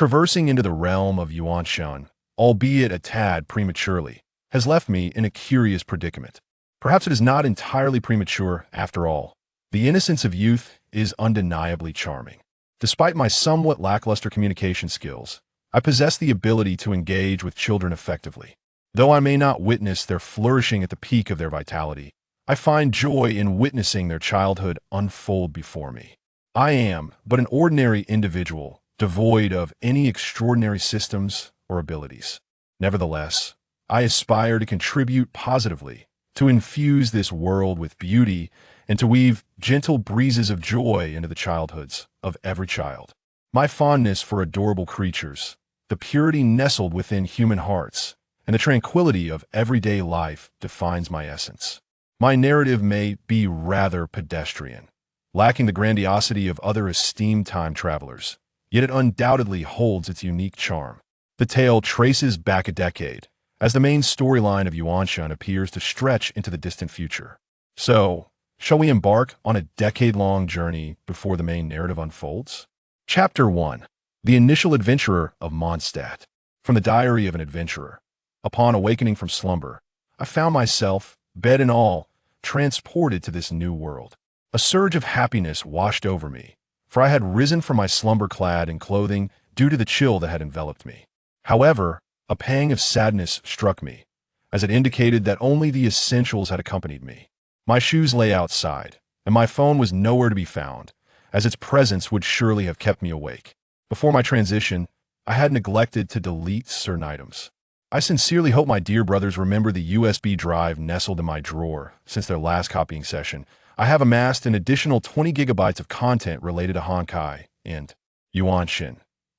Traversing into the realm of Yuanshan, albeit a tad prematurely, has left me in a curious predicament. Perhaps it is not entirely premature after all. The innocence of youth is undeniably charming. Despite my somewhat lackluster communication skills, I possess the ability to engage with children effectively. Though I may not witness their flourishing at the peak of their vitality, I find joy in witnessing their childhood unfold before me. I am but an ordinary individual, devoid of any extraordinary systems or abilities. Nevertheless, I aspire to contribute positively, to infuse this world with beauty, and to weave gentle breezes of joy into the childhoods of every child. My fondness for adorable creatures, the purity nestled within human hearts, and the tranquility of everyday life defines my essence. My narrative may be rather pedestrian, lacking the grandiosity of other esteemed time travelers, yet it undoubtedly holds its unique charm. The tale traces back a decade, as the main storyline of Yuanshan appears to stretch into the distant future. So, shall we embark on a decade-long journey before the main narrative unfolds? Chapter 1. The Initial Adventurer of Mondstadt. From the Diary of an Adventurer. Upon awakening from slumber, I found myself, bed and all, transported to this new world. A surge of happiness washed over me, for I had risen from my slumber clad in clothing due to the chill that had enveloped me. However, a pang of sadness struck me, as it indicated that only the essentials had accompanied me. My shoes lay outside, and my phone was nowhere to be found, as its presence would surely have kept me awake. Before my transition, I had neglected to delete certain items. I sincerely hope my dear brothers remember the USB drive nestled in my drawer. Since their last copying session, I have amassed an additional 20 gigabytes of content related to Honkai and Yuanshin.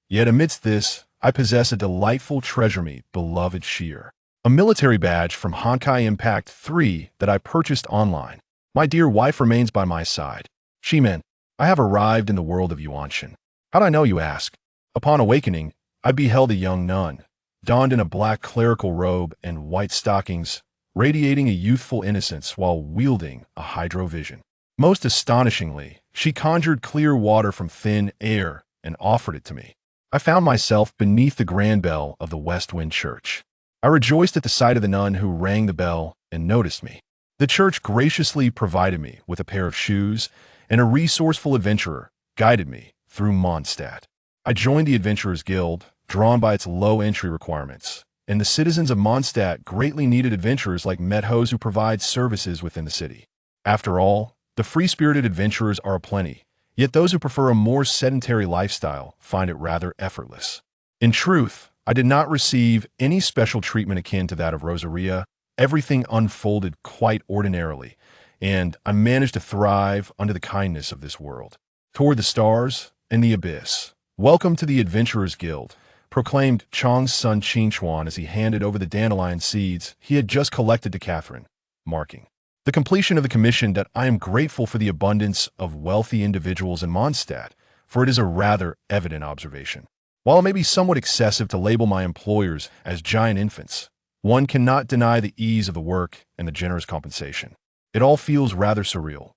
Yet amidst this, I possess a delightful treasure me, beloved Sheer, a military badge from Honkai Impact 3 that I purchased online. My dear wife remains by my side. Shimen, I have arrived in the world of Yuanshin. How'd I know, you ask? Upon awakening, I beheld a young nun, donned in a black clerical robe and white stockings, radiating a youthful innocence while wielding a hydrovision. Most astonishingly, she conjured clear water from thin air and offered it to me. I found myself beneath the grand bell of the West Wind Church. I rejoiced at the sight of the nun who rang the bell and noticed me. The church graciously provided me with a pair of shoes, and a resourceful adventurer guided me through Mondstadt. I joined the Adventurers Guild, drawn by its low entry requirements, and the citizens of Mondstadt greatly needed adventurers like Medhos who provide services within the city. After all, the free-spirited adventurers are aplenty, yet those who prefer a more sedentary lifestyle find it rather effortless. In truth, I did not receive any special treatment akin to that of Rosaria. Everything unfolded quite ordinarily, and I managed to thrive under the kindness of this world. Toward the stars and the abyss. Welcome to the Adventurers Guild, proclaimed Chong's son Qingchuan as he handed over the dandelion seeds he had just collected to Catherine, marking the completion of the commission that I am grateful for the abundance of wealthy individuals in Mondstadt, for it is a rather evident observation. While it may be somewhat excessive to label my employers as giant infants, one cannot deny the ease of the work and the generous compensation. It all feels rather surreal.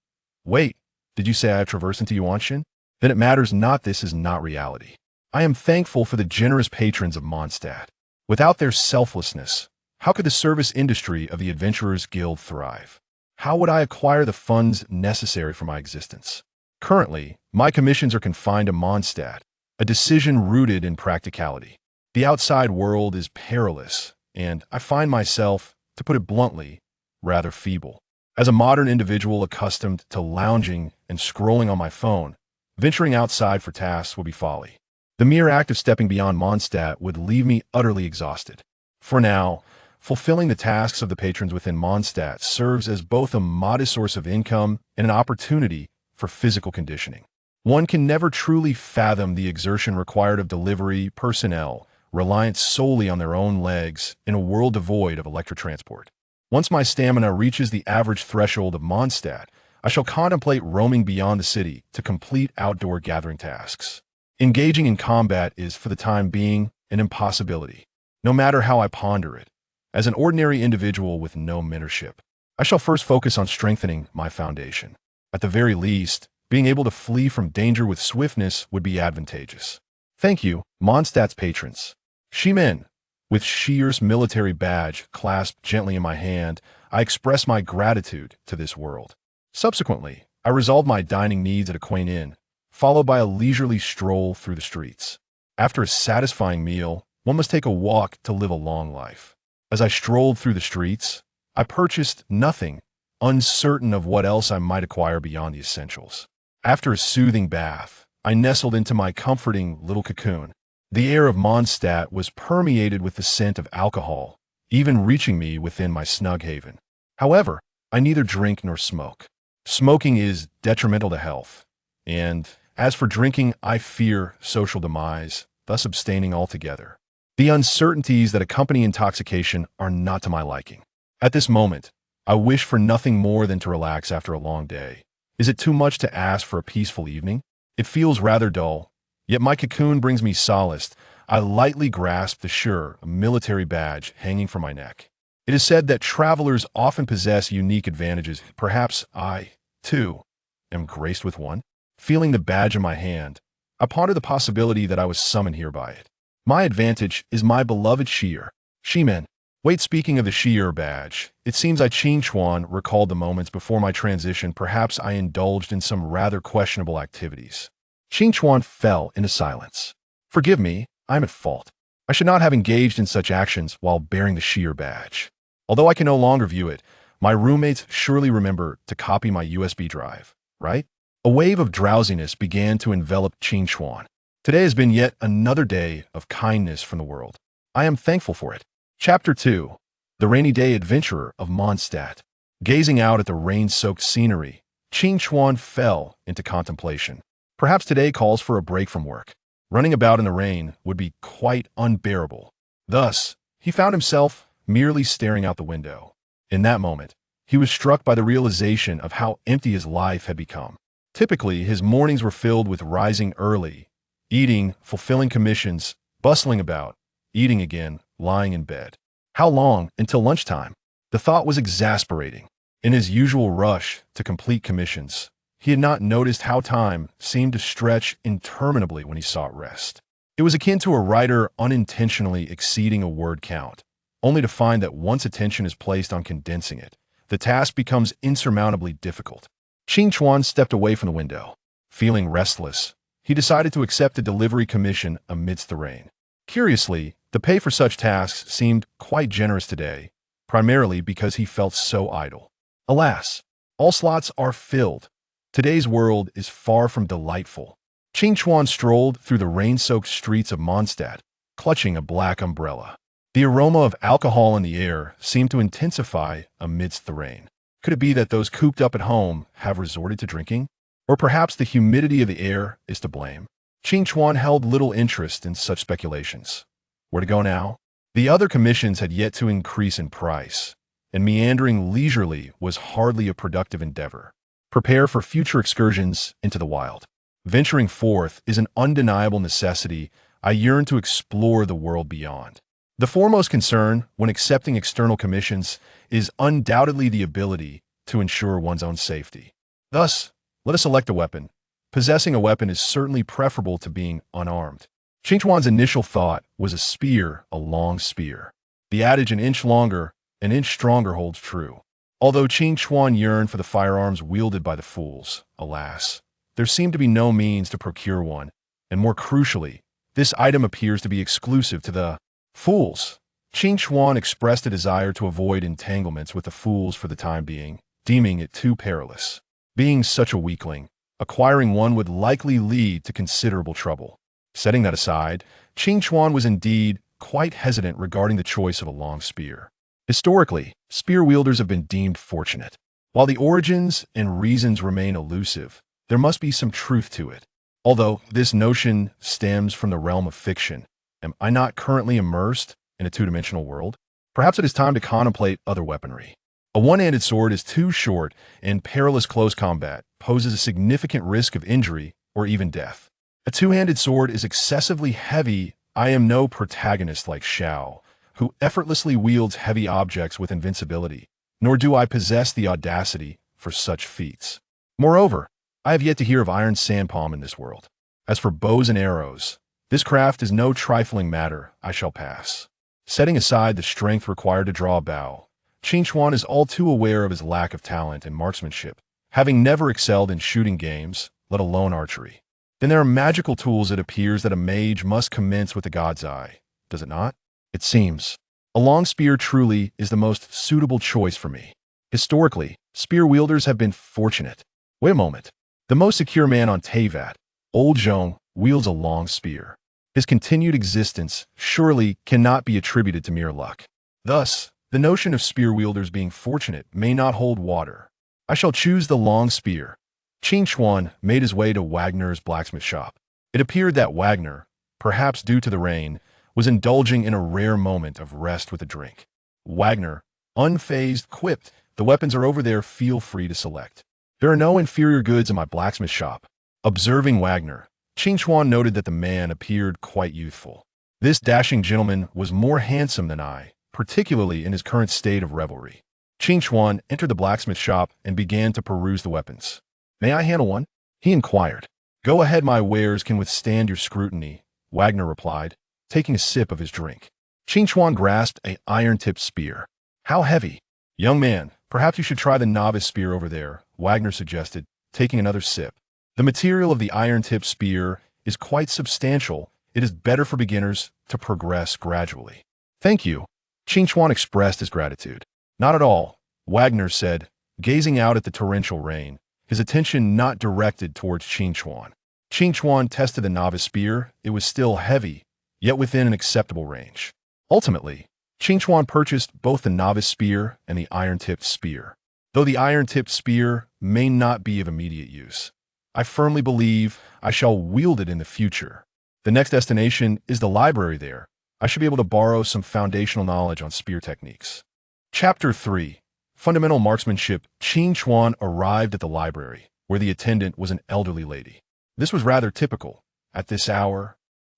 Wait, did you say I have traversed into Yuanshin? Then it matters not, this is not reality. I am thankful for the generous patrons of Mondstadt. Without their selflessness, how could the service industry of the Adventurers Guild thrive? How would I acquire the funds necessary for my existence? Currently, my commissions are confined to Mondstadt, a decision rooted in practicality. The outside world is perilous, and I find myself, to put it bluntly, rather feeble. As a modern individual accustomed to lounging and scrolling on my phone, venturing outside for tasks would be folly. The mere act of stepping beyond Mondstadt would leave me utterly exhausted. For now, fulfilling the tasks of the patrons within Mondstadt serves as both a modest source of income and an opportunity for physical conditioning. One can never truly fathom the exertion required of delivery personnel reliant solely on their own legs in a world devoid of electric transport. Once my stamina reaches the average threshold of Mondstadt, I shall contemplate roaming beyond the city to complete outdoor gathering tasks. Engaging in combat is, for the time being, an impossibility, no matter how I ponder it. As an ordinary individual with no mentorship, I shall first focus on strengthening my foundation. At the very least, being able to flee from danger with swiftness would be advantageous. Thank you, Mondstadt's patrons. Shimen, with Shier's military badge clasped gently in my hand, I express my gratitude to this world. Subsequently, I resolve my dining needs at a quaint inn, followed by a leisurely stroll through the streets. After a satisfying meal, one must take a walk to live a long life. As I strolled through the streets, I purchased nothing, uncertain of what else I might acquire beyond the essentials. After a soothing bath, I nestled into my comforting little cocoon. The air of Mondstadt was permeated with the scent of alcohol, even reaching me within my snug haven. However, I neither drink nor smoke. Smoking is detrimental to health, and as for drinking, I fear social demise, thus abstaining altogether. The uncertainties that accompany intoxication are not to my liking. At this moment, I wish for nothing more than to relax after a long day. Is it too much to ask for a peaceful evening? It feels rather dull, yet my cocoon brings me solace. I lightly grasp the sure military badge hanging from my neck. It is said that travelers often possess unique advantages. Perhaps I, too, am graced with one. Feeling the badge in my hand, I ponder the possibility that I was summoned here by it. My advantage is my beloved Shier. Shimen. Wait, speaking of the Shier badge, it seems Qing Chuan recalled the moments before my transition. Perhaps I indulged in some rather questionable activities. Qing Chuan fell into silence. Forgive me, I'm at fault. I should not have engaged in such actions while bearing the Shier badge. Although I can no longer view it, my roommates surely remember to copy my USB drive, right? A wave of drowsiness began to envelop Qing Chuan. Today has been yet another day of kindness from the world. I am thankful for it. Chapter 2. The Rainy Day Adventurer of Mondstadt. Gazing out at the rain-soaked scenery, Qing Chuan fell into contemplation. Perhaps today calls for a break from work. Running about in the rain would be quite unbearable. Thus, he found himself merely staring out the window. In that moment, he was struck by the realization of how empty his life had become. Typically, his mornings were filled with rising early, eating, fulfilling commissions, bustling about, eating again, lying in bed. How long until lunchtime? The thought was exasperating. In his usual rush to complete commissions, he had not noticed how time seemed to stretch interminably when he sought rest. It was akin to a writer unintentionally exceeding a word count, only to find that once attention is placed on condensing it, the task becomes insurmountably difficult. Qing Chuan stepped away from the window. Feeling restless, he decided to accept a delivery commission amidst the rain. Curiously, the pay for such tasks seemed quite generous today, primarily because he felt so idle. Alas, all slots are filled. Today's world is far from delightful. Qing Chuan strolled through the rain-soaked streets of Mondstadt, clutching a black umbrella. The aroma of alcohol in the air seemed to intensify amidst the rain. Could it be that those cooped up at home have resorted to drinking? Or perhaps the humidity of the air is to blame? Qing Chuan held little interest in such speculations. Where to go now? The other commissions had yet to increase in price, and meandering leisurely was hardly a productive endeavor. Prepare for future excursions into the wild. Venturing forth is an undeniable necessity. I yearn to explore the world beyond. The foremost concern when accepting external commissions is undoubtedly the ability to ensure one's own safety. Thus, let us elect a weapon. Possessing a weapon is certainly preferable to being unarmed. Qing Chuan's initial thought was a spear, a long spear. The adage an inch longer, an inch stronger holds true. Although Qing Chuan yearned for the firearms wielded by the fools, alas, there seemed to be no means to procure one, and more crucially, this item appears to be exclusive to the fools. Qing Chuan expressed a desire to avoid entanglements with the fools for the time being, deeming it too perilous. Being such a weakling, acquiring one would likely lead to considerable trouble. Setting that aside, Qing Chuan was indeed quite hesitant regarding the choice of a long spear. Historically, spear wielders have been deemed fortunate. While the origins and reasons remain elusive, there must be some truth to it. Although this notion stems from the realm of fiction, am I not currently immersed in a two-dimensional world? Perhaps it is time to contemplate other weaponry. A one-handed sword is too short, and perilous close combat poses a significant risk of injury or even death. A two-handed sword is excessively heavy. I am no protagonist like Xiao, who effortlessly wields heavy objects with invincibility, nor do I possess the audacity for such feats. Moreover, I have yet to hear of iron sandpalm in this world. As for bows and arrows, This craft is no trifling matter, I shall pass. Setting aside the strength required to draw a bow, Qingchuan is all too aware of his lack of talent and marksmanship, having never excelled in shooting games, let alone archery. Then there are magical tools. It appears that a mage must commence with the god's eye, does it not? It seems. A long spear truly is the most suitable choice for me. Historically, spear wielders have been fortunate. Wait a moment. The most secure man on Teyvat, Old Zhong, wields a long spear. His continued existence surely cannot be attributed to mere luck. Thus, the notion of spear wielders being fortunate may not hold water. I shall choose the long spear. Qingchuan made his way to Wagner's blacksmith shop. It appeared that Wagner, perhaps due to the rain, was indulging in a rare moment of rest with a drink. Wagner, unfazed, quipped, "The weapons are over there, feel free to select. There are no inferior goods in my blacksmith shop." Observing Wagner, Qingchuan noted that the man appeared quite youthful. This dashing gentleman was more handsome than I, particularly in his current state of revelry. Qingchuan entered the blacksmith shop and began to peruse the weapons. "May I handle one?" he inquired. "Go ahead, my wares can withstand your scrutiny," Wagner replied, taking a sip of his drink. Qingchuan grasped an iron-tipped spear. "How heavy?" "Young man, perhaps you should try the novice spear over there," Wagner suggested, taking another sip. "The material of the iron-tipped spear is quite substantial. It is better for beginners to progress gradually." "Thank you." Qingchuan expressed his gratitude. "Not at all," Wagner said, gazing out at the torrential rain, his attention not directed towards Qingchuan. Qingchuan tested the novice spear. It was still heavy, yet within an acceptable range. Ultimately, Qingchuan purchased both the novice spear and the iron-tipped spear. Though the iron-tipped spear may not be of immediate use, I firmly believe I shall wield it in the future. The next destination is the library there. I should be able to borrow some foundational knowledge on spear techniques. Chapter 3. Fundamental Marksmanship. Qingchuan arrived at the library, where the attendant was an elderly lady. This was rather typical. At this hour,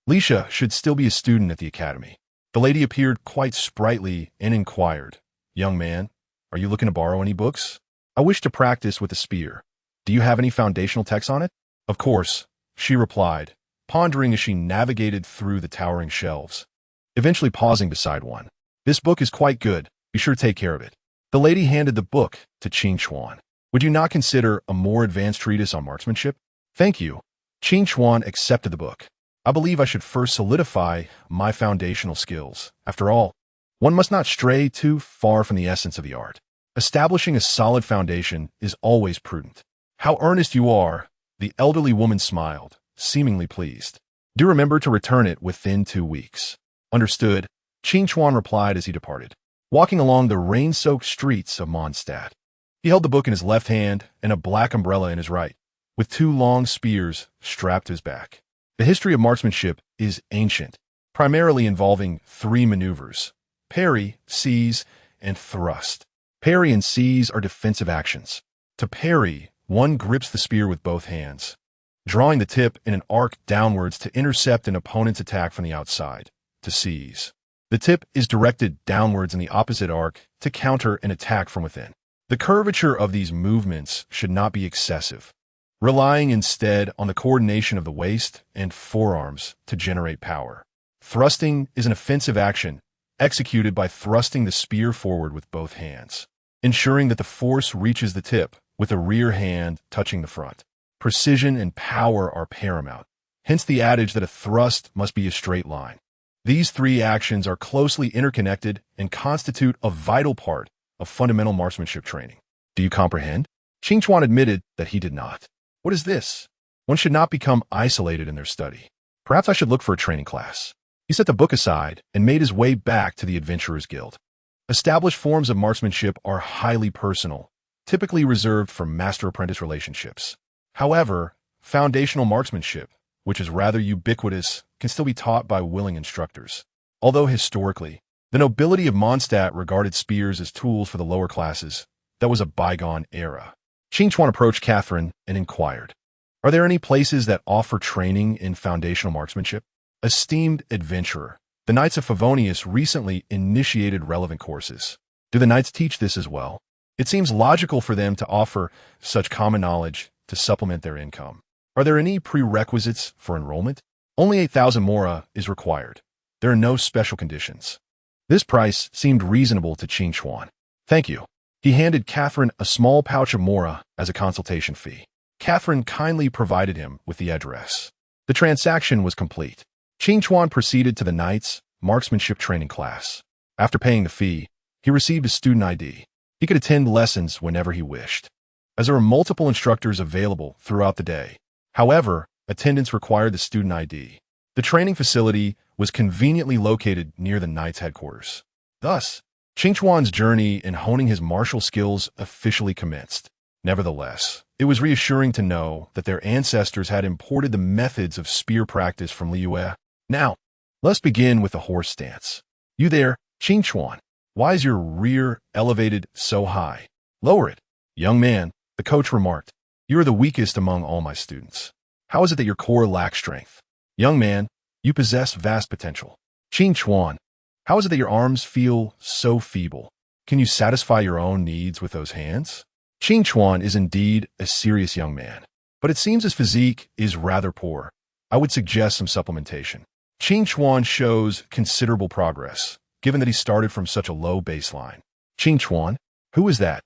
Lisha should still be a student at the academy. The lady appeared quite sprightly and inquired, "Young man, are you looking to borrow any books?" "I wish to practice with a spear. Do you have any foundational texts on it?" "Of course," she replied, pondering as she navigated through the towering shelves, eventually pausing beside one. "This book is quite good. Be sure to take care of it." The lady handed the book to Qingchuan. "Would you not consider a more advanced treatise on marksmanship?" "Thank you." Qingchuan accepted the book. "I believe I should first solidify my foundational skills. After all, one must not stray too far from the essence of the art. Establishing a solid foundation is always prudent." "How earnest you are," the elderly woman smiled, seemingly pleased. "Do remember to return it within 2 weeks." "Understood," Qingchuan replied as he departed, walking along the rain-soaked streets of Mondstadt. He held the book in his left hand and a black umbrella in his right, with 2 long spears strapped to his back. The history of marksmanship is ancient, primarily involving 3 maneuvers: parry, seize, and thrust. Parry and seize are defensive actions. To parry, one grips the spear with both hands, drawing the tip in an arc downwards to intercept an opponent's attack from the outside. To seize, the tip is directed downwards in the opposite arc to counter an attack from within. The curvature of these movements should not be excessive, relying instead on the coordination of the waist and forearms to generate power. Thrusting is an offensive action executed by thrusting the spear forward with both hands, ensuring that the force reaches the tip with the rear hand touching the front. Precision and power are paramount, hence the adage that a thrust must be a straight line. These 3 actions are closely interconnected and constitute a vital part of fundamental marksmanship training. Do you comprehend? Qingchuan admitted that he did not. What is this? One should not become isolated in their study. Perhaps I should look for a training class. He set the book aside and made his way back to the Adventurers Guild. Established forms of marksmanship are highly personal, typically reserved for master-apprentice relationships. However, foundational marksmanship, which is rather ubiquitous, can still be taught by willing instructors. Although historically, the nobility of Mondstadt regarded spears as tools for the lower classes, that was a bygone era. Qingchuan approached Catherine and inquired, "Are there any places that offer training in foundational marksmanship?" Esteemed adventurer, the Knights of Favonius recently initiated relevant courses. Do the Knights teach this as well? It seems logical for them to offer such common knowledge to supplement their income. Are there any prerequisites for enrollment? Only 8,000 mora is required. There are no special conditions. This price seemed reasonable to Qing Chuan. Thank you. He handed Catherine a small pouch of mora as a consultation fee. Catherine kindly provided him with the address. The transaction was complete. Qing Chuan proceeded to the knight's marksmanship training class. After paying the fee, he received a student ID. He could attend lessons whenever he wished, as there were multiple instructors available throughout the day. However, attendance required the student ID. The training facility was conveniently located near the knight's headquarters. Thus, Qing Chuan's journey in honing his martial skills officially commenced. Nevertheless, it was reassuring to know that their ancestors had imported the methods of spear practice from Liyue. Now, let's begin with the horse stance. You there, Qing Chuan. Why is your rear elevated so high? Lower it. Young man, the coach remarked. You are the weakest among all my students. How is it that your core lacks strength? Young man, you possess vast potential. Qing Chuan, how is it that your arms feel so feeble? Can you satisfy your own needs with those hands? Qing Chuan is indeed a serious young man, but it seems his physique is rather poor. I would suggest some supplementation. Qing Chuan shows considerable progress, given that he started from such a low baseline. Qing Chuan, who is that?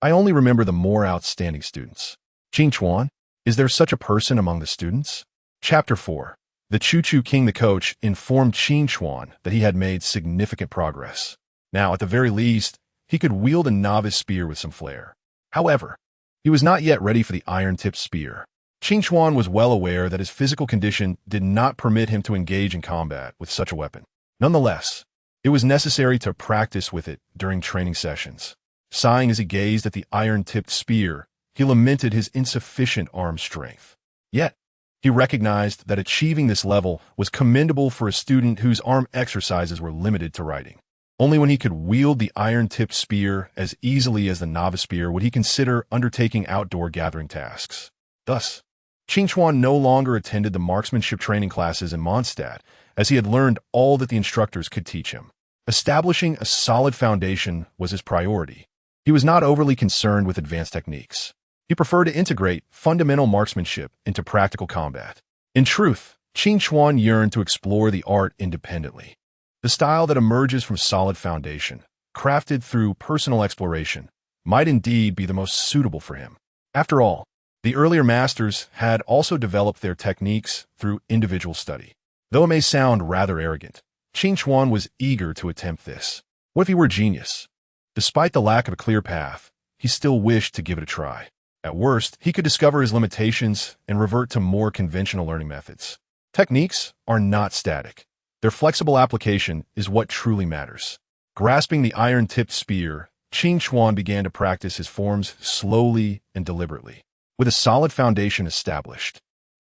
I only remember the more outstanding students. Qing Chuan, is there such a person among the students? Chapter 4. The Choo-Choo King, the coach, informed Qing Chuan that he had made significant progress. Now, at the very least, he could wield a novice spear with some flair. However, he was not yet ready for the iron-tipped spear. Qing Chuan was well aware that his physical condition did not permit him to engage in combat with such a weapon. Nonetheless, it was necessary to practice with it during training sessions. Sighing as he gazed at the iron-tipped spear, he lamented his insufficient arm strength. Yet, he recognized that achieving this level was commendable for a student whose arm exercises were limited to writing. Only when he could wield the iron-tipped spear as easily as the novice spear would he consider undertaking outdoor gathering tasks. Thus, Qing Chuan no longer attended the marksmanship training classes in Mondstadt, as he had learned all that the instructors could teach him. Establishing a solid foundation was his priority. He was not overly concerned with advanced techniques. He preferred to integrate fundamental marksmanship into practical combat. In truth, Qing Chuan yearned to explore the art independently. The style that emerges from solid foundation, crafted through personal exploration, might indeed be the most suitable for him. After all, the earlier masters had also developed their techniques through individual study. Though it may sound rather arrogant, Qing Chuan was eager to attempt this. What if he were a genius? Despite the lack of a clear path, he still wished to give it a try. At worst, he could discover his limitations and revert to more conventional learning methods. Techniques are not static. Their flexible application is what truly matters. Grasping the iron-tipped spear, Qing Chuan began to practice his forms slowly and deliberately. With a solid foundation established,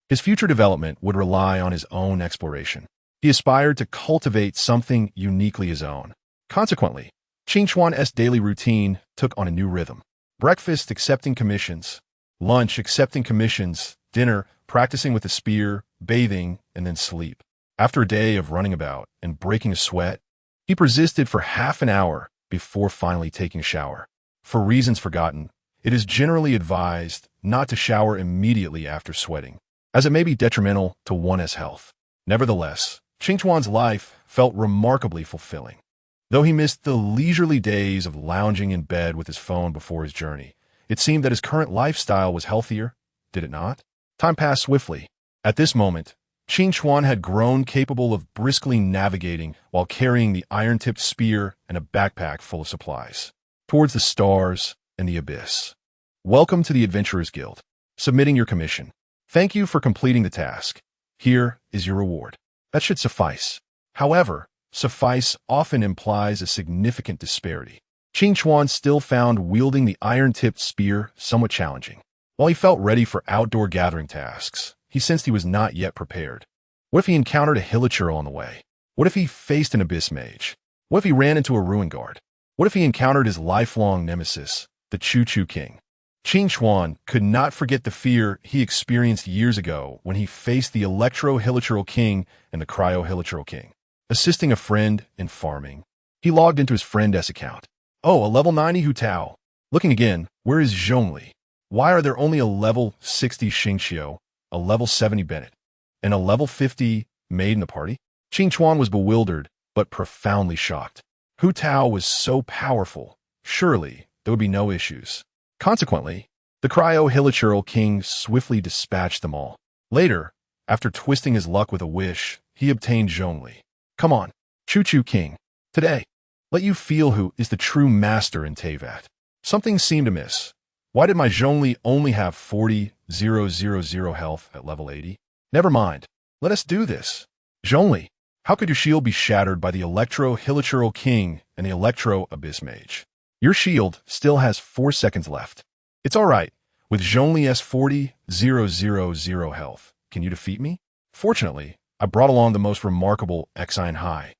his future development would rely on his own exploration. He aspired to cultivate something uniquely his own. Consequently, Qing Chuan's daily routine took on a new rhythm. Breakfast accepting commissions, lunch accepting commissions, dinner practicing with the spear, bathing, and then sleep. After a day of running about and breaking a sweat, he persisted for half an hour before finally taking a shower. For reasons forgotten, it is generally advised not to shower immediately after sweating, as it may be detrimental to one's health. Nevertheless, Qing Chuan's life felt remarkably fulfilling. Though he missed the leisurely days of lounging in bed with his phone before his journey, it seemed that his current lifestyle was healthier, did it not? Time passed swiftly. At this moment, Qing Chuan had grown capable of briskly navigating while carrying the iron-tipped spear and a backpack full of supplies towards the stars and the abyss. Welcome to the Adventurers Guild. Submitting your commission. Thank you for completing the task. Here is your reward. That should suffice. However, suffice often implies a significant disparity. Qing Chuan still found wielding the iron-tipped spear somewhat challenging. While he felt ready for outdoor gathering tasks, he sensed he was not yet prepared. What if he encountered a hilichurl on the way? What if he faced an abyss mage? What if he ran into a ruin guard? What if he encountered his lifelong nemesis, the Choo-Choo King? Qing Chuan could not forget the fear he experienced years ago when he faced the Electro-Hilichurl King and the Cryo-Hilichurl King. Assisting a friend in farming, he logged into his friend S account. Oh, a level 90 Hu Tao. Looking again, where is Zhongli? Why are there only a level 60 Xingqiu, a level 70 Bennett, and a level 50 maid in the party? Qing Chuan was bewildered, but profoundly shocked. Hu Tao was so powerful. Surely, there would be no issues. Consequently, the cryo-hilichurl king swiftly dispatched them all. Later, after twisting his luck with a wish, he obtained Zhongli. Come on, Choo-Choo King. Today, let you feel who is the true master in Teyvat. Something seemed amiss. Why did my Zhongli only have 40,000 health at level 80? Never mind. Let us do this. Zhongli, how could your shield be shattered by the Electro-Hilichurl King and the Electro-Abyss Mage? Your shield still has 4 seconds left. It's alright. With Zhongli's 40,000 health, can you defeat me? Fortunately, I brought along the most remarkable Xian Hai,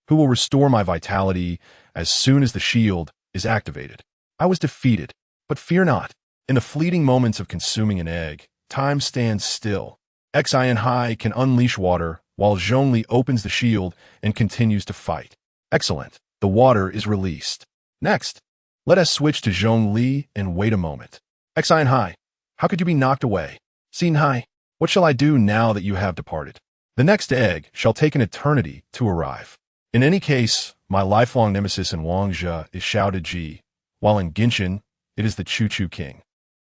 who will restore my vitality as soon as the shield is activated. I was defeated, but fear not. In the fleeting moments of consuming an egg, time stands still. Xian Hai can unleash water while Zhongli opens the shield and continues to fight. Excellent. The water is released. Next, let us switch to Zhongli and wait a moment. Xian Hai, how could you be knocked away? Xin Hai, what shall I do now that you have departed? The next egg shall take an eternity to arrive. In any case, my lifelong nemesis in Wangzhe is shouted Ji, while in Genshin, it is the Choo-Choo King.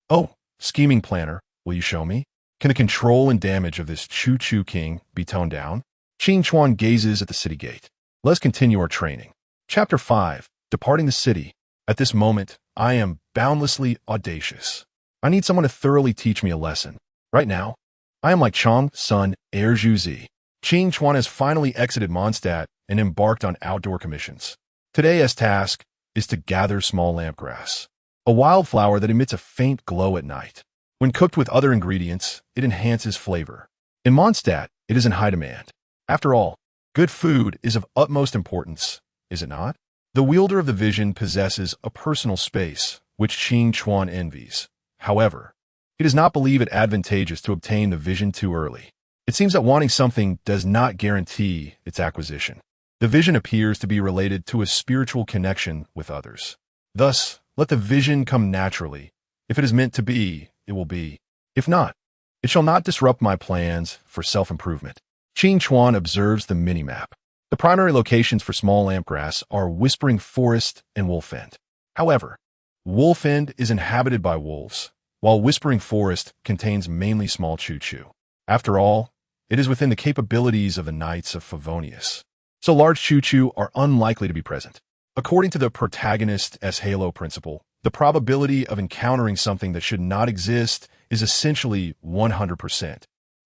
Oh, scheming planner, will you show me? Can the control and damage of this Choo-Choo King be toned down? Qing Chuan gazes at the city gate. Let's continue our training. Chapter 5, Departing the City. At this moment, I am boundlessly audacious. I need someone to thoroughly teach me a lesson. Right now, I am like Chong Sun Air Zhuzi. Qing Chuan has finally exited Mondstadt and embarked on outdoor commissions. Today's task is to gather small lampgrass, a wildflower that emits a faint glow at night. When cooked with other ingredients, it enhances flavor. In Mondstadt, it is in high demand. After all, good food is of utmost importance, is it not? The wielder of the vision possesses a personal space, which Qing Chuan envies. However, he does not believe it advantageous to obtain the vision too early. It seems that wanting something does not guarantee its acquisition. The vision appears to be related to a spiritual connection with others. Thus, let the vision come naturally. If it is meant to be, it will be. If not, it shall not disrupt my plans for self-improvement. Qing Chuan observes the mini-map. The primary locations for small lampgrass are Whispering Forest and Wolfend. However, Wolfend is inhabited by wolves, while Whispering Forest contains mainly small Choo-Choo. After all, it is within the capabilities of the Knights of Favonius, so large Choo-Choo are unlikely to be present. According to the protagonist's halo principle, the probability of encountering something that should not exist is essentially 100%.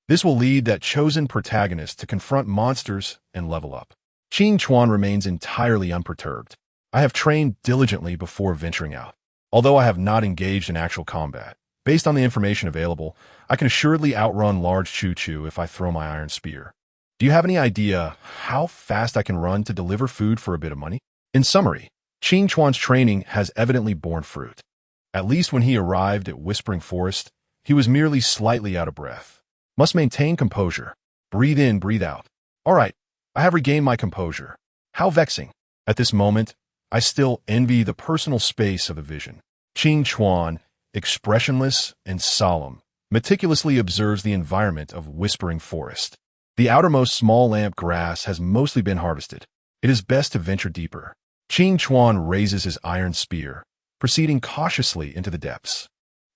This will lead that chosen protagonist to confront monsters and level up. Qing Chuan remains entirely unperturbed. I have trained diligently before venturing out. Although I have not engaged in actual combat, based on the information available, I can assuredly outrun large Choo-Choo if I throw my iron spear. Do you have any idea how fast I can run to deliver food for a bit of money? In summary, Qing Chuan's training has evidently borne fruit. At least when he arrived at Whispering Forest, he was merely slightly out of breath. Must maintain composure. Breathe in, breathe out. All right, I have regained my composure. How vexing. At this moment, I still envy the personal space of the vision. Qing Chuan, expressionless and solemn, meticulously observes the environment of Whispering Forest. The outermost small lamp grass has mostly been harvested. It is best to venture deeper. Qing Chuan raises his iron spear, proceeding cautiously into the depths.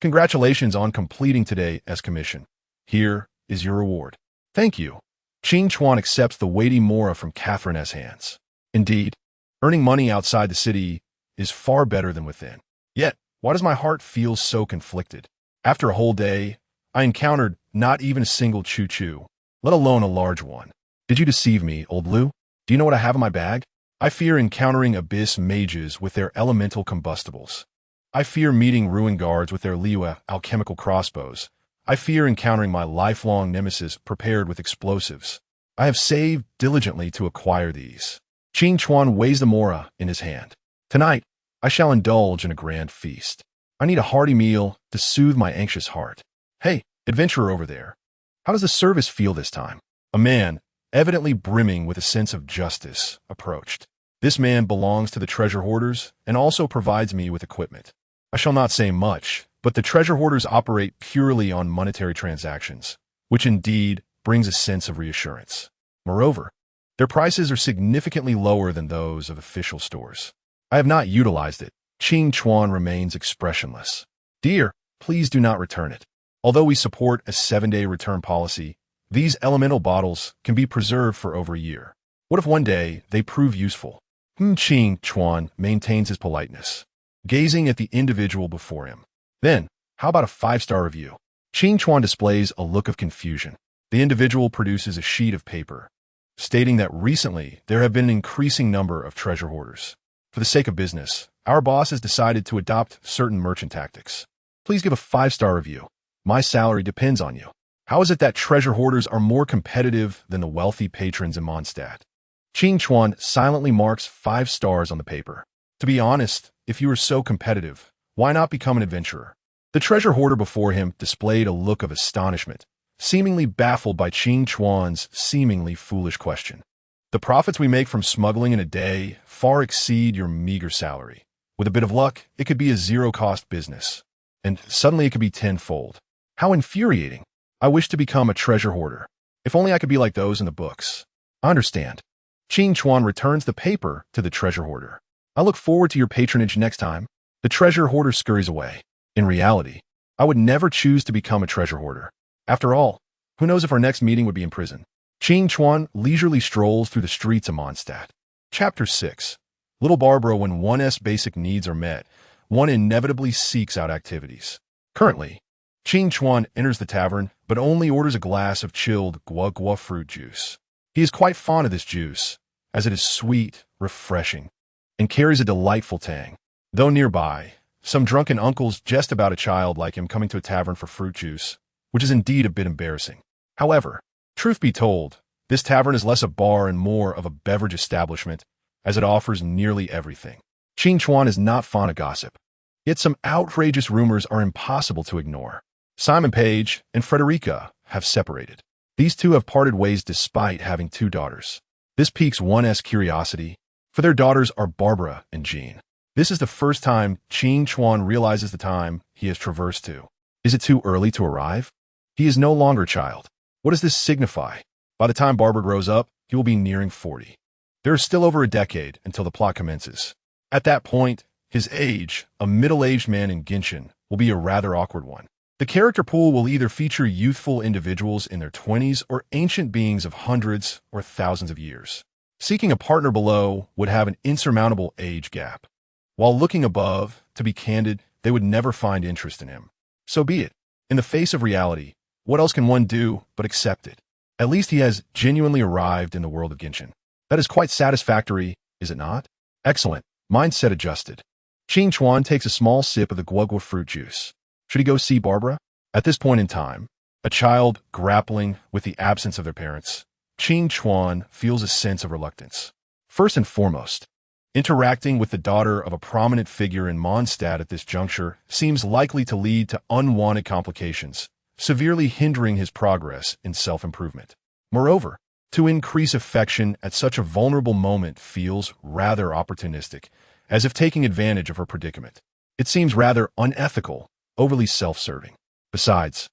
Congratulations on completing today's commission. Here is your reward. Thank you. Qing Chuan accepts the weighty mora from Catherine's hands. Indeed, earning money outside the city is far better than within. Yet, why does my heart feel so conflicted? After a whole day, I encountered not even a single Choo-Choo, let alone a large one. Did you deceive me, old Lu? Do you know what I have in my bag? I fear encountering abyss mages with their elemental combustibles. I fear meeting ruin guards with their Liwa alchemical crossbows. I fear encountering my lifelong nemesis prepared with explosives. I have saved diligently to acquire these. Qing Chuan weighs the mora in his hand. Tonight, I shall indulge in a grand feast. I need a hearty meal to soothe my anxious heart. Hey, adventurer over there. How does the service feel this time? A man, evidently brimming with a sense of justice, approached. This man belongs to the treasure hoarders and also provides me with equipment. I shall not say much, but the treasure hoarders operate purely on monetary transactions, which indeed brings a sense of reassurance. Moreover, their prices are significantly lower than those of official stores. I have not utilized it. Qing Chuan remains expressionless. Dear, please do not return it. Although we support a 7-day return policy, these elemental bottles can be preserved for over a year. What if one day they prove useful? Qing Chuan maintains his politeness, gazing at the individual before him. Then, how about a 5-star review? Qing Chuan displays a look of confusion. The individual produces a sheet of paper, stating that recently there have been an increasing number of treasure hoarders. For the sake of business, our boss has decided to adopt certain merchant tactics. Please give a 5-star review. My salary depends on you. How is it that treasure hoarders are more competitive than the wealthy patrons in Mondstadt? Qing Chuan silently marks 5 stars on the paper. To be honest, if you are so competitive, why not become an adventurer? The treasure hoarder before him displayed a look of astonishment, seemingly baffled by Qing Chuan's seemingly foolish question. The profits we make from smuggling in a day far exceed your meager salary. With a bit of luck, it could be a zero-cost business. And suddenly it could be tenfold. How infuriating. I wish to become a treasure hoarder. If only I could be like those in the books. I understand. Qing Chuan returns the paper to the treasure hoarder. I look forward to your patronage next time. The treasure hoarder scurries away. In reality, I would never choose to become a treasure hoarder. After all, who knows if our next meeting would be in prison? Qing Chuan leisurely strolls through the streets of Mondstadt. Chapter 6. Little Barbara, when one's basic needs are met, one inevitably seeks out activities. Currently, Qing Chuan enters the tavern, but only orders a glass of chilled guagua fruit juice. He is quite fond of this juice, as it is sweet, refreshing, and carries a delightful tang. Though nearby, some drunken uncles jest about a child like him coming to a tavern for fruit juice, which is indeed a bit embarrassing. However, truth be told, this tavern is less a bar and more of a beverage establishment, as it offers nearly everything. Qing Chuan is not fond of gossip, yet some outrageous rumors are impossible to ignore. Simon Page and Frederica have separated. These two have parted ways despite having 2 daughters. This piques one's curiosity, for their daughters are Barbara and Jean. This is the first time Qing Chuan realizes the time he has traversed to. Is it too early to arrive? He is no longer a child. What does this signify? By the time Barbara grows up, he will be nearing 40. There is still over a decade until the plot commences. At that point, his age, a middle-aged man in Genshin, will be a rather awkward one. The character pool will either feature youthful individuals in their 20s or ancient beings of hundreds or thousands of years. Seeking a partner below would have an insurmountable age gap. While looking above, to be candid, they would never find interest in him. So be it. In the face of reality, what else can one do but accept it? At least he has genuinely arrived in the world of Genshin. That is quite satisfactory, is it not? Excellent. Mindset adjusted. Qing Chuan takes a small sip of the guagua fruit juice. Should he go see Barbara? At this point in time, a child grappling with the absence of their parents, Qing Chuan feels a sense of reluctance. First and foremost, interacting with the daughter of a prominent figure in Mondstadt at this juncture seems likely to lead to unwanted complications, severely hindering his progress in self-improvement. Moreover, to increase affection at such a vulnerable moment feels rather opportunistic, as if taking advantage of her predicament. It seems rather unethical, overly self-serving. Besides,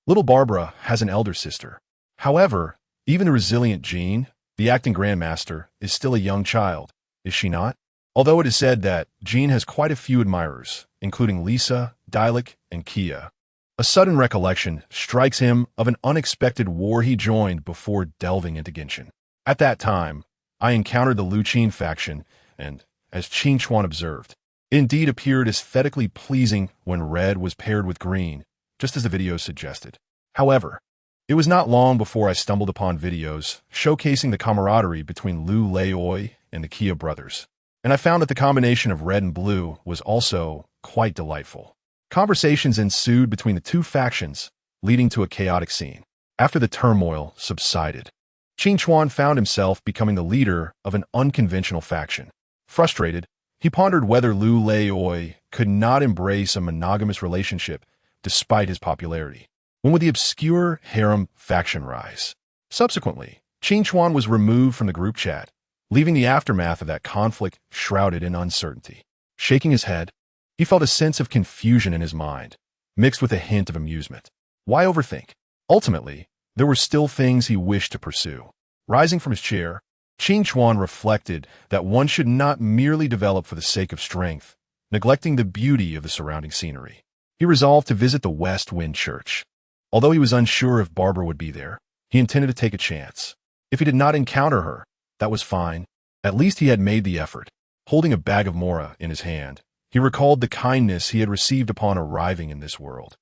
little Barbara has an elder sister. However, even the resilient Jean, the acting grandmaster, is still a young child, is she not? Although it is said that Jean has quite a few admirers, including Lisa, Dialek, and Kia. A sudden recollection strikes him of an unexpected war he joined before delving into Genshin. At that time, I encountered the Luchin faction, and, as Qing Chuan observed, it indeed appeared aesthetically pleasing when red was paired with green, just as the video suggested. However, it was not long before I stumbled upon videos showcasing the camaraderie between Lu Leoi and the Kia brothers, and I found that the combination of red and blue was also quite delightful. Conversations ensued between the two factions, leading to a chaotic scene. After the turmoil subsided, Qing Chuan found himself becoming the leader of an unconventional faction. Frustrated, he pondered whether Lu Leoi could not embrace a monogamous relationship despite his popularity. When would the obscure harem faction rise? Subsequently, Qing Chuan was removed from the group chat, leaving the aftermath of that conflict shrouded in uncertainty. Shaking his head, he felt a sense of confusion in his mind, mixed with a hint of amusement. Why overthink? Ultimately, there were still things he wished to pursue. Rising from his chair, Qing Chuan reflected that one should not merely develop for the sake of strength, neglecting the beauty of the surrounding scenery. He resolved to visit the West Wind Church. Although he was unsure if Barbara would be there, he intended to take a chance. If he did not encounter her, that was fine. At least he had made the effort. Holding a bag of mora in his hand, he recalled the kindness he had received upon arriving in this world.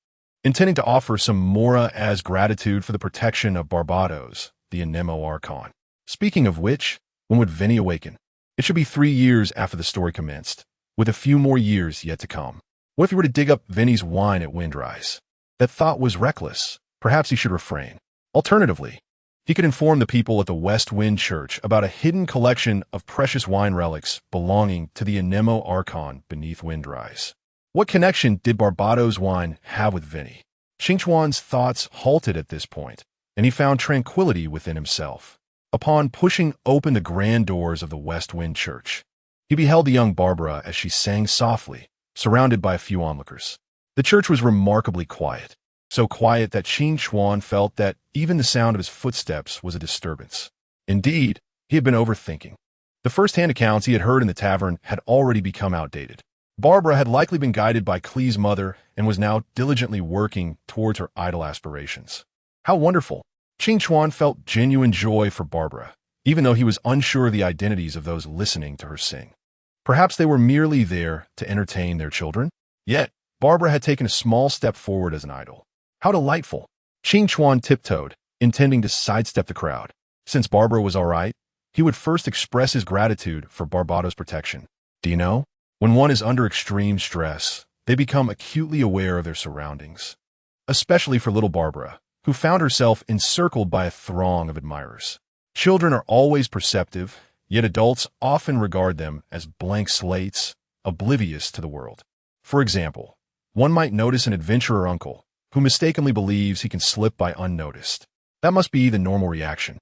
Intending to offer some mora as gratitude for the protection of Barbados, the Anemo Archon. Speaking of which, when would Vinny awaken? It should be 3 years after the story commenced, with a few more years yet to come. What if he were to dig up Vinny's wine at Windrise? That thought was reckless. Perhaps he should refrain. Alternatively, he could inform the people at the West Wind Church about a hidden collection of precious wine relics belonging to the Anemo Archon beneath Windrise. What connection did Barbados wine have with Vinny? Qingchuan's thoughts halted at this point, and he found tranquility within himself. Upon pushing open the grand doors of the West Wind Church, he beheld the young Barbara as she sang softly, surrounded by a few onlookers. The church was remarkably quiet, so quiet that Qing Chuan felt that even the sound of his footsteps was a disturbance. Indeed, he had been overthinking. The first-hand accounts he had heard in the tavern had already become outdated. Barbara had likely been guided by Klee's mother and was now diligently working towards her idle aspirations. How wonderful! Qing Chuan felt genuine joy for Barbara, even though he was unsure of the identities of those listening to her sing. Perhaps they were merely there to entertain their children? Yet, Barbara had taken a small step forward as an idol. How delightful! Qing Chuan tiptoed, intending to sidestep the crowd. Since Barbara was all right, he would first express his gratitude for Barbados' protection. Do you know? When one is under extreme stress, they become acutely aware of their surroundings. Especially for little Barbara, who found herself encircled by a throng of admirers. Children are always perceptive, yet adults often regard them as blank slates, oblivious to the world. For example, one might notice an adventurer uncle who mistakenly believes he can slip by unnoticed. That must be the normal reaction.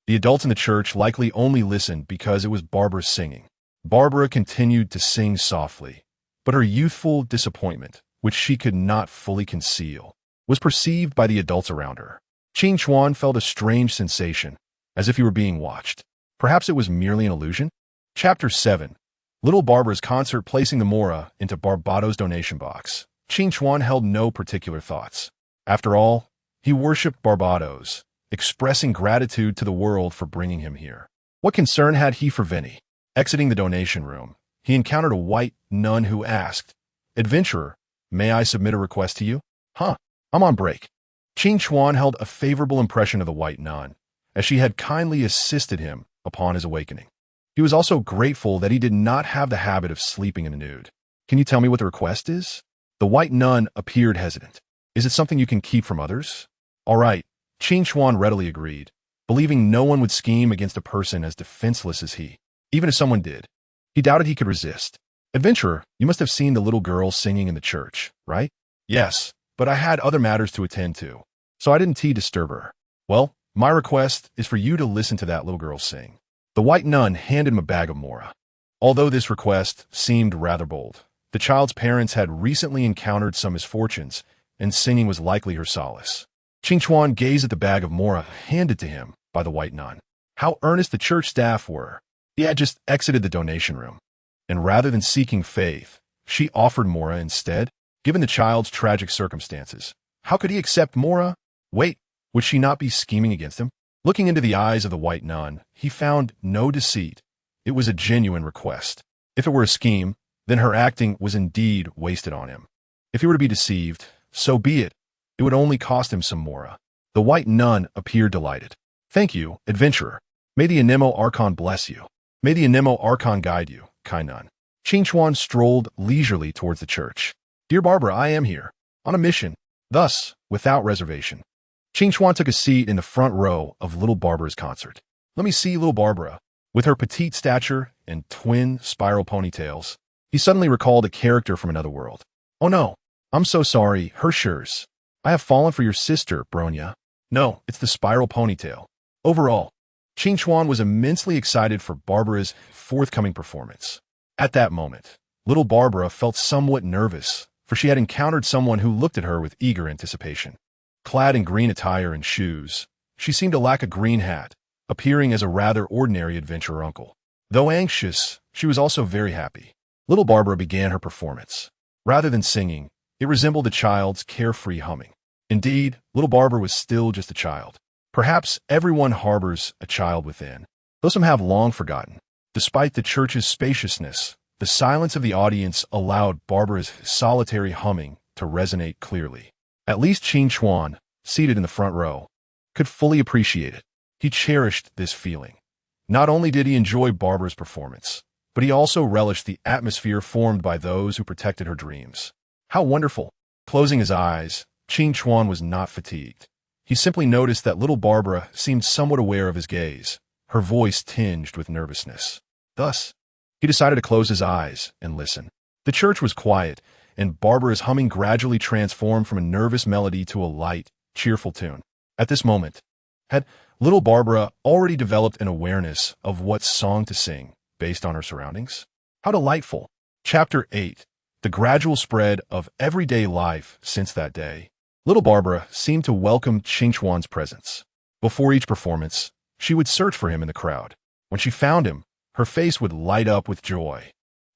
The adults in the church likely only listened because it was Barbara singing. Barbara continued to sing softly, but her youthful disappointment, which she could not fully conceal, was perceived by the adults around her. Qing Chuan felt a strange sensation, as if he were being watched. Perhaps it was merely an illusion? Chapter 7. Little Barbara's concert placing the mora into Barbados' donation box. Qing Chuan held no particular thoughts. After all, he worshipped Barbados, expressing gratitude to the world for bringing him here. What concern had he for Vinny? Exiting the donation room, he encountered a white nun who asked, "Adventurer, may I submit a request to you?" "Huh, I'm on break." Qing Chuan held a favorable impression of the white nun, as she had kindly assisted him upon his awakening. He was also grateful that he did not have the habit of sleeping in the nude. "Can you tell me what the request is?" The white nun appeared hesitant. "Is it something you can keep from others?" "All right," Qing Chuan readily agreed, believing no one would scheme against a person as defenseless as he. Even if someone did, he doubted he could resist. "Adventurer, you must have seen the little girl singing in the church, right?" "Yes, but I had other matters to attend to, so I didn't disturb her." "Well, my request is for you to listen to that little girl sing." The white nun handed him a bag of mora. Although this request seemed rather bold, the child's parents had recently encountered some misfortunes, and singing was likely her solace. Qing Chuan gazed at the bag of mora handed to him by the white nun. How earnest the church staff were. He had just exited the donation room, and rather than seeking faith, she offered mora instead. Given the child's tragic circumstances, how could he accept mora? Wait, would she not be scheming against him? Looking into the eyes of the white nun, he found no deceit. It was a genuine request. If it were a scheme, then her acting was indeed wasted on him. If he were to be deceived, so be it. It would only cost him some mora. The white nun appeared delighted. "Thank you, adventurer. May the Anemo Archon bless you. May the Anemo Archon guide you, kind nun." Qing Chuan strolled leisurely towards the church. "Dear Barbara, I am here, on a mission." Thus, without reservation, Qing Chuan took a seat in the front row of little Barbara's concert. Let me see little Barbara. With her petite stature and twin spiral ponytails, he suddenly recalled a character from another world. "Oh no, I'm so sorry, Hershers. I have fallen for your sister, Bronya." "No, it's the spiral ponytail." Overall, Qing Chuan was immensely excited for Barbara's forthcoming performance. At that moment, little Barbara felt somewhat nervous, for she had encountered someone who looked at her with eager anticipation. Clad in green attire and shoes, she seemed to lack a green hat, appearing as a rather ordinary adventurer uncle. Though anxious, she was also very happy. Little Barbara began her performance. Rather than singing, it resembled a child's carefree humming. Indeed, little Barbara was still just a child. Perhaps everyone harbors a child within, though some have long forgotten. Despite the church's spaciousness, the silence of the audience allowed Barbara's solitary humming to resonate clearly. At least Qing Chuan, seated in the front row, could fully appreciate it. He cherished this feeling. Not only did he enjoy Barbara's performance, but he also relished the atmosphere formed by those who protected her dreams. How wonderful! Closing his eyes, Qing Chuan was not fatigued. He simply noticed that little Barbara seemed somewhat aware of his gaze, her voice tinged with nervousness. Thus, he decided to close his eyes and listen. The church was quiet, and Barbara's humming gradually transformed from a nervous melody to a light, cheerful tune. At this moment, had little Barbara already developed an awareness of what song to sing based on her surroundings? How delightful! Chapter 8. The gradual spread of everyday life since that day. Little Barbara seemed to welcome Qing Chuan's presence. Before each performance, she would search for him in the crowd. When she found him, her face would light up with joy.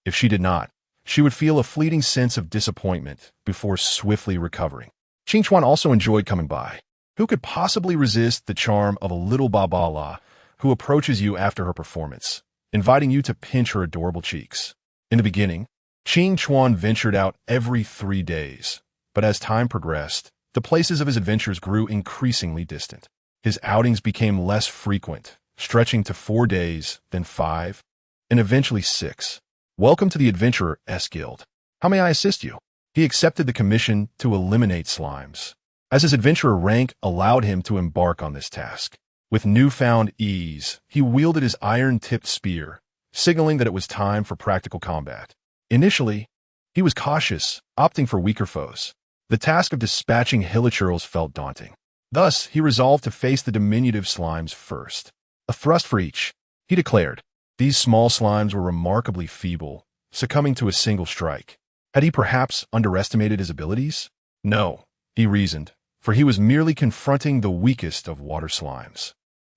If she did not, she would feel a fleeting sense of disappointment before swiftly recovering. Qing Chuan also enjoyed coming by. Who could possibly resist the charm of a little Babala who approaches you after her performance, inviting you to pinch her adorable cheeks? In the beginning, Qing Chuan ventured out every 3 days, but as time progressed, the places of his adventures grew increasingly distant. His outings became less frequent, stretching to 4 days, then 5, and eventually 6. Welcome to the Adventurer Guild. How may I assist you? He accepted the commission to eliminate slimes, as his adventurer rank allowed him to embark on this task. With newfound ease, he wielded his iron-tipped spear, signaling that it was time for practical combat. Initially, he was cautious, opting for weaker foes. The task of dispatching hilichurls felt daunting. Thus, he resolved to face the diminutive slimes first. A thrust for each, he declared. These small slimes were remarkably feeble, succumbing to a single strike. Had he perhaps underestimated his abilities? No, he reasoned, for he was merely confronting the weakest of water slimes.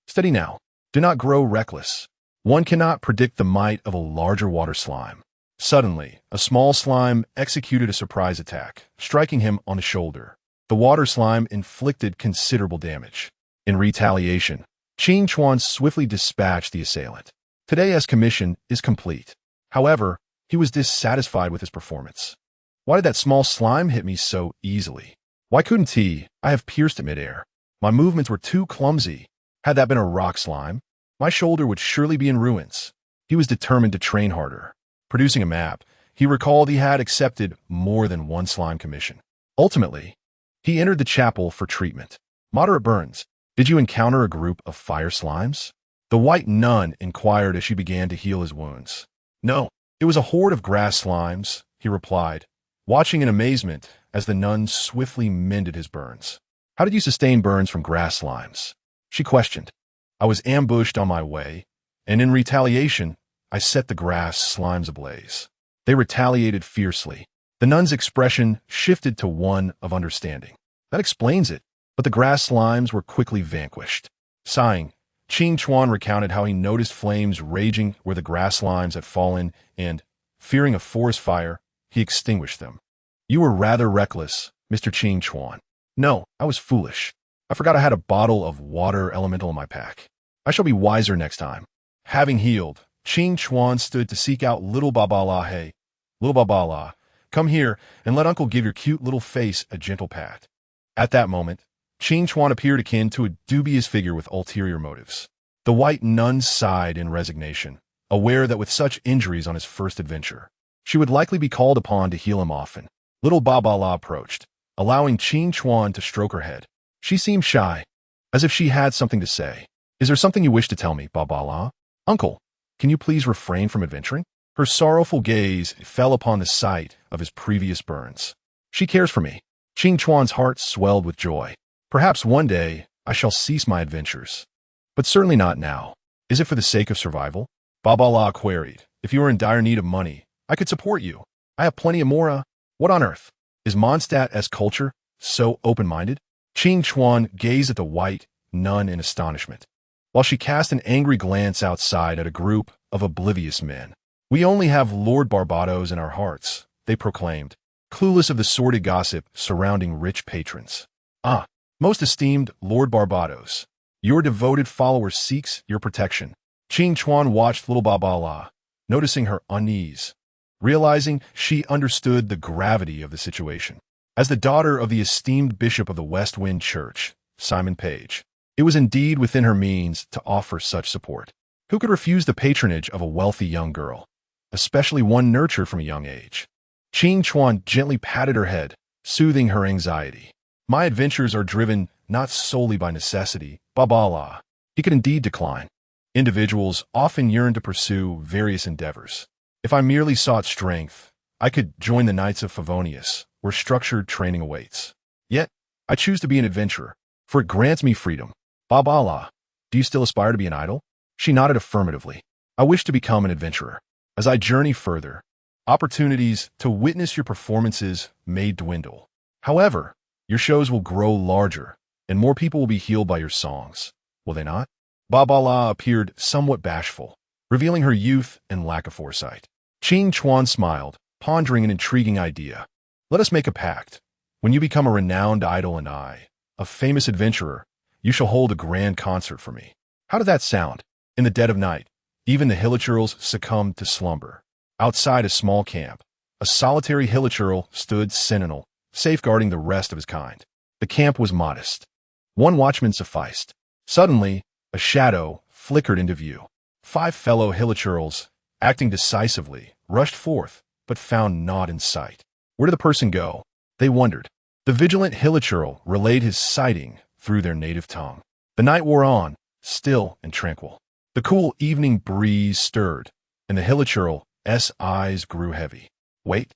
Steady now. Do not grow reckless. One cannot predict the might of a larger water slime. Suddenly, a small slime executed a surprise attack, striking him on the shoulder. The water slime inflicted considerable damage. In retaliation, Qing Chuan swiftly dispatched the assailant. Today's commission is complete. However, he was dissatisfied with his performance. Why did that small slime hit me so easily? Why couldn't I have pierced it midair? My movements were too clumsy. Had that been a rock slime, my shoulder would surely be in ruins. He was determined to train harder. Producing a map, he recalled he had accepted more than one slime commission. Ultimately, he entered the chapel for treatment. Moderate burns. Did you encounter a group of fire slimes? The white nun inquired as she began to heal his wounds. No, it was a horde of grass slimes, he replied, watching in amazement as the nun swiftly mended his burns. How did you sustain burns from grass slimes? She questioned. I was ambushed on my way, and in retaliation, I set the grass slimes ablaze. They retaliated fiercely. The nun's expression shifted to one of understanding. That explains it, but the grass slimes were quickly vanquished. Sighing, Qing Chuan recounted how he noticed flames raging where the grass slimes had fallen and, fearing a forest fire, he extinguished them. You were rather reckless, Mr. Qing Chuan. No, I was foolish. I forgot I had a bottle of water elemental in my pack. I shall be wiser next time. Having healed, Qing Chuan stood to seek out little Babala. Hey, little Babala, come here and let Uncle give your cute little face a gentle pat. At that moment, Qing Chuan appeared akin to a dubious figure with ulterior motives. The white nun sighed in resignation, aware that with such injuries on his first adventure, she would likely be called upon to heal him often. Little Babala approached, allowing Qing Chuan to stroke her head. She seemed shy, as if she had something to say. Is there something you wish to tell me, Babala? Uncle, can you please refrain from adventuring? Her sorrowful gaze fell upon the site of his previous burns. She cares for me. Qing Chuan's heart swelled with joy. Perhaps one day I shall cease my adventures, but certainly not now. Is it for the sake of survival? Babala queried. If you are in dire need of money, I could support you. I have plenty of mora. What on earth? Is Mondstadt's culture so open-minded? Qing Chuan gazed at the white nun in astonishment. while she cast an angry glance outside at a group of oblivious men. "We only have Lord Barbados in our hearts," they proclaimed, clueless of the sordid gossip surrounding rich patrons. "Ah, most esteemed Lord Barbados, your devoted follower seeks your protection." Qing Chuan watched little Babala, noticing her unease, realizing she understood the gravity of the situation. As the daughter of the esteemed bishop of the West Wind Church, Simon Page, it was indeed within her means to offer such support. Who could refuse the patronage of a wealthy young girl, especially one nurtured from a young age? Qing Chuan gently patted her head, soothing her anxiety. "My adventures are driven not solely by necessity, Babala." He could indeed decline. Individuals often yearn to pursue various endeavors. If I merely sought strength, I could join the Knights of Favonius, where structured training awaits. Yet, I choose to be an adventurer, for it grants me freedom. Babala, do you still aspire to be an idol? She nodded affirmatively. "I wish to become an adventurer. As I journey further, opportunities to witness your performances may dwindle. However, your shows will grow larger, and more people will be healed by your songs. Will they not?" Babala appeared somewhat bashful, revealing her youth and lack of foresight. Qing Chuan smiled, pondering an intriguing idea. "Let us make a pact. When you become a renowned idol and I, a famous adventurer, you shall hold a grand concert for me." How did that sound? In the dead of night, even the Hilichurls succumbed to slumber. Outside a small camp, a solitary Hilichurl stood sentinel, safeguarding the rest of his kind. The camp was modest. One watchman sufficed. Suddenly, a shadow flickered into view. 5 fellow Hilichurls, acting decisively, rushed forth, but found naught in sight. Where did the person go? They wondered. The vigilant Hilichurl relayed his sighting through their native tongue. The night wore on, still and tranquil. The cool evening breeze stirred, and the Hilichurl's eyes grew heavy. "Wait,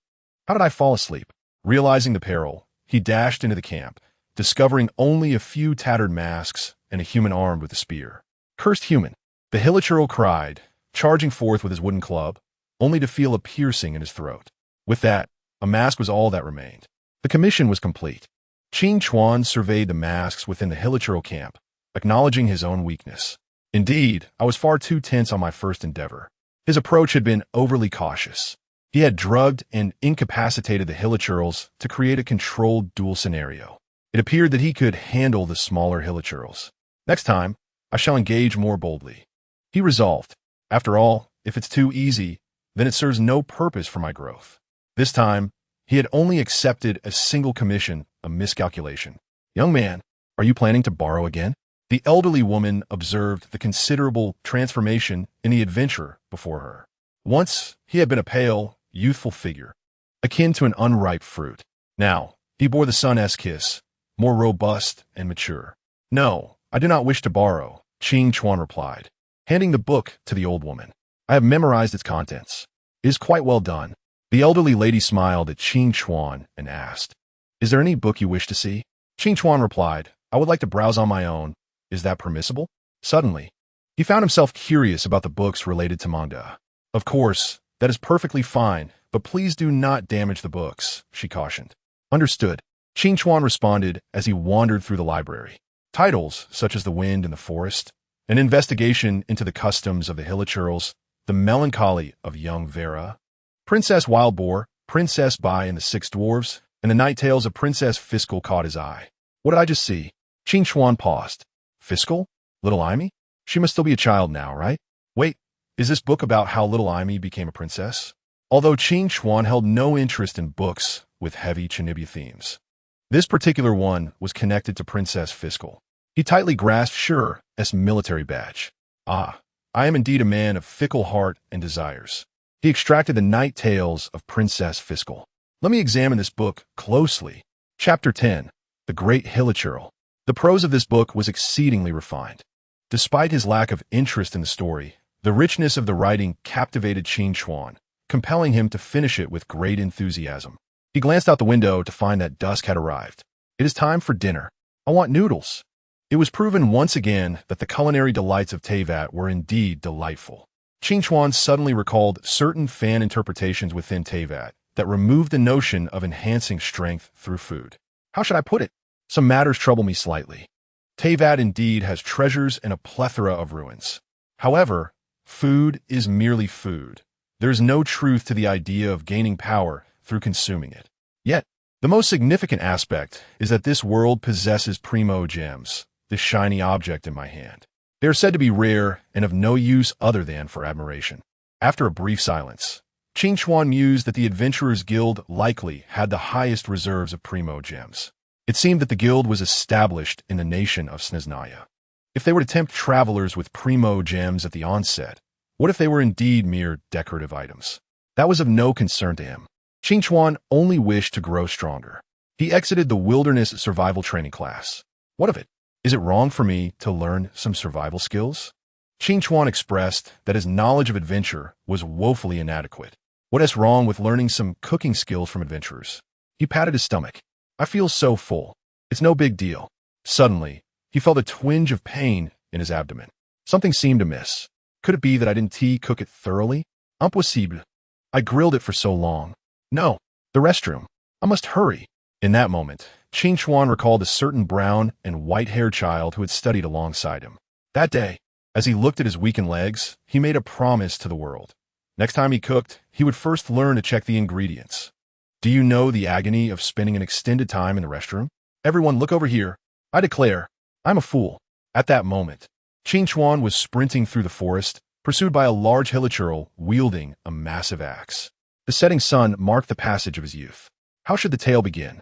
how did I fall asleep?" Realizing the peril, he dashed into the camp, discovering only a few tattered masks and a human armed with a spear. "Cursed human!" the Hilichurl cried, charging forth with his wooden club, only to feel a piercing in his throat. With that, a mask was all that remained. The commission was complete. Qing Chuan surveyed the masks within the Hilichurl camp, acknowledging his own weakness. "Indeed, I was far too tense on my first endeavor." His approach had been overly cautious. He had drugged and incapacitated the Hilichurls to create a controlled duel scenario. It appeared that he could handle the smaller Hilichurls. "Next time, I shall engage more boldly," he resolved. "After all, if it's too easy, then it serves no purpose for my growth." This time, he had only accepted a single commission, a miscalculation. "Young man, are you planning to borrow again?" The elderly woman observed the considerable transformation in the adventurer before her. Once, he had been a pale, youthful figure, akin to an unripe fruit. Now, he bore the sun's kiss, more robust and mature. "No, I do not wish to borrow," Qing Chuan replied, handing the book to the old woman. "I have memorized its contents. It is quite well done." The elderly lady smiled at Qing Chuan and asked, "Is there any book you wish to see?" Qing Chuan replied, "I would like to browse on my own. Is that permissible?" Suddenly, he found himself curious about the books related to Mondstadt. "Of course, that is perfectly fine, but please do not damage the books," she cautioned. "Understood," Qing Chuan responded as he wandered through the library. Titles such as The Wind and the Forest, an investigation into the customs of the Hilichurls, The Melancholy of Young Vera, Princess Wildboar, Princess Bai and the Six Dwarves, and the Night Tales of Princess Fiscal caught his eye. What did I just see? Qing Chuan paused. Fiscal? Little Amy? She must still be a child now, right? Wait, is this book about how little Amy became a princess? Although Qing Chuan held no interest in books with heavy Chinibya themes, this particular one was connected to Princess Fiscal. He tightly grasped Sure's military badge. "Ah, I am indeed a man of fickle heart and desires." He extracted the Night Tales of Princess Fiscal. "Let me examine this book closely." Chapter 10. The Great Hilichurl. The prose of this book was exceedingly refined. Despite his lack of interest in the story, the richness of the writing captivated Qing Chuan, compelling him to finish it with great enthusiasm. He glanced out the window to find that dusk had arrived. "It is time for dinner. I want noodles." It was proven once again that the culinary delights of Teyvat were indeed delightful. Qing Chuan suddenly recalled certain fan interpretations within Teyvat that removed the notion of enhancing strength through food. How should I put it? Some matters trouble me slightly. Teyvat indeed has treasures and a plethora of ruins. However, food is merely food. There is no truth to the idea of gaining power through consuming it. Yet, the most significant aspect is that this world possesses primo gems, this shiny object in my hand. They are said to be rare and of no use other than for admiration. After a brief silence, Qing Chuan mused that the Adventurers Guild likely had the highest reserves of primo gems. It seemed that the guild was established in the nation of Snezhnaya. If they were to tempt travelers with primo gems at the onset, what if they were indeed mere decorative items? That was of no concern to him. Qing Chuan only wished to grow stronger. He exited the wilderness survival training class. What of it? Is it wrong for me to learn some survival skills? Qing Chuan expressed that his knowledge of adventure was woefully inadequate. What is wrong with learning some cooking skills from adventurers? He patted his stomach. I feel so full. It's no big deal. Suddenly, he felt a twinge of pain in his abdomen. Something seemed amiss. Could it be that I didn't cook it thoroughly? Impossible. I grilled it for so long. No, the restroom. I must hurry. In that moment, Qing Chuan recalled a certain brown and white-haired child who had studied alongside him. That day, as he looked at his weakened legs, he made a promise to the world. Next time he cooked, he would first learn to check the ingredients. Do you know the agony of spending an extended time in the restroom? Everyone look over here. I declare, I'm a fool. At that moment, Qing Chuan was sprinting through the forest, pursued by a large hilichurl wielding a massive axe. The setting sun marked the passage of his youth. How should the tale begin?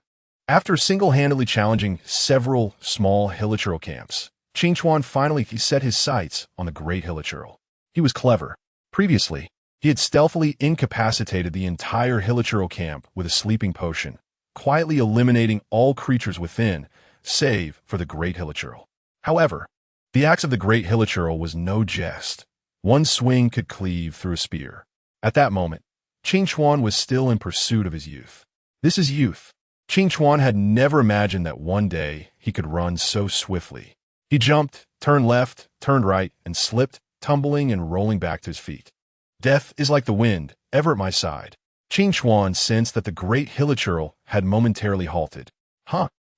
After single-handedly challenging several small hilichurl camps, Qing Chuan finally set his sights on the great hilichurl. He was clever. Previously, he had stealthily incapacitated the entire hilichurl camp with a sleeping potion, quietly eliminating all creatures within, save for the great hilichurl. However, the axe of the great hilichurl was no jest. One swing could cleave through a spear. At that moment, Qing Chuan was still in pursuit of his youth. This is youth. Qing Chuan had never imagined that one day he could run so swiftly. He jumped, turned left, turned right, and slipped, tumbling and rolling back to his feet. Death is like the wind, ever at my side. Qing Chuan sensed that the great hilichurl had momentarily halted.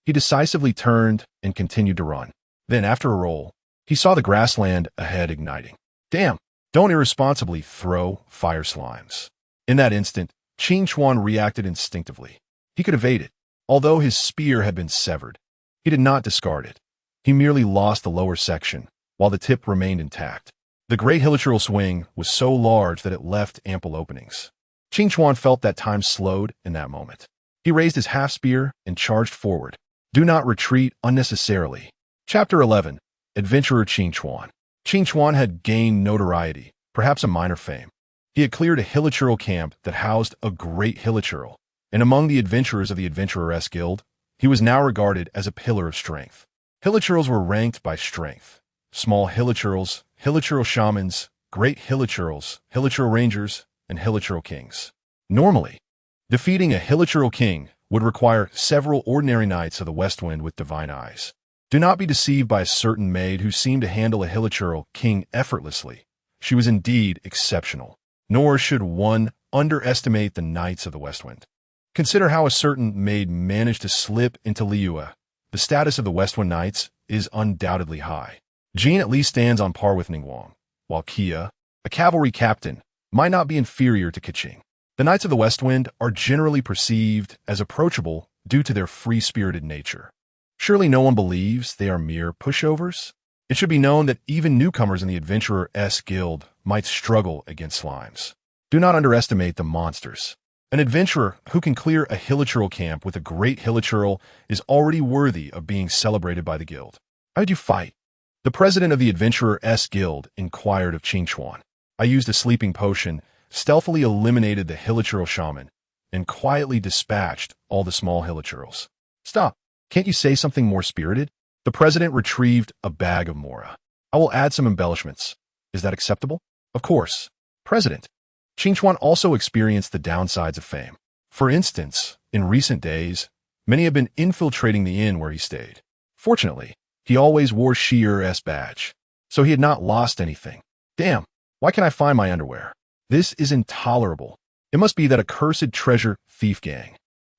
He decisively turned and continued to run. Then, after a roll, he saw the grassland ahead igniting. Damn, don't irresponsibly throw fire slimes. In that instant, Qing Chuan reacted instinctively. He could evade it. Although his spear had been severed, he did not discard it. He merely lost the lower section, while the tip remained intact. The great hilichurl swing was so large that it left ample openings. Qing Chuan felt that time slowed in that moment. He raised his half-spear and charged forward. Do not retreat unnecessarily. Chapter 11. Adventurer Qing Chuan. Qing Chuan had gained notoriety, perhaps a minor fame. He had cleared a hilichurl camp that housed a great hilichurl, and among the adventurers of the Adventurers Guild, he was now regarded as a pillar of strength. Hilichurls were ranked by strength. Small hilichurls, hilichurl shamans, great hilichurls, hilichurl rangers, and hilichurl kings. Normally, defeating a hilichurl king would require several ordinary knights of the Westwind with divine eyes. Do not be deceived by a certain maid who seemed to handle a hilichurl king effortlessly. She was indeed exceptional. Nor should one underestimate the knights of the Westwind. Consider how a certain maid managed to slip into Liyue. The status of the Westwind knights is undoubtedly high. Jean at least stands on par with Ningguang, while Kia, a cavalry captain, might not be inferior to Keqing. The Knights of the Westwind are generally perceived as approachable due to their free-spirited nature. Surely no one believes they are mere pushovers? It should be known that even newcomers in the Adventurers Guild might struggle against slimes. Do not underestimate the monsters. An adventurer who can clear a hilichurl camp with a great hilichurl is already worthy of being celebrated by the guild. How did you fight? The president of the Adventurers Guild inquired of Qing Chuan. I used a sleeping potion, stealthily eliminated the hilichurl shaman, and quietly dispatched all the small hilichurls. Stop. Can't you say something more spirited? The president retrieved a bag of mora. I will add some embellishments. Is that acceptable? Of course. President. Qing Chuan also experienced the downsides of fame. For instance, in recent days, many have been infiltrating the inn where he stayed. Fortunately, he always wore Shi'er's badge, so he had not lost anything. Damn, why can't I find my underwear? This is intolerable. It must be that accursed treasure thief gang.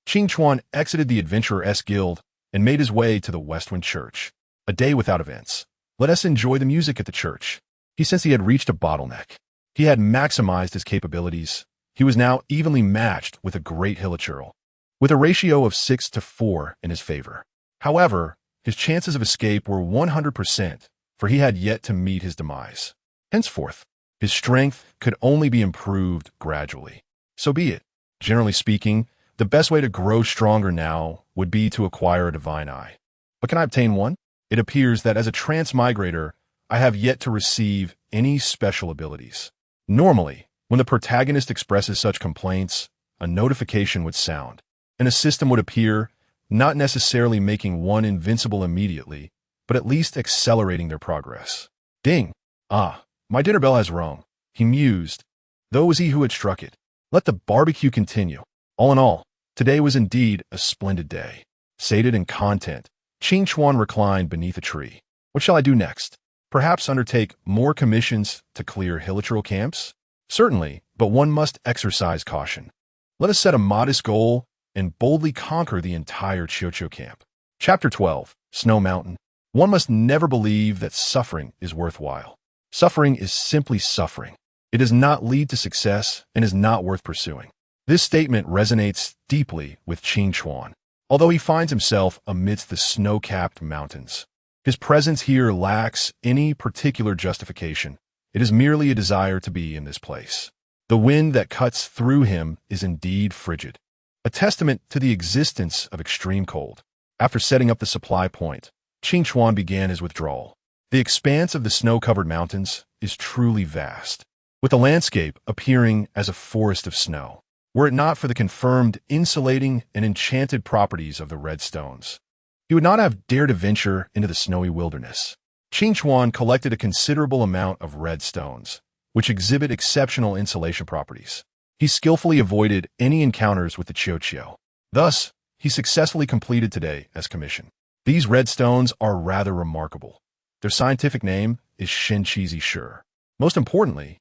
Qing Chuan exited the Adventurers Guild and made his way to the Westwind Church. A day without events. Let us enjoy the music at the church. He sensed he had reached a bottleneck. He had maximized his capabilities. He was now evenly matched with a great hilichurl, with a ratio of 6-4 in his favor. However, his chances of escape were 100%, for he had yet to meet his demise. Henceforth, his strength could only be improved gradually. So be it. Generally speaking, the best way to grow stronger now would be to acquire a divine eye. But can I obtain one? It appears that as a transmigrator, I have yet to receive any special abilities. Normally, when the protagonist expresses such complaints, a notification would sound, and a system would appear, not necessarily making one invincible immediately, but at least accelerating their progress. Ding! Ah, my dinner bell has rung, he mused, though it was he who had struck it. Let the barbecue continue. All in all, today was indeed a splendid day. Sated in content, Qing Chuan reclined beneath a tree. What shall I do next? Perhaps undertake more commissions to clear hilichurl camps? Certainly, but one must exercise caution. Let us set a modest goal and boldly conquer the entire Chocho camp. Chapter 12, Snow Mountain. One must never believe that suffering is worthwhile. Suffering is simply suffering. It does not lead to success and is not worth pursuing. This statement resonates deeply with Qing Chuan, although he finds himself amidst the snow-capped mountains. His presence here lacks any particular justification. It is merely a desire to be in this place. The wind that cuts through him is indeed frigid, a testament to the existence of extreme cold. After setting up the supply point, Qing Chuan began his withdrawal. The expanse of the snow-covered mountains is truly vast, with the landscape appearing as a forest of snow, were it not for the confirmed insulating and enchanted properties of the red stones. He would not have dared to venture into the snowy wilderness. Qing Chuan collected a considerable amount of red stones, which exhibit exceptional insulation properties. He skillfully avoided any encounters with the Qiuqiu. Thus, he successfully completed today as commission. These red stones are rather remarkable. Their scientific name is Shenqizi Shur. Most importantly,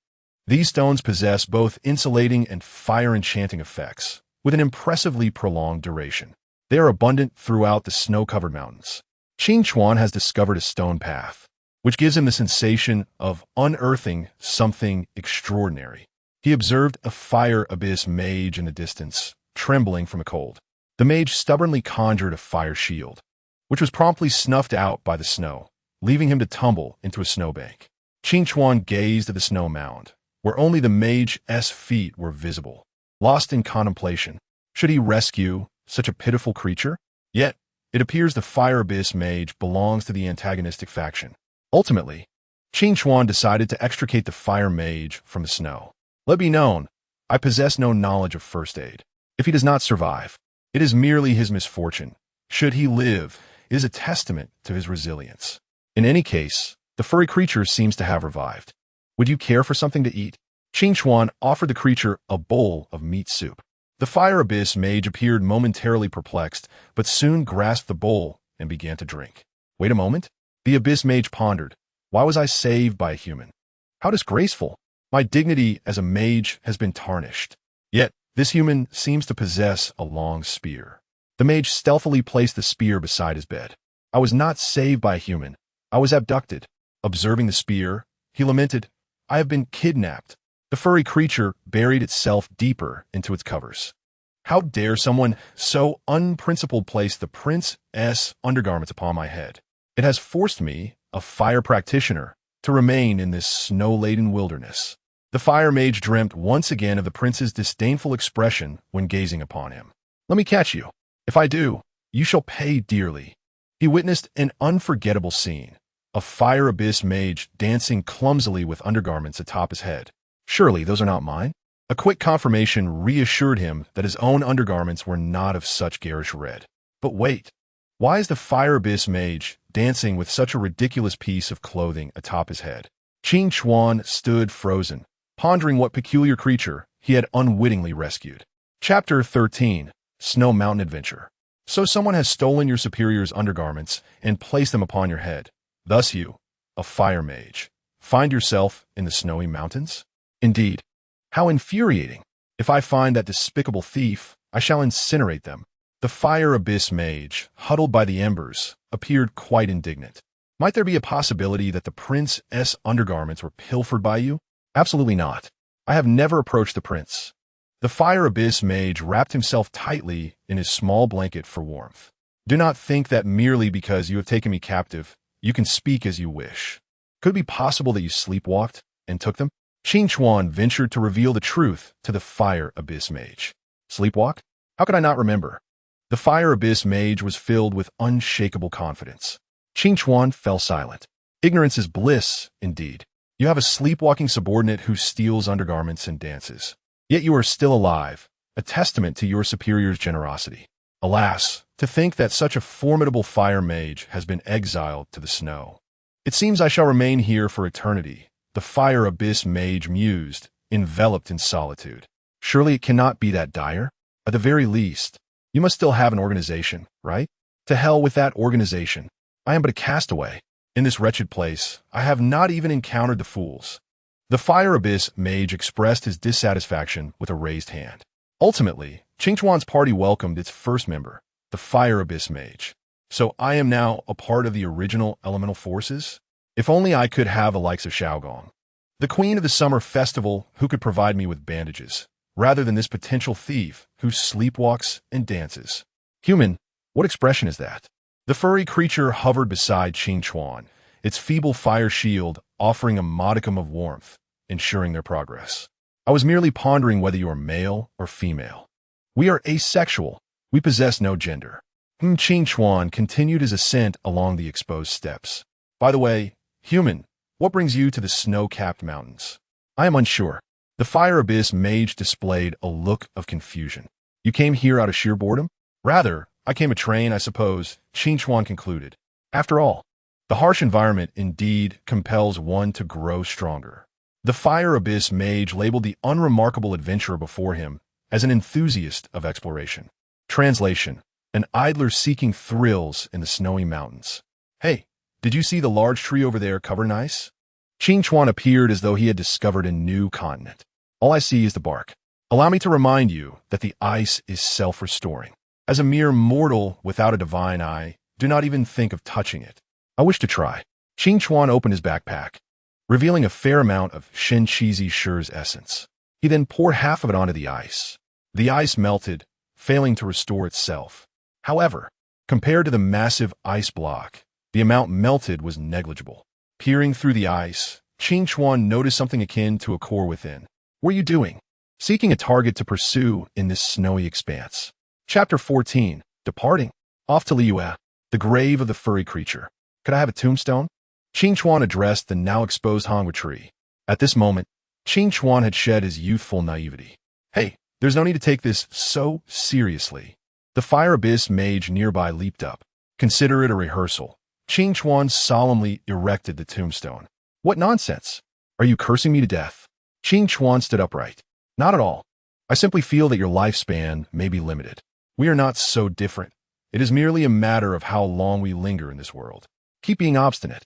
these stones possess both insulating and fire-enchanting effects, with an impressively prolonged duration. They are abundant throughout the snow-covered mountains. Qing Chuan has discovered a stone path, which gives him the sensation of unearthing something extraordinary. He observed a fire abyss mage in the distance, trembling from a cold. The mage stubbornly conjured a fire shield, which was promptly snuffed out by the snow, leaving him to tumble into a snowbank. Qing Chuan gazed at the snow mound, where only the mage's feet were visible, lost in contemplation. Should he rescue such a pitiful creature? Yet, it appears the fire abyss mage belongs to the antagonistic faction. Ultimately, Qing Chuan decided to extricate the fire mage from the snow. Let be known, I possess no knowledge of first aid. If he does not survive, it is merely his misfortune. Should he live, it is a testament to his resilience. In any case, the furry creature seems to have revived. Would you care for something to eat? Qing Chuan offered the creature a bowl of meat soup. The fire abyss mage appeared momentarily perplexed, but soon grasped the bowl and began to drink. Wait a moment. The abyss mage pondered. Why was I saved by a human? How disgraceful. My dignity as a mage has been tarnished. Yet, this human seems to possess a long spear. The mage stealthily placed the spear beside his bed. I was not saved by a human. I was abducted. Observing the spear, he lamented, I have been kidnapped. The furry creature buried itself deeper into its covers. How dare someone so unprincipled place the prince's undergarments upon my head? It has forced me, a fire practitioner, to remain in this snow-laden wilderness. The fire mage dreamt once again of the prince's disdainful expression when gazing upon him. Let me catch you. If I do, you shall pay dearly. He witnessed an unforgettable scene. A fire abyss mage dancing clumsily with undergarments atop his head. Surely those are not mine? A quick confirmation reassured him that his own undergarments were not of such garish red. But wait, why is the fire abyss mage dancing with such a ridiculous piece of clothing atop his head? Qing Chuan stood frozen, pondering what peculiar creature he had unwittingly rescued. Chapter 13, Snow Mountain Adventure. So someone has stolen your superior's undergarments and placed them upon your head. Thus you, a fire mage, find yourself in the snowy mountains? Indeed. How infuriating. If I find that despicable thief, I shall incinerate them. The fire abyss mage, huddled by the embers, appeared quite indignant. Might there be a possibility that the prince's undergarments were pilfered by you? Absolutely not. I have never approached the prince. The Fire Abyss mage wrapped himself tightly in his small blanket for warmth. Do not think that merely because you have taken me captive, you can speak as you wish. Could it be possible that you sleepwalked and took them? Qing Chuan ventured to reveal the truth to the Fire Abyss mage. Sleepwalk? How could I not remember? The Fire Abyss mage was filled with unshakable confidence. Qing Chuan fell silent. Ignorance is bliss, indeed. You have a sleepwalking subordinate who steals undergarments and dances. Yet you are still alive, a testament to your superior's generosity. Alas, to think that such a formidable fire mage has been exiled to the snow. It seems I shall remain here for eternity, the Fire Abyss mage mused, enveloped in solitude. Surely it cannot be that dire? At the very least, you must still have an organization, right? To hell with that organization. I am but a castaway. In this wretched place, I have not even encountered the fools. The Fire Abyss mage expressed his dissatisfaction with a raised hand. Ultimately, Qing Chuan's party welcomed its first member, the Fire Abyss mage. So I am now a part of the original elemental forces? If only I could have the likes of Xiaogong, the queen of the summer festival who could provide me with bandages, rather than this potential thief who sleepwalks and dances. Human, what expression is that? The furry creature hovered beside Qing Chuan, its feeble fire shield offering a modicum of warmth, ensuring their progress. I was merely pondering whether you are male or female. We are asexual. We possess no gender. Qing Chuan continued his ascent along the exposed steps. By the way, human, what brings you to the snow-capped mountains? I am unsure. The Fire Abyss mage displayed a look of confusion. You came here out of sheer boredom? Rather, I came to train, I suppose, Qing Chuan concluded. After all, the harsh environment indeed compels one to grow stronger. The Fire Abyss mage labeled the unremarkable adventurer before him as an enthusiast of exploration. Translation: an idler seeking thrills in the snowy mountains. Hey, did you see the large tree over there covered in ice? Qing Chuan appeared as though he had discovered a new continent. All I see is the bark. Allow me to remind you that the ice is self-restoring. As a mere mortal without a divine eye, do not even think of touching it. I wish to try. Qing Chuan opened his backpack, revealing a fair amount of Shen Cheesy Shure's essence. He then poured half of it onto the ice. The ice melted, failing to restore itself. However, compared to the massive ice block, the amount melted was negligible. Peering through the ice, Qing Chuan noticed something akin to a core within. What are you doing? Seeking a target to pursue in this snowy expanse. Chapter 14. Departing. Off to Liyue, the grave of the furry creature. Could I have a tombstone? Qing Chuan addressed the now exposed hongwa tree. At this moment, Qing Chuan had shed his youthful naivety. Hey, there's no need to take this so seriously. The Fire Abyss mage nearby leaped up. Consider it a rehearsal. Qing Chuan solemnly erected the tombstone. What nonsense! Are you cursing me to death? Qing Chuan stood upright. Not at all. I simply feel that your lifespan may be limited. We are not so different. It is merely a matter of how long we linger in this world. Keep being obstinate.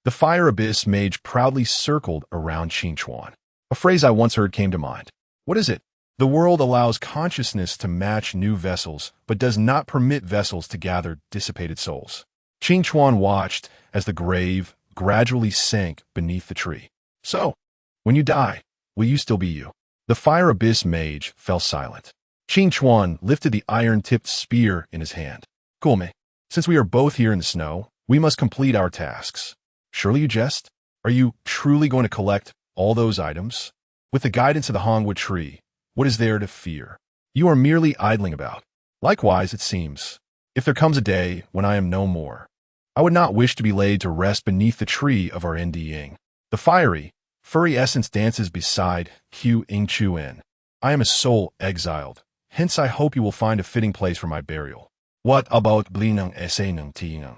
The Fire Abyss mage proudly circled around Qing Chuan. A phrase I once heard came to mind. What is it? The world allows consciousness to match new vessels, but does not permit vessels to gather dissipated souls. Qing Chuan watched as the grave gradually sank beneath the tree. So, when you die, will you still be you? The Fire Abyss mage fell silent. Qing Chuan lifted the iron-tipped spear in his hand. Coolme, since we are both here in the snow, we must complete our tasks. Surely you jest? Are you truly going to collect all those items? With the guidance of the hongwa tree, what is there to fear? You are merely idling about. Likewise, it seems, if there comes a day when I am no more, I would not wish to be laid to rest beneath the tree of our Nding. The furry essence dances beside Q Ing Chuan. I am a soul exiled, hence I hope you will find a fitting place for my burial. What about Blinang Esenang Tinang?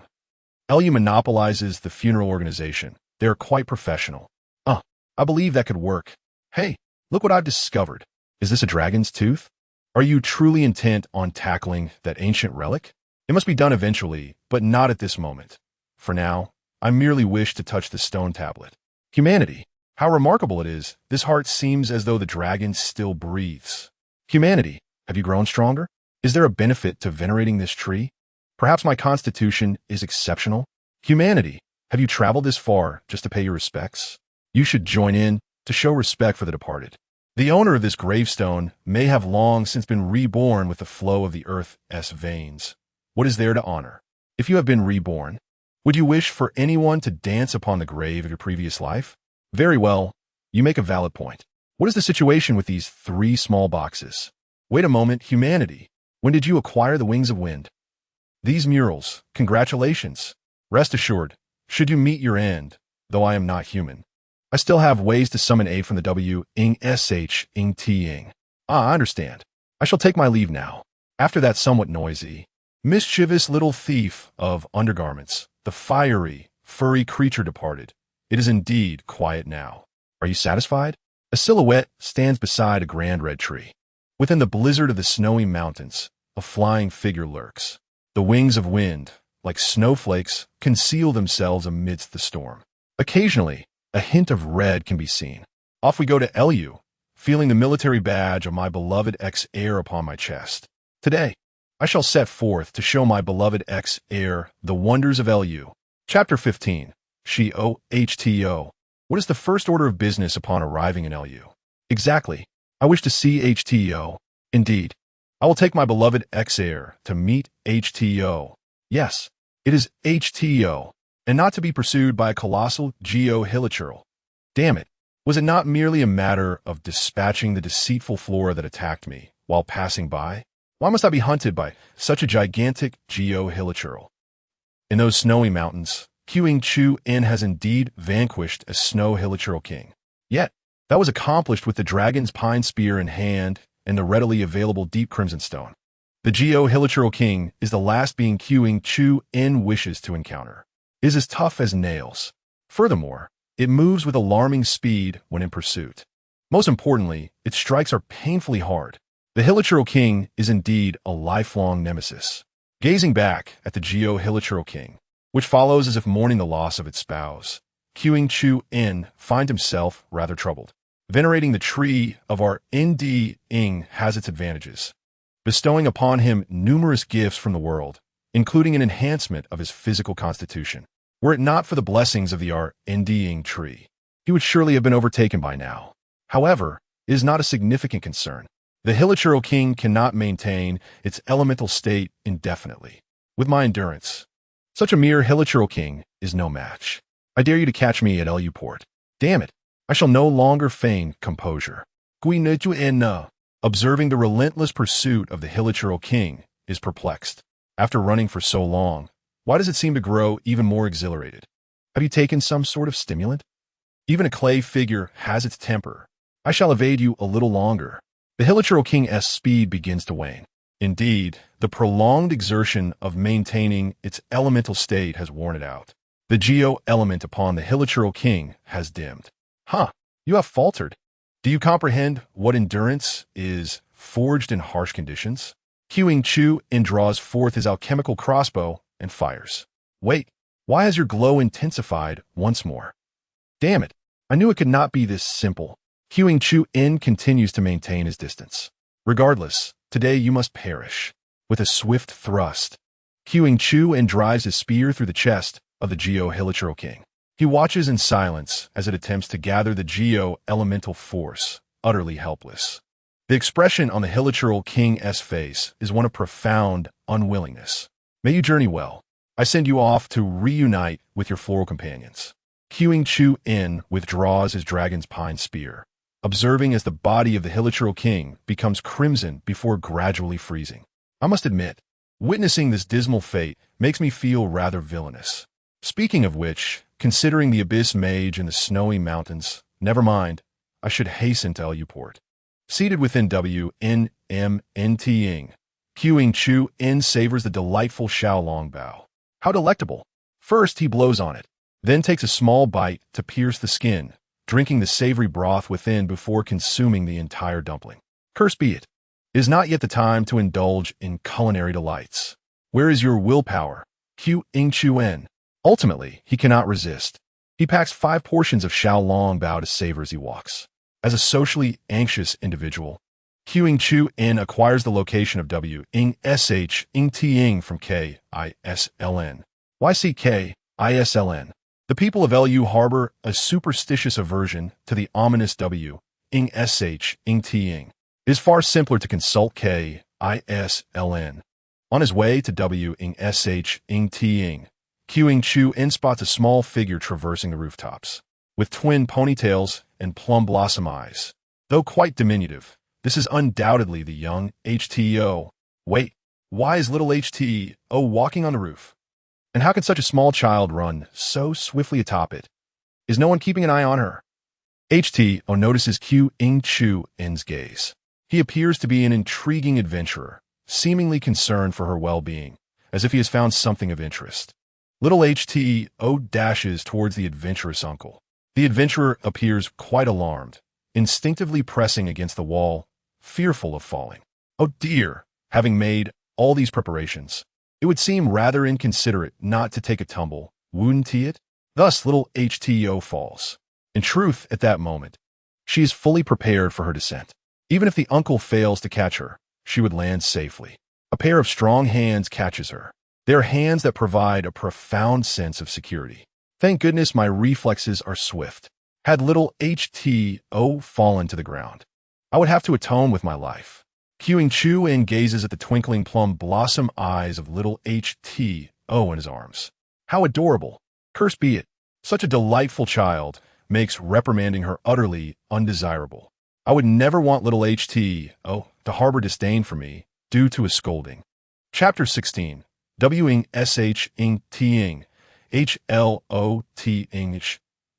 LU monopolizes the funeral organization. They are quite professional. I believe that could work. Hey, look what I've discovered. Is this a dragon's tooth? Are you truly intent on tackling that ancient relic? It must be done eventually, but not at this moment. For now, I merely wish to touch the stone tablet. Humanity, how remarkable it is. This heart seems as though the dragon still breathes. Humanity, have you grown stronger? Is there a benefit to venerating this tree? Perhaps my constitution is exceptional? Humanity, Have you traveled this far just to pay your respects? You should join in to show respect for the departed. The owner of this gravestone may have long since been reborn with the flow of the earth's veins. What is there to honor? If you have been reborn, would you wish for anyone to dance upon the grave of your previous life? Very well, you make a valid point. What is the situation with these 3 small boxes? Wait a moment, humanity. When did you acquire the wings of wind? These murals, congratulations. Rest assured, should you meet your end, though I am not human, I still have ways to summon aid from the W-ing-sh-ing-t-ing. I understand. I shall take my leave now. After that somewhat noisy, mischievous little thief of undergarments, the fiery, furry creature departed. It is indeed quiet now. Are you satisfied? A silhouette stands beside a grand red tree. Within the blizzard of the snowy mountains, a flying figure lurks. The wings of wind, like snowflakes, conceal themselves amidst the storm. Occasionally, a hint of red can be seen. Off we go to Lu, feeling the military badge of my beloved ex-heir upon my chest. Today, I shall set forth to show my beloved ex-heir the wonders of Lu. Chapter 15. Hto. What is the first order of business upon arriving in Lu? Exactly. I wish to see Hto. Indeed, I will take my beloved ex-heir to meet Hto. Yes, it is Hto, and not to be pursued by a colossal geo-hilichurl. Damn it, was it not merely a matter of dispatching the deceitful flora that attacked me while passing by? Why must I be hunted by such a gigantic geo-hilichurl? In those snowy mountains, Qing-Chu-In has indeed vanquished a snow hilichurl king. Yet, that was accomplished with the dragon's pine spear in hand and the readily available deep crimson stone. The geo-hilichurl king is the last being Qing-Chu-In wishes to encounter. It is as tough as nails. Furthermore, it moves with alarming speed when in pursuit. Most importantly, its strikes are painfully hard. The hilichurl king is indeed a lifelong nemesis. Gazing back at the geo-hilichurl king, which follows as if mourning the loss of its spouse, Qing-Chu-In finds himself rather troubled. Venerating the tree of our Ing has its advantages, bestowing upon him numerous gifts from the world, including an enhancement of his physical constitution. Were it not for the blessings of the Ing tree, he would surely have been overtaken by now. However, it is not a significant concern. The hilichurl king cannot maintain its elemental state indefinitely. With my endurance, such a mere hilichurl king is no match. I dare you to catch me at Lu Port. Damn it, I shall no longer feign composure. Observing the relentless pursuit of the hilichurl king, is perplexed. After running for so long, why does it seem to grow even more exhilarated? Have you taken some sort of stimulant? Even a clay figure has its temper. I shall evade you a little longer. The hilichurl king's speed begins to wane. Indeed, the prolonged exertion of maintaining its elemental state has worn it out. The geo-element upon the hilichurl king has dimmed. You have faltered. Do you comprehend what endurance is forged in harsh conditions? Qing-Chu-In draws forth his alchemical crossbow and fires. Wait, why has your glow intensified once more? Damn it, I knew it could not be this simple. Qing-Chu-In continues to maintain his distance. Regardless, today you must perish. With a swift thrust, Qing-Chu-In drives his spear through the chest of the geo-hilichurl king. He watches in silence as it attempts to gather the geo-elemental force, utterly helpless. The expression on the hilichurl king's face is one of profound unwillingness. May you journey well. I send you off to reunite with your floral companions. Qing-Chu-In withdraws his dragon's pine spear, observing as the body of the hilichurl king becomes crimson before gradually freezing. I must admit, witnessing this dismal fate makes me feel rather villainous. Speaking of which, considering the abyss mage in the snowy mountains, never mind, I should hasten to Lu Port. Seated within W-N-M-N-T-ing, Qing-Chu-In savors the delightful Xiaolong bao. How delectable! First, he blows on it, then takes a small bite to pierce the skin, drinking the savory broth within before consuming the entire dumpling. Cursed be it. It is not yet the time to indulge in culinary delights. Where is your willpower, Qing-Chu-In? Ultimately, he cannot resist. He packs 5 portions of Xiaolong bao to savor as he walks. As a socially anxious individual, Qing-Chu-In acquires the location of W-Ing-Sh-Ing-Ting from K-I-S-L-N. Why see K-I-S-L-N? The people of Lu harbor a superstitious aversion to the ominous W, ing sh, ing t-ing. It is far simpler to consult K-I-S-L-N. On his way to W, ing sh, ing t-ing, Qing Chu in spots a small figure traversing the rooftops, with twin ponytails and plum blossom eyes. Though quite diminutive, this is undoubtedly the young HTO. Wait, why is little HTO walking on the roof? And how can such a small child run so swiftly atop it? Is no one keeping an eye on her? HTO notices Qing Chu In's gaze. He appears to be an intriguing adventurer, seemingly concerned for her well-being, as if he has found something of interest. Little HTO dashes towards the adventurous uncle. The adventurer appears quite alarmed, instinctively pressing against the wall, fearful of falling. Oh dear, having made all these preparations, it would seem rather inconsiderate not to take a tumble, wouldn't it? Thus little HTO falls. In truth, at that moment, she is fully prepared for her descent. Even if the uncle fails to catch her, she would land safely. A pair of strong hands catches her. They are hands that provide a profound sense of security. Thank goodness my reflexes are swift. Had little HTO fallen to the ground, I would have to atone with my life. Qing Chu In gazes at the twinkling plum blossom eyes of little HTO in his arms. How adorable! Cursed be it! Such a delightful child makes reprimanding her utterly undesirable. I would never want little HTO to harbor disdain for me due to a scolding. Chapter 16. W-ing sh-ing t-ing h-l-o-t-ing.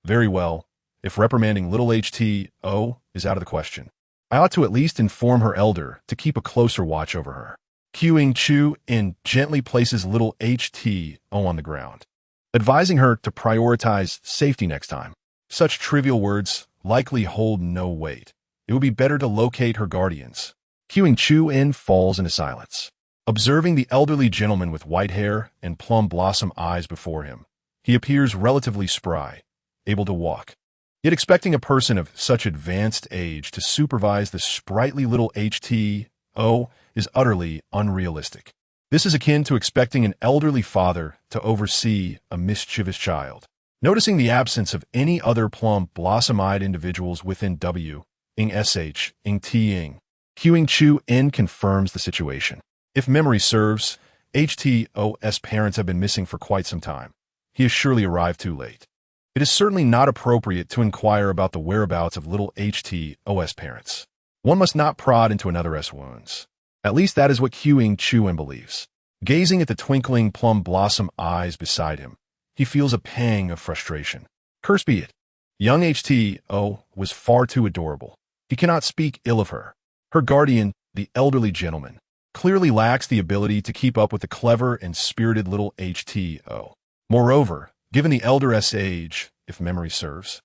Very well, if reprimanding little HTO is out of the question, I ought to at least inform her elder to keep a closer watch over her. Qing Chu In gently places little HTO on the ground, advising her to prioritize safety next time. Such trivial words likely hold no weight. It would be better to locate her guardians. Qing Chu In falls into silence, observing the elderly gentleman with white hair and plum blossom eyes before him. He appears relatively spry, able to walk. Yet expecting a person of such advanced age to supervise the sprightly little HTO is utterly unrealistic. This is akin to expecting an elderly father to oversee a mischievous child. Noticing the absence of any other plum blossom-eyed individuals within W, ing sh, ing t-ing, Qing Chu In confirms the situation. If memory serves, HTO's parents have been missing for quite some time. He has surely arrived too late. It is certainly not appropriate to inquire about the whereabouts of little HTO's parents. One must not prod into another's wounds. At least that is what Qing Chu In believes. Gazing at the twinkling plum blossom eyes beside him, he feels a pang of frustration. Cursed be it. Young HTO was far too adorable. He cannot speak ill of her. Her guardian, the elderly gentleman, clearly lacks the ability to keep up with the clever and spirited little HTO. Moreover, given the elder's age, if memory serves,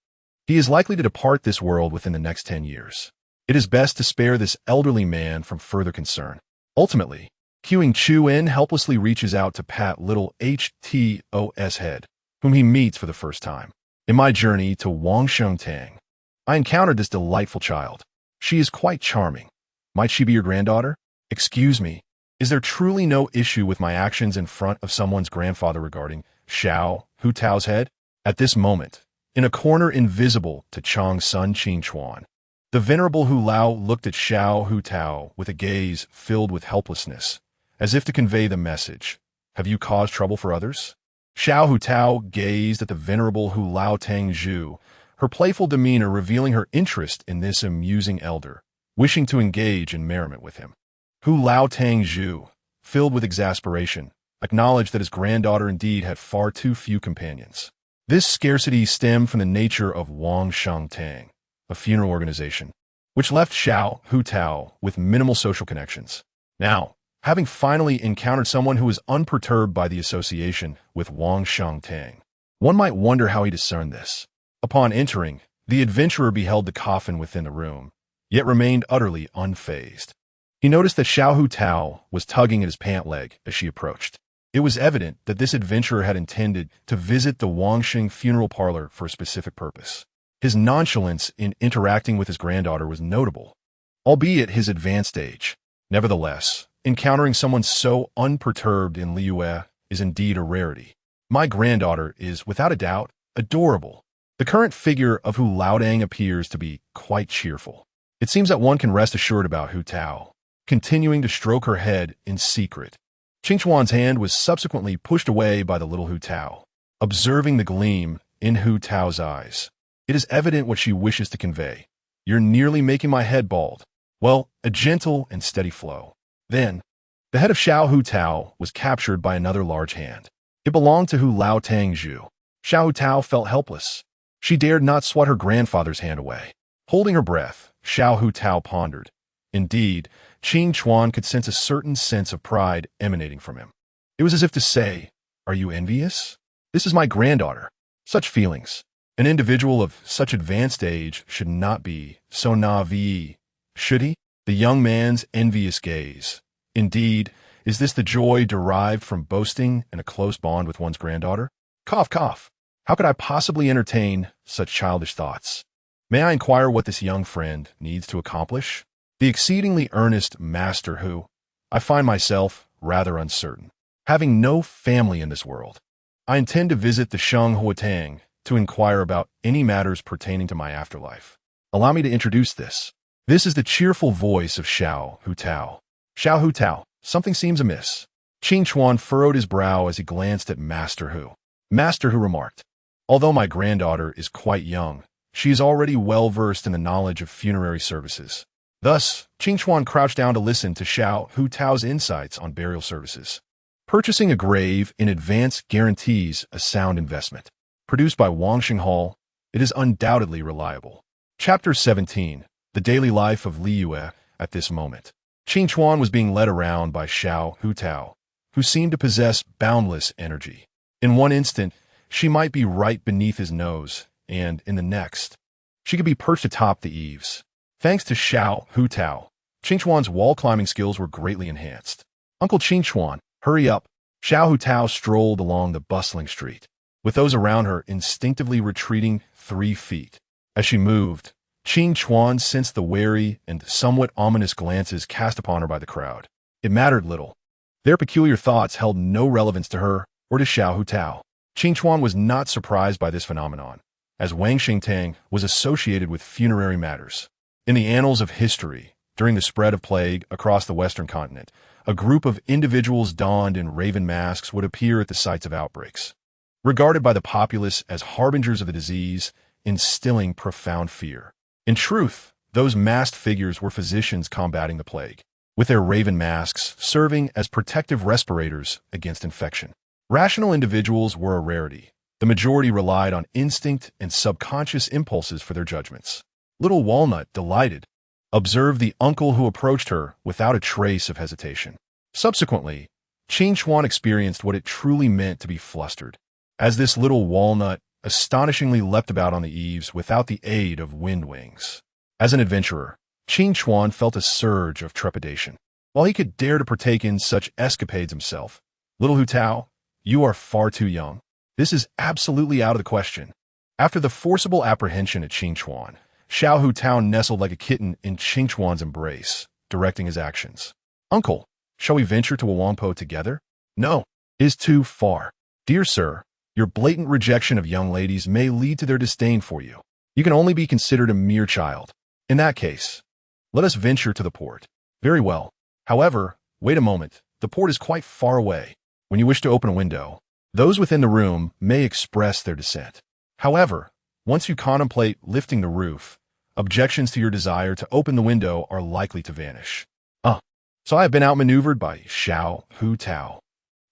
he is likely to depart this world within the next 10 years. It is best to spare this elderly man from further concern. Ultimately, Qing Chu In helplessly reaches out to pat little HTO's head, whom he meets for the first time. In my journey to Wangsheng, I encountered this delightful child. She is quite charming. Might she be your granddaughter? Excuse me, is there truly no issue with my actions in front of someone's grandfather regarding Xiao Hu Tao's head? At this moment, in a corner invisible to Chang's son Qin Chuan, the venerable Hu Lao looked at Xiao Hu Tao with a gaze filled with helplessness, as if to convey the message, have you caused trouble for others? Xiao Hu Tao gazed at the venerable Hu Lao Tang Zhu, her playful demeanor revealing her interest in this amusing elder, wishing to engage in merriment with him. Hu Lao Tang Zhu, filled with exasperation, acknowledged that his granddaughter indeed had far too few companions. This scarcity stemmed from the nature of Wangsheng Tang, a funeral organization, which left Xiao Hu Tao with minimal social connections. Now, having finally encountered someone who was unperturbed by the association with Wangsheng Tang, one might wonder how he discerned this. Upon entering, the adventurer beheld the coffin within the room, yet remained utterly unfazed. He noticed that Xiao Hu Tao was tugging at his pant leg as she approached. It was evident that this adventurer had intended to visit the Wangsheng funeral parlor for a specific purpose. His nonchalance in interacting with his granddaughter was notable, albeit his advanced age. Nevertheless, encountering someone so unperturbed in Liyue is indeed a rarity. My granddaughter is, without a doubt, adorable. The current figure of Hu Laodang appears to be quite cheerful. It seems that one can rest assured about Hu Tao, continuing to stroke her head in secret. Qingquan's hand was subsequently pushed away by the little Hu Tao. Observing the gleam in Hu Tao's eyes, it is evident what she wishes to convey. You're nearly making my head bald. Well, a gentle and steady flow. Then, the head of Xiao Hu Tao was captured by another large hand. It belonged to Hu Lao Tang Zhu. Xiao Hu Tao felt helpless. She dared not swat her grandfather's hand away. Holding her breath, Xiao Hu Tao pondered. Indeed, Qing Chuan could sense a certain sense of pride emanating from him. It was as if to say, "Are you envious? This is my granddaughter." Such feelings. An individual of such advanced age should not be so naive, should he? The young man's envious gaze. Indeed, is this the joy derived from boasting in a close bond with one's granddaughter? Cough, cough. How could I possibly entertain such childish thoughts? May I inquire what this young friend needs to accomplish? The exceedingly earnest Master Hu, I find myself rather uncertain. Having no family in this world, I intend to visit the Sheng Huatang to inquire about any matters pertaining to my afterlife. Allow me to introduce this. This is the cheerful voice of Xiao Hu Tao. Xiao Hu Tao, something seems amiss. Qing Chuan furrowed his brow as he glanced at Master Hu. Master Hu remarked, "Although my granddaughter is quite young, she is already well versed in the knowledge of funerary services." Thus, Qing Chuan crouched down to listen to Xiao Hu Tao's insights on burial services. Purchasing a grave in advance guarantees a sound investment. Produced by Wangxing Hall, it is undoubtedly reliable. Chapter 17, The Daily Life of Li Yue at this moment. Qing Chuan was being led around by Xiao Hu Tao, who seemed to possess boundless energy. In one instant, she might be right beneath his nose, and in the next, she could be perched atop the eaves. Thanks to Xiao Hu Tao, Qing Chuan's wall-climbing skills were greatly enhanced. "Uncle Qing Chuan, hurry up." Xiao Hu Tao strolled along the bustling street, with those around her instinctively retreating 3 feet. As she moved, Qing Chuan sensed the wary and somewhat ominous glances cast upon her by the crowd. It mattered little. Their peculiar thoughts held no relevance to her or to Xiao Hu Tao. Qing Chuan was not surprised by this phenomenon, as Wang Xingtang was associated with funerary matters. In the annals of history, during the spread of plague across the Western continent, a group of individuals donned in raven masks would appear at the sites of outbreaks, regarded by the populace as harbingers of the disease, instilling profound fear. In truth, those masked figures were physicians combating the plague, with their raven masks serving as protective respirators against infection. Rational individuals were a rarity. The majority relied on instinct and subconscious impulses for their judgments. Little Walnut, delighted, observed the uncle who approached her without a trace of hesitation. Subsequently, Qing Chuan experienced what it truly meant to be flustered, as this little walnut astonishingly leapt about on the eaves without the aid of wind wings. As an adventurer, Qing Chuan felt a surge of trepidation. While he could dare to partake in such escapades himself, little Hu Tao, you are far too young. This is absolutely out of the question. After the forcible apprehension at Qing Chuan, Xiao Hu Tao nestled like a kitten in Qing Chuan's embrace, directing his actions. "Uncle, shall we venture to Wangpo together?" "No, it is too far. Dear sir, your blatant rejection of young ladies may lead to their disdain for you. You can only be considered a mere child. In that case, let us venture to the port." "Very well. However, wait a moment. The port is quite far away. When you wish to open a window, those within the room may express their dissent. However, once you contemplate lifting the roof, objections to your desire to open the window are likely to vanish." So I have been outmaneuvered by Xiao Hu Tao.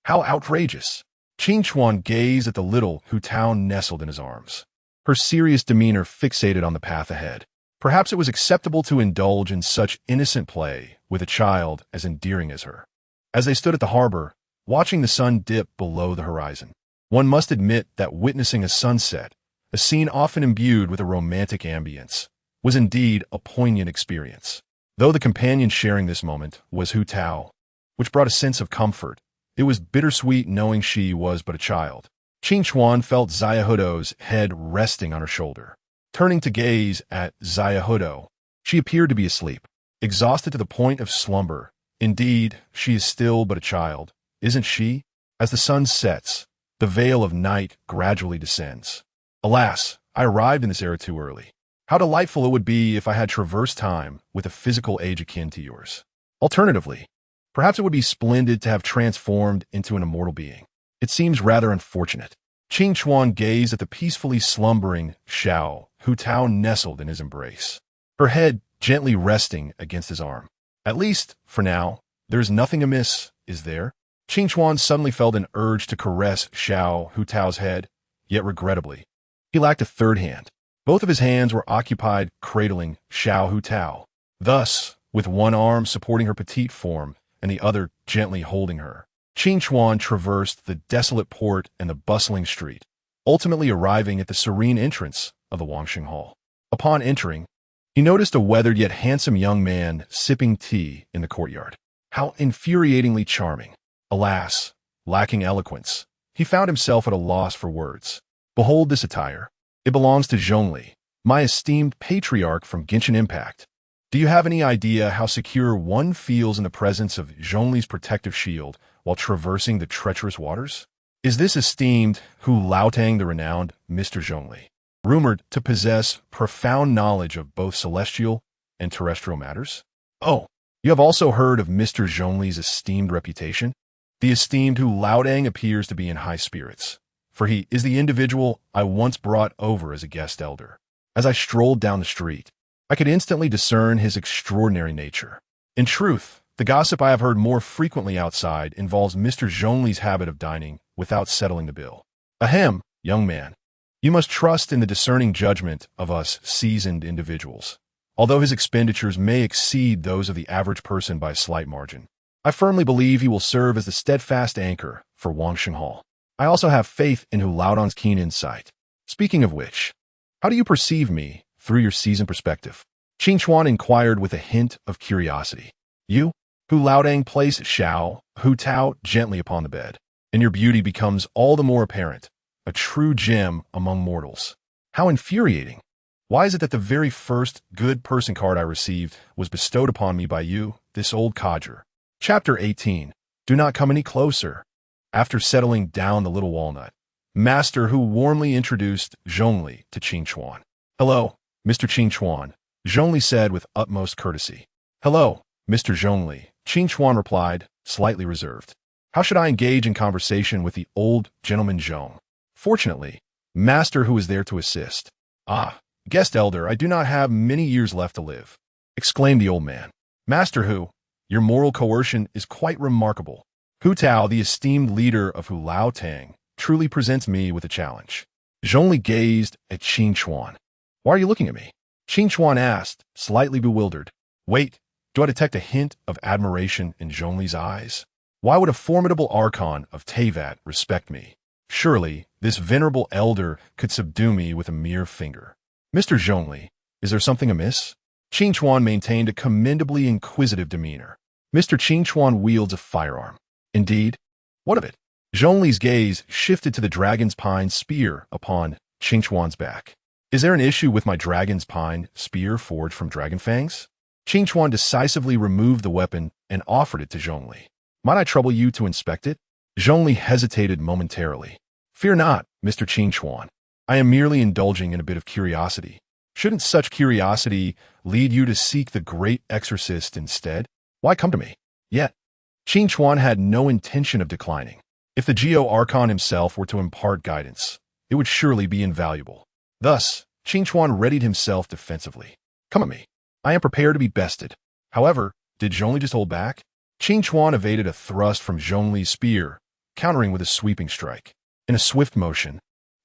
How outrageous! Qing Chuan gazed at the little Hu Tao nestled in his arms, her serious demeanor fixated on the path ahead. Perhaps it was acceptable to indulge in such innocent play with a child as endearing as her. As they stood at the harbor, watching the sun dip below the horizon, one must admit that witnessing a sunset, a scene often imbued with a romantic ambience, was indeed a poignant experience. Though the companion sharing this moment was Hu Tao, which brought a sense of comfort, it was bittersweet knowing she was but a child. Qing Chuan felt Xiaohudo's head resting on her shoulder. Turning to gaze at Xiaohudo, she appeared to be asleep, exhausted to the point of slumber. Indeed, she is still but a child, isn't she? As the sun sets, the veil of night gradually descends. Alas, I arrived in this era too early. How delightful it would be if I had traversed time with a physical age akin to yours. Alternatively, perhaps it would be splendid to have transformed into an immortal being. It seems rather unfortunate. Qing Chuan gazed at the peacefully slumbering Xiao, Hu Tao nestled in his embrace, her head gently resting against his arm. At least, for now, there is nothing amiss, is there? Qing Chuan suddenly felt an urge to caress Xiao Hu Tao's head, yet regrettably, he lacked a third hand. Both of his hands were occupied cradling Xiao Hu Tao. Thus, with one arm supporting her petite form and the other gently holding her, Qing Chuan traversed the desolate port and the bustling street, ultimately arriving at the serene entrance of the Wangxing Hall. Upon entering, he noticed a weathered yet handsome young man sipping tea in the courtyard. How infuriatingly charming. Alas, lacking eloquence, he found himself at a loss for words. Behold this attire. It belongs to Zhongli, my esteemed patriarch from Genshin Impact. Do you have any idea how secure one feels in the presence of Zhongli's protective shield while traversing the treacherous waters? Is this esteemed Hu Laotang the renowned Mr. Zhongli, rumored to possess profound knowledge of both celestial and terrestrial matters? Oh, you have also heard of Mr. Zhongli's esteemed reputation? The esteemed Hu Laotang appears to be in high spirits, for he is the individual I once brought over as a guest elder. As I strolled down the street, I could instantly discern his extraordinary nature. In truth, the gossip I have heard more frequently outside involves Mr. Zhongli's habit of dining without settling the bill. Ahem, young man. You must trust in the discerning judgment of us seasoned individuals. Although his expenditures may exceed those of the average person by a slight margin, I firmly believe he will serve as the steadfast anchor for Wangxing Hall. I also have faith in Hu Laodong's keen insight. Speaking of which, how do you perceive me through your seasoned perspective? Qing Chuan inquired with a hint of curiosity. You, Hu Laodang, placed Xiao Hu Tao gently upon the bed, and your beauty becomes all the more apparent, a true gem among mortals. How infuriating! Why is it that the very first good person card I received was bestowed upon me by you, this old codger? Chapter 18. Do not come any closer. After settling down the little walnut, Master Hu warmly introduced Zhongli to Qing Chuan. Hello, Mr. Qing Chuan, Zhongli said with utmost courtesy. Hello, Mr. Zhongli, Qing Chuan replied, slightly reserved. How should I engage in conversation with the old gentleman Zhong? Fortunately, Master Hu is there to assist. Ah, guest elder, I do not have many years left to live, exclaimed the old man. Master Hu, your moral coercion is quite remarkable. Hu Tao, the esteemed leader of Hu Laotang, truly presents me with a challenge. Zhongli gazed at Qing Chuan. Why are you looking at me? Qing Chuan asked, slightly bewildered. Wait, do I detect a hint of admiration in Zhongli's eyes? Why would a formidable Archon of Teyvat respect me? Surely, this venerable elder could subdue me with a mere finger. Mr. Zhongli, is there something amiss? Qing Chuan maintained a commendably inquisitive demeanor. Mr. Qing Chuan wields a firearm. Indeed? What of it? Zhongli's gaze shifted to the dragon's pine spear upon Qing Chuan's back. Is there an issue with my dragon's pine spear forged from dragon fangs? Qing Chuan decisively removed the weapon and offered it to Zhongli. Might I trouble you to inspect it? Zhongli hesitated momentarily. Fear not, Mr. Qing Chuan. I am merely indulging in a bit of curiosity. Shouldn't such curiosity lead you to seek the great exorcist instead? Why come to me? Yet, Qing Chuan had no intention of declining. If the Geo Archon himself were to impart guidance, it would surely be invaluable. Thus, Qing Chuan readied himself defensively. Come at me. I am prepared to be bested. However, did Zhongli just hold back? Qing Chuan evaded a thrust from Zhongli's spear, countering with a sweeping strike. In a swift motion,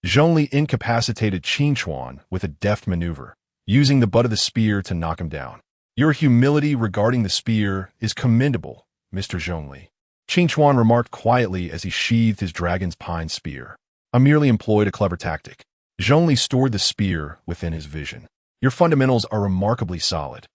Zhongli incapacitated Qing Chuan with a deft maneuver, using the butt of the spear to knock him down. Your humility regarding the spear is commendable, Mr. Zhongli, Qing Chuan remarked quietly as he sheathed his dragon's pine spear. I merely employed a clever tactic. Zhongli stored the spear within his vision. Your fundamentals are remarkably solid.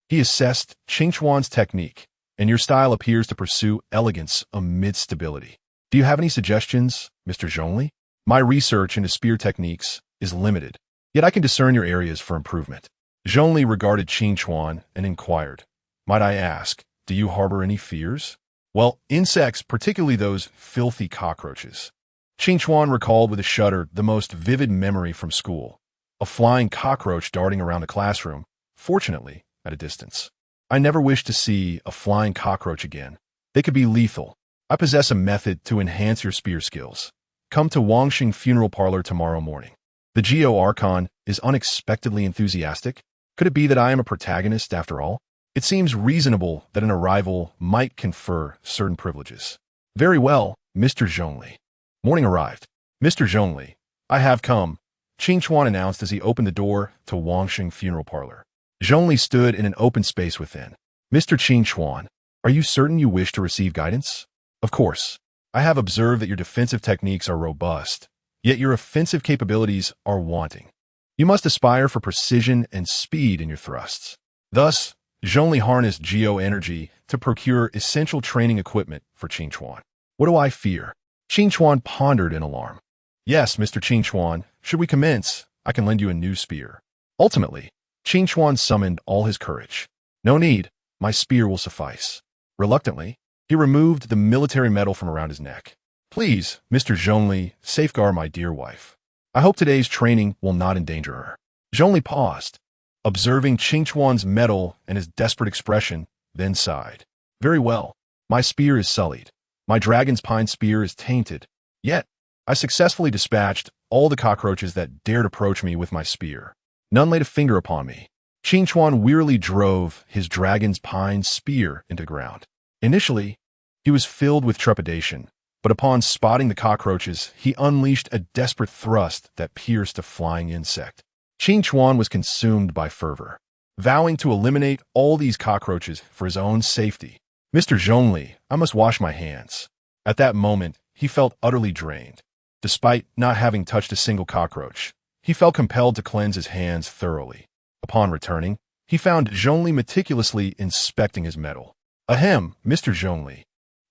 He assessed Qing Chuan's technique, and your style appears to pursue elegance amid stability. Do you have any suggestions, Mr. Zhongli? My research into spear techniques is limited, yet I can discern your areas for improvement. Zhongli regarded Qing Chuan and inquired, Might I ask, do you harbor any fears? Well, insects, particularly those filthy cockroaches. Qingchuan recalled with a shudder the most vivid memory from school. A flying cockroach darting around the classroom, fortunately, at a distance. I never wish to see a flying cockroach again. They could be lethal. I possess a method to enhance your spear skills. Come to Wangxing Funeral Parlor tomorrow morning. The Geo Archon is unexpectedly enthusiastic. Could it be that I am a protagonist after all? It seems reasonable that an arrival might confer certain privileges. Very well, Mr. Zhongli. Morning arrived. Mr. Zhongli, I have come, Qingchuan announced as he opened the door to Wangxing Funeral Parlor. Zhongli stood in an open space within. Mr. Qingchuan, are you certain you wish to receive guidance? Of course. I have observed that your defensive techniques are robust, yet your offensive capabilities are wanting. You must aspire for precision and speed in your thrusts. Thus, Zhongli harnessed geo-energy to procure essential training equipment for Qingchuan. What do I fear? Qingchuan pondered in alarm. Yes, Mr. Qingchuan, should we commence, I can lend you a new spear. Ultimately, Qingchuan summoned all his courage. No need, my spear will suffice. Reluctantly, he removed the military medal from around his neck. Please, Mr. Zhongli, safeguard my dear wife. I hope today's training will not endanger her. Zhongli paused, observing Qingchuan's medal and his desperate expression, then sighed. Very well, my spear is sullied. My dragon's pine spear is tainted. Yet, I successfully dispatched all the cockroaches that dared approach me with my spear. None laid a finger upon me. Qingchuan wearily drove his dragon's pine spear into the ground. Initially, he was filled with trepidation, but upon spotting the cockroaches, he unleashed a desperate thrust that pierced a flying insect. Qingchuan was consumed by fervor, vowing to eliminate all these cockroaches for his own safety. Mr. Zhongli, I must wash my hands. At that moment, he felt utterly drained. Despite not having touched a single cockroach, he felt compelled to cleanse his hands thoroughly. Upon returning, he found Zhongli meticulously inspecting his medal. Ahem, Mr. Zhongli.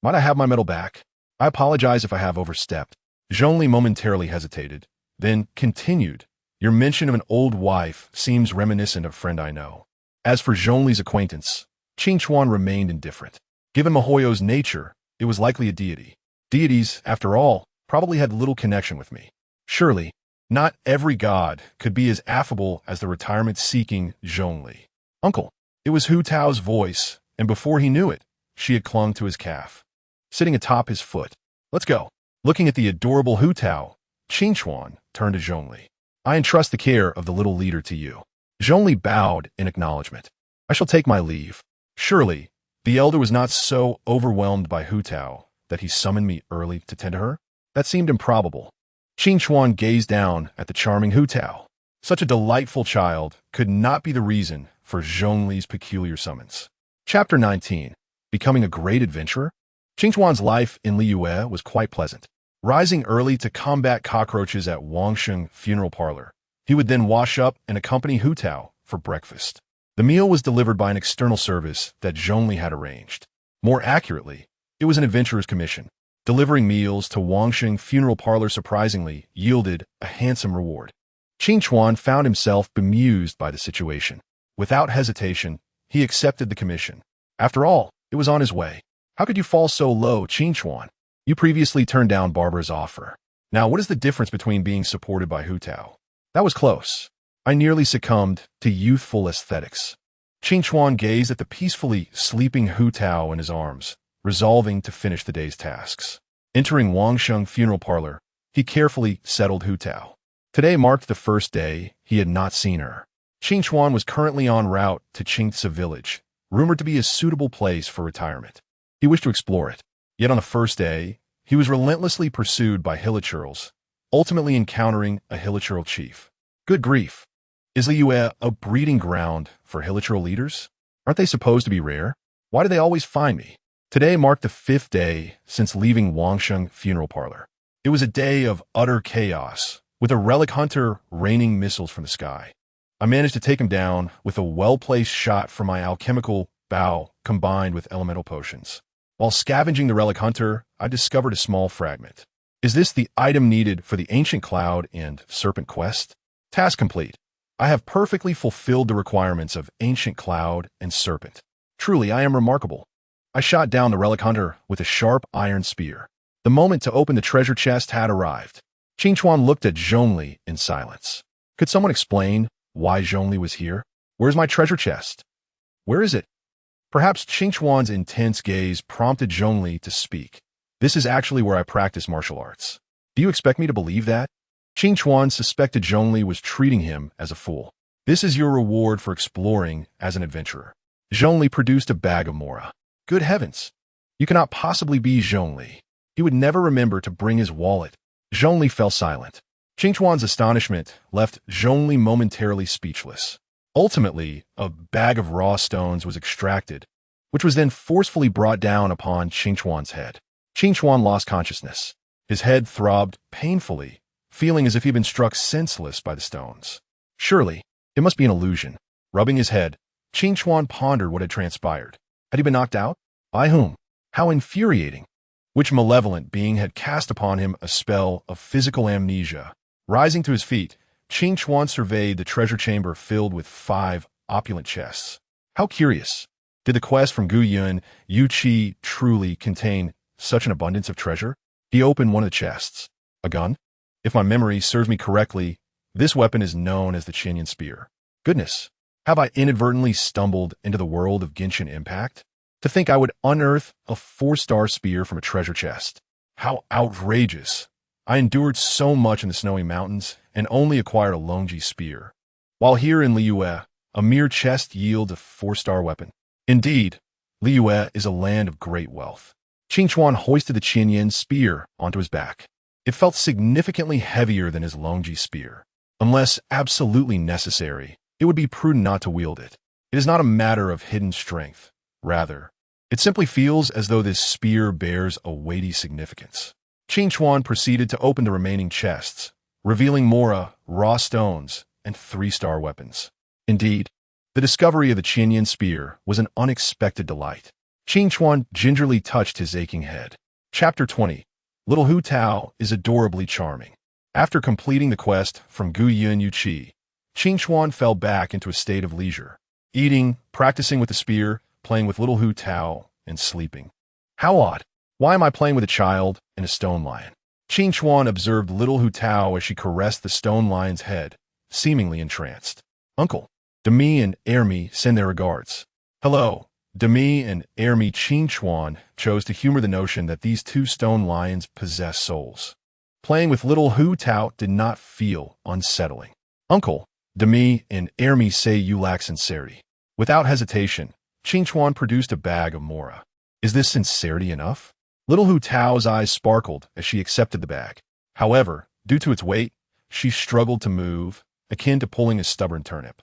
Might I have my medal back? I apologize if I have overstepped. Zhongli momentarily hesitated, then continued. Your mention of an old wife seems reminiscent of a friend I know. As for Zhongli's acquaintance, Qingchuan remained indifferent. Given Mihoyo's nature, it was likely a deity. Deities, after all, probably had little connection with me. Surely, not every god could be as affable as the retirement-seeking Zhongli. Uncle, it was Hu Tao's voice, and before he knew it, she had clung to his calf, sitting atop his foot. Let's go. Looking at the adorable Hu Tao, Qingchuan turned to Zhongli. I entrust the care of the little leader to you. Zhongli bowed in acknowledgement. I shall take my leave. Surely, the elder was not so overwhelmed by Hu Tao that he summoned me early to tend to her? That seemed improbable. Qingchuan gazed down at the charming Hu Tao. Such a delightful child could not be the reason for Zhongli's peculiar summons. Chapter 19. Becoming a great adventurer? Qingchuan's life in Liyue was quite pleasant. Rising early to combat cockroaches at Wangxing Funeral Parlor, he would then wash up and accompany Hu Tao for breakfast. The meal was delivered by an external service that Zhongli had arranged. More accurately, it was an adventurer's commission. Delivering meals to Wangxing Funeral Parlor surprisingly yielded a handsome reward. Qingchuan found himself bemused by the situation. Without hesitation, he accepted the commission. After all, it was on his way. How could you fall so low, Qingchuan? You previously turned down Barbara's offer. Now, what is the difference between being supported by Hu Tao? That was close. I nearly succumbed to youthful aesthetics. Qingchuan gazed at the peacefully sleeping Hu Tao in his arms, resolving to finish the day's tasks. Entering Wangxing Funeral Parlor, he carefully settled Hu Tao. Today marked the first day he had not seen her. Qingchuan was currently en route to Qingtse village, rumored to be a suitable place for retirement. He wished to explore it. Yet on the first day, he was relentlessly pursued by hilichurls, ultimately encountering a hilichurl chief. Good grief. Is Liyue a breeding ground for hilichurl leaders? Aren't they supposed to be rare? Why do they always find me? Today marked the 5th day since leaving Wangxing Funeral Parlor. It was a day of utter chaos, with a relic hunter raining missiles from the sky. I managed to take him down with a well-placed shot from my alchemical bow combined with elemental potions. While scavenging the relic hunter, I discovered a small fragment. Is this the item needed for the Ancient Cloud and Serpent quest? Task complete. I have perfectly fulfilled the requirements of Ancient Cloud and Serpent. Truly, I am remarkable. I shot down the relic hunter with a sharp iron spear. The moment to open the treasure chest had arrived. Qingchuan looked at Zhongli in silence. Could someone explain why Zhongli was here? Where's my treasure chest? Where is it? Perhaps Qingchuan's intense gaze prompted Zhongli to speak. This is actually where I practice martial arts. Do you expect me to believe that? Qingchuan suspected Zhongli was treating him as a fool. This is your reward for exploring as an adventurer. Zhongli produced a bag of mora. Good heavens! You cannot possibly be Zhongli. He would never remember to bring his wallet. Zhongli fell silent. Qingchuan's astonishment left Zhongli momentarily speechless. Ultimately, a bag of raw stones was extracted, which was then forcefully brought down upon Qingchuan's head. Qingchuan lost consciousness. His head throbbed painfully, feeling as if he'd been struck senseless by the stones. Surely, it must be an illusion. Rubbing his head, Qingchuan pondered what had transpired. Had he been knocked out? By whom? How infuriating! Which malevolent being had cast upon him a spell of physical amnesia? Rising to his feet, Qingchuan surveyed the treasure chamber filled with 5 opulent chests. How curious! Did the quest from Gu Yun Yu Qi truly contain such an abundance of treasure? He opened one of the chests. A gun? If my memory serves me correctly, this weapon is known as the Qinyan Spear. Goodness, have I inadvertently stumbled into the world of Genshin Impact? To think I would unearth a 4-star spear from a treasure chest. How outrageous! I endured so much in the snowy mountains and only acquired a Longji spear. While here in Liyue, a mere chest yields a 4-star weapon. Indeed, Liyue is a land of great wealth. Qingchuan hoisted the Qinyan spear onto his back. It felt significantly heavier than his Longji spear. Unless absolutely necessary, it would be prudent not to wield it. It is not a matter of hidden strength. Rather, it simply feels as though this spear bears a weighty significance. Qingchuan proceeded to open the remaining chests, revealing mora, raw stones, and 3-star weapons. Indeed, the discovery of the Qinyan spear was an unexpected delight. Qingchuan gingerly touched his aching head. Chapter 20. Little Hu Tao is adorably charming. After completing the quest from Gu Yun Yu Qi, Qingchuan fell back into a state of leisure, eating, practicing with the spear, playing with little Hu Tao, and sleeping. How odd! Why am I playing with a child and a stone lion? Qingchuan observed little Hu Tao as she caressed the stone lion's head, seemingly entranced. Uncle, Demi and Ermi send their regards. Hello. Demi and Ermi. Qingchuan chose to humor the notion that these 2 stone lions possess souls. Playing with little Hu Tao did not feel unsettling. Uncle, Demi and Ermi say you lack sincerity. Without hesitation, Qingchuan produced a bag of mora. Is this sincerity enough? Little Hu Tao's eyes sparkled as she accepted the bag. However, due to its weight, she struggled to move, akin to pulling a stubborn turnip.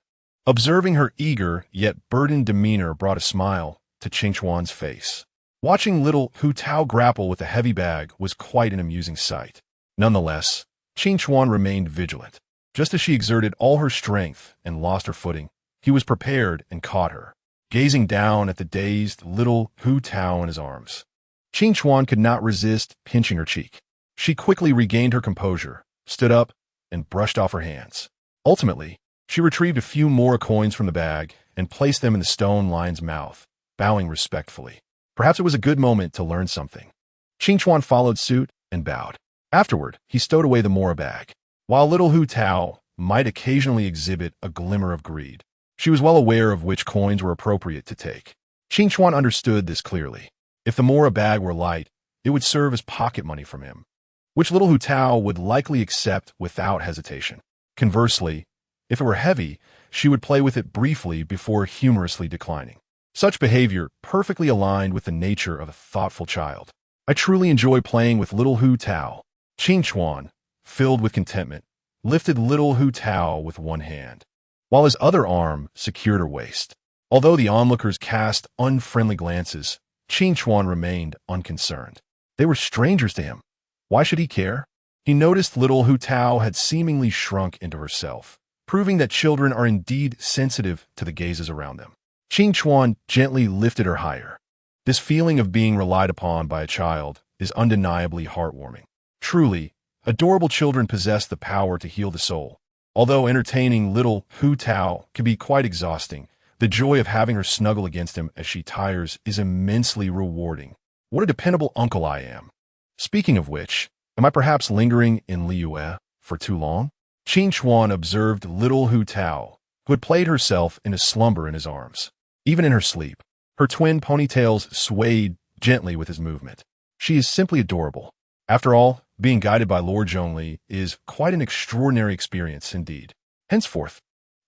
Observing her eager yet burdened demeanor brought a smile to Qingchuan's face. Watching little Hu Tao grapple with the heavy bag was quite an amusing sight. Nonetheless, Qingchuan remained vigilant. Just as she exerted all her strength and lost her footing, he was prepared and caught her, gazing down at the dazed little Hu Tao in his arms. Qingchuan could not resist pinching her cheek. She quickly regained her composure, stood up, and brushed off her hands. Ultimately, she retrieved a few more coins from the bag and placed them in the stone lion's mouth, bowing respectfully. Perhaps it was a good moment to learn something. Qingchuan followed suit and bowed. Afterward, he stowed away the mora bag. While little Hu Tao might occasionally exhibit a glimmer of greed, she was well aware of which coins were appropriate to take. Qingchuan understood this clearly. If the mora bag were light, it would serve as pocket money from him, which little Hu Tao would likely accept without hesitation. Conversely, if it were heavy, she would play with it briefly before humorously declining. Such behavior perfectly aligned with the nature of a thoughtful child. I truly enjoy playing with little Hu Tao. Qingchuan, filled with contentment, lifted little Hu Tao with one hand, while his other arm secured her waist. Although the onlookers cast unfriendly glances, Qingchuan remained unconcerned. They were strangers to him. Why should he care? He noticed little Hu Tao had seemingly shrunk into herself, proving that children are indeed sensitive to the gazes around them. Qingchuan gently lifted her higher. This feeling of being relied upon by a child is undeniably heartwarming. Truly, adorable children possess the power to heal the soul. Although entertaining little Hu Tao can be quite exhausting, the joy of having her snuggle against him as she tires is immensely rewarding. What a dependable uncle I am. Speaking of which, am I perhaps lingering in Liyue for too long? Qin Chuan observed little Hu Tao, who had played herself into slumber in his arms. Even in her sleep, her twin ponytails swayed gently with his movement. She is simply adorable. After all, being guided by Lord Zhongli is quite an extraordinary experience indeed. Henceforth,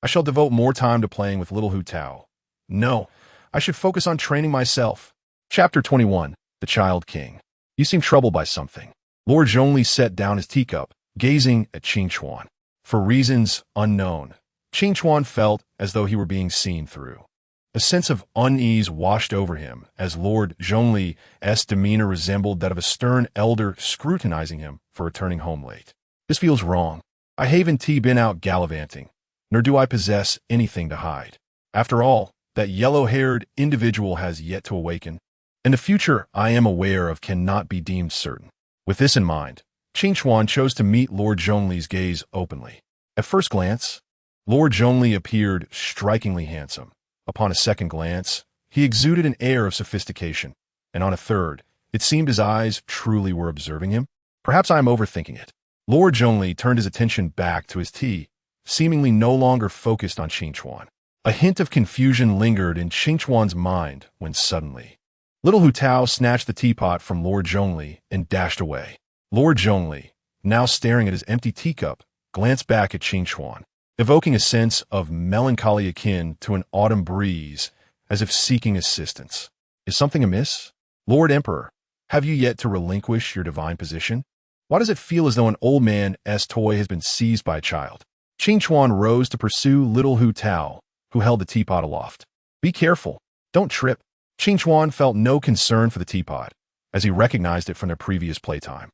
I shall devote more time to playing with little Hu Tao. No, I should focus on training myself. Chapter 21, The Child King. You seem troubled by something. Lord Zhongli set down his teacup, gazing at Qin Chuan. For reasons unknown, Qin Chuan felt as though he were being seen through. A sense of unease washed over him as Lord Zhongli's demeanor resembled that of a stern elder scrutinizing him for returning home late. This feels wrong. I haven't been out gallivanting, nor do I possess anything to hide. After all, that yellow-haired individual has yet to awaken, and the future I am aware of cannot be deemed certain. With this in mind, Qin Chuan chose to meet Lord Zhongli's gaze openly. At first glance, Lord Zhongli appeared strikingly handsome. Upon a second glance, he exuded an air of sophistication, and on a third, it seemed his eyes truly were observing him. Perhaps I am overthinking it. Lord Zhongli turned his attention back to his tea, seemingly no longer focused on Qin Chuan. A hint of confusion lingered in Qin Chuan's mind when suddenly, little Hu Tao snatched the teapot from Lord Zhongli and dashed away. Lord Zhongli, now staring at his empty teacup, glanced back at Qin Chuan, evoking a sense of melancholy akin to an autumn breeze, as if seeking assistance. Is something amiss? Lord Emperor, have you yet to relinquish your divine position? Why does it feel as though an old man's toy has been seized by a child? Qin Chuan rose to pursue little Hu Tao, who held the teapot aloft. Be careful. Don't trip. Qin Chuan felt no concern for the teapot, as he recognized it from their previous playtime.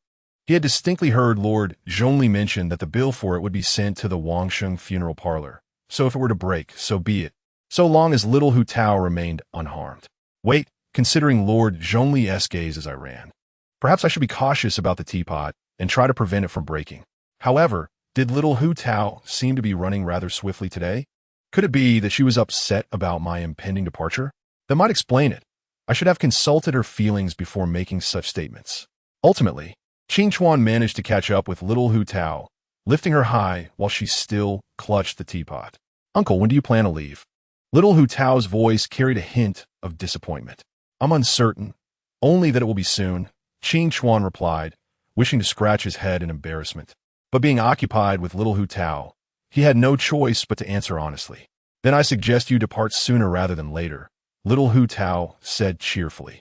He had distinctly heard Lord Zhongli mention that the bill for it would be sent to the Wangsheng funeral parlor, so if it were to break, so be it, so long as little Hu Tao remained unharmed. Wait, considering Lord Zhongli's gaze as I ran. Perhaps I should be cautious about the teapot and try to prevent it from breaking. However, did little Hu Tao seem to be running rather swiftly today? Could it be that she was upset about my impending departure? That might explain it. I should have consulted her feelings before making such statements. Ultimately, Qin Chuan managed to catch up with little Hu Tao, lifting her high while she still clutched the teapot. Uncle, when do you plan to leave? Little Hu Tao's voice carried a hint of disappointment. I'm uncertain, only that it will be soon, Qin Chuan replied, wishing to scratch his head in embarrassment. But being occupied with little Hu Tao, he had no choice but to answer honestly. Then I suggest you depart sooner rather than later, little Hu Tao said cheerfully.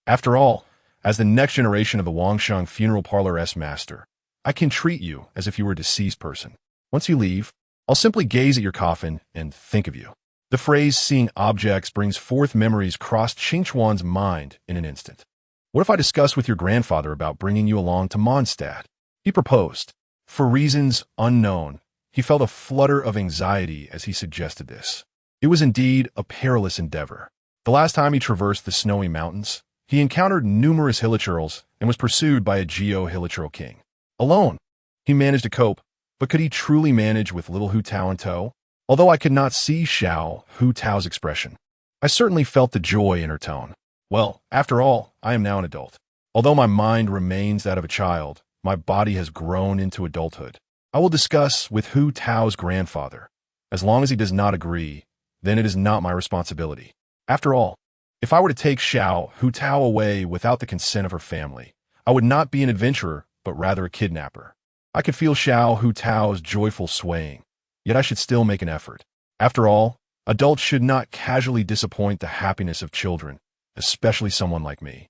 After all, as the next generation of the Wangsheng funeral parlor's master, I can treat you as if you were a deceased person. Once you leave, I'll simply gaze at your coffin and think of you. The phrase seeing objects brings forth memories crossed Qin Chuan's mind in an instant. What if I discuss with your grandfather about bringing you along to Mondstadt? He proposed. For reasons unknown, he felt a flutter of anxiety as he suggested this. It was indeed a perilous endeavor. The last time he traversed the snowy mountains, he encountered numerous hilichurls and was pursued by a geo-hilichurl king. Alone, he managed to cope, but could he truly manage with little Hu Tao in tow? Although I could not see Hu Tao's expression, I certainly felt the joy in her tone. Well, after all, I am now an adult. Although my mind remains that of a child, my body has grown into adulthood. I will discuss with Hu Tao's grandfather. As long as he does not agree, then it is not my responsibility. After all, if I were to take Hu Tao away without the consent of her family, I would not be an adventurer, but rather a kidnapper. I could feel Hu Tao's joyful swaying, yet I should still make an effort. After all, adults should not casually disappoint the happiness of children, especially someone like me,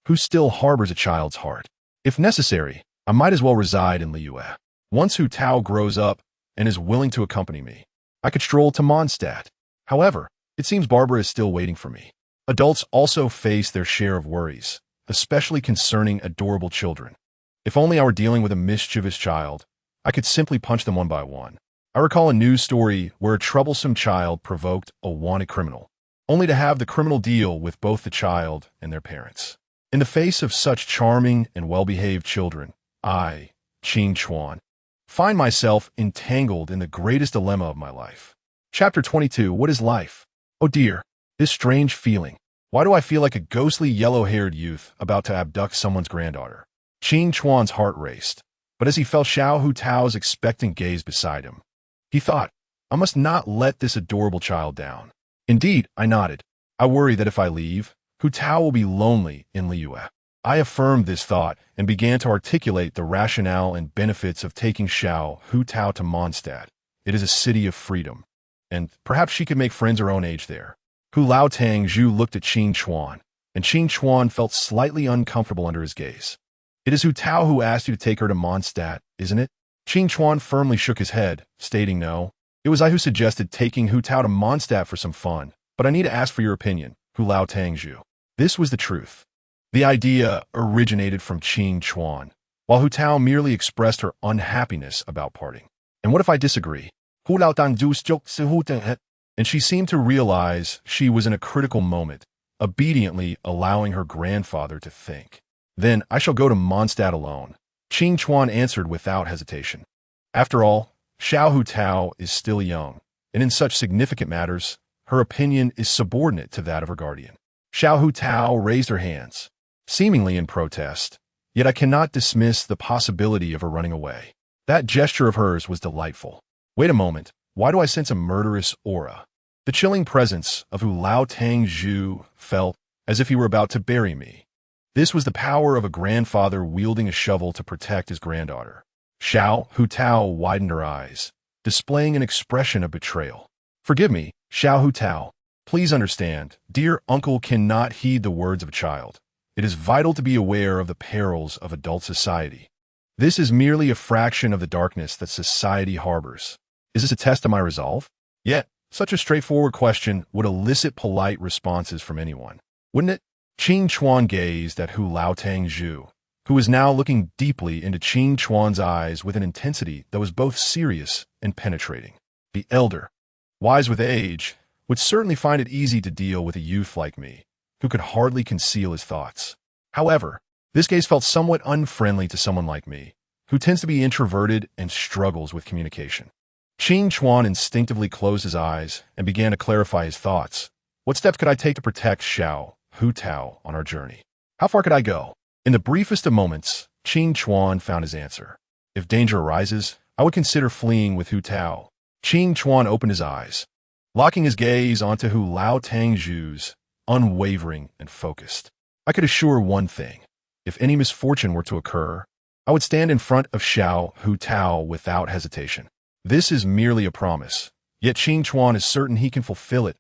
who still harbors a child's heart. If necessary, I might as well reside in Liyue. Once Hu Tao grows up and is willing to accompany me, I could stroll to Mondstadt. However, it seems Barbara is still waiting for me. Adults also face their share of worries, especially concerning adorable children. If only I were dealing with a mischievous child, I could simply punch them one by one. I recall a news story where a troublesome child provoked a wanted criminal, only to have the criminal deal with both the child and their parents. In the face of such charming and well-behaved children, I, Qin Chuan, find myself entangled in the greatest dilemma of my life. Chapter 22, What is Life? Oh dear, this strange feeling. Why do I feel like a ghostly yellow-haired youth about to abduct someone's granddaughter? Qing Chuan's heart raced, but as he felt Xiao Hu Tao's expectant gaze beside him, he thought, I must not let this adorable child down. Indeed, I nodded. I worry that if I leave, Hu Tao will be lonely in Liyue. I affirmed this thought and began to articulate the rationale and benefits of taking Xiao Hu Tao to Mondstadt. It is a city of freedom, and perhaps she could make friends her own age there. Hu Lao Tang Zhu looked at Qing Chuan, and Qing Chuan felt slightly uncomfortable under his gaze. It is Hu Tao who asked you to take her to Mondstadt, isn't it? Qing Chuan firmly shook his head, stating no. It was I who suggested taking Hu Tao to Mondstadt for some fun, but I need to ask for your opinion, Hu Lao Tang Zhu. This was the truth. The idea originated from Qing Chuan, while Hu Tao merely expressed her unhappiness about parting. And what if I disagree? Hu Lao Tang Zhu, and she seemed to realize she was in a critical moment, obediently allowing her grandfather to think. Then I shall go to Mondstadt alone, Qing Chuan answered without hesitation. After all, Xiao Hu Tao is still young, and in such significant matters, her opinion is subordinate to that of her guardian. Xiao Hu Tao raised her hands, seemingly in protest, yet I cannot dismiss the possibility of her running away. That gesture of hers was delightful. Wait a moment, why do I sense a murderous aura? The chilling presence of Hu Lao Tang Zhu felt as if he were about to bury me. This was the power of a grandfather wielding a shovel to protect his granddaughter. Xiao Hu Tao widened her eyes, displaying an expression of betrayal. Forgive me, Xiao Hu Tao. Please understand, dear uncle cannot heed the words of a child. It is vital to be aware of the perils of adult society. This is merely a fraction of the darkness that society harbors. Is this a test of my resolve? Yet, such a straightforward question would elicit polite responses from anyone, wouldn't it? Qing Chuan gazed at Hu Lao Tang Zhu, who was now looking deeply into Qing Chuan's eyes with an intensity that was both serious and penetrating. The elder, wise with age, would certainly find it easy to deal with a youth like me, who could hardly conceal his thoughts. However, this gaze felt somewhat unfriendly to someone like me, who tends to be introverted and struggles with communication. Qing Chuan instinctively closed his eyes and began to clarify his thoughts. What steps could I take to protect Xiao Hu Tao on our journey? How far could I go? In the briefest of moments, Qing Chuan found his answer. If danger arises, I would consider fleeing with Hu Tao. Qing Chuan opened his eyes, locking his gaze onto Hu Lao Tang Zhu's, unwavering and focused. I could assure one thing. If any misfortune were to occur, I would stand in front of Xiao Hu Tao without hesitation. This is merely a promise, yet Qing Chuan is certain he can fulfill it.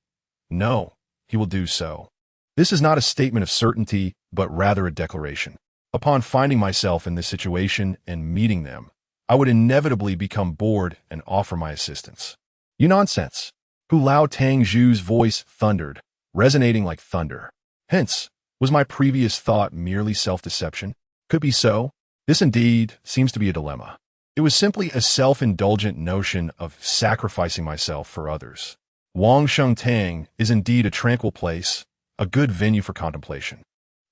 No, he will do so. This is not a statement of certainty, but rather a declaration. Upon finding myself in this situation and meeting them, I would inevitably become bored and offer my assistance. You nonsense. Hu Lao Tang Zhu's voice thundered, resonating like thunder. Hence, was my previous thought merely self-deception? Could be so. This indeed seems to be a dilemma. It was simply a self-indulgent notion of sacrificing myself for others. Wangsheng Tang is indeed a tranquil place, a good venue for contemplation.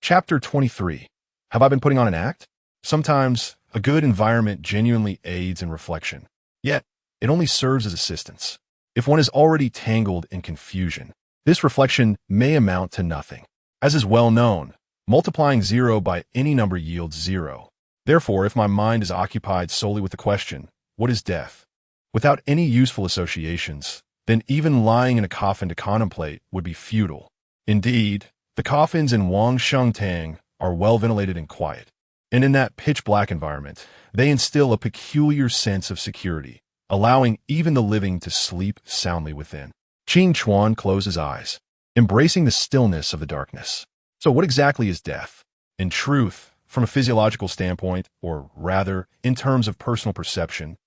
Chapter 23. Have I been putting on an act? Sometimes, a good environment genuinely aids in reflection. Yet, it only serves as assistance. If one is already tangled in confusion, this reflection may amount to nothing. As is well known, multiplying 0 by any number yields 0. Therefore, if my mind is occupied solely with the question, what is death? Without any useful associations, then even lying in a coffin to contemplate would be futile. Indeed, the coffins in Wangsheng Tang are well ventilated and quiet, and in that pitch-black environment, they instill a peculiar sense of security, allowing even the living to sleep soundly within. Qing Chuan closed his eyes, embracing the stillness of the darkness. So what exactly is death? In truth, from a physiological standpoint, or rather, in terms of personal perception,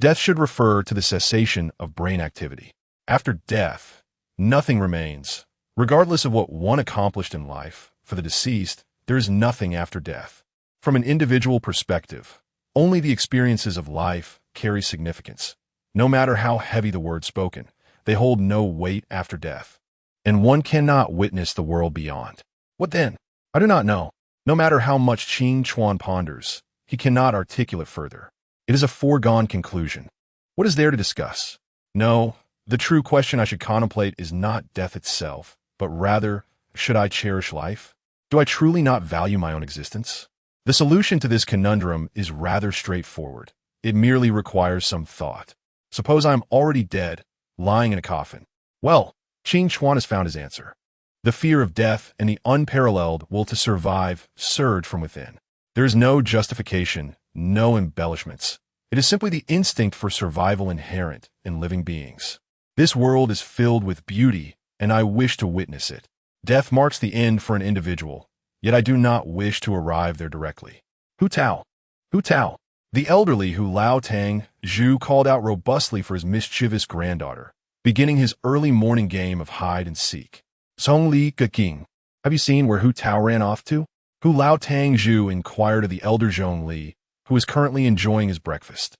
death should refer to the cessation of brain activity. After death, nothing remains. Regardless of what one accomplished in life, for the deceased, there is nothing after death. From an individual perspective, only the experiences of life carry significance. No matter how heavy the words spoken, they hold no weight after death. And one cannot witness the world beyond. What then? I do not know. No matter how much Qing Chuan ponders, he cannot articulate further. It is a foregone conclusion. What is there to discuss? No, the true question I should contemplate is not death itself, but rather, should I cherish life? Do I truly not value my own existence? The solution to this conundrum is rather straightforward. It merely requires some thought. Suppose I'm already dead, lying in a coffin. Well, Qing Chuan has found his answer. The fear of death and the unparalleled will to survive surge from within. There is no justification, no embellishments. It is simply the instinct for survival inherent in living beings. This world is filled with beauty, and I wish to witness it. Death marks the end for an individual, yet I do not wish to arrive there directly. Hu Tao! Hu Tao! The elderly Hu Lao Tang Zhu called out robustly for his mischievous granddaughter, beginning his early morning game of hide and seek. Song Li King, have you seen where Hu Tao ran off to? Hu Lao Tang Zhu inquired of the elder Zhong Li, who is currently enjoying his breakfast.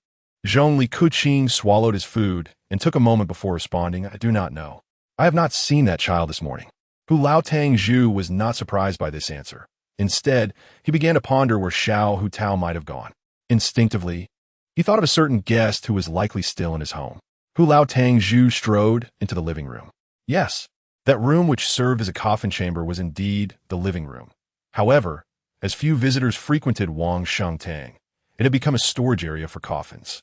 Zhong Li Kuqing swallowed his food and took a moment before responding, I do not know. I have not seen that child this morning. Hu Lao Tang Zhu was not surprised by this answer. Instead, he began to ponder where Xiao Hu Tao might have gone. Instinctively, he thought of a certain guest who was likely still in his home. Hu Lao Tang Zhu strode into the living room. Yes, that room which served as a coffin chamber was indeed the living room. However, as few visitors frequented Wang Shengtang, it had become a storage area for coffins.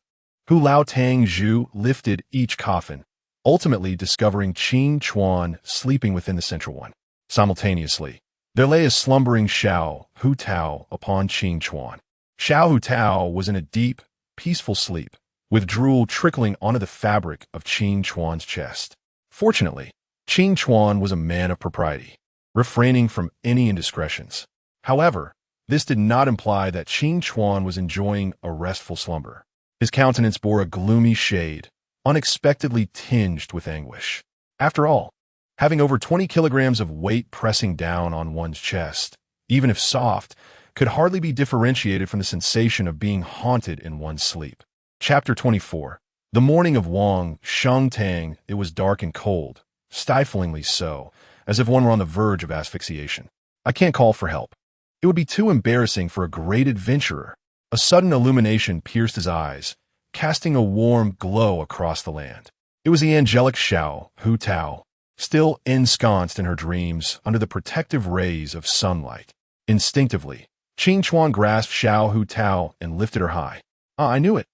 Hu Lao Tang Zhu lifted each coffin, ultimately discovering Qing Chuan sleeping within the central one. Simultaneously, there lay a slumbering Xiao Hu Tao upon Qing Chuan. Xiao Hu Tao was in a deep, peaceful sleep, with drool trickling onto the fabric of Qing Chuan's chest. Fortunately, Qing Chuan was a man of propriety, refraining from any indiscretions. However, this did not imply that Qing Chuan was enjoying a restful slumber. His countenance bore a gloomy shade, unexpectedly tinged with anguish. After all, having over 20 kilograms of weight pressing down on one's chest, even if soft, could hardly be differentiated from the sensation of being haunted in one's sleep. Chapter 24. The morning of Wang Shengtang, it was dark and cold, stiflingly so, as if one were on the verge of asphyxiation. I can't call for help. It would be too embarrassing for a great adventurer. A sudden illumination pierced his eyes, casting a warm glow across the land. It was the angelic Xiao Hu Tao, still ensconced in her dreams under the protective rays of sunlight. Instinctively, Qing Chuan grasped Xiao Hu Tao and lifted her high. I knew it.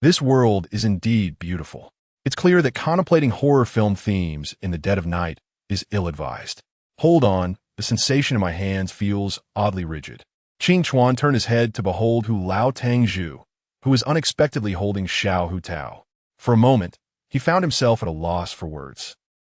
This world is indeed beautiful. It's clear that contemplating horror film themes in the dead of night is ill-advised. Hold on, the sensation in my hands feels oddly rigid. Qing Chuan turned his head to behold Hu Lao Tang Zhu, who was unexpectedly holding Xiao Hu Tao. For a moment, he found himself at a loss for words.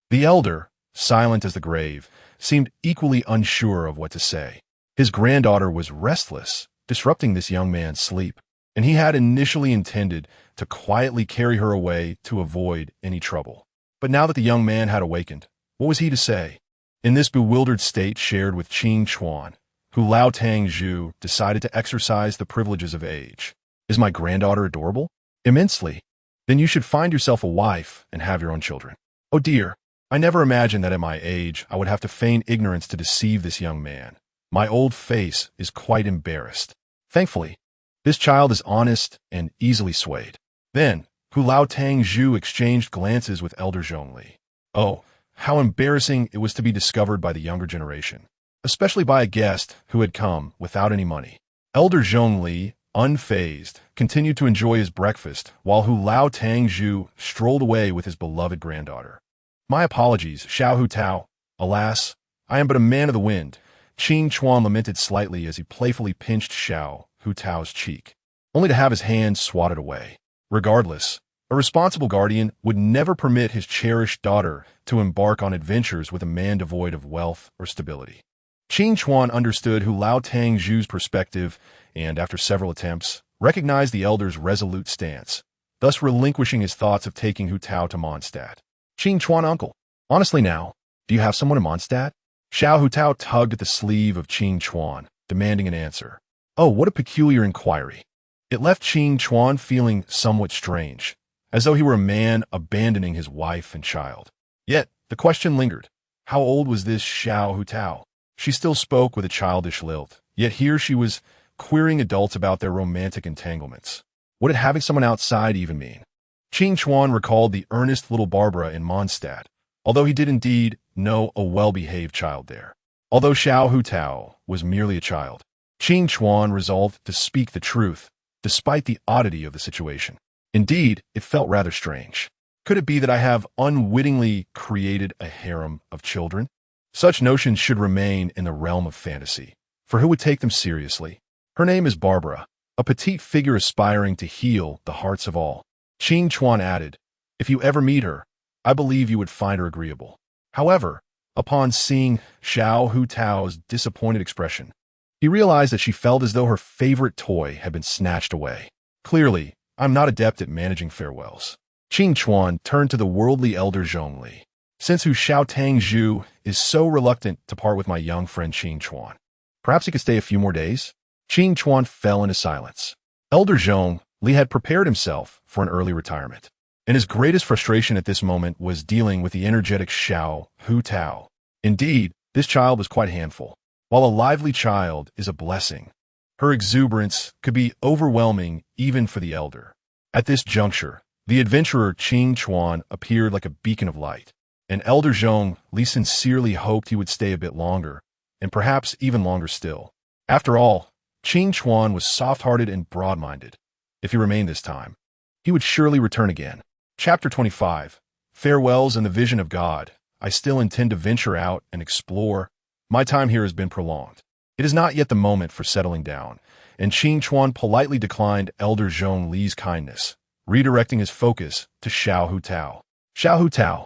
The elder, silent as the grave, seemed equally unsure of what to say. His granddaughter was restless, disrupting this young man's sleep, and he had initially intended to quietly carry her away to avoid any trouble. But now that the young man had awakened, what was he to say? In this bewildered state shared with Qing Chuan, Hu Lao Tang Zhu decided to exercise the privileges of age. Is my granddaughter adorable? Immensely. Then you should find yourself a wife and have your own children. Oh dear, I never imagined that at my age I would have to feign ignorance to deceive this young man. My old face is quite embarrassed. Thankfully, this child is honest and easily swayed. Then, Hu Lao Tang Zhu exchanged glances with elder Zhongli. Oh, how embarrassing it was to be discovered by the younger generation, especially by a guest who had come without any money. Elder Zhongli, unfazed, continued to enjoy his breakfast while Hu Lao Tang Zhu strolled away with his beloved granddaughter. My apologies, Xiao Hu Tao. Alas, I am but a man of the wind. Qing Chuan lamented slightly as he playfully pinched Xiao Hu Tao's cheek, only to have his hand swatted away. Regardless, a responsible guardian would never permit his cherished daughter to embark on adventures with a man devoid of wealth or stability. Qing Chuan understood Hu Lao Tang Zhu's perspective and, after several attempts, recognized the elder's resolute stance, thus relinquishing his thoughts of taking Hu Tao to Mondstadt. Qing Chuan, uncle, honestly now, do you have someone in Mondstadt? Xiao Hu Tao tugged at the sleeve of Qing Chuan, demanding an answer. Oh, what a peculiar inquiry. It left Qing Chuan feeling somewhat strange, as though he were a man abandoning his wife and child. Yet, the question lingered. How old was this Xiao Hu Tao? She still spoke with a childish lilt, yet here she was querying adults about their romantic entanglements. What did having someone outside even mean? Qing Chuan recalled the earnest little Barbara in Mondstadt, although he did indeed know a well-behaved child there. Although Xiao Hu Tao was merely a child, Qing Chuan resolved to speak the truth, despite the oddity of the situation. Indeed, it felt rather strange. Could it be that I have unwittingly created a harem of children? Such notions should remain in the realm of fantasy, for who would take them seriously? Her name is Barbara, a petite figure aspiring to heal the hearts of all. Qing Chuan added, if you ever meet her, I believe you would find her agreeable. However, upon seeing Xiao Hu Tao's disappointed expression, he realized that she felt as though her favorite toy had been snatched away. Clearly, I'm not adept at managing farewells. Qing Chuan turned to the worldly elder Zhongli. Since Hu Xiaotang Zhu is so reluctant to part with my young friend Qing Chuan, perhaps he could stay a few more days? Qing Chuan fell into silence. Elder Zhongli had prepared himself for an early retirement, and his greatest frustration at this moment was dealing with the energetic Xiao Hu Tao. Indeed, this child was quite a handful. While a lively child is a blessing, her exuberance could be overwhelming even for the elder. At this juncture, the adventurer Qing Chuan appeared like a beacon of light, and Elder Zhongli sincerely hoped he would stay a bit longer, and perhaps even longer still. After all, Qing Chuan was soft-hearted and broad-minded. If he remained this time, he would surely return again. Chapter 25. Farewells and the Vision of God. I still intend to venture out and explore. My time here has been prolonged. It is not yet the moment for settling down, and Qing Chuan politely declined Elder Zhongli's kindness, redirecting his focus to Xiao Hu Tao. Xiao Hu Tao.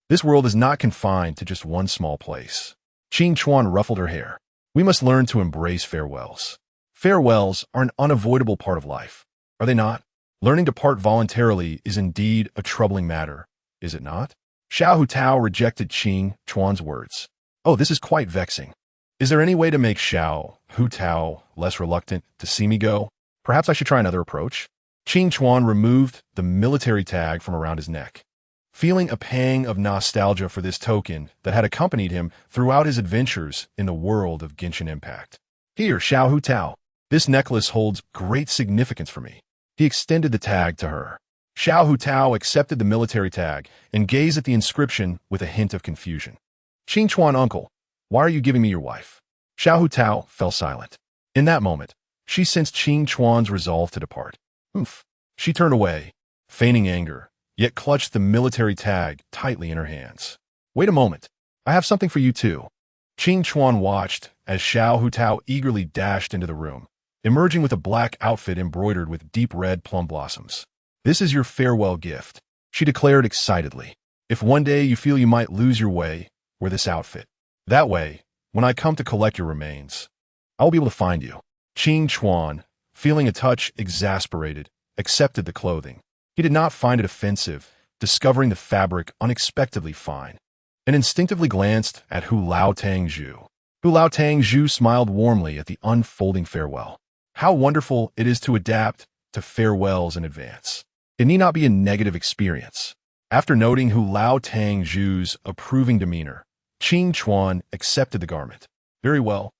This world is not confined to just one small place. Qing Chuan ruffled her hair. We must learn to embrace farewells. Farewells are an unavoidable part of life, are they not? Learning to part voluntarily is indeed a troubling matter, is it not? Xiao Hu Tao rejected Qing Chuan's words. Oh, this is quite vexing. Is there any way to make Xiao Hu Tao less reluctant to see me go? Perhaps I should try another approach? Qing Chuan removed the military tag from around his neck, feeling a pang of nostalgia for this token that had accompanied him throughout his adventures in the world of Genshin Impact. Here, Xiao Hu Tao. This necklace holds great significance for me. He extended the tag to her. Xiao Hu Tao accepted the military tag and gazed at the inscription with a hint of confusion. Qing Chuan, uncle, why are you giving me your wife? Xiao Hu Tao fell silent. In that moment, she sensed Qing Chuan's resolve to depart. Oof. She turned away, feigning anger, yet clutched the military tag tightly in her hands. Wait a moment. I have something for you too. Qing Chuan watched as Xiao Hu Tao eagerly dashed into the room, emerging with a black outfit embroidered with deep red plum blossoms. This is your farewell gift, she declared excitedly. If one day you feel you might lose your way, wear this outfit. That way, when I come to collect your remains, I will be able to find you. Qing Chuan, feeling a touch exasperated, accepted the clothing. He did not find it offensive, discovering the fabric unexpectedly fine, and instinctively glanced at Hu Laotang Zhu. Hu Laotang Zhu smiled warmly at the unfolding farewell. How wonderful it is to adapt to farewells in advance. It need not be a negative experience. After noting Hu Laotang Zhu's approving demeanor, Qing Chuan accepted the garment. Very well.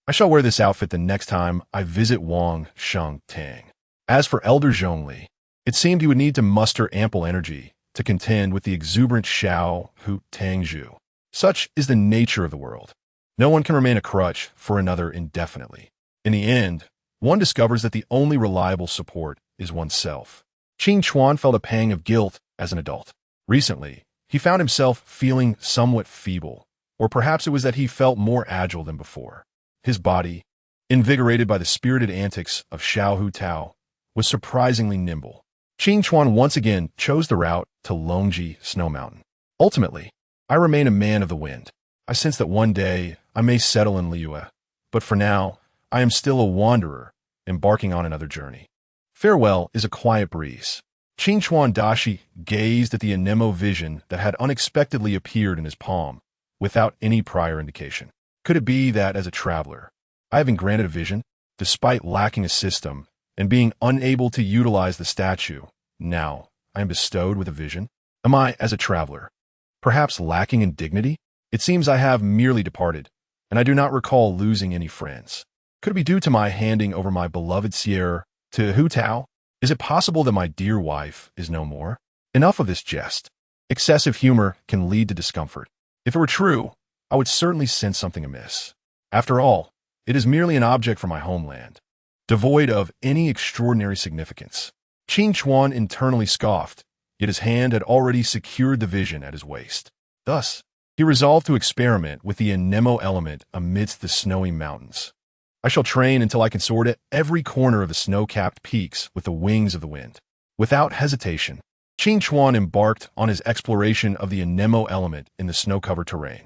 I shall wear this outfit the next time I visit Wang Sheng Tang. As for Elder Zhongli, it seemed he would need to muster ample energy to contend with the exuberant Xiao Hu Tangzhu. Such is the nature of the world. No one can remain a crutch for another indefinitely. In the end, one discovers that the only reliable support is oneself. Qing Chuan felt a pang of guilt as an adult. Recently, he found himself feeling somewhat feeble, or perhaps it was that he felt more agile than before. His body, invigorated by the spirited antics of Xiao Hu Tao, was surprisingly nimble. Qing Chuan once again chose the route to Longji Snow Mountain. Ultimately, I remain a man of the wind. I sense that one day I may settle in Liyue, but for now, I am still a wanderer, embarking on another journey. Farewell is a quiet breeze. Qing Chuan Dashi gazed at the anemo vision that had unexpectedly appeared in his palm, without any prior indication. Could it be that, as a traveler, I have been granted a vision, despite lacking a system, and being unable to utilize the statue? Now, I am bestowed with a vision? Am I, as a traveler, perhaps lacking in dignity? It seems I have merely departed, and I do not recall losing any friends. Could it be due to my handing over my beloved Sierra to Hu Tao? Is it possible that my dear wife is no more? Enough of this jest. Excessive humor can lead to discomfort. If it were true, I would certainly sense something amiss. After all, It is merely an object from my homeland, devoid of any extraordinary significance. Qing Chuan internally scoffed, yet his hand had already secured the vision at his waist. Thus, he resolved to experiment with the anemo element amidst the snowy mountains. I shall train until I can soar at every corner of the snow-capped peaks with the wings of the wind. Without hesitation, Qing Chuan embarked on his exploration of the anemo element in the snow-covered terrain.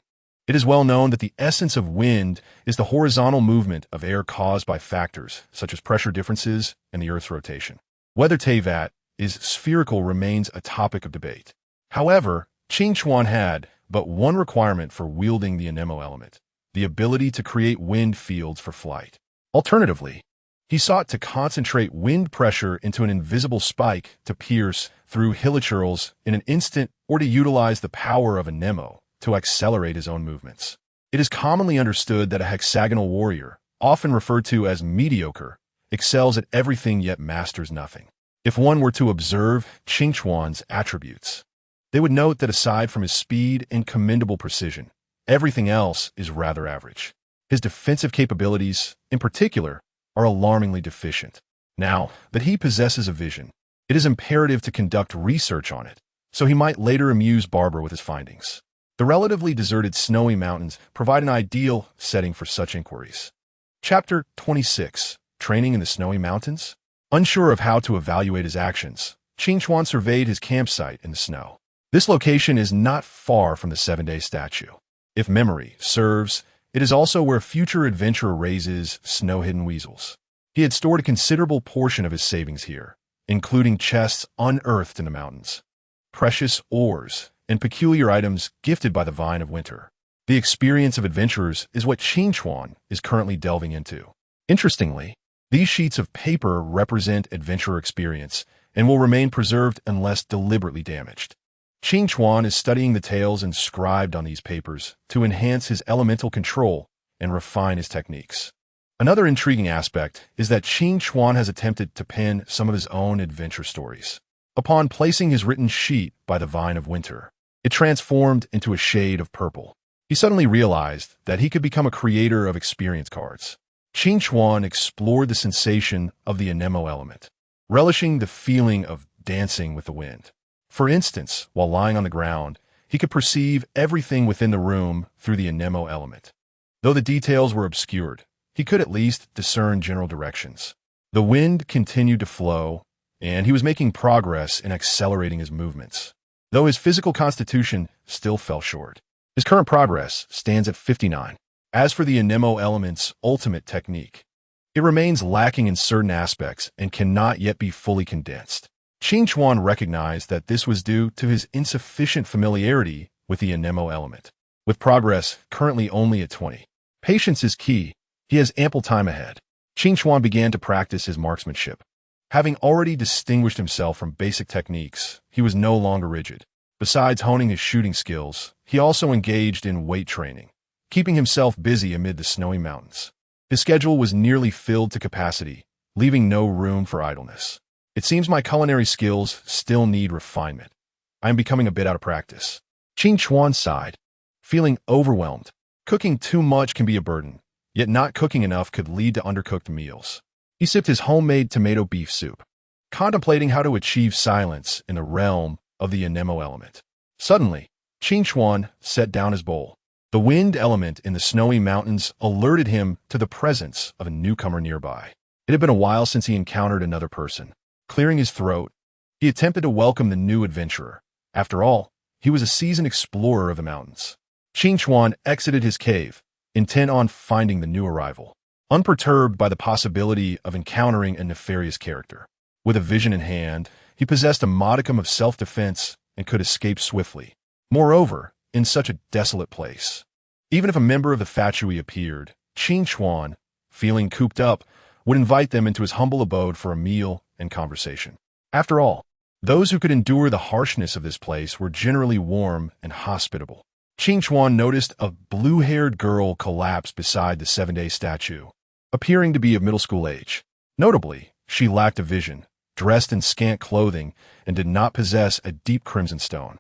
It is well known that the essence of wind is the horizontal movement of air caused by factors such as pressure differences and the Earth's rotation. Whether Teyvat is spherical remains a topic of debate. However, Qing Chuan had but one requirement for wielding the anemo element: the ability to create wind fields for flight. Alternatively, he sought to concentrate wind pressure into an invisible spike to pierce through hilichurls in an instant, or to utilize the power of anemo to accelerate his own movements. It is commonly understood that a hexagonal warrior, often referred to as mediocre, excels at everything yet masters nothing. If one were to observe Qing Chuan's attributes, they would note that aside from his speed and commendable precision, everything else is rather average. His defensive capabilities, in particular, are alarmingly deficient. Now that he possesses a vision, it is imperative to conduct research on it, so he might later amuse Barbara with his findings. The relatively deserted snowy mountains provide an ideal setting for such inquiries. Chapter 26. Training in the Snowy Mountains? Unsure of how to evaluate his actions, Qing Chuan surveyed his campsite in the snow. This location is not far from the 7-day statue. If memory serves, it is also where future adventurer raises snow-hidden weasels. He had stored a considerable portion of his savings here, including chests unearthed in the mountains, precious ores, and peculiar items gifted by the Vine of Winter. The experience of adventurers is what Qing Chuan is currently delving into. Interestingly, these sheets of paper represent adventurer experience and will remain preserved unless deliberately damaged. Qing Chuan is studying the tales inscribed on these papers to enhance his elemental control and refine his techniques. Another intriguing aspect is that Qing Chuan has attempted to pen some of his own adventure stories. Upon placing his written sheet by the Vine of Winter, it transformed into a shade of purple. He suddenly realized that he could become a creator of experience cards. Qing Chuan explored the sensation of the anemo element, relishing the feeling of dancing with the wind. For instance, while lying on the ground, he could perceive everything within the room through the anemo element. Though the details were obscured, he could at least discern general directions. The wind continued to flow, and he was making progress in accelerating his movements, though his physical constitution still fell short. His current progress stands at 59. As for the anemo element's ultimate technique, it remains lacking in certain aspects and cannot yet be fully condensed. Qing Chuan recognized that this was due to his insufficient familiarity with the anemo element. With progress currently only at 20, patience is key. He has ample time ahead. Qing Chuan began to practice his marksmanship. Having already distinguished himself from basic techniques, he was no longer rigid. Besides honing his shooting skills, he also engaged in weight training, keeping himself busy amid the snowy mountains. His schedule was nearly filled to capacity, leaving no room for idleness. It seems my culinary skills still need refinement. I am becoming a bit out of practice. Qing Chuan sighed, feeling overwhelmed. Cooking too much can be a burden, yet not cooking enough could lead to undercooked meals. He sipped his homemade tomato beef soup, contemplating how to achieve silence in the realm of the anemo element. Suddenly, Qing Chuan set down his bowl. The wind element in the snowy mountains alerted him to the presence of a newcomer nearby. It had been a while since he encountered another person. Clearing his throat, he attempted to welcome the new adventurer. After all, he was a seasoned explorer of the mountains. Qing Chuan exited his cave, intent on finding the new arrival, unperturbed by the possibility of encountering a nefarious character. With a vision in hand, he possessed a modicum of self-defense and could escape swiftly. Moreover, in such a desolate place, even if a member of the Fatui appeared, Qing Chuan, feeling cooped up, would invite them into his humble abode for a meal and conversation. After all, those who could endure the harshness of this place were generally warm and hospitable. Qing Chuan noticed a blue-haired girl collapse beside the 7-day statue, appearing to be of middle school age. Notably, she lacked a vision, dressed in scant clothing, and did not possess a deep crimson stone.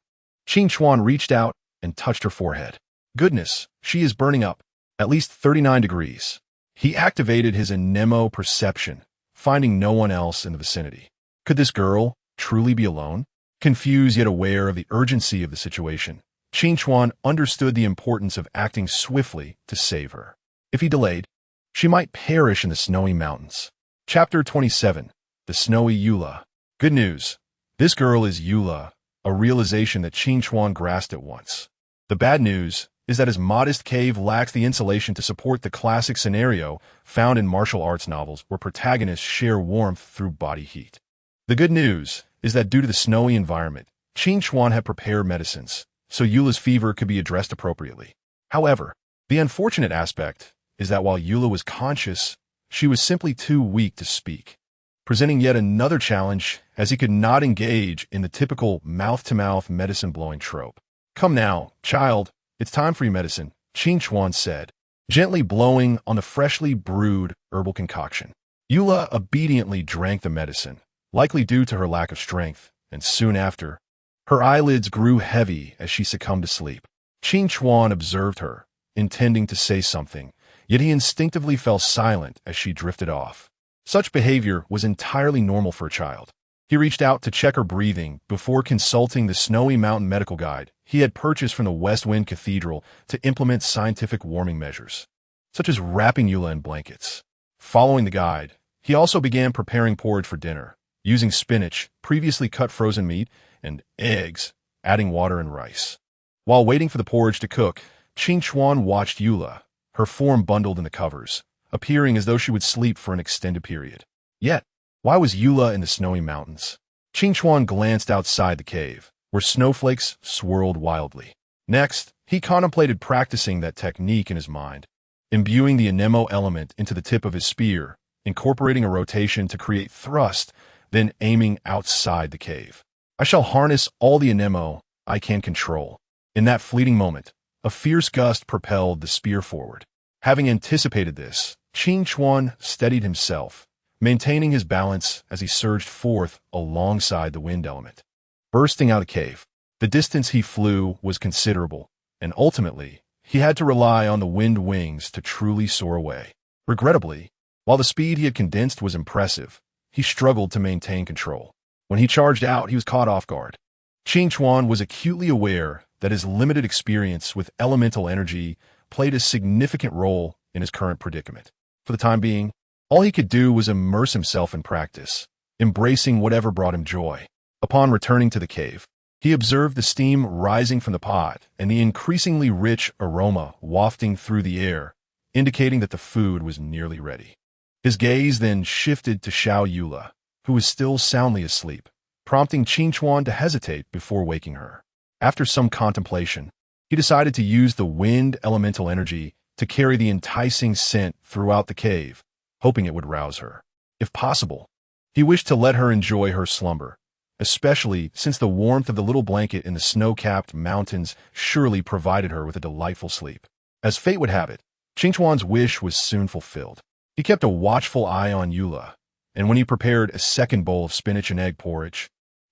Qing Chuan reached out and touched her forehead. Goodness, she is burning up, at least 39 degrees. He activated his anemo perception, finding no one else in the vicinity. Could this girl truly be alone? Confused yet aware of the urgency of the situation, Qingchuan understood the importance of acting swiftly to save her. If he delayed, she might perish in the snowy mountains. Chapter 27. The Snowy Eula. Good news. This girl is Eula, a realization that Qingchuan grasped at once. The bad news is that his modest cave lacks the insulation to support the classic scenario found in martial arts novels where protagonists share warmth through body heat. The good news is that due to the snowy environment, Qingchuan had prepared medicines, so Eula's fever could be addressed appropriately. However, the unfortunate aspect is that while Eula was conscious, she was simply too weak to speak, presenting yet another challenge as he could not engage in the typical mouth-to-mouth medicine-blowing trope. Come now, child, it's time for your medicine, Qingchuan said, gently blowing on the freshly brewed herbal concoction. Eula obediently drank the medicine, likely due to her lack of strength, and soon after, her eyelids grew heavy as she succumbed to sleep. Qingchuan observed her, intending to say something, yet he instinctively fell silent as she drifted off. Such behavior was entirely normal for a child. He reached out to check her breathing before consulting the Snowy Mountain medical guide he had purchased from the West Wind Cathedral to implement scientific warming measures, such as wrapping Eula in blankets. Following the guide, he also began preparing porridge for dinner, using spinach, previously cut frozen meat, and eggs, adding water and rice. While waiting for the porridge to cook, Qingchuan watched Eula, her form bundled in the covers, appearing as though she would sleep for an extended period. Yet, why was Eula in the snowy mountains? Qingchuan glanced outside the cave, where snowflakes swirled wildly. Next, he contemplated practicing that technique in his mind, imbuing the anemo element into the tip of his spear, incorporating a rotation to create thrust, then aiming outside the cave. I shall harness all the anemo I can control. In that fleeting moment, a fierce gust propelled the spear forward. Having anticipated this, Qingchuan steadied himself, maintaining his balance as he surged forth alongside the wind element. Bursting out of the cave, the distance he flew was considerable, and ultimately, he had to rely on the wind wings to truly soar away. Regrettably, while the speed he had condensed was impressive, he struggled to maintain control. When he charged out, he was caught off guard. Qingchuan was acutely aware that his limited experience with elemental energy played a significant role in his current predicament. For the time being, all he could do was immerse himself in practice, embracing whatever brought him joy. Upon returning to the cave, he observed the steam rising from the pot and the increasingly rich aroma wafting through the air, indicating that the food was nearly ready. His gaze then shifted to Xiao Eula, who was still soundly asleep, prompting Qingchuan to hesitate before waking her. After some contemplation, he decided to use the wind elemental energy to carry the enticing scent throughout the cave, hoping it would rouse her. If possible, he wished to let her enjoy her slumber, especially since the warmth of the little blanket in the snow-capped mountains surely provided her with a delightful sleep. As fate would have it, Qingchuan's wish was soon fulfilled. He kept a watchful eye on Eula, and when he prepared a second bowl of spinach and egg porridge,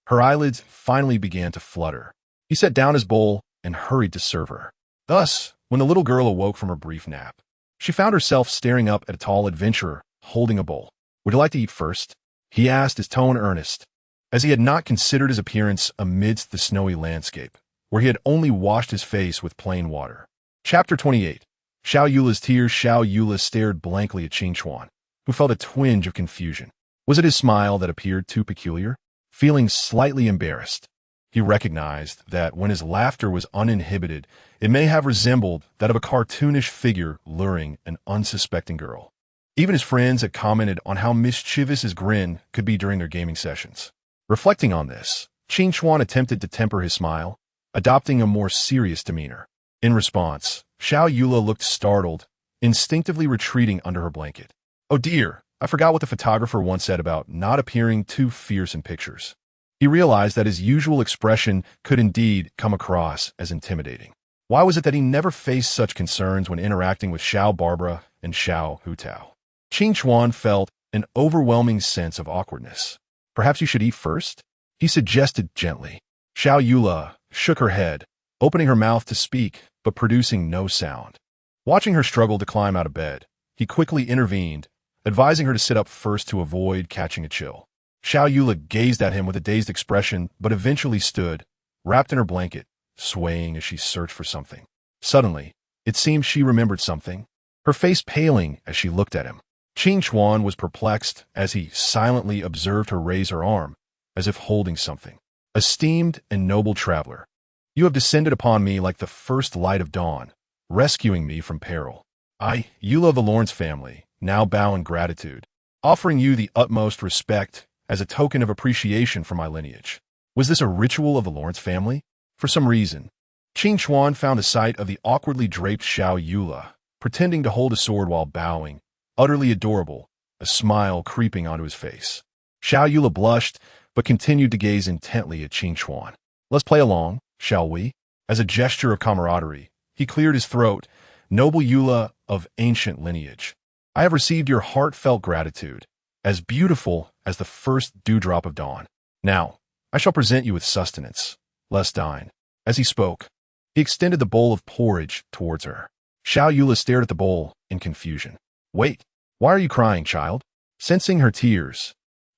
her eyelids finally began to flutter. He set down his bowl and hurried to serve her. Thus, when the little girl awoke from her brief nap, she found herself staring up at a tall adventurer holding a bowl. "Would you like to eat first?" he asked, his tone earnest, as he had not considered his appearance amidst the snowy landscape, where he had only washed his face with plain water. Chapter 28. Xiao Eula's tears. Xiao Eula stared blankly at Qingchuan, who felt a twinge of confusion. Was it his smile that appeared too peculiar? Feeling slightly embarrassed, he recognized that when his laughter was uninhibited, it may have resembled that of a cartoonish figure luring an unsuspecting girl. Even his friends had commented on how mischievous his grin could be during their gaming sessions. Reflecting on this, Qingchuan attempted to temper his smile, adopting a more serious demeanor. In response, Xiao Eula looked startled, instinctively retreating under her blanket. "Oh dear, I forgot what the photographer once said about not appearing too fierce in pictures." He realized that his usual expression could indeed come across as intimidating. Why was it that he never faced such concerns when interacting with Xiao Barbara and Xiao Hutao? Qingchuan felt an overwhelming sense of awkwardness. "Perhaps you should eat first?" he suggested gently. Xiao Eula shook her head, opening her mouth to speak, but producing no sound. Watching her struggle to climb out of bed, he quickly intervened, advising her to sit up first to avoid catching a chill. Xiao Yula gazed at him with a dazed expression, but eventually stood, wrapped in her blanket, swaying as she searched for something. Suddenly, it seemed she remembered something, her face paling as she looked at him. Qing Chuan was perplexed as he silently observed her raise her arm, as if holding something. Esteemed and noble traveler, you have descended upon me like the first light of dawn, rescuing me from peril. I, Yula of the Lawrence family, now bow in gratitude, offering you the utmost respect as a token of appreciation for my lineage. Was this a ritual of the Lawrence family? For some reason, Qing Chuan found the sight of the awkwardly draped Xiao Yula, pretending to hold a sword while bowing, utterly adorable, a smile creeping onto his face. Xiao Yula blushed, but continued to gaze intently at Qing Chuan. Let's play along, shall we? As a gesture of camaraderie, he cleared his throat. Noble Yula of ancient lineage, I have received your heartfelt gratitude, as beautiful as the first dewdrop of dawn. Now, I shall present you with sustenance. Let's dine. As he spoke, he extended the bowl of porridge towards her. Xiao Yula stared at the bowl in confusion. Wait, why are you crying, child? Sensing her tears,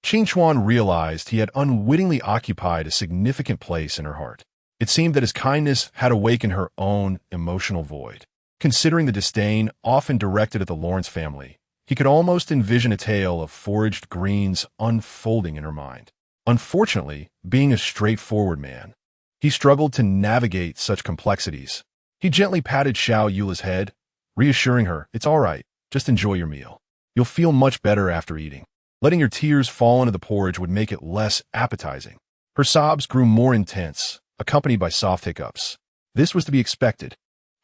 Qing Chuan realized he had unwittingly occupied a significant place in her heart. It seemed that his kindness had awakened her own emotional void. Considering the disdain often directed at the Lawrence family, he could almost envision a tale of foraged greens unfolding in her mind. Unfortunately, being a straightforward man, he struggled to navigate such complexities. He gently patted Xiao Yula's head, reassuring her, it's all right, just enjoy your meal. You'll feel much better after eating. Letting your tears fall into the porridge would make it less appetizing. Her sobs grew more intense, accompanied by soft hiccups. This was to be expected.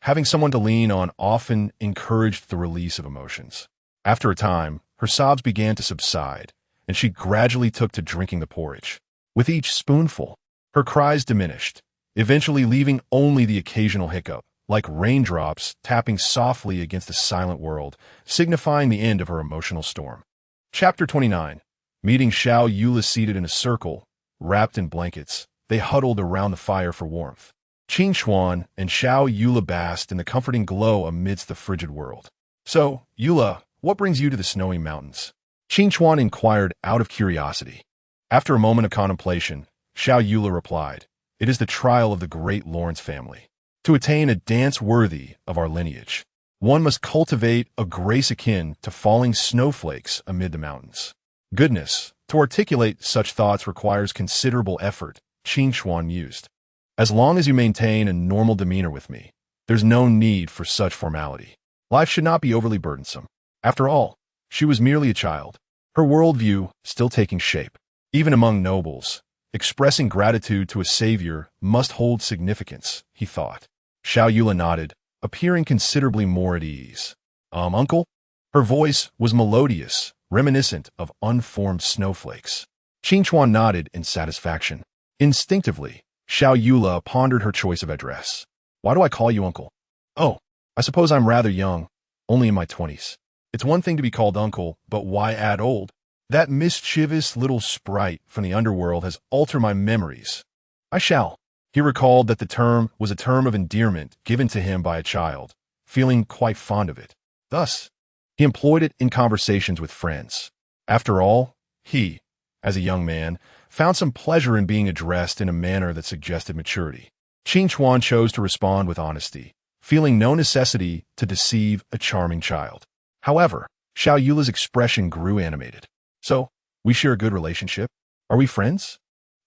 Having someone to lean on often encouraged the release of emotions. After a time, her sobs began to subside, and she gradually took to drinking the porridge. With each spoonful, her cries diminished, eventually leaving only the occasional hiccup, like raindrops tapping softly against the silent world, signifying the end of her emotional storm. Chapter 29. Meeting Xiao Yula seated in a circle, wrapped in blankets, they huddled around the fire for warmth. Qing Chuan and Xiao Yula basked in the comforting glow amidst the frigid world. So, Yula, what brings you to the snowy mountains? Qing Chuan inquired out of curiosity. After a moment of contemplation, Xiao Yula replied, it is the trial of the great Lawrence family. To attain a dance worthy of our lineage, one must cultivate a grace akin to falling snowflakes amid the mountains. Goodness, to articulate such thoughts requires considerable effort, Qing Chuan mused. As long as you maintain a normal demeanor with me, there's no need for such formality. Life should not be overly burdensome. After all, she was merely a child, her worldview still taking shape. Even among nobles, expressing gratitude to a savior must hold significance, he thought. Xiao Yula nodded, appearing considerably more at ease. Uncle? Her voice was melodious, reminiscent of unformed snowflakes. Qing Chuan nodded in satisfaction. Instinctively, Xiao Yula pondered her choice of address. Why do I call you uncle? Oh, I suppose I'm rather young, only in my 20s. It's one thing to be called uncle, but why add old? That mischievous little sprite from the underworld has altered my memories. I shall. He recalled that the term was a term of endearment given to him by a child, feeling quite fond of it. Thus, he employed it in conversations with friends. After all, he, as a young man, found some pleasure in being addressed in a manner that suggested maturity. Qing Chuan chose to respond with honesty, feeling no necessity to deceive a charming child. However, Xiao Yula's expression grew animated. So, we share a good relationship? Are we friends?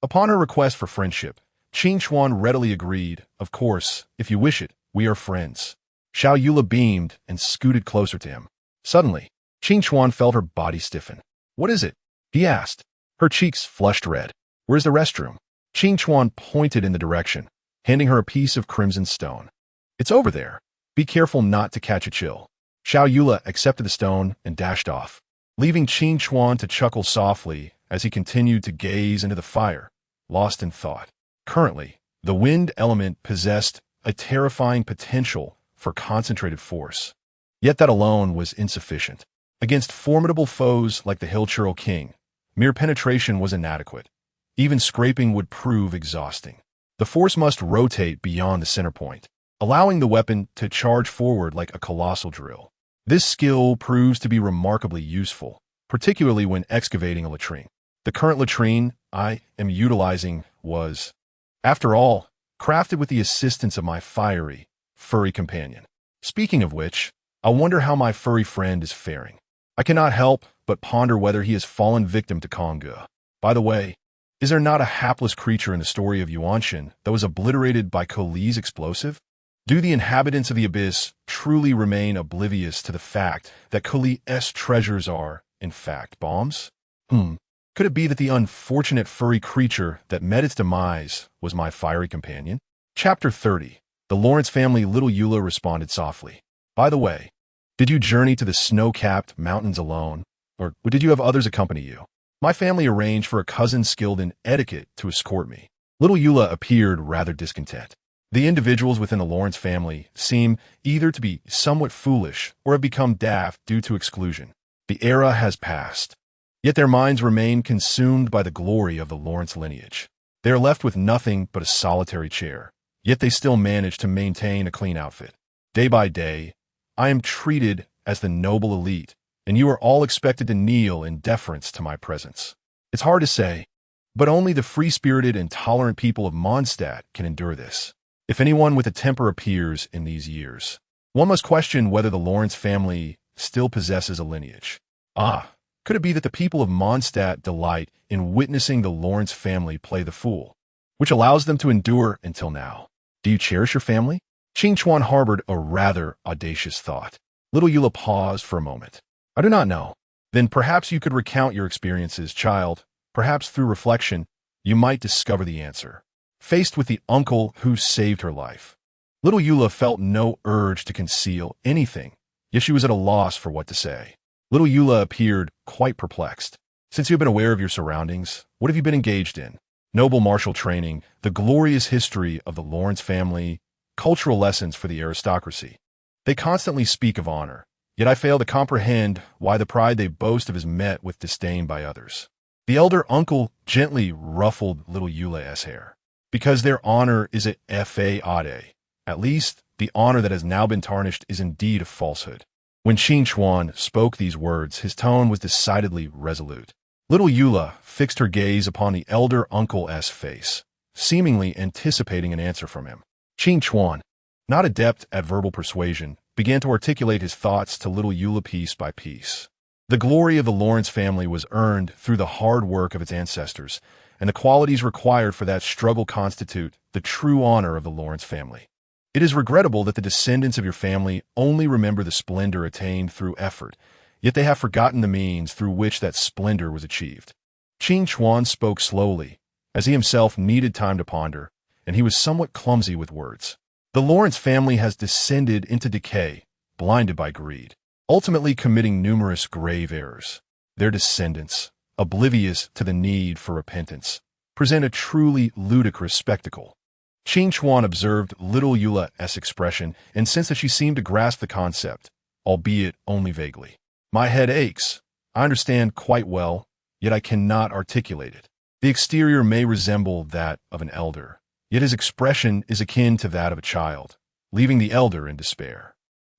Upon her request for friendship, Qing Chuan readily agreed, of course, if you wish it, we are friends. Xiao Yula beamed and scooted closer to him. Suddenly, Qing Chuan felt her body stiffen. What is it? He asked. Her cheeks flushed red. Where's the restroom? Qing Chuan pointed in the direction, handing her a piece of crimson stone. It's over there. Be careful not to catch a chill. Xiao Yula accepted the stone and dashed off, leaving Qing Chuan to chuckle softly as he continued to gaze into the fire, lost in thought. Currently, the wind element possessed a terrifying potential for concentrated force. Yet that alone was insufficient. Against formidable foes like the Hill Churl King, mere penetration was inadequate. Even scraping would prove exhausting. The force must rotate beyond the center point, allowing the weapon to charge forward like a colossal drill. This skill proves to be remarkably useful, particularly when excavating a latrine. The current latrine I am utilizing was, after all, crafted with the assistance of my furry companion. Speaking of which, I wonder how my furry friend is faring. I cannot help but ponder whether he has fallen victim to Konga. By the way, is there not a hapless creature in the story of Yuanshan that was obliterated by Koli's explosive? Do the inhabitants of the Abyss truly remain oblivious to the fact that Koli's treasures are, in fact, bombs? Could it be that the unfortunate furry creature that met its demise was my fiery companion? Chapter 30. The Lawrence family. Little Eula responded softly. By the way, did you journey to the snow-capped mountains alone, or did you have others accompany you? My family arranged for a cousin skilled in etiquette to escort me. Little Eula appeared rather discontent. The individuals within the Lawrence family seem either to be somewhat foolish or have become daft due to exclusion. The era has passed, yet their minds remain consumed by the glory of the Lawrence lineage. They are left with nothing but a solitary chair, yet they still manage to maintain a clean outfit. Day by day, I am treated as the noble elite, and you are all expected to kneel in deference to my presence. It's hard to say, but only the free-spirited and tolerant people of Mondstadt can endure this. If anyone with a temper appears in these years, one must question whether the Lawrence family still possesses a lineage. Could it be that the people of Mondstadt delight in witnessing the Lawrence family play the fool, which allows them to endure until now? Do you cherish your family? Qing Chuan harbored a rather audacious thought. Little Eula paused for a moment. I do not know. Then perhaps you could recount your experiences, child. Perhaps through reflection, you might discover the answer. Faced with the uncle who saved her life, little Eula felt no urge to conceal anything, yet she was at a loss for what to say. Little Eula appeared quite perplexed. Since you have been aware of your surroundings, what have you been engaged in? Noble martial training, the glorious history of the Lawrence family, cultural lessons for the aristocracy. They constantly speak of honor, yet I fail to comprehend why the pride they boast of is met with disdain by others. The elder uncle gently ruffled little Eula's hair. Because their honor is a fade. At least, the honor that has now been tarnished is indeed a falsehood. When Qing Chuan spoke these words, his tone was decidedly resolute. Little Eula fixed her gaze upon the elder uncle's face, seemingly anticipating an answer from him. Qing Chuan, not adept at verbal persuasion, began to articulate his thoughts to little Eula piece by piece. The glory of the Lawrence family was earned through the hard work of its ancestors, and the qualities required for that struggle constitute the true honor of the Lawrence family. It is regrettable that the descendants of your family only remember the splendor attained through effort, yet they have forgotten the means through which that splendor was achieved. Qing Chuan spoke slowly, as he himself needed time to ponder, and he was somewhat clumsy with words. The Lawrence family has descended into decay, blinded by greed, ultimately committing numerous grave errors. Their descendants, oblivious to the need for repentance, present a truly ludicrous spectacle. Qing Chuan observed little Eula's expression and sensed that she seemed to grasp the concept, albeit only vaguely. My head aches. I understand quite well, yet I cannot articulate it. The exterior may resemble that of an elder, yet his expression is akin to that of a child, leaving the elder in despair.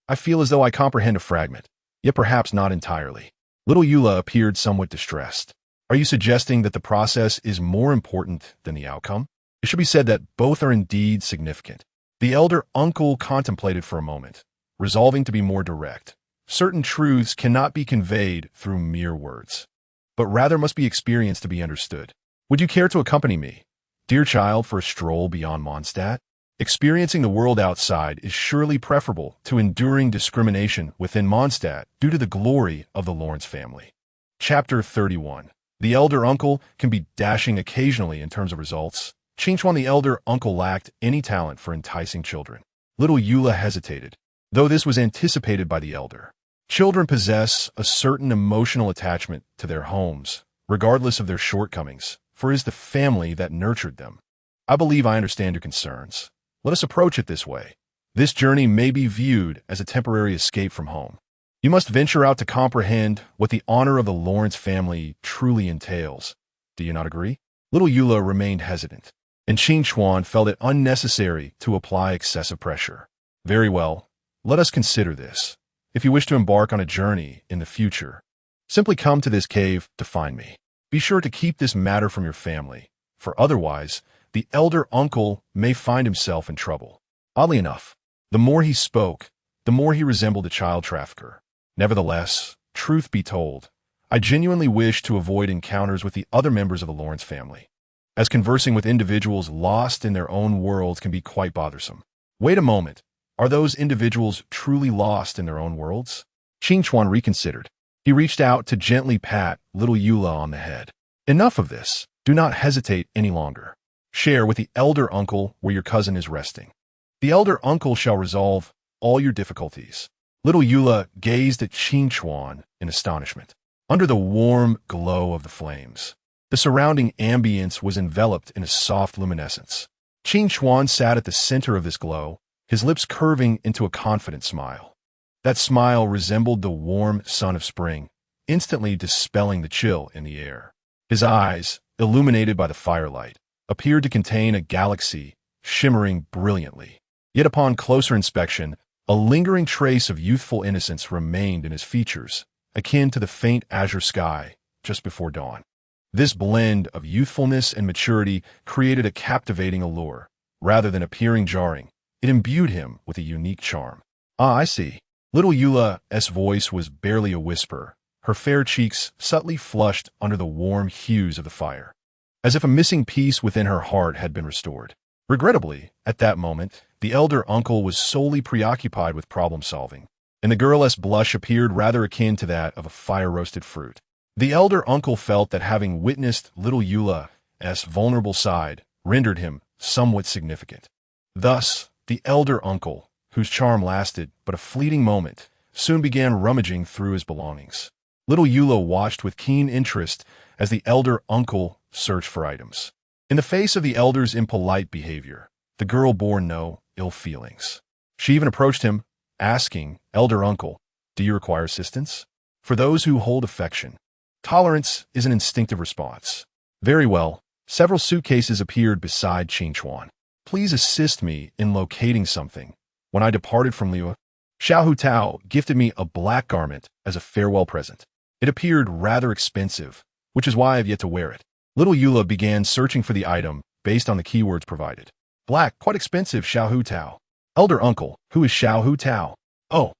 I feel as though I comprehend a fragment, yet perhaps not entirely. Little Eula appeared somewhat distressed. Are you suggesting that the process is more important than the outcome? It should be said that both are indeed significant. The elder uncle contemplated for a moment, resolving to be more direct. Certain truths cannot be conveyed through mere words, but rather must be experienced to be understood. Would you care to accompany me, dear child, for a stroll beyond Mondstadt? Experiencing the world outside is surely preferable to enduring discrimination within Mondstadt due to the glory of the Lawrence family. Chapter 31. The elder uncle can be dashing occasionally in terms of results. Qing Chuan the elder uncle lacked any talent for enticing children. Little Eula hesitated, though this was anticipated by the elder. Children possess a certain emotional attachment to their homes, regardless of their shortcomings, for it is the family that nurtured them. I believe I understand your concerns. Let us approach it this way. This journey may be viewed as a temporary escape from home. You must venture out to comprehend what the honor of the Lawrence family truly entails. Do you not agree? Little Eula remained hesitant, and Qing Chuan felt it unnecessary to apply excessive pressure. Very well, let us consider this. If you wish to embark on a journey in the future, simply come to this cave to find me. Be sure to keep this matter from your family, for otherwise, the elder uncle may find himself in trouble. Oddly enough, the more he spoke, the more he resembled a child trafficker. Nevertheless, truth be told, I genuinely wish to avoid encounters with the other members of the Lawrence family, as conversing with individuals lost in their own worlds can be quite bothersome. Wait a moment, are those individuals truly lost in their own worlds? Qingchuan reconsidered. He reached out to gently pat little Eula on the head. Enough of this. Do not hesitate any longer. Share with the elder uncle where your cousin is resting. The elder uncle shall resolve all your difficulties. Little Eula gazed at Qingchuan in astonishment. Under the warm glow of the flames, the surrounding ambience was enveloped in a soft luminescence. Qingchuan sat at the center of this glow, his lips curving into a confident smile. That smile resembled the warm sun of spring, instantly dispelling the chill in the air. His eyes, illuminated by the firelight, appeared to contain a galaxy shimmering brilliantly. Yet upon closer inspection, a lingering trace of youthful innocence remained in his features, akin to the faint azure sky just before dawn. This blend of youthfulness and maturity created a captivating allure. Rather than appearing jarring, it imbued him with a unique charm. Ah, I see. Little Eula's voice was barely a whisper, her fair cheeks subtly flushed under the warm hues of the fire, as if a missing piece within her heart had been restored. Regrettably, at that moment, the elder uncle was solely preoccupied with problem-solving, and the girl's blush appeared rather akin to that of a fire-roasted fruit. The elder uncle felt that having witnessed little Eula's vulnerable side rendered him somewhat significant. Thus, the elder uncle, whose charm lasted but a fleeting moment, soon began rummaging through his belongings. Little Eula watched with keen interest as the elder uncle searched for items. In the face of the elder's impolite behavior, the girl bore no ill feelings. She even approached him, asking, "Elder uncle, do you require assistance?" For those who hold affection, tolerance is an instinctive response. Very well. Several suitcases appeared beside Qingchuan. Please assist me in locating something. When I departed from Liu, Xiao Tao gifted me a black garment as a farewell present. It appeared rather expensive, which is why I have yet to wear it. Little Eula began searching for the item based on the keywords provided. Black, quite expensive, Xiao Tao. Elder uncle, who is Xiao Tao? Oh,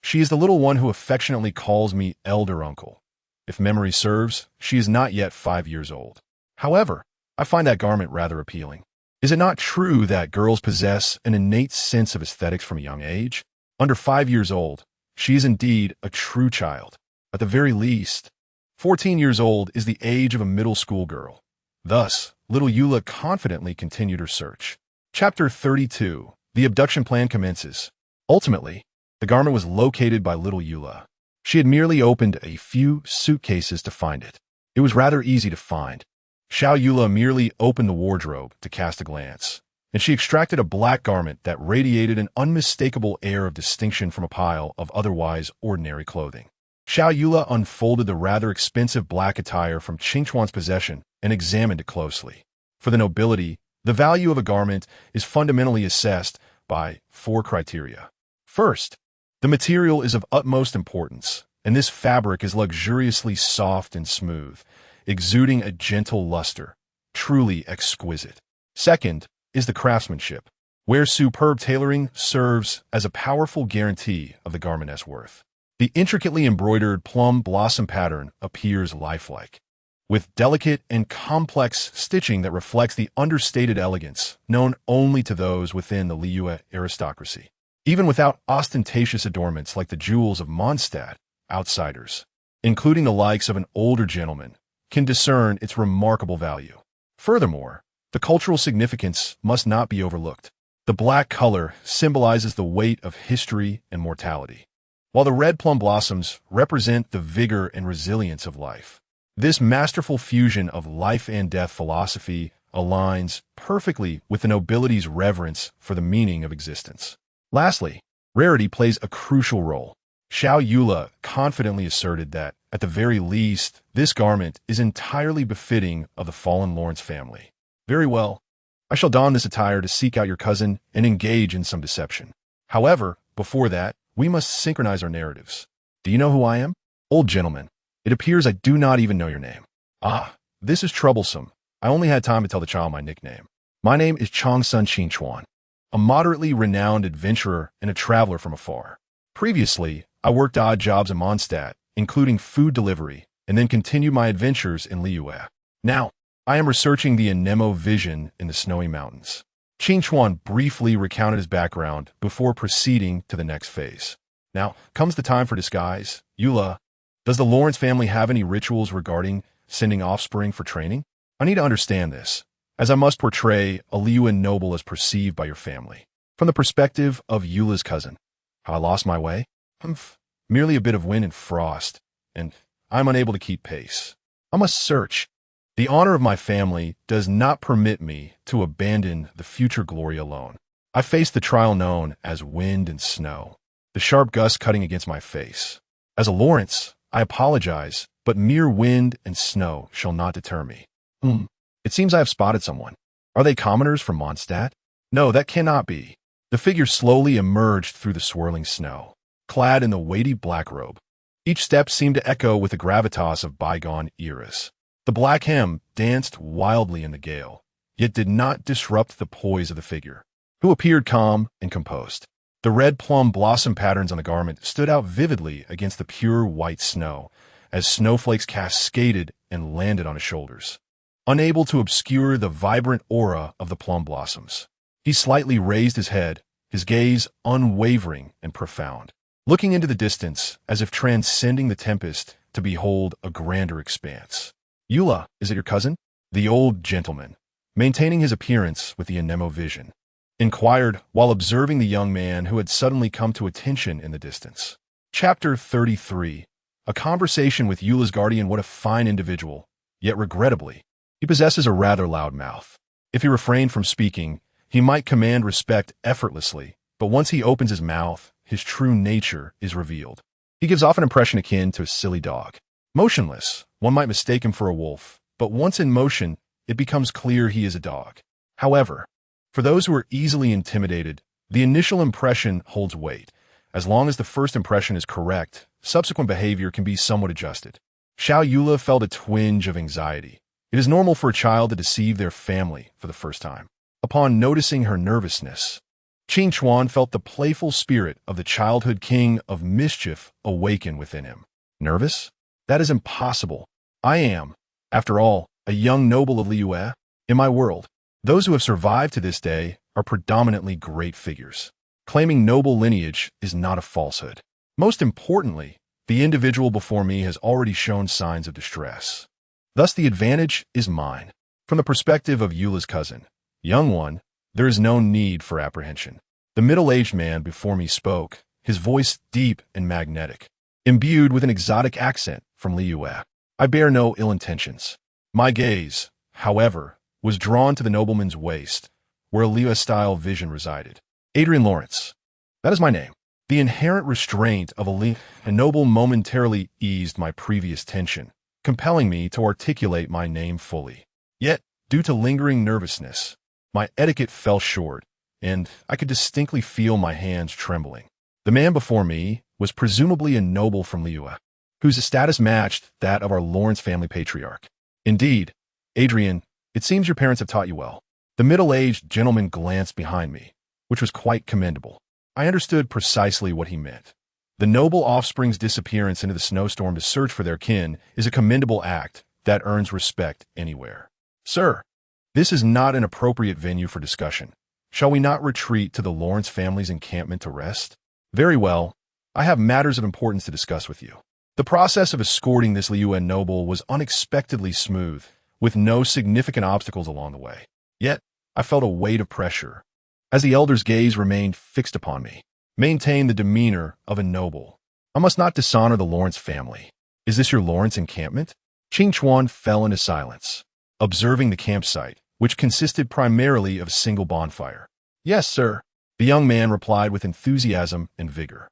she is the little one who affectionately calls me elder uncle. If memory serves, she is not yet 5 years old. However, I find that garment rather appealing. Is it not true that girls possess an innate sense of aesthetics from a young age? Under 5 years old, she is indeed a true child. At the very least, 14 years old is the age of a middle school girl. Thus, little Eula confidently continued her search. Chapter 32. The abduction plan commences. Ultimately, the garment was located by little Eula. She had merely opened a few suitcases to find it. It was rather easy to find. Xiao Eula merely opened the wardrobe to cast a glance, and she extracted a black garment that radiated an unmistakable air of distinction from a pile of otherwise ordinary clothing. Xiao Eula unfolded the rather expensive black attire from Qingchuan's possession and examined it closely. For the nobility, the value of a garment is fundamentally assessed by 4 criteria. First, the material is of utmost importance, and this fabric is luxuriously soft and smooth, exuding a gentle luster, truly exquisite. Second is the craftsmanship, where superb tailoring serves as a powerful guarantee of the garment's worth. The intricately embroidered plum blossom pattern appears lifelike, with delicate and complex stitching that reflects the understated elegance known only to those within the Liu aristocracy. Even without ostentatious adornments like the jewels of Mondstadt, outsiders, including the likes of an older gentleman, can discern its remarkable value. Furthermore, the cultural significance must not be overlooked. The black color symbolizes the weight of history and mortality, while the red plum blossoms represent the vigor and resilience of life. This masterful fusion of life and death philosophy aligns perfectly with the nobility's reverence for the meaning of existence. Lastly, rarity plays a crucial role. Xiao Eula confidently asserted that, at the very least, this garment is entirely befitting of the fallen Lawrence family. Very well. I shall don this attire to seek out your cousin and engage in some deception. However, before that, We must synchronize our narratives. Do you know who I am? Old gentleman, it appears I do not even know your name. Ah, this is troublesome. I only had time to tell the child my nickname. My name is Chongsun Qingchuan, a moderately renowned adventurer and a traveler from afar. Previously, I worked odd jobs in Mondstadt, including food delivery, and then continued my adventures in Liyue. Now, I am researching the Anemo vision in the snowy mountains. Qingchuan briefly recounted his background before proceeding to the next phase. Now, comes the time for disguise. Eula, does the Lawrence family have any rituals regarding sending offspring for training? I need to understand this, as I must portray a Liyuan noble as perceived by your family. From the perspective of Eula's cousin, how I lost my way? Merely a bit of wind and frost, and I'm unable to keep pace. I must search. The honor of my family does not permit me to abandon the future glory alone. I face the trial known as wind and snow, the sharp gusts cutting against my face. As a Lawrence, I apologize, but mere wind and snow shall not deter me. It seems I have spotted someone. Are they commoners from Mondstadt? No, that cannot be. The figure slowly emerged through the swirling snow, clad in the weighty black robe. Each step seemed to echo with the gravitas of bygone eras. The black hem danced wildly in the gale, yet did not disrupt the poise of the figure, who appeared calm and composed. The red plum blossom patterns on the garment stood out vividly against the pure white snow, as snowflakes cascaded and landed on his shoulders, unable to obscure the vibrant aura of the plum blossoms. He slightly raised his head, his gaze unwavering and profound, looking into the distance as if transcending the tempest to behold a grander expanse. Eula, is it your cousin? The old gentleman, maintaining his appearance with the Anemo vision, inquired while observing the young man who had suddenly come to attention in the distance. Chapter 33. A conversation with Eula's guardian. What a fine individual, yet regrettably, he possesses a rather loud mouth. If he refrained from speaking, he might command respect effortlessly, but once he opens his mouth, his true nature is revealed. He gives off an impression akin to a silly dog. Motionless, one might mistake him for a wolf, but once in motion, it becomes clear he is a dog. However, for those who are easily intimidated, the initial impression holds weight. As long as the first impression is correct, subsequent behavior can be somewhat adjusted. Xiao Eula felt a twinge of anxiety. It is normal for a child to deceive their family for the first time. Upon noticing her nervousness, Qingchuan felt the playful spirit of the childhood king of mischief awaken within him. Nervous? That is impossible. I am, after all, a young noble of Liyue. In my world, those who have survived to this day are predominantly great figures. Claiming noble lineage is not a falsehood. Most importantly, the individual before me has already shown signs of distress. Thus the advantage is mine. From the perspective of Eula's cousin, young one, there is no need for apprehension. The middle-aged man before me spoke, his voice deep and magnetic, imbued with an exotic accent from Liyue. I bear no ill intentions. My gaze, however, was drawn to the nobleman's waist, where a Liyue-style vision resided. Adrian Lawrence. That is my name. The inherent restraint of a noble momentarily eased my previous tension, compelling me to articulate my name fully. Yet, due to lingering nervousness, my etiquette fell short, and I could distinctly feel my hands trembling. The man before me was presumably a noble from Liyue, whose status matched that of our Lawrence family patriarch. Indeed, Adrian, it seems your parents have taught you well. The middle-aged gentleman glanced behind me, which was quite commendable. I understood precisely what he meant. The noble offspring's disappearance into the snowstorm to search for their kin is a commendable act that earns respect anywhere. Sir, this is not an appropriate venue for discussion. Shall we not retreat to the Lawrence family's encampment to rest? Very well. I have matters of importance to discuss with you. The process of escorting this Liyue noble was unexpectedly smooth, with no significant obstacles along the way. Yet, I felt a weight of pressure, as the elder's gaze remained fixed upon me. Maintain the demeanor of a noble. I must not dishonor the Lawrence family. Is this your Lawrence encampment? Qingchuan fell into silence, observing the campsite, which consisted primarily of a single bonfire. Yes, sir, the young man replied with enthusiasm and vigor.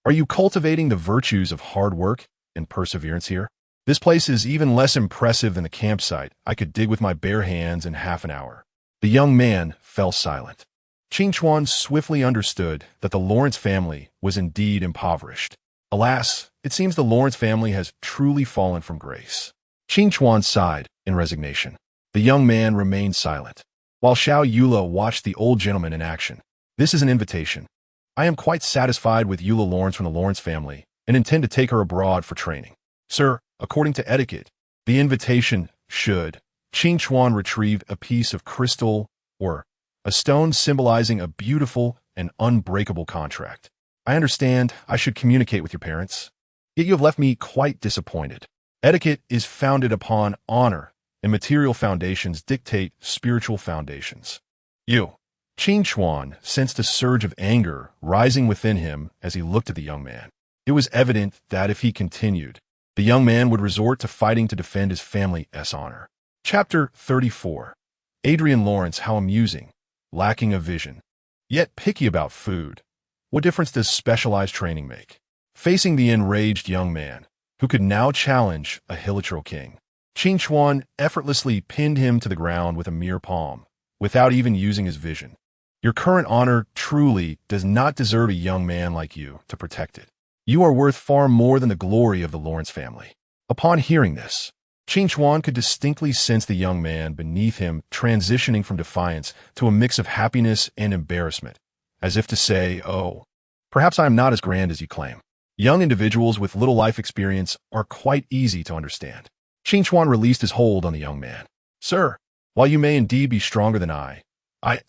Are you cultivating the virtues of hard work and perseverance here? This place is even less impressive than the campsite I could dig with my bare hands in half an hour. The young man fell silent, Qingchuan swiftly understood that the Lawrence family was indeed impoverished. Alas, it seems the Lawrence family has truly fallen from grace. Qingchuan sighed in resignation. The young man remained silent, while Xiao Yula watched the old gentleman in action. This is an invitation. I am quite satisfied with Yula Lawrence from the Lawrence family and intend to take her abroad for training. Sir, according to etiquette, the invitation should. Qingchuan retrieved a piece of crystal or a stone symbolizing a beautiful and unbreakable contract. I understand I should communicate with your parents, yet you have left me quite disappointed. Etiquette is founded upon honor, and material foundations dictate spiritual foundations. You. Qingchuan sensed a surge of anger rising within him as he looked at the young man. It was evident that if he continued, the young man would resort to fighting to defend his family's honor. Chapter 34. Adrian Lawrence, how amusing, lacking a vision, yet picky about food. What difference does specialized training make? Facing the enraged young man, who could now challenge a Hilichurl king, Qingchuan effortlessly pinned him to the ground with a mere palm, without even using his vision. Your current honor truly does not deserve a young man like you to protect it. You are worth far more than the glory of the Lawrence family. Upon hearing this, Qingchuan could distinctly sense the young man beneath him transitioning from defiance to a mix of happiness and embarrassment, as if to say, oh, perhaps I am not as grand as you claim. Young individuals with little life experience are quite easy to understand. Qingchuan released his hold on the young man. Sir, while you may indeed be stronger than I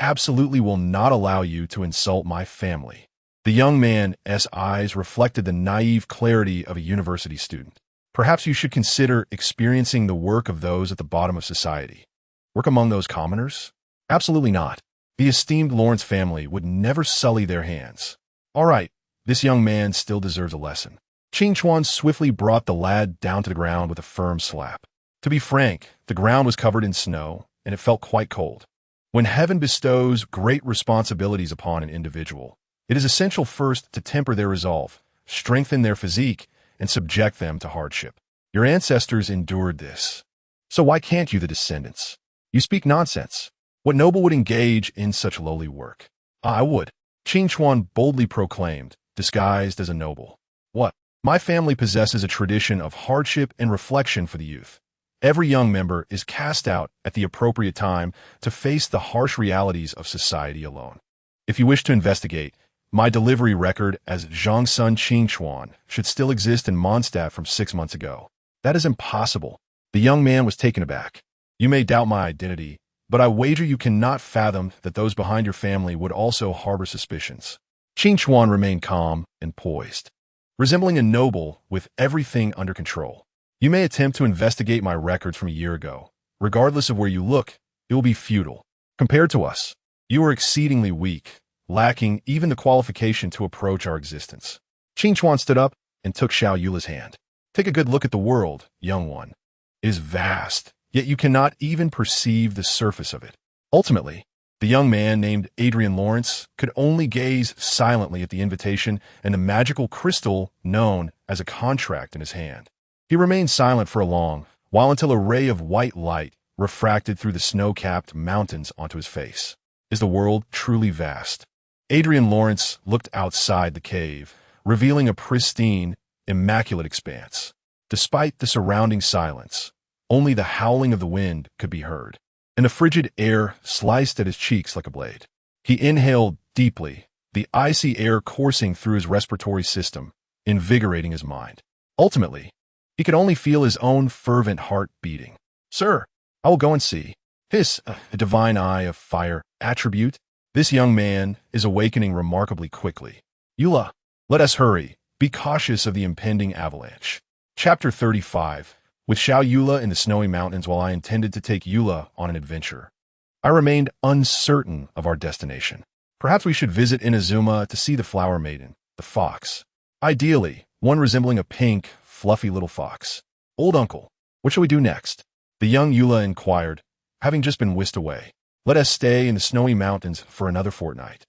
absolutely will not allow you to insult my family. The young man's eyes reflected the naive clarity of a university student. Perhaps you should consider experiencing the work of those at the bottom of society. Work among those commoners? Absolutely not. The esteemed Lawrence family would never sully their hands. All right, this young man still deserves a lesson. Qingchuan swiftly brought the lad down to the ground with a firm slap. To be frank, the ground was covered in snow, and it felt quite cold. When heaven bestows great responsibilities upon an individual, it is essential first to temper their resolve, strengthen their physique, and subject them to hardship. Your ancestors endured this. So why can't you, the descendants? You speak nonsense. What noble would engage in such lowly work? I would. Qingchuan boldly proclaimed, disguised as a noble. What? My family possesses a tradition of hardship and reflection for the youth. Every young member is cast out at the appropriate time to face the harsh realities of society alone. If you wish to investigate, my delivery record as Zhangsun Qingchuan should still exist in Mondstadt from 6 months ago. That is impossible. The young man was taken aback. You may doubt my identity, but I wager you cannot fathom that those behind your family would also harbor suspicions. Qingchuan remained calm and poised, resembling a noble with everything under control. You may attempt to investigate my records from a year ago. Regardless of where you look, it will be futile. Compared to us, you are exceedingly weak, lacking even the qualification to approach our existence. Qingchuan stood up and took Xiao Yula's hand. Take a good look at the world, young one. It is vast, yet you cannot even perceive the surface of it. Ultimately, the young man named Adrian Lawrence could only gaze silently at the invitation and the magical crystal known as a contract in his hand. He remained silent for a long while until a ray of white light refracted through the snow-capped mountains onto his face. Is the world truly vast? Adrian Lawrence looked outside the cave, revealing a pristine, immaculate expanse. Despite the surrounding silence, only the howling of the wind could be heard, and the frigid air sliced at his cheeks like a blade. He inhaled deeply, the icy air coursing through his respiratory system, invigorating his mind. Ultimately, he could only feel his own fervent heart beating. Sir, I will go and see. A divine eye of fire attribute. This young man is awakening remarkably quickly. Yula, let us hurry. Be cautious of the impending avalanche. Chapter 35. With Xiao Yula in the snowy mountains while I intended to take Yula on an adventure, I remained uncertain of our destination. Perhaps we should visit Inazuma to see the flower maiden, the fox. Ideally, one resembling a pink, fluffy little fox. Old uncle, what shall we do next? The young Yula inquired, having just been whisked away. Let us stay in the snowy mountains for another fortnight.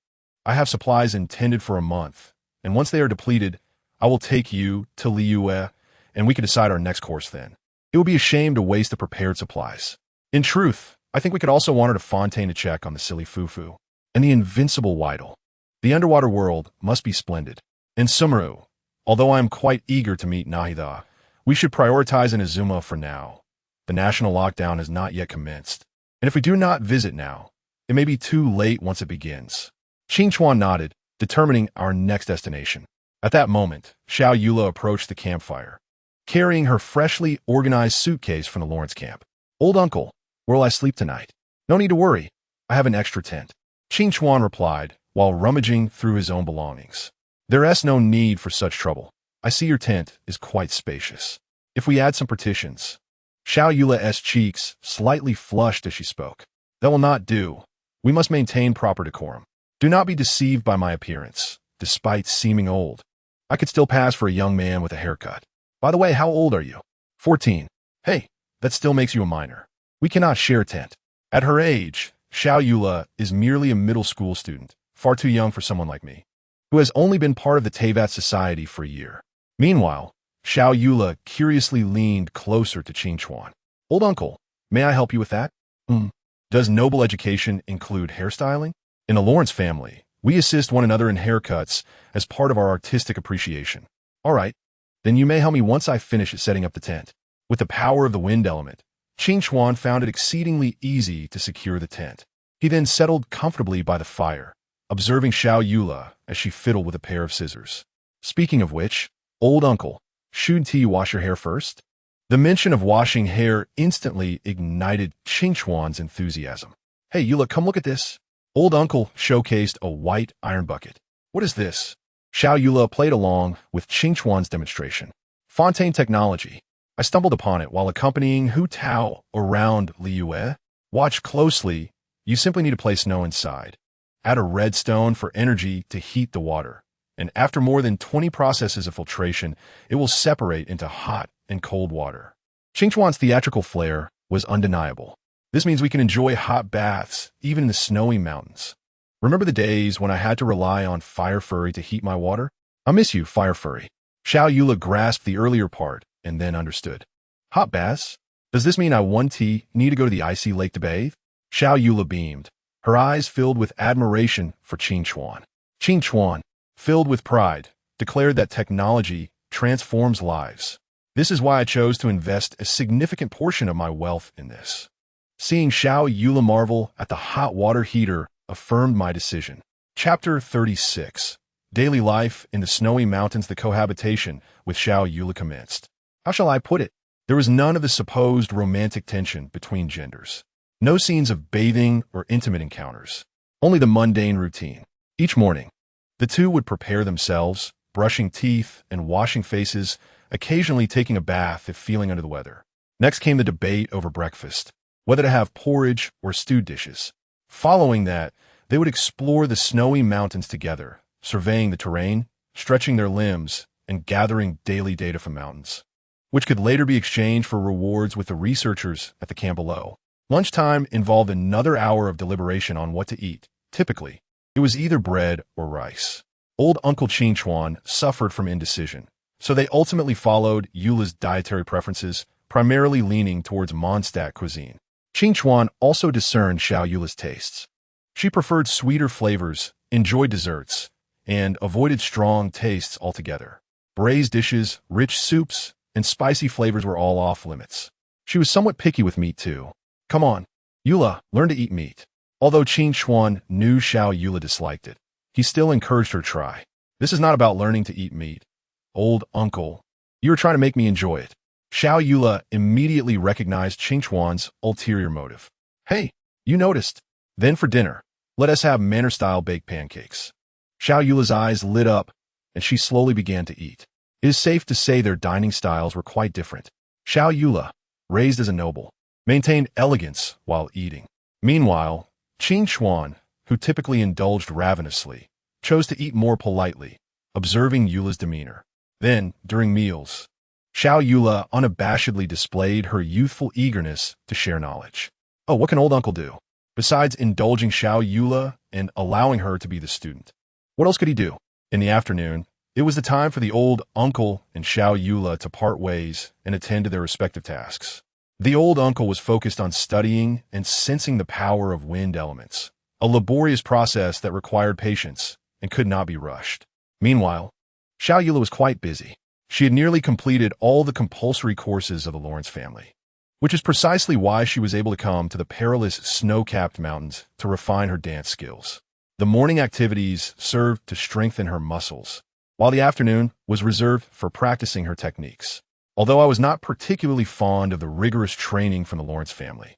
I have supplies intended for a month, and once they are depleted, I will take you to Liyue, and we can decide our next course then. It would be a shame to waste the prepared supplies. In truth, I think we could also wander to Fontaine to check on the silly Fufu. and the invincible Weidel. The underwater world must be splendid. In Sumeru, although I am quite eager to meet Nahida, we should prioritize Inazuma for now. The national lockdown has not yet commenced, and if we do not visit now, it may be too late once it begins. Qingchuan nodded, determining our next destination. At that moment, Xiao Yula approached the campfire, carrying her freshly organized suitcase from the Lawrence camp. Old uncle, where'll I sleep tonight? No need to worry. I have an extra tent. Qingchuan replied, while rummaging through his own belongings. There's no need for such trouble. I see your tent is quite spacious. If we add some partitions. Xiao Yula's cheeks slightly flushed as she spoke. That will not do. We must maintain proper decorum. Do not be deceived by my appearance, despite seeming old. I could still pass for a young man with a haircut. By the way, how old are you? 14. Hey, that still makes you a minor. We cannot share a tent. At her age, Xiao Yula is merely a middle school student, far too young for someone like me, who has only been part of the Teyvat society for a year. Meanwhile, Xiao Yula curiously leaned closer to Qingchuan. Old uncle, may I help you with that? Does noble education include hairstyling? In the Lawrence family, we assist one another in haircuts as part of our artistic appreciation. All right, then you may help me once I finish setting up the tent. With the power of the wind element, Qingchuan found it exceedingly easy to secure the tent. He then settled comfortably by the fire, observing Xiao Yula as she fiddled with a pair of scissors. Speaking of which, old uncle, shouldn't you wash your hair first? The mention of washing hair instantly ignited Qingchuan's enthusiasm. Hey, Yula, come look at this. Old uncle showcased a white iron bucket. What is this? Xiao Yula played along with Qingchuan's demonstration. Fontaine technology. I stumbled upon it while accompanying Hu Tao around Liyue. Watch closely. You simply need to place snow inside. Add a redstone for energy to heat the water. And after more than 20 processes of filtration, it will separate into hot and cold water. Qingchuan's theatrical flair was undeniable. This means we can enjoy hot baths, even in the snowy mountains. Remember the days when I had to rely on Fire Furry to heat my water? I miss you, Fire Furry. Xiao Yula grasped the earlier part and then understood. Hot baths? Does this mean I need to go to the icy lake to bathe? Xiao Yula beamed, her eyes filled with admiration for Qingchuan. Qingchuan, filled with pride, declared that technology transforms lives. This is why I chose to invest a significant portion of my wealth in this. Seeing Xiao Yula marvel at the hot water heater affirmed my decision. Chapter 36. Daily life in the snowy mountains. The cohabitation with Xiao Yula commenced. How shall I put it? There was none of the supposed romantic tension between genders. No scenes of bathing or intimate encounters. Only the mundane routine. Each morning, the two would prepare themselves, brushing teeth and washing faces, occasionally taking a bath if feeling under the weather. Next came the debate over breakfast, whether to have porridge or stewed dishes. Following that, they would explore the snowy mountains together, surveying the terrain, stretching their limbs, and gathering daily data from mountains, which could later be exchanged for rewards with the researchers at the camp below. Lunchtime involved another hour of deliberation on what to eat. Typically, it was either bread or rice. Old Uncle Qingchuan suffered from indecision, so they ultimately followed Yula's dietary preferences, primarily leaning towards Mondstadt cuisine. Qingchuan also discerned Xiao Yula's tastes. She preferred sweeter flavors, enjoyed desserts, and avoided strong tastes altogether. Braised dishes, rich soups, and spicy flavors were all off limits. She was somewhat picky with meat too. Come on, Yula, learn to eat meat. Although Qingchuan knew Xiao Yula disliked it, he still encouraged her to try. This is not about learning to eat meat. Old uncle, you are trying to make me enjoy it. Xiao Yula immediately recognized Qingchuan's ulterior motive. Hey, you noticed. Then for dinner, let us have manor-style baked pancakes. Xiao Yula's eyes lit up, and she slowly began to eat. It is safe to say their dining styles were quite different. Xiao Yula, raised as a noble, maintained elegance while eating. Meanwhile, Qingchuan, who typically indulged ravenously, chose to eat more politely, observing Yula's demeanor. Then, during meals, Xiao Yula unabashedly displayed her youthful eagerness to share knowledge. Oh, what can old uncle do? Besides indulging Xiao Yula and allowing her to be the student, what else could he do? In the afternoon, it was the time for the old uncle and Xiao Yula to part ways and attend to their respective tasks. The old uncle was focused on studying and sensing the power of wind elements, a laborious process that required patience and could not be rushed. Meanwhile, Xiao Yula was quite busy. She had nearly completed all the compulsory courses of the Lawrence family, which is precisely why she was able to come to the perilous snow-capped mountains to refine her dance skills. The morning activities served to strengthen her muscles, while the afternoon was reserved for practicing her techniques. Although I was not particularly fond of the rigorous training from the Lawrence family,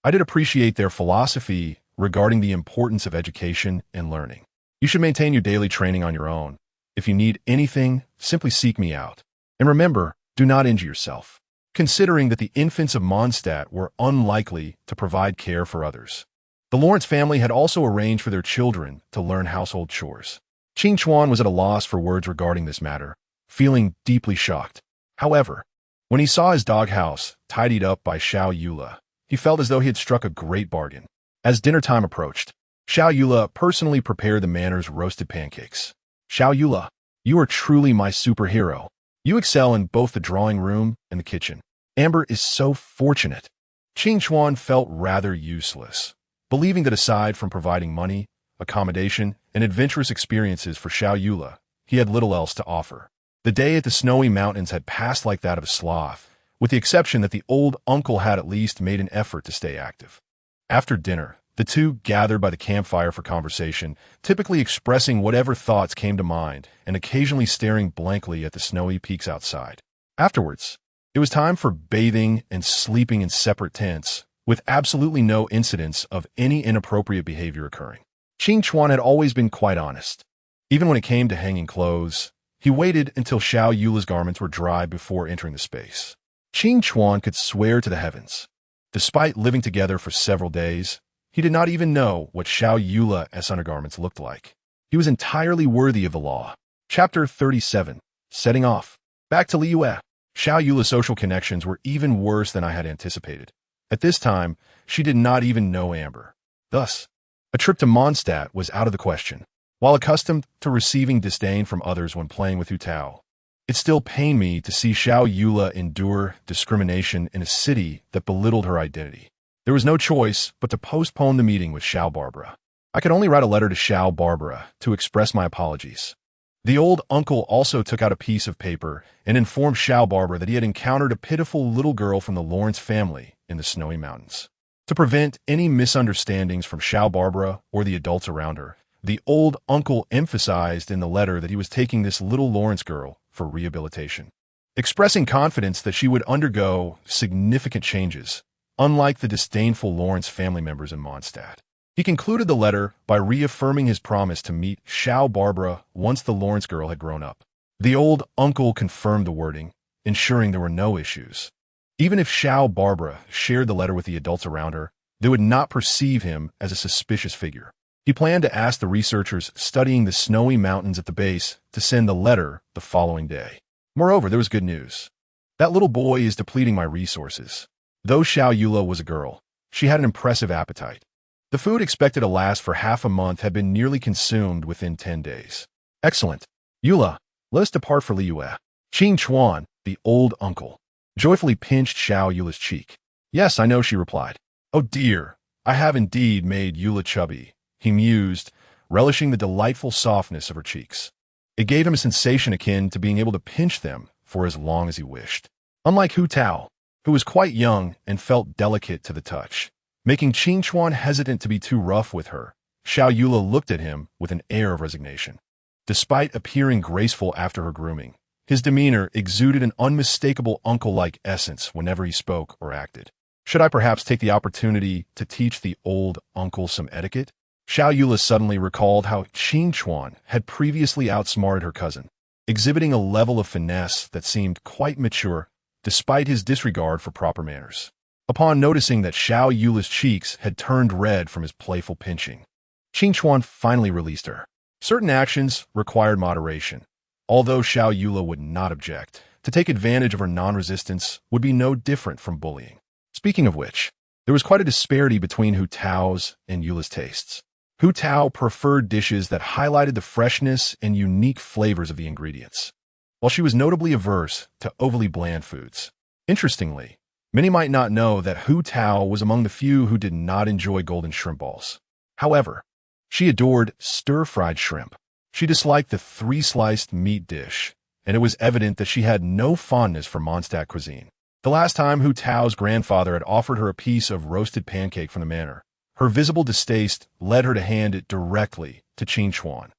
I did appreciate their philosophy regarding the importance of education and learning. You should maintain your daily training on your own. If you need anything, simply seek me out. And remember, do not injure yourself, considering that the infants of Mondstadt were unlikely to provide care for others. The Lawrence family had also arranged for their children to learn household chores. Qing Chuan was at a loss for words regarding this matter, feeling deeply shocked. However, when he saw his doghouse tidied up by Xiao Yula, he felt as though he had struck a great bargain. As dinner time approached, Xiao Yula personally prepared the manor's roasted pancakes. Xiao Yula, you are truly my superhero. You excel in both the drawing room and the kitchen. Amber is so fortunate. Qing Chuan felt rather useless, believing that aside from providing money, accommodation, and adventurous experiences for Xiao Yula, he had little else to offer. The day at the snowy mountains had passed like that of a sloth, with the exception that the old uncle had at least made an effort to stay active. After dinner, the two gathered by the campfire for conversation, typically expressing whatever thoughts came to mind and occasionally staring blankly at the snowy peaks outside. Afterwards, it was time for bathing and sleeping in separate tents, with absolutely no incidents of any inappropriate behavior occurring. Qing Chuan had always been quite honest. Even when it came to hanging clothes, he waited until Xiao Yula's garments were dry before entering the space. Qing Chuan could swear to the heavens. Despite living together for several days, he did not even know what Xiao Yula's undergarments looked like. He was entirely worthy of the law. Chapter 37. Setting off. Back to Liyue. Xiao Yula's social connections were even worse than I had anticipated. At this time, she did not even know Amber. Thus, a trip to Mondstadt was out of the question. While accustomed to receiving disdain from others when playing with Hu Tao, it still pained me to see Xiao Yula endure discrimination in a city that belittled her identity. There was no choice but to postpone the meeting with Xiao Barbara. I could only write a letter to Xiao Barbara to express my apologies. The old uncle also took out a piece of paper and informed Xiao Barbara that he had encountered a pitiful little girl from the Lawrence family in the snowy mountains. To prevent any misunderstandings from Xiao Barbara or the adults around her, the old uncle emphasized in the letter that he was taking this little Lawrence girl for rehabilitation, expressing confidence that she would undergo significant changes, unlike the disdainful Lawrence family members in Mondstadt. He concluded the letter by reaffirming his promise to meet Xiao Barbara once the Lawrence girl had grown up. The old uncle confirmed the wording, ensuring there were no issues. Even if Xiao Barbara shared the letter with the adults around her, they would not perceive him as a suspicious figure. He planned to ask the researchers studying the snowy mountains at the base to send the letter the following day. Moreover, there was good news. That little boy is depleting my resources. Though Xiao Yula was a girl, she had an impressive appetite. The food expected to last for half a month had been nearly consumed within 10 days. Excellent. Yula, let us depart for Liyue. Qing Chuan, the old uncle, joyfully pinched Xiao Yula's cheek. Yes, I know, she replied. Oh dear, I have indeed made Yula chubby, he mused, relishing the delightful softness of her cheeks. It gave him a sensation akin to being able to pinch them for as long as he wished. Unlike Hu Tao, who was quite young and felt delicate to the touch, making Qing Chuan hesitant to be too rough with her, Xiao Yula looked at him with an air of resignation. Despite appearing graceful after her grooming, his demeanor exuded an unmistakable uncle-like essence whenever he spoke or acted. Should I perhaps take the opportunity to teach the old uncle some etiquette? Xiao Yula suddenly recalled how Qing Chuan had previously outsmarted her cousin, exhibiting a level of finesse that seemed quite mature despite his disregard for proper manners. Upon noticing that Xiao Yula's cheeks had turned red from his playful pinching, Qing Chuan finally released her. Certain actions required moderation. Although Xiao Yula would not object, to take advantage of her non-resistance would be no different from bullying. Speaking of which, there was quite a disparity between Hu Tao's and Yula's tastes. Hu Tao preferred dishes that highlighted the freshness and unique flavors of the ingredients, while she was notably averse to overly bland foods. Interestingly, many might not know that Hu Tao was among the few who did not enjoy golden shrimp balls. However, She adored stir-fried shrimp. She disliked the three-sliced meat dish, and it was evident that she had no fondness for Mondstadt cuisine. The last time Hu Tao's grandfather had offered her a piece of roasted pancake from the manor, her visible distaste led her to hand it directly to Qing Chuan.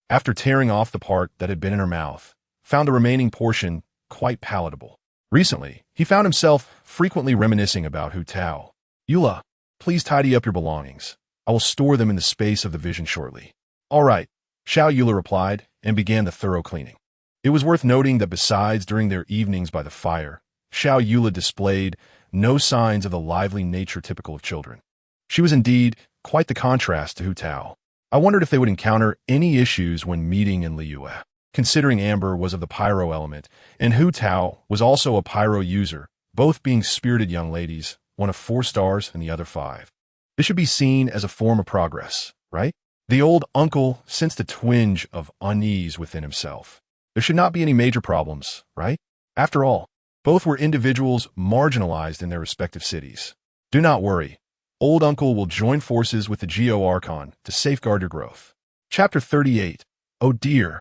After tearing off the part that had been in her mouth, found the remaining portion quite palatable. Recently, he found himself frequently reminiscing about Hu Tao. Eula, please tidy up your belongings. I will store them in the space of the vision shortly. All right, Xiao Eula replied, and began the thorough cleaning. It was worth noting that besides during their evenings by the fire, Xiao Eula displayed no signs of the lively nature typical of children. She was indeed quite the contrast to Hu Tao. I wondered if they would encounter any issues when meeting in Liyue, considering Amber was of the pyro element, and Hu Tao was also a pyro user, both being spirited young ladies, one of 4 stars and the other 5. This should be seen as a form of progress, right? The old uncle sensed a twinge of unease within himself. There should not be any major problems, right? After all, both were individuals marginalized in their respective cities. Do not worry. Old uncle will join forces with the Geo Archon to safeguard your growth. Chapter 38. Oh dear.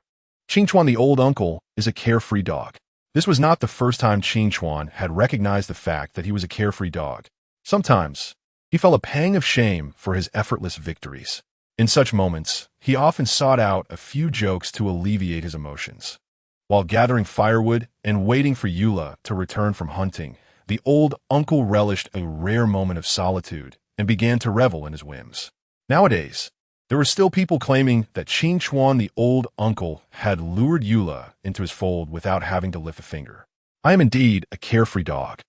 Qing Chuan the old uncle is a carefree dog. This was not the first time Qing Chuan had recognized the fact that he was a carefree dog. Sometimes, he felt a pang of shame for his effortless victories. In such moments, he often sought out a few jokes to alleviate his emotions. While gathering firewood and waiting for Eula to return from hunting, the old uncle relished a rare moment of solitude and began to revel in his whims. Nowadays, there were still people claiming that Qing Chuan the old uncle had lured Eula into his fold without having to lift a finger. I am indeed a carefree dog,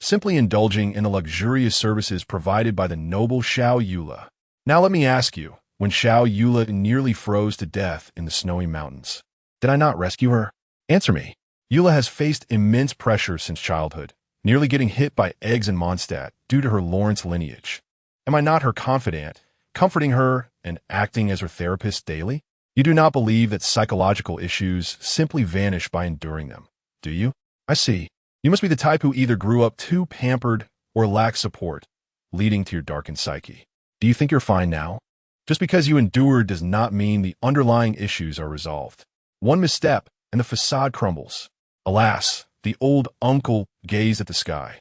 simply indulging in the luxurious services provided by the noble Xiao Eula. Now let me ask you, when Xiao Eula nearly froze to death in the snowy mountains, did I not rescue her? Answer me. Eula has faced immense pressure since childhood, nearly getting hit by eggs in Mondstadt due to her Lawrence lineage. Am I not her confidant, comforting her and acting as her therapist daily? You do not believe that psychological issues simply vanish by enduring them, do you? I see. You must be the type who either grew up too pampered or lacked support, leading to your darkened psyche. Do you think you're fine now? Just because you endured does not mean the underlying issues are resolved. One misstep, and the facade crumbles. Alas, the old uncle gazed at the sky.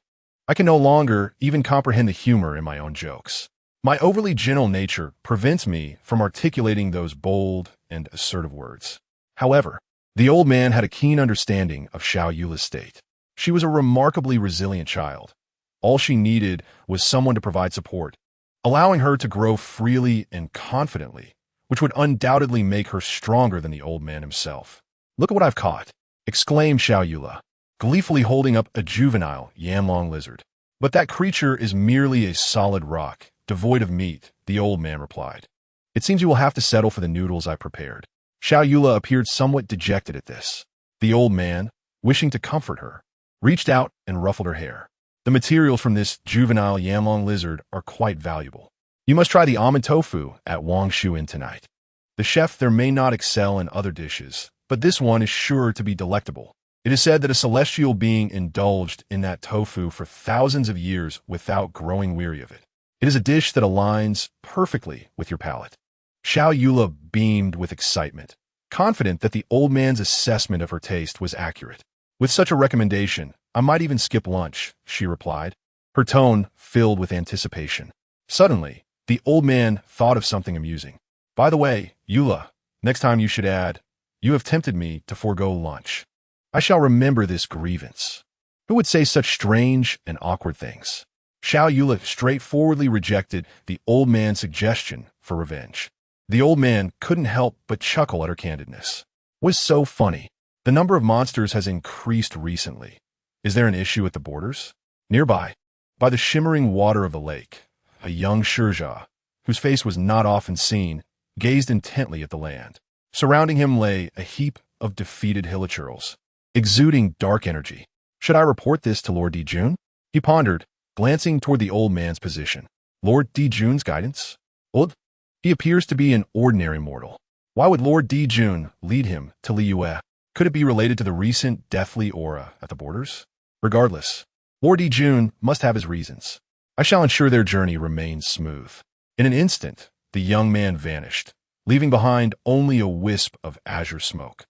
I can no longer even comprehend the humor in my own jokes. My overly gentle nature prevents me from articulating those bold and assertive words. However, the old man had a keen understanding of Xiao Eula's state. She was a remarkably resilient child. All she needed was someone to provide support, allowing her to grow freely and confidently, which would undoubtedly make her stronger than the old man himself. Look at what I've caught, exclaimed Xiao Eula, gleefully holding up a juvenile Yanlong lizard. But that creature is merely a solid rock, devoid of meat, the old man replied. It seems you will have to settle for the noodles I prepared. Xiao Eula appeared somewhat dejected at this. The old man, wishing to comfort her, reached out and ruffled her hair. The materials from this juvenile Yanlong lizard are quite valuable. You must try the almond tofu at Wang Shuin tonight. The chef there may not excel in other dishes, but this one is sure to be delectable. It is said that a celestial being indulged in that tofu for thousands of years without growing weary of it. It is a dish that aligns perfectly with your palate. Xiao Eula beamed with excitement, confident that the old man's assessment of her taste was accurate. With such a recommendation, I might even skip lunch, she replied, her tone filled with anticipation. Suddenly, the old man thought of something amusing. By the way, Eula, next time you should add, you have tempted me to forego lunch. I shall remember this grievance. Who would say such strange and awkward things? Xiao Eula straightforwardly rejected the old man's suggestion for revenge. The old man couldn't help but chuckle at her candidness. Was so funny. The number of monsters has increased recently. Is there an issue at the borders? Nearby, by the shimmering water of the lake, a young Shurja, whose face was not often seen, gazed intently at the land. Surrounding him lay a heap of defeated hilichurls, exuding dark energy. Should I report this to Lord Dijun? He pondered, glancing toward the old man's position. Lord Dijun's guidance? Old? He appears to be an ordinary mortal. Why would Lord Dijun lead him to Liyue? Could it be related to the recent deathly aura at the borders? Regardless, Lord Dijun must have his reasons. I shall ensure their journey remains smooth. In an instant, the young man vanished, leaving behind only a wisp of azure smoke.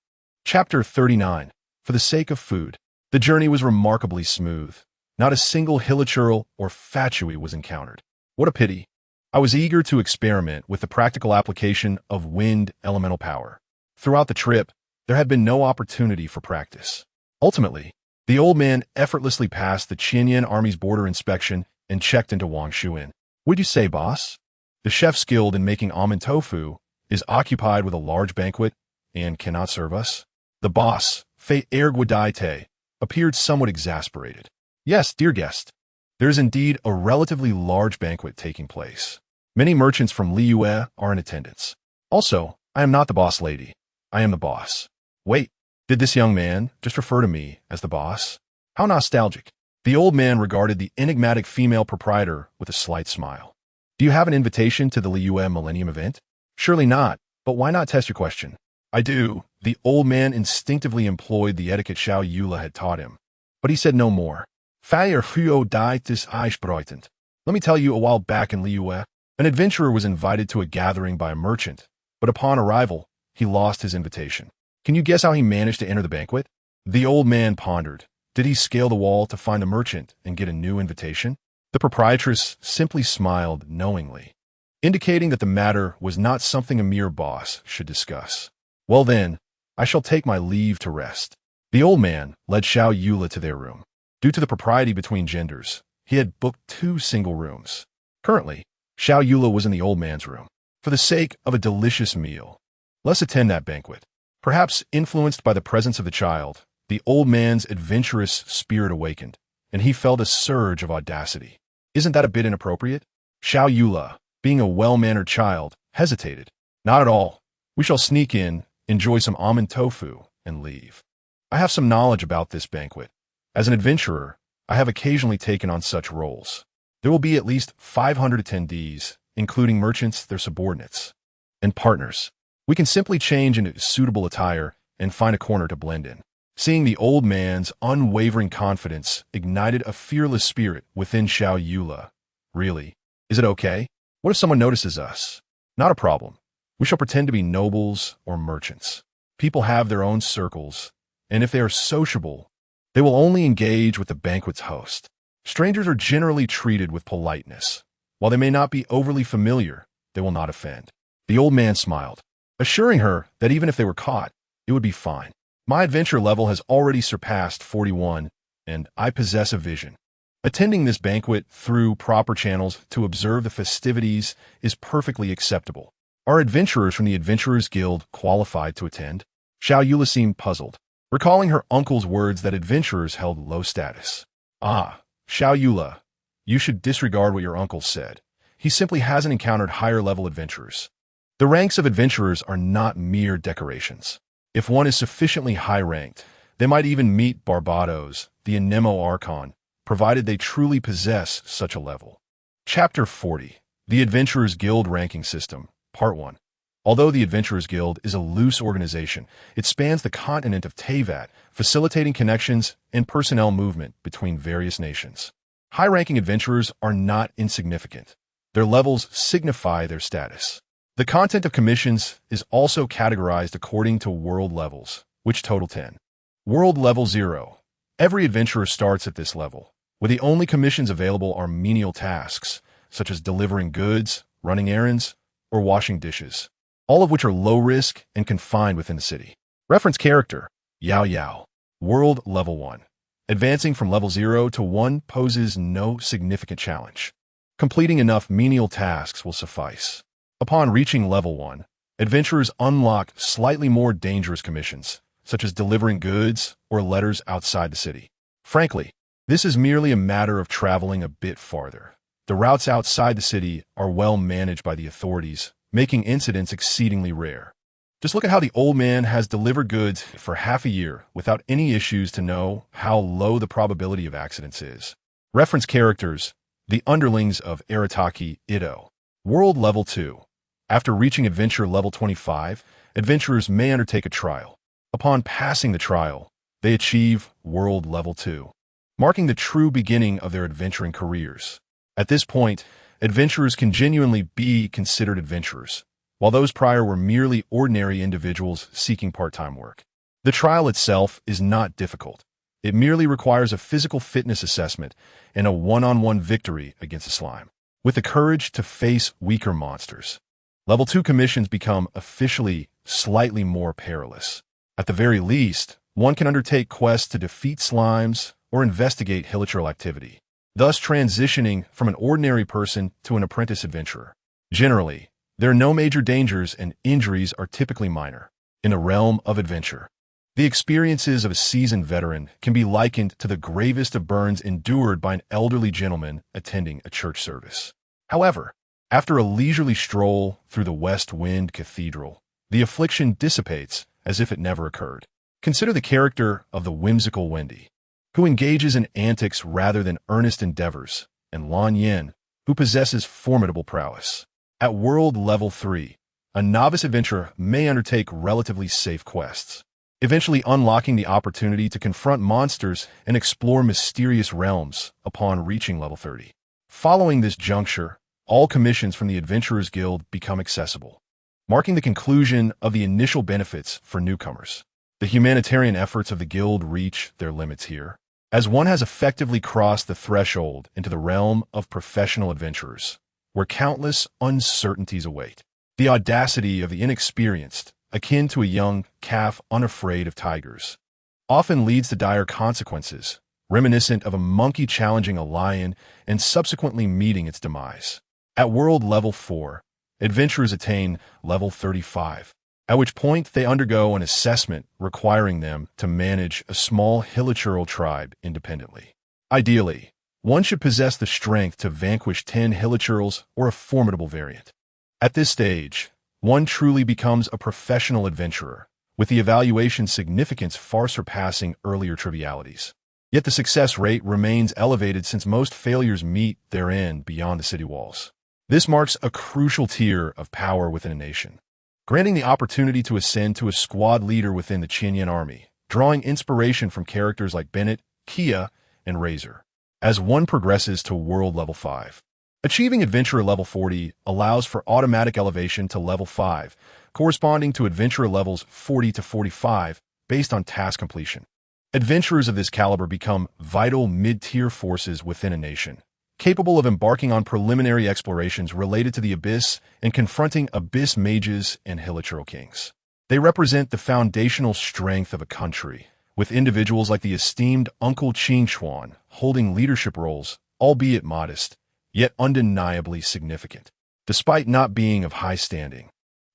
Chapter 39. For the sake of food. The journey was remarkably smooth. Not a single hilichurl or fatui was encountered. What a pity. I was eager to experiment with the practical application of wind elemental power. Throughout the trip, there had been no opportunity for practice. Ultimately, the old man effortlessly passed the Qianyan army's border inspection and checked into Wang Shuin. Would you say, boss? The chef skilled in making almond tofu is occupied with a large banquet and cannot serve us? The boss, Fei Erguadaite, appeared somewhat exasperated. Yes, dear guest. There is indeed a relatively large banquet taking place. Many merchants from Liyue are in attendance. Also, I am not the boss lady. I am the boss. Wait, did this young man just refer to me as the boss? How nostalgic. The old man regarded the enigmatic female proprietor with a slight smile. Do you have an invitation to the Liyue Millennium event? Surely not, but why not test your question? I do. The old man instinctively employed the etiquette Xiao Yula had taught him. But he said no more. Feier Huo Dai des Eichbreutend. Let me tell you, a while back in Liyue, an adventurer was invited to a gathering by a merchant, but upon arrival, he lost his invitation. Can you guess how he managed to enter the banquet? The old man pondered. Did he scale the wall to find the merchant and get a new invitation? The proprietress simply smiled knowingly, indicating that the matter was not something a mere boss should discuss. Well then, I shall take my leave to rest. The old man led Xiao Yula to their room. Due to the propriety between genders, he had booked 2 single rooms. Currently, Xiao Yula was in the old man's room. For the sake of a delicious meal, let's attend that banquet. Perhaps influenced by the presence of the child, the old man's adventurous spirit awakened, and he felt a surge of audacity. Isn't that a bit inappropriate? Xiao Yula, being a well-mannered child, hesitated. Not at all. We shall sneak in, enjoy some almond tofu, and leave. I have some knowledge about this banquet. As an adventurer, I have occasionally taken on such roles. There will be at least 500 attendees, including merchants, their subordinates, and partners. We can simply change into suitable attire and find a corner to blend in. Seeing the old man's unwavering confidence ignited a fearless spirit within Xiao Yula. Really? Is it okay? What if someone notices us? Not a problem. We shall pretend to be nobles or merchants. People have their own circles, and if they are sociable, they will only engage with the banquet's host. Strangers are generally treated with politeness. While they may not be overly familiar, they will not offend. The old man smiled, assuring her that even if they were caught, it would be fine. My adventure level has already surpassed 41, and I possess a vision. Attending this banquet through proper channels to observe the festivities is perfectly acceptable. Are adventurers from the Adventurers Guild qualified to attend? Xiao Yula seemed puzzled, recalling her uncle's words that adventurers held low status. Ah, Xiao Yula, you should disregard what your uncle said. He simply hasn't encountered higher-level adventurers. The ranks of adventurers are not mere decorations. If one is sufficiently high-ranked, they might even meet Barbados, the Anemo Archon, provided they truly possess such a level. Chapter 40. The Adventurers Guild Ranking System, Part 1. Although the Adventurers Guild is a loose organization, it spans the continent of Teyvat, facilitating connections and personnel movement between various nations. High-ranking adventurers are not insignificant. Their levels signify their status. The content of commissions is also categorized according to world levels, which total 10. World Level 0. Every adventurer starts at this level, where the only commissions available are menial tasks, such as delivering goods, running errands, or washing dishes, all of which are low risk and confined within the city. Reference character, Yao Yao. World Level 1. Advancing from level 0 to 1 poses no significant challenge. Completing enough menial tasks will suffice. Upon reaching level 1, adventurers unlock slightly more dangerous commissions, such as delivering goods or letters outside the city. Frankly, this is merely a matter of traveling a bit farther. The routes outside the city are well managed by the authorities, making incidents exceedingly rare. Just look at how the old man has delivered goods for half a year without any issues to know how low the probability of accidents is. Reference characters, the underlings of Arataki Ito. World Level 2. After reaching Adventure Level 25, adventurers may undertake a trial. Upon passing the trial, they achieve World Level 2, marking the true beginning of their adventuring careers. At this point, adventurers can genuinely be considered adventurers, while those prior were merely ordinary individuals seeking part-time work. The trial itself is not difficult. It merely requires a physical fitness assessment and a one-on-one victory against a slime, with the courage to face weaker monsters. Level 2 commissions become officially slightly more perilous. At the very least, one can undertake quests to defeat slimes or investigate hilichurl activity, thus transitioning from an ordinary person to an apprentice adventurer. Generally, there are no major dangers and injuries are typically minor. In the realm of adventure, the experiences of a seasoned veteran can be likened to the gravest of burns endured by an elderly gentleman attending a church service. However, after a leisurely stroll through the West Wind Cathedral, the affliction dissipates as if it never occurred. Consider the character of the whimsical Wendy, who engages in antics rather than earnest endeavors, and Lan Yin, who possesses formidable prowess. At world level 3, a novice adventurer may undertake relatively safe quests, eventually unlocking the opportunity to confront monsters and explore mysterious realms upon reaching level 30. Following this juncture, all commissions from the Adventurers Guild become accessible, marking the conclusion of the initial benefits for newcomers. The humanitarian efforts of the guild reach their limits here, as one has effectively crossed the threshold into the realm of professional adventurers, where countless uncertainties await. The audacity of the inexperienced, akin to a young calf unafraid of tigers, often leads to dire consequences, reminiscent of a monkey challenging a lion and subsequently meeting its demise. At world level 4, adventurers attain level 35, at which point they undergo an assessment requiring them to manage a small hilichurl tribe independently. Ideally, one should possess the strength to vanquish 10 hilichurls or a formidable variant. At this stage, one truly becomes a professional adventurer, with the evaluation significance far surpassing earlier trivialities. Yet the success rate remains elevated since most failures meet their end beyond the city walls. This marks a crucial tier of power within a nation, granting the opportunity to ascend to a squad leader within the Qinyan army, drawing inspiration from characters like Bennett, Kia, and Razor. As one progresses to world level 5, achieving adventurer level 40 allows for automatic elevation to level 5, corresponding to adventurer levels 40 to 45 based on task completion. Adventurers of this caliber become vital mid-tier forces within a nation, capable of embarking on preliminary explorations related to the Abyss and confronting Abyss mages and hilichurl kings. They represent the foundational strength of a country, with individuals like the esteemed Uncle Qing Xuan holding leadership roles, albeit modest, yet undeniably significant. Despite not being of high standing,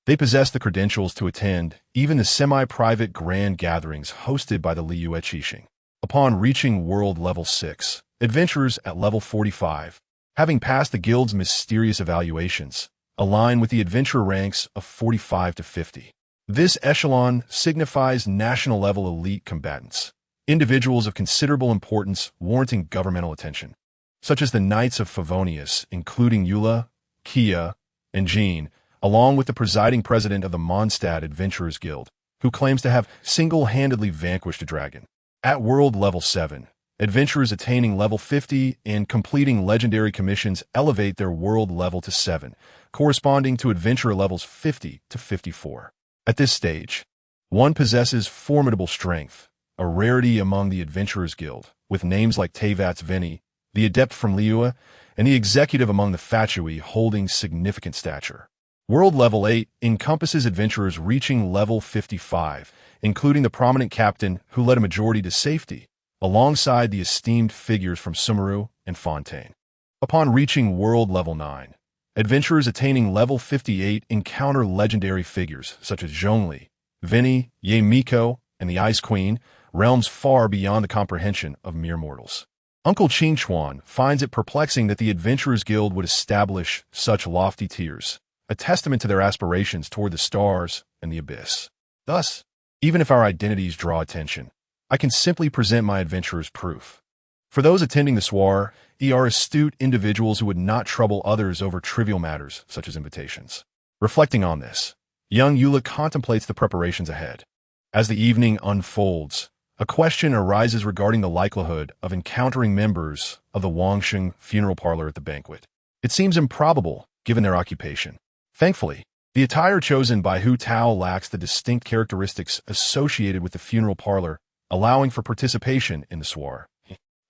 they possess the credentials to attend even the semi-private grand gatherings hosted by the Liu Qixing. Upon reaching world level 6, adventurers at level 45, having passed the guild's mysterious evaluations, align with the adventurer ranks of 45 to 50. This echelon signifies national-level elite combatants, individuals of considerable importance warranting governmental attention, such as the Knights of Favonius, including Eula, Kia, and Jean, along with the presiding president of the Mondstadt Adventurers Guild, who claims to have single-handedly vanquished a dragon. At world level 7, adventurers attaining level 50 and completing legendary commissions elevate their world level to 7, corresponding to adventurer levels 50 to 54. At this stage, one possesses formidable strength, a rarity among the Adventurers Guild, with names like Teyvat's Veni, the adept from Liu, and the executive among the Fatui holding significant stature. World level 8 encompasses adventurers reaching level 55, including the prominent captain who led a majority to safety, alongside the esteemed figures from Sumeru and Fontaine. Upon reaching world level 9, adventurers attaining level 58 encounter legendary figures such as Zhongli, Veni, Ye Miko, and the Ice Queen, realms far beyond the comprehension of mere mortals. Uncle Qing Chuan finds it perplexing that the Adventurers Guild would establish such lofty tiers, a testament to their aspirations toward the stars and the abyss. Thus, even if our identities draw attention, I can simply present my adventurer's proof. For those attending the soir, ye are astute individuals who would not trouble others over trivial matters such as invitations. Reflecting on this, young Eula contemplates the preparations ahead. As the evening unfolds, a question arises regarding the likelihood of encountering members of the Wangsheng funeral parlor at the banquet. It seems improbable, given their occupation. Thankfully, the attire chosen by Hu Tao lacks the distinct characteristics associated with the funeral parlor, allowing for participation in the soiree.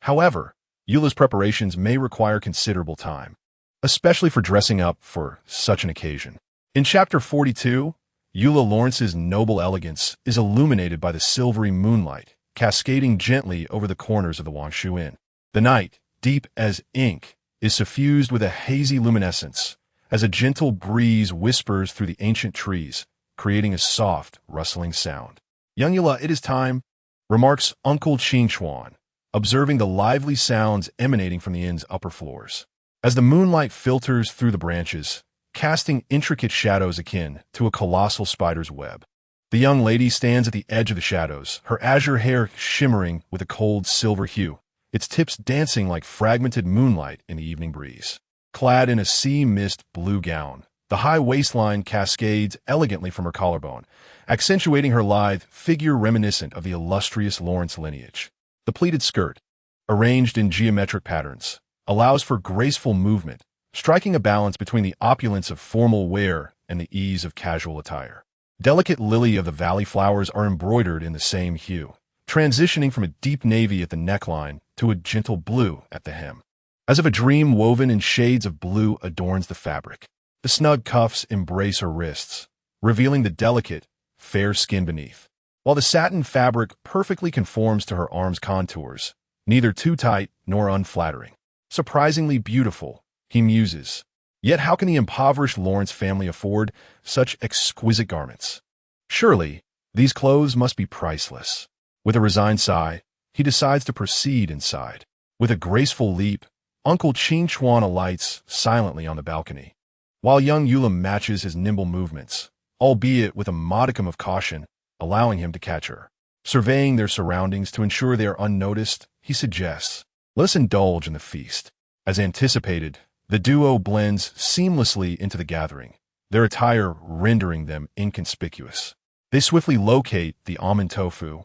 However, Eula's preparations may require considerable time, especially for dressing up for such an occasion. In Chapter 42, Eula Lawrence's noble elegance is illuminated by the silvery moonlight, cascading gently over the corners of the Wangshu Inn. The night, deep as ink, is suffused with a hazy luminescence, as a gentle breeze whispers through the ancient trees, creating a soft, rustling sound. "Young Eula, it is time," remarks Uncle Qing Chuan, observing the lively sounds emanating from the inn's upper floors. As the moonlight filters through the branches, casting intricate shadows akin to a colossal spider's web. The young lady stands at the edge of the shadows, her azure hair shimmering with a cold silver hue, its tips dancing like fragmented moonlight in the evening breeze. Clad in a sea mist blue gown, the high waistline cascades elegantly from her collarbone, accentuating her lithe figure reminiscent of the illustrious Lawrence lineage. The pleated skirt, arranged in geometric patterns, allows for graceful movement, striking a balance between the opulence of formal wear and the ease of casual attire. Delicate lily-of-the-valley flowers are embroidered in the same hue, transitioning from a deep navy at the neckline to a gentle blue at the hem. As if a dream woven in shades of blue adorns the fabric. The snug cuffs embrace her wrists, revealing the delicate, fair skin beneath. While the satin fabric perfectly conforms to her arms' contours, neither too tight nor unflattering. Surprisingly beautiful, he muses. Yet how can the impoverished Lawrence family afford such exquisite garments? Surely, these clothes must be priceless. With a resigned sigh, he decides to proceed inside. With a graceful leap, Uncle Qing Chuan alights silently on the balcony, while young Eula matches his nimble movements, albeit with a modicum of caution, allowing him to catch her. Surveying their surroundings to ensure they are unnoticed, he suggests, "Let us indulge in the feast." As anticipated, the duo blends seamlessly into the gathering, their attire rendering them inconspicuous. They swiftly locate the almond tofu,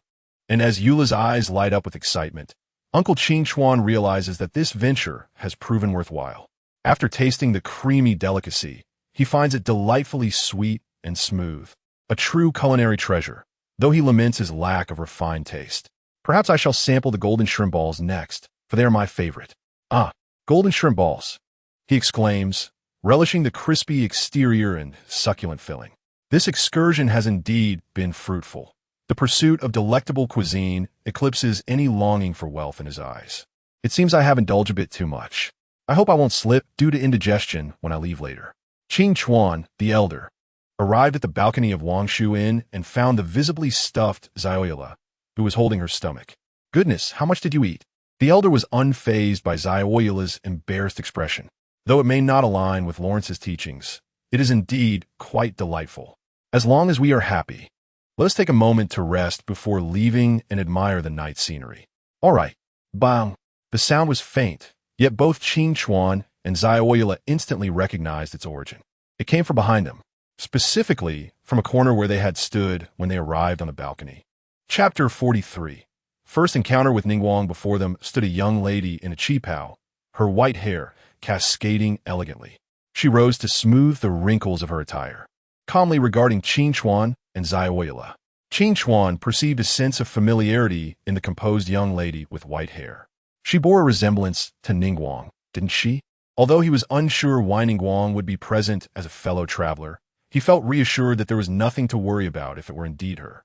and as Eula's eyes light up with excitement, Uncle Qing Chuan realizes that this venture has proven worthwhile. After tasting the creamy delicacy, he finds it delightfully sweet and smooth, a true culinary treasure, though he laments his lack of refined taste. "Perhaps I shall sample the golden shrimp balls next, for they are my favorite." "Ah, golden shrimp balls," he exclaims, relishing the crispy exterior and succulent filling. This excursion has indeed been fruitful. The pursuit of delectable cuisine eclipses any longing for wealth in his eyes. "It seems I have indulged a bit too much. I hope I won't slip due to indigestion when I leave later." Qing Chuan, the elder, arrived at the balcony of Wangshu Inn and found the visibly stuffed Zioila, who was holding her stomach. "Goodness, how much did you eat?" The elder was unfazed by Zioila's embarrassed expression. Though it may not align with Lawrence's teachings, it is indeed quite delightful. "As long as we are happy, let us take a moment to rest before leaving and admire the night scenery." "All right." Bang! The sound was faint, yet both Qing Chuan and Zioila instantly recognized its origin. It came from behind them, specifically from a corner where they had stood when they arrived on the balcony. Chapter 43. First encounter with Ningguang. Before them stood a young lady in a qipao, her white hair cascading elegantly. She rose to smooth the wrinkles of her attire, calmly regarding Qing Chuan and Zioila. Qing Chuan perceived a sense of familiarity in the composed young lady with white hair. She bore a resemblance to Ningguang, didn't she? Although he was unsure why Ningguang would be present as a fellow traveler, he felt reassured that there was nothing to worry about if it were indeed her.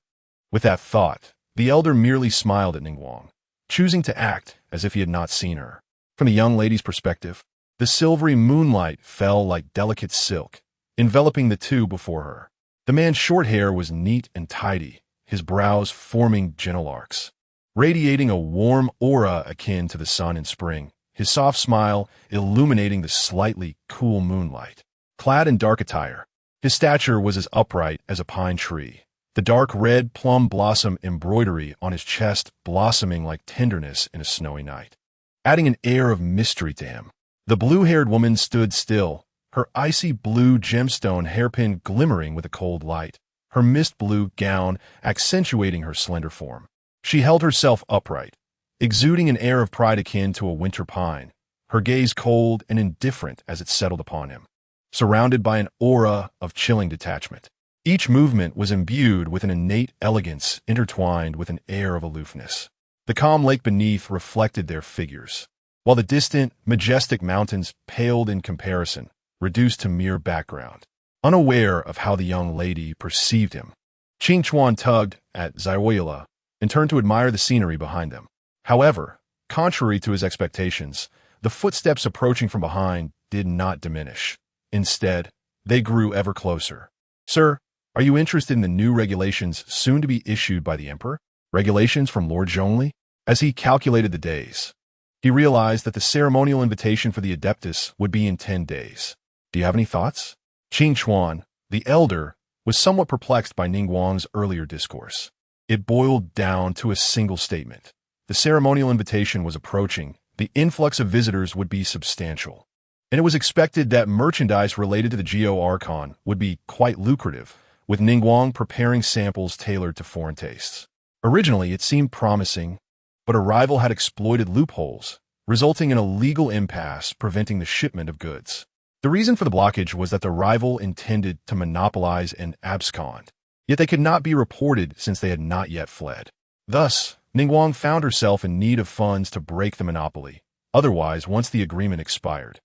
With that thought, the elder merely smiled at Ningguang, choosing to act as if he had not seen her. From the young lady's perspective, the silvery moonlight fell like delicate silk, enveloping the two before her. The man's short hair was neat and tidy, his brows forming gentle arcs, radiating a warm aura akin to the sun in spring, his soft smile illuminating the slightly cool moonlight. Clad in dark attire, his stature was as upright as a pine tree, the dark red plum blossom embroidery on his chest blossoming like tenderness in a snowy night, adding an air of mystery to him. The blue-haired woman stood still, her icy blue gemstone hairpin glimmering with a cold light, her mist-blue gown accentuating her slender form. She held herself upright, exuding an air of pride akin to a winter pine, her gaze cold and indifferent as it settled upon him, surrounded by an aura of chilling detachment. Each movement was imbued with an innate elegance intertwined with an air of aloofness. The calm lake beneath reflected their figures, while the distant, majestic mountains paled in comparison, reduced to mere background. Unaware of how the young lady perceived him, Qing Chuan tugged at Zioila and turned to admire the scenery behind them. However, contrary to his expectations, the footsteps approaching from behind did not diminish. Instead, they grew ever closer. "Sir, are you interested in the new regulations soon to be issued by the Emperor? Regulations from Lord Zhongli?" As he calculated the days, he realized that the ceremonial invitation for the Adeptus would be in 10 days. "Do you have any thoughts?" Qing Chuan, the elder, was somewhat perplexed by Ningguang's earlier discourse. It boiled down to a single statement. The ceremonial invitation was approaching, the influx of visitors would be substantial, and it was expected that merchandise related to the Geo-Archon would be quite lucrative, with Ningguang preparing samples tailored to foreign tastes. Originally, it seemed promising, but a rival had exploited loopholes, resulting in a legal impasse preventing the shipment of goods. The reason for the blockage was that the rival intended to monopolize and abscond, yet they could not be reported since they had not yet fled. Thus, Ningguang found herself in need of funds to break the monopoly. Otherwise, once the agreement expired,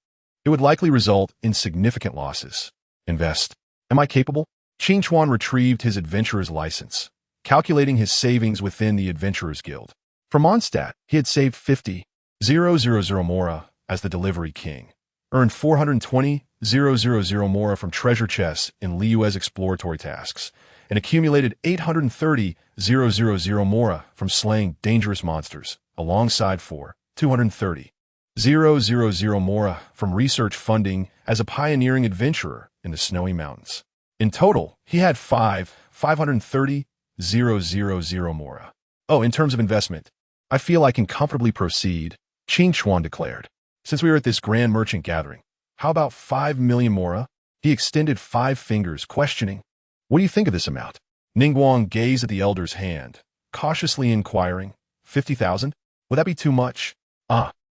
it would likely result in significant losses. "Invest. Am I capable?" Qing Chuan retrieved his adventurer's license, calculating his savings within the Adventurers Guild. For Mondstadt, he had saved 50,000 mora as the delivery king, earned 420,000 mora from treasure chests in Liyue's exploratory tasks, and accumulated 830,000 mora from slaying dangerous monsters, alongside 230,000 mora from research funding as a pioneering adventurer in the snowy mountains. In total, he had 530,000 mora. "Oh, in terms of investment, I feel I can comfortably proceed," Qing Chuan declared. "Since we are at this grand merchant gathering, how about 5 million mora?" He extended 5 fingers, questioning, "What do you think of this amount?" Ningguang gazed at the elder's hand, cautiously inquiring, 50,000? Would that be too much?"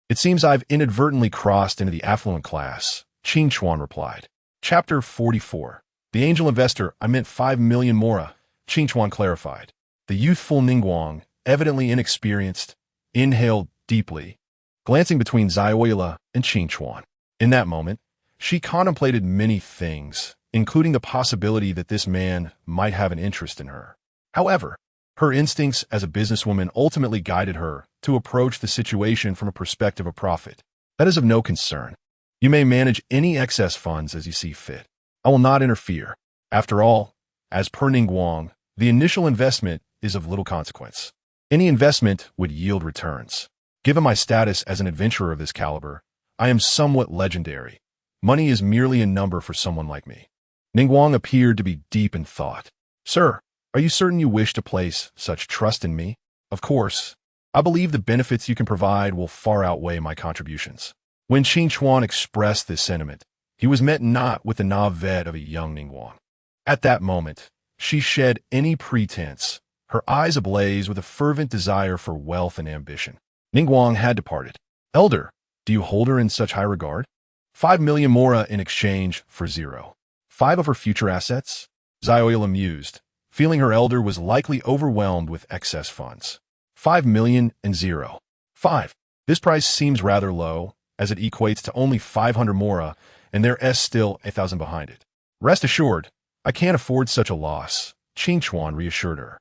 It seems I've inadvertently crossed into the affluent class," Qing Chuan replied. Chapter 44. The angel investor, I meant 5 million mora, Qing Chuan clarified. The youthful Ningguang, evidently inexperienced, inhaled deeply, glancing between Zioila and Qing Chuan. In that moment, she contemplated many things, including the possibility that this man might have an interest in her. However, her instincts as a businesswoman ultimately guided her to approach the situation from a perspective of profit. "That is of no concern. You may manage any excess funds as you see fit. I will not interfere. After all, as per Ningguang, the initial investment is of little consequence. Any investment would yield returns. Given my status as an adventurer of this caliber, I am somewhat legendary. Money is merely a number for someone like me." Ningguang appeared to be deep in thought. "Sir, are you certain you wish to place such trust in me?" "Of course. I believe the benefits you can provide will far outweigh my contributions." When Qing Chuan expressed this sentiment, he was met not with the naivete of a young Ningguang. At that moment, she shed any pretense, her eyes ablaze with a fervent desire for wealth and ambition. Ningguang had departed. "Elder, do you hold her in such high regard?" 5 million mora in exchange for 0.5 of her future assets? Zioila mused, feeling her elder was likely overwhelmed with excess funds. 5 million and 0.5. This price seems rather low, as it equates to only 500 mora, and there is still 1,000 behind it. "Rest assured, I can't afford such a loss," Qing Chuan reassured her.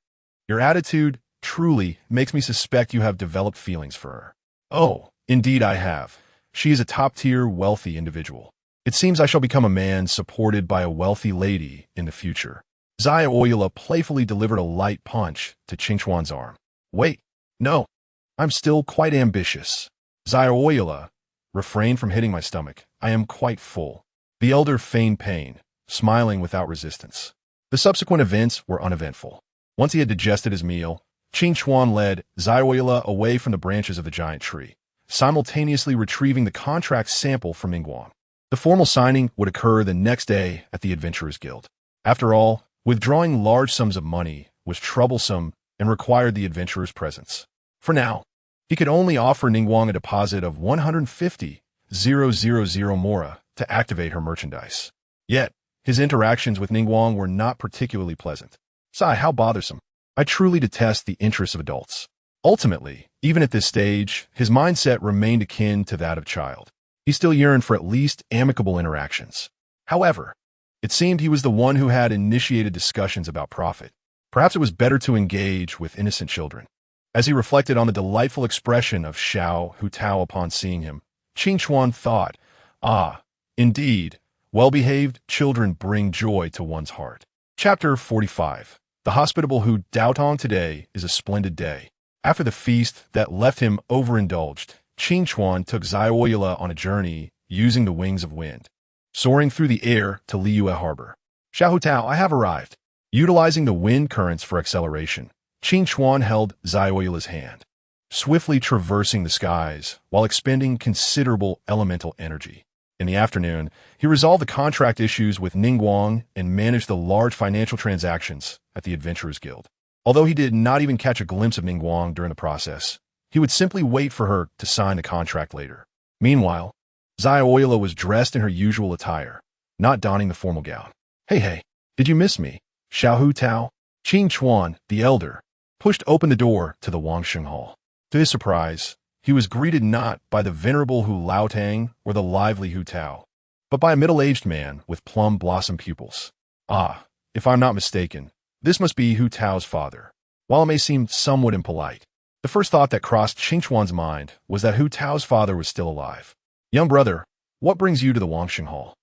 "Your attitude truly makes me suspect you have developed feelings for her." "Oh, indeed I have. She is a top-tier, wealthy individual. It seems I shall become a man supported by a wealthy lady in the future." Zioila playfully delivered a light punch to Qing Chuan's arm. "Wait, no, I'm still quite ambitious." Zioila refrained from hitting my stomach. "I am quite full." The elder feigned pain, smiling without resistance. The subsequent events were uneventful. Once he had digested his meal, Qing Chuan led Zioila away from the branches of the giant tree, simultaneously retrieving the contract sample from Ningguang. The formal signing would occur the next day at the Adventurers Guild. After all, withdrawing large sums of money was troublesome and required the adventurer's presence. For now, he could only offer Ningguang a deposit of 150 000 mora to activate her merchandise. Yet, his interactions with Ningguang were not particularly pleasant. Sigh, how bothersome. I truly detest the interests of adults. Ultimately, even at this stage, his mindset remained akin to that of a child. He still yearned for at least amicable interactions. However, it seemed he was the one who had initiated discussions about profit. Perhaps it was better to engage with innocent children. As he reflected on the delightful expression of Xiao Hutao upon seeing him, Qing Chuan thought, "Ah, indeed, well-behaved children bring joy to one's heart." Chapter 45. The hospitable Hu Daotong today is a splendid day. After the feast that left him overindulged, Qing Chuan took Zioyula on a journey using the wings of wind, soaring through the air to Liyue Harbor. Xiao Hutao, I have arrived. Utilizing the wind currents for acceleration, Qing Chuan held Zioyula's hand, swiftly traversing the skies while expending considerable elemental energy. In the afternoon, he resolved the contract issues with Ningguang and managed the large financial transactions at the Adventurers Guild. Although he did not even catch a glimpse of Ningguang during the process, he would simply wait for her to sign the contract later. Meanwhile, Zioyula was dressed in her usual attire, not donning the formal gown. Hey, did you miss me? Xiao Hutao? Qing Chuan, the elder, pushed open the door to the Wangsheng Hall. To his surprise, he was greeted not by the venerable Hu Laotang or the lively Hu Tao, but by a middle-aged man with plum blossom pupils. Ah, if I'm not mistaken, this must be Hu Tao's father. While it may seem somewhat impolite, the first thought that crossed Qing Chuan's mind was that Hu Tao's father was still alive. Young brother, what brings you to the Wangsheng Hall?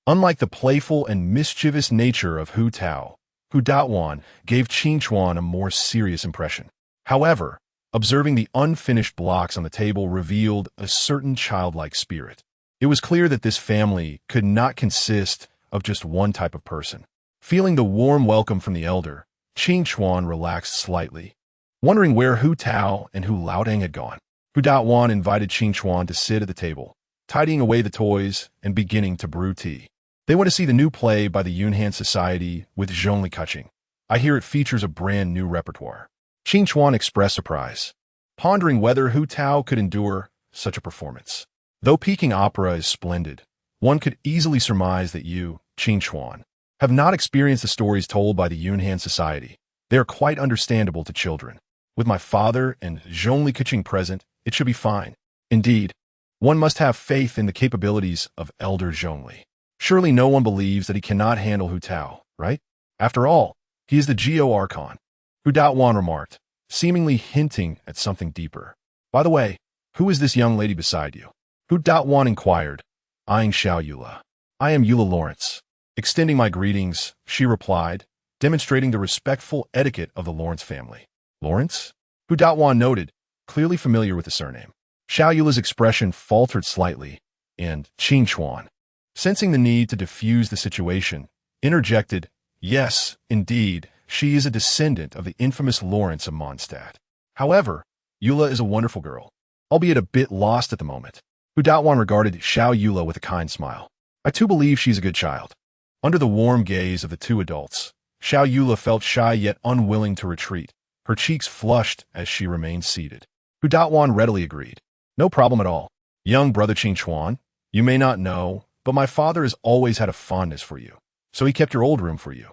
Unlike the playful and mischievous nature of Hu Tao, Hu Daowan gave Qing Chuan a more serious impression. However, observing the unfinished blocks on the table revealed a certain childlike spirit. It was clear that this family could not consist of just one type of person. Feeling the warm welcome from the elder, Qing Chuan relaxed slightly, wondering where Hu Tao and Hu Laodang had gone. Hu Daowan invited Qing Chuan to sit at the table, tidying away the toys and beginning to brew tea. They went to see the new play by the Yunhan Society with Zhongli Kuching. I hear it features a brand new repertoire. Qing Chuan expressed surprise, pondering whether Hu Tao could endure such a performance. Though Peking opera is splendid, one could easily surmise that you, Qing Chuan, have not experienced the stories told by the Yunhan Society. They are quite understandable to children. With my father and Zhongli Kuching present, it should be fine. Indeed, one must have faith in the capabilities of Elder Zhongli. Surely no one believes that he cannot handle Hu Tao, right? After all, he is the Geo Archon. Hu Daowan remarked, seemingly hinting at something deeper. By the way, who is this young lady beside you? Hu Daowan inquired, eyeing Xiao Yula. I am Eula Lawrence. Extending my greetings, she replied, demonstrating the respectful etiquette of the Lawrence family. Lawrence? Hu Daowan noted, clearly familiar with the surname. Xiao Yula's expression faltered slightly, and Qing Chuan, sensing the need to diffuse the situation, interjected, yes, indeed, she is a descendant of the infamous Lawrence of Mondstadt. However, Eula is a wonderful girl, albeit a bit lost at the moment. Hu Daowan regarded Xiao Yula with a kind smile. I too believe she's a good child. Under the warm gaze of the two adults, Xiao Yula felt shy yet unwilling to retreat. Her cheeks flushed as she remained seated. Hu Daowan readily agreed. No problem at all. Young brother Qing Chuan, you may not know, but my father has always had a fondness for you, so he kept your old room for you.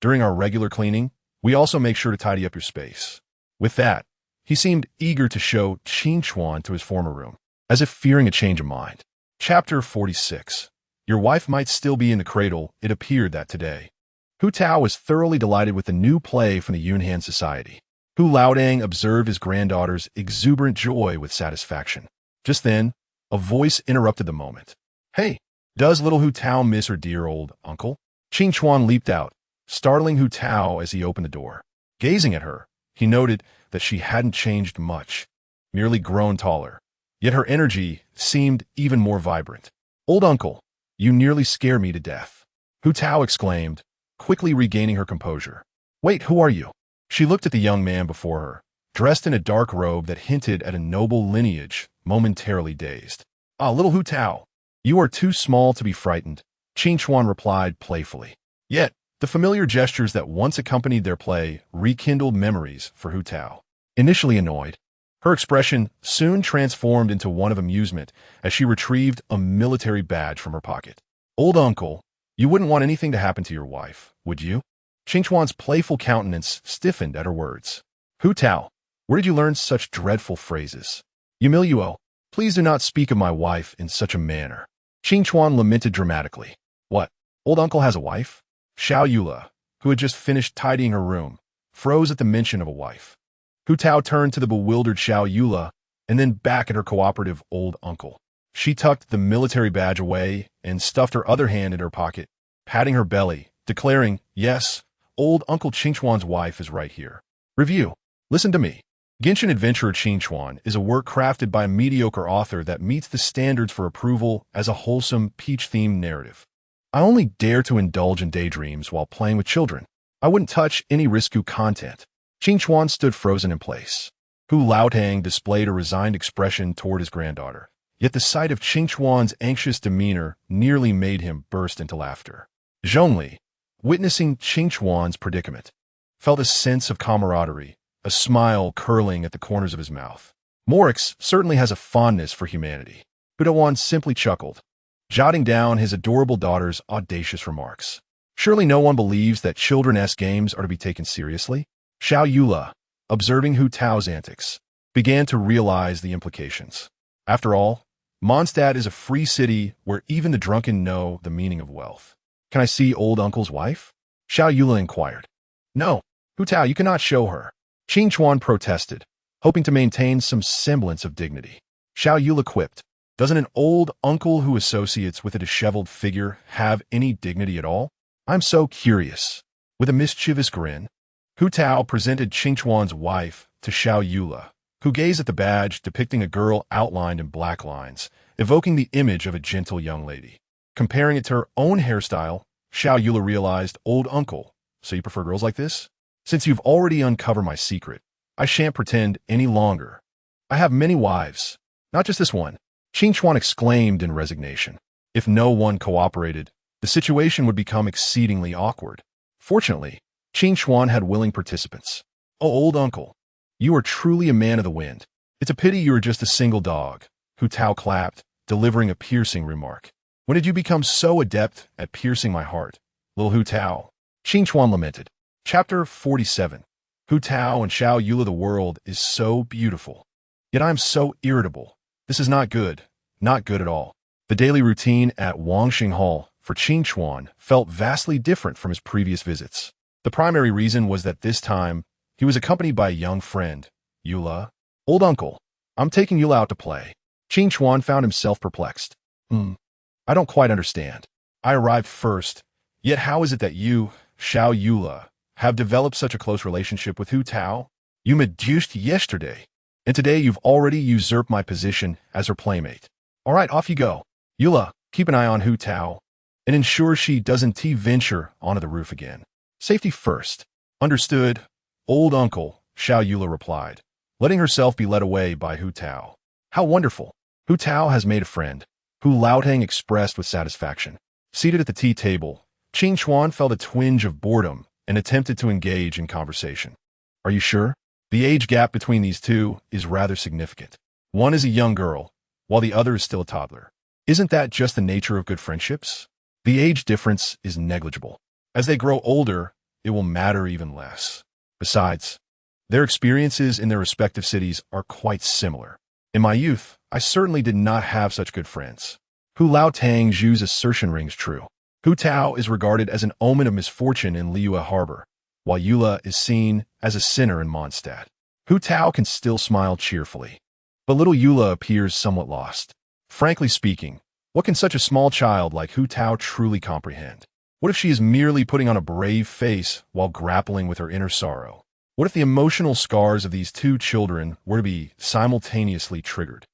During our regular cleaning, we also make sure to tidy up your space. With that, he seemed eager to show Qing Chuan to his former room, as if fearing a change of mind. Chapter 46. Your wife might still be in the cradle, it appeared that today. Hu Tao was thoroughly delighted with the new play from the Yunhan Society. Hu Laodang observed his granddaughter's exuberant joy with satisfaction. Just then, a voice interrupted the moment. Hey, does little Hu Tao miss her dear old uncle? Qing Chuan leaped out, startling Hu Tao as he opened the door. Gazing at her, he noted that she hadn't changed much, merely grown taller. Yet her energy seemed even more vibrant. Old uncle, you nearly scare me to death. Hu Tao exclaimed, quickly regaining her composure. Wait, who are you? She looked at the young man before her, dressed in a dark robe that hinted at a noble lineage, momentarily dazed. Ah, little Hu Tao, you are too small to be frightened, Qing Chuan replied playfully. Yet, the familiar gestures that once accompanied their play rekindled memories for Hu Tao. Initially annoyed, Her expression soon transformed into one of amusement as she retrieved a military badge from her pocket. Old uncle, you wouldn't want anything to happen to your wife, would you? Qingquan's playful countenance stiffened at her words. Hu Tao, where did you learn such dreadful phrases? Yumiliuo, please do not speak of my wife in such a manner. Qingquan lamented dramatically. What? Old uncle has a wife? Xiao Yula, who had just finished tidying her room, froze at the mention of a wife. Hu Tao turned to the bewildered Xiao Yula and then back at her cooperative old uncle. She tucked the military badge away and stuffed her other hand in her pocket, patting her belly, declaring, yes, old Uncle Qingquan's wife is right here. Review. Listen to me. Genshin Adventurer Qingquan is a work crafted by a mediocre author that meets the standards for approval as a wholesome, peach-themed narrative. I only dare to indulge in daydreams while playing with children. I wouldn't touch any risque content. Qingquan stood frozen in place. Hu Laotang displayed a resigned expression toward his granddaughter, yet the sight of Qingquan's anxious demeanor nearly made him burst into laughter. Zhongli, witnessing Qingquan's predicament, felt a sense of camaraderie, a smile curling at the corners of his mouth. Morix certainly has a fondness for humanity. Budawan simply chuckled, jotting down his adorable daughter's audacious remarks. Surely no one believes that children-esque games are to be taken seriously? Xiao Yula, observing Hu Tao's antics, began to realize the implications. After all, Mondstadt is a free city where even the drunken know the meaning of wealth. Can I see old uncle's wife? Xiao Yula inquired. No, Hu Tao, you cannot show her. Qingquan protested, hoping to maintain some semblance of dignity. Xiao Yula quipped, doesn't an old uncle who associates with a disheveled figure have any dignity at all? I'm so curious. With a mischievous grin, Hu Tao presented Qingquan's wife to Xiao Yula, who gazed at the badge depicting a girl outlined in black lines, evoking the image of a gentle young lady. Comparing it to her own hairstyle, Xiao Yula realized, old uncle, so you prefer girls like this? Since you've already uncovered my secret, I shan't pretend any longer. I have many wives, not just this one. Qingquan exclaimed in resignation. If no one cooperated, the situation would become exceedingly awkward. Fortunately, Qingquan had willing participants. Oh, old uncle, you are truly a man of the wind. It's a pity you are just a single dog. Hu Tao clapped, delivering a piercing remark. When did you become so adept at piercing my heart, little Hu Tao? Qingquan lamented. Chapter 47. Hu Tao and Xiao Yula. The world is so beautiful. Yet I am so irritable. This is not good. Not good at all. The daily routine at Wangxing Hall for Qingquan felt vastly different from his previous visits. The primary reason was that this time, he was accompanied by a young friend, Yula. Old uncle, I'm taking Yula out to play. Qingquan found himself perplexed. I don't quite understand. I arrived first, yet how is it that you, Xiao Yula, have developed such a close relationship with Hu Tao? You met just yesterday, and today you've already usurped my position as her playmate. All right, off you go. Yula, keep an eye on Hu Tao, and ensure she doesn't venture onto the roof again. Safety first. Understood, old uncle, Xiao Yula replied, letting herself be led away by Hu Tao. How wonderful. Hu Tao has made a friend, Hu Laotang expressed with satisfaction. Seated at the tea table, Qingquan felt a twinge of boredom and attempted to engage in conversation. Are you sure? The age gap between these two is rather significant. One is a young girl, while the other is still a toddler. Isn't that just the nature of good friendships? The age difference is negligible. As they grow older, it will matter even less. Besides, their experiences in their respective cities are quite similar. In my youth, I certainly did not have such good friends. Hu Laotang Zhu's assertion rings true. Hu Tao is regarded as an omen of misfortune in Liyue Harbor, while Yula is seen as a sinner in Mondstadt. Hu Tao can still smile cheerfully, but little Yula appears somewhat lost. Frankly speaking, what can such a small child like Hu Tao truly comprehend? What if she is merely putting on a brave face while grappling with her inner sorrow? What if the emotional scars of these two children were to be simultaneously triggered?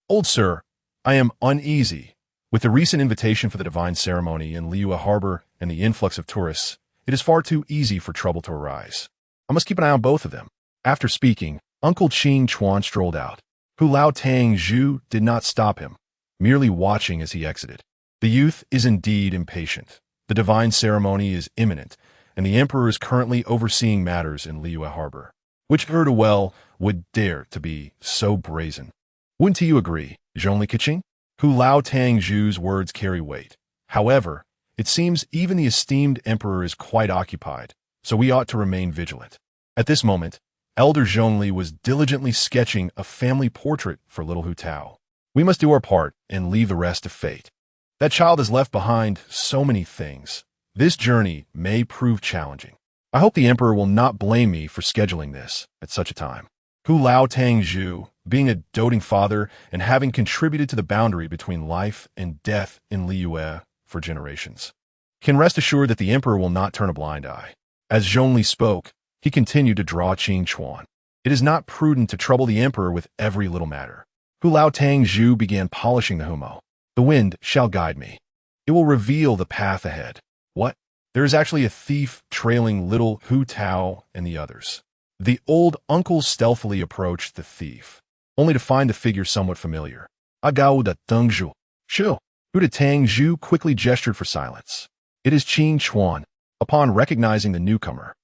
Old sir, I am uneasy. With the recent invitation for the divine ceremony in Liyue Harbor and the influx of tourists, it is far too easy for trouble to arise. I must keep an eye on both of them. After speaking, Uncle Qingquan strolled out. Hu Laotang Zhu did not stop him, merely watching as he exited. The youth is indeed impatient. The divine ceremony is imminent, and the emperor is currently overseeing matters in Liyue Harbor. Which heard well, would dare to be so brazen. Wouldn't you agree, Zhongli Keqing? Hu Lao Tang Zhu's words carry weight. However, it seems even the esteemed emperor is quite occupied, so we ought to remain vigilant. At this moment, Elder Zhongli was diligently sketching a family portrait for little Hu Tao. We must do our part and leave the rest to fate. That child has left behind so many things. This journey may prove challenging. I hope the emperor will not blame me for scheduling this at such a time. Hu Lao Tang Zhu, being a doting father and having contributed to the boundary between life and death in Liyue for generations, can rest assured that the emperor will not turn a blind eye. As Zhongli spoke, he continued to draw Qing Chuan. It is not prudent to trouble the emperor with every little matter. Hu Lao Tang Zhu began polishing the humo. The wind shall guide me. It will reveal the path ahead. What? There is actually a thief trailing little Hu Tao and the others. The old uncle stealthily approached the thief, only to find the figure somewhat familiar. Agao da Dengzhu. Shu. Hu Tang Zhu quickly gestured for silence. It is Qing Chuan. Upon recognizing the newcomer,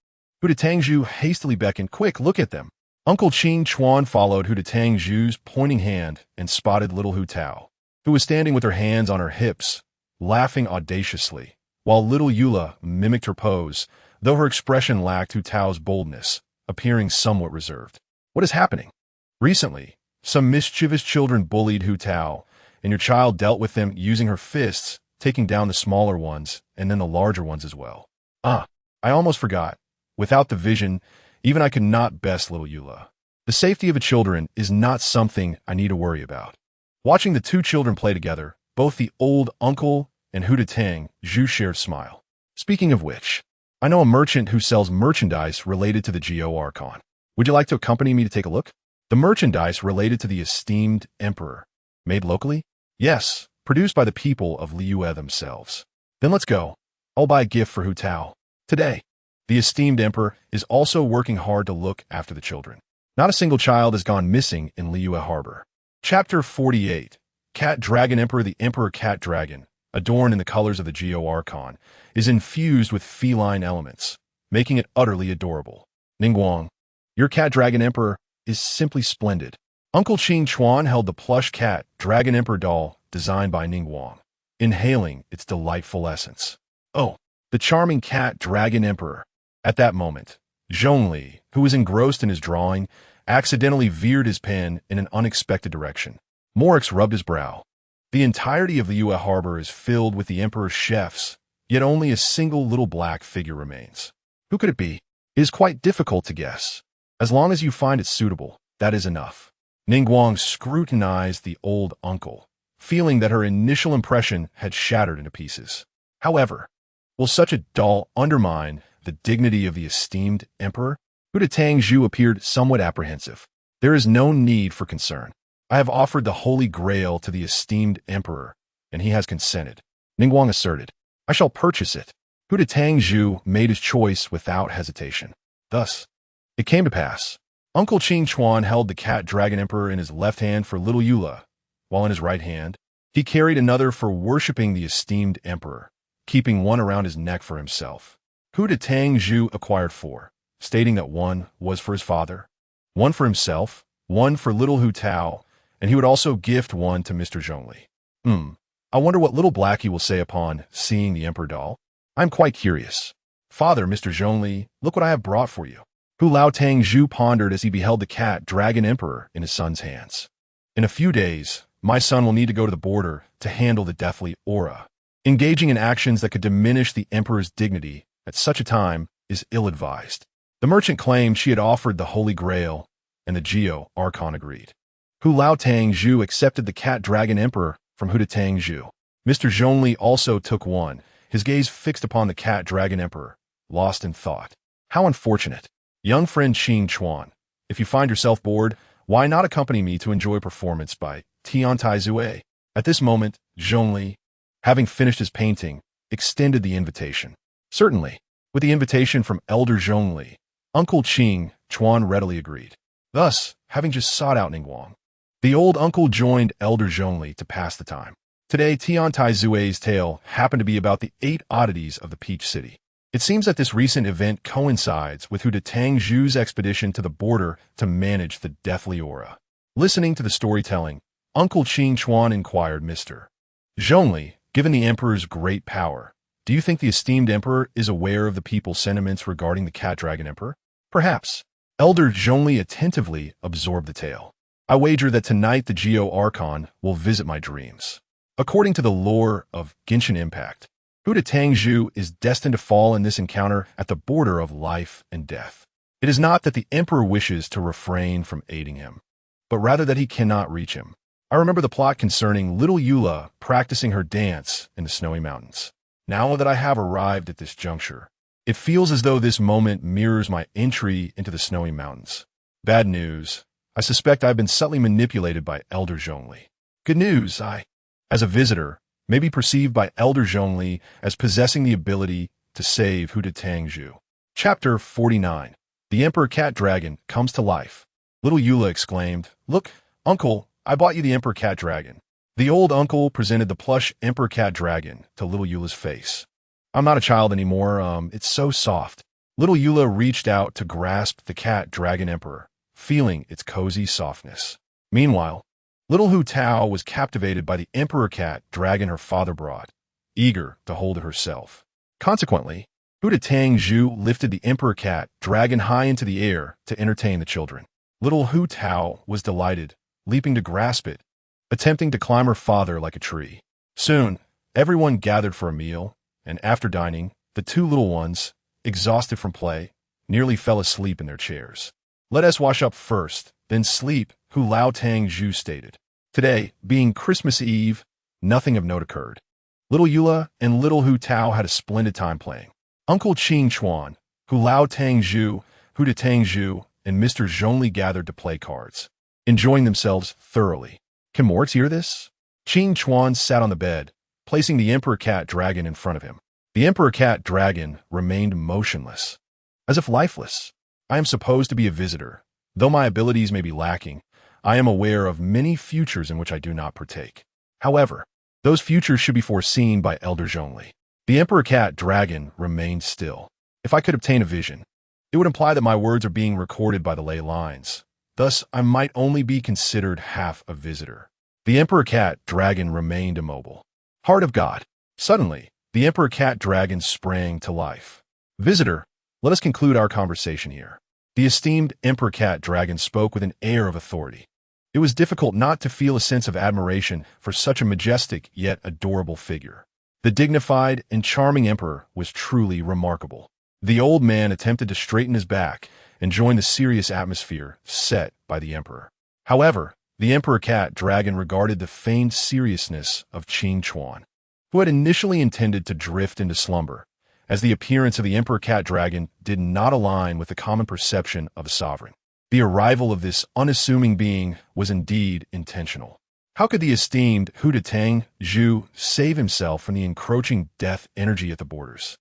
Hu Tang Zhu hastily beckoned. Quick, look at them. Uncle Qing Chuan followed Hu Tang Zhu's pointing hand and spotted little Hu Tao, who was standing with her hands on her hips, laughing audaciously, while little Eula mimicked her pose, though her expression lacked Hu Tao's boldness, appearing somewhat reserved. What is happening? Recently, some mischievous children bullied Hu Tao, and your child dealt with them using her fists, taking down the smaller ones and then the larger ones as well. I almost forgot. Without the vision, even I could not best little Eula. The safety of the children is not something I need to worry about. Watching the two children play together, both the old uncle and Hu Tang Zhu shared smile. Speaking of which, I know a merchant who sells merchandise related to the Geo Archon. Would you like to accompany me to take a look? The merchandise related to the esteemed emperor. Made locally? Yes, produced by the people of Liyue themselves. Then let's go. I'll buy a gift for Hu Tao. Today, the esteemed emperor is also working hard to look after the children. Not a single child has gone missing in Liyue Harbor. Chapter 48. Cat Dragon Emperor. The Emperor Cat Dragon, adorned in the colors of the Geo Archon, is infused with feline elements, making it utterly adorable. Ningguang, your Cat Dragon Emperor is simply splendid. Uncle Qing Chuan held the plush Cat Dragon Emperor doll designed by Ningguang, inhaling its delightful essence. Oh, the charming Cat Dragon Emperor. At that moment, Zhongli, who was engrossed in his drawing, accidentally veered his pen in an unexpected direction. Morix rubbed his brow. The entirety of the Liyue Harbor is filled with the Emperor's chefs, yet only a single little black figure remains. Who could it be? It is quite difficult to guess. As long as you find it suitable, that is enough. Ningguang scrutinized the old uncle, feeling that her initial impression had shattered into pieces. However, will such a doll undermine the dignity of the esteemed emperor? Hu Tang Zhu appeared somewhat apprehensive. There is no need for concern. I have offered the Holy Grail to the esteemed emperor, and he has consented. Ningguang asserted. I shall purchase it. Hu Tang Zhu made his choice without hesitation. Thus, it came to pass. Uncle Qing Chuan held the Cat Dragon Emperor in his left hand for little Eula, while in his right hand, he carried another for worshipping the esteemed emperor, keeping one around his neck for himself. Hu Tang Zhu acquired 4, stating that one was for his father, one for himself, one for little Hu Tao, and he would also gift one to Mr. Zhongli. I wonder what little Blackie will say upon seeing the emperor doll. I'm quite curious. Father, Mr. Zhongli, look what I have brought for you. Hu Lao Tang Zhu pondered as he beheld the Cat Dragon Emperor in his son's hands. In a few days, my son will need to go to the border to handle the deathly aura. Engaging in actions that could diminish the emperor's dignity at such a time is ill-advised. The merchant claimed she had offered the Holy Grail, and the Geo Archon agreed. Hu Lao Tang Zhu accepted the Cat Dragon Emperor from Hu Tang Zhu. Mr. Zhongli also took one, his gaze fixed upon the Cat Dragon Emperor, lost in thought. How unfortunate. Young friend Qing Chuan, if you find yourself bored, why not accompany me to enjoy a performance by Tiantai Zue? At this moment, Zhongli, having finished his painting, extended the invitation. Certainly, with the invitation from Elder Zhongli, Uncle Qing Chuan readily agreed. Thus, having just sought out Ningguang, the old uncle joined Elder Zhongli to pass the time. Today, Tiantai Zue's tale happened to be about the 8 oddities of the Peach City. It seems that this recent event coincides with Hu Tangzhu's expedition to the border to manage the deathly aura. Listening to the storytelling, Uncle Qing Chuan inquired, Mr. Zhongli, given the Emperor's great power, do you think the esteemed Emperor is aware of the people's sentiments regarding the Cat Dragon Emperor? Perhaps. Elder Zhongli attentively absorbed the tale. I wager that tonight the Geo Archon will visit my dreams. According to the lore of Genshin Impact, Hu Tangzhu is destined to fall in this encounter at the border of life and death. It is not that the Emperor wishes to refrain from aiding him, but rather that he cannot reach him. I remember the plot concerning little Eula practicing her dance in the snowy mountains. Now that I have arrived at this juncture, it feels as though this moment mirrors my entry into the snowy mountains. Bad news. I suspect I've been subtly manipulated by Elder Zhongli. Good news. I, as a visitor, may be perceived by Elder Zhongli as possessing the ability to save Hu Tangzhu. Chapter 49. The Emperor Cat Dragon comes to life. Little Eula exclaimed, Look, Uncle, I bought you the Emperor Cat Dragon. The old uncle presented the plush Emperor Cat Dragon to little Eula's face. I'm not a child anymore, it's so soft. Little Eula reached out to grasp the Cat Dragon Emperor, feeling its cozy softness. Meanwhile, little Hu Tao was captivated by the Emperor Cat Dragon her father brought, eager to hold it herself. Consequently, Hu Tangzhu lifted the Emperor Cat Dragon high into the air to entertain the children. Little Hu Tao was delighted, leaping to grasp it, attempting to climb her father like a tree. Soon, everyone gathered for a meal, and after dining, the two little ones, exhausted from play, nearly fell asleep in their chairs. Let us wash up first, then sleep, Hu Tangzhu stated. Today, being Christmas Eve, nothing of note occurred. Little Eula and little Hu Tao had a splendid time playing. Uncle Qing Chuan, Hu Tangzhu, Hu Tangzhu, and Mr. Zhongli gathered to play cards, enjoying themselves thoroughly. Can Moritz hear this? Qing Chuan sat on the bed, placing the Emperor Cat Dragon in front of him. The Emperor Cat Dragon remained motionless, as if lifeless. I am supposed to be a visitor. Though my abilities may be lacking, I am aware of many futures in which I do not partake. However, those futures should be foreseen by Elder Zhongli. The Emperor Cat Dragon remained still. If I could obtain a vision, it would imply that my words are being recorded by the ley lines. Thus, I might only be considered half a visitor. The Emperor Cat Dragon remained immobile. Heart of God. Suddenly, the Emperor Cat Dragon sprang to life. Visitor, let us conclude our conversation here. The esteemed Emperor Cat Dragon spoke with an air of authority. It was difficult not to feel a sense of admiration for such a majestic yet adorable figure. The dignified and charming Emperor was truly remarkable. The old man attempted to straighten his back and join the serious atmosphere set by the Emperor. However, the Emperor Cat Dragon regarded the feigned seriousness of Qing Chuan, who had initially intended to drift into slumber, as the appearance of the Emperor Cat Dragon did not align with the common perception of a sovereign. The arrival of this unassuming being was indeed intentional. How could the esteemed Hu Tangzhu save himself from the encroaching death energy at the borders?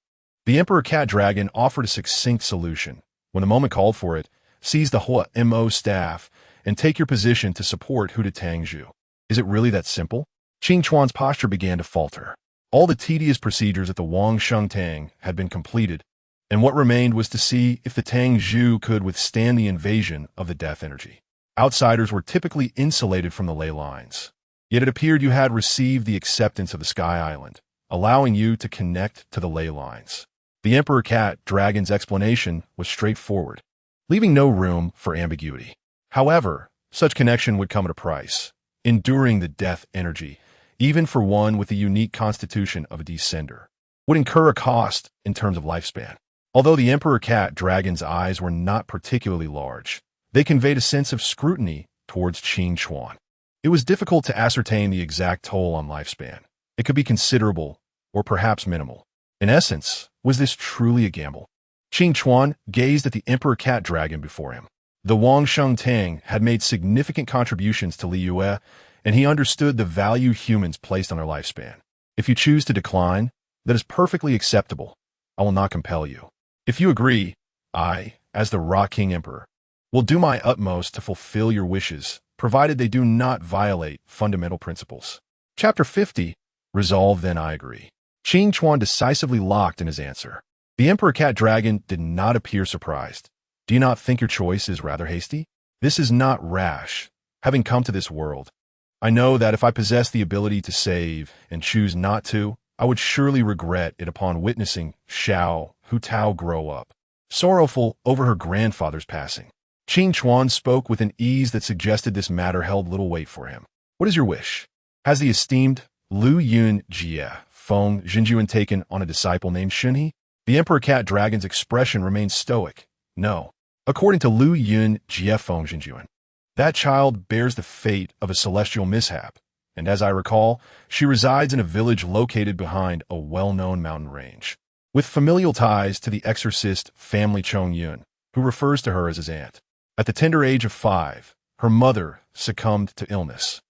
The Emperor Cat Dragon offered a succinct solution. When the moment called for it, seize the Hua Mo staff and take your position to support Hu Tangzhu. Is it really that simple? Qing Chuan's posture began to falter. All the tedious procedures at the Wangsheng Tang had been completed, and what remained was to see if the Tangzhu could withstand the invasion of the death energy. Outsiders were typically insulated from the ley lines. Yet it appeared you had received the acceptance of the Sky Island, allowing you to connect to the ley lines. The Emperor Cat Dragon's explanation was straightforward, leaving no room for ambiguity. However, such connection would come at a price, enduring the death energy, even for one with the unique constitution of a descender, would incur a cost in terms of lifespan. Although the Emperor Cat Dragon's eyes were not particularly large, they conveyed a sense of scrutiny towards Qing Chuan. It was difficult to ascertain the exact toll on lifespan. It could be considerable, or perhaps minimal. In essence, was this truly a gamble? Qing Chuan gazed at the Emperor Cat Dragon before him. The Wangsheng Tang had made significant contributions to Li Yue, and he understood the value humans placed on their lifespan. If you choose to decline, that is perfectly acceptable. I will not compel you. If you agree, I, as the Rock King Emperor, will do my utmost to fulfill your wishes, provided they do not violate fundamental principles. Chapter 50. Resolve, then I agree. Qing Chuan decisively locked in his answer. The Emperor Cat Dragon did not appear surprised. Do you not think your choice is rather hasty? This is not rash. Having come to this world, I know that if I possessed the ability to save and choose not to, I would surely regret it upon witnessing Xiao Hutao grow up, sorrowful over her grandfather's passing. Qing Chuan spoke with an ease that suggested this matter held little weight for him. What is your wish? Has the esteemed Lu Yun Jie Feng Jinjuan taken on a disciple named Shunhe? The Emperor Cat Dragon's expression remained stoic. No. According to Lu Yun Jie Feng Jinjuan, that child bears the fate of a celestial mishap, and as I recall, she resides in a village located behind a well-known mountain range, with familial ties to the exorcist family Chong Yun, who refers to her as his aunt. At the tender age of 5, her mother succumbed to illness,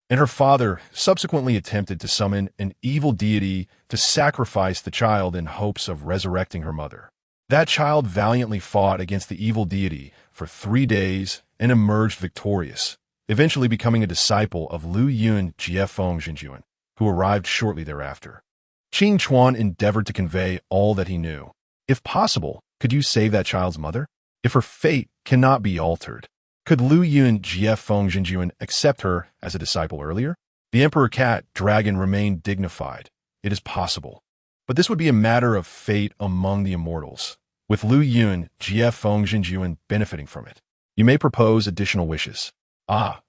and her father subsequently attempted to summon an evil deity to sacrifice the child in hopes of resurrecting her mother. That child valiantly fought against the evil deity for 3 days and emerged victorious, eventually becoming a disciple of Lu Yun Jiefeng Jinjuan, who arrived shortly thereafter. Qing Chuan endeavored to convey all that he knew. If possible, could you save that child's mother? If her fate cannot be altered, could Lu Yun Jiefeng Jinjuan accept her as a disciple earlier? The Emperor Cat Dragon remained dignified. It is possible. But this would be a matter of fate among the immortals, with Lu Yun Jiefeng Jinjuan benefiting from it. You may propose additional wishes.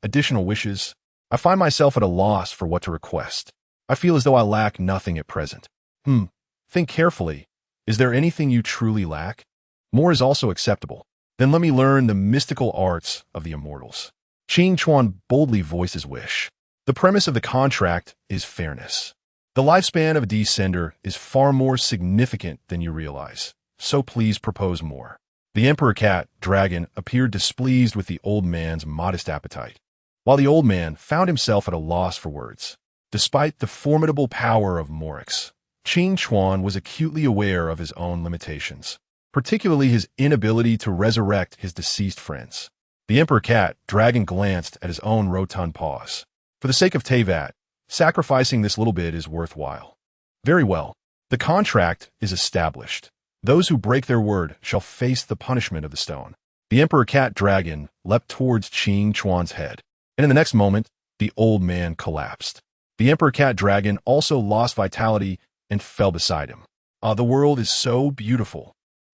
Additional wishes. I find myself at a loss for what to request. I feel as though I lack nothing at present. Think carefully. Is there anything you truly lack? More is also acceptable. Then let me learn the mystical arts of the immortals. Qing Chuan boldly voiced his wish. The premise of the contract is fairness. The lifespan of a descender is far more significant than you realize, so please propose more. The Emperor Cat Dragon appeared displeased with the old man's modest appetite, while the old man found himself at a loss for words. Despite the formidable power of Morix, Qing Chuan was acutely aware of his own limitations, particularly his inability to resurrect his deceased friends. The Emperor Cat Dragon glanced at his own rotund paws. For the sake of Teyvat, sacrificing this little bit is worthwhile. Very well. The contract is established. Those who break their word shall face the punishment of the stone. The Emperor Cat Dragon leapt towards Qing Chuan's head, and in the next moment, the old man collapsed. The Emperor Cat Dragon also lost vitality and fell beside him. The world is so beautiful.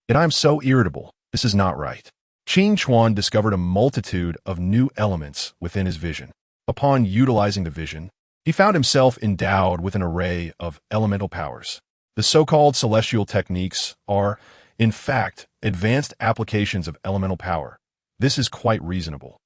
Yet I am so irritable. This is not right. Qing Chuan discovered a multitude of new elements within his vision. Upon utilizing the vision, he found himself endowed with an array of elemental powers. The so-called celestial techniques are, in fact, advanced applications of elemental power. This is quite reasonable.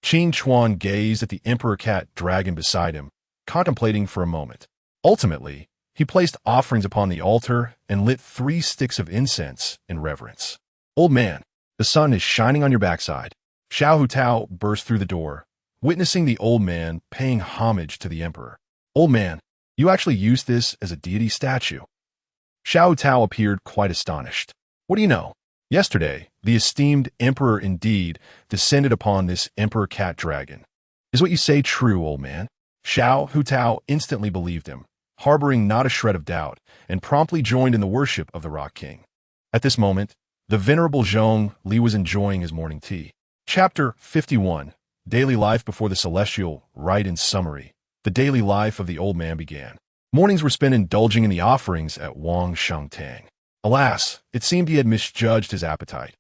Qing Chuan gazed at the Emperor Cat Dragon beside him, contemplating for a moment. Ultimately, he placed offerings upon the altar and lit 3 sticks of incense in reverence. Old man, the sun is shining on your backside. Xiao Hutao burst through the door, witnessing the old man paying homage to the emperor. Old man, you actually used this as a deity statue. Xiao Tao appeared quite astonished. What do you know? Yesterday, the esteemed emperor indeed descended upon this Emperor Cat Dragon. Is what you say true, old man? Xiao Hutao instantly believed him, harboring not a shred of doubt, and promptly joined in the worship of the Rock King. At this moment, the venerable Zhong Li was enjoying his morning tea. Chapter 51, Daily Life Before the Celestial Rite. In summary, the daily life of the old man began. Mornings were spent indulging in the offerings at Wang Shangtang. Alas, it seemed he had misjudged his appetite.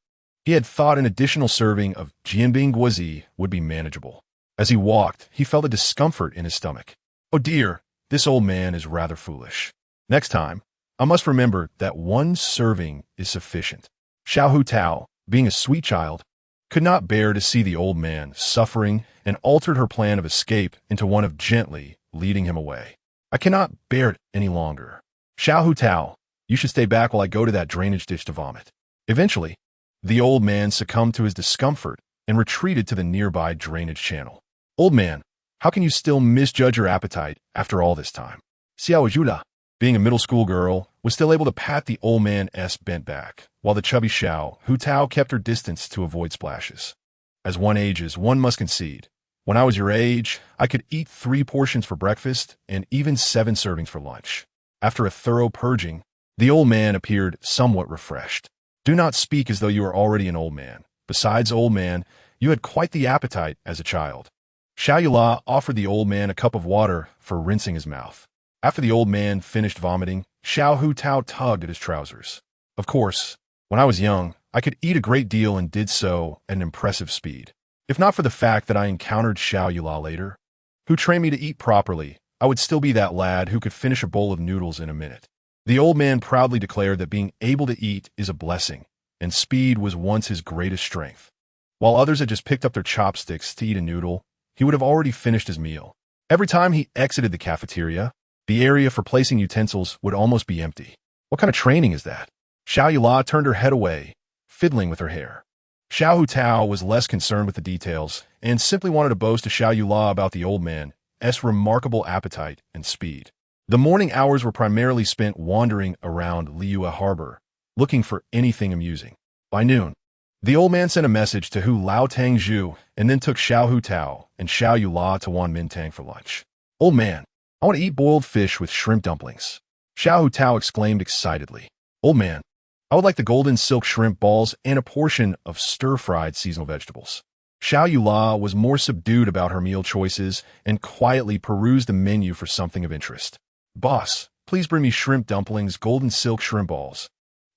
He had thought an additional serving of Jianbing Guozi would be manageable. As he walked, he felt a discomfort in his stomach. Oh dear, this old man is rather foolish. Next time, I must remember that 1 serving is sufficient. Xiao Hutao, being a sweet child, could not bear to see the old man suffering and altered her plan of escape into one of gently leading him away. I cannot bear it any longer. Xiao Hutao, you should stay back while I go to that drainage ditch to vomit. Eventually, the old man succumbed to his discomfort and retreated to the nearby drainage channel. Old man, how can you still misjudge your appetite after all this time? Xiao Yula, being a middle school girl, was still able to pat the old man's bent back, while the chubby Xiao Hutao kept her distance to avoid splashes. As one ages, one must concede. When I was your age, I could eat 3 portions for breakfast and even 7 servings for lunch. After a thorough purging, The old man appeared somewhat refreshed. Do not speak as though you are already an old man. Besides, old man, you had quite the appetite as a child. Xiao Yula offered the old man a cup of water for rinsing his mouth. After the old man finished vomiting, Xiao Hutao tugged at his trousers. Of course, when I was young, I could eat a great deal and did so at an impressive speed. If not for the fact that I encountered Xiao Yula later, who trained me to eat properly, I would still be that lad who could finish a bowl of noodles in a minute. The old man proudly declared that being able to eat is a blessing, and speed was once his greatest strength. While others had just picked up their chopsticks to eat a noodle, he would have already finished his meal. Every time he exited the cafeteria, the area for placing utensils would almost be empty. What kind of training is that? Xiao Yula turned her head away, fiddling with her hair. Xiao Hutao was less concerned with the details and simply wanted to boast to Xiao Yula about the old man's remarkable appetite and speed. The morning hours were primarily spent wandering around Liyue Harbor, looking for anything amusing. By noon, the old man sent a message to Hu Lao Tangzhu and then took Xiao Hutao and Xiao Yula to Wan Mintang for lunch. Old man, I want to eat boiled fish with shrimp dumplings. Xiao Hutao exclaimed excitedly. Old man, I would like the golden silk shrimp balls and a portion of stir-fried seasonal vegetables. Xiao Yula was more subdued about her meal choices and quietly perused the menu for something of interest. Boss, please bring me shrimp dumplings, golden silk shrimp balls,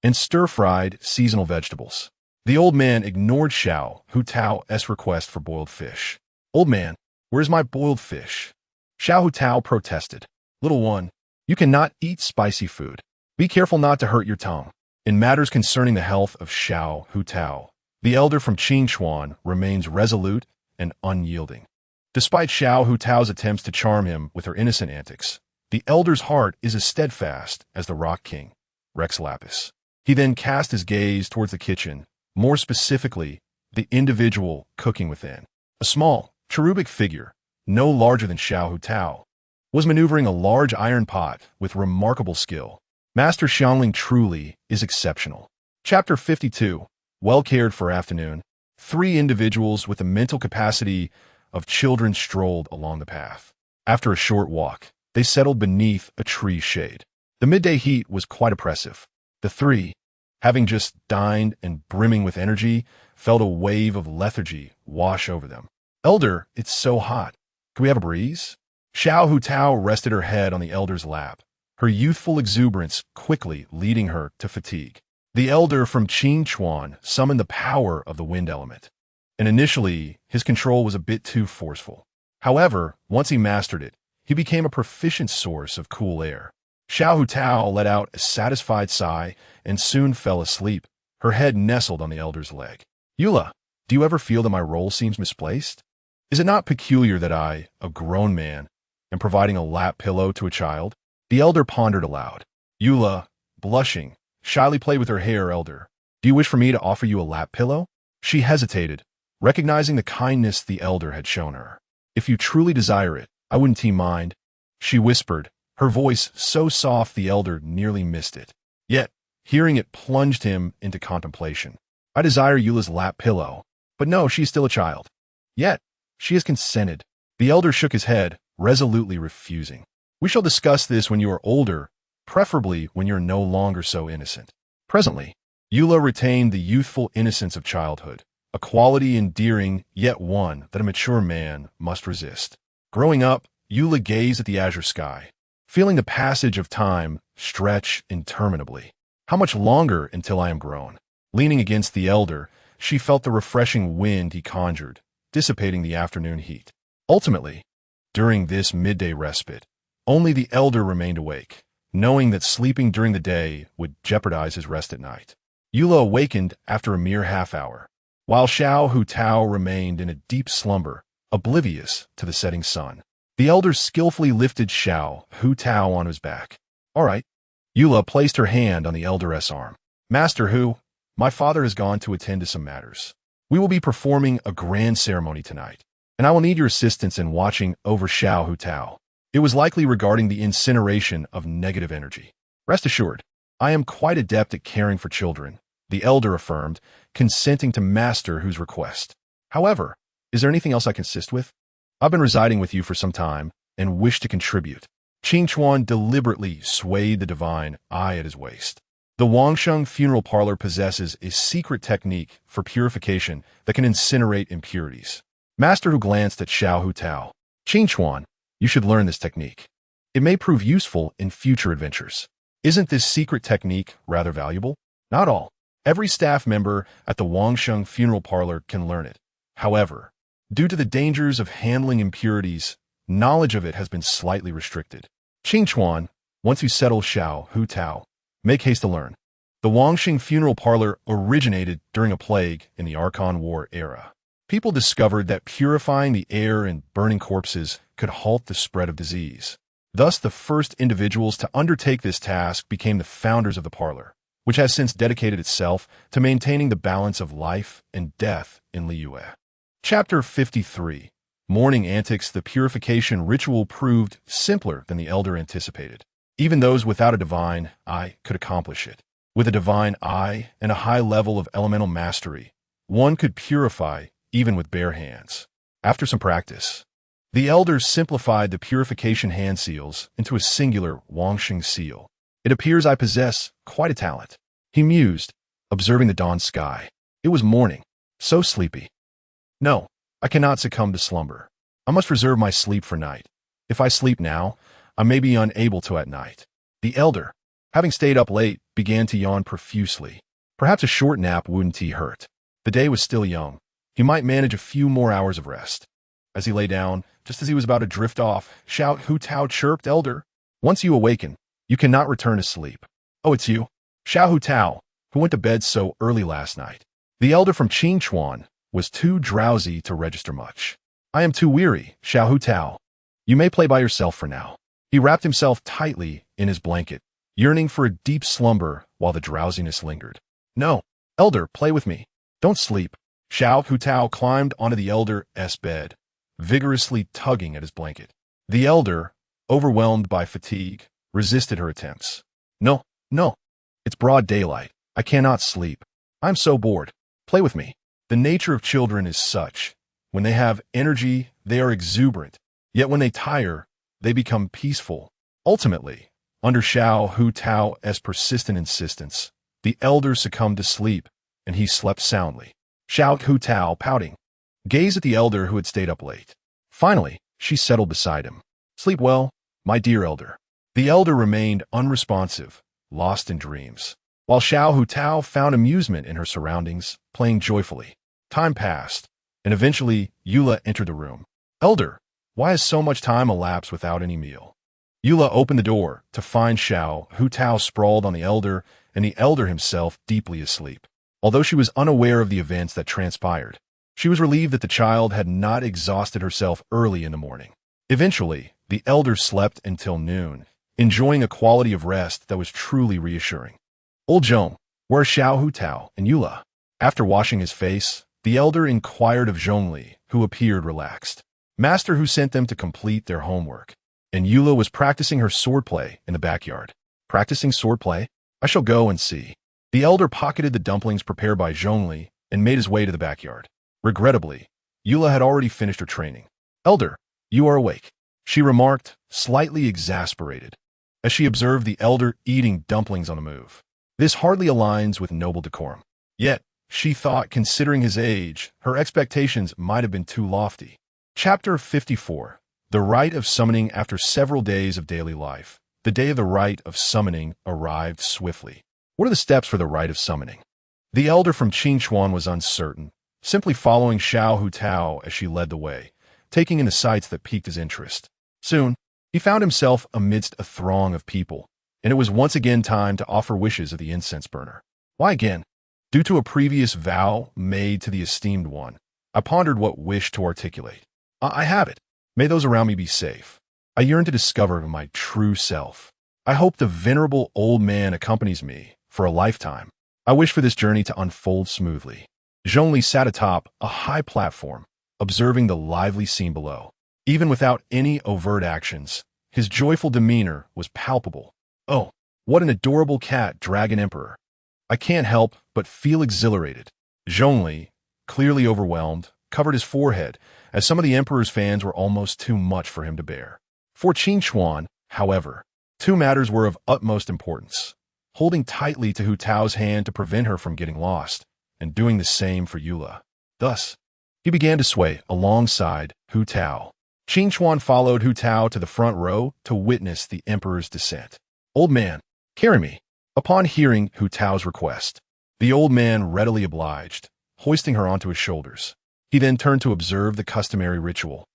and stir-fried seasonal vegetables. The old man ignored Xiao Hutao's request for boiled fish. Old man, where's my boiled fish? Xiao Hutao protested. Little one, you cannot eat spicy food. Be careful not to hurt your tongue. In matters concerning the health of Xiao Hutao, the elder from Qingchuan remains resolute and unyielding. Despite Xiao Hutao's attempts to charm him with her innocent antics, the elder's heart is as steadfast as the Rock King, Rex Lapis. He then cast his gaze towards the kitchen, more specifically, the individual cooking within. A small, cherubic figure, no larger than Xiao Hutao, was maneuvering a large iron pot with remarkable skill. Master Xiangling truly is exceptional. Chapter 52, Well Cared for Afternoon. 3 individuals with the mental capacity of children strolled along the path. After a short walk, they settled beneath a tree's shade. The midday heat was quite oppressive. The 3, having just dined and brimming with energy, felt a wave of lethargy wash over them. Elder, it's so hot. Can we have a breeze? Xiao Hutao rested her head on the elder's lap, her youthful exuberance quickly leading her to fatigue. The elder from Qingchuan summoned the power of the wind element, and initially his control was a bit too forceful. However, once he mastered it, he became a proficient source of cool air. Xiao Hutao let out a satisfied sigh and soon fell asleep, her head nestled on the elder's leg. Yula, do you ever feel that my role seems misplaced? Is it not peculiar that I, a grown man, am providing a lap pillow to a child? The elder pondered aloud. Yula, blushing, shyly played with her hair. Elder, do you wish for me to offer you a lap pillow? She hesitated, recognizing the kindness the elder had shown her. If you truly desire it, I wouldn't mind, she whispered, her voice so soft the elder nearly missed it. Yet, hearing it plunged him into contemplation. I desire Eula's lap pillow. But no, she's still a child. Yet, she has consented. The elder shook his head, resolutely refusing. We shall discuss this when you are older, preferably when you're no longer so innocent. Presently, Eula retained the youthful innocence of childhood, a quality endearing, yet one that a mature man must resist. Growing up, Eula gazed at the azure sky, feeling the passage of time stretch interminably. How much longer until I am grown? Leaning against the elder, she felt the refreshing wind he conjured, dissipating the afternoon heat. Ultimately, during this midday respite, only the elder remained awake, knowing that sleeping during the day would jeopardize his rest at night. Eula awakened after a mere half-hour, while Xiao Hutao remained in a deep slumber, oblivious to the setting sun. The elder skillfully lifted Xiao Hutao on his back. All right. Eula placed her hand on the elder's arm. Master Hu, my father has gone to attend to some matters. We will be performing a grand ceremony tonight, and I will need your assistance in watching over Xiao Hutao. It was likely regarding the incineration of negative energy. Rest assured, I am quite adept at caring for children, the elder affirmed, consenting to Master Hu's request. However, is there anything else I can assist with? I've been residing with you for some time and wish to contribute. Qingchuan deliberately swayed the divine eye at his waist. The Wangsheng funeral parlor possesses a secret technique for purification that can incinerate impurities. Master Hu glanced at Xiao Hu Tao. Qingchuan, you should learn this technique. It may prove useful in future adventures. Isn't this secret technique rather valuable? Not all. Every staff member at the Wangsheng funeral parlor can learn it. However, due to the dangers of handling impurities, knowledge of it has been slightly restricted. Qingchuan, once you settle Xiao Hu Tao, make haste to learn. The Wangsheng funeral parlor originated during a plague in the Archon War era. People discovered that purifying the air and burning corpses could halt the spread of disease. Thus, the first individuals to undertake this task became the founders of the parlor, which has since dedicated itself to maintaining the balance of life and death in Liyue. Chapter 53. Mourning Antics. The purification ritual proved simpler than the elder anticipated. Even those without a divine eye could accomplish it. With a divine eye and a high level of elemental mastery, one could purify even with bare hands. After some practice, the elders simplified the purification hand seals into a singular Wangsheng seal. It appears I possess quite a talent, he mused, observing the dawn sky. It was morning, so sleepy. No, I cannot succumb to slumber. I must reserve my sleep for night. If I sleep now, I may be unable to at night. The elder, having stayed up late, began to yawn profusely. Perhaps a short nap wouldn't hurt. The day was still young. He might manage a few more hours of rest. As he lay down, just as he was about to drift off, Xiao Hu Tao chirped, Elder, once you awaken, you cannot return to sleep. Oh, it's you, Xiao Hu Tao, who went to bed so early last night. The elder from Qingchuan was too drowsy to register much. I am too weary, Xiao Hu Tao. You may play by yourself for now. He wrapped himself tightly in his blanket, yearning for a deep slumber while the drowsiness lingered. No, elder, play with me. Don't sleep. Xiao Hu Tao climbed onto the elder's bed, vigorously tugging at his blanket. The elder, overwhelmed by fatigue, resisted her attempts. No, no. It's broad daylight. I cannot sleep. I'm so bored. Play with me. The nature of children is such. When they have energy, they are exuberant. Yet when they tire, they become peaceful. Ultimately, under Xiao Hu Tao's persistent insistence, the elder succumbed to sleep, and he slept soundly. Xiao Hu Tao, pouting, gazed at the elder who had stayed up late. Finally, she settled beside him. Sleep well, my dear elder. The elder remained unresponsive, lost in dreams, while Xiao Hu Tao found amusement in her surroundings, playing joyfully. Time passed, and eventually Eula entered the room. Elder, why has so much time elapsed without any meal? Eula opened the door to find Xiao Hu Tao sprawled on the elder and the elder himself deeply asleep. Although she was unaware of the events that transpired, she was relieved that the child had not exhausted herself early in the morning. Eventually, the elder slept until noon, enjoying a quality of rest that was truly reassuring. Old Zhong, where are Xiao Hu Tao and Eula? After washing his face, the elder inquired of Zhongli, who appeared relaxed. Master Hu sent them to complete their homework, and Eula was practicing her swordplay in the backyard. Practicing swordplay? I shall go and see. The elder pocketed the dumplings prepared by Zhongli and made his way to the backyard. Regrettably, Eula had already finished her training. Elder, you are awake, she remarked, slightly exasperated, as she observed the elder eating dumplings on the move. This hardly aligns with noble decorum. Yet, she thought, considering his age, her expectations might have been too lofty. Chapter 54. The Rite of Summoning. After several days of daily life, the day of the Rite of Summoning arrived swiftly. What are the steps for the Rite of Summoning? The elder from Qingchuan was uncertain, simply following Xiao Hu Tao as she led the way, taking in the sights that piqued his interest. Soon, he found himself amidst a throng of people, and it was once again time to offer wishes of the incense burner. Why again? Due to a previous vow made to the esteemed one, I pondered what wish to articulate. I have it. May those around me be safe. I yearn to discover my true self. I hope the venerable old man accompanies me for a lifetime. I wish for this journey to unfold smoothly. Zhongli sat atop a high platform, observing the lively scene below. Even without any overt actions, his joyful demeanor was palpable. Oh, what an adorable cat, Dragon Emperor. I can't help but feel exhilarated. Zhongli, clearly overwhelmed, covered his forehead, as some of the Emperor's fans were almost too much for him to bear. For Qingchuan, However, two matters were of utmost importance: holding tightly to Hu Tao's hand to prevent her from getting lost, and doing the same for Eula. Thus, he began to sway alongside Hu Tao. Qin Chuan followed Hu Tao to the front row to witness the emperor's descent. "Old man, carry me." Upon hearing Hu Tao's request, the old man readily obliged, hoisting her onto his shoulders. He then turned to observe the customary ritual.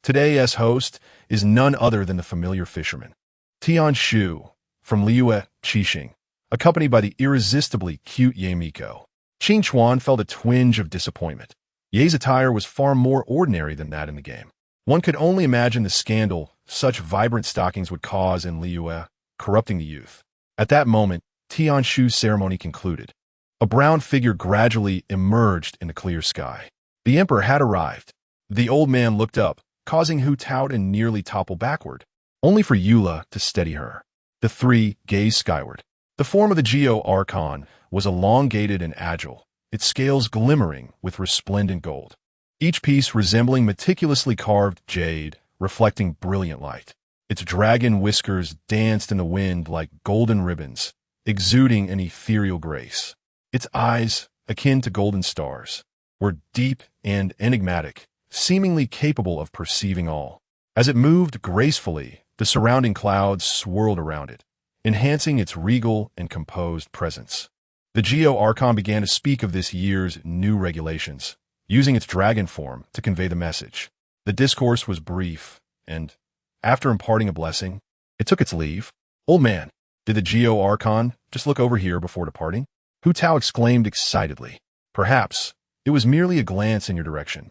Today's host is none other than the familiar fisherman, Tian Shu, from Liyue, Qixing, accompanied by the irresistibly cute Ye Miko. Qin Chuan felt a twinge of disappointment. Ye's attire was far more ordinary than that in the game. One could only imagine the scandal such vibrant stockings would cause in Liyue, corrupting the youth. At that moment, Tian Shu's ceremony concluded. A brown figure gradually emerged in the clear sky. The emperor had arrived. The old man looked up, causing Hu Tao to nearly topple backward, only for Eula to steady her. The three gazed skyward. The form of the Geo Archon was elongated and agile, its scales glimmering with resplendent gold, each piece resembling meticulously carved jade, reflecting brilliant light. Its dragon whiskers danced in the wind like golden ribbons, exuding an ethereal grace. Its eyes, akin to golden stars, were deep and enigmatic, seemingly capable of perceiving all. As it moved gracefully, the surrounding clouds swirled around it, enhancing its regal and composed presence. The Geo Archon began to speak of this year's new regulations, using its dragon form to convey the message. The discourse was brief, and, after imparting a blessing, it took its leave. "Old man, did the Geo Archon just look over here before departing?" Hu Tao exclaimed excitedly. "Perhaps it was merely a glance in your direction.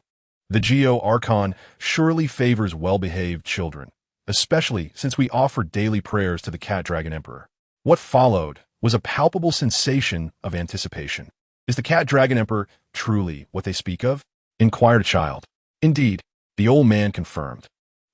The Geo Archon surely favors well-behaved children, especially since we offered daily prayers to the Cat Dragon Emperor." What followed was a palpable sensation of anticipation. "Is the Cat Dragon Emperor truly what they speak of?" inquired a child. "Indeed," the old man confirmed,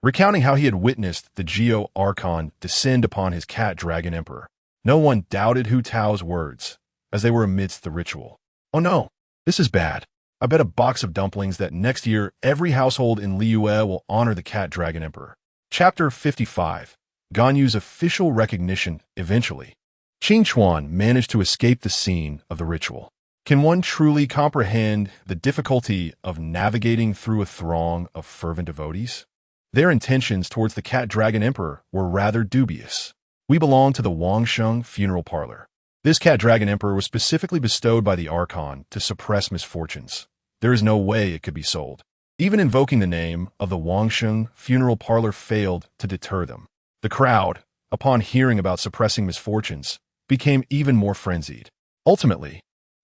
recounting how he had witnessed the Geo Archon descend upon his Cat Dragon Emperor. No one doubted Hu Tao's words, as they were amidst the ritual. "Oh no, this is bad. I bet a box of dumplings that next year every household in Liyue will honor the Cat Dragon Emperor." Chapter 55. Ganyu's official recognition eventually. Qin Chuan managed to escape the scene of the ritual. Can one truly comprehend the difficulty of navigating through a throng of fervent devotees? Their intentions towards the Cat Dragon Emperor were rather dubious. We belong to the Wangsheng funeral parlor. This Cat Dragon Emperor was specifically bestowed by the Archon to suppress misfortunes. There is no way it could be sold. Even invoking the name of the Wangsheng funeral parlor failed to deter them. The crowd, upon hearing about suppressing misfortunes, became even more frenzied. Ultimately,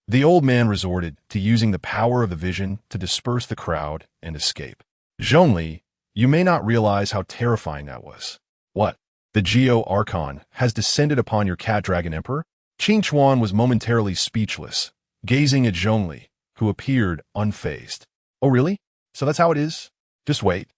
the old man resorted to using the power of the vision to disperse the crowd and escape. Zhongli, you may not realize how terrifying that was. "What? The Geo Archon has descended upon your Cat Dragon Emperor?" Qin Chuan was momentarily speechless, gazing at Zhongli, who appeared unfazed. "Oh really? So that's how it is? Just wait.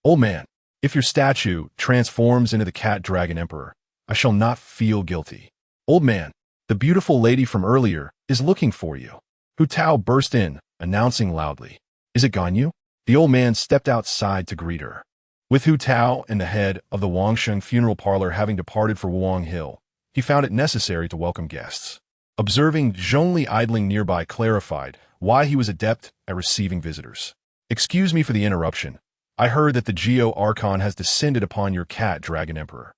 Old man, if your statue transforms into the Cat Dragon Emperor, I shall not feel guilty. Old man, the beautiful lady from earlier is looking for you." Hu Tao burst in, announcing loudly. "Is it Ganyu?" The old man stepped outside to greet her. With Hu Tao and the head of the Wangsheng funeral parlor having departed for Wuang Hill, he found it necessary to welcome guests. Observing Zhongli idling nearby clarified why he was adept at receiving visitors. "Excuse me for the interruption. I heard that the Geo Archon has descended upon your Cat Dragon Emperor.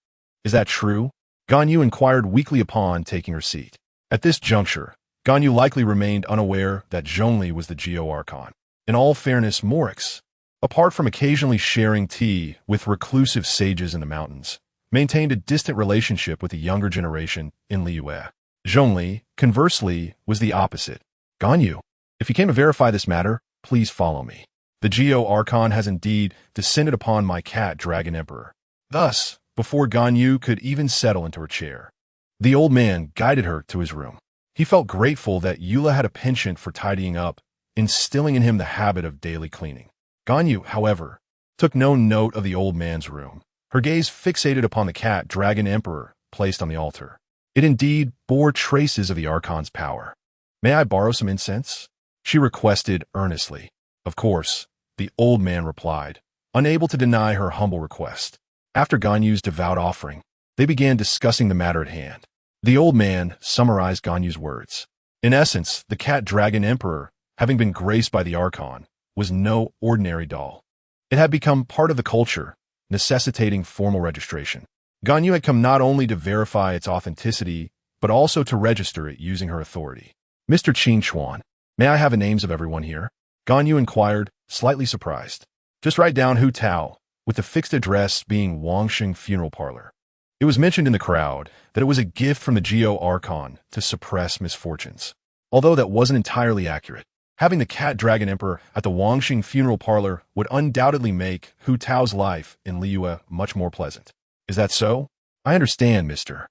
Is that true?" Ganyu inquired weakly upon taking her seat. At this juncture, Ganyu likely remained unaware that Zhongli was the Geo Archon. In all fairness, Morix, apart from occasionally sharing tea with reclusive sages in the mountains, maintained a distant relationship with the younger generation in Liyue. Zhongli, conversely, was the opposite. "Ganyu, if you came to verify this matter, please follow me. The Geo Archon has indeed descended upon my Cat Dragon Emperor." Thus, before Ganyu could even settle into her chair, the old man guided her to his room. He felt grateful that Eula had a penchant for tidying up, instilling in him the habit of daily cleaning. Ganyu, however, took no note of the old man's room, her gaze fixated upon the Cat Dragon Emperor placed on the altar. It indeed bore traces of the Archon's power. "May I borrow some incense?" she requested earnestly. Of course, the old man replied, unable to deny her humble request. After Ganyu's devout offering, they began discussing the matter at hand. The old man summarized Ganyu's words. In essence, the cat dragon emperor, having been graced by the Archon, was no ordinary doll. It had become part of the culture, necessitating formal registration. Ganyu had come not only to verify its authenticity, but also to register it using her authority. Mr. Qin Chuan, may I have the names of everyone here? Ganyu inquired, slightly surprised. Just write down Hu Tao, with the fixed address being Wangsheng Funeral Parlor. It was mentioned in the crowd that it was a gift from the Geo Archon to suppress misfortunes. Although that wasn't entirely accurate, having the Cat Dragon Emperor at the Wangsheng Funeral Parlor would undoubtedly make Hu Tao's life in Liyue much more pleasant. Is that so? I understand, Mr.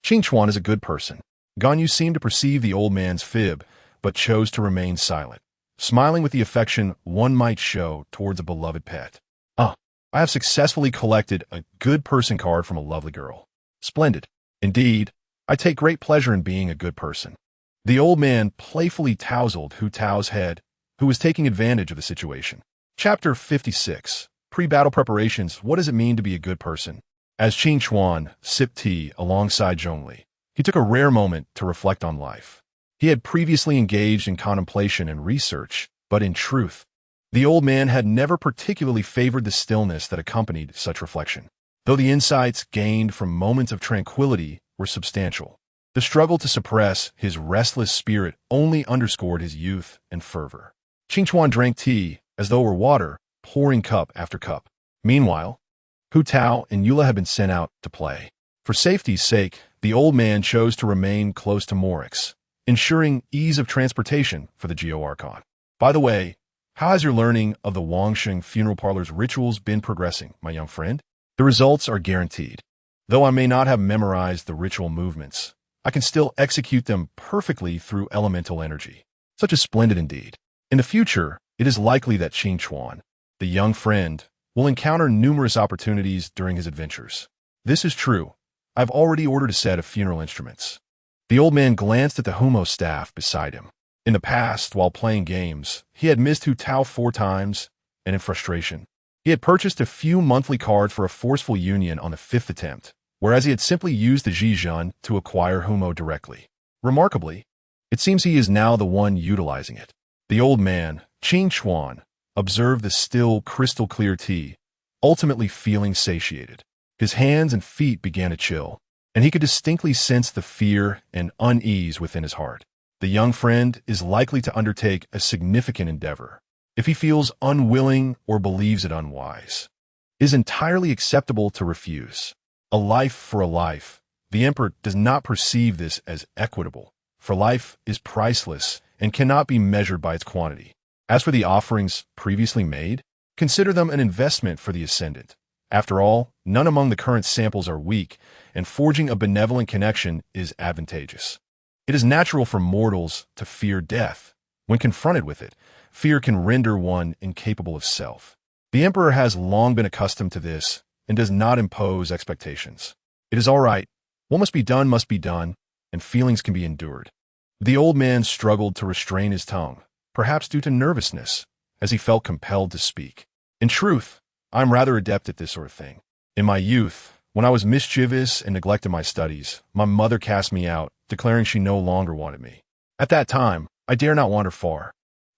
Qin Chuan is a good person. Ganyu seemed to perceive the old man's fib, but chose to remain silent, smiling with the affection one might show towards a beloved pet. I have successfully collected a good person card from a lovely girl. Splendid. Indeed, I take great pleasure in being a good person. The old man playfully tousled Hu Tao's head, who was taking advantage of the situation. Chapter 56. Pre-battle preparations. What does it mean to be a good person? As Qin Chuan sipped tea alongside Zhongli, he took a rare moment to reflect on life. He had previously engaged in contemplation and research, but in truth, the old man had never particularly favored the stillness that accompanied such reflection. Though the insights gained from moments of tranquility were substantial, the struggle to suppress his restless spirit only underscored his youth and fervor. Qin Chuan drank tea as though it were water, pouring cup after cup. Meanwhile, Hu Tao and Eula had been sent out to play. For safety's sake, the old man chose to remain close to Morix, ensuring ease of transportation for the Geo Archon. By the way, how has your learning of the Wangsheng Funeral Parlor's rituals been progressing, my young friend? The results are guaranteed. Though I may not have memorized the ritual movements, I can still execute them perfectly through elemental energy. Such is splendid indeed. In the future, it is likely that Qin Chuan, the young friend, will encounter numerous opportunities during his adventures. This is true. I've already ordered a set of funeral instruments. The old man glanced at the Humo staff beside him. In the past, while playing games, he had missed Hu Tao 4 times, and in frustration, he had purchased a few monthly cards for a forceful union on the 5th attempt, whereas he had simply used the Zhizhen to acquire Humo directly. Remarkably, it seems he is now the one utilizing it. The old man, Qin Chuan, observed the still crystal-clear tea, ultimately feeling satiated. His hands and feet began to chill, and he could distinctly sense the fear and unease within his heart. The young friend is likely to undertake a significant endeavor. If he feels unwilling or believes it unwise, it is entirely acceptable to refuse. A life for a life. The Emperor does not perceive this as equitable, for life is priceless and cannot be measured by its quantity. As for the offerings previously made, consider them an investment for the Ascendant. After all, none among the current samples are weak, and forging a benevolent connection is advantageous. It is natural for mortals to fear death. When confronted with it, fear can render one incapable of self. The Emperor has long been accustomed to this and does not impose expectations. It is all right. What must be done, and feelings can be endured. The old man struggled to restrain his tongue, perhaps due to nervousness, as he felt compelled to speak. In truth, I'm rather adept at this sort of thing. In my youth, when I was mischievous and neglected my studies, my mother cast me out, declaring she no longer wanted me. At that time, I dare not wander far,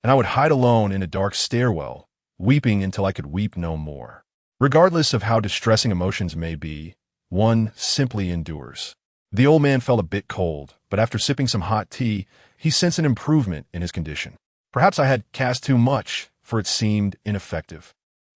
and I would hide alone in a dark stairwell, weeping until I could weep no more. Regardless of how distressing emotions may be, one simply endures. The old man felt a bit cold, but after sipping some hot tea, he sensed an improvement in his condition. Perhaps I had cast too much, for it seemed ineffective.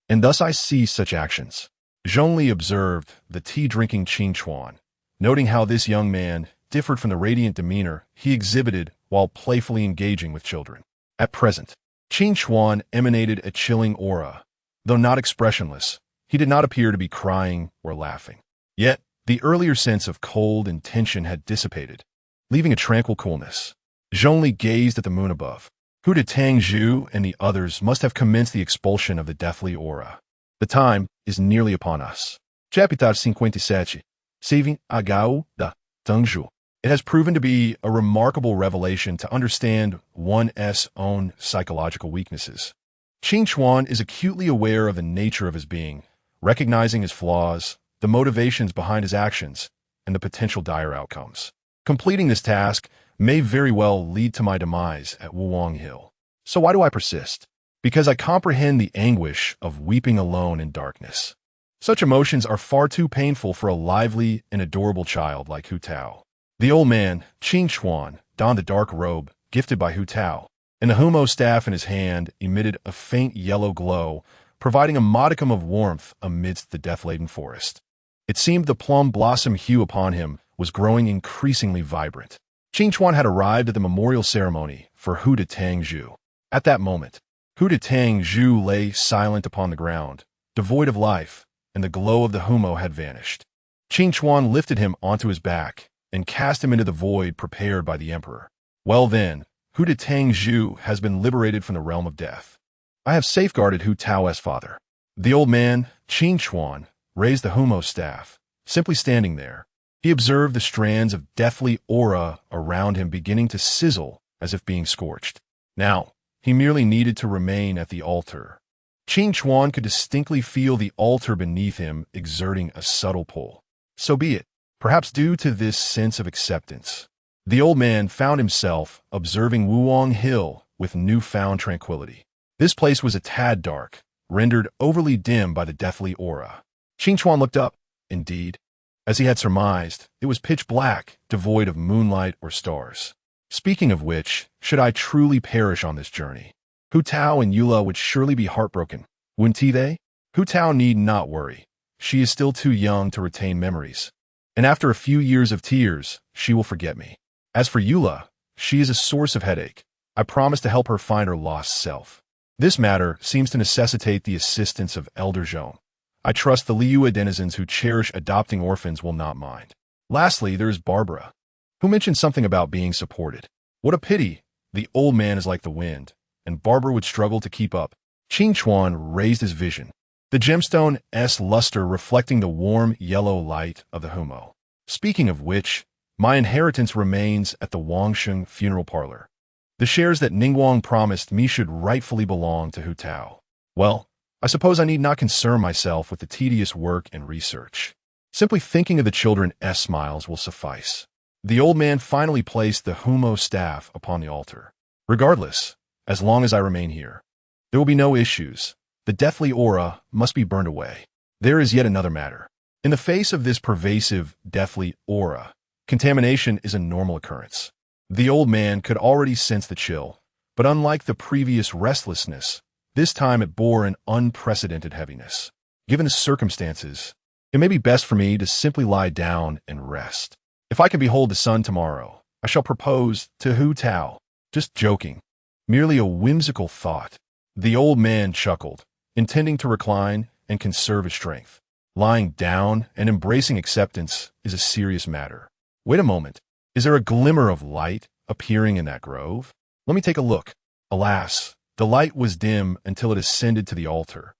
And thus I ceased such actions. Zhongli observed the tea-drinking Qin Chuan, noting how this young man differed from the radiant demeanor he exhibited while playfully engaging with children. At present, Qin Chuan emanated a chilling aura. Though not expressionless, he did not appear to be crying or laughing. Yet, the earlier sense of cold and tension had dissipated, leaving a tranquil coolness. Zhongli gazed at the moon above. Hu Tang Zhu and the others must have commenced the expulsion of the deathly aura. The time is nearly upon us. Chapter 57. Saving Agao da Dengzhu. It has proven to be a remarkable revelation to understand one's own psychological weaknesses. Qin Chuan is acutely aware of the nature of his being, recognizing his flaws, the motivations behind his actions, and the potential dire outcomes. Completing this task may very well lead to my demise at Wuwang Hill. So why do I persist? Because I comprehend the anguish of weeping alone in darkness. Such emotions are far too painful for a lively and adorable child like Hu Tao. The old man, Qing Chuan, donned the dark robe gifted by Hu Tao, and the Humo staff in his hand emitted a faint yellow glow, providing a modicum of warmth amidst the death-laden forest. It seemed the plum blossom hue upon him was growing increasingly vibrant. Qing Chuan had arrived at the memorial ceremony for Hu de Tangzhu. At that moment, Hu de Tangzhu lay silent upon the ground, devoid of life, and the glow of the Humo had vanished. Qing Chuan lifted him onto his back and cast him into the void prepared by the emperor. Well then, Hu de Tangzhu has been liberated from the realm of death. I have safeguarded Hu Tao's father. The old man, Qing Chuan, raised the Humo staff. Simply standing there, he observed the strands of deathly aura around him beginning to sizzle as if being scorched. Now, he merely needed to remain at the altar. Qing Chuan could distinctly feel the altar beneath him exerting a subtle pull. So be it. Perhaps due to this sense of acceptance, the old man found himself observing Wuwang Hill with newfound tranquility. This place was a tad dark, rendered overly dim by the deathly aura. Qing Chuan looked up. Indeed, as he had surmised, it was pitch black, devoid of moonlight or stars. Speaking of which, should I truly perish on this journey, Hu Tao and Eula would surely be heartbroken, wouldn't they? Hu Tao need not worry. She is still too young to retain memories, and after a few years of tears, she will forget me. As for Eula, she is a source of headache. I promise to help her find her lost self. This matter seems to necessitate the assistance of Elder Zhong. I trust the Liyue denizens who cherish adopting orphans will not mind. Lastly, there is Barbara, who mentioned something about being supported. What a pity! The old man is like the wind, and Barbara would struggle to keep up. Qing Chuan raised his vision, the gemstone's luster reflecting the warm yellow light of the Humo. Speaking of which, my inheritance remains at the Wangsheng funeral parlor. The shares that Ningguang promised me should rightfully belong to Hu Tao. Well, I suppose I need not concern myself with the tedious work and research. Simply thinking of the children's smiles will suffice. The old man finally placed the Humo staff upon the altar. Regardless, as long as I remain here, there will be no issues. The deathly aura must be burned away. There is yet another matter. In the face of this pervasive, deathly aura, contamination is a normal occurrence. The old man could already sense the chill, but unlike the previous restlessness, this time it bore an unprecedented heaviness. Given the circumstances, it may be best for me to simply lie down and rest. If I can behold the sun tomorrow, I shall propose to Hu Tao. Just joking. Merely a whimsical thought. The old man chuckled, intending to recline and conserve his strength. Lying down and embracing acceptance is a serious matter. Wait a moment. Is there a glimmer of light appearing in that grove? Let me take a look. Alas, the light was dim until it ascended to the altar,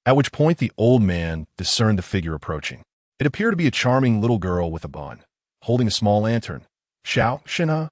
at which point the old man discerned the figure approaching. It appeared to be a charming little girl with a bun, holding a small lantern. Xiao Shenhe?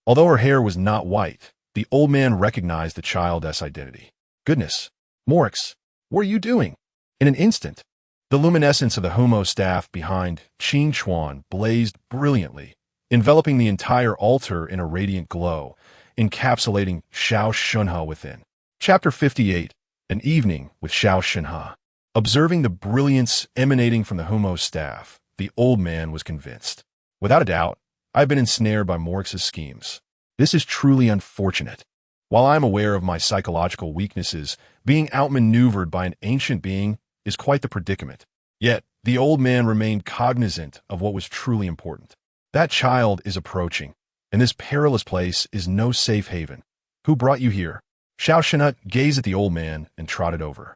Although her hair was not white, the old man recognized the child's identity. Goodness, Morix, what are you doing? In an instant, the luminescence of the Humo staff behind Qing Chuan blazed brilliantly, enveloping the entire altar in a radiant glow, encapsulating Xiao Shenhe within. Chapter 58, An Evening with Xiao Shenhe. Observing the brilliance emanating from the Humo staff, the old man was convinced. Without a doubt, I've been ensnared by Morix's schemes. This is truly unfortunate. While I am aware of my psychological weaknesses, being outmaneuvered by an ancient being is quite the predicament. Yet, the old man remained cognizant of what was truly important. That child is approaching, and this perilous place is no safe haven. Who brought you here? Xiao Shenhe gazed at the old man and trotted over.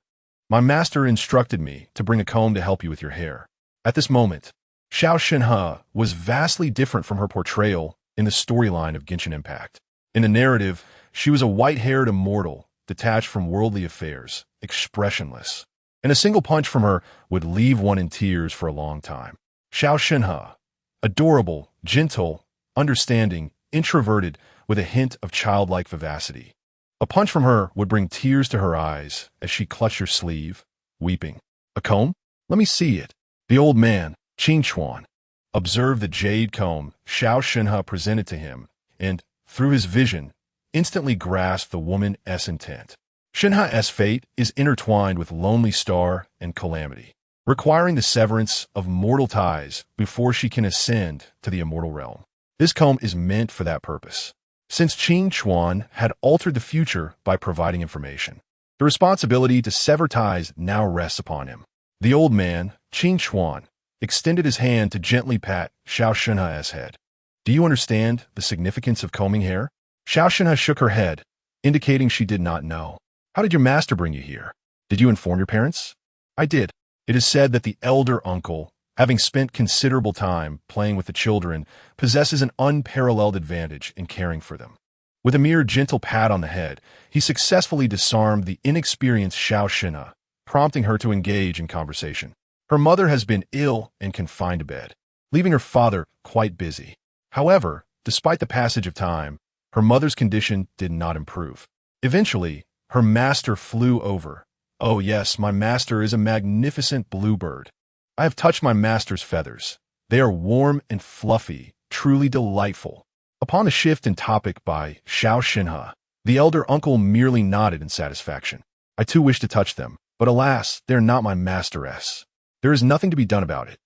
My master instructed me to bring a comb to help you with your hair. At this moment, Xiao Shenhe was vastly different from her portrayal in the storyline of Genshin Impact. In the narrative, she was a white-haired immortal, detached from worldly affairs, expressionless. And a single punch from her would leave one in tears for a long time. Xiao Shenhe, adorable, gentle, understanding, introverted, with a hint of childlike vivacity. A punch from her would bring tears to her eyes as she clutched her sleeve, weeping. A comb? Let me see it. The old man, Qing Chuan, observed the jade comb Xiao Shenhe presented to him and, through his vision, instantly grasped the woman's intent. Shenhe's fate is intertwined with Lonely Star and Calamity, requiring the severance of mortal ties before she can ascend to the immortal realm. This comb is meant for that purpose, since Qing Chuan had altered the future by providing information. The responsibility to sever ties now rests upon him. The old man, Qing Chuan, extended his hand to gently pat Xiao Shenhe's head. Do you understand the significance of combing hair? Xiao Shenhe shook her head, indicating she did not know. How did your master bring you here? Did you inform your parents? I did. It is said that the elder uncle, having spent considerable time playing with the children, possesses an unparalleled advantage in caring for them. With a mere gentle pat on the head, he successfully disarmed the inexperienced Xiao Shenhe, prompting her to engage in conversation. Her mother has been ill and confined to bed, leaving her father quite busy. However, despite the passage of time, her mother's condition did not improve. Eventually, her master flew over. Oh yes, my master is a magnificent bluebird. I have touched my master's feathers. They are warm and fluffy, truly delightful. Upon a shift in topic by Xiao Shenhe, the elder uncle merely nodded in satisfaction. I too wish to touch them, but alas, they are not my masteress. There is nothing to be done about it.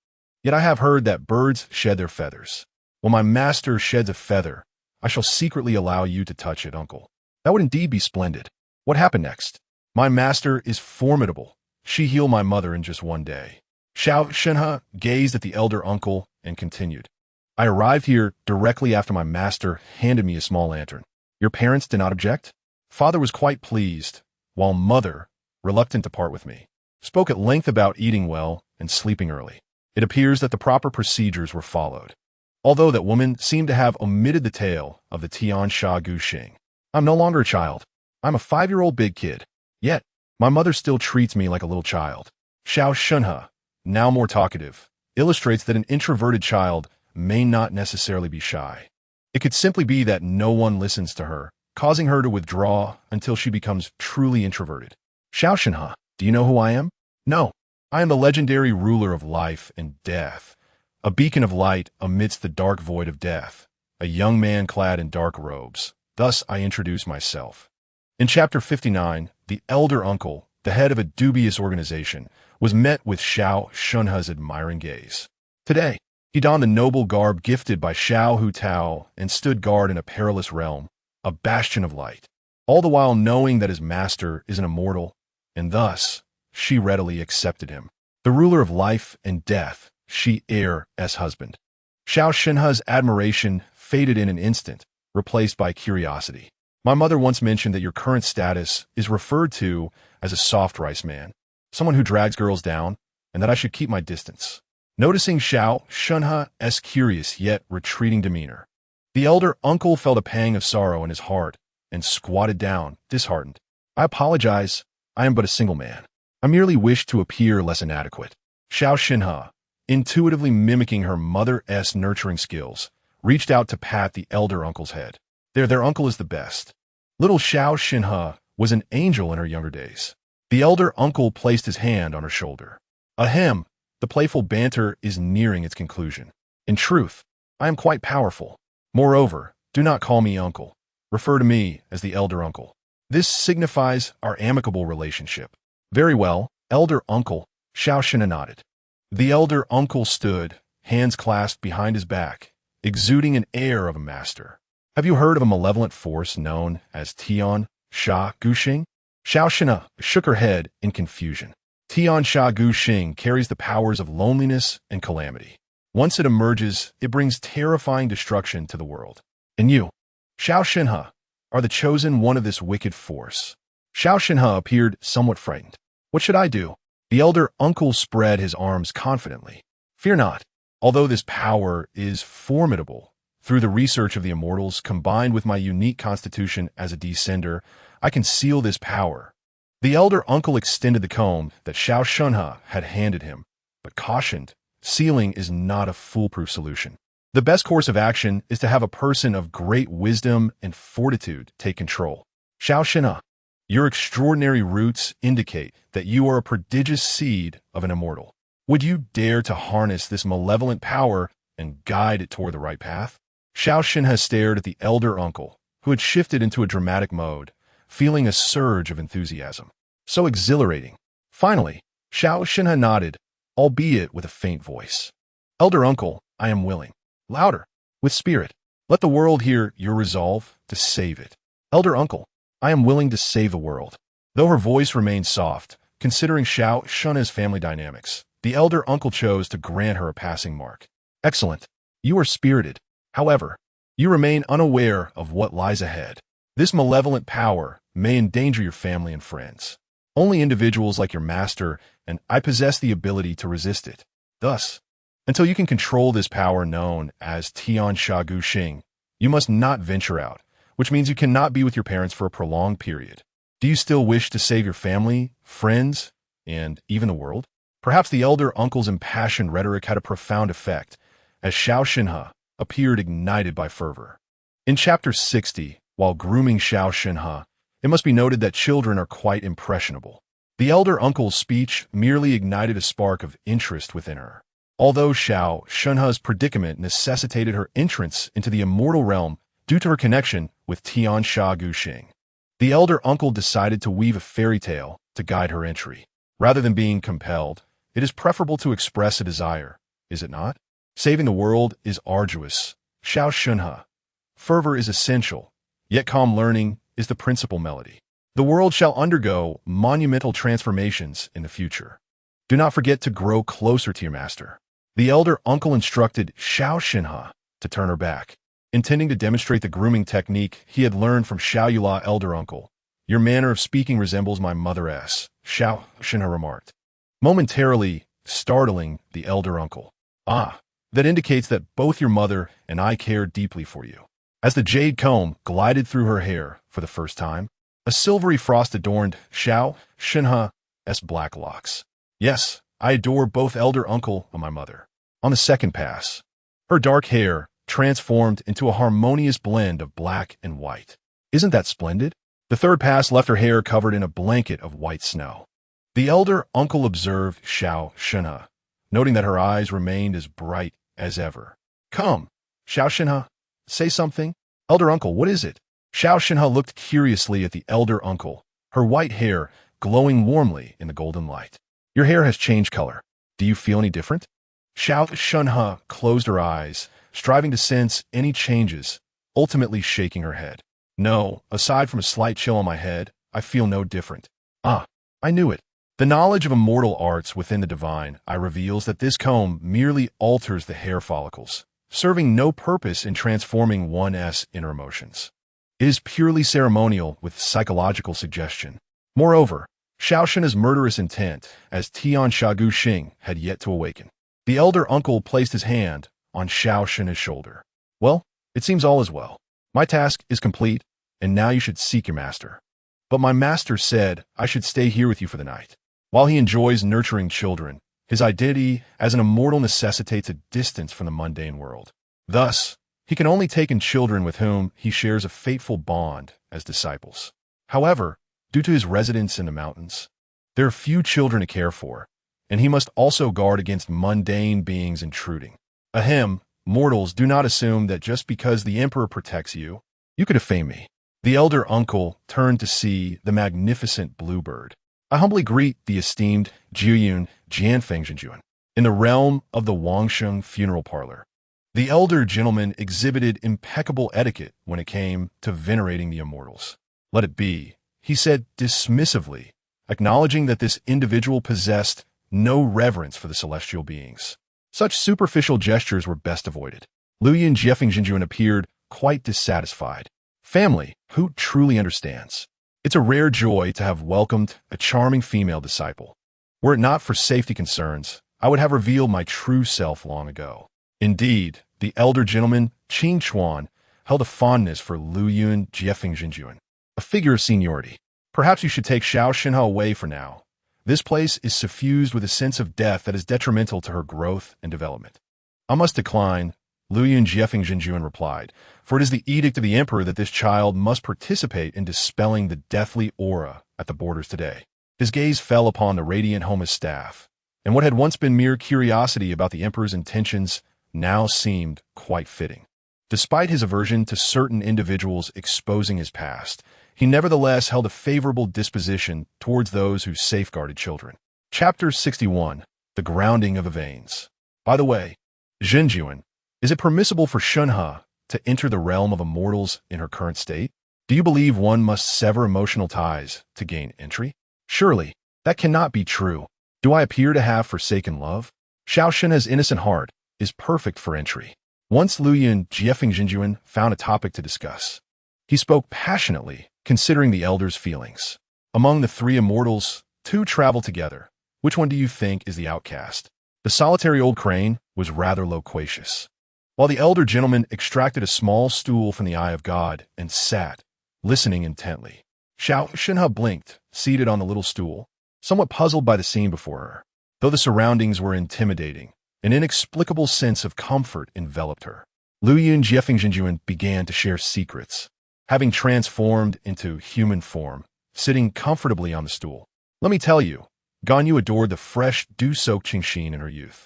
Yet I have heard that birds shed their feathers. When my master sheds a feather, I shall secretly allow you to touch it, uncle. That would indeed be splendid. What happened next? My master is formidable. She healed my mother in just one day. Xiao Shenhe gazed at the elder uncle and continued. I arrived here directly after my master handed me a small lantern. Your parents did not object? Father was quite pleased, while mother, reluctant to part with me, spoke at length about eating well and sleeping early. It appears that the proper procedures were followed, although that woman seemed to have omitted the tale of the Tian Sha Gu Xing. I'm no longer a child. I'm a 5-year-old big kid. Yet, my mother still treats me like a little child. Xiao Shenhe, now more talkative, illustrates that an introverted child may not necessarily be shy. It could simply be that no one listens to her, causing her to withdraw until she becomes truly introverted. Xiao Shenhe, do you know who I am? No, I am the legendary ruler of life and death, a beacon of light amidst the dark void of death, a young man clad in dark robes. Thus I introduce myself. In Chapter 59, the elder uncle, the head of a dubious organization, was met with Xiao Shenhe's admiring gaze. Today, he donned the noble garb gifted by Xiao Hu Tao and stood guard in a perilous realm, a bastion of light, all the while knowing that his master is an immortal, and thus she readily accepted him. The ruler of life and death, she heir's husband. Xiao Shenhe's admiration faded in an instant, replaced by curiosity. My mother once mentioned that your current status is referred to as a soft rice man, someone who drags girls down, and that I should keep my distance. Noticing Xiao Shenhe's curious yet retreating demeanor, the elder uncle felt a pang of sorrow in his heart and squatted down, disheartened. I apologize. I am but a single man. I merely wish to appear less inadequate. Xiao Shenhe, intuitively mimicking her mother's nurturing skills, reached out to pat the elder uncle's head. Their uncle is the best. Little Xiao Shenhe was an angel in her younger days. The elder uncle placed his hand on her shoulder. Ahem, the playful banter is nearing its conclusion. In truth, I am quite powerful. Moreover, do not call me uncle. Refer to me as the elder uncle. This signifies our amicable relationship. Very well, elder uncle, Xiao Shenhe nodded. The elder uncle stood, hands clasped behind his back, exuding an air of a master. Have you heard of a malevolent force known as Tian Sha Gu Xing? Xiao Shenhe shook her head in confusion. Tian Sha Gu Xing carries the powers of loneliness and calamity. Once it emerges, it brings terrifying destruction to the world. And you, Xiao Shenhe, are the chosen one of this wicked force. Xiao Shenhe appeared somewhat frightened. What should I do? The elder uncle spread his arms confidently. Fear not. Although this power is formidable, through the research of the immortals combined with my unique constitution as a descender, I can seal this power. The elder uncle extended the comb that Xiao Shenhe had handed him, but cautioned, sealing is not a foolproof solution. The best course of action is to have a person of great wisdom and fortitude take control. Xiao Shenhe, your extraordinary roots indicate that you are a prodigious seed of an immortal. Would you dare to harness this malevolent power and guide it toward the right path? Xiao Xinhe stared at the elder uncle, who had shifted into a dramatic mode, feeling a surge of enthusiasm. So exhilarating. Finally, Xiao Xinhe nodded, albeit with a faint voice. Elder uncle, I am willing. Louder, with spirit. Let the world hear your resolve to save it. Elder uncle, I am willing to save the world. Though her voice remained soft, considering Xiao Xinhe's family dynamics, the elder uncle chose to grant her a passing mark. Excellent. You are spirited. However, you remain unaware of what lies ahead. This malevolent power may endanger your family and friends. Only individuals like your master and I possess the ability to resist it. Thus, until you can control this power known as Tian Sha Gu Xing, you must not venture out, which means you cannot be with your parents for a prolonged period. Do you still wish to save your family, friends, and even the world? Perhaps the elder uncle's impassioned rhetoric had a profound effect, as Xiao Xinhe appeared ignited by fervor. In Chapter 60, while grooming Xiao Xinhe, it must be noted that children are quite impressionable. The elder uncle's speech merely ignited a spark of interest within her. Although Xiao Xinhe's predicament necessitated her entrance into the immortal realm due to her connection with Tian Sha Gu Xing, the elder uncle decided to weave a fairy tale to guide her entry. Rather than being compelled, it is preferable to express a desire, is it not? Saving the world is arduous. Xiao Xinhe. Fervor is essential, yet calm learning is the principal melody. The world shall undergo monumental transformations in the future. Do not forget to grow closer to your master. The elder uncle instructed Xiao Xinhe to turn her back, intending to demonstrate the grooming technique he had learned from Xiao Yula elder uncle. Your manner of speaking resembles my mother's, Xiao Xinhe remarked, momentarily startling the elder uncle. Ah, that indicates that both your mother and I care deeply for you. As the jade comb glided through her hair for the first time, a silvery frost adorned Xiao Xinhe's black locks. Yes, I adore both elder uncle and my mother. On the second pass, her dark hair transformed into a harmonious blend of black and white. Isn't that splendid? The third pass left her hair covered in a blanket of white snow. The elder uncle observed Xiao Xinhe, noting that her eyes remained as bright as ever. Come, Xiao Xinhe, say something. Elder uncle, what is it? Xiao Xinhe looked curiously at the elder uncle, her white hair glowing warmly in the golden light. Your hair has changed color. Do you feel any different? Xiao Xinhe closed her eyes, striving to sense any changes, ultimately shaking her head. No, aside from a slight chill on my head, I feel no different. Ah, I knew it. The knowledge of immortal arts within the divine eye reveals that this comb merely alters the hair follicles, serving no purpose in transforming one's inner emotions. It is purely ceremonial with psychological suggestion. Moreover, Xiao Xinhe's murderous intent, as Tian Sha Gu Xing, had yet to awaken. The elder uncle placed his hand on Xiao Xinhe's shoulder. Well, it seems all is well. My task is complete, and now you should seek your master. But my master said I should stay here with you for the night. While he enjoys nurturing children, his identity as an immortal necessitates a distance from the mundane world. Thus, he can only take in children with whom he shares a fateful bond as disciples. However, due to his residence in the mountains, there are few children to care for, and he must also guard against mundane beings intruding. Ahem, mortals do not assume that just because the emperor protects you, you could defame me. The elder uncle turned to see the magnificent bluebird. I humbly greet the esteemed Jiuyun Jianfengzhenjuan in the realm of the Wangsheng funeral parlor. The elder gentleman exhibited impeccable etiquette when it came to venerating the immortals. Let it be, he said dismissively, acknowledging that this individual possessed no reverence for the celestial beings. Such superficial gestures were best avoided. Luoyun Jiefengzhenjuan appeared quite dissatisfied. Family, who truly understands? It's a rare joy to have welcomed a charming female disciple. Were it not for safety concerns, I would have revealed my true self long ago. Indeed, the elder gentleman, Qing Chuan, held a fondness for Luoyun Jiefengzhenjuan, a figure of seniority. Perhaps you should take Xiao Xinhe away for now. This place is suffused with a sense of death that is detrimental to her growth and development. I must decline, Luoyun Jiefengzhenjuan replied, for it is the edict of the emperor that this child must participate in dispelling the deathly aura at the borders today. His gaze fell upon the radiant Homa's staff, and what had once been mere curiosity about the emperor's intentions now seemed quite fitting. Despite his aversion to certain individuals exposing his past, he nevertheless held a favorable disposition towards those who safeguarded children. Chapter 61. The Grounding of the Veins. By the way, Zhenjuan, is it permissible for Shunhe to enter the realm of immortals in her current state? Do you believe one must sever emotional ties to gain entry? Surely, that cannot be true. Do I appear to have forsaken love? Xiao Shenhe's innocent heart is perfect for entry. Once Luyan Jiefeng Zhenjuan found a topic to discuss. He spoke passionately, considering the elder's feelings. Among the three immortals, two travel together. Which one do you think is the outcast? The solitary old crane was rather loquacious, while the elder gentleman extracted a small stool from the eye of God and sat, listening intently. Xiao Shenhe blinked, seated on the little stool, somewhat puzzled by the scene before her. Though the surroundings were intimidating, an inexplicable sense of comfort enveloped her. Luyan Jiefeng Zhenjuan began to share secrets, having transformed into human form, sitting comfortably on the stool. Let me tell you, Ganyu adored the fresh, dew-soaked Qingxin in her youth.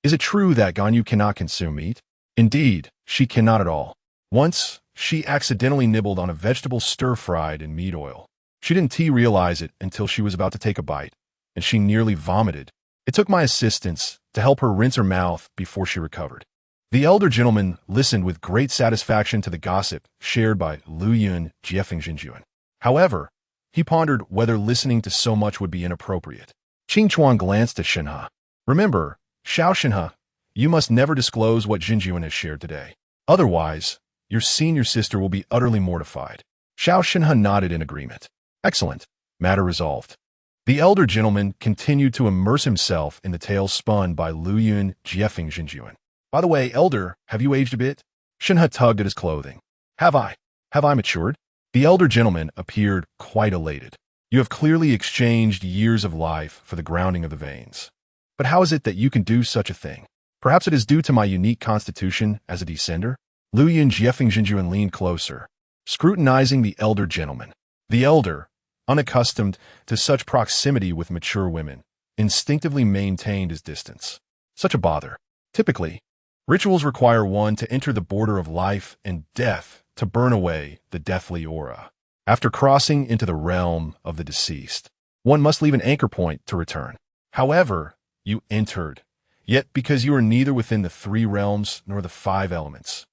Is it true that Ganyu cannot consume meat? Indeed, she cannot at all. Once, she accidentally nibbled on a vegetable stir-fried in meat oil. She didn't realize it until she was about to take a bite, and she nearly vomited. It took my assistance to help her rinse her mouth before she recovered. The elder gentleman listened with great satisfaction to the gossip shared by Luyan Jiefeng Zhenjuan. However, he pondered whether listening to so much would be inappropriate. Qingchuan glanced at Shenhe. Remember, Xiao Shenhe, you must never disclose what Zhenjuan has shared today. Otherwise, your senior sister will be utterly mortified. Xiao Shenhe nodded in agreement. Excellent. Matter resolved. The elder gentleman continued to immerse himself in the tales spun by Luyan Jiefeng Zhenjuan. By the way, elder, have you aged a bit? Shenhe tugged at his clothing. Have I matured? The elder gentleman appeared quite elated. You have clearly exchanged years of life for the grounding of the veins. But how is it that you can do such a thing? Perhaps it is due to my unique constitution as a descender? Luyan Jiefeng Zhenjuan leaned closer, scrutinizing the elder gentleman. The elder, unaccustomed to such proximity with mature women, instinctively maintained his distance. Such a bother. Typically, rituals require one to enter the border of life and death to burn away the deathly aura. After crossing into the realm of the deceased, one must leave an anchor point to return. However, you entered, yet because you are neither within the three realms nor the five elements.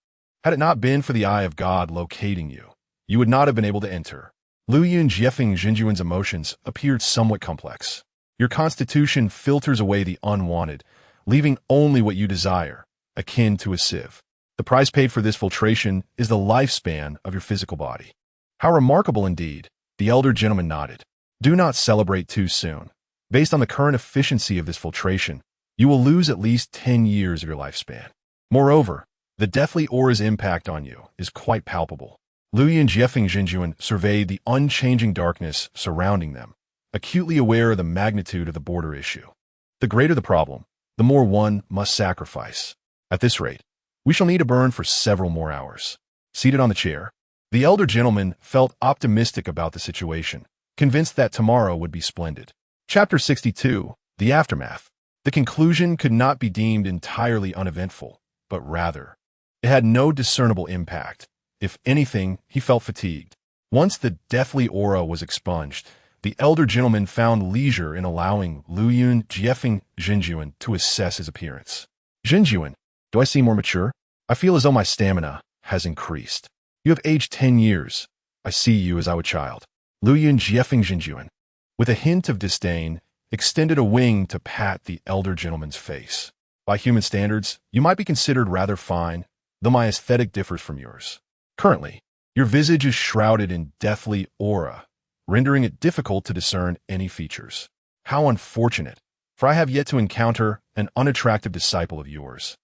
Had it not been for the eye of God locating you, you would not have been able to enter. Luyan Jiefeng Zhenjuan's emotions appeared somewhat complex. Your constitution filters away the unwanted, leaving only what you desire, akin to a sieve. The price paid for this filtration is the lifespan of your physical body. How remarkable indeed, the elder gentleman nodded. Do not celebrate too soon. Based on the current efficiency of this filtration, you will lose at least 10 years of your lifespan. Moreover, the deathly aura's impact on you is quite palpable. Luyan Jiefeng Zhenjuan surveyed the unchanging darkness surrounding them, acutely aware of the magnitude of the border issue. The greater the problem, the more one must sacrifice. At this rate, we shall need to burn for several more hours. Seated on the chair, the elder gentleman felt optimistic about the situation, convinced that tomorrow would be splendid. Chapter 62. The Aftermath. The conclusion could not be deemed entirely uneventful, but rather, it had no discernible impact. If anything, he felt fatigued. Once the deathly aura was expunged, the elder gentleman found leisure in allowing Luyan Jiefeng Zhenjuan to assess his appearance. Zhenjuan, do I seem more mature? I feel as though my stamina has increased. You have aged 10 years. I see you as I was a child. Luyan Jiefeng Zhenjuan, with a hint of disdain, extended a wing to pat the elder gentleman's face. By human standards, you might be considered rather fine, though my aesthetic differs from yours. Currently, your visage is shrouded in deathly aura, rendering it difficult to discern any features. How unfortunate, for I have yet to encounter an unattractive disciple of yours.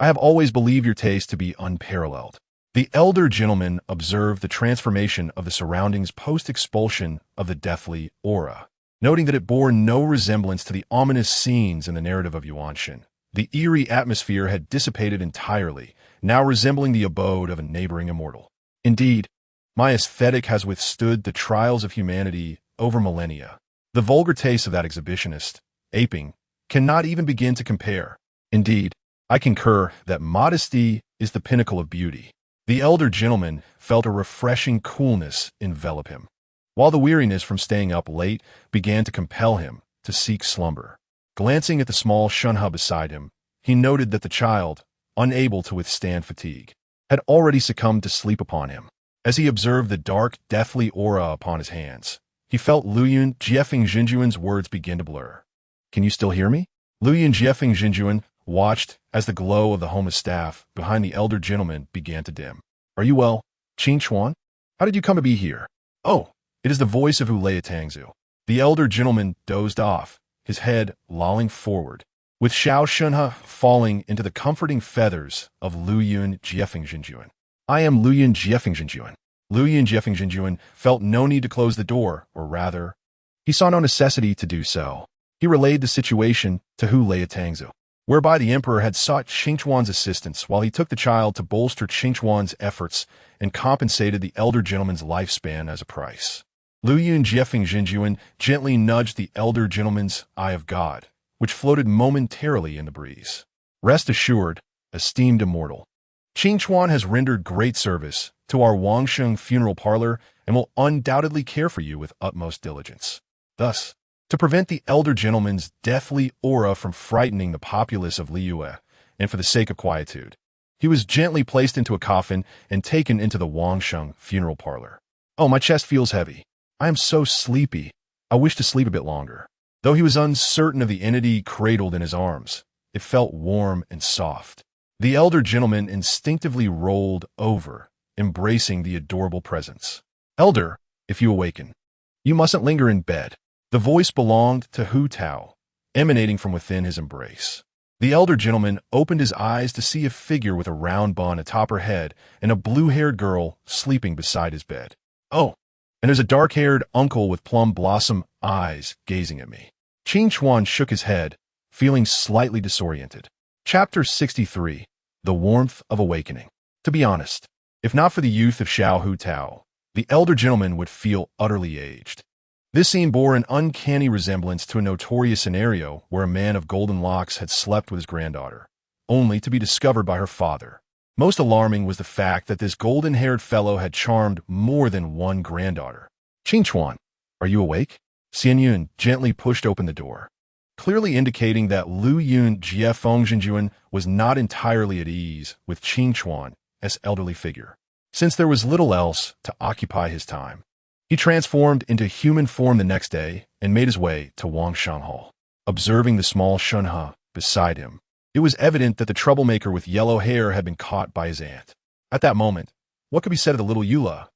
I have always believed your taste to be unparalleled. The elder gentleman observed the transformation of the surroundings post-expulsion of the deathly aura, noting that it bore no resemblance to the ominous scenes in the narrative of Yuanshan. The eerie atmosphere had dissipated entirely, now resembling the abode of a neighboring immortal. Indeed, my aesthetic has withstood the trials of humanity over millennia. The vulgar taste of that exhibitionist, aping, cannot even begin to compare. Indeed, I concur that modesty is the pinnacle of beauty. The elder gentleman felt a refreshing coolness envelop him, while the weariness from staying up late began to compel him to seek slumber. Glancing at the small shunha beside him, he noted that the child, unable to withstand fatigue, had already succumbed to sleep upon him. As he observed the dark, deathly aura upon his hands, he felt Luyun Jiefeng Jinjuan's words begin to blur. "Can you still hear me?" Luyun Jiefeng Jinjuan watched as the glow of the Homa staff behind the elder gentleman began to dim. "Are you well, Qing Chuan? How did you come to be here?" "Oh, it is the voice of Ulaya Tangzu." The elder gentleman dozed off, his head lolling forward, with Xiao Shunha falling into the comforting feathers of Luyun Jiefeng Jinjuan. "I am Luyun Jiefeng Jinjuan." Luyun Jiefeng Jinjuan felt no need to close the door, or rather, he saw no necessity to do so. He relayed the situation to Ulaya Tangzu, whereby the emperor had sought Qingchuan's assistance while he took the child to bolster Qingchuan's efforts and compensated the elder gentleman's lifespan as a price. Luyun Jiefeng Jinjuan gently nudged the elder gentleman's eye of God, which floated momentarily in the breeze. "Rest assured, esteemed immortal, Qingchuan has rendered great service to our Wangsheng funeral parlor and will undoubtedly care for you with utmost diligence." Thus, to prevent the elder gentleman's deathly aura from frightening the populace of Liyue, and for the sake of quietude, he was gently placed into a coffin and taken into the Wangsheng funeral parlor. "Oh, my chest feels heavy. I am so sleepy. I wish to sleep a bit longer." Though he was uncertain of the entity cradled in his arms, it felt warm and soft. The elder gentleman instinctively rolled over, embracing the adorable presence. "Elder, if you awaken, you mustn't linger in bed." The voice belonged to Hu Tao, emanating from within his embrace. The elder gentleman opened his eyes to see a figure with a round bun atop her head and a blue-haired girl sleeping beside his bed. "Oh, and there's a dark-haired uncle with plum blossom eyes gazing at me." Qing Chuan shook his head, feeling slightly disoriented. Chapter 63. The Warmth of Awakening. To be honest, if not for the youth of Xiao Hu Tao, the elder gentleman would feel utterly aged. This scene bore an uncanny resemblance to a notorious scenario where a man of golden locks had slept with his granddaughter, only to be discovered by her father. Most alarming was the fact that this golden-haired fellow had charmed more than one granddaughter. "Qing Chuan, are you awake?" Xian Yun gently pushed open the door, clearly indicating that Luyun Jiefeng Jinjuan was not entirely at ease with Qing Chuan as elderly figure, since there was little else to occupy his time. He transformed into human form the next day and made his way to Wangshan Hall. Observing the small Shunha beside him, it was evident that the troublemaker with yellow hair had been caught by his aunt. At that moment, what could be said of the little Eula?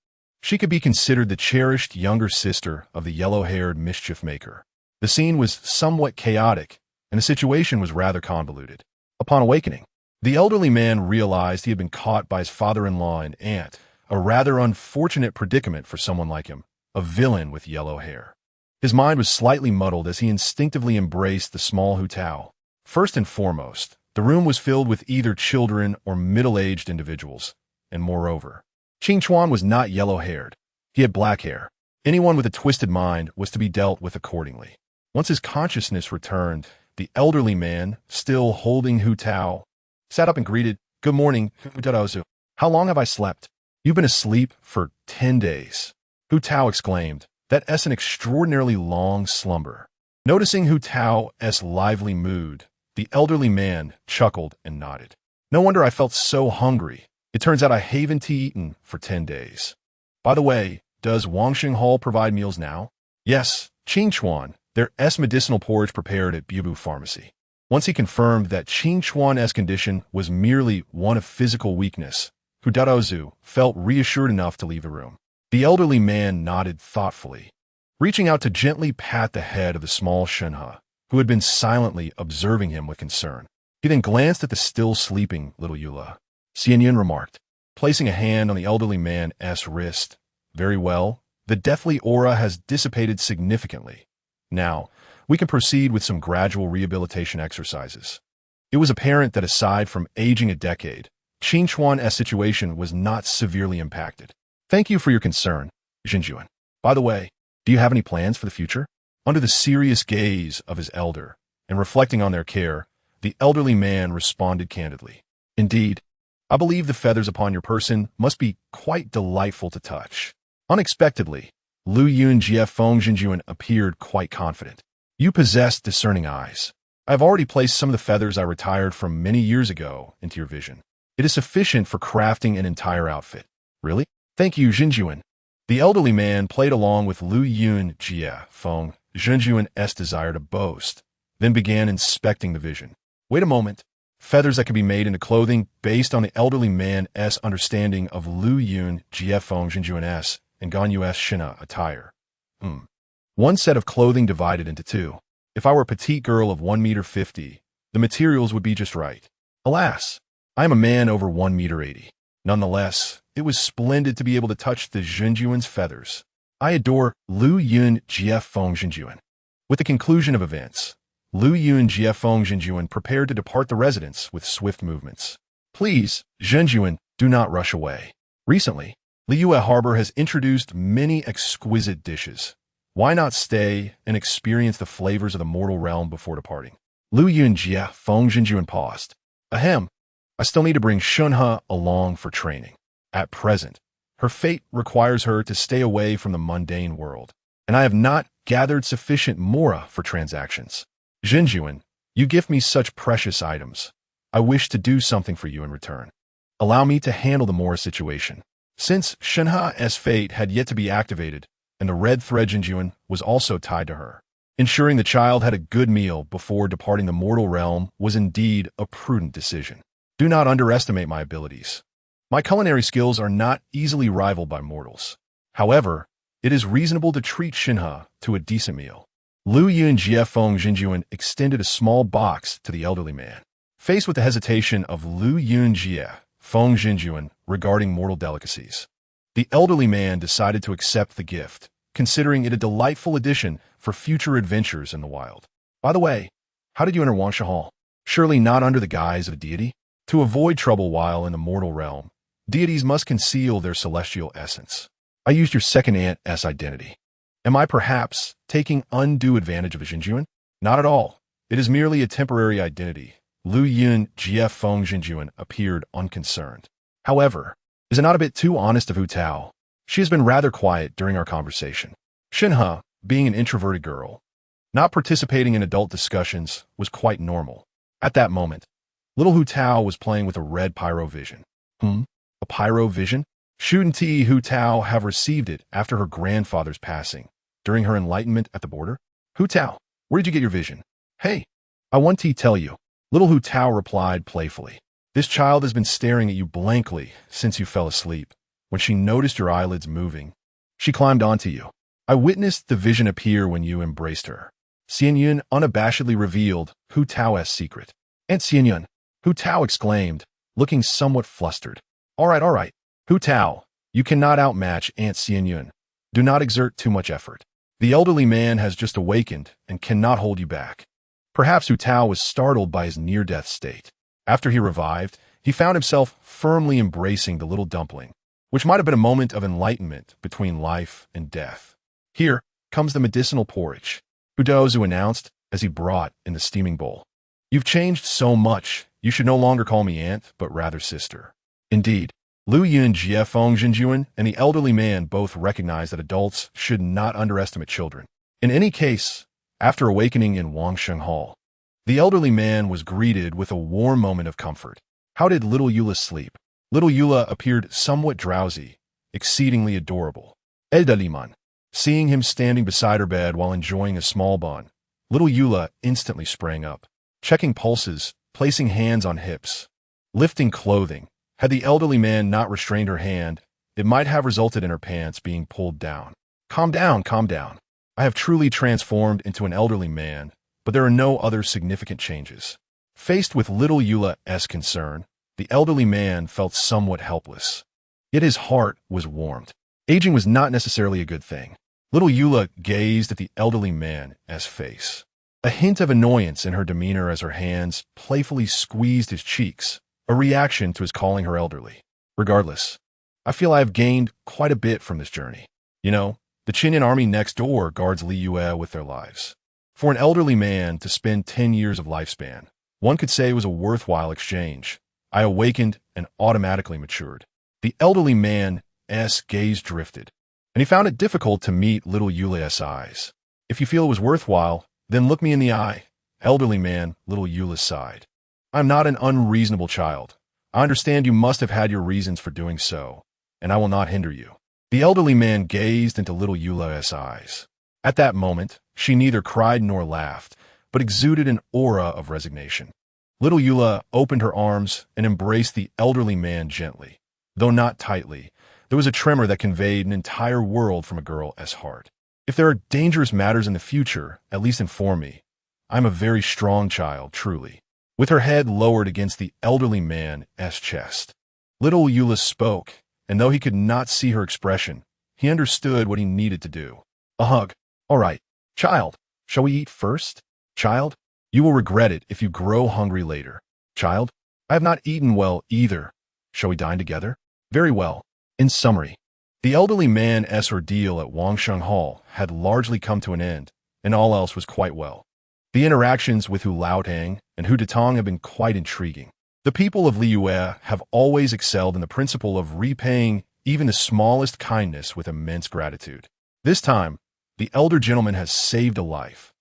She could be considered the cherished younger sister of the yellow-haired mischief maker. The scene was somewhat chaotic, and the situation was rather convoluted. Upon awakening, the elderly man realized he had been caught by his father-in-law and aunt, a rather unfortunate predicament for someone like him, a villain with yellow hair. His mind was slightly muddled as he instinctively embraced the small Hu Tao. First and foremost, the room was filled with either children or middle-aged individuals, and moreover, Qing Chuan was not yellow-haired. He had black hair. Anyone with a twisted mind was to be dealt with accordingly. Once his consciousness returned, the elderly man, still holding Hu Tao, sat up and greeted, "Good morning, Hu Tao. How long have I slept?" "You've been asleep for 10 days. Hu Tao exclaimed. "That's an extraordinarily long slumber." Noticing Hu Tao's lively mood, the elderly man chuckled and nodded. "No wonder I felt so hungry. It turns out I haven't eaten for 10 days. By the way, does Wangsheng Hall provide meals now?" "Yes, Qing Chuan. There's medicinal porridge prepared at Bubu Pharmacy." Once he confirmed that Qing Chuan's condition was merely one of physical weakness, Hu Daozu felt reassured enough to leave the room. The elderly man nodded thoughtfully, reaching out to gently pat the head of the small Shenhe, who had been silently observing him with concern. He then glanced at the still sleeping little Eula. Xian Yun remarked, placing a hand on the elderly man's wrist. "Very well. The deathly aura has dissipated significantly. Now, we can proceed with some gradual rehabilitation exercises." It was apparent that aside from aging a decade, Qing Chuan's situation was not severely impacted. "Thank you for your concern, Jinjuan. By the way, do you have any plans for the future?" Under the serious gaze of his elder, and reflecting on their care, the elderly man responded candidly. Indeed, I believe the feathers upon your person must be quite delightful to touch. Unexpectedly, Lu Yun Jie Feng Jinjuan appeared quite confident. You possess discerning eyes. I have already placed some of the feathers I retired from many years ago into your vision. It is sufficient for crafting an entire outfit. Really? Thank you, Jinjuan. The elderly man played along with Lu Yun Jie Feng Jinjuan's desire to boast, then began inspecting the vision. Wait a moment. Feathers that could be made into clothing based on the elderly man's understanding of Lu Yun Jie Feng Jinjuan's and Ganyu's Shina attire. One set of clothing divided into two. If I were a petite girl of 1.50 meters, the materials would be just right. Alas, I am a man over 1.80 meters. Nonetheless, it was splendid to be able to touch the Jinjuan's feathers. I adore Lu Yun Jie Feng Jinjuan. With the conclusion of events, Lu Yun Jie Feng Jinjuan prepared to depart the residence with swift movements. Please, Jinjuan, do not rush away. Recently, Liyue Harbor has introduced many exquisite dishes. Why not stay and experience the flavors of the mortal realm before departing? Lu Yun Jie Feng Jinjuan paused. Ahem, I still need to bring Shunhe along for training. At present, her fate requires her to stay away from the mundane world, and I have not gathered sufficient mora for transactions. Jinjuan, you give me such precious items. I wish to do something for you in return. Allow me to handle the mora situation. Since Shunhe's fate had yet to be activated, and the red thread Jinjuan was also tied to her, ensuring the child had a good meal before departing the mortal realm was indeed a prudent decision. Do not underestimate my abilities. My culinary skills are not easily rivaled by mortals. However, it is reasonable to treat Shunhe to a decent meal. Lu Yun Jie Feng Jinjuan extended a small box to the elderly man. Faced with the hesitation of Lu Yun Jie Feng Jinjuan regarding mortal delicacies, the elderly man decided to accept the gift, considering it a delightful addition for future adventures in the wild. By the way, how did you enter Wangsha Hall? Surely not under the guise of a deity? To avoid trouble while in the mortal realm, deities must conceal their celestial essence. I used your second aunt's identity. Am I perhaps taking undue advantage of a Jinjuan? Not at all. It is merely a temporary identity. Lu Yun Jie Feng Jinjuan appeared unconcerned. However, is it not a bit too honest of Hu Tao? She has been rather quiet during our conversation. Shunhe, being an introverted girl, not participating in adult discussions was quite normal. At that moment, little Hu Tao was playing with a red pyro vision. A pyro vision? Shouldn't Hu Tao have received it after her grandfather's passing, during her enlightenment at the border? Hu Tao, where did you get your vision? Hey, I want to tell you. Little Hu Tao replied playfully. This child has been staring at you blankly since you fell asleep. When she noticed your eyelids moving, she climbed onto you. I witnessed the vision appear when you embraced her. Xian Yun unabashedly revealed Hu Tao's secret. Aunt Xian Yun, Hu Tao exclaimed, looking somewhat flustered. All right. Hu Tao, you cannot outmatch Aunt Xian Yun. Do not exert too much effort. The elderly man has just awakened and cannot hold you back. Perhaps Hu Tao was startled by his near-death state. After he revived, he found himself firmly embracing the little dumpling, which might have been a moment of enlightenment between life and death. Here comes the medicinal porridge, Hu Daozu announced as he brought in the steaming bowl. You've changed so much, you should no longer call me aunt, but rather sister. Indeed, Lu Yun Jie Feng Jinjuan and the elderly man both recognized that adults should not underestimate children. In any case, after awakening in Wangsheng Hall, the elderly man was greeted with a warm moment of comfort. How did little Eula sleep? Little Eula appeared somewhat drowsy, exceedingly adorable. Eldaliman, seeing him standing beside her bed while enjoying a small bun, little Eula instantly sprang up, checking pulses, placing hands on hips, lifting clothing. Had the elderly man not restrained her hand, it might have resulted in her pants being pulled down. Calm down. I have truly transformed into an elderly man, but there are no other significant changes. Faced with little Eula's concern, the elderly man felt somewhat helpless. Yet his heart was warmed. Aging was not necessarily a good thing. Little Eula gazed at the elderly man's face. A hint of annoyance in her demeanor as her hands playfully squeezed his cheeks, a reaction to his calling her elderly. Regardless, I feel I have gained quite a bit from this journey. You know, the Qinyan army next door guards Liyue with their lives. For an elderly man to spend 10 years of lifespan, one could say was a worthwhile exchange. I awakened and automatically matured. The elderly man's gaze drifted, and he found it difficult to meet little Yulia's eyes. If you feel it was worthwhile, then look me in the eye. Elderly man, little Yulia sighed. I'm not an unreasonable child. I understand you must have had your reasons for doing so, and I will not hinder you. The elderly man gazed into little Yulia's eyes. At that moment, she neither cried nor laughed, but exuded an aura of resignation. Little Yulia opened her arms and embraced the elderly man gently. Though not tightly, there was a tremor that conveyed an entire world from a girl's heart. If there are dangerous matters in the future, at least inform me. I'm a very strong child, truly. With her head lowered against the elderly man's chest, little Yulia spoke, and though he could not see her expression, he understood what he needed to do. A hug. All right, child. Shall we eat first? Child, you will regret it if you grow hungry later. Child, I have not eaten well either. Shall we dine together? Very well. In summary, the elderly man's ordeal at Wangsheng Hall had largely come to an end, and all else was quite well. The interactions with Hu Laotang and Hu Detong have been quite intriguing. The people of Liyue have always excelled in the principle of repaying even the smallest kindness with immense gratitude. This time, the elder gentleman has saved a life,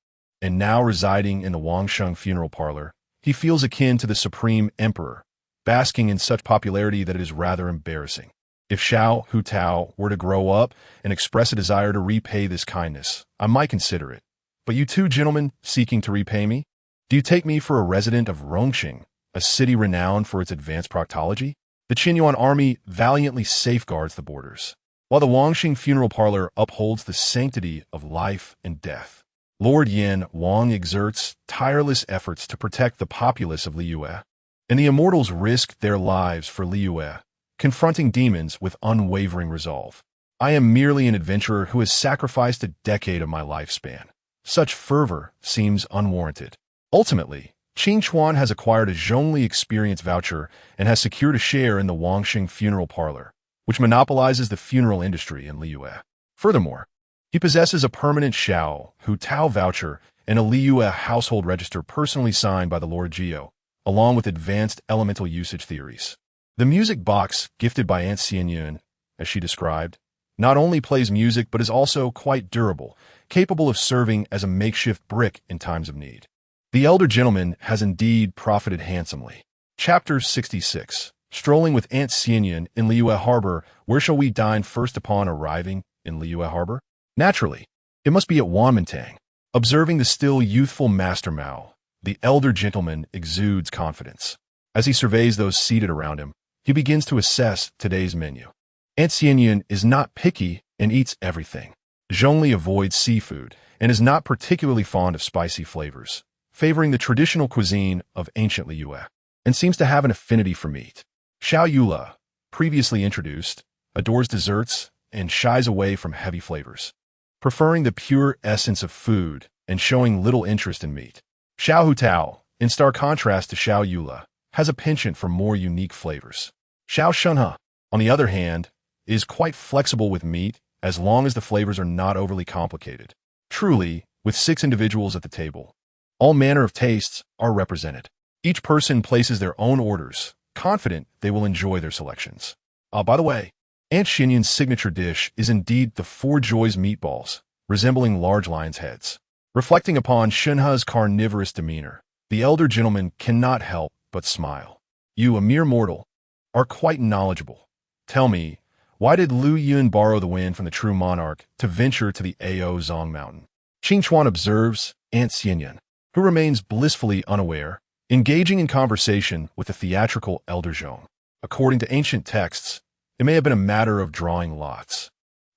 and now residing in the Wangsheng funeral parlor, he feels akin to the supreme emperor, basking in such popularity that it is rather embarrassing. If Xiao Hu Tao were to grow up and express a desire to repay this kindness, I might consider it. But you two gentlemen seeking to repay me? Do you take me for a resident of Rongqing, a city renowned for its advanced proctology? The Qinyuan army valiantly safeguards the borders, while the Wangxing funeral parlor upholds the sanctity of life and death. Lord Yin Wang exerts tireless efforts to protect the populace of Liyue, and the immortals risk their lives for Liyue, confronting demons with unwavering resolve. I am merely an adventurer who has sacrificed a decade of my lifespan. Such fervor seems unwarranted. Ultimately, Qing Chuan has acquired a Zhongli experience voucher and has secured a share in the Wangxing funeral parlor, which monopolizes the funeral industry in Liyue. Furthermore, he possesses a permanent Xiao Hu Tao voucher and a Liyue household register personally signed by the Lord Geo, along with advanced elemental usage theories. The music box, gifted by Aunt Xianyun, as she described, not only plays music but is also quite durable, capable of serving as a makeshift brick in times of need. The elder gentleman has indeed profited handsomely. Chapter 66. Strolling with Aunt Xianyun in Liyue Harbor. Where shall we dine first upon arriving in Liyue Harbor? Naturally, it must be at Wanmantang. Observing the still youthful Master Mao, the elder gentleman exudes confidence. As he surveys those seated around him, he begins to assess today's menu. Aunt Xianyun is not picky and eats everything. Zhongli avoids seafood and is not particularly fond of spicy flavors, favoring the traditional cuisine of ancient Liyue, and seems to have an affinity for meat. Xiao Yula, previously introduced, adores desserts and shies away from heavy flavors, preferring the pure essence of food and showing little interest in meat. Xiao Hu Tao, in stark contrast to Xiao Yula, has a penchant for more unique flavors. Xiao Shunhe, on the other hand, is quite flexible with meat as long as the flavors are not overly complicated. Truly, with 6 individuals at the table, all manner of tastes are represented. Each person places their own orders, confident they will enjoy their selections. By the way, Aunt Xianyun's signature dish is indeed the Four Joys meatballs, resembling large lions' heads. Reflecting upon Shunhe's carnivorous demeanor, the elder gentleman cannot help but smile. You, a mere mortal, are quite knowledgeable. Tell me, why did Lu Yun borrow the wind from the true monarch to venture to the Ao Zong mountain? Qing Chuan observes Aunt Xianyun, who remains blissfully unaware, engaging in conversation with the theatrical elder Zhong. According to ancient texts, it may have been a matter of drawing lots,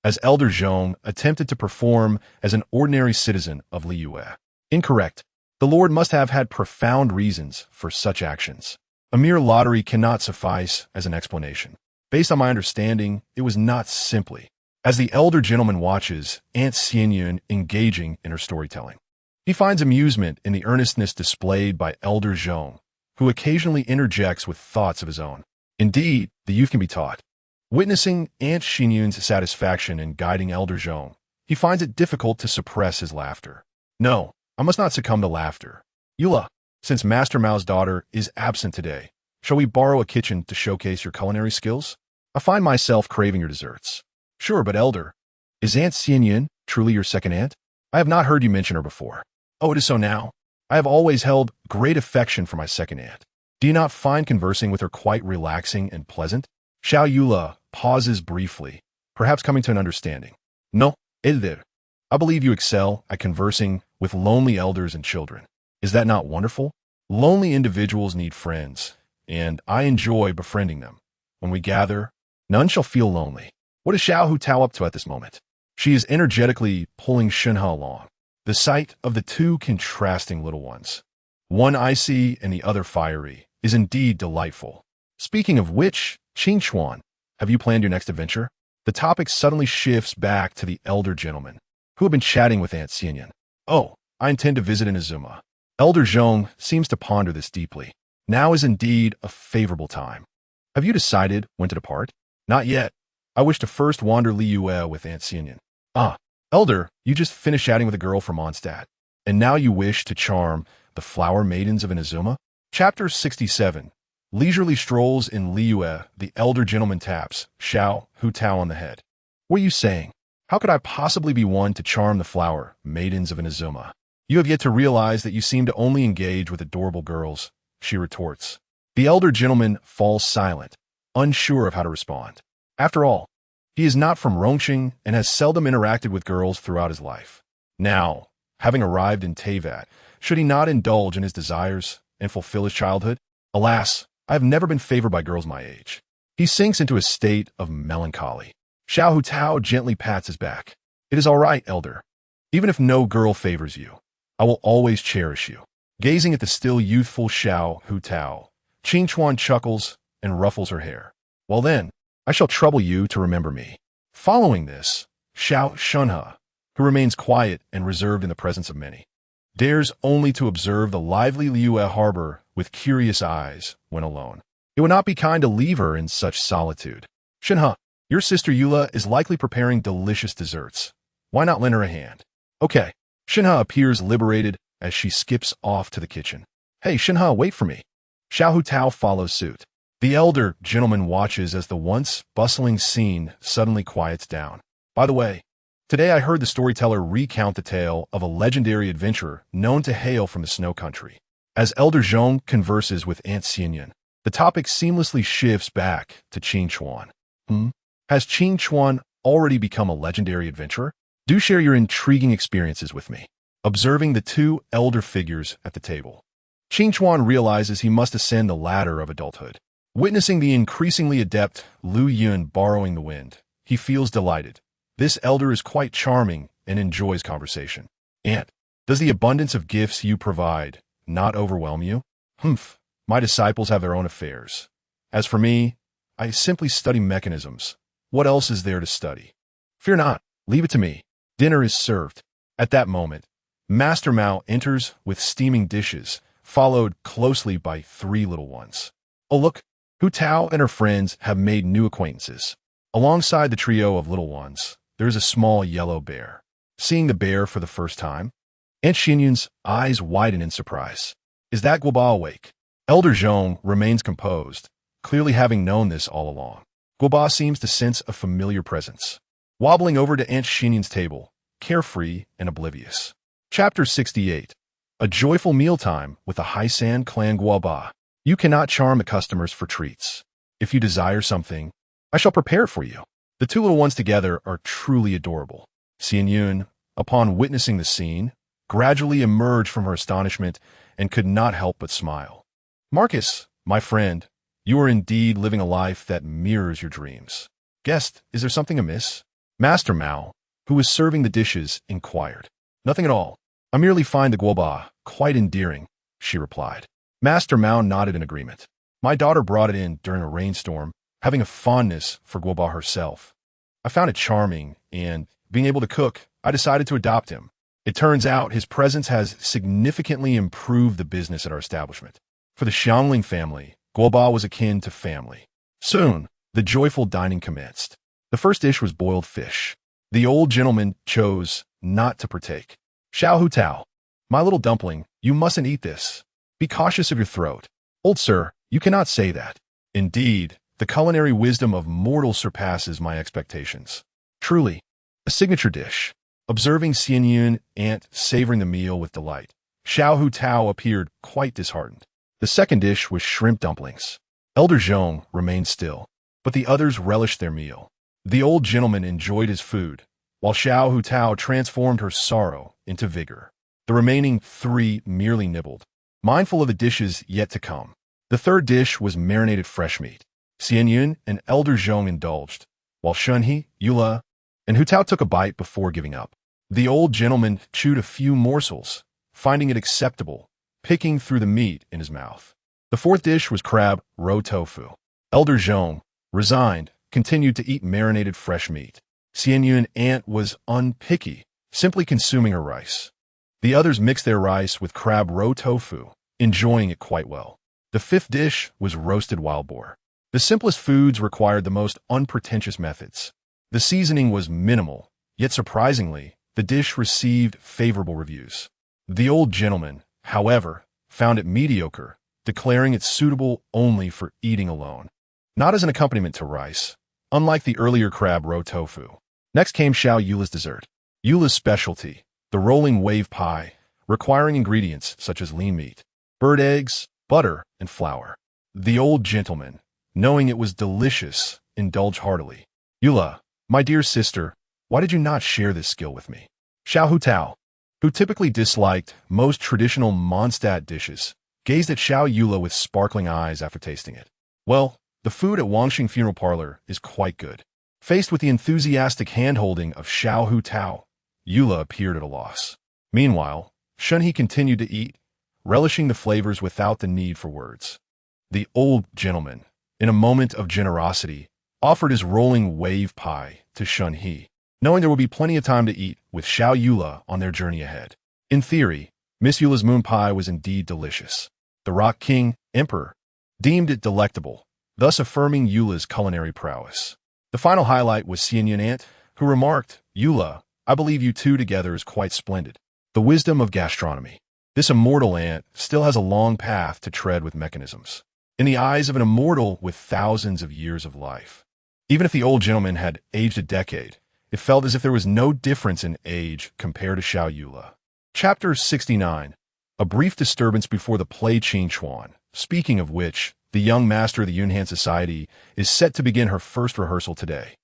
as elder Zhong attempted to perform as an ordinary citizen of Liyue. Incorrect. The Lord must have had profound reasons for such actions. A mere lottery cannot suffice as an explanation. Based on my understanding, it was not simply. As the elder gentleman watches Aunt Xianyun engaging in her storytelling, he finds amusement in the earnestness displayed by elder Zhong, who occasionally interjects with thoughts of his own. Indeed, the youth can be taught. Witnessing Aunt Xianyun's satisfaction in guiding elder Zhong, he finds it difficult to suppress his laughter. No, I must not succumb to laughter. Eula, since Master Mao's daughter is absent today, shall we borrow a kitchen to showcase your culinary skills? I find myself craving your desserts. Sure, but Elder, is Aunt Xianyun truly your second aunt? I have not heard you mention her before. Oh, it is so now. I have always held great affection for my second aunt. Do you not find conversing with her quite relaxing and pleasant? Xiao Yula pauses briefly, perhaps coming to an understanding. No, Elder. I believe you excel at conversing with lonely elders and children. Is that not wonderful? Lonely individuals need friends, and I enjoy befriending them. When we gather, none shall feel lonely. What is Xiao Hutao up to at this moment? She is energetically pulling Shenhe along. The sight of the two contrasting little ones, one icy and the other fiery, is indeed delightful. Speaking of which, Qingchuan, have you planned your next adventure? The topic suddenly shifts back to the elder gentleman, who have been chatting with Aunt Xianyun. Oh, I intend to visit Inazuma. Elder Zhong seems to ponder this deeply. Now is indeed a favorable time. Have you decided when to depart? Not yet. I wish to first wander Liyue with Aunt Xianyun. Ah, Elder, you just finished chatting with a girl from Mondstadt, and now you wish to charm the flower maidens of Inazuma? Chapter 67. Leisurely strolls in Liyue, the elder gentleman taps Xiao Hutao on the head. What are you saying? How could I possibly be one to charm the flower maidens of Inazuma? You have yet to realize that you seem to only engage with adorable girls, she retorts. The elder gentleman falls silent, unsure of how to respond. After all, he is not from Rongqing and has seldom interacted with girls throughout his life. Now, having arrived in Teyvat, should he not indulge in his desires and fulfill his childhood? Alas, I have never been favored by girls my age. He sinks into a state of melancholy. Xiao Hutao gently pats his back. It is all right, Elder. Even if no girl favors you, I will always cherish you. Gazing at the still youthful Xiao Hutao, Qingchuan chuckles and ruffles her hair. Well then, I shall trouble you to remember me. Following this, Xiao Shenhe, who remains quiet and reserved in the presence of many, dares only to observe the lively Liyue harbor with curious eyes when alone. It would not be kind to leave her in such solitude. Shenhe, your sister Eula is likely preparing delicious desserts. Why not lend her a hand? Okay. Shenhe appears liberated as she skips off to the kitchen. Hey, Shenhe, wait for me. Xiao Hutao follows suit. The elder gentleman watches as the once bustling scene suddenly quiets down. By the way, today I heard the storyteller recount the tale of a legendary adventurer known to hail from the snow country. As Elder Zhong converses with Aunt Xianyun, the topic seamlessly shifts back to Qingchuan. Has Qingchuan already become a legendary adventurer? Do share your intriguing experiences with me. Observing the two elder figures at the table, Qingchuan realizes he must ascend the ladder of adulthood. Witnessing the increasingly adept Lu Yun borrowing the wind, he feels delighted. This elder is quite charming and enjoys conversation. Aunt, does the abundance of gifts you provide not overwhelm you? My disciples have their own affairs. As for me, I simply study mechanisms. What else is there to study? Fear not, leave it to me. Dinner is served. At that moment, Master Mao enters with steaming dishes, followed closely by 3 little ones. Oh look, Hutao and her friends have made new acquaintances. Alongside the trio of little ones, there is a small yellow bear. Seeing the bear for the first time, Aunt Xianyun's eyes widen in surprise. Is that Guoba awake? Elder Zhong remains composed, clearly having known this all along. Guoba seems to sense a familiar presence, wobbling over to Aunt Xianyun's table, carefree and oblivious. Chapter 68. A joyful mealtime with the Haisan clan Guoba. You cannot charm the customers for treats. If you desire something, I shall prepare it for you. The 2 little ones together are truly adorable. Xianyun, upon witnessing the scene, gradually emerged from her astonishment and could not help but smile. Marcus, my friend, you are indeed living a life that mirrors your dreams. Guest, is there something amiss? Master Mao, who was serving the dishes, inquired. Nothing at all. I merely find the Guoba quite endearing, she replied. Master Mao nodded in agreement. My daughter brought it in during a rainstorm, having a fondness for Guoba herself. I found it charming, and, being able to cook, I decided to adopt him. It turns out his presence has significantly improved the business at our establishment. For the Xiangling family, Guoba was akin to family. Soon, the joyful dining commenced. The first dish was boiled fish. The old gentleman chose not to partake. Xiao Hutao, My little dumpling, you mustn't eat this. Be cautious of your throat. Old sir, you cannot say that. Indeed, the culinary wisdom of mortals surpasses my expectations. Truly, a signature dish. Observing Xianyun Ant savoring the meal with delight, Xiao Hu Tao appeared quite disheartened. The second dish was shrimp dumplings. Elder Zhong remained still, but the others relished their meal. The old gentleman enjoyed his food, while Xiao Hu Tao transformed her sorrow into vigor. The remaining three merely nibbled, mindful of the dishes yet to come. The third dish was marinated fresh meat. Xianyun and Elder Zhong indulged, while Shunhe, Yula, and Hu Tao took a bite before giving up. The old gentleman chewed a few morsels, finding it acceptable, picking through the meat in his mouth. The fourth dish was crab roe tofu. Elder Zhong, resigned, continued to eat marinated fresh meat. Xianyun Ant was unpicky, simply consuming her rice. The others mixed their rice with crab roe tofu, enjoying it quite well. The fifth dish was roasted wild boar. The simplest foods required the most unpretentious methods. The seasoning was minimal, yet surprisingly, the dish received favorable reviews. The old gentleman, however, found it mediocre, declaring it suitable only for eating alone, not as an accompaniment to rice, unlike the earlier crab roe tofu. Next came Xiao Yula's dessert. Yula's specialty, the rolling wave pie, requiring ingredients such as lean meat, bird eggs, butter, and flour. The old gentleman, knowing it was delicious, indulged heartily. Yula, my dear sister, why did you not share this skill with me? Xiao Hu Tao, who typically disliked most traditional Mondstadt dishes, gazed at Xiao Yula with sparkling eyes after tasting it. Well, the food at Wangxing Funeral Parlor is quite good. Faced with the enthusiastic hand-holding of Xiao Hu Tao, Yula appeared at a loss. Meanwhile, Shunhe continued to eat, relishing the flavors without the need for words. The old gentleman, in a moment of generosity, offered his rolling wave pie to Shunhe, knowing there would be plenty of time to eat with Xiao Yula on their journey ahead. In theory, Miss Yula's moon pie was indeed delicious. The Rock King, Emperor, deemed it delectable, thus affirming Yula's culinary prowess. The final highlight was Xianyun Ant, who remarked, Yula, I believe you two together is quite splendid. The wisdom of gastronomy. This immortal ant still has a long path to tread with mechanisms. In the eyes of an immortal with thousands of years of life. Even if the old gentleman had aged a decade, it felt as if there was no difference in age compared to Xiao Yula. Chapter 69. A brief disturbance before the play Qing Chuan. Speaking of which, the young master of the Yunhan Society is set to begin her first rehearsal today.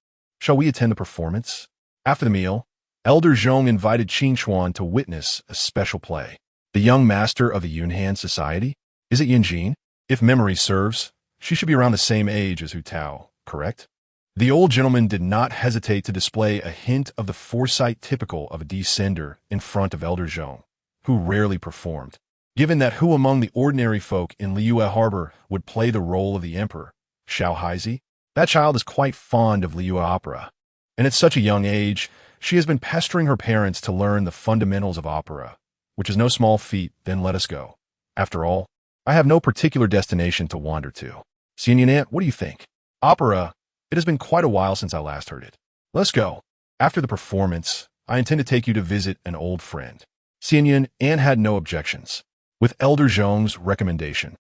Shall we attend the performance? After the meal, Elder Zhong invited Qing Chuan to witness a special play. The young master of the Yunhan Society? Is it Yinjin? If memory serves, she should be around the same age as Hu Tao, correct? The old gentleman did not hesitate to display a hint of the foresight typical of a descender in front of Elder Zhong, who rarely performed. Given that who among the ordinary folk in Liyue Harbor would play the role of the emperor, Xiao Haizi? That child is quite fond of Liyue opera, and at such a young age, she has been pestering her parents to learn the fundamentals of opera, which is no small feat. Then let us go. After all, I have no particular destination to wander to. Xianyun Ant, what do you think? Opera? It has been quite a while since I last heard it. Let's go. After the performance, I intend to take you to visit an old friend. Xianyun Ant had no objections, with Elder Zhong's recommendation.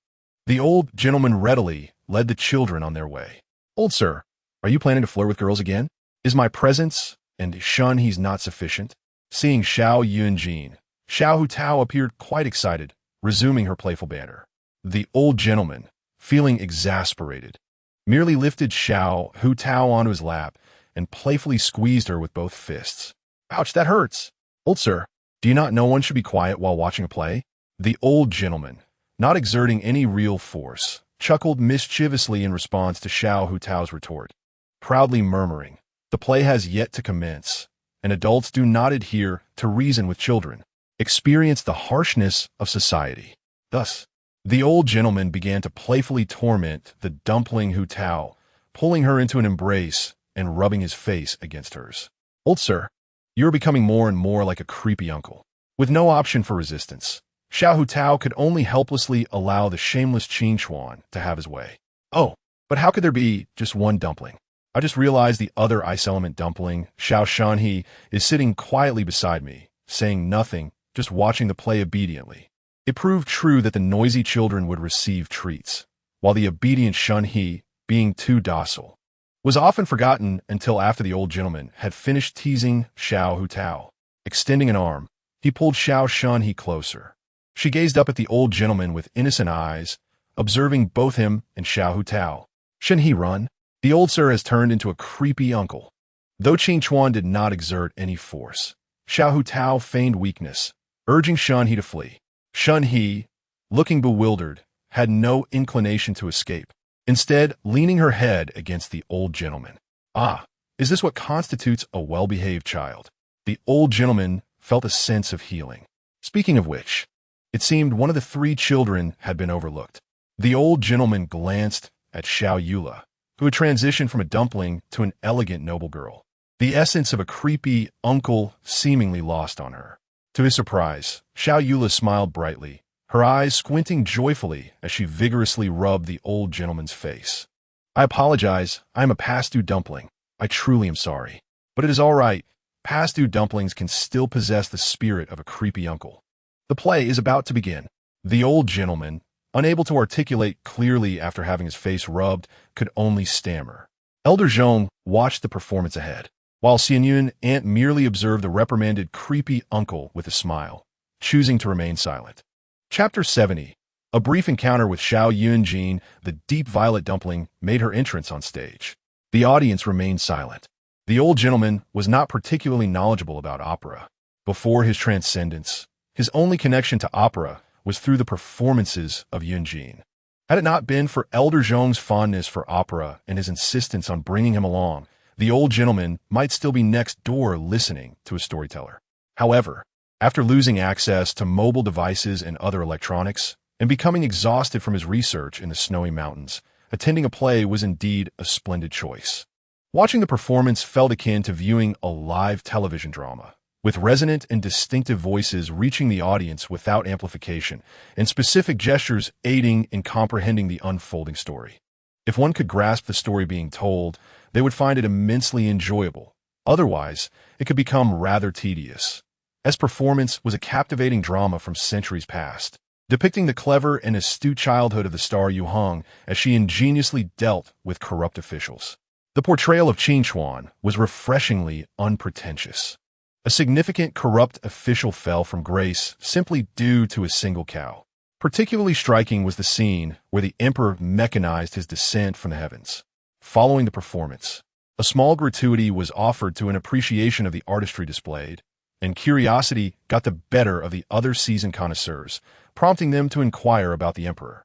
The old gentleman readily led the children on their way. Old sir, are you planning to flirt with girls again? Is my presence and Shunhe's not sufficient? Seeing Xiao Yunjin, Xiao Hu Tao appeared quite excited, resuming her playful banter. The old gentleman, feeling exasperated, merely lifted Xiao Hu Tao onto his lap and playfully squeezed her with both fists. Ouch, that hurts. Old sir, do you not know one should be quiet while watching a play? The old gentleman, not exerting any real force, chuckled mischievously in response to Xiao Hu Tao's retort, proudly murmuring, the play has yet to commence, and adults do not adhere to reason with children, experience the harshness of society. Thus, the old gentleman began to playfully torment the dumpling Hu Tao, pulling her into an embrace and rubbing his face against hers. Old sir, you are becoming more and more like a creepy uncle. With no option for resistance, Xiao Hu Tao could only helplessly allow the shameless Qing Chuan to have his way. Oh, but how could there be just one dumpling? I just realized the other ice element dumpling, Xiao Shanhe, is sitting quietly beside me, saying nothing just watching the play obediently. It proved true that the noisy children would receive treats, while the obedient Shun-He, being too docile, was often forgotten until after the old gentleman had finished teasing Xiao Hutao. Extending an arm, he pulled Xiao Shun-He closer. She gazed up at the old gentleman with innocent eyes, observing both him and Xiao Hutao. Shun-He run? The old sir has turned into a creepy uncle. Though Qing Chuan did not exert any force, Xiao Hutao feigned weakness, urging Shun-He to flee. Shun-He, looking bewildered, had no inclination to escape, instead leaning her head against the old gentleman. Ah, is this what constitutes a well-behaved child? The old gentleman felt a sense of healing. Speaking of which, it seemed one of the three children had been overlooked. The old gentleman glanced at Xiao Yula, who had transitioned from a dumpling to an elegant noble girl. The essence of a creepy uncle seemingly lost on her. To his surprise, Xiao Yula smiled brightly, her eyes squinting joyfully as she vigorously rubbed the old gentleman's face. I apologize, I am a past-due dumpling. I truly am sorry. But it is all right. Past-due dumplings can still possess the spirit of a creepy uncle. The play is about to begin. The old gentleman, unable to articulate clearly after having his face rubbed, could only stammer. Elder Zhong watched the performance ahead, while Xianyun Aunt merely observed the reprimanded creepy uncle with a smile, choosing to remain silent. Chapter 70. A brief encounter with Xiao Yunjin, the deep violet dumpling, made her entrance on stage. The audience remained silent. The old gentleman was not particularly knowledgeable about opera. Before his transcendence, his only connection to opera was through the performances of Yunjin. Had it not been for Elder Zhong's fondness for opera and his insistence on bringing him along, the old gentleman might still be next door listening to a storyteller. However, after losing access to mobile devices and other electronics, and becoming exhausted from his research in the snowy mountains, attending a play was indeed a splendid choice. Watching the performance felt akin to viewing a live television drama, with resonant and distinctive voices reaching the audience without amplification, and specific gestures aiding in comprehending the unfolding story. If one could grasp the story being told, they would find it immensely enjoyable. Otherwise, it could become rather tedious. As performance was a captivating drama from centuries past, depicting the clever and astute childhood of the star Yu Hong as she ingeniously dealt with corrupt officials. The portrayal of Qing Chuan was refreshingly unpretentious. A significant corrupt official fell from grace simply due to a single cow. Particularly striking was the scene where the emperor mechanized his descent from the heavens. Following the performance, a small gratuity was offered to an appreciation of the artistry displayed, and curiosity got the better of the other seasoned connoisseurs, prompting them to inquire about the emperor.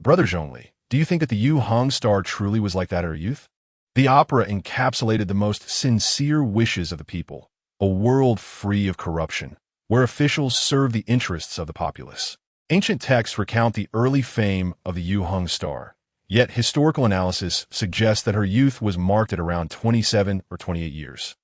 Brother Zhongli, do you think that the Yu Hong star truly was like that of her youth? The opera encapsulated the most sincere wishes of the people, a world free of corruption, where officials serve the interests of the populace. Ancient texts recount the early fame of the Yu Hong star, yet historical analysis suggests that her youth was marked at around 27 or 28 years.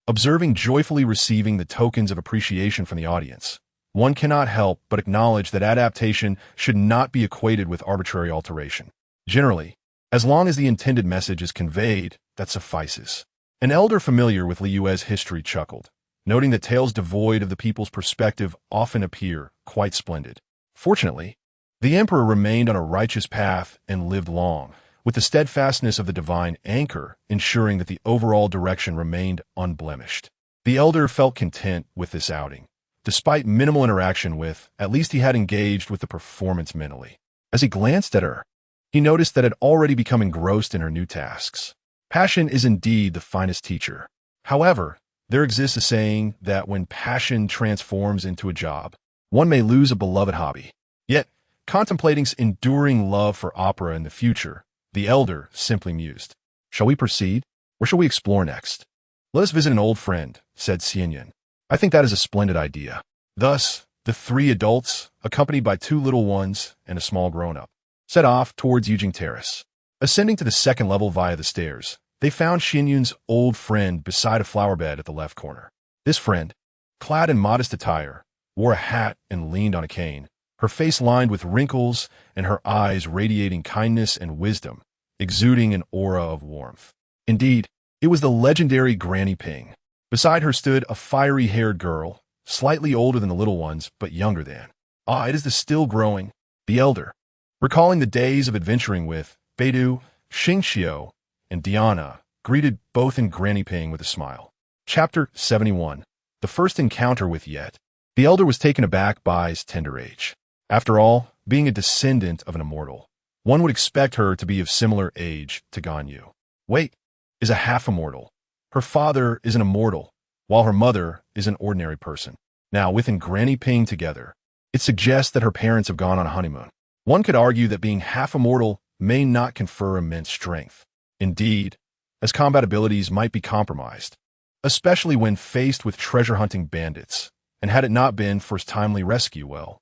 Observing joyfully receiving the tokens of appreciation from the audience, one cannot help but acknowledge that adaptation should not be equated with arbitrary alteration. Generally, as long as the intended message is conveyed, that suffices. An elder familiar with Liyue's history chuckled, noting that tales devoid of the people's perspective often appear quite splendid. Fortunately, the emperor remained on a righteous path and lived long, with the steadfastness of the divine anchor ensuring that the overall direction remained unblemished. The elder felt content with this outing. Despite minimal interaction with, at least he had engaged with the performance mentally. As he glanced at her, he noticed that had already become engrossed in her new tasks. Passion is indeed the finest teacher. However, there exists a saying that when passion transforms into a job, one may lose a beloved hobby. Yet, contemplating enduring love for opera in the future, the elder simply mused. Shall we proceed? Where shall we explore next? Let us visit an old friend, said Xianyan. I think that is a splendid idea. Thus, the three adults, accompanied by two little ones and a small grown-up, set off towards Yujing Terrace. Ascending to the second level via the stairs, they found Xianyun's old friend beside a flower bed at the left corner. This friend, clad in modest attire, wore a hat and leaned on a cane, her face lined with wrinkles and her eyes radiating kindness and wisdom, exuding an aura of warmth. Indeed, it was the legendary Granny Ping. Beside her stood a fiery-haired girl, slightly older than the little ones, but younger than. Ah, it is the still growing, the elder. Recalling the days of adventuring with Beidou, Xingxiu, and Diana, greeted both in Granny Ping with a smile. Chapter 71. The first encounter with Yet. The elder was taken aback by his tender age. After all, being a descendant of an immortal, one would expect her to be of similar age to Ganyu. Wait, is a half-immortal. Her father is an immortal, while her mother is an ordinary person. Now, within Granny Ping together, it suggests that her parents have gone on a honeymoon. One could argue that being half-immortal may not confer immense strength. Indeed, as combat abilities might be compromised, especially when faced with treasure-hunting bandits, and had it not been for his timely rescue, well.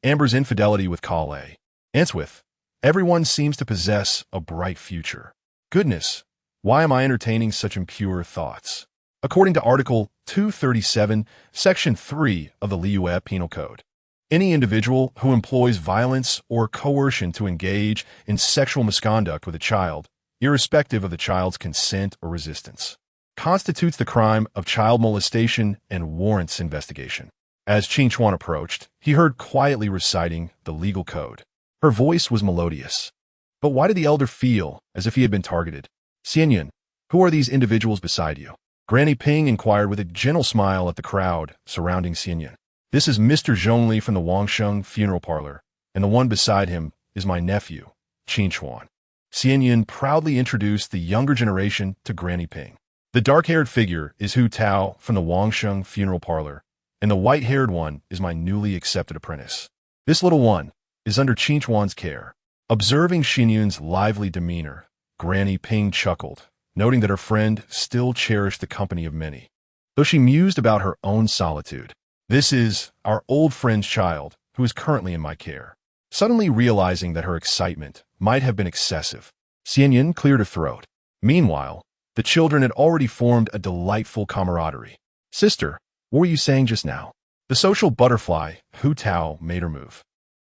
Amber's infidelity with Kale. Answith, everyone seems to possess a bright future. Goodness, why am I entertaining such impure thoughts? According to Article 237, Section 3 of the Lyre Penal Code, any individual who employs violence or coercion to engage in sexual misconduct with a child, irrespective of the child's consent or resistance, constitutes the crime of child molestation and warrants investigation. As Qingchuan approached, he heard quietly reciting the legal code. Her voice was melodious. But why did the elder feel as if he had been targeted? Xianyan, who are these individuals beside you? Granny Ping inquired with a gentle smile at the crowd surrounding Xianyan. This is Mr. Zhongli from the Wangsheng funeral parlor, and the one beside him is my nephew, Qingchuan. Xianyan proudly introduced the younger generation to Granny Ping. The dark-haired figure is Hu Tao from the Wangsheng funeral parlor, and the white-haired one is my newly accepted apprentice. This little one is under Qingchuan's care. Observing Xianyun's lively demeanor, Granny Ping chuckled, noting that her friend still cherished the company of many, though she mused about her own solitude. This is our old friend's child, who is currently in my care. Suddenly realizing that her excitement might have been excessive, Xianyan cleared her throat. Meanwhile, the children had already formed a delightful camaraderie. Sister, what were you saying just now? The social butterfly, Hu Tao, made her move.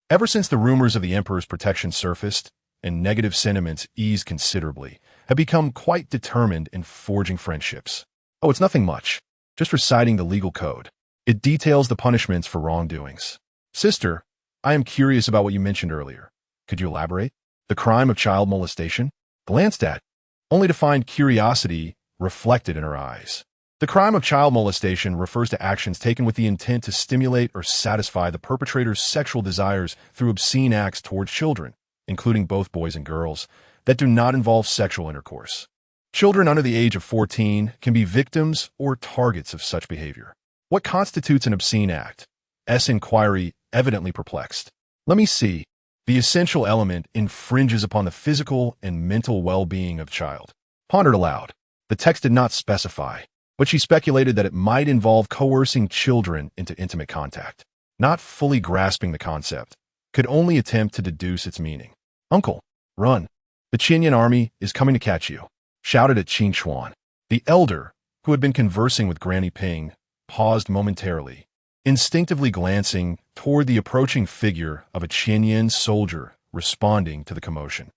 Ever since the rumors of the Emperor's protection surfaced, and negative sentiments eased considerably, had become quite determined in forging friendships. Oh, it's nothing much. Just reciting the legal code. It details the punishments for wrongdoings. Sister, I am curious about what you mentioned earlier. Could you elaborate? The crime of child molestation? Glanced at, only to find curiosity reflected in her eyes. The crime of child molestation refers to actions taken with the intent to stimulate or satisfy the perpetrator's sexual desires through obscene acts towards children, including both boys and girls, that do not involve sexual intercourse. Children under the age of 14 can be victims or targets of such behavior. What constitutes an obscene act? Inquiry, evidently perplexed. Let me see. The essential element infringes upon the physical and mental well-being of the child. Pondered aloud. The text did not specify, but she speculated that it might involve coercing children into intimate contact. Not fully grasping the concept, could only attempt to deduce its meaning. Uncle, run. The Qinyan army is coming to catch you, shouted at Qingchuan. The elder, who had been conversing with Granny Ping, paused momentarily, instinctively glancing toward the approaching figure of a Qinyan soldier responding to the commotion.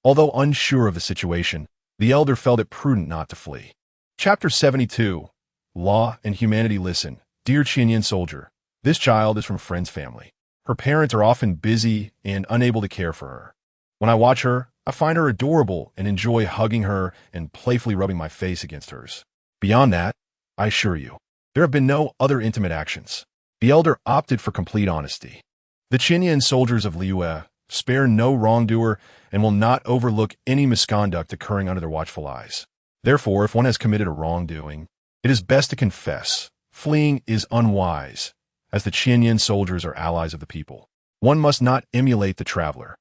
Although unsure of the situation, the elder felt it prudent not to flee. Chapter 72. Law and Humanity. Listen, dear Qinyan soldier, this child is from friend's family. Her parents are often busy and unable to care for her. When I watch her, I find her adorable and enjoy hugging her and playfully rubbing my face against hers. Beyond that, I assure you, there have been no other intimate actions. The elder opted for complete honesty. The Qinyan soldiers of Liyue spare no wrongdoer and will not overlook any misconduct occurring under their watchful eyes. Therefore, if one has committed a wrongdoing, it is best to confess. Fleeing is unwise, as the Qinyan soldiers are allies of the people. One must not emulate the traveler,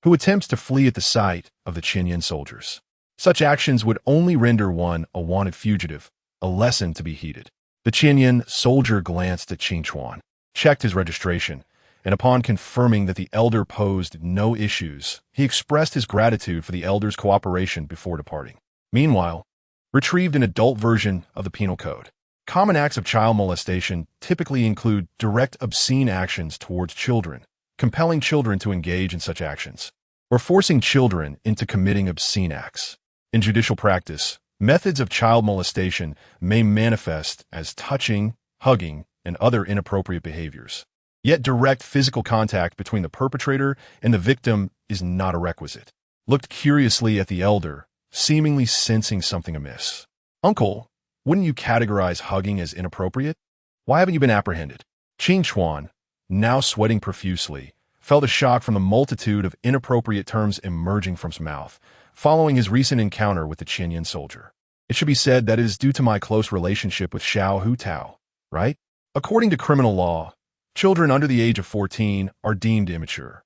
who attempts to flee at the sight of the Qinyan soldiers. Such actions would only render one a wanted fugitive, a lesson to be heeded. The Qinyan soldier glanced at Qingchuan, checked his registration, and upon confirming that the elder posed no issues, he expressed his gratitude for the elder's cooperation before departing. Meanwhile, retrieved an adult version of the Penal Code. Common acts of child molestation typically include direct obscene actions towards children, compelling children to engage in such actions, or forcing children into committing obscene acts. In judicial practice, methods of child molestation may manifest as touching, hugging, and other inappropriate behaviors. Yet direct physical contact between the perpetrator and the victim is not a requisite. Looked curiously at the elder, seemingly sensing something amiss. "Uncle, wouldn't you categorize hugging as inappropriate? Why haven't you been apprehended?" Qing Chuan, now sweating profusely, felt a shock from the multitude of inappropriate terms emerging from his mouth, following his recent encounter with the Qinyan soldier. "It should be said that it is due to my close relationship with Xiao Hutao, right? According to criminal law, children under the age of 14 are deemed immature,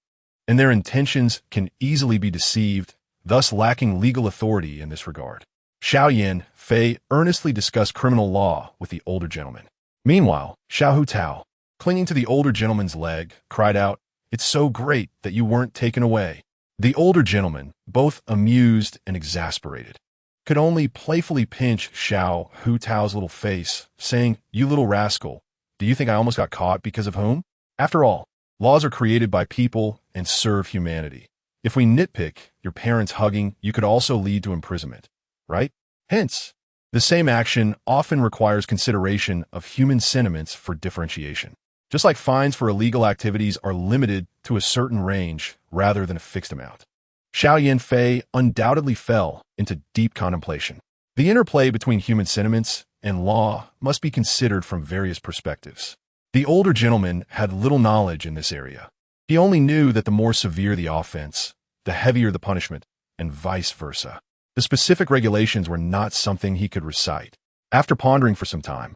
and their intentions can easily be deceived, thus lacking legal authority in this regard." Xiaoyan Fei earnestly discussed criminal law with the older gentleman. Meanwhile, Xiao Hutao, clinging to the older gentleman's leg, cried out, "It's so great that you weren't taken away." The older gentleman, both amused and exasperated, could only playfully pinch Xiao Hutao's little face, saying, "You little rascal, do you think I almost got caught because of whom? After all, laws are created by people and serve humanity. If we nitpick your parents hugging, you could also lead to imprisonment, right? Hence, the same action often requires consideration of human sentiments for differentiation. Just like fines for illegal activities are limited to a certain range rather than a fixed amount." Xiao Yanfei undoubtedly fell into deep contemplation. The interplay between human sentiments and law must be considered from various perspectives. The older gentleman had little knowledge in this area. He only knew that the more severe the offense, the heavier the punishment, and vice versa. The specific regulations were not something he could recite. After pondering for some time,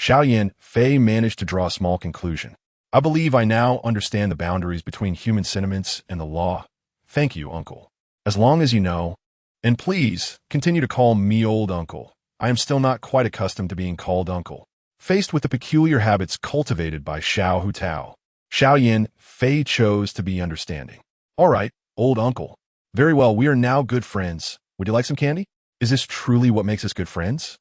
Xiao Yanfei managed to draw a small conclusion. "I believe I now understand the boundaries between human sentiments and the law. Thank you, uncle. As long as you know, and please continue to call me old uncle. I am still not quite accustomed to being called uncle." Faced with the peculiar habits cultivated by Xiao Hutao, Xiao Yanfei chose to be understanding. "All right, old uncle. Very well, we are now good friends. Would you like some candy? Is this truly what makes us good friends?"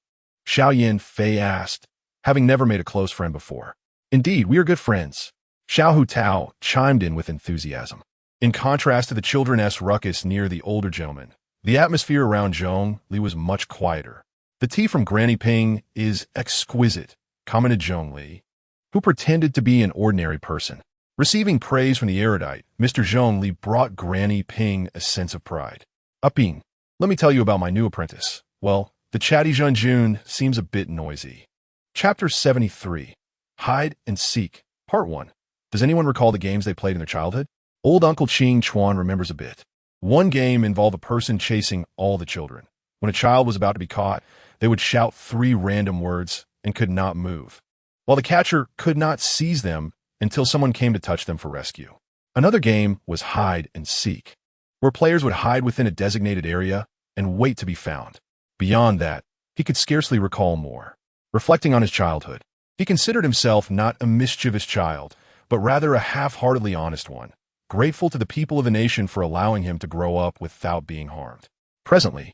Xiao Yanfei asked, having never made a close friend before. "Indeed, we are good friends." Xiao Hutao chimed in with enthusiasm. In contrast to the children's ruckus near the older gentleman, the atmosphere around Zhong Li was much quieter. "The tea from Granny Ping is exquisite," commented Zhong Li, who pretended to be an ordinary person. Receiving praise from the erudite, Mr. Zhong Li brought Granny Ping a sense of pride. "Upping, let me tell you about my new apprentice. Well, the chatty Zhenjun seems a bit noisy." Chapter 73, Hide and Seek, Part 1. Does anyone recall the games they played in their childhood? Old Uncle Qing Chuan remembers a bit. One game involved a person chasing all the children. When a child was about to be caught, they would shout 3 random words and could not move, while the catcher could not seize them until someone came to touch them for rescue. Another game was Hide and Seek, where players would hide within a designated area and wait to be found. Beyond that, he could scarcely recall more. Reflecting on his childhood, he considered himself not a mischievous child, but rather a half-heartedly honest one, grateful to the people of the nation for allowing him to grow up without being harmed. Presently,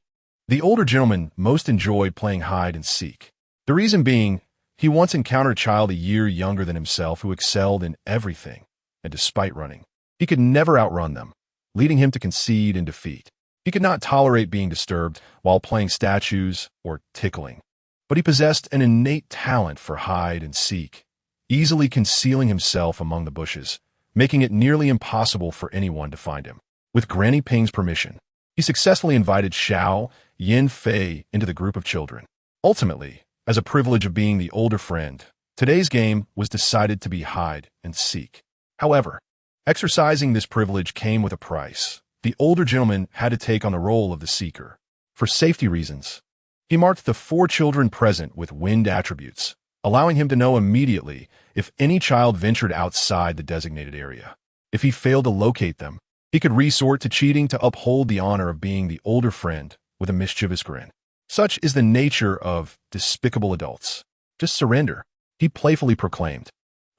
the older gentleman most enjoyed playing hide and seek. The reason being, he once encountered a child a year younger than himself who excelled in everything, and despite running, he could never outrun them, leading him to concede and defeat. He could not tolerate being disturbed while playing statues or tickling, but he possessed an innate talent for hide and seek, easily concealing himself among the bushes, making it nearly impossible for anyone to find him. With Granny Ping's permission, he successfully invited Xiao Yanfei into the group of children. Ultimately, as a privilege of being the older friend, today's game was decided to be hide and seek. However, exercising this privilege came with a price. The older gentleman had to take on the role of the seeker. For safety reasons, he marked the 4 children present with wind attributes, allowing him to know immediately if any child ventured outside the designated area. If he failed to locate them, he could resort to cheating to uphold the honor of being the older friend with a mischievous grin. Such is the nature of despicable adults. "Just surrender," he playfully proclaimed,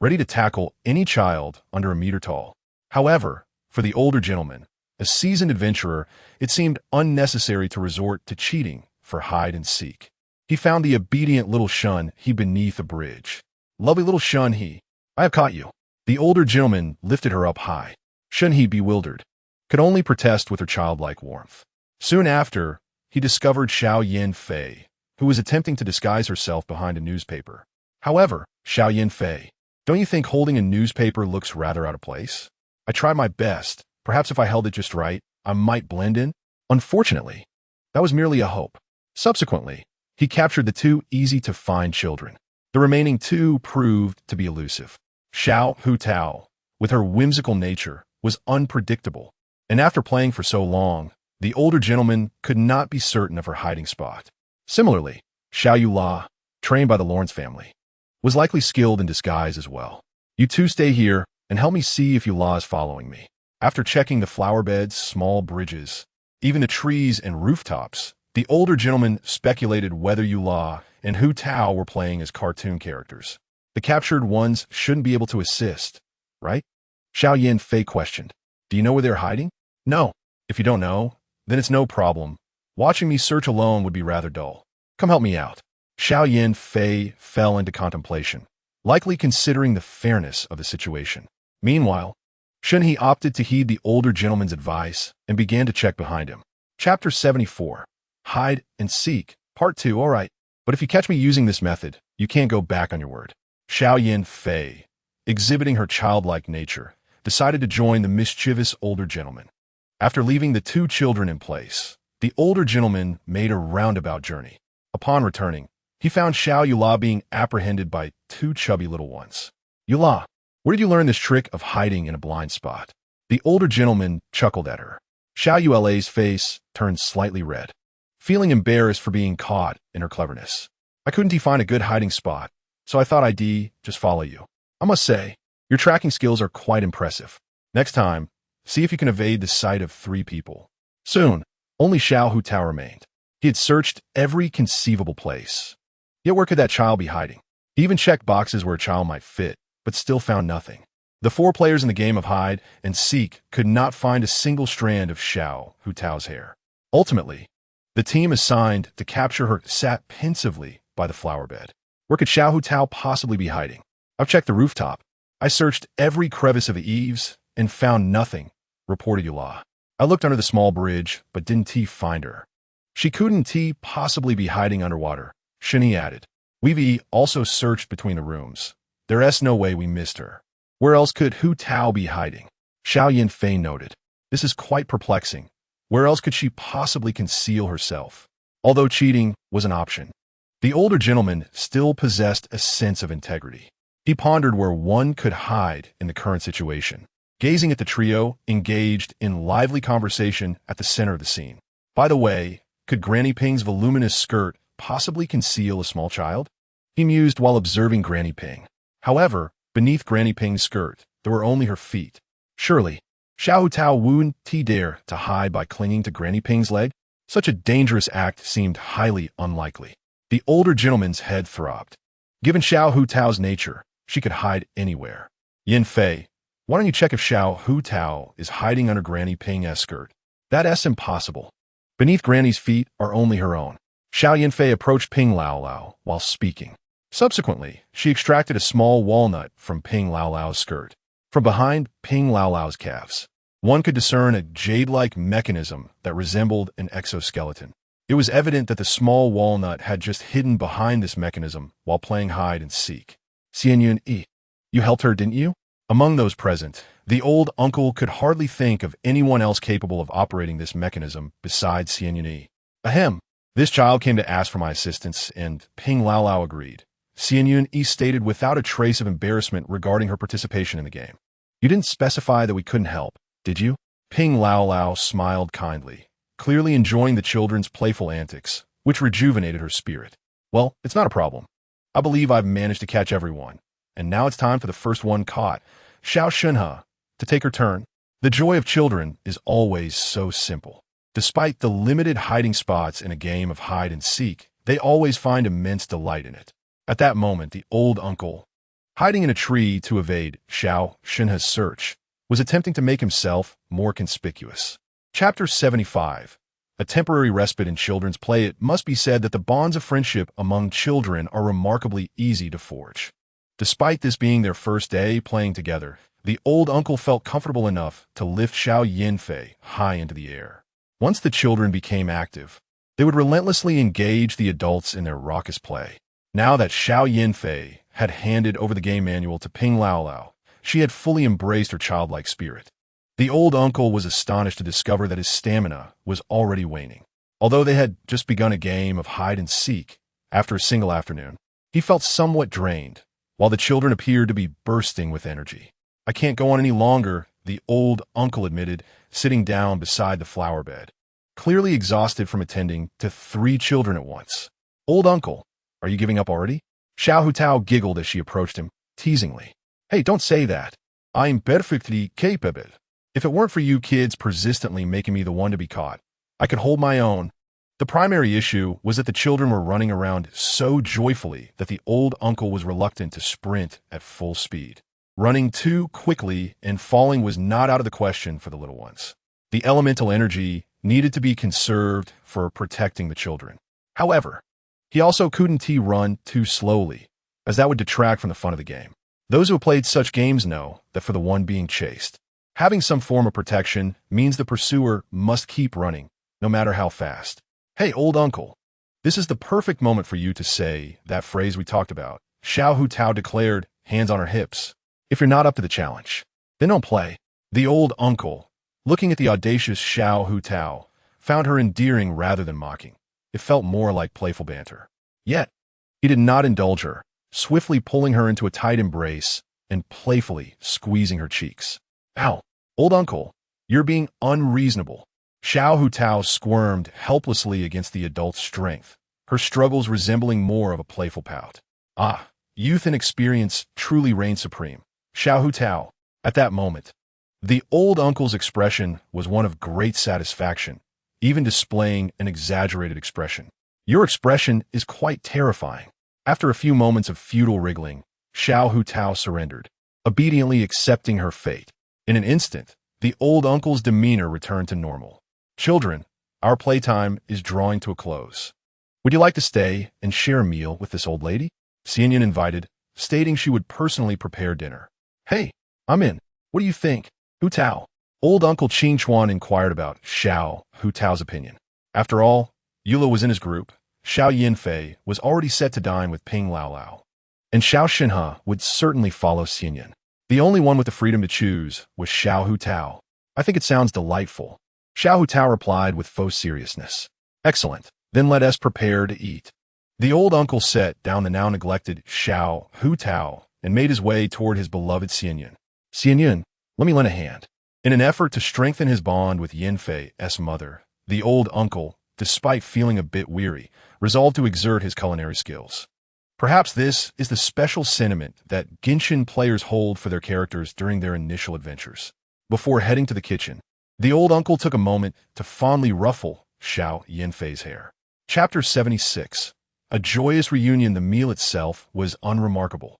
ready to tackle any child under a meter tall. However, for the older gentleman, a seasoned adventurer, it seemed unnecessary to resort to cheating for hide and seek. He found the obedient little Shun He beneath a bridge. "Lovely little Shun He, I have caught you." The older gentleman lifted her up high. Shun He, bewildered, could only protest with her childlike warmth. Soon after, he discovered Xiao Yanfei, who was attempting to disguise herself behind a newspaper. However, Xiao Yanfei. Don't you think holding a newspaper looks rather out of place? I tried my best. Perhaps if I held it just right, I might blend in. Unfortunately, that was merely a hope. Subsequently, he captured the two easy-to-find children. The remaining two proved to be elusive. Xiao Hutao, with her whimsical nature, was unpredictable, and after playing for so long, the older gentleman could not be certain of her hiding spot. Similarly, Xiao Yula, trained by the Lawrence family, was likely skilled in disguise as well. You two stay here and help me see if Yula is following me. After checking the flower beds, small bridges, even the trees and rooftops, the older gentleman speculated whether Yula and Hu Tao were playing as cartoon characters. The captured ones shouldn't be able to assist, right? Xiao Yanfei questioned. Do you know where they're hiding? No. If you don't know, then it's no problem. Watching me search alone would be rather dull. Come help me out. Xiao Yanfei fell into contemplation, likely considering the fairness of the situation. Meanwhile, Shunhe opted to heed the older gentleman's advice and began to check behind him. Chapter 74. Hide and Seek. Part 2. All right, but if you catch me using this method, you can't go back on your word. Xiao Yanfei, exhibiting her childlike nature, decided to join the mischievous older gentleman. After leaving the two children in place, the older gentleman made a roundabout journey. Upon returning, he found Xiao Yula being apprehended by two chubby little ones. Yula, where did you learn this trick of hiding in a blind spot? The older gentleman chuckled at her. Xiao Yula's face turned slightly red, feeling embarrassed for being caught in her cleverness. I couldn't find a good hiding spot, so I thought I'd just follow you. I must say, your tracking skills are quite impressive. Next time, see if you can evade the sight of three people. Soon, only Xiao Hutao remained. He had searched every conceivable place. Yet where could that child be hiding? He even checked boxes where a child might fit, but still found nothing. The four players in the game of hide and seek could not find a single strand of Xiao Hutao's hair. Ultimately, the team assigned to capture her sat pensively by the flower bed. Where could Xiao Hutao possibly be hiding? I've checked the rooftop. I searched every crevice of the eaves and found nothing, reported Yula. I looked under the small bridge, but didn't find her. She couldn't possibly be hiding underwater, Shunhe added. We've also searched between the rooms. There's no way we missed her. Where else could Hu Tao be hiding? Xiao Yanfei noted. This is quite perplexing. Where else could she possibly conceal herself? Although cheating was an option, the older gentleman still possessed a sense of integrity. He pondered where one could hide in the current situation, gazing at the trio engaged in lively conversation at the center of the scene. By the way, could Granny Ping's voluminous skirt possibly conceal a small child? He mused while observing Granny Ping. However, beneath Granny Ping's skirt, there were only her feet. Surely, Xiao Tao wouldn't dare to hide by clinging to Granny Ping's leg? Such a dangerous act seemed highly unlikely. The older gentleman's head throbbed. Given Xiao Hutao's nature, she could hide anywhere. Yanfei, why don't you check if Xiao Hutao is hiding under Granny Ping's skirt? That's impossible. Beneath Granny's feet are only her own. Xiao Yanfei approached Ping Lao Lao while speaking. Subsequently, she extracted a small walnut from Ping Lao Lao's skirt. From behind Ping Lao Lao's calves, one could discern a jade-like mechanism that resembled an exoskeleton. It was evident that the small walnut had just hidden behind this mechanism while playing hide and seek. Xianyun Yi, you helped her, didn't you? Among those present, the old uncle could hardly think of anyone else capable of operating this mechanism besides Xianyun Yi. Ahem. This child came to ask for my assistance, and Ping Lao Lao agreed. Xianyun Yi stated without a trace of embarrassment regarding her participation in the game. You didn't specify that we couldn't help, did you? Ping Lao Lao smiled kindly, clearly enjoying the children's playful antics, which rejuvenated her spirit. Well, it's not a problem. I believe I've managed to catch everyone, and now it's time for the first one caught, Xiao Shunhe, to take her turn. The joy of children is always so simple. Despite the limited hiding spots in a game of hide and seek, they always find immense delight in it. At that moment, the old uncle, hiding in a tree to evade Xiao Shunhe's search, was attempting to make himself more conspicuous. Chapter 75. A temporary respite in children's play. It must be said that the bonds of friendship among children are remarkably easy to forge. Despite this being their first day playing together, the old uncle felt comfortable enough to lift Xiao Yanfei high into the air. Once the children became active, they would relentlessly engage the adults in their raucous play. Now that Xiao Yanfei had handed over the game manual to Ping Lao Lao, she had fully embraced her childlike spirit. The old uncle was astonished to discover that his stamina was already waning. Although they had just begun a game of hide-and-seek after a single afternoon, he felt somewhat drained, while the children appeared to be bursting with energy. "I can't go on any longer," the old uncle admitted, sitting down beside the flower bed, clearly exhausted from attending to 3 children at once. "Old uncle, are you giving up already?" Xiao Hutao giggled as she approached him, teasingly. "Hey, don't say that. I'm perfectly capable. If it weren't for you kids persistently making me the one to be caught, I could hold my own." The primary issue was that the children were running around so joyfully that the old uncle was reluctant to sprint at full speed. Running too quickly and falling was not out of the question for the little ones. The elemental energy needed to be conserved for protecting the children. However, he also couldn't run too slowly, as that would detract from the fun of the game. Those who have played such games know that for the one being chased, having some form of protection means the pursuer must keep running, no matter how fast. "Hey, old uncle, this is the perfect moment for you to say that phrase we talked about," Xiao Hutao declared, hands on her hips. "If you're not up to the challenge, then don't play." The old uncle, looking at the audacious Xiao Hutao, found her endearing rather than mocking. It felt more like playful banter. Yet, he did not indulge her, swiftly pulling her into a tight embrace and playfully squeezing her cheeks. "Ow, old uncle, you're being unreasonable." Xiao Hutao squirmed helplessly against the adult's strength, her struggles resembling more of a playful pout. Ah, youth and experience truly reign supreme. Xiao Hutao. At that moment, the old uncle's expression was one of great satisfaction, even displaying an exaggerated expression. "Your expression is quite terrifying." After a few moments of futile wriggling, Xiao Hutao surrendered, obediently accepting her fate. In an instant, the old uncle's demeanor returned to normal. "Children, our playtime is drawing to a close. Would you like to stay and share a meal with this old lady?" Xianyan invited, stating she would personally prepare dinner. "Hey, I'm in. What do you think?" Hutao. Old Uncle Qingchuan inquired about Xiao Hutao's opinion. After all, Yula was in his group, Xiao Yinfei was already set to dine with Ping Lao Lao, and Xiao Xinhe would certainly follow Xianyan. The only one with the freedom to choose was Xiao Hutao. "I think it sounds delightful." Xiao Hutao replied with faux seriousness. "Excellent. Then let us prepare to eat." The old uncle set down the now neglected Xiao Hutao and made his way toward his beloved Xianyan. "Xianyan, let me lend a hand." In an effort to strengthen his bond with Yinfei's mother, the old uncle, despite feeling a bit weary, resolved to exert his culinary skills. Perhaps this is the special sentiment that Genshin players hold for their characters during their initial adventures. Before heading to the kitchen, the old uncle took a moment to fondly ruffle Xiao Yinfei's hair. Chapter 76. A joyous reunion. The meal itself was unremarkable.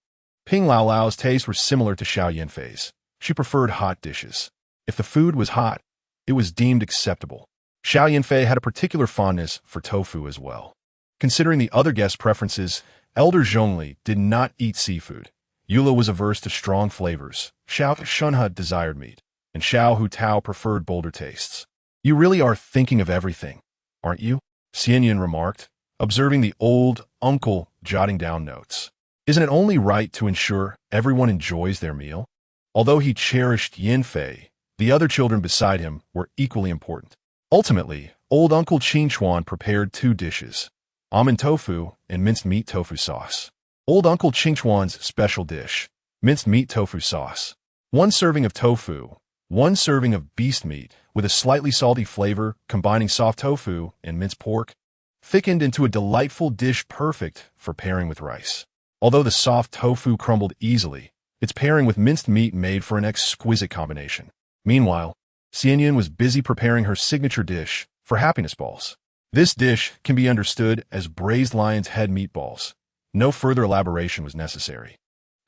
Ping Lao Lao's tastes were similar to Xiao Yinfei's. She preferred hot dishes. If the food was hot, it was deemed acceptable. Xiao Yinfei had a particular fondness for tofu as well. Considering the other guests' preferences, Elder Zhongli did not eat seafood. Yula was averse to strong flavors. Xiao Xinhe desired meat, and Xiao Hutao preferred bolder tastes. "You really are thinking of everything, aren't you?" Xianyan remarked, observing the old uncle jotting down notes. "Isn't it only right to ensure everyone enjoys their meal?" Although he cherished Yinfei, the other children beside him were equally important. Ultimately, old Uncle Qingchuan prepared 2 dishes, almond tofu and minced meat tofu sauce. Old Uncle Qingchuan's special dish, minced meat tofu sauce. 1 serving of tofu, 1 serving of beast meat with a slightly salty flavor combining soft tofu and minced pork, thickened into a delightful dish perfect for pairing with rice. Although the soft tofu crumbled easily, its pairing with minced meat made for an exquisite combination. Meanwhile, Xianyan was busy preparing her signature dish for happiness balls. This dish can be understood as braised lion's head meatballs. No further elaboration was necessary,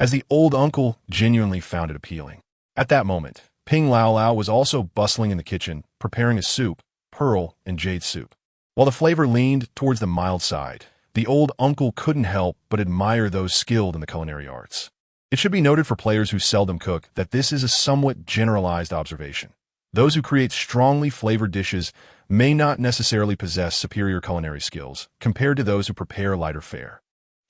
as the old uncle genuinely found it appealing. At that moment, Ping Lao Lao was also bustling in the kitchen, preparing a soup, pearl and jade soup. While the flavor leaned towards the mild side, the old uncle couldn't help but admire those skilled in the culinary arts. It should be noted for players who seldom cook that this is a somewhat generalized observation. Those who create strongly flavored dishes may not necessarily possess superior culinary skills compared to those who prepare lighter fare.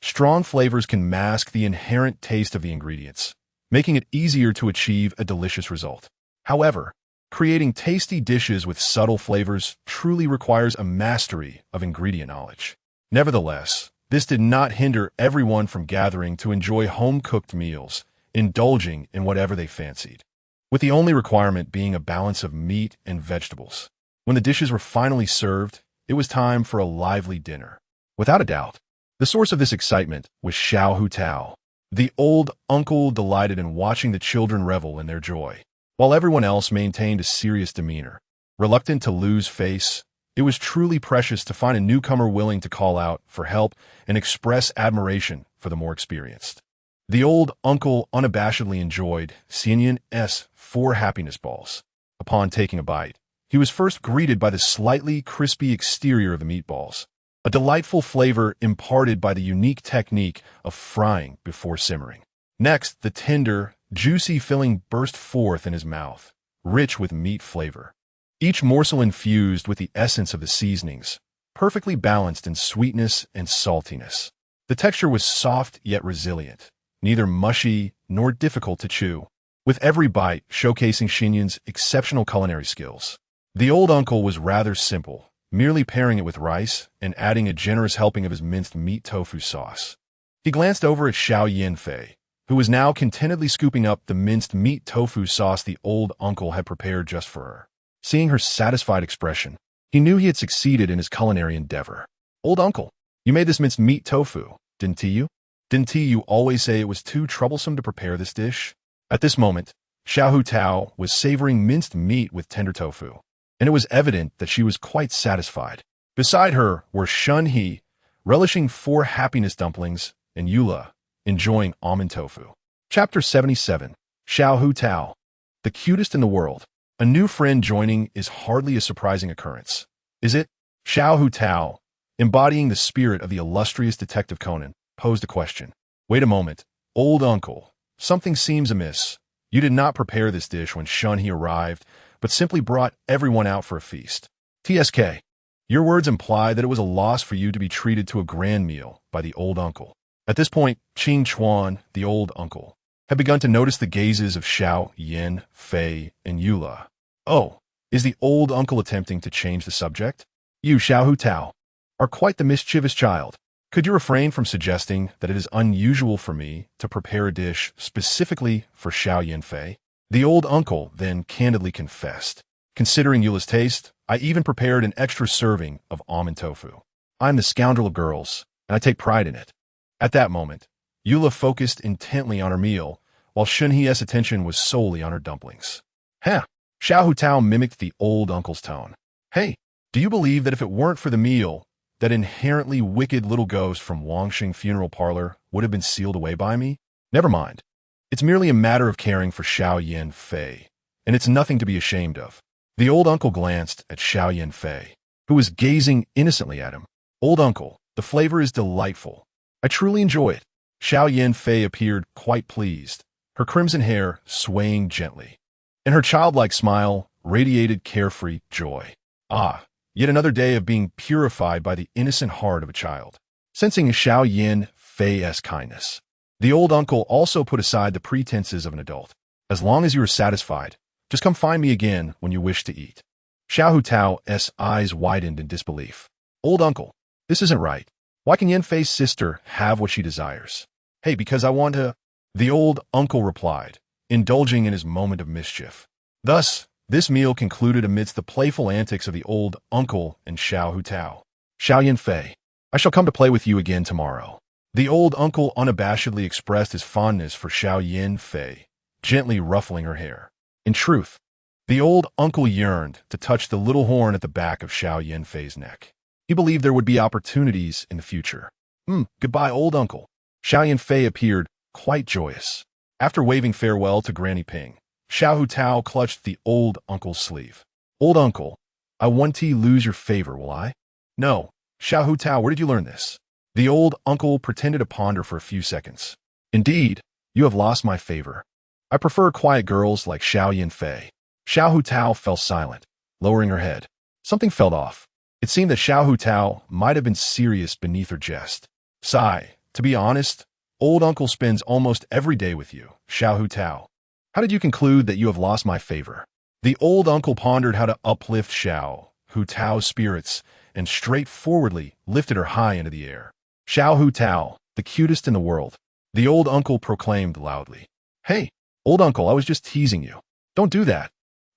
Strong flavors can mask the inherent taste of the ingredients, making it easier to achieve a delicious result. However, creating tasty dishes with subtle flavors truly requires a mastery of ingredient knowledge. Nevertheless, this did not hinder everyone from gathering to enjoy home-cooked meals, indulging in whatever they fancied, with the only requirement being a balance of meat and vegetables. When the dishes were finally served, it was time for a lively dinner. Without a doubt, the source of this excitement was Xiao Hutao. The old uncle delighted in watching the children revel in their joy, while everyone else maintained a serious demeanor. Reluctant to lose face, it was truly precious to find a newcomer willing to call out for help and express admiration for the more experienced. The old uncle unabashedly enjoyed Xianyan's 4 happiness balls. Upon taking a bite, he was first greeted by the slightly crispy exterior of the meatballs, a delightful flavor imparted by the unique technique of frying before simmering. Next, the tender, juicy filling burst forth in his mouth, rich with meat flavor. Each morsel infused with the essence of the seasonings, perfectly balanced in sweetness and saltiness. The texture was soft yet resilient, neither mushy nor difficult to chew, with every bite showcasing Xinyan's exceptional culinary skills. The old uncle was rather simple, merely pairing it with rice and adding a generous helping of his minced meat tofu sauce. He glanced over at Xiao Yanfei, who was now contentedly scooping up the minced meat tofu sauce the old uncle had prepared just for her. Seeing her satisfied expression, he knew he had succeeded in his culinary endeavor. "Old uncle, you made this minced meat tofu, didn't you? Didn't you always say it was too troublesome to prepare this dish?" At this moment, Xiao Hutao was savoring minced meat with tender tofu, and it was evident that she was quite satisfied. Beside her were Shunhe, relishing 4 happiness dumplings, and Eula, enjoying almond tofu. Chapter 77. Xiao Hutao. The cutest in the world. A new friend joining is hardly a surprising occurrence, is it? Xiao Hutao, embodying the spirit of the illustrious Detective Conan, posed a question. "Wait a moment, old uncle. Something seems amiss. You did not prepare this dish when Shunhe arrived, but simply brought everyone out for a feast. TSK, your words imply that it was a loss for you to be treated to a grand meal by the old uncle." At this point, Qing Chuan, the old uncle, had begun to notice the gazes of Xiao Yan, Fei, and Eula. "Oh, is the old uncle attempting to change the subject? You, Xiao Hutao, are quite the mischievous child. Could you refrain from suggesting that it is unusual for me to prepare a dish specifically for Xiao Yanfei?" The old uncle then candidly confessed. "Considering Eula's taste, I even prepared an extra serving of almond tofu. I'm the scoundrel of girls, and I take pride in it." At that moment, Eula focused intently on her meal, while Shunhe's attention was solely on her dumplings. "Huh." Xiao Hutao mimicked the old uncle's tone. "Hey, do you believe that if it weren't for the meal, that inherently wicked little ghost from Wangxing Funeral Parlor would have been sealed away by me? Never mind. It's merely a matter of caring for Xiao Yanfei, and it's nothing to be ashamed of." The old uncle glanced at Xiao Yanfei, who was gazing innocently at him. "Old uncle, the flavor is delightful. I truly enjoy it." Xiao Yanfei appeared quite pleased, her crimson hair swaying gently, and her childlike smile radiated carefree joy. Ah, yet another day of being purified by the innocent heart of a child. Sensing Xiao Yanfei's kindness, the old uncle also put aside the pretenses of an adult. "As long as you are satisfied, just come find me again when you wish to eat." Xiao Hutao's eyes widened in disbelief. "Old uncle, this isn't right. Why can Yanfei's sister have what she desires?" "Hey, because I want to," the old uncle replied, indulging in his moment of mischief. Thus, this meal concluded amidst the playful antics of the old uncle and Xiao Hutao. "Xiao Yanfei, I shall come to play with you again tomorrow." The old uncle unabashedly expressed his fondness for Xiao Yanfei, gently ruffling her hair. In truth, the old uncle yearned to touch the little horn at the back of Xiao Yanfei's neck. He believed there would be opportunities in the future. Goodbye, old uncle." Xiao Yanfei appeared quite joyous. After waving farewell to Granny Ping, Xiao Hutao clutched the old uncle's sleeve. "Old uncle, I won't lose your favor, will I?" "No." "Xiao Hutao, where did you learn this?" The old uncle pretended to ponder for a few seconds. "Indeed, you have lost my favor. I prefer quiet girls like Xiao Yanfei." Xiao Hutao fell silent, lowering her head. Something felt off. It seemed that Xiao Hutao might have been serious beneath her jest. Sigh, To be honest, old uncle spends almost every day with you, Xiao Hu Tao. How did you conclude that you have lost my favor? The old uncle pondered how to uplift Xiao Hu Tao's spirits and straightforwardly lifted her high into the air. Xiao Hu Tao, the cutest in the world. The old uncle proclaimed loudly. Hey, old uncle, I was just teasing you. Don't do that.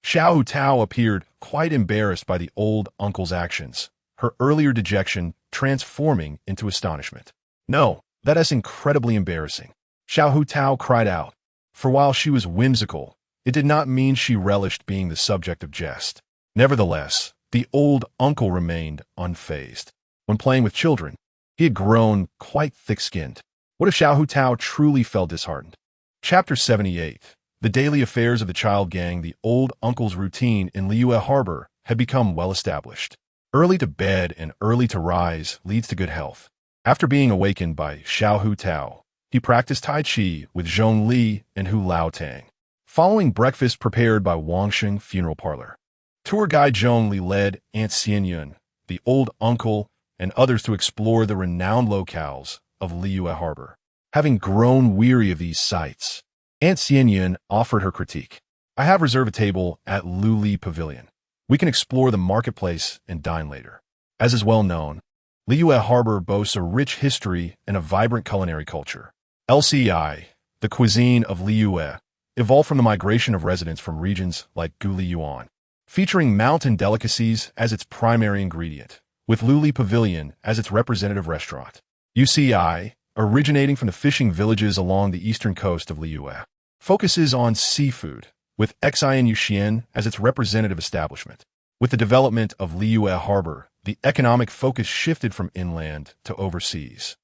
Xiao Hu Tao appeared quite embarrassed by the old uncle's actions, her earlier dejection transforming into astonishment. No, that is incredibly embarrassing. Xiao Hu Tao cried out, for while she was whimsical, it did not mean she relished being the subject of jest. Nevertheless, the old uncle remained unfazed. When playing with children, he had grown quite thick-skinned. What if Xiao Hu Tao truly felt disheartened? Chapter 78. The daily affairs of the child gang. The old uncle's routine in Liyue Harbor had become well established. Early to bed and early to rise leads to good health. After being awakened by Xiao Hu Tao, he practiced Tai Chi with Zhong Li and Hu Lao Tang. Following breakfast prepared by Wangsheng Funeral Parlor, tour guide Zhong Li led Aunt Xian Yun, the old uncle, and others to explore the renowned locales of Liyue Harbor. Having grown weary of these sights, Aunt Xian Yun offered her critique. I have reserved a table at Lullaby Pavilion. We can explore the marketplace and dine later. As is well known, Liyue Harbor boasts a rich history and a vibrant culinary culture. LCI, the cuisine of Liyue, evolved from the migration of residents from regions like Guliyuan, featuring mountain delicacies as its primary ingredient, with Lullaby Pavilion as its representative restaurant. UCI, originating from the fishing villages along the eastern coast of Liyue, focuses on seafood, with Xian Yuxian as its representative establishment. With the development of Liyue Harbor, the economic focus shifted from inland to overseas,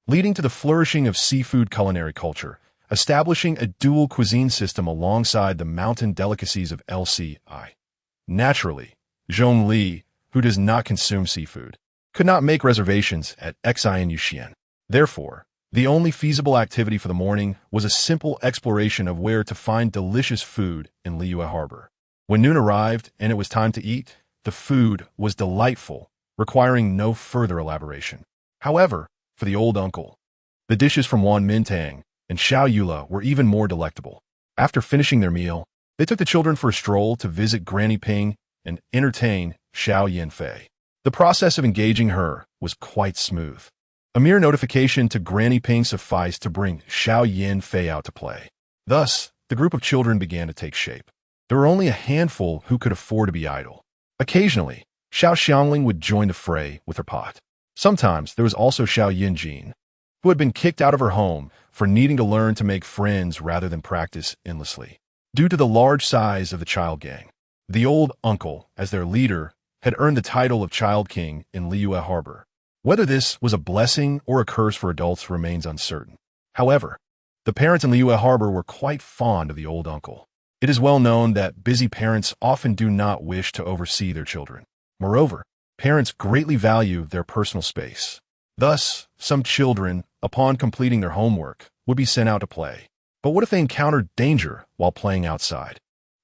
leading to the flourishing of seafood culinary culture, establishing a dual cuisine system alongside the mountain delicacies of LCI. Naturally, Zhong Li, who does not consume seafood, could not make reservations at Xian Yuxian. Therefore, the only feasible activity for the morning was a simple exploration of where to find delicious food in Liyue Harbor. When noon arrived and it was time to eat, the food was delightful, requiring no further elaboration. However, for the old uncle, the dishes from Wan Mintang and Xiao Yula were even more delectable. After finishing their meal, they took the children for a stroll to visit Granny Ping and entertain Xiao Yanfei. The process of engaging her was quite smooth. A mere notification to Granny Ping sufficed to bring Xiao Yanfei out to play. Thus, the group of children began to take shape. There were only a handful who could afford to be idle. Occasionally, Xiao Xiangling would join the fray with her pot. Sometimes there was also Xiao Yinjin, who had been kicked out of her home for needing to learn to make friends rather than practice endlessly. Due to the large size of the child gang, the old uncle, as their leader, had earned the title of Child King in Liyue Harbor. Whether this was a blessing or a curse for adults remains uncertain. However, the parents in Liyue Harbor were quite fond of the old uncle. It is well known that busy parents often do not wish to oversee their children. Moreover, parents greatly value their personal space. Thus, some children, upon completing their homework, would be sent out to play. But what if they encountered danger while playing outside?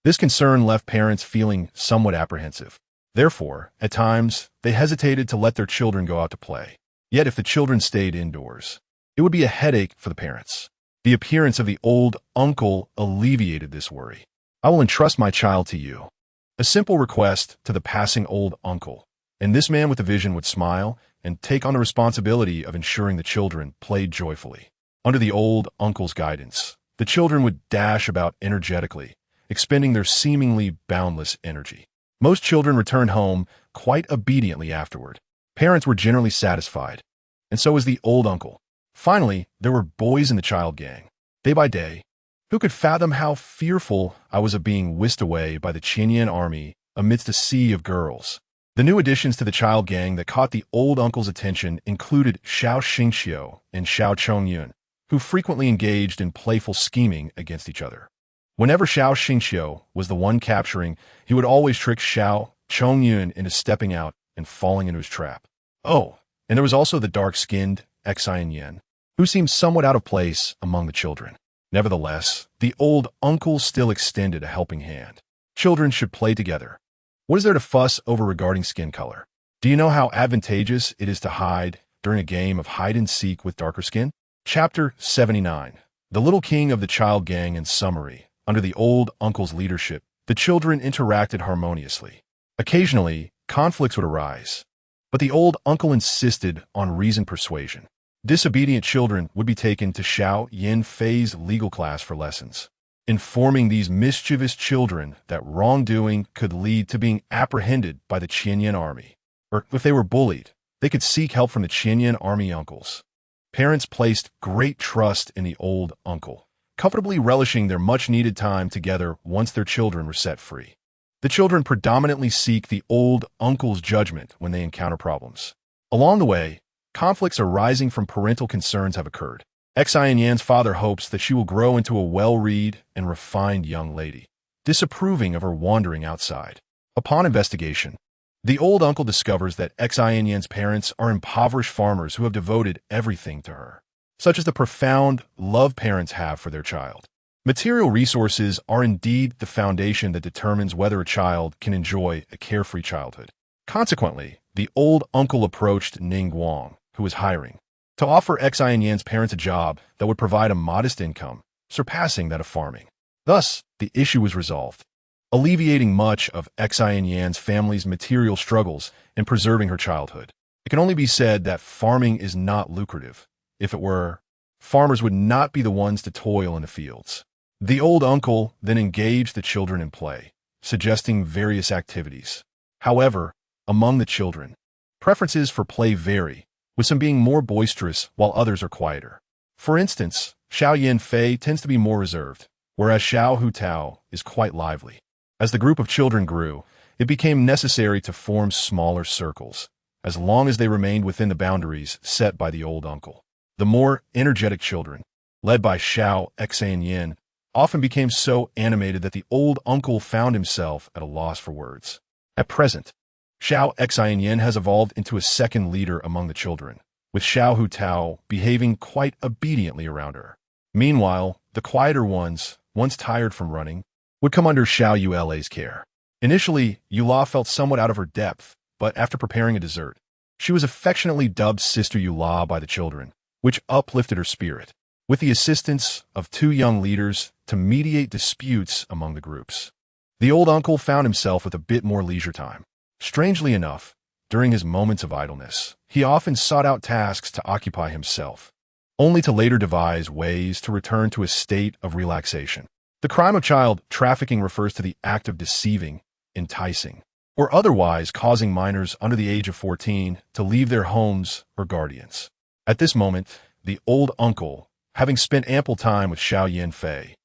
This concern left parents feeling somewhat apprehensive. Therefore, at times, they hesitated to let their children go out to play. Yet if the children stayed indoors, it would be a headache for the parents. The appearance of the old uncle alleviated this worry. I will entrust my child to you. A simple request to the passing old uncle, and this man with the vision would smile and take on the responsibility of ensuring the children played joyfully. Under the old uncle's guidance, the children would dash about energetically, expending their seemingly boundless energy. Most children returned home quite obediently afterward. Parents were generally satisfied, and so was the old uncle. Finally, there were boys in the child gang. Day by day, who could fathom how fearful I was of being whisked away by the Qinyan army amidst a sea of girls? The new additions to the child gang that caught the old uncle's attention included Xiao Xingxiu and Xiao Chongyun, who frequently engaged in playful scheming against each other. Whenever Xiao Xingxiu was the one capturing, he would always trick Xiao Chongyun into stepping out and falling into his trap. Oh, and there was also the dark-skinned Xian Yan, who seemed somewhat out of place among the children. Nevertheless, the old uncle still extended a helping hand. Children should play together. What is there to fuss over regarding skin color? Do you know how advantageous it is to hide during a game of hide-and-seek with darker skin? Chapter 79. The Little King of the Child Gang. In summary, under the old uncle's leadership, the children interacted harmoniously. Occasionally, conflicts would arise, but the old uncle insisted on reasoned persuasion. Disobedient children would be taken to Xiao Yin-Fei's legal class for lessons, informing these mischievous children that wrongdoing could lead to being apprehended by the Qianyan army. Or, if they were bullied, they could seek help from the Qianyan army uncles. Parents placed great trust in the old uncle, comfortably relishing their much-needed time together once their children were set free. The children predominantly seek the old uncle's judgment when they encounter problems. Along the way, conflicts arising from parental concerns have occurred. Xianyan's father hopes that she will grow into a well-read and refined young lady, disapproving of her wandering outside. Upon investigation, the old uncle discovers that Xianyan's parents are impoverished farmers who have devoted everything to her, such as the profound love parents have for their child. Material resources are indeed the foundation that determines whether a child can enjoy a carefree childhood. Consequently, the old uncle approached Ning Guang, who was hiring, to offer Xianyan's parents a job that would provide a modest income, surpassing that of farming. Thus, the issue was resolved, alleviating much of Xianyan's family's material struggles and preserving her childhood. It can only be said that farming is not lucrative. If it were, farmers would not be the ones to toil in the fields. The old uncle then engaged the children in play, suggesting various activities. However, among the children, preferences for play vary, with some being more boisterous while others are quieter. For instance, Xiao Yin-Fei tends to be more reserved, whereas Xiao Hutao is quite lively. As the group of children grew, it became necessary to form smaller circles, as long as they remained within the boundaries set by the old uncle. The more energetic children, led by Xiao Xianyan, often became so animated that the old uncle found himself at a loss for words. At present, Xiao Xianyan has evolved into a second leader among the children, with Xiao Hutao behaving quite obediently around her. Meanwhile, the quieter ones, once tired from running, would come under Xiao Yule's care. Initially, Yula felt somewhat out of her depth, but after preparing a dessert, she was affectionately dubbed Sister Yula by the children, which uplifted her spirit, with the assistance of two young leaders to mediate disputes among the groups. The old uncle found himself with a bit more leisure time. Strangely enough, during his moments of idleness, he often sought out tasks to occupy himself, only to later devise ways to return to a state of relaxation. The crime of child trafficking refers to the act of deceiving, enticing, or otherwise causing minors under the age of 14 to leave their homes or guardians. At this moment, the old uncle, having spent ample time with Xiao Yin-Fei,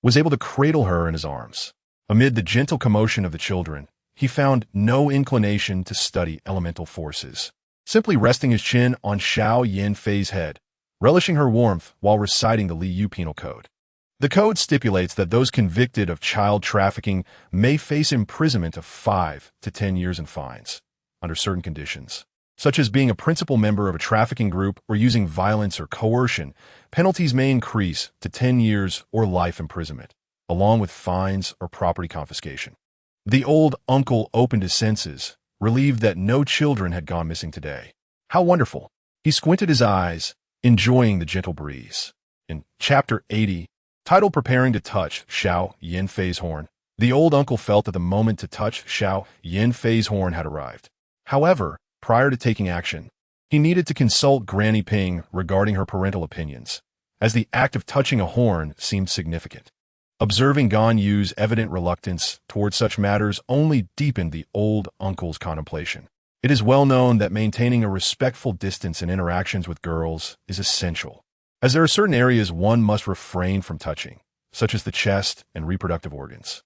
was able to cradle her in his arms. Amid the gentle commotion of the children, he found no inclination to study elemental forces, simply resting his chin on Xiao Yin-Fei's head, relishing her warmth while reciting the Liu Penal Code. The code stipulates that those convicted of child trafficking may face imprisonment of 5 to 10 years and fines, under certain conditions, such as being a principal member of a trafficking group or using violence or coercion. Penalties may increase to 10 years or life imprisonment, along with fines or property confiscation. The old uncle opened his senses, relieved that no children had gone missing today. How wonderful! He squinted his eyes, enjoying the gentle breeze. In Chapter 80, titled Preparing to Touch Xiao Yin-Fei's Horn, the old uncle felt that the moment to touch Xiao Yin-Fei's horn had arrived. However, prior to taking action, he needed to consult Granny Ping regarding her parental opinions, as the act of touching a horn seemed significant. Observing Gan Yu's evident reluctance toward such matters only deepened the old uncle's contemplation. It is well known that maintaining a respectful distance in interactions with girls is essential, as there are certain areas one must refrain from touching, such as the chest and reproductive organs.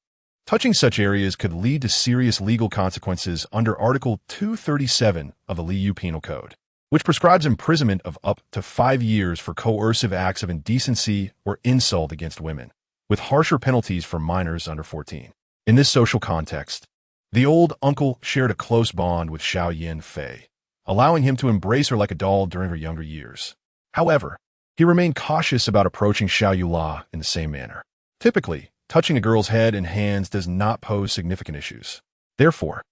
Touching such areas could lead to serious legal consequences under Article 237 of the Liu Penal Code, which prescribes imprisonment of up to 5 years for coercive acts of indecency or insult against women, with harsher penalties for minors under 14. In this social context, the old uncle shared a close bond with Xiao Yin-Fei, allowing him to embrace her like a doll during her younger years. However, he remained cautious about approaching Xiao Yula in the same manner. Typically, touching a girl's head and hands does not pose significant issues. Therefore,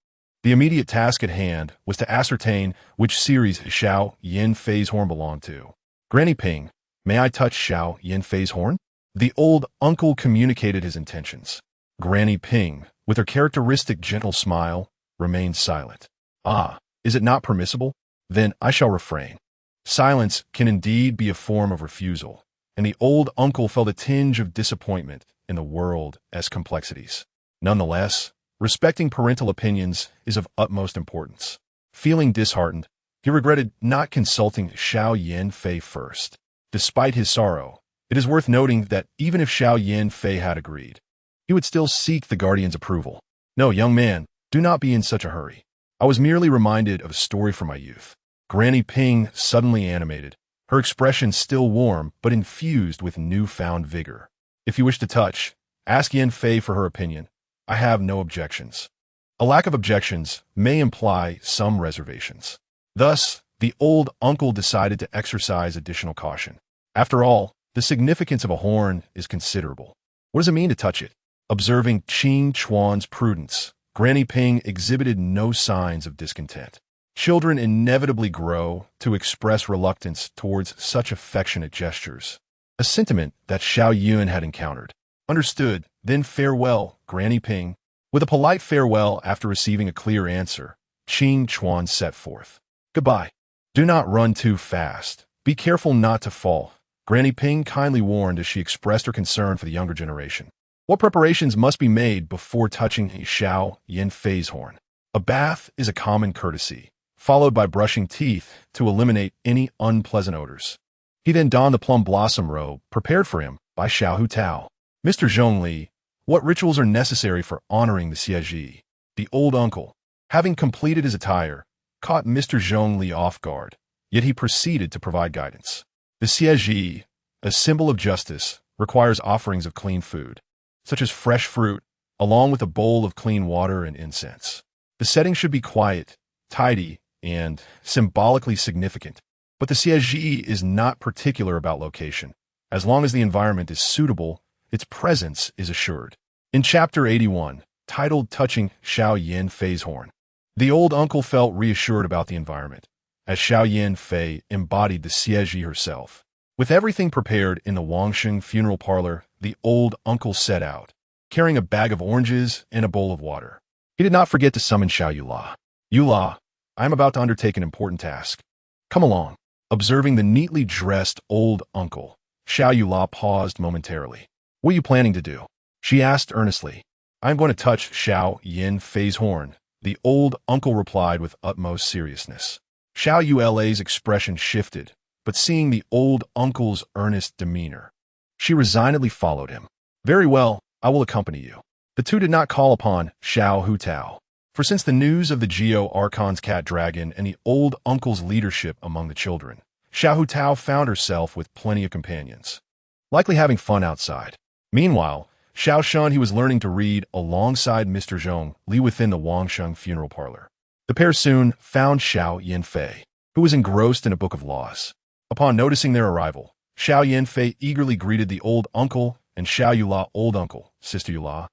the immediate task at hand was to ascertain which series Xiao Yin-Fei's horn belonged to. Granny Ping, May I touch Xiao Yanfei's horn? The old uncle communicated his intentions. Granny Ping, with her characteristic gentle smile, remained silent. Ah, is it not permissible? Then I shall refrain. Silence can indeed be a form of refusal, and the old uncle felt a tinge of disappointment in the world as complexities. Nonetheless, respecting parental opinions is of utmost importance. Feeling disheartened, he regretted not consulting Xiao Yanfei first. Despite his sorrow, it is worth noting that even if Xiao Yanfei had agreed, he would still seek the guardian's approval. No, young man, do not be in such a hurry. I was merely reminded of a story from my youth. Granny Ping suddenly animated, her expression still warm but infused with newfound vigor. If you wish to touch, ask Yanfei for her opinion. I have no objections. A lack of objections may imply some reservations. Thus, the old uncle decided to exercise additional caution. After all, the significance of a horn is considerable. What does it mean to touch it? Observing Qing Chuan's prudence, Granny Ping exhibited no signs of discontent. Children inevitably grow to express reluctance towards such affectionate gestures, a sentiment that Xiao Yun had encountered. Understood, then farewell, Granny Ping. With a polite farewell after receiving a clear answer, Qing Chuan set forth. Goodbye. Do not run too fast. Be careful not to fall, Granny Ping kindly warned as she expressed her concern for the younger generation. What preparations must be made before touching Xiao Yanfei's horn? A bath is a common courtesy, followed by brushing teeth to eliminate any unpleasant odors. He then donned the plum blossom robe prepared for him by Xiao Hutao. Mr. Zhongli, what rituals are necessary for honoring the Siege? The old uncle, having completed his attire, caught Mr. Zhongli off guard, yet he proceeded to provide guidance. The Siege, a symbol of justice, requires offerings of clean food, such as fresh fruit, along with a bowl of clean water and incense. The setting should be quiet, tidy, and symbolically significant, but the Siege is not particular about location. As long as the environment is suitable, its presence is assured. In Chapter 81, titled Touching Xiao Yanfei's Horn, the old uncle felt reassured about the environment, as Xiao Yanfei embodied the Siege herself. With everything prepared in the Wangsheng funeral parlor, the old uncle set out, carrying a bag of oranges and a bowl of water. He did not forget to summon Xiao Yula. Yula, I am about to undertake an important task. Come along. Observing the neatly dressed old uncle, Xiao Yula paused momentarily. What are you planning to do? She asked earnestly. I am going to touch Xiao Yanfei's horn, the old uncle replied with utmost seriousness. Xiao Yula's expression shifted, but seeing the old uncle's earnest demeanor, she resignedly followed him. Very well, I will accompany you. The two did not call upon Xiao Hutao, for since the news of the Geo Archon's cat dragon and the old uncle's leadership among the children, Xiao Hutao found herself with plenty of companions, likely having fun outside. Meanwhile, Xiao Shun, he was learning to read alongside Mr. Zhong Li within the Wangsheng funeral parlor. The pair soon found Xiao Yanfei, who was engrossed in a book of laws. Upon noticing their arrival, Xiao Yanfei eagerly greeted the old uncle and Xiao Yula, old uncle, Sister Yula.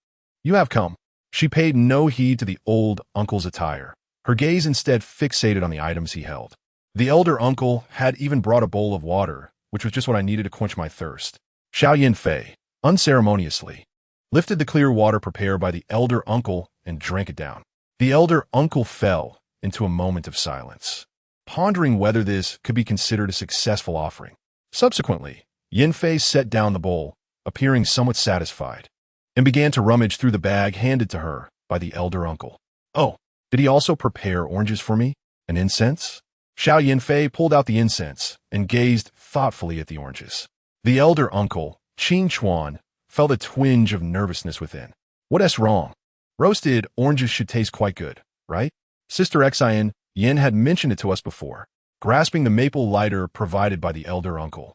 You have come. She paid no heed to the old uncle's attire, her gaze instead fixated on the items he held. The elder uncle had even brought a bowl of water, which was just what I needed to quench my thirst. Xiao Yanfei, unceremoniously, lifted the clear water prepared by the elder uncle and drank it down. The elder uncle fell into a moment of silence, pondering whether this could be considered a successful offering. Subsequently, Yanfei set down the bowl, appearing somewhat satisfied, and began to rummage through the bag handed to her by the elder uncle. Oh, did he also prepare oranges for me? And incense? Xiao Yanfei pulled out the incense and gazed thoughtfully at the oranges. The elder uncle, Qing Chuan, felt a twinge of nervousness within. What's wrong? Roasted oranges should taste quite good, right? Sister Xian Yin had mentioned it to us before. Grasping the maple lighter provided by the elder uncle,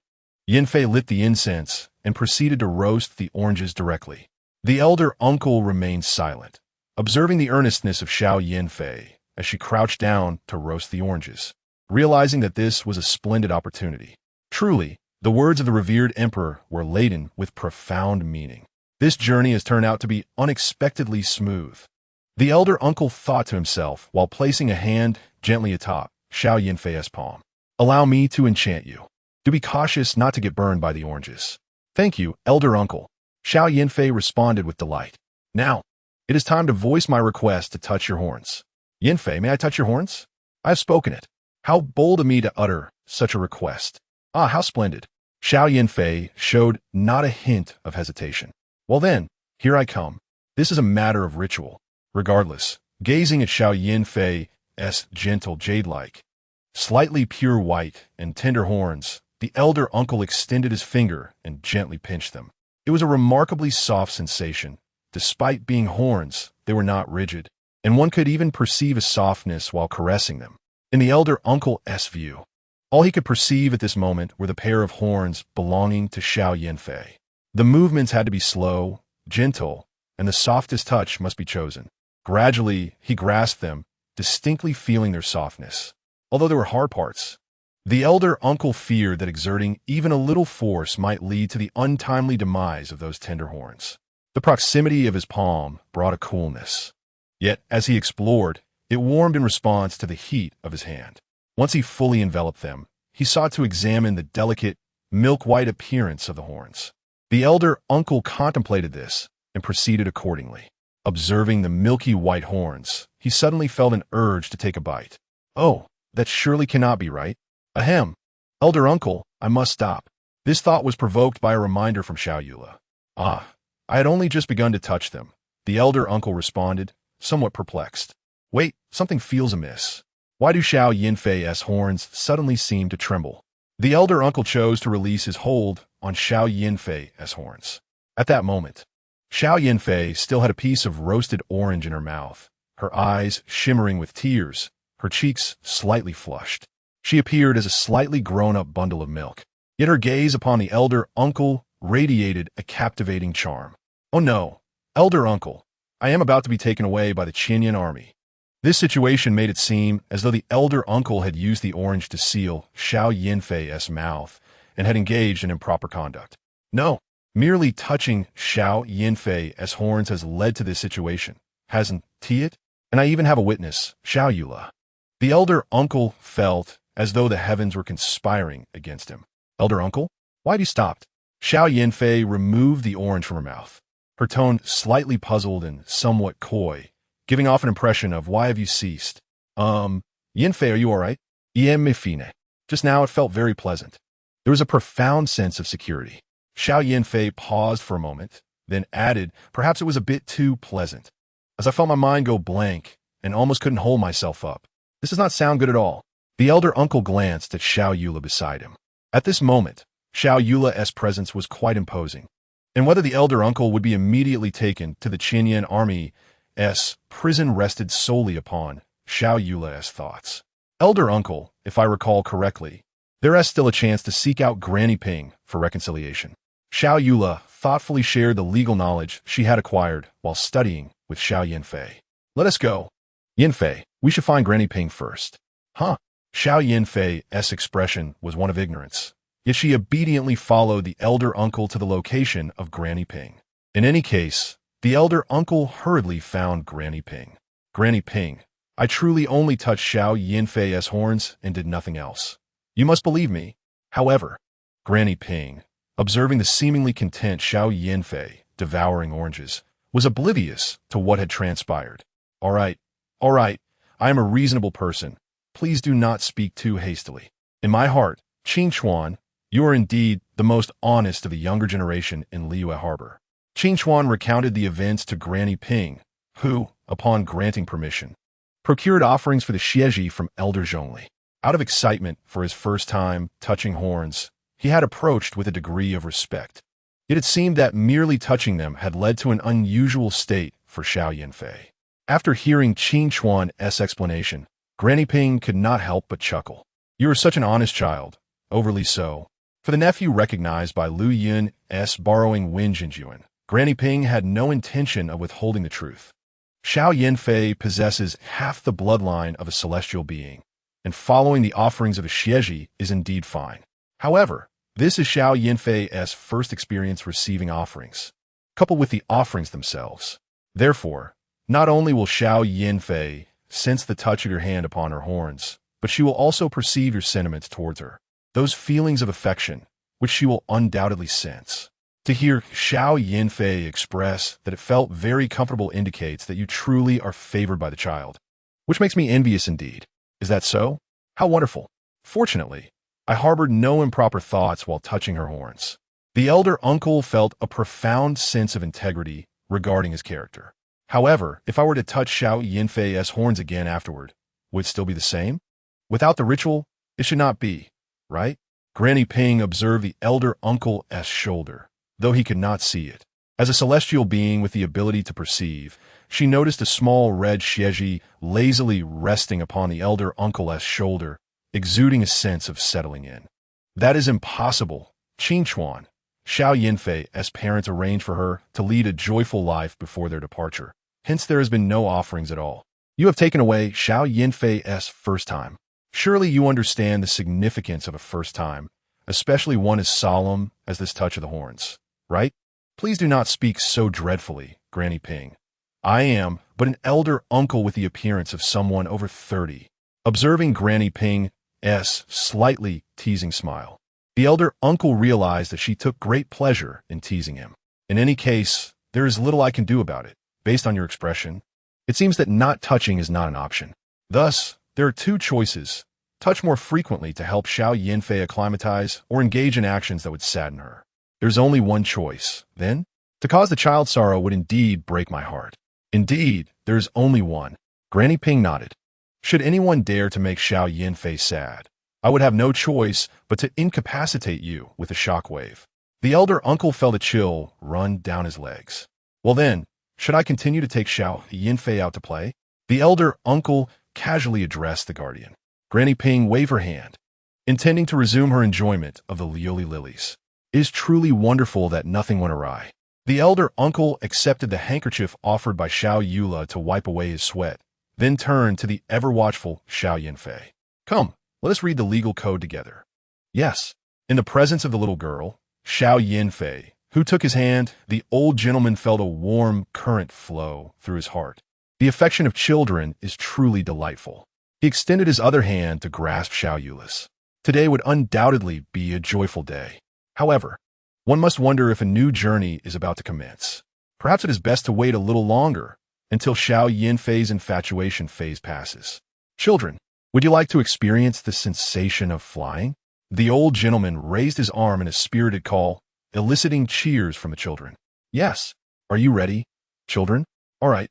Yanfei lit the incense and proceeded to roast the oranges directly. The elder uncle remained silent, observing the earnestness of Xiao Yanfei as she crouched down to roast the oranges, realizing that this was a splendid opportunity. Truly, the words of the revered emperor were laden with profound meaning. This journey has turned out to be unexpectedly smooth. The elder uncle thought to himself while placing a hand gently atop Xiao Yanfei's palm. Allow me to enchant you. Do be cautious not to get burned by the oranges. Thank you, elder uncle. Xiao Yanfei responded with delight. Now, it is time to voice my request to touch your horns. Yanfei, may I touch your horns? I have spoken it. How bold of me to utter such a request. Ah, how splendid. Xiao Yanfei showed not a hint of hesitation. Well then, here I come. This is a matter of ritual. Regardless, gazing at Xiao Yanfei's gentle jade-like, slightly pure white and tender horns, the elder uncle extended his finger and gently pinched them. It was a remarkably soft sensation. Despite being horns, they were not rigid, and one could even perceive a softness while caressing them. In the elder uncle's view, all he could perceive at this moment were the pair of horns belonging to Xiao Yanfei. The movements had to be slow, gentle, and the softest touch must be chosen. Gradually, he grasped them, distinctly feeling their softness. Although there were hard parts, the elder uncle feared that exerting even a little force might lead to the untimely demise of those tender horns. The proximity of his palm brought a coolness. Yet, as he explored, it warmed in response to the heat of his hand. Once he fully enveloped them, he sought to examine the delicate, milk-white appearance of the horns. The elder uncle contemplated this and proceeded accordingly. Observing the milky white horns, he suddenly felt an urge to take a bite. Oh, that surely cannot be right. Ahem. Elder uncle, I must stop. This thought was provoked by a reminder from Xiao Yula. Ah, I had only just begun to touch them. The elder uncle responded, somewhat perplexed. Wait, something feels amiss. Why do Xiao Yanfei's horns suddenly seem to tremble? The elder uncle chose to release his hold on Xiao Yanfei's horns. At that moment, Xiao Yanfei still had a piece of roasted orange in her mouth, her eyes shimmering with tears, her cheeks slightly flushed. She appeared as a slightly grown-up bundle of milk, yet her gaze upon the elder uncle radiated a captivating charm. Oh no, elder uncle, I am about to be taken away by the Qinyan army. This situation made it seem as though the elder uncle had used the orange to seal Xiao Yanfei's mouth and had engaged in improper conduct. No, merely touching Xiao Yanfei's horns has led to this situation, hasn't it? And I even have a witness, Xiao Yula. The elder uncle felt as though the heavens were conspiring against him. Elder uncle, why'd you stop? Xiao Yanfei removed the orange from her mouth, her tone slightly puzzled and somewhat coy, giving off an impression of, why have you ceased? Yanfei, are you all right? Me fine. Just now it felt very pleasant. There was a profound sense of security. Xiao Yanfei paused for a moment, then added, perhaps it was a bit too pleasant, as I felt my mind go blank and almost couldn't hold myself up. This does not sound good at all. The elder uncle glanced at Xiao Yula beside him. At this moment, Xiao Yula's presence was quite imposing, and whether the elder uncle would be immediately taken to the Qinyan army's prison rested solely upon Xiao Yula's thoughts. Elder uncle, if I recall correctly, there is still a chance to seek out Granny Ping for reconciliation. Xiao Yula thoughtfully shared the legal knowledge she had acquired while studying with Xiao Yanfei. Let us go. Yanfei, we should find Granny Ping first. Huh? Xiao Yanfei's expression was one of ignorance, yet she obediently followed the elder uncle to the location of Granny Ping. In any case, the elder uncle hurriedly found Granny Ping. Granny Ping, I truly only touched Xiao Yanfei's horns and did nothing else. You must believe me. However, Granny Ping, observing the seemingly content Xiao Yanfei devouring oranges, was oblivious to what had transpired. All right, I am a reasonable person. Please do not speak too hastily. In my heart, Qing Chuan, you are indeed the most honest of the younger generation in Liyue Harbor. Qing Chuan recounted the events to Granny Ping, who, upon granting permission, procured offerings for the Xieji from Elder Zhongli. Out of excitement for his first time touching horns, he had approached with a degree of respect. Yet it seemed that merely touching them had led to an unusual state for Xiao Yanfei. After hearing Qing Chuan's explanation, Granny Ping could not help but chuckle. You are such an honest child, overly so. For the nephew recognized by Lu Yun's borrowing Wen Jinjuan, Granny Ping had no intention of withholding the truth. Xiao Yanfei possesses half the bloodline of a celestial being, and following the offerings of a Xieji is indeed fine. However, this is Xiao Yanfei's first experience receiving offerings, coupled with the offerings themselves. Therefore, not only will Xiao Yanfei sense the touch of your hand upon her horns, but she will also perceive your sentiments towards her. those feelings of affection, which she will undoubtedly sense. To hear Xiao Yinfei express that it felt very comfortable indicates that you truly are favored by the child, which makes me envious indeed. Is that so? How wonderful. Fortunately, I harbored no improper thoughts while touching her horns. The elder uncle felt a profound sense of integrity regarding his character. However, if I were to touch Xiao Yinfei's horns again afterward, would it still be the same? Without the ritual, it should not be, right? Granny Ping observed the elder uncle's shoulder, though he could not see it. As a celestial being with the ability to perceive, she noticed a small red Xieji lazily resting upon the elder uncle's shoulder, exuding a sense of settling in. That is impossible. Qin Chuan, Xiao Yinfei's parents arranged for her to lead a joyful life before their departure. Hence there has been no offerings at all. You have taken away Xiao Yinfei's first time. Surely you understand the significance of a first time, especially one as solemn as this touch of the horns, right? Please do not speak so dreadfully, Granny Ping. I am but an elder uncle with the appearance of someone over 30. Observing Granny Ping's slightly teasing smile, the elder uncle realized that she took great pleasure in teasing him. In any case, there is little I can do about it. Based on your expression, it seems that not touching is not an option. Thus, there are two choices: touch more frequently to help Xiao Yinfei acclimatize, or engage in actions that would sadden her. There's only one choice, then? To cause the child sorrow would indeed break my heart. Indeed, there is only one. Granny Ping nodded. Should anyone dare to make Xiao Yinfei sad, I would have no choice but to incapacitate you with a shockwave. The elder uncle felt a chill run down his legs. Well then, should I continue to take Xiao Yinfei out to play? The elder uncle casually addressed the guardian. Granny Ping waved her hand, intending to resume her enjoyment of the Lioli lilies. It is truly wonderful that nothing went awry. The elder uncle accepted the handkerchief offered by Xiao Yula to wipe away his sweat, then turned to the ever-watchful Xiao Yinfei. Come, let us read the legal code together. Yes. In the presence of the little girl, Xiao Yinfei, who took his hand, the old gentleman felt a warm current flow through his heart. The affection of children is truly delightful. He extended his other hand to grasp Xiao Yula's. Today would undoubtedly be a joyful day. However, one must wonder if a new journey is about to commence. Perhaps it is best to wait a little longer until Xiao Yinfei's infatuation phase passes. Children, would you like to experience the sensation of flying? The old gentleman raised his arm in a spirited call, eliciting cheers from the children. Yes. Are you ready, children? All right.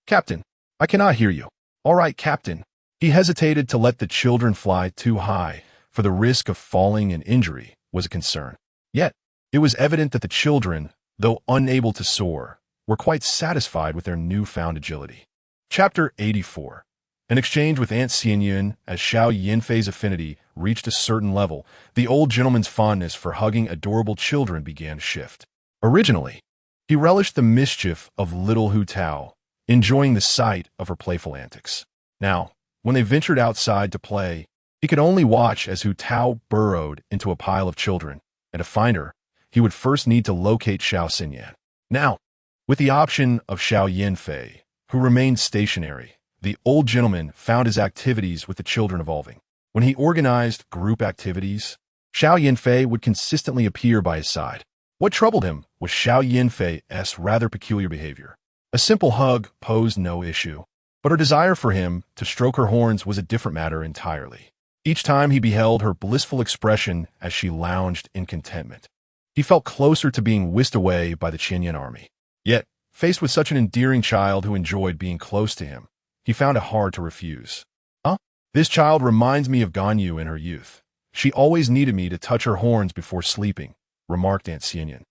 Captain, I cannot hear you. All right, Captain. He hesitated to let the children fly too high, for the risk of falling and injury was a concern. Yet, it was evident that the children, though unable to soar, were quite satisfied with their newfound agility. Chapter 84. An exchange with Aunt Xianyun. As Xiao Yinfei's affinity reached a certain level, the old gentleman's fondness for hugging adorable children began to shift. Originally, he relished the mischief of little Hu Tao, enjoying the sight of her playful antics. Now, when they ventured outside to play, he could only watch as Hu Tao burrowed into a pile of children, and to find her, he would first need to locate Xiao Xinyan. Now, with the option of Xiao Yinfei, who remained stationary, the old gentleman found his activities with the children evolving. When he organized group activities, Xiao Yinfei would consistently appear by his side. What troubled him was Xiao Yinfei's rather peculiar behavior. A simple hug posed no issue, but her desire for him to stroke her horns was a different matter entirely. Each time he beheld her blissful expression as she lounged in contentment, he felt closer to being whisked away by the Qinyan army. Yet, faced with such an endearing child who enjoyed being close to him, he found it hard to refuse. This child reminds me of Ganyu in her youth. She always needed me to touch her horns before sleeping, remarked Aunt Xianyun,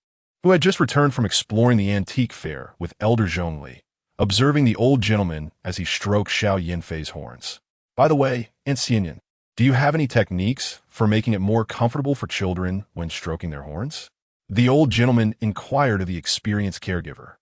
who had just returned from exploring the antique fair with Elder Zhongli, observing the old gentleman as he stroked Xiao Yinfei's horns. By the way, Aunt Xianyun, do you have any techniques for making it more comfortable for children when stroking their horns? The old gentleman inquired of the experienced caregiver.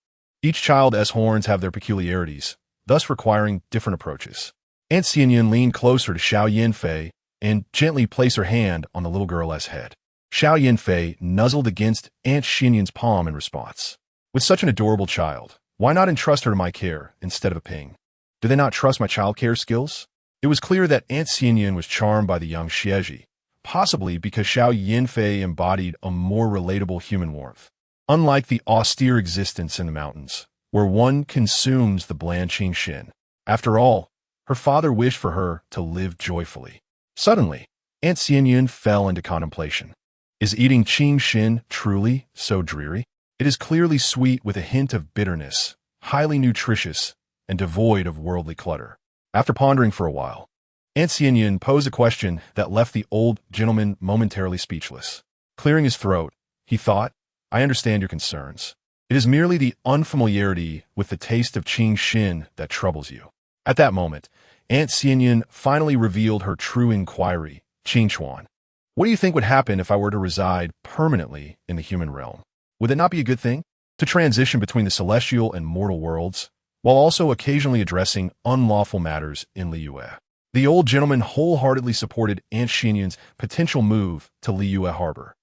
Each child's horns have their peculiarities, thus requiring different approaches. Aunt Xianyun leaned closer to Xiao Yinfei and gently placed her hand on the little girl's head. Xiao Yinfei nuzzled against Aunt Xianyun's palm in response. With such an adorable child, why not entrust her to my care instead of a Ping? Do they not trust my childcare skills? It was clear that Aunt Xianyun was charmed by the young Xieji, possibly because Xiao Yinfei embodied a more relatable human warmth. Unlike the austere existence in the mountains, where one consumes the bland Qingxin. After all, her father wished for her to live joyfully. Suddenly, Aunt Xianyun fell into contemplation. Is eating Qingxin truly so dreary? It is clearly sweet with a hint of bitterness, highly nutritious, and devoid of worldly clutter. After pondering for a while, Aunt Xianyun posed a question that left the old gentleman momentarily speechless. Clearing his throat, he thought, I understand your concerns. It is merely the unfamiliarity with the taste of Qingxin that troubles you. At that moment, Aunt Xianyun finally revealed her true inquiry, Qingchuan. What do you think would happen if I were to reside permanently in the human realm? Would it not be a good thing? To transition between the celestial and mortal worlds, while also occasionally addressing unlawful matters in Liyue. The old gentleman wholeheartedly supported Aunt Xianyun's potential move to Liyue Harbor.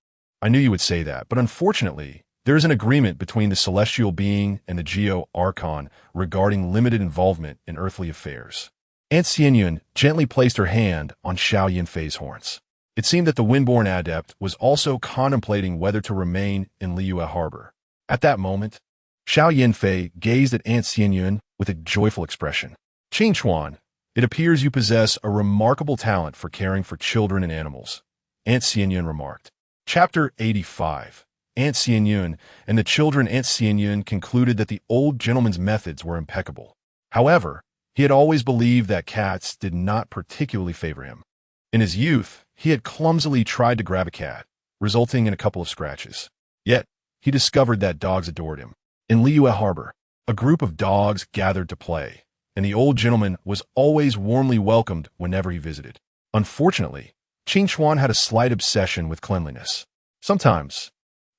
I knew you would say that, but unfortunately, there is an agreement between the celestial being and the Geo Archon regarding limited involvement in earthly affairs. Aunt Xianyun gently placed her hand on Xiao Yinfei's horns. It seemed that the Windborn adept was also contemplating whether to remain in Liyue Harbor. At that moment, Xiao Yinfei gazed at Aunt Xianyun with a joyful expression. Qingchuan, it appears you possess a remarkable talent for caring for children and animals, Aunt Xianyun remarked. Chapter 85. Aunt Xianyun and the children. Aunt Xianyun concluded that the old gentleman's methods were impeccable. However, he had always believed that cats did not particularly favor him. In his youth, he had clumsily tried to grab a cat, resulting in a couple of scratches. Yet, he discovered that dogs adored him. In Liyue Harbor, a group of dogs gathered to play, and the old gentleman was always warmly welcomed whenever he visited. Unfortunately, Qingchuan had a slight obsession with cleanliness. Sometimes,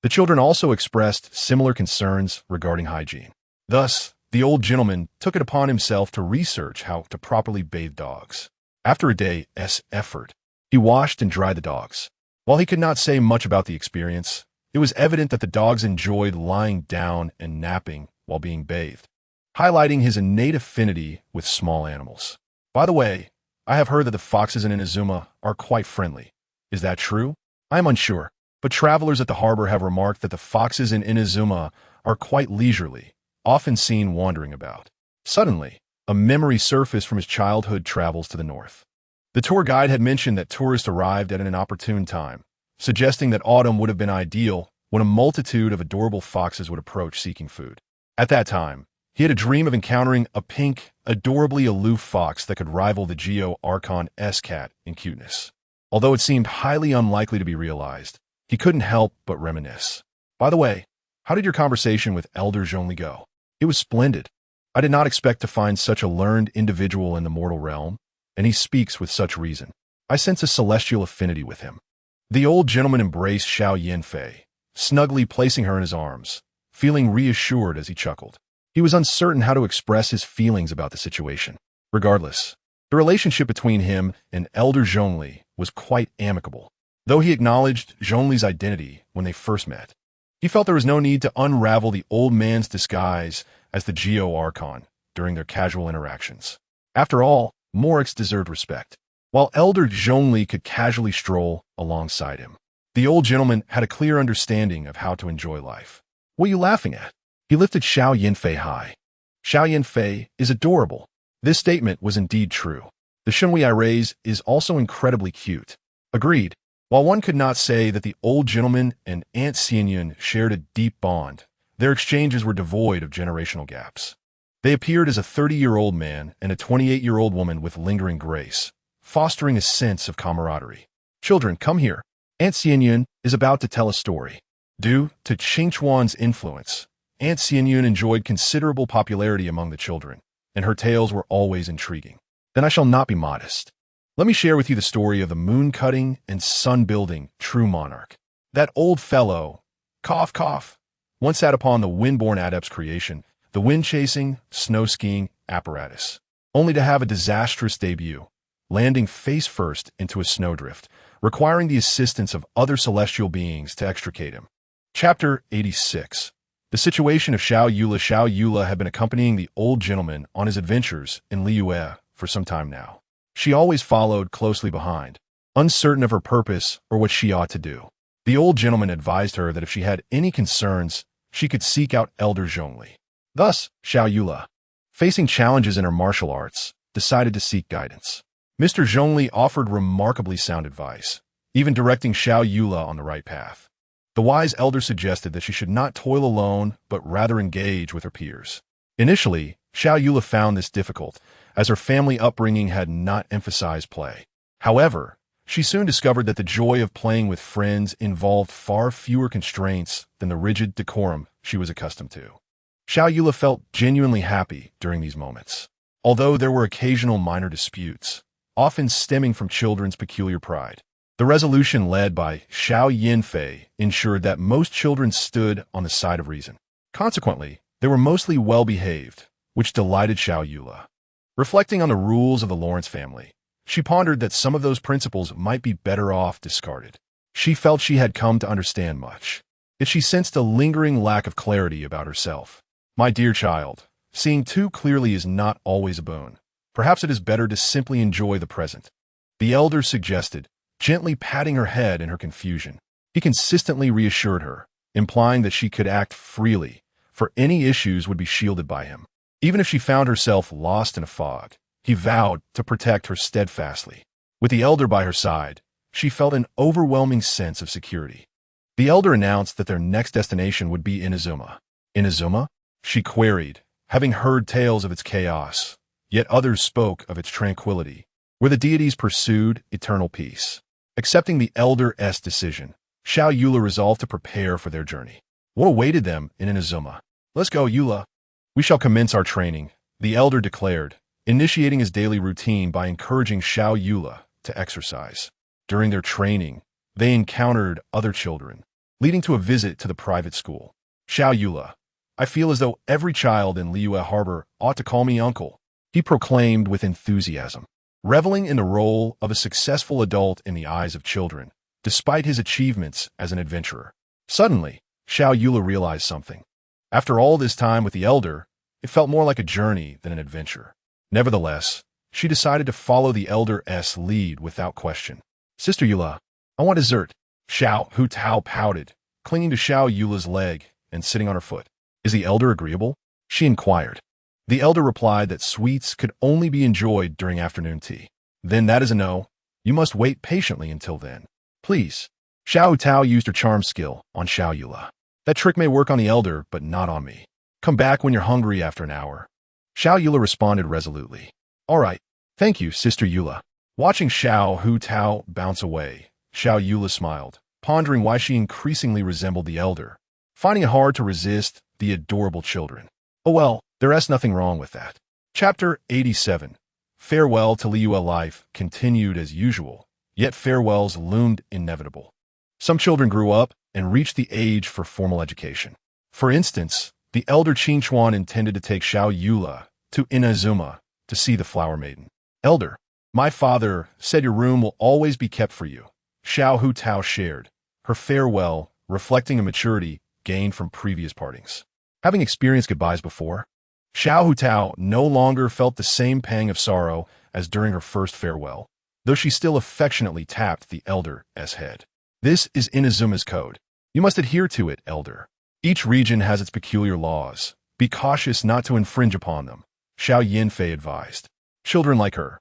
the children also expressed similar concerns regarding hygiene. Thus, the old gentleman took it upon himself to research how to properly bathe dogs. After a day's effort, he washed and dried the dogs. While he could not say much about the experience, it was evident that the dogs enjoyed lying down and napping while being bathed, highlighting his innate affinity with small animals. By the way, I have heard that the foxes in Inazuma are quite friendly. Is that true? I am unsure, but travelers at the harbor have remarked that the foxes in Inazuma are quite leisurely, often seen wandering about. Suddenly, a memory surfaced from his childhood travels to the north. The tour guide had mentioned that tourists arrived at an inopportune time, suggesting that autumn would have been ideal when a multitude of adorable foxes would approach seeking food. At that time, he had a dream of encountering a pink, adorably aloof fox that could rival the Geo Archon-S cat in cuteness. Although it seemed highly unlikely to be realized, he couldn't help but reminisce. By the way, how did your conversation with Elder Zhongli go? It was splendid. I did not expect to find such a learned individual in the mortal realm, and he speaks with such reason. I sense a celestial affinity with him. The old gentleman embraced Xiao Yinfei, snugly placing her in his arms, feeling reassured as he chuckled. He was uncertain how to express his feelings about the situation. Regardless, the relationship between him and Elder Zhongli was quite amicable. Though he acknowledged Zhongli's identity when they first met, he felt there was no need to unravel the old man's disguise as the Geo Archon during their casual interactions. After all, Morix deserved respect, while Elder Zhongli could casually stroll alongside him. The old gentleman had a clear understanding of how to enjoy life. What are you laughing at? He lifted Xiao Yinfei high. Xiao Yinfei is adorable. This statement was indeed true. The Shunhui I raise is also incredibly cute. Agreed. While one could not say that the old gentleman and Aunt Xianyun shared a deep bond, their exchanges were devoid of generational gaps. They appeared as a 30-year-old man and a 28-year-old woman with lingering grace, fostering a sense of camaraderie. Children, come here. Aunt Xianyun is about to tell a story. Due to Qingchuan's influence, Aunt Xianyun enjoyed considerable popularity among the children, and her tales were always intriguing. Then I shall not be modest. Let me share with you the story of the moon-cutting and sun-building true monarch. That old fellow, cough cough, once sat upon the Windborn adept's creation, the wind-chasing, snow-skiing apparatus, only to have a disastrous debut, landing face-first into a snowdrift, requiring the assistance of other celestial beings to extricate him. Chapter 86. The situation of Xiao Yula. Xiao Yula had been accompanying the old gentleman on his adventures in Liyue for some time now. She always followed closely behind, uncertain of her purpose or what she ought to do. The old gentleman advised her that if she had any concerns, she could seek out Elder Zhongli. Thus, Xiao Yula, facing challenges in her martial arts, decided to seek guidance. Mr. Zhongli offered remarkably sound advice, even directing Xiao Yula on the right path. The wise elder suggested that she should not toil alone, but rather engage with her peers. Initially, Xiao Yula found this difficult, as her family upbringing had not emphasized play. However, she soon discovered that the joy of playing with friends involved far fewer constraints than the rigid decorum she was accustomed to. Xiao Yula felt genuinely happy during these moments. Although there were occasional minor disputes, often stemming from children's peculiar pride, the resolution led by Xiao Yinfei ensured that most children stood on the side of reason. Consequently, they were mostly well-behaved, which delighted Xiao Yula. Reflecting on the rules of the Lawrence family, she pondered that some of those principles might be better off discarded. She felt she had come to understand much, yet she sensed a lingering lack of clarity about herself. My dear child, seeing too clearly is not always a boon. Perhaps it is better to simply enjoy the present. The elder suggested, gently patting her head in her confusion. He consistently reassured her, implying that she could act freely, for any issues would be shielded by him. Even if she found herself lost in a fog, he vowed to protect her steadfastly. With the elder by her side, she felt an overwhelming sense of security. The elder announced that their next destination would be Inazuma. Inazuma? She queried, having heard tales of its chaos, yet others spoke of its tranquility, where the deities pursued eternal peace. Accepting the elder's decision, Xiao Yula resolved to prepare for their journey. What awaited them in Inazuma? Let's go, Yula. We shall commence our training, the elder declared, initiating his daily routine by encouraging Xiao Yula to exercise. During their training, they encountered other children, leading to a visit to the private school. Xiao Yula, I feel as though every child in Liyue Harbor ought to call me uncle, he proclaimed with enthusiasm. Reveling in the role of a successful adult in the eyes of children, despite his achievements as an adventurer. Suddenly, Xiao Yula realized something. After all this time with the elder, it felt more like a journey than an adventure. Nevertheless, she decided to follow the elder's lead without question. Sister Yula, I want dessert. Xiao Hutao pouted, clinging to Xiao Yula's leg and sitting on her foot. Is the elder agreeable? She inquired. The elder replied that sweets could only be enjoyed during afternoon tea. Then that is a no. You must wait patiently until then. Please. Xiao Tao used her charm skill on Xiao Yula. That trick may work on the elder, but not on me. Come back when you're hungry after an hour. Xiao Yula responded resolutely. All right. Thank you, Sister Yula. Watching Xiao Hu Tao bounce away, Xiao Yula smiled, pondering why she increasingly resembled the elder, finding it hard to resist the adorable children. Oh well, there's nothing wrong with that. Chapter 87. Farewell to Liyue life continued as usual, yet farewells loomed inevitable. Some children grew up and reached the age for formal education. For instance, the elder Qingchuan intended to take Xiao Yula to Inazuma to see the flower maiden. Elder, my father said your room will always be kept for you. Xiao Hu Tao shared, her farewell reflecting a maturity gained from previous partings. Having experienced goodbyes before, Xiao Hu Tao no longer felt the same pang of sorrow as during her first farewell, though she still affectionately tapped the elder's head. This is Inazuma's code. You must adhere to it, elder. Each region has its peculiar laws. Be cautious not to infringe upon them, Xiao Yinfei advised. Children like her,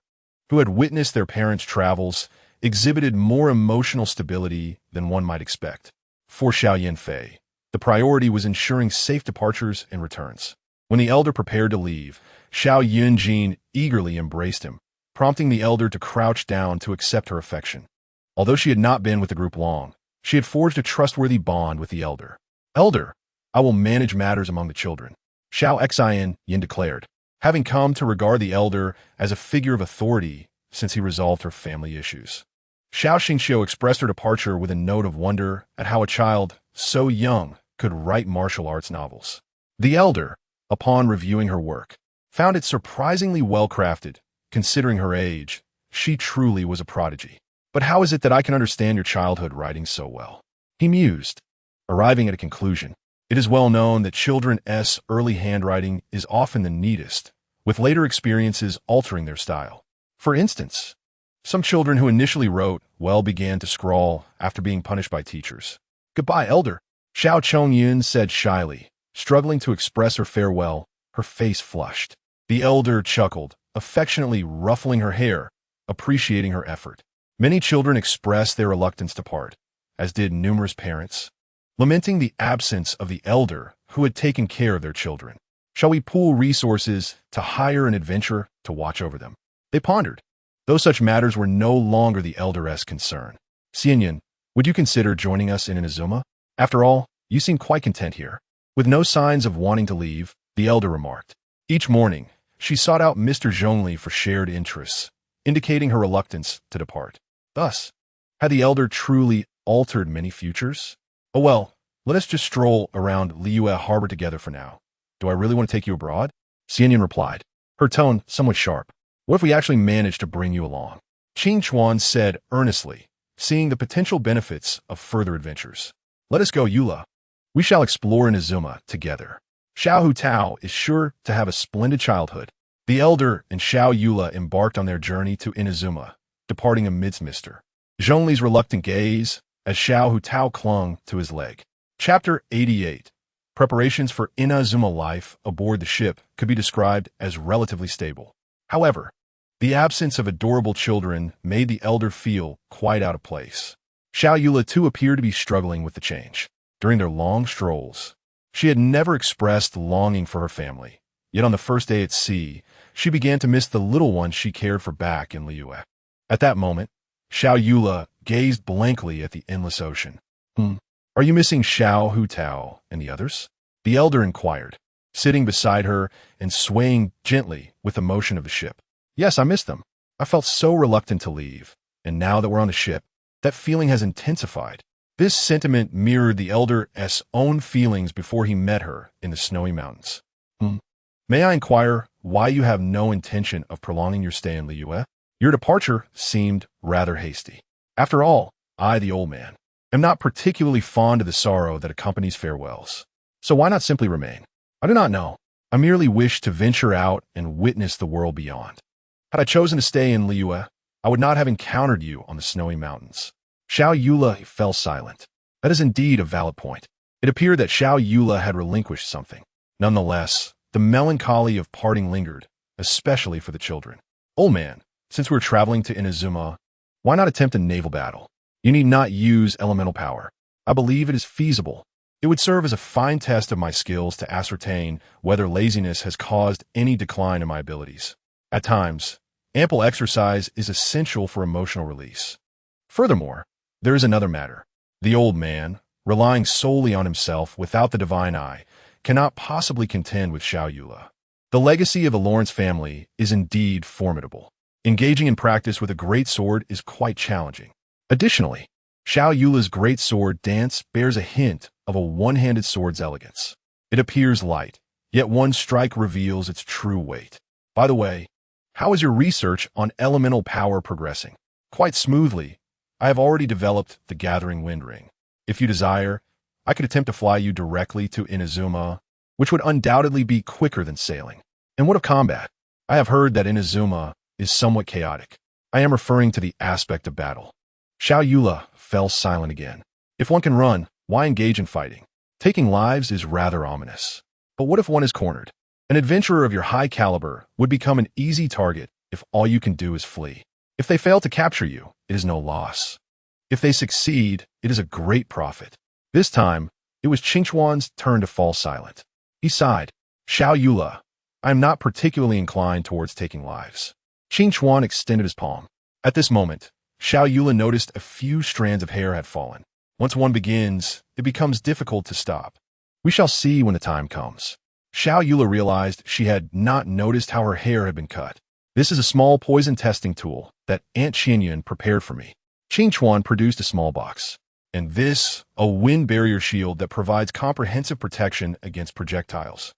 who had witnessed their parents' travels, exhibited more emotional stability than one might expect. For Xiao Yinfei, the priority was ensuring safe departures and returns. When the elder prepared to leave, Xiao Yunjin eagerly embraced him, prompting the elder to crouch down to accept her affection. Although she had not been with the group long, she had forged a trustworthy bond with the elder. Elder, I will manage matters among the children, Xiao Xian Yin declared, having come to regard the elder as a figure of authority since he resolved her family issues. Xiao Xingqiu expressed her departure with a note of wonder at how a child so young could write martial arts novels. The elder, upon reviewing her work, found it surprisingly well-crafted. Considering her age, she truly was a prodigy. But how is it that I can understand your childhood writing so well? He mused, arriving at a conclusion. It is well known that children's early handwriting is often the neatest, with later experiences altering their style. For instance, Some children who initially wrote well began to scrawl after being punished by teachers. "Goodbye, elder," Xiao Chongyun said shyly, struggling to express her farewell, her face flushed. The elder chuckled, affectionately ruffling her hair, appreciating her effort. Many children expressed their reluctance to part, as did numerous parents, lamenting the absence of the elder who had taken care of their children. "Shall we pool resources to hire an adventurer to watch over them?" They pondered, though such matters were no longer the elderess' concern. "Xianyan, would you consider joining us in Inazuma? After all, you seem quite content here." With no signs of wanting to leave, the elder remarked. Each morning, she sought out Mr. Zhongli for shared interests, indicating her reluctance to depart. Thus, had the elder truly altered many futures? "Oh well, let us just stroll around Liyue Harbor together for now. Do I really want to take you abroad?" Xianyan replied, her tone somewhat sharp. "What if we actually manage to bring you along?" Qing Chuan said earnestly, seeing the potential benefits of further adventures. "Let us go, Eula. We shall explore Inazuma together. Xiao Hu Tao is sure to have a splendid childhood." The elder and Xiao Eula embarked on their journey to Inazuma, departing amidst Mr. Zhongli's reluctant gaze as Xiao Hu Tao clung to his leg. Chapter 88. Preparations for Inazuma life aboard the ship could be described as relatively stable. However, the absence of adorable children made the elder feel quite out of place. Xiao Eula too appeared to be struggling with the change. During their long strolls, she had never expressed longing for her family. Yet on the first day at sea, she began to miss the little ones she cared for back in Liyue. At that moment, Xiao Eula gazed blankly at the endless ocean. Are you missing Xiao Hu Tao and the others?" the elder inquired, sitting beside her and swaying gently with the motion of the ship. "Yes, I miss them. I felt so reluctant to leave, and now that we're on the ship, that feeling has intensified." This sentiment mirrored the elder's own feelings before he met her in the snowy mountains. "May I inquire why you have no intention of prolonging your stay in Liyue? Your departure seemed rather hasty. After all, I, the old man, am not particularly fond of the sorrow that accompanies farewells. So why not simply remain?" "I do not know. I merely wish to venture out and witness the world beyond. Had I chosen to stay in Liyue, I would not have encountered you on the snowy mountains." Xiao Eula fell silent. That is indeed a valid point. It appeared that Xiao Eula had relinquished something. Nonetheless, the melancholy of parting lingered, especially for the children. "Old man, since we're traveling to Inazuma, why not attempt a naval battle? You need not use elemental power. I believe it is feasible. It would serve as a fine test of my skills to ascertain whether laziness has caused any decline in my abilities. At times, ample exercise is essential for emotional release. Furthermore, there is another matter. The old man, relying solely on himself without the divine eye, cannot possibly contend with Xiao Eula. The legacy of the Lawrence family is indeed formidable. Engaging in practice with a great sword is quite challenging. Additionally, Xiao Eula's great sword dance bears a hint of a one-handed sword's elegance. It appears light, yet one strike reveals its true weight. By the way, how is your research on elemental power progressing? Quite smoothly. I have already developed the Gathering Wind Ring. If you desire, I could attempt to fly you directly to Inazuma, which would undoubtedly be quicker than sailing. And what of combat? I have heard that Inazuma is somewhat chaotic. I am referring to the aspect of battle." Xiao Eula fell silent again. If one can run, why engage in fighting? Taking lives is rather ominous. But what if one is cornered? An adventurer of your high caliber would become an easy target if all you can do is flee. If they fail to capture you, it is no loss. If they succeed, it is a great profit. This time, it was Qingchuan's turn to fall silent. He sighed. "Xiao Eula, I am not particularly inclined towards taking lives." Qingchuan extended his palm. At this moment, Xiao Eula noticed a few strands of hair had fallen. Once one begins, it becomes difficult to stop. We shall see when the time comes. Xiao Eula realized she had not noticed how her hair had been cut. "This is a small poison testing tool that Aunt Xianyan prepared for me." Qingchuan produced a small box. "And this, a wind barrier shield that provides comprehensive protection against projectiles."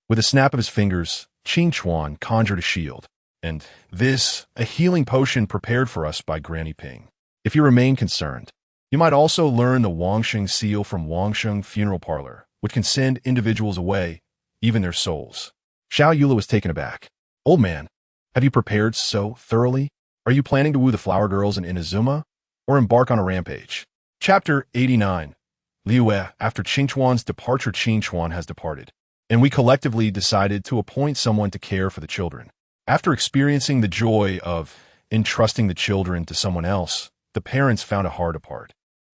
With a snap of his fingers, Qingchuan conjured a shield. "And this, a healing potion prepared for us by Granny Ping. If you remain concerned, you might also learn the Wangsheng seal from Wangsheng Funeral Parlor, which can send individuals away, even their souls." Xiao Eula was taken aback. "Old man, have you prepared so thoroughly?" Are you planning to woo the flower girls in Inazuma, or embark on a rampage? Chapter 89. Liyue. After Qingchuan's departure, Qingchuan has departed, and we collectively decided to appoint someone to care for the children. After experiencing the joy of entrusting the children to someone else, the parents found it hard to part.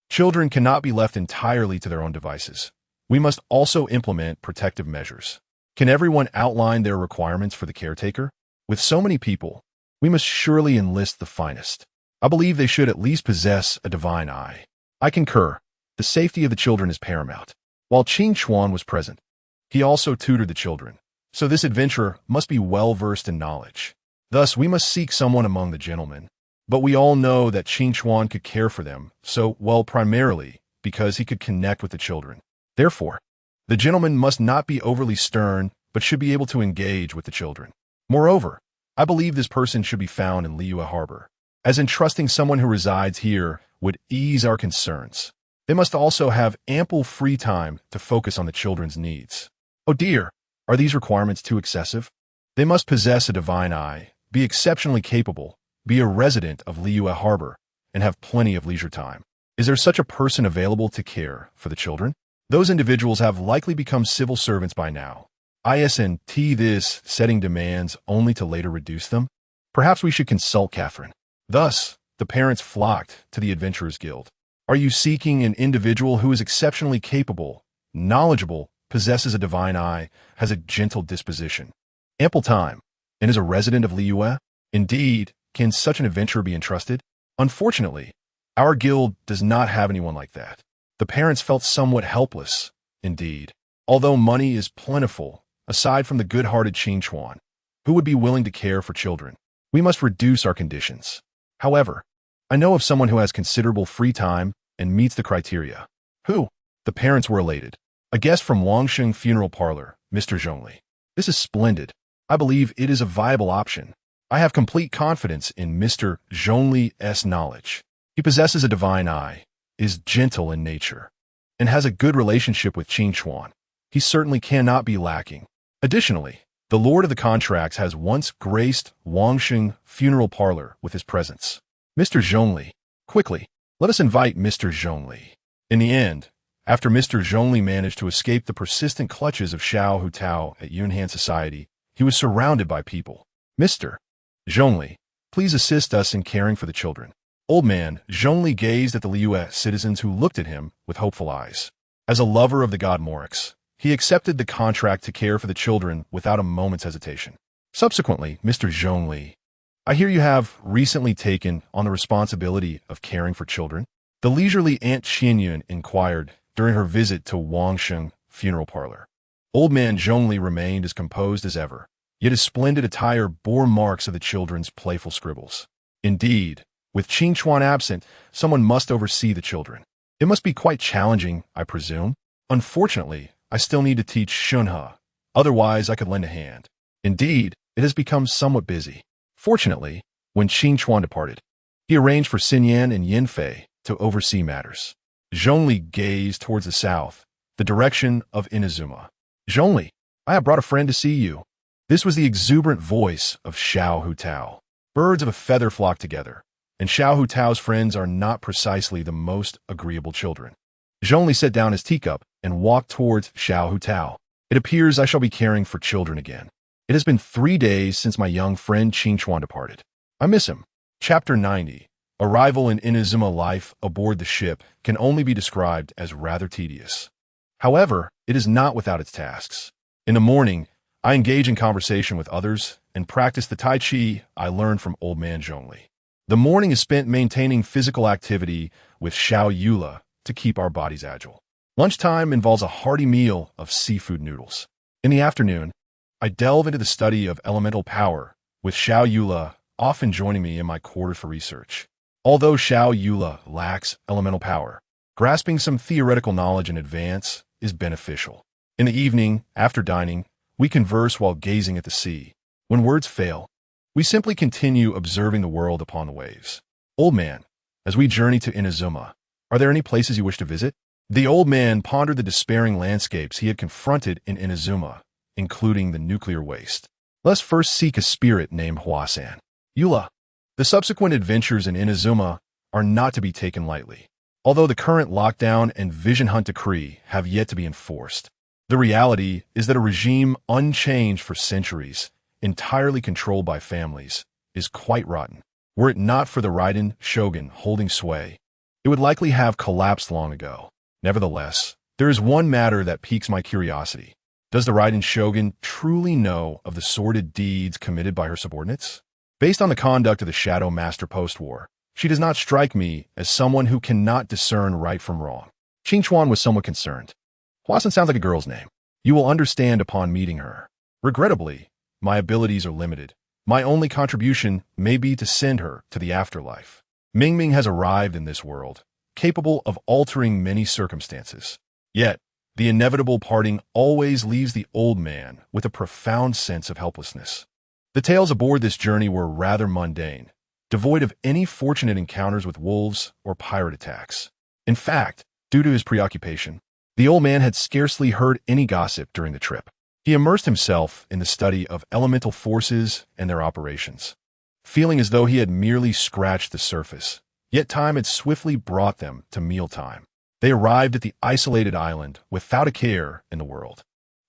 Children cannot be left entirely to their own devices. We must also implement protective measures. Can everyone outline their requirements for the caretaker? With so many people, we must surely enlist the finest. I believe they should at least possess a divine eye. I concur. The safety of the children is paramount. While Qingchuan was present, he also tutored the children, so this adventurer must be well-versed in knowledge. Thus, we must seek someone among the gentlemen. But we all know that Qingchuan could care for them, so, well, primarily because he could connect with the children. Therefore, the gentleman must not be overly stern, but should be able to engage with the children. Moreover, I believe this person should be found in Liyue Harbor, as entrusting someone who resides here would ease our concerns. They must also have ample free time to focus on the children's needs. Oh dear, are these requirements too excessive? They must possess a divine eye, be exceptionally capable, be a resident of Liyue Harbor, and have plenty of leisure time. Is there such a person available to care for the children? Those individuals have likely become civil servants by now. Isn't this setting demands only to later reduce them? Perhaps we should consult Catherine. Thus, the parents flocked to the Adventurers Guild. Are you seeking an individual who is exceptionally capable, knowledgeable, possesses a divine eye, has a gentle disposition, ample time, and is a resident of Liyue? Indeed, can such an adventurer be entrusted? Unfortunately, our guild does not have anyone like that. The parents felt somewhat helpless, indeed. Although money is plentiful, aside from the good-hearted Qingchuan, who would be willing to care for children, we must reduce our conditions. However, I know of someone who has considerable free time and meets the criteria. Who? The parents were elated. A guest from Wangsheng Funeral Parlor, Mr. Zhongli. This is splendid. I believe it is a viable option. I have complete confidence in Mr. Zhongli's knowledge. He possesses a divine eye, is gentle in nature, and has a good relationship with Qingchuan. He certainly cannot be lacking. Additionally, the Lord of the Contracts has once graced Wangsheng Funeral Parlor with his presence. Mr. Zhongli. Quickly, let us invite Mr. Zhongli. In the end, after Mr. Zhongli managed to escape the persistent clutches of Xiao Hutao at Yunhan Society, he was surrounded by people. Mr. Zhongli, please assist us in caring for the children. Old man Zhongli gazed at the Liyue citizens who looked at him with hopeful eyes. As a lover of the god Morix, he accepted the contract to care for the children without a moment's hesitation. Subsequently, Mr. Zhongli, I hear you have recently taken on the responsibility of caring for children. The leisurely Aunt Qianyun inquired during her visit to Wangsheng Funeral Parlor. Old man Zhongli remained as composed as ever, yet his splendid attire bore marks of the children's playful scribbles. Indeed, with Qingchuan absent, someone must oversee the children. It must be quite challenging, I presume. Unfortunately, I still need to teach Shunhe, otherwise I could lend a hand. Indeed, it has become somewhat busy. Fortunately, when Qingchuan departed, he arranged for Xinyan and Yinfei to oversee matters. Zhongli gazed towards the south, the direction of Inazuma. Zhongli, I have brought a friend to see you. This was the exuberant voice of Xiao Hutao. Birds of a feather flock together, and Xiao Hutao's friends are not precisely the most agreeable children. Zhongli set down his teacup and walked towards Xiao Hutao. It appears I shall be caring for children again. It has been 3 days since my young friend Qingchuan departed. I miss him. Chapter 90. Arrival in Inazuma. Life aboard the ship can only be described as rather tedious. However, it is not without its tasks. In the morning, I engage in conversation with others and practice the Tai Chi I learned from old man Zhongli. The morning is spent maintaining physical activity with Xiao Yula to keep our bodies agile. Lunchtime involves a hearty meal of seafood noodles. In the afternoon, I delve into the study of elemental power, with Xiao Yula often joining me in my quarters for research. Although Xiao Yula lacks elemental power, grasping some theoretical knowledge in advance is beneficial. In the evening, after dining, we converse while gazing at the sea. When words fail, we simply continue observing the world upon the waves. Old man, as we journey to Inazuma, are there any places you wish to visit? The old man pondered the despairing landscapes he had confronted in Inazuma, including the nuclear waste. Let's first seek a spirit named Huasan. Yula, The subsequent adventures in Inazuma are not to be taken lightly. Although the current lockdown and vision hunt decree have yet to be enforced, the reality is that a regime unchanged for centuries, entirely controlled by families, is quite rotten. Were it not for the Raiden shogun holding sway, it would likely have collapsed long ago. Nevertheless, there is one matter that piques my curiosity. Does the Raiden shogun truly know of the sordid deeds committed by her subordinates? Based on the conduct of the Shadow Master post-war, she does not strike me as someone who cannot discern right from wrong. Qingchuan was somewhat concerned. Huasan sounds like a girl's name. You will understand upon meeting her. Regrettably, my abilities are limited. My only contribution may be to send her to the afterlife. Mingming has arrived in this world, capable of altering many circumstances. Yet, the inevitable parting always leaves the old man with a profound sense of helplessness. The tales aboard this journey were rather mundane, devoid of any fortunate encounters with wolves or pirate attacks. In fact, due to his preoccupation, the old man had scarcely heard any gossip during the trip. He immersed himself in the study of elemental forces and their operations, feeling as though he had merely scratched the surface. Yet time had swiftly brought them to mealtime. They arrived at the isolated island without a care in the world.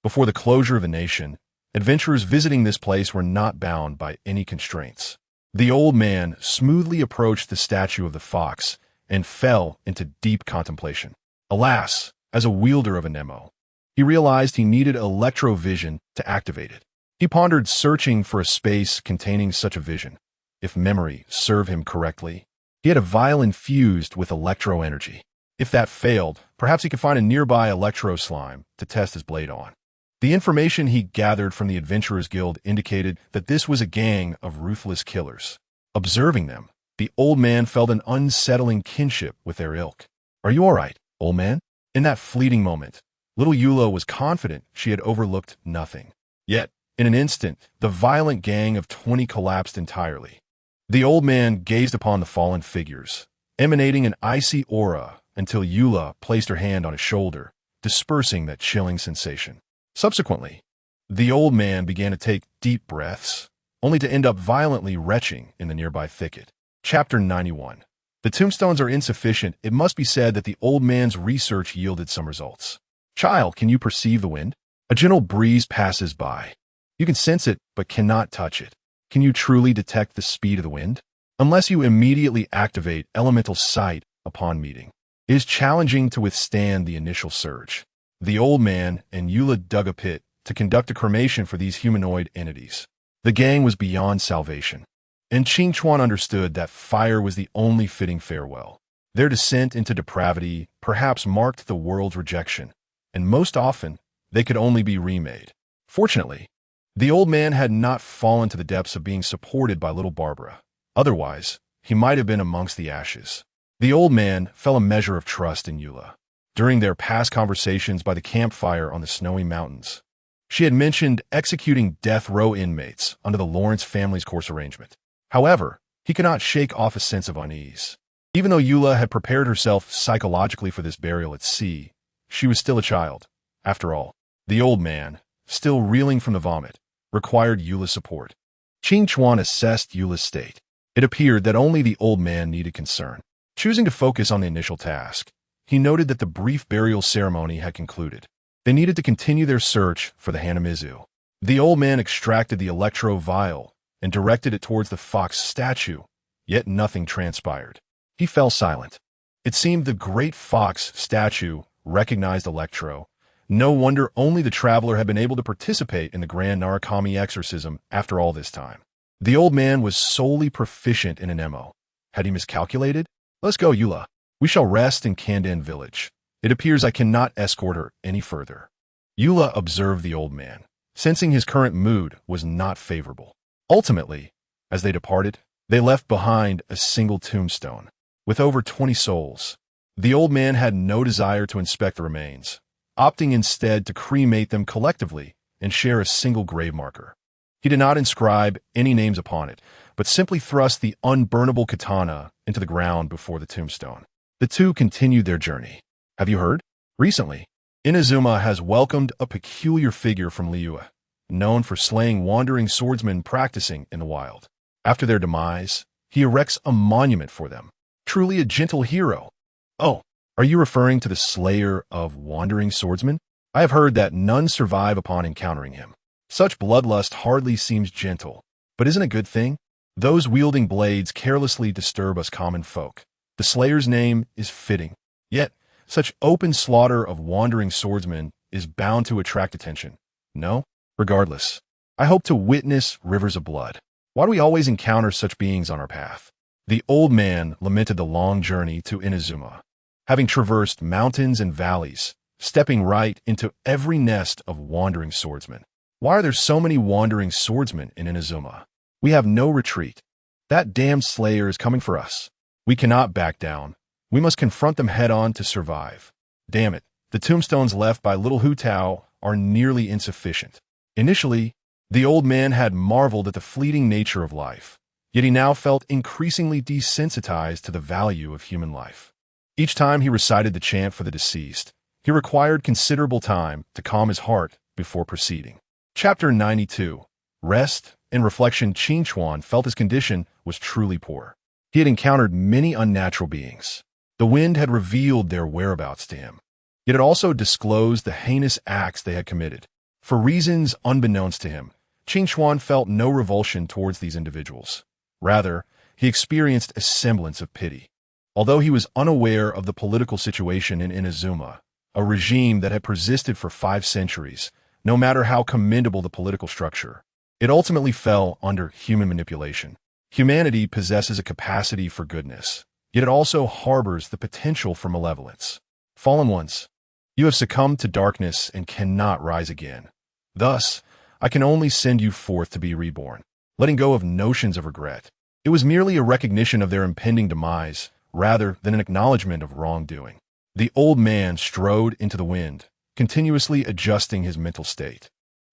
Before the closure of the nation, adventurers visiting this place were not bound by any constraints. The old man smoothly approached the statue of the fox and fell into deep contemplation. Alas, as a wielder of a Nemo, he realized he needed electrovision to activate it. He pondered searching for a space containing such a vision. If memory served him correctly, he had a vial infused with electro energy. If that failed, perhaps he could find a nearby electro slime to test his blade on. The information he gathered from the Adventurers Guild indicated that this was a gang of ruthless killers. Observing them, the old man felt an unsettling kinship with their ilk. "Are you all right, old man?" In that fleeting moment, little Eula was confident she had overlooked nothing. Yet, in an instant, the violent gang of 20 collapsed entirely. The old man gazed upon the fallen figures, emanating an icy aura until Eula placed her hand on his shoulder, dispersing that chilling sensation. Subsequently, the old man began to take deep breaths, only to end up violently retching in the nearby thicket. Chapter 91. The tombstones are insufficient. It must be said that the old man's research yielded some results. "Child, can you perceive the wind? A gentle breeze passes by. You can sense it, but cannot touch it. Can you truly detect the speed of the wind? Unless you immediately activate elemental sight upon meeting, it is challenging to withstand the initial surge." The old man and Eula dug a pit to conduct a cremation for these humanoid entities. The gang was beyond salvation, and Qingchuan understood that fire was the only fitting farewell. Their descent into depravity perhaps marked the world's rejection, and most often, they could only be remade. Fortunately, the old man had not fallen to the depths of being supported by little Barbara. Otherwise, he might have been amongst the ashes. The old man felt a measure of trust in Eula. During their past conversations by the campfire on the snowy mountains, she had mentioned executing death row inmates under the Lawrence family's course arrangement. However, he could not shake off a sense of unease. Even though Eula had prepared herself psychologically for this burial at sea, she was still a child. After all, the old man, still reeling from the vomit, required Eula's support. Qingchuan assessed Eula's state. It appeared that only the old man needed concern. Choosing to focus on the initial task, he noted that the brief burial ceremony had concluded. They needed to continue their search for the Hanamizu. The old man extracted the electro vial and directed it towards the fox statue, yet nothing transpired. He fell silent. It seemed the great fox statue recognized electro. No wonder only the traveler had been able to participate in the grand Narukami exorcism after all this time. The old man was solely proficient in an MO. Had he miscalculated? "Let's go, Eula. We shall rest in Kandan village. It appears I cannot escort her any further." Eula observed the old man, sensing his current mood was not favorable. Ultimately, as they departed, they left behind a single tombstone, with over 20 souls. The old man had no desire to inspect the remains, opting instead to cremate them collectively and share a single grave marker. He did not inscribe any names upon it, but simply thrust the unburnable katana into the ground before the tombstone. The two continued their journey. "Have you heard? Recently, Inazuma has welcomed a peculiar figure from Liyue, known for slaying wandering swordsmen practicing in the wild. After their demise, he erects a monument for them. Truly a gentle hero. Oh, are you referring to the slayer of wandering swordsmen? I have heard that none survive upon encountering him. Such bloodlust hardly seems gentle, but isn't a good thing? Those wielding blades carelessly disturb us common folk. The slayer's name is fitting. Yet, such open slaughter of wandering swordsmen is bound to attract attention. No? Regardless, I hope to witness rivers of blood. Why do we always encounter such beings on our path? The old man lamented the long journey to Inazuma, having traversed mountains and valleys, stepping right into every nest of wandering swordsmen. Why are there so many wandering swordsmen in Inazuma? We have no retreat. That damned slayer is coming for us. We cannot back down. We must confront them head-on to survive. Damn it, the tombstones left by little Hu Tao are nearly insufficient. Initially, the old man had marveled at the fleeting nature of life, yet he now felt increasingly desensitized to the value of human life. Each time he recited the chant for the deceased, he required considerable time to calm his heart before proceeding. Chapter 92. Rest and reflection. Qin Chuan felt his condition was truly poor. He had encountered many unnatural beings. The wind had revealed their whereabouts to him, yet it also disclosed the heinous acts they had committed. For reasons unbeknownst to him, Qin Chuan felt no revulsion towards these individuals. Rather, he experienced a semblance of pity. Although he was unaware of the political situation in Inazuma, a regime that had persisted for 5 centuries, no matter how commendable the political structure, it ultimately fell under human manipulation. Humanity possesses a capacity for goodness, yet it also harbors the potential for malevolence. Fallen ones, you have succumbed to darkness and cannot rise again. Thus, I can only send you forth to be reborn, letting go of notions of regret. It was merely a recognition of their impending demise, rather than an acknowledgement of wrongdoing. The old man strode into the wind, continuously adjusting his mental state.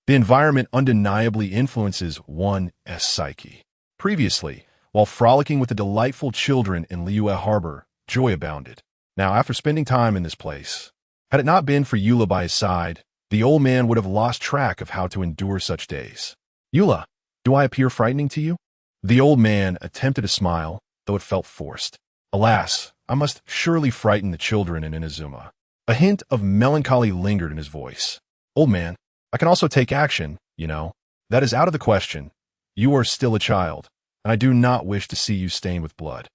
The environment undeniably influences one's psyche. Previously, while frolicking with the delightful children in Liyue Harbor, joy abounded. Now, after spending time in this place, had it not been for Eula by his side, the old man would have lost track of how to endure such days. Eula, do I appear frightening to you? The old man attempted a smile, though it felt forced. Alas, I must surely frighten the children in Inazuma. A hint of melancholy lingered in his voice. Old man, I can also take action, you know. That is out of the question. You are still a child, and I do not wish to see you stained with blood.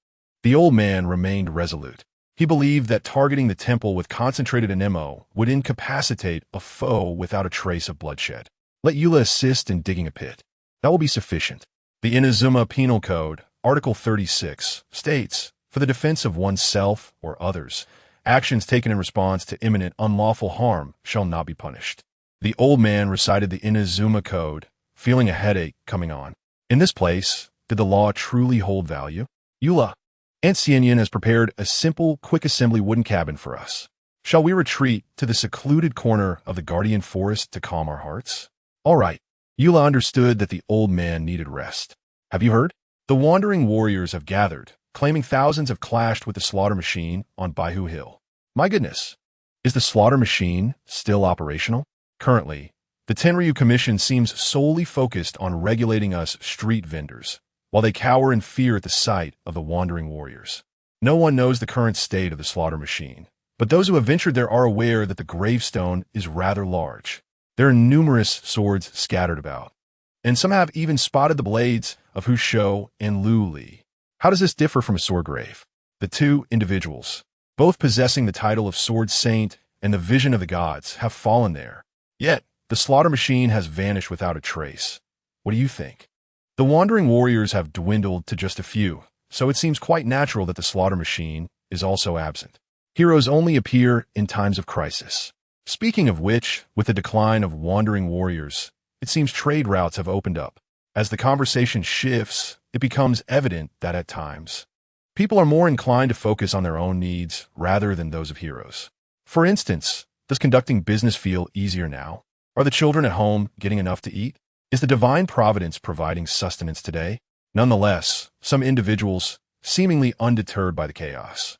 The old man remained resolute. He believed that targeting the temple with concentrated anemo would incapacitate a foe without a trace of bloodshed. Let Eula assist in digging a pit. That will be sufficient. The Inazuma Penal Code, Article 36, states, for the defense of oneself or others, actions taken in response to imminent unlawful harm shall not be punished. The old man recited the Inazuma Code, feeling a headache coming on. In this place, did the law truly hold value? Eula, Aunt Xianyan has prepared a simple, quick assembly wooden cabin for us. Shall we retreat to the secluded corner of the guardian forest to calm our hearts? All right. Eula understood that the old man needed rest. Have you heard? The wandering warriors have gathered, claiming thousands have clashed with the slaughter machine on Baihu Hill. My goodness. Is the slaughter machine still operational? Currently, the Tenryu Commission seems solely focused on regulating us street vendors, while they cower in fear at the sight of the wandering warriors. No one knows the current state of the slaughter machine, but those who have ventured there are aware that the gravestone is rather large. There are numerous swords scattered about, and some have even spotted the blades of Hu Shou and Lu Li. How does this differ from a sword grave? The two individuals, both possessing the title of Sword Saint and the vision of the gods, have fallen there. Yet, the slaughter machine has vanished without a trace. What do you think? The wandering warriors have dwindled to just a few, so it seems quite natural that the slaughter machine is also absent. Heroes only appear in times of crisis. Speaking of which, with the decline of wandering warriors, it seems trade routes have opened up. As the conversation shifts, it becomes evident that at times, people are more inclined to focus on their own needs rather than those of heroes. For instance, does conducting business feel easier now? Are the children at home getting enough to eat? Is the divine providence providing sustenance today? Nonetheless, some individuals, seemingly undeterred by the chaos,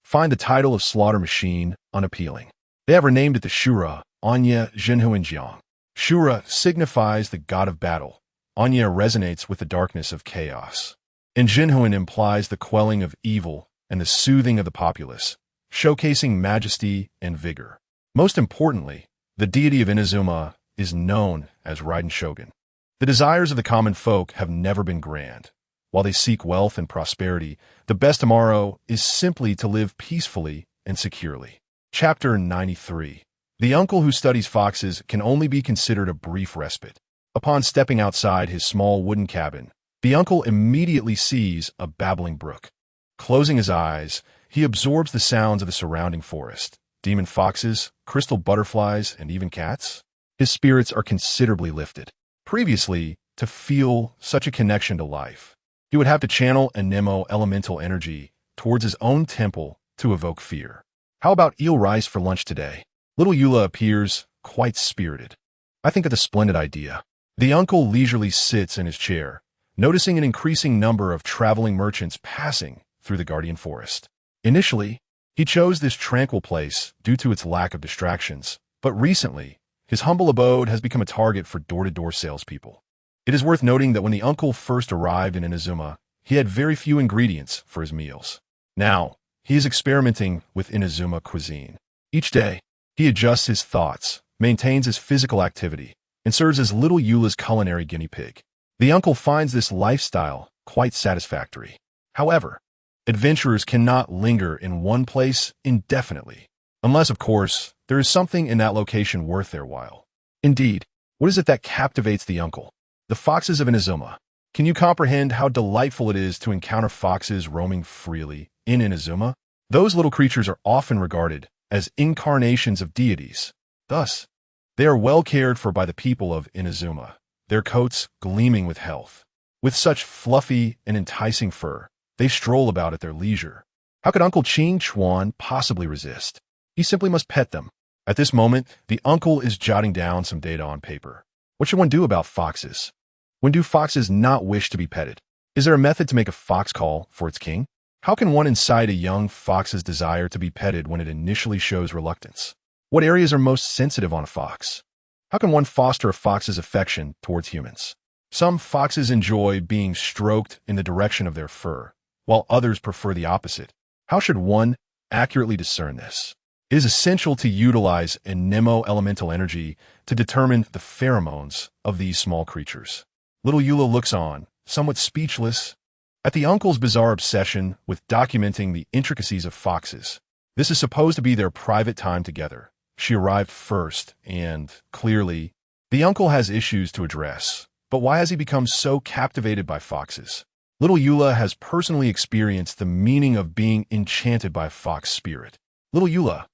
find the title of slaughter machine unappealing. They have renamed it the Shura, Anya Zhenhuanjiang. Shura signifies the god of battle. Anya resonates with the darkness of chaos. and Jinhuan implies the quelling of evil and the soothing of the populace, showcasing majesty and vigor. Most importantly, the deity of Inazuma is known as Raiden Shogun. The desires of the common folk have never been grand. While they seek wealth and prosperity, the best tomorrow is simply to live peacefully and securely. Chapter 93. The uncle who studies foxes can only be considered a brief respite. Upon stepping outside his small wooden cabin, the uncle immediately sees a babbling brook. Closing his eyes, he absorbs the sounds of the surrounding forest. Demon foxes, crystal butterflies, and even cats. His spirits are considerably lifted. Previously, to feel such a connection to life, he would have to channel Anemo elemental energy towards his own temple to evoke fear. How about eel rice for lunch today? Little Eula appears quite spirited. I think it's a splendid idea. The uncle leisurely sits in his chair, noticing an increasing number of traveling merchants passing through the guardian forest. Initially, he chose this tranquil place due to its lack of distractions, but recently, his humble abode has become a target for door-to-door salespeople. It is worth noting that when the uncle first arrived in Inazuma, he had very few ingredients for his meals. Now, he is experimenting with Inazuma cuisine. Each day, he adjusts his thoughts, maintains his physical activity, and serves as little Eula's culinary guinea pig. The uncle finds this lifestyle quite satisfactory. However, adventurers cannot linger in one place indefinitely, unless, of course, there is something in that location worth their while. Indeed, what is it that captivates the uncle? The foxes of Inazuma. Can you comprehend how delightful it is to encounter foxes roaming freely in Inazuma? Those little creatures are often regarded as incarnations of deities. Thus, they are well cared for by the people of Inazuma, their coats gleaming with health. With such fluffy and enticing fur, they stroll about at their leisure. How could Uncle Qing Chuan possibly resist? He simply must pet them. At this moment, the uncle is jotting down some data on paper. What should one do about foxes? When do foxes not wish to be petted? Is there a method to make a fox call for its king? How can one incite a young fox's desire to be petted when it initially shows reluctance? What areas are most sensitive on a fox? How can one foster a fox's affection towards humans? Some foxes enjoy being stroked in the direction of their fur, while others prefer the opposite. How should one accurately discern this? It is essential to utilize Anemo elemental energy to determine the pheromones of these small creatures. Little Eula looks on, somewhat speechless, at the uncle's bizarre obsession with documenting the intricacies of foxes. This is supposed to be their private time together. She arrived first, and, clearly, the uncle has issues to address. But why has he become so captivated by foxes? Little Eula has personally experienced the meaning of being enchanted by a fox spirit. Little Eula,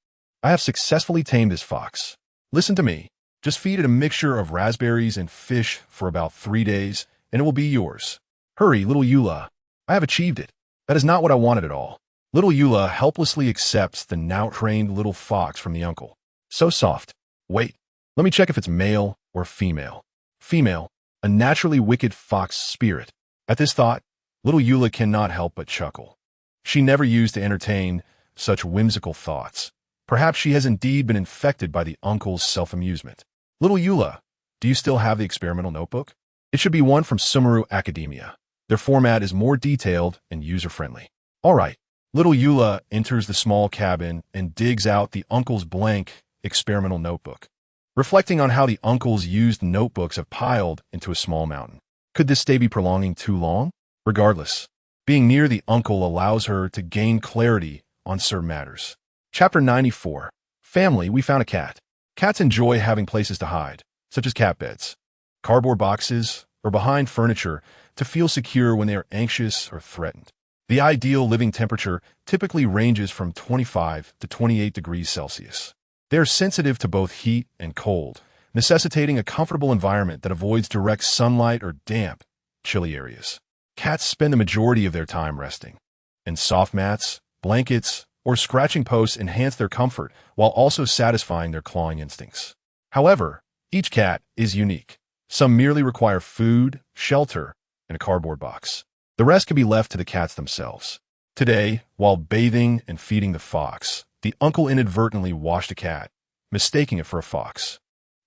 I have successfully tamed this fox. Listen to me. Just feed it a mixture of raspberries and fish for about 3 days, and it will be yours. Hurry, little Eula. I have achieved it. That is not what I wanted at all. Little Eula helplessly accepts the now-trained little fox from the uncle. So soft. Wait, let me check if it's male or female. Female, a naturally wicked fox spirit. At this thought, little Eula cannot help but chuckle. She never used to entertain such whimsical thoughts. Perhaps she has indeed been infected by the uncle's self-amusement. Little Eula, do you still have the experimental notebook? It should be one from Sumeru Academia. Their format is more detailed and user-friendly. All right. Little Eula enters the small cabin and digs out the uncle's blank experimental notebook. Reflecting on how the uncle's used notebooks have piled into a small mountain. Could this stay be prolonging too long? Regardless, being near the uncle allows her to gain clarity on certain matters. Chapter 94. Family, we found a cat. Cats enjoy having places to hide, such as cat beds, cardboard boxes, or behind furniture to feel secure when they are anxious or threatened. The ideal living temperature typically ranges from 25 to 28 degrees Celsius. They are sensitive to both heat and cold, necessitating a comfortable environment that avoids direct sunlight or damp, chilly areas. Cats spend the majority of their time resting, and soft mats, blankets, or scratching posts enhance their comfort while also satisfying their clawing instincts. However, each cat is unique. Some merely require food, shelter, and a cardboard box. The rest can be left to the cats themselves. Today, while bathing and feeding the fox, the uncle inadvertently washed a cat, mistaking it for a fox.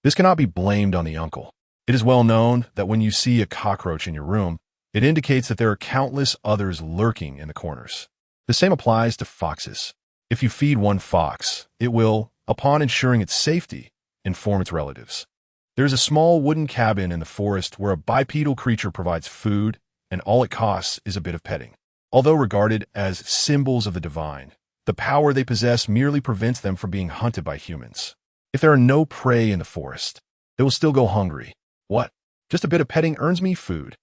This cannot be blamed on the uncle. It is well known that when you see a cockroach in your room, It indicates that there are countless others lurking in the corners. The same applies to foxes. If you feed one fox, it will, upon ensuring its safety, inform its relatives. There is a small wooden cabin in the forest where a bipedal creature provides food, and all it costs is a bit of petting. Although regarded as symbols of the divine, the power they possess merely prevents them from being hunted by humans. If there are no prey in the forest, they will still go hungry. What? Just a bit of petting earns me food.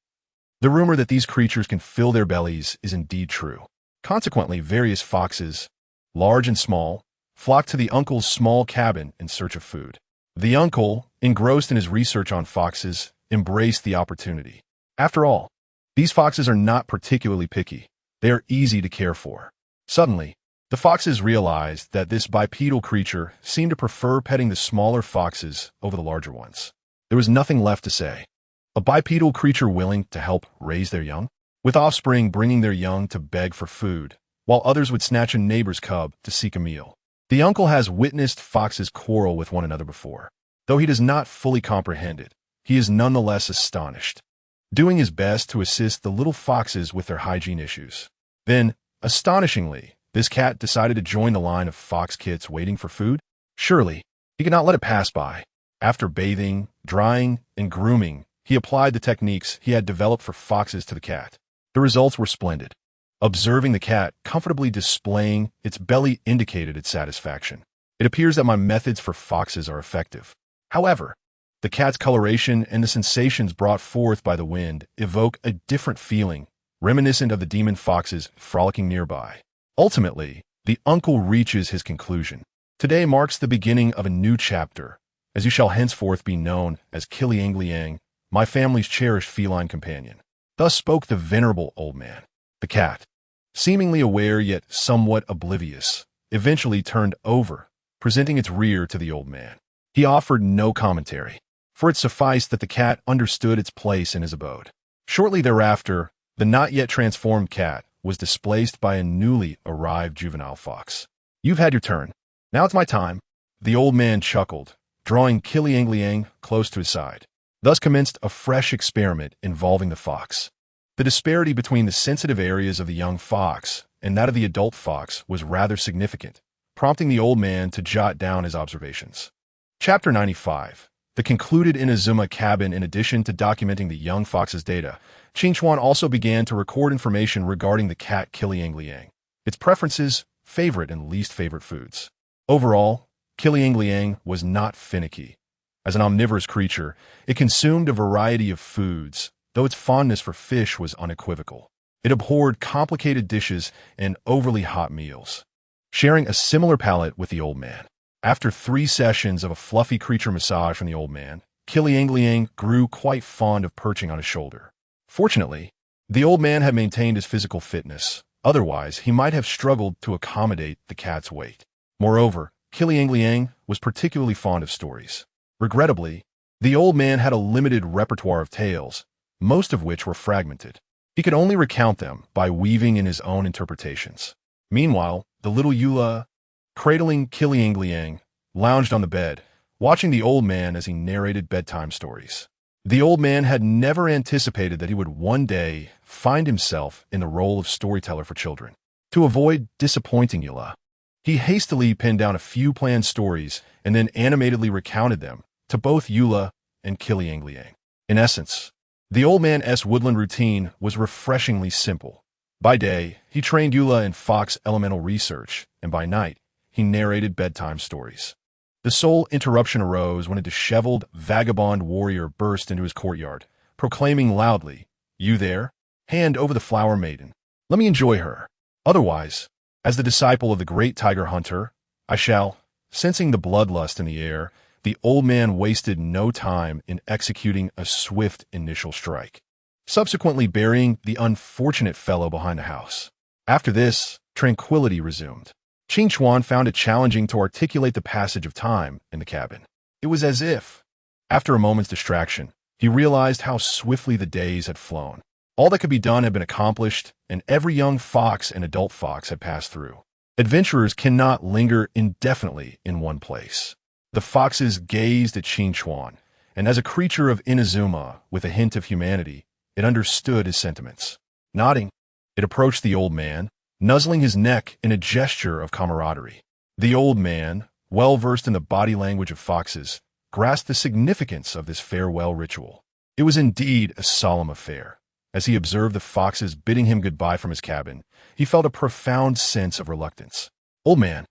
The rumor that these creatures can fill their bellies is indeed true. Consequently, various foxes, large and small, flock to the uncle's small cabin in search of food. The uncle, engrossed in his research on foxes, embraced the opportunity. After all, these foxes are not particularly picky. They are easy to care for. Suddenly, the foxes realized that this bipedal creature seemed to prefer petting the smaller foxes over the larger ones. There was nothing left to say. A bipedal creature willing to help raise their young? With offspring bringing their young to beg for food, while others would snatch a neighbor's cub to seek a meal. The uncle has witnessed foxes quarrel with one another before. Though he does not fully comprehend it, he is nonetheless astonished, doing his best to assist the little foxes with their hygiene issues. Then, astonishingly, this cat decided to join the line of fox kits waiting for food. Surely, he could not let it pass by. After bathing, drying, and grooming, he applied the techniques he had developed for foxes to the cat. The results were splendid. Observing the cat comfortably displaying its belly indicated its satisfaction. It appears that my methods for foxes are effective. However, the cat's coloration and the sensations brought forth by the wind evoke a different feeling, reminiscent of the demon foxes frolicking nearby. Ultimately, the uncle reaches his conclusion. Today marks the beginning of a new chapter, as you shall henceforth be known as Kiliangliang, my family's cherished feline companion. Thus spoke the venerable old man. The cat, seemingly aware yet somewhat oblivious, eventually turned over, presenting its rear to the old man. He offered no commentary, for it sufficed that the cat understood its place in his abode. Shortly thereafter, the not yet transformed cat was displaced by a newly arrived juvenile fox. You've had your turn. Now it's my time. The old man chuckled, drawing Kiliangliang close to his side. Thus commenced a fresh experiment involving the fox. The disparity between the sensitive areas of the young fox and that of the adult fox was rather significant, prompting the old man to jot down his observations. Chapter 95. The concluded Inazuma cabin. In addition to documenting the young fox's data, Qingchuan also began to record information regarding the cat Kiliangliang, its preferences, favorite and least favorite foods. Overall, Kiliangliang was not finicky. As an omnivorous creature, it consumed a variety of foods, though its fondness for fish was unequivocal. It abhorred complicated dishes and overly hot meals, sharing a similar palate with the old man. After 3 sessions of a fluffy creature massage from the old man, Kiliangliang grew quite fond of perching on his shoulder. Fortunately, the old man had maintained his physical fitness. Otherwise, he might have struggled to accommodate the cat's weight. Moreover, Kiliangliang was particularly fond of stories. Regrettably, the old man had a limited repertoire of tales, most of which were fragmented. He could only recount them by weaving in his own interpretations. Meanwhile, the little Eula, cradling Kiliangliang, lounged on the bed, watching the old man as he narrated bedtime stories. The old man had never anticipated that he would one day find himself in the role of storyteller for children. To avoid disappointing Eula, he hastily penned down a few planned stories and then animatedly recounted them to both Eula and Kiliangliang. In essence, the old man's woodland routine was refreshingly simple. By day, he trained Eula in fox elemental research, and by night, he narrated bedtime stories. The sole interruption arose when a disheveled, vagabond warrior burst into his courtyard, proclaiming loudly, "You there? Hand over the flower maiden. Let me enjoy her. Otherwise, as the disciple of the great tiger hunter, I shall." Sensing the bloodlust in the air, the old man wasted no time in executing a swift initial strike, subsequently burying the unfortunate fellow behind the house. After this, tranquility resumed. Qingchuan found it challenging to articulate the passage of time in the cabin. It was as if, after a moment's distraction, he realized how swiftly the days had flown. All that could be done had been accomplished, and every young fox and adult fox had passed through. Adventurers cannot linger indefinitely in one place. The foxes gazed at Qingchuan, and as a creature of Inazuma with a hint of humanity, It understood his sentiments. Nodding, it approached the old man, nuzzling his neck in a gesture of camaraderie. The old man, well versed in the body language of foxes, grasped the significance of this farewell ritual. It was indeed a solemn affair. As he observed the foxes bidding him goodbye from his cabin, he felt a profound sense of reluctance. Old man,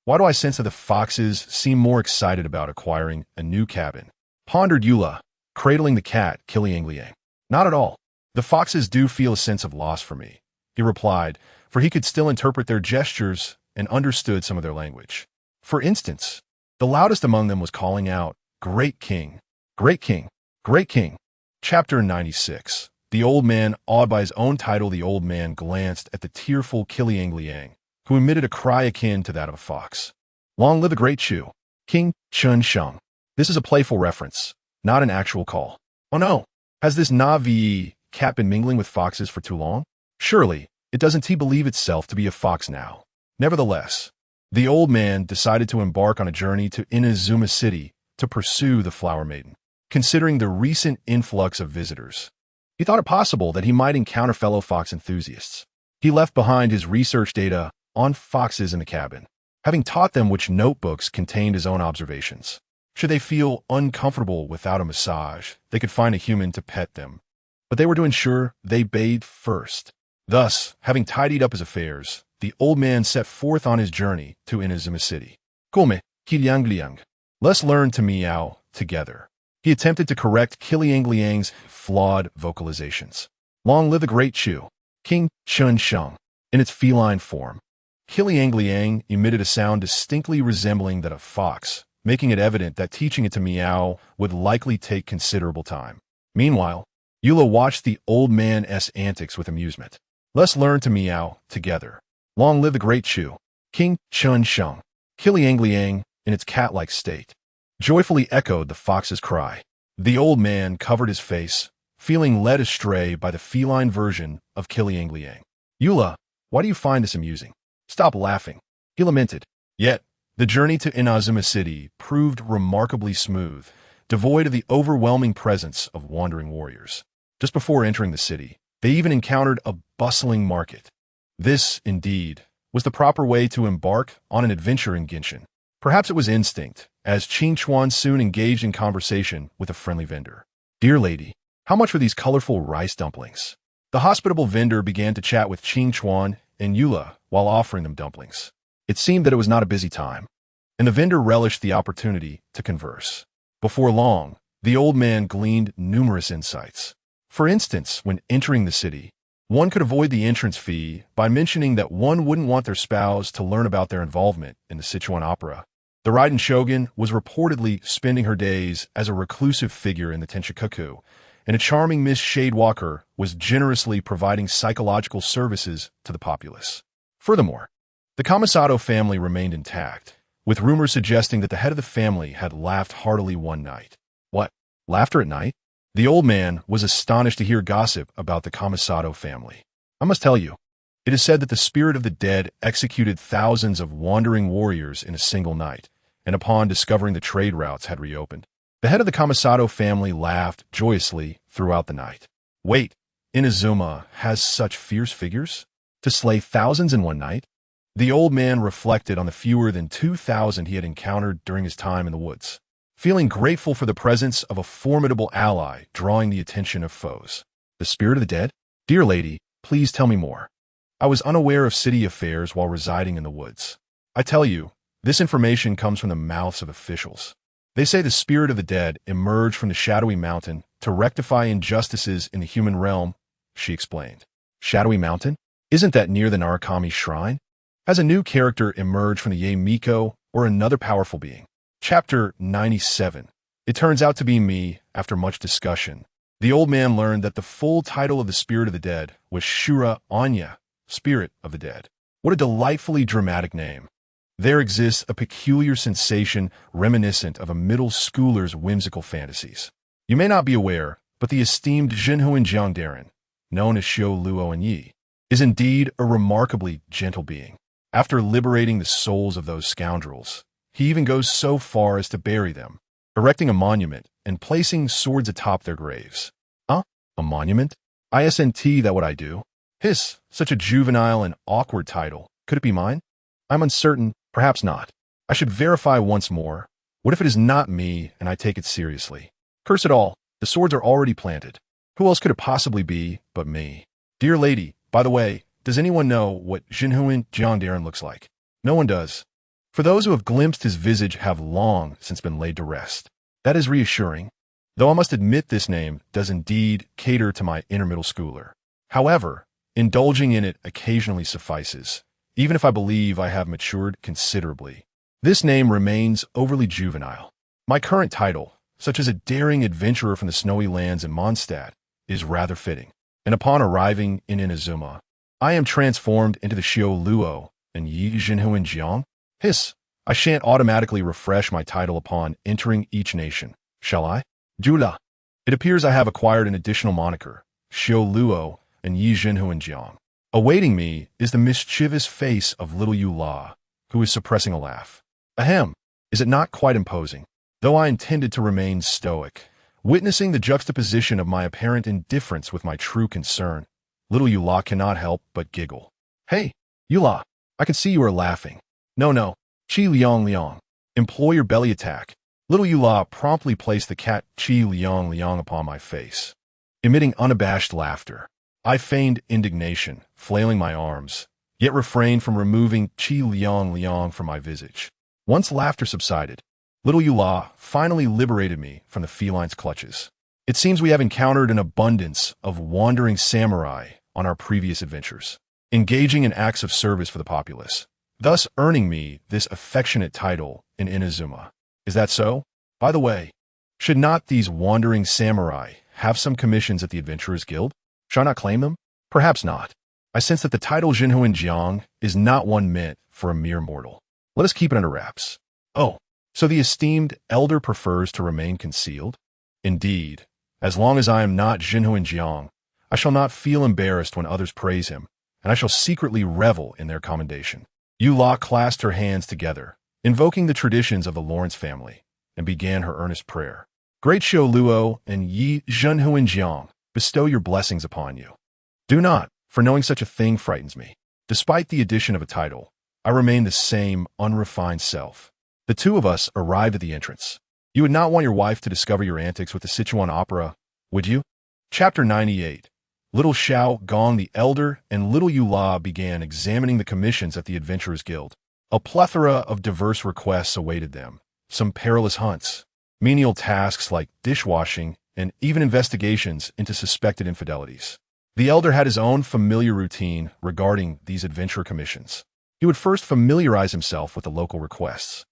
why do I sense that the foxes seem more excited about acquiring a new cabin? Pondered Eula, cradling the cat, Kiliangliang. Not at all. The foxes do feel a sense of loss for me, he replied, for he could still interpret their gestures and understood some of their language. For instance, the loudest among them was calling out, Great King, Great King, Great King. Chapter 96. The old man, awed by his own title, the old man glanced at the tearful Kiliangliang, who emitted a cry akin to that of a fox. Long live the great Chu, King Chun Sheng. This is a playful reference, not an actual call. Oh no, has this Navi cat been mingling with foxes for too long? Surely, it doesn't believe itself to be a fox now. Nevertheless, the old man decided to embark on a journey to Inazuma City to pursue the Flower Maiden. Considering the recent influx of visitors, he thought it possible that he might encounter fellow fox enthusiasts. He left behind his research data on foxes in the cabin, having taught them which notebooks contained his own observations. Should they feel uncomfortable without a massage, they could find a human to pet them, but they were to ensure they bathed first. Thus, having tidied up his affairs, the old man set forth on his journey to Inazuma City. Come, Kiliangliang. Let's learn to meow together. He attempted to correct Kiliangliang's flawed vocalizations. Long live the great Chu, King Chun Sheng. In its feline form, Kiliangliang emitted a sound distinctly resembling that of fox, making it evident that teaching it to meow would likely take considerable time. Meanwhile, Eula watched the old man's antics with amusement. Let's learn to meow together. Long live the great Chu, King Chun Sheng. Kiliangliang, in its cat-like state, joyfully echoed the fox's cry. The old man covered his face, feeling led astray by the feline version of Kiliangliang. Eula, why do you find this amusing? Stop laughing, he lamented. Yet, the journey to Inazuma City proved remarkably smooth, devoid of the overwhelming presence of wandering warriors. Just before entering the city, they even encountered a bustling market. This, indeed, was the proper way to embark on an adventure in Genshin. Perhaps it was instinct, as Qing Chuan soon engaged in conversation with a friendly vendor. Dear lady, how much for these colorful rice dumplings? The hospitable vendor began to chat with Qing Chuan and Eula while offering them dumplings. It seemed that it was not a busy time, and the vendor relished the opportunity to converse. Before long, the old man gleaned numerous insights. For instance, when entering the city, one could avoid the entrance fee by mentioning that one wouldn't want their spouse to learn about their involvement in the Sichuan opera. The Raiden Shogun was reportedly spending her days as a reclusive figure in the Tenshikuku, and a charming Miss Shadewalker was generously providing psychological services to the populace. Furthermore, the Kamisato family remained intact, with rumors suggesting that the head of the family had laughed heartily one night. What? Laughter at night? The old man was astonished to hear gossip about the Kamisato family. I must tell you, it is said that the spirit of the dead executed thousands of wandering warriors in a single night, and upon discovering the trade routes had reopened, the head of the Kamisato family laughed joyously throughout the night. Wait, Inazuma has such fierce figures? To slay thousands in one night? The old man reflected on the fewer than 2,000 he had encountered during his time in the woods, feeling grateful for the presence of a formidable ally drawing the attention of foes. The spirit of the dead? Dear lady, please tell me more. I was unaware of city affairs while residing in the woods. I tell you, this information comes from the mouths of officials. They say the spirit of the dead emerged from the shadowy mountain to rectify injustices in the human realm, she explained. Shadowy mountain? Isn't that near the Narukami shrine? Has a new character emerged from the Yaemiko or another powerful being? Chapter 97. It turns out to be me, after much discussion. The old man learned that the full title of the spirit of the dead was Shura Anya, Spirit of the Dead. What a delightfully dramatic name. There exists a peculiar sensation reminiscent of a middle schooler's whimsical fantasies. You may not be aware, but the esteemed Jinhuan Jiangdarin, known as Xiu Luo and Yi, is indeed a remarkably gentle being. After liberating the souls of those scoundrels, he even goes so far as to bury them, erecting a monument and placing swords atop their graves. A monument? ISNT, that what I do? Hiss, such a juvenile and awkward title. Could it be mine? I'm uncertain, perhaps not. I should verify once more. What if it is not me and I take it seriously? Curse it all, the swords are already planted. Who else could it possibly be but me? Dear lady, by the way, does anyone know what Jinhuin Jiangdarin looks like? No one does. For those who have glimpsed his visage have long since been laid to rest. That is reassuring, though I must admit this name does indeed cater to my inner middle schooler. However, indulging in it occasionally suffices, even if I believe I have matured considerably. This name remains overly juvenile. My current title, such as a daring adventurer from the snowy lands in Mondstadt, is rather fitting, and upon arriving in Inazuma, I am transformed into the Xiao Luo and Yi Jinhuin Jiang. Hiss, I shan't automatically refresh my title upon entering each nation, shall I? Jula. It appears I have acquired an additional moniker, Xiao Luo and Yi Jinhuin Jiang. Awaiting me is the mischievous face of little Yu La, who is suppressing a laugh. Ahem, is it not quite imposing? Though I intended to remain stoic, witnessing the juxtaposition of my apparent indifference with my true concern, little Yu La cannot help but giggle. Hey, Yu La, I can see you are laughing. No, Qi Liang Liang. Employ your belly attack. Little Yu La promptly placed the cat Qi Liang Liang upon my face. Emitting unabashed laughter, I feigned indignation, flailing my arms, yet refrained from removing Qi Liang Liang from my visage. Once laughter subsided, little Yu La finally liberated me from the feline's clutches. It seems we have encountered an abundance of wandering samurai on our previous adventures, engaging in acts of service for the populace, thus earning me this affectionate title in Inazuma. Is that so? By the way, should not these wandering samurai have some commissions at the Adventurers Guild? Shall I not claim them? Perhaps not. I sense that the title Jinhuin Jiang is not one meant for a mere mortal. Let us keep it under wraps. Oh, so the esteemed elder prefers to remain concealed? Indeed, as long as I am not Jinhuin Jiang, I shall not feel embarrassed when others praise him, and I shall secretly revel in their commendation. Yu La clasped her hands together, invoking the traditions of the Lawrence family, and began her earnest prayer. Great Xiao Luo and Yi Jinhuin Jiang, bestow your blessings upon you. Do not, for knowing such a thing frightens me. Despite the addition of a title, I remain the same unrefined self. The two of us arrived at the entrance. You would not want your wife to discover your antics with the Sichuan opera, would you? Chapter 98. Little Xiao Gong the Elder and little Yu La began examining the commissions at the Adventurers Guild. A plethora of diverse requests awaited them, some perilous hunts, menial tasks like dishwashing, and even investigations into suspected infidelities. The elder had his own familiar routine regarding these adventure commissions. He would first familiarize himself with the local requests.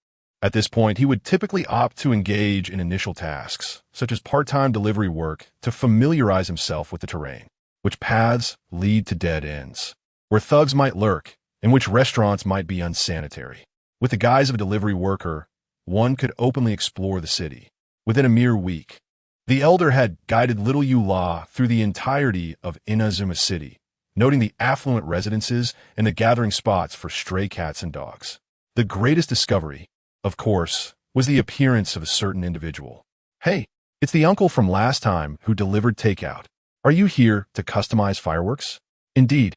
At this point, he would typically opt to engage in initial tasks, such as part-time delivery work, to familiarize himself with the terrain, which paths lead to dead ends, where thugs might lurk, and which restaurants might be unsanitary. With the guise of a delivery worker, one could openly explore the city. Within a mere week, the elder had guided little Yu La through the entirety of Inazuma City, noting the affluent residences and the gathering spots for stray cats and dogs. The greatest discovery, of course, was the appearance of a certain individual. Hey, it's the uncle from last time who delivered takeout. Are you here to customize fireworks? Indeed.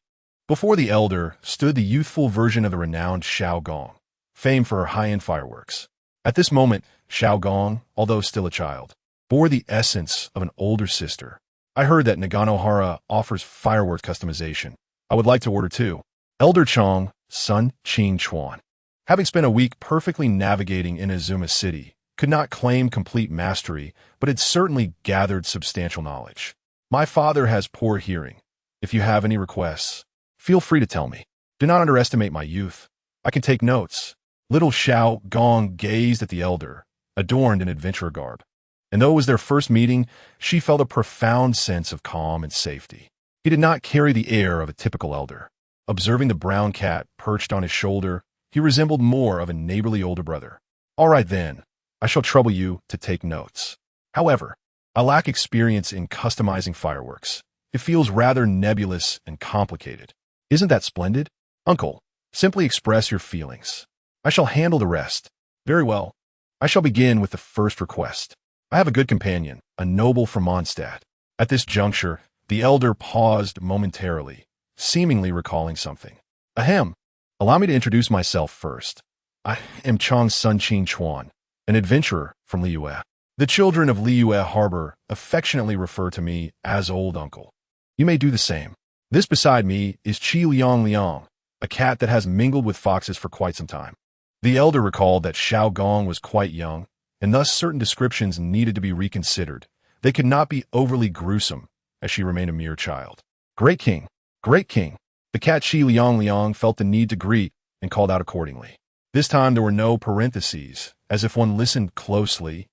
Before the elder stood the youthful version of the renowned Xiao Gong, famed for her high-end fireworks. At this moment, Xiao Gong, although still a child, bore the essence of an older sister. I heard that Naganohara offers fireworks customization. I would like to order too. Elder Chong, son Qing Chuan, having spent a week perfectly navigating Inazuma City, could not claim complete mastery, but had certainly gathered substantial knowledge. My father has poor hearing. If you have any requests, feel free to tell me. Do not underestimate my youth. I can take notes. Little Xiao Gong gazed at the elder, adorned in adventurer garb. And though it was their first meeting, she felt a profound sense of calm and safety. He did not carry the air of a typical elder. Observing the brown cat perched on his shoulder, he resembled more of a neighborly older brother. All right then, I shall trouble you to take notes. However, I lack experience in customizing fireworks. It feels rather nebulous and complicated. Isn't that splendid? Uncle, simply express your feelings. I shall handle the rest. Very well. I shall begin with the first request. I have a good companion, a noble from Mondstadt. At this juncture, The elder paused momentarily, seemingly recalling something. Ahem. Allow me to introduce myself first. I am Chang's son Qin Chuan, an adventurer from Liyue. The children of Liyue Harbor affectionately refer to me as Old Uncle. You may do the same. This beside me is Qi Liang Liang, a cat that has mingled with foxes for quite some time. The elder recalled that Xiao Gong was quite young, and thus certain descriptions needed to be reconsidered. They could not be overly gruesome, as she remained a mere child. Great King, Great King. The cat Qi Liang Liang felt the need to greet and called out accordingly. This time there were no parentheses, as if one listened closely.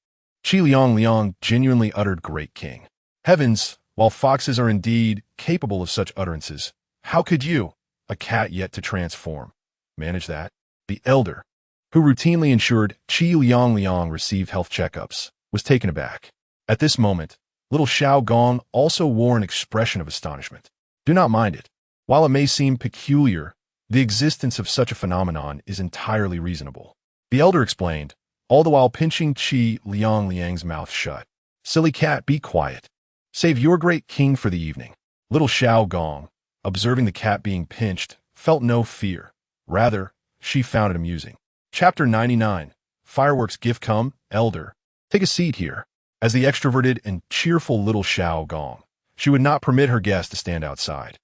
Qi Liang Liang genuinely uttered Great King. Heavens, while foxes are indeed capable of such utterances, how could you, a cat yet to transform, manage that? The elder, who routinely ensured Qi Liang Liang received health checkups, was taken aback. At this moment, little Xiao Gong also wore an expression of astonishment. Do not mind it. While it may seem peculiar, the existence of such a phenomenon is entirely reasonable. The elder explained, all the while pinching Qi Liang Liang's mouth shut. Silly cat, be quiet. Save your great king for the evening. Little Xiao Gong, observing the cat being pinched, felt no fear. Rather, she found it amusing. Chapter 99. Fireworks gift come, elder. Take a seat here. As the extroverted and cheerful little Xiao Gong, she would not permit her guest to stand outside.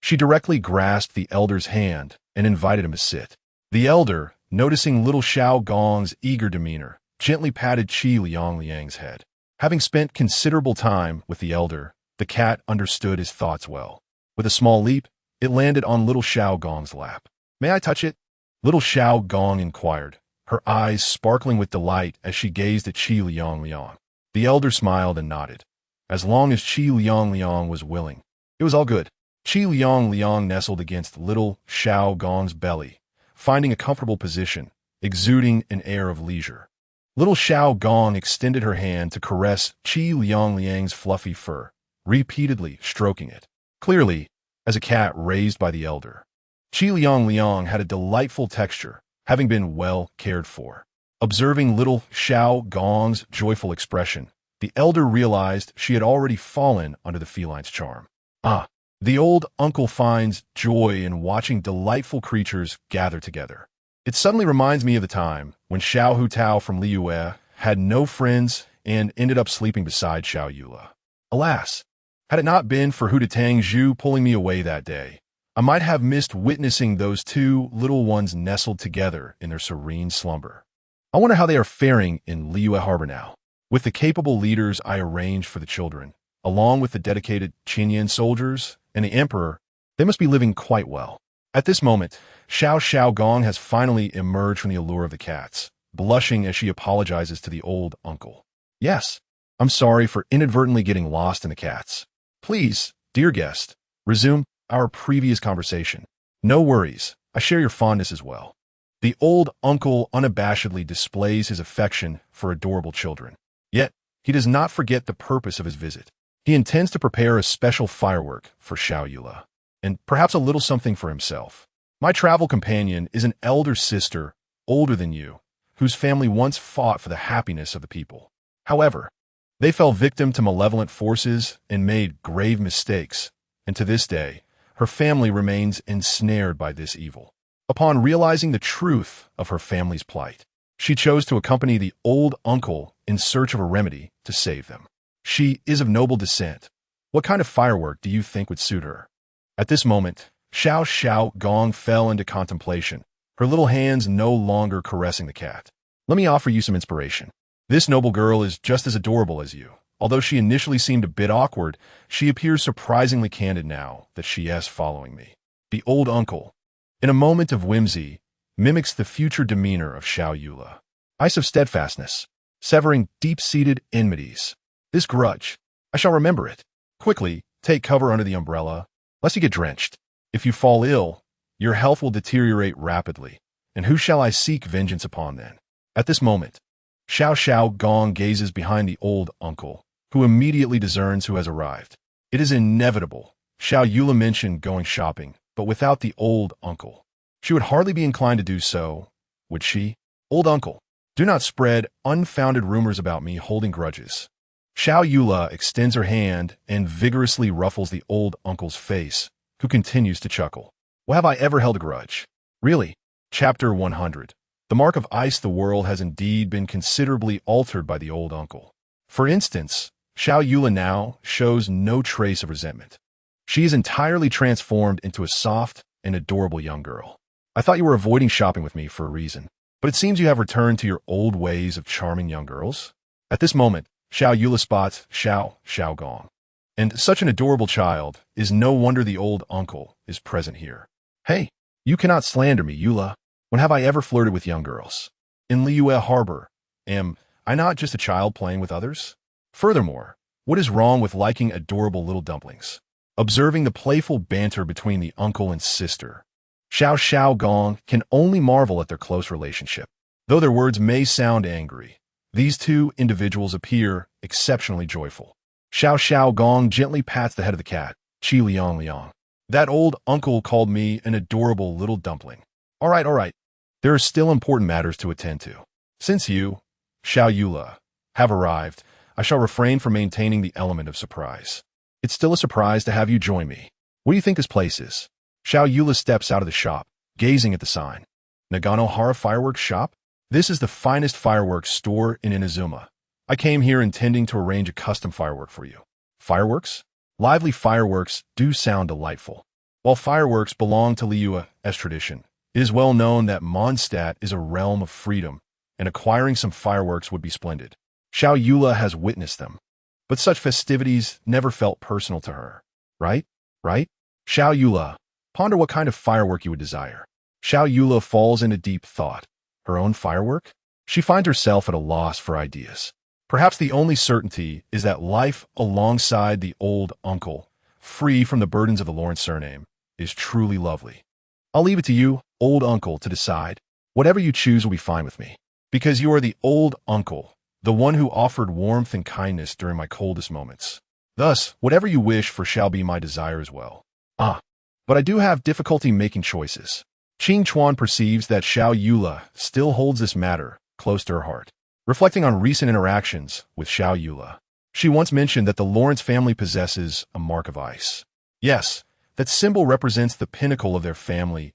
She directly grasped the elder's hand and invited him to sit. The elder, noticing little Xiao Gong's eager demeanor, gently patted Qi Liang Liang's head. Having spent considerable time with the elder, the cat understood his thoughts well. With a small leap, it landed on little Xiao Gong's lap. May I touch it? Little Xiao Gong inquired, her eyes sparkling with delight as she gazed at Qi Liang Liang. The elder smiled and nodded. As long as Qi Liang Liang was willing, it was all good. Qi Liang Liang nestled against little Xiao Gong's belly, finding a comfortable position, exuding an air of leisure. Little Xiao Gong extended her hand to caress Qi Liang Liang's fluffy fur, repeatedly stroking it. Clearly, as a cat raised by the elder, Qi Liang Liang had a delightful texture, having been well cared for. Observing little Xiao Gong's joyful expression, the elder realized she had already fallen under the feline's charm. The old uncle finds joy in watching delightful creatures gather together. It suddenly reminds me of the time when Xiao Hutao from Liyue had no friends and ended up sleeping beside Xiao Yula. Alas, had it not been for Hutatang Zhu pulling me away that day, I might have missed witnessing those two little ones nestled together in their serene slumber. I wonder how they are faring in Liyue Harbor now. With the capable leaders I arranged for the children, along with the dedicated Qinyan soldiers and the emperor, they must be living quite well. At this moment, Xiao Gong has finally emerged from the allure of the cats, blushing as she apologizes to the old uncle. Yes, I'm sorry for inadvertently getting lost in the cats. Please, dear guest, resume our previous conversation. No worries, I share your fondness as well. The old uncle unabashedly displays his affection for adorable children. Yet, he does not forget the purpose of his visit. He intends to prepare a special firework for Xiao Yula, and perhaps a little something for himself. My travel companion is an elder sister, older than you, whose family once fought for the happiness of the people. However, they fell victim to malevolent forces and made grave mistakes, and to this day, her family remains ensnared by this evil. Upon realizing the truth of her family's plight, she chose to accompany the old uncle in search of a remedy to save them. She is of noble descent. What kind of firework do you think would suit her? At this moment, Xiao Gong fell into contemplation, her little hands no longer caressing the cat. Let me offer you some inspiration. This noble girl is just as adorable as you. Although she initially seemed a bit awkward, she appears surprisingly candid now that she is following me. The old uncle, in a moment of whimsy, mimics the future demeanor of Xiao Yula. Ice of steadfastness, severing deep-seated enmities. This grudge, I shall remember it. Quickly, take cover under the umbrella, lest you get drenched. If you fall ill, your health will deteriorate rapidly, and who shall I seek vengeance upon then? At this moment, Xiao Gong gazes behind the old uncle, who immediately discerns who has arrived. It is inevitable. Xiao Yula mentioned going shopping, but without the old uncle. She would hardly be inclined to do so, would she? Old uncle, do not spread unfounded rumors about me holding grudges. Xiao Yula extends her hand and vigorously ruffles the old uncle's face, who continues to chuckle. Well, have I ever held a grudge? Really? Chapter 100. The mark of ice. The world has indeed been considerably altered by the old uncle. For instance, Xiao Yula now shows no trace of resentment. She is entirely transformed into a soft and adorable young girl. I thought you were avoiding shopping with me for a reason, but it seems you have returned to your old ways of charming young girls. At this moment, Xiao Yula spots Xiao Gong. And such an adorable child, is no wonder the old uncle is present here. Hey, you cannot slander me, Yula. When have I ever flirted with young girls? In Liyue Harbor, am I not just a child playing with others? Furthermore, what is wrong with liking adorable little dumplings? Observing the playful banter between the uncle and sister, Xiao Gong can only marvel at their close relationship. Though their words may sound angry, these two individuals appear exceptionally joyful. Xiao Gong gently pats the head of the cat. Qi Liang. That old uncle called me an adorable little dumpling. All right. There are still important matters to attend to. Since you, Xiao Yula, have arrived, I shall refrain from maintaining the element of surprise. It's still a surprise to have you join me. What do you think this place is? Xiao Yula steps out of the shop, gazing at the sign. Naganohara Fireworks Shop? This is the finest fireworks store in Inazuma. I came here intending to arrange a custom firework for you. Fireworks? Lively fireworks do sound delightful. While fireworks belong to Liyue's tradition, it is well known that Mondstadt is a realm of freedom, and acquiring some fireworks would be splendid. Xiao Yula has witnessed them, but such festivities never felt personal to her. Right? Xiao Yula, ponder what kind of firework you would desire. Xiao Yula falls into deep thought. Her own firework? She finds herself at a loss for ideas. Perhaps the only certainty is that life alongside the old uncle, free from the burdens of the Lawrence surname, is truly lovely. I'll leave it to you, old uncle, to decide. Whatever you choose will be fine with me, because you are the old uncle, the one who offered warmth and kindness during my coldest moments. Thus, whatever you wish for shall be my desire as well. But I do have difficulty making choices. Qing Chuan perceives that Xiao Yula still holds this matter close to her heart. Reflecting on recent interactions with Xiao Yula, she once mentioned that the Lawrence family possesses a mark of ice. Yes, that symbol represents the pinnacle of their family's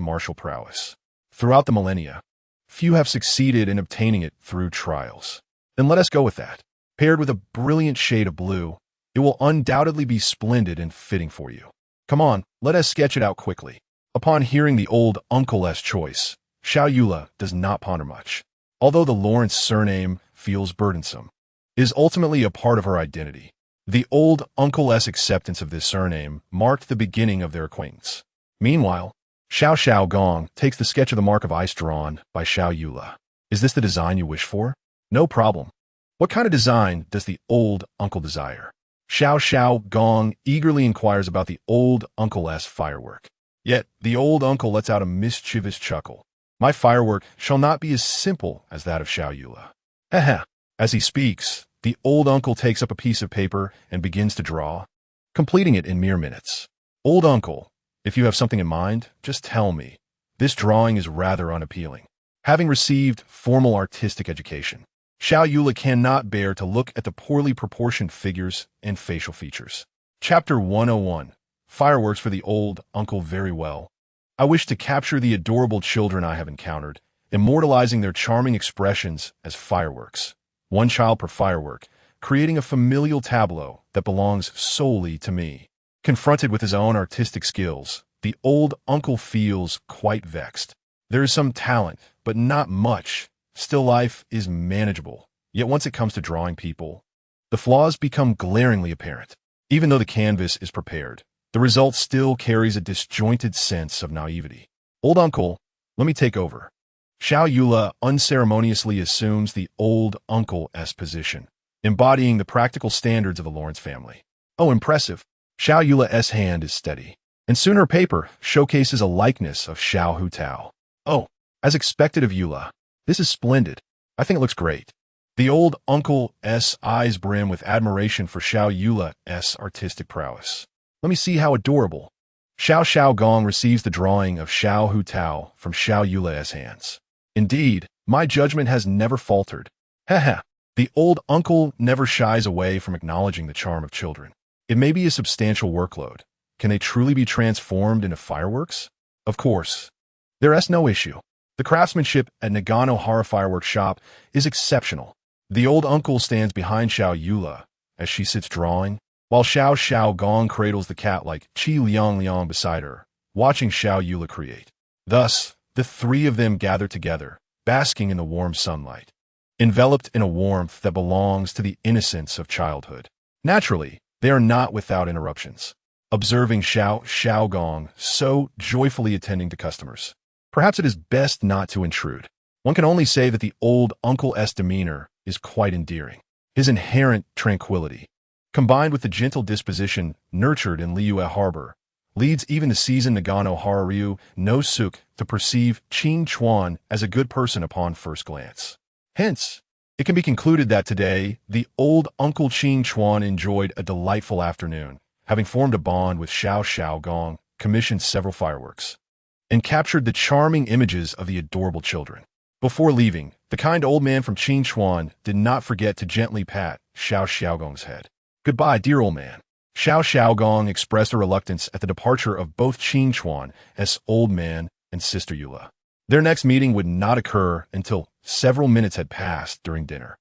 martial prowess. Throughout the millennia, few have succeeded in obtaining it through trials. Then let us go with that. Paired with a brilliant shade of blue, it will undoubtedly be splendid and fitting for you. Come on, let us sketch it out quickly. Upon hearing the old uncle's choice, Xiao Yula does not ponder much. Although the Lawrence surname feels burdensome, it is ultimately a part of her identity. The old uncle's acceptance of this surname marked the beginning of their acquaintance. Meanwhile, Xiao Gong takes the sketch of the mark of ice drawn by Xiao Yula. Is this the design you wish for? No problem. What kind of design does the old uncle desire? Xiao Gong eagerly inquires about the old uncle's firework. Yet, the old uncle lets out a mischievous chuckle. My firework shall not be as simple as that of Xiao Yula. As he speaks, the old uncle takes up a piece of paper and begins to draw, completing it in mere minutes. Old uncle, if you have something in mind, just tell me. This drawing is rather unappealing. Having received formal artistic education, Xiao Yula cannot bear to look at the poorly proportioned figures and facial features. Chapter 101. Fireworks for the old uncle. Very well. I wish to capture the adorable children I have encountered, immortalizing their charming expressions as fireworks. One child per firework, creating a familial tableau that belongs solely to me. Confronted with his own artistic skills, the old uncle feels quite vexed. There is some talent, but not much. Still, life is manageable. Yet once it comes to drawing people, the flaws become glaringly apparent. Even though the canvas is prepared, the result still carries a disjointed sense of naivety. Old uncle, let me take over. Xiao Yula unceremoniously assumes the old uncle's position, embodying the practical standards of the Lawrence family. Oh, impressive. Xiao Yula's hand is steady, and soon her paper showcases a likeness of Xiao Hutao. Oh, as expected of Yula. This is splendid. I think it looks great. The old uncle's eyes brim with admiration for Xiao Yula's artistic prowess. Let me see how adorable. Xiao Gong receives the drawing of Xiao Hutao from Xiao Yula's hands. Indeed, my judgment has never faltered. The old uncle never shies away from acknowledging the charm of children. It may be a substantial workload. Can they truly be transformed into fireworks? Of course. There is no issue. The craftsmanship at Nagano-hara Fireworks Shop is exceptional. The old uncle stands behind Xiao Yula as she sits drawing, while Xiao Xiao Gong cradles the cat like Qi Liang Liang beside her, watching Xiao Yula create. Thus, the three of them gather together, basking in the warm sunlight, enveloped in a warmth that belongs to the innocence of childhood. Naturally, they are not without interruptions. Observing Xiao Xiao Gong so joyfully attending to customers. Perhaps it is best not to intrude. One can only say that the old uncle's demeanor is quite endearing. His inherent tranquility, combined with the gentle disposition nurtured in Liyue Harbor, leads even the seasoned Nagano-hara Ryu no Suk to perceive Qin Chuan as a good person upon first glance. Hence, it can be concluded that today, the old Uncle Qin Chuan enjoyed a delightful afternoon, having formed a bond with Xiao Xiao Gong, commissioned several fireworks, and captured the charming images of the adorable children. Before leaving, the kind old man from Qin Chuan did not forget to gently pat Xiao Xiao Gong's head. Goodbye, dear old man. Xiao Xiao Gong expressed a reluctance at the departure of both Qin Chuan's old man and Sister Yula. Their next meeting would not occur until several minutes had passed during dinner.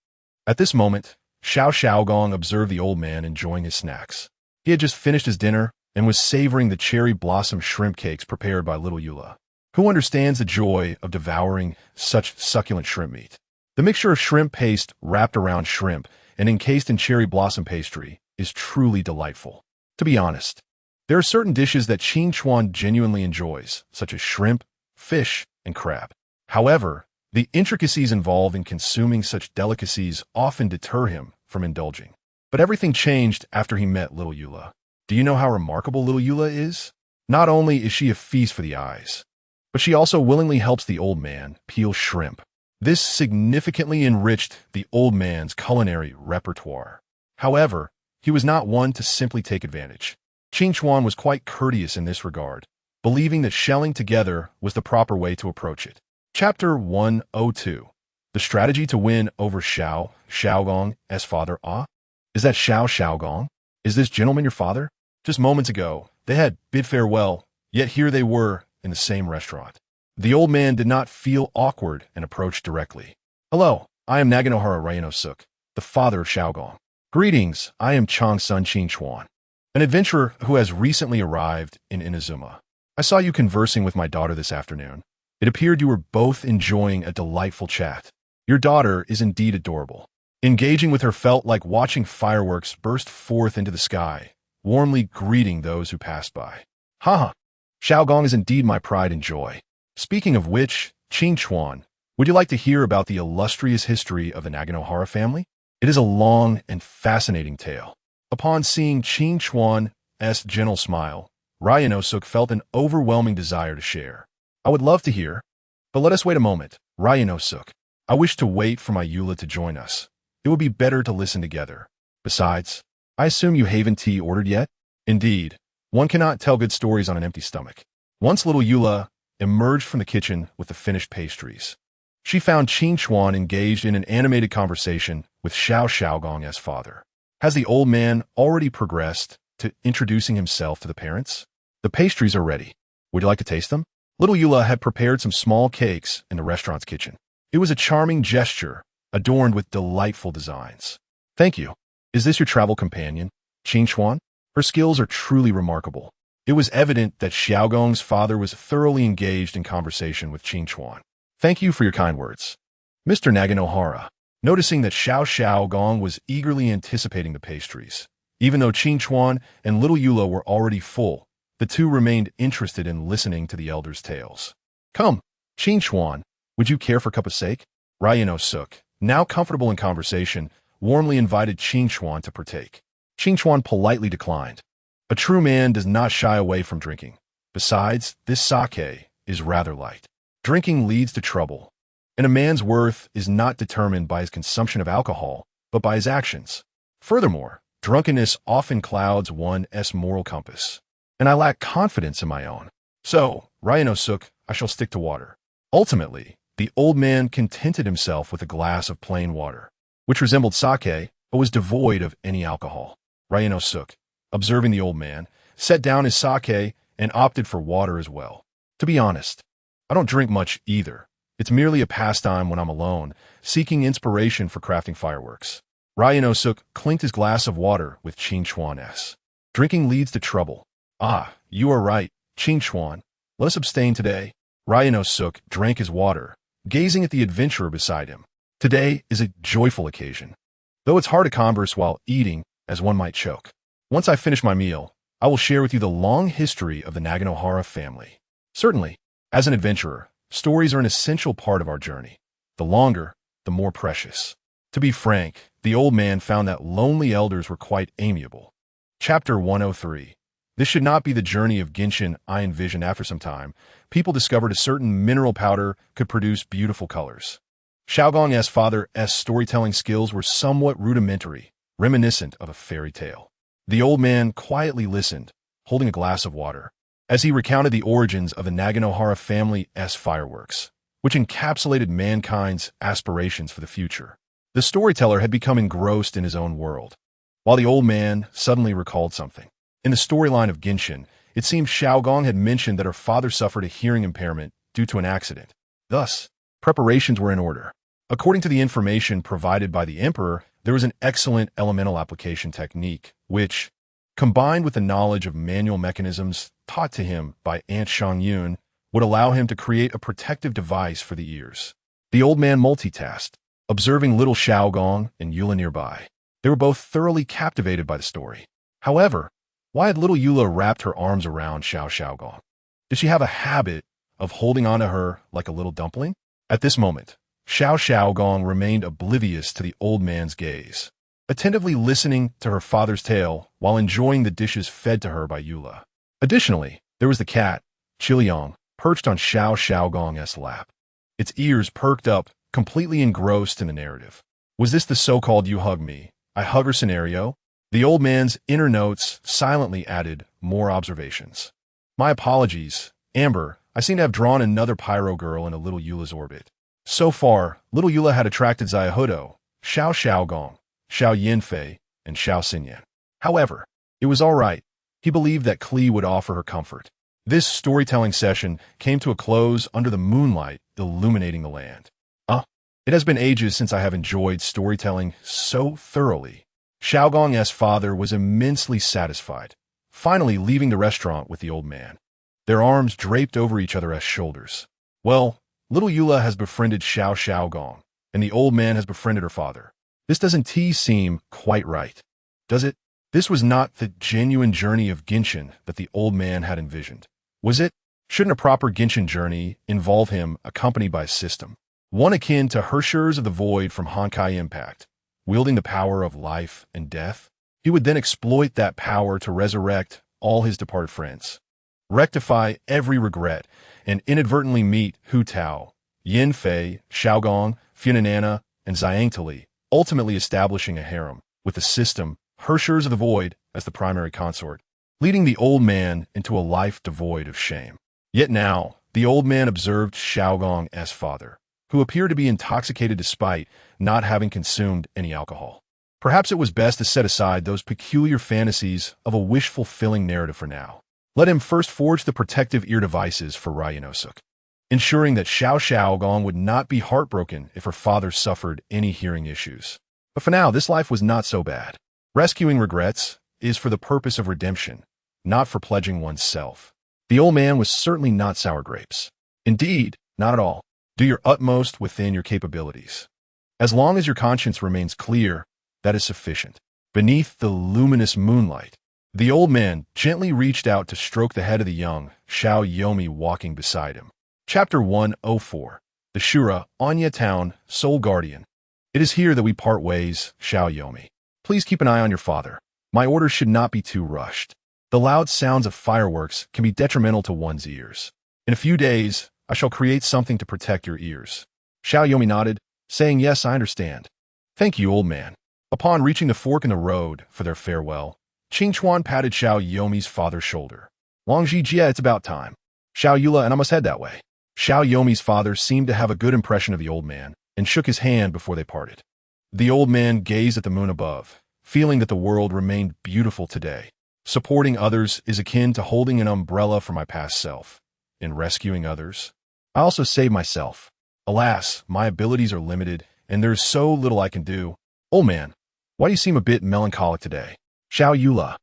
At this moment, Xiao Xiao Gong observed the old man enjoying his snacks. He had just finished his dinner and was savoring the cherry blossom shrimp cakes prepared by little Yula. Who understands the joy of devouring such succulent shrimp meat? The mixture of shrimp paste wrapped around shrimp and encased in cherry blossom pastry is truly delightful. To be honest, there are certain dishes that Qin Chuan genuinely enjoys, such as shrimp, fish, and crab. However, the intricacies involved in consuming such delicacies often deter him from indulging. But everything changed after he met little Yula. Do you know how remarkable little Yula is? Not only is she a feast for the eyes, but she also willingly helps the old man peel shrimp. This significantly enriched the old man's culinary repertoire. However, he was not one to simply take advantage. Qin Chuan was quite courteous in this regard, believing that shelling together was the proper way to approach it. Chapter 102. The strategy to win over Xiao Xiaogong's father. Is that Xiao Xiaogong? Is this gentleman your father? Just moments ago, they had bid farewell, yet here they were in the same restaurant. The old man did not feel awkward and approached directly. Hello, I am Naganohara Ryanosuk, the father of Xiaogong. Greetings, I am Changsun Qin Chuan, an adventurer who has recently arrived in Inazuma. I saw you conversing with my daughter this afternoon. It appeared you were both enjoying a delightful chat. Your daughter is indeed adorable. Engaging with her felt like watching fireworks burst forth into the sky, warmly greeting those who passed by. Haha, Xiaogong is indeed my pride and joy. Speaking of which, Qin Chuan, would you like to hear about the illustrious history of the Naganohara family? It is a long and fascinating tale. Upon seeing Qin Chuan's gentle smile, Ryanosuk felt an overwhelming desire to share. I would love to hear, but let us wait a moment. Ryanosuk, I wish to wait for my Yula to join us. It would be better to listen together. Besides, I assume you haven't tea ordered yet? Indeed, one cannot tell good stories on an empty stomach. Once little Yula emerged from the kitchen with the finished pastries, she found Qin Chuan engaged in an animated conversation with Xiao Xiaogong's father. Has the old man already progressed to introducing himself to the parents? The pastries are ready. Would you like to taste them? Little Yula had prepared some small cakes in the restaurant's kitchen. It was a charming gesture, adorned with delightful designs. Thank you. Is this your travel companion, Qin Chuan? Her skills are truly remarkable. It was evident that Xiaogong's father was thoroughly engaged in conversation with Qin Chuan. Thank you for your kind words. Mr. Naganohara, noticing that Xiao Xiaogong was eagerly anticipating the pastries. Even though Qin Chuan and little Yula were already full, the two remained interested in listening to the elder's tales. Come, Qin Chuan, would you care for a cup of sake? Ryanosuk, now comfortable in conversation, warmly invited Qin Chuan to partake. Qin Chuan politely declined. A true man does not shy away from drinking. Besides, this sake is rather light. Drinking leads to trouble, and a man's worth is not determined by his consumption of alcohol, but by his actions. Furthermore, drunkenness often clouds one's moral compass, and I lack confidence in my own. So, Ryanosuk, I shall stick to water. Ultimately, the old man contented himself with a glass of plain water. which resembled sake, but was devoid of any alcohol. Ryan-no-suk, observing the old man, set down his sake and opted for water as well. To be honest, I don't drink much either. It's merely a pastime when I'm alone, seeking inspiration for crafting fireworks. Ryan-no-suk clinked his glass of water with Qing Chuan-s. Drinking leads to trouble. Ah, you are right, Qing Chuan. Let us abstain today. Ryan-no-suk drank his water, gazing at the adventurer beside him. Today is a joyful occasion. Though it's hard to converse while eating, as one might choke. Once I finish my meal, I will share with you the long history of the Naganohara family. Certainly, as an adventurer, stories are an essential part of our journey. The longer, the more precious. To be frank, the old man found that lonely elders were quite amiable. Chapter 103. This should not be the journey of Genshin I envisioned. After some time, people discovered a certain mineral powder could produce beautiful colors. Xiaogong's father's storytelling skills were somewhat rudimentary, reminiscent of a fairy tale. The old man quietly listened, holding a glass of water, as he recounted the origins of the Naganohara family's fireworks, which encapsulated mankind's aspirations for the future. The storyteller had become engrossed in his own world, while the old man suddenly recalled something. In the storyline of Genshin, it seemed Xiaogong had mentioned that her father suffered a hearing impairment due to an accident. Thus, preparations were in order. According to the information provided by the emperor, there was an excellent elemental application technique, which, combined with the knowledge of manual mechanisms taught to him by Aunt Shangyun, would allow him to create a protective device for the ears. The old man multitasked, observing little Xiaogong and Eula nearby. They were both thoroughly captivated by the story. However, why had little Eula wrapped her arms around Xiaogong? Did she have a habit of holding onto her like a little dumpling? At this moment, Xiaogong remained oblivious to the old man's gaze, attentively listening to her father's tale while enjoying the dishes fed to her by Eula. Additionally, there was the cat, Qiliang, perched on Xiaogong's lap. Its ears perked up, completely engrossed in the narrative. Was this the so-called "you hug me, I hug her" scenario? The old man's inner notes silently added more observations. My apologies, Amber. I seem to have drawn another pyro girl into little Eula's orbit. So far, little Eula had attracted Xiaohudo, Xiaogong, Xiao Yanfei, and Xiao Xinyan. However, it was all right. He believed that Klee would offer her comfort. This storytelling session came to a close under the moonlight illuminating the land. It has been ages since I have enjoyed storytelling so thoroughly. Xiaogong's father was immensely satisfied, finally leaving the restaurant with the old man. Their arms draped over each other's shoulders. Well, little Eula has befriended Xiaogong, and the old man has befriended her father. This doesn't seem quite right, does it? This was not the genuine journey of Genshin that the old man had envisioned, was it? Shouldn't a proper Genshin journey involve him accompanied by a system, one akin to Hershers of the Void from Honkai Impact, wielding the power of life and death? He would then exploit that power to resurrect all his departed friends, rectify every regret, and inadvertently meet Hu Tao, Yin Fei, Xiaogong, Funanana, and Xiangtali, ultimately establishing a harem, with the system, Hershers of the Void, as the primary consort, leading the old man into a life devoid of shame. Yet now, the old man observed Xiaogong's father, who appeared to be intoxicated despite not having consumed any alcohol. Perhaps it was best to set aside those peculiar fantasies of a wish-fulfilling narrative for now. Let him first forge the protective ear devices for Ryan-no-suk, ensuring that Xiaogong would not be heartbroken if her father suffered any hearing issues. But for now, this life was not so bad. Rescuing regrets is for the purpose of redemption, not for pledging oneself. The old man was certainly not sour grapes. Indeed, not at all. Do your utmost within your capabilities. As long as your conscience remains clear, that is sufficient. Beneath the luminous moonlight, the old man gently reached out to stroke the head of the young Xiao Yomi walking beside him. Chapter 104. The Shura, Anya Town, Soul Guardian. It is here that we part ways, Xiao Yomi. Please keep an eye on your father. My orders should not be too rushed. The loud sounds of fireworks can be detrimental to one's ears. In a few days, I shall create something to protect your ears. Xiao Yomi nodded, saying, "Yes, I understand." "Thank you, old man." Upon reaching the fork in the road for their farewell, Qing Chuan patted Xiao Yomi's father's shoulder. "Longji Jia, it's about time. Xiao Eula and I must head that way." Xiao Yomi's father seemed to have a good impression of the old man and shook his hand before they parted. The old man gazed at the moon above, feeling that the world remained beautiful today. Supporting others is akin to holding an umbrella for my past self. In rescuing others, I also save myself. Alas, my abilities are limited, and there's so little I can do. Old man, why do you seem a bit melancholic today? Xiao Yula,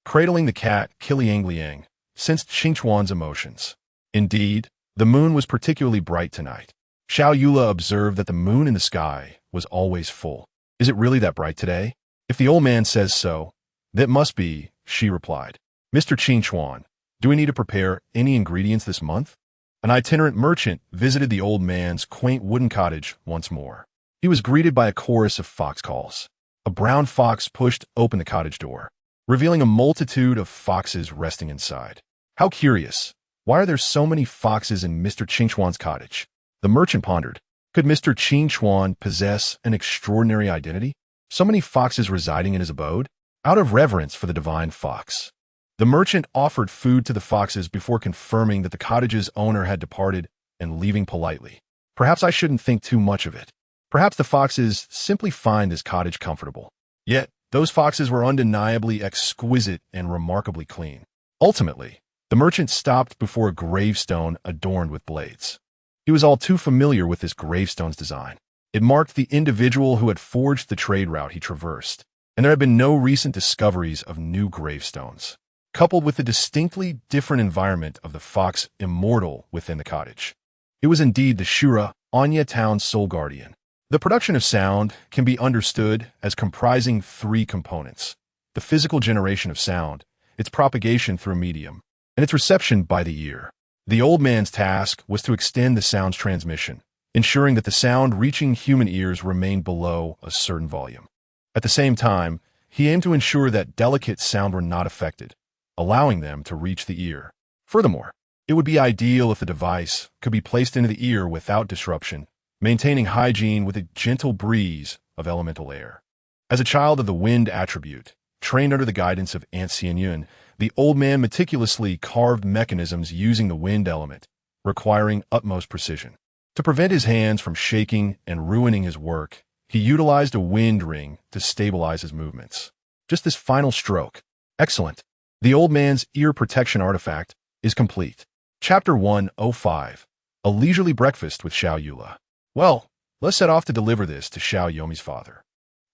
cradling the cat, Kiliang sensed Xingchuan's emotions. Indeed, the moon was particularly bright tonight. Xiao Yula observed that the moon in the sky was always full. Is it really that bright today? If the old man says so, that must be, she replied. Mr. Xingchuan, do we need to prepare any ingredients this month? An itinerant merchant visited the old man's quaint wooden cottage once more. He was greeted by a chorus of fox calls. A brown fox pushed open the cottage door, revealing a multitude of foxes resting inside. How curious! Why are there so many foxes in Mr. Qingchuan's cottage? The merchant pondered. Could Mr. Qingchuan possess an extraordinary identity? So many foxes residing in his abode? Out of reverence for the divine fox, the merchant offered food to the foxes before confirming that the cottage's owner had departed and leaving politely. Perhaps I shouldn't think too much of it. Perhaps the foxes simply find this cottage comfortable. Yet, those foxes were undeniably exquisite and remarkably clean. Ultimately, the merchant stopped before a gravestone adorned with blades. He was all too familiar with this gravestone's design. It marked the individual who had forged the trade route he traversed, and there had been no recent discoveries of new gravestones. Coupled with the distinctly different environment of the fox immortal within the cottage, it was indeed the Shura, Anya town's sole guardian. The production of sound can be understood as comprising three components: the physical generation of sound, its propagation through a medium, and its reception by the ear. The old man's task was to extend the sound's transmission, ensuring that the sound reaching human ears remained below a certain volume. At the same time, he aimed to ensure that delicate sound were not affected, allowing them to reach the ear. Furthermore, it would be ideal if the device could be placed into the ear without disruption, maintaining hygiene with a gentle breeze of elemental air. As a child of the wind attribute, trained under the guidance of Aunt Xianyun, the old man meticulously carved mechanisms using the wind element, requiring utmost precision. To prevent his hands from shaking and ruining his work, he utilized a wind ring to stabilize his movements. Just this final stroke. Excellent. The old man's ear protection artifact is complete. Chapter 105. A leisurely breakfast with Xiao Yula. Well, let's set off to deliver this to Xiao Yomi's father.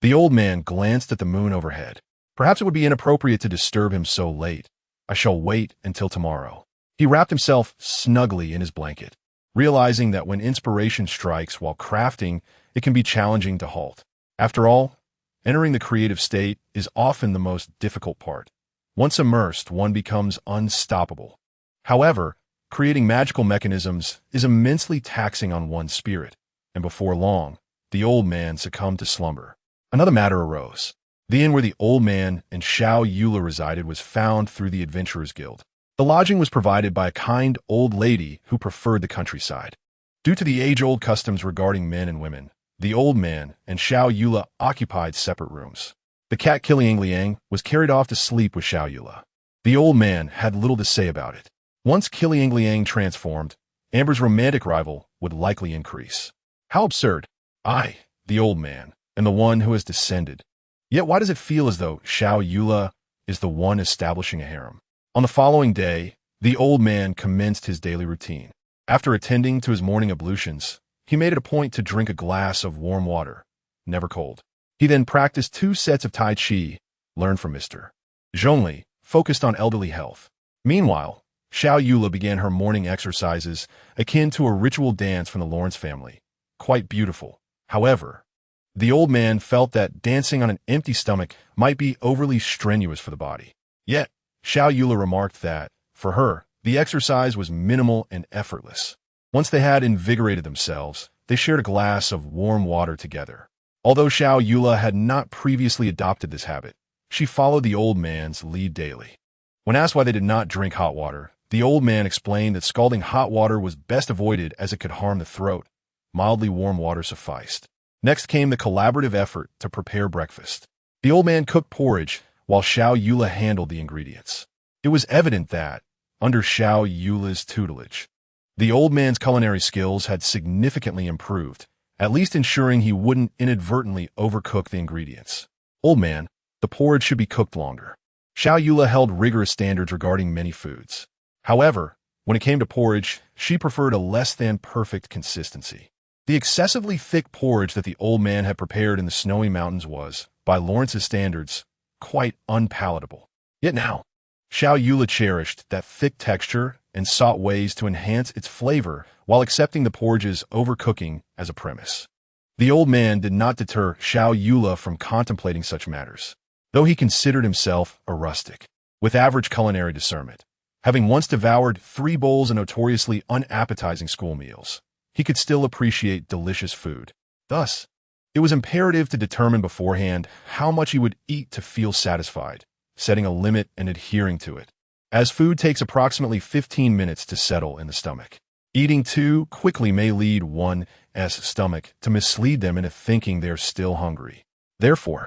The old man glanced at the moon overhead. Perhaps it would be inappropriate to disturb him so late. I shall wait until tomorrow. He wrapped himself snugly in his blanket, realizing that when inspiration strikes while crafting, it can be challenging to halt. After all, entering the creative state is often the most difficult part. Once immersed, one becomes unstoppable. However, creating magical mechanisms is immensely taxing on one's spirit, and before long, the old man succumbed to slumber. Another matter arose. The inn where the old man and Xiao Yula resided was found through the Adventurers Guild. The lodging was provided by a kind old lady who preferred the countryside. Due to the age-old customs regarding men and women, the old man and Xiao Yula occupied separate rooms. The cat Kiliang was carried off to sleep with Xiao Yula. The old man had little to say about it. Once Kiliang transformed, Amber's romantic rival would likely increase. How absurd. I, the old man, am the one who has descended. Yet why does it feel as though Xiao Yula is the one establishing a harem? On the following day, the old man commenced his daily routine. After attending to his morning ablutions, he made it a point to drink a glass of warm water, never cold. He then practiced 2 sets of Tai Chi, learned from Mr. Zhongli, focused on elderly health. Meanwhile, Xiao Yula began her morning exercises akin to a ritual dance from the Lawrence family. Quite beautiful. However, the old man felt that dancing on an empty stomach might be overly strenuous for the body. Yet, Xiao Yula remarked that, for her, the exercise was minimal and effortless. Once they had invigorated themselves, they shared a glass of warm water together. Although Xiao Yula had not previously adopted this habit, she followed the old man's lead daily. When asked why they did not drink hot water, the old man explained that scalding hot water was best avoided as it could harm the throat. Mildly warm water sufficed. Next came the collaborative effort to prepare breakfast. The old man cooked porridge, while Xiao Yula handled the ingredients. It was evident that, under Xiao Yula's tutelage, the old man's culinary skills had significantly improved, at least ensuring he wouldn't inadvertently overcook the ingredients. Old man, the porridge should be cooked longer. Xiao Yula held rigorous standards regarding many foods. However, when it came to porridge, she preferred a less-than-perfect consistency. The excessively thick porridge that the old man had prepared in the snowy mountains was, by Lawrence's standards, quite unpalatable. Yet now, Xiao Yula cherished that thick texture and sought ways to enhance its flavor while accepting the porridge's overcooking as a premise. The old man did not deter Xiao Yula from contemplating such matters, though he considered himself a rustic, with average culinary discernment. Having once devoured 3 bowls of notoriously unappetizing school meals, he could still appreciate delicious food. Thus, it was imperative to determine beforehand how much he would eat to feel satisfied, setting a limit and adhering to it, as food takes approximately 15 minutes to settle in the stomach. Eating too quickly may lead one's stomach to mislead them into thinking they're still hungry. Therefore,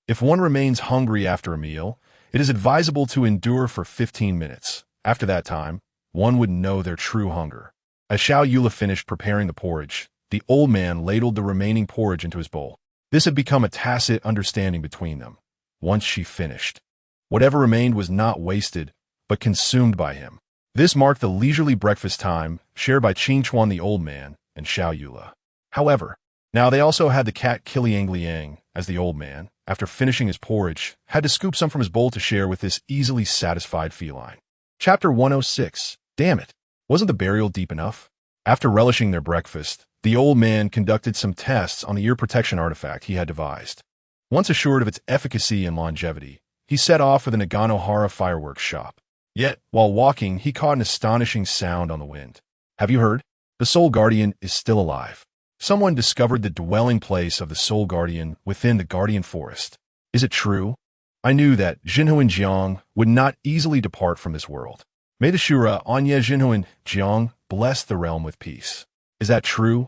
if one remains hungry after a meal, it is advisable to endure for 15 minutes. After that time, one would know their true hunger. As Xiao Yula finished preparing the porridge, the old man ladled the remaining porridge into his bowl. This had become a tacit understanding between them. Once she finished, whatever remained was not wasted, but consumed by him. This marked the leisurely breakfast time shared by Qingchuan the old man and Xiao Yula. However, now they also had the cat Kiliang Liang, as the old man, after finishing his porridge, had to scoop some from his bowl to share with this easily satisfied feline. Chapter 106. Damn it! Wasn't the burial deep enough? After relishing their breakfast, the old man conducted some tests on the ear protection artifact he had devised. Once assured of its efficacy and longevity, he set off for the Naganohara fireworks shop. Yet, while walking, he caught an astonishing sound on the wind. Have you heard? The Soul Guardian is still alive. Someone discovered the dwelling place of the Soul Guardian within the Guardian Forest. Is it true? I knew that Jinhuan Jiang would not easily depart from this world. May the Shura Anya Jinhuan Jiang bless the realm with peace. Is that true?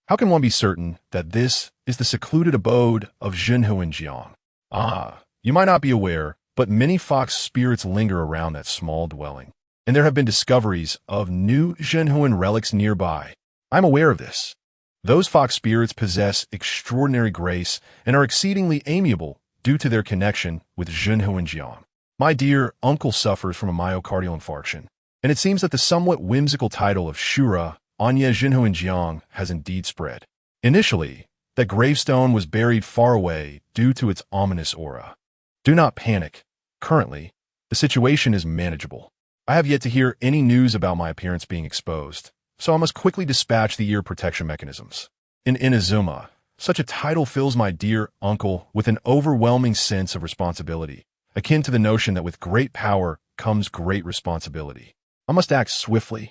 How can one be certain that this is the secluded abode of Jinhuan Jiang? Ah, you might not be aware, but many fox spirits linger around that small dwelling, and there have been discoveries of new Jinhuan relics nearby. I'm aware of this. Those fox spirits possess extraordinary grace and are exceedingly amiable due to their connection with Jinhuan Jiang. My dear uncle suffers from a myocardial infarction, and it seems that the somewhat whimsical title of Shura Anya Jinhuan Jiang has indeed spread. Initially, that gravestone was buried far away due to its ominous aura. Do not panic. Currently, the situation is manageable. I have yet to hear any news about my appearance being exposed, so I must quickly dispatch the ear protection mechanisms. In Inazuma, such a title fills my dear uncle with an overwhelming sense of responsibility, akin to the notion that with great power comes great responsibility. I must act swiftly.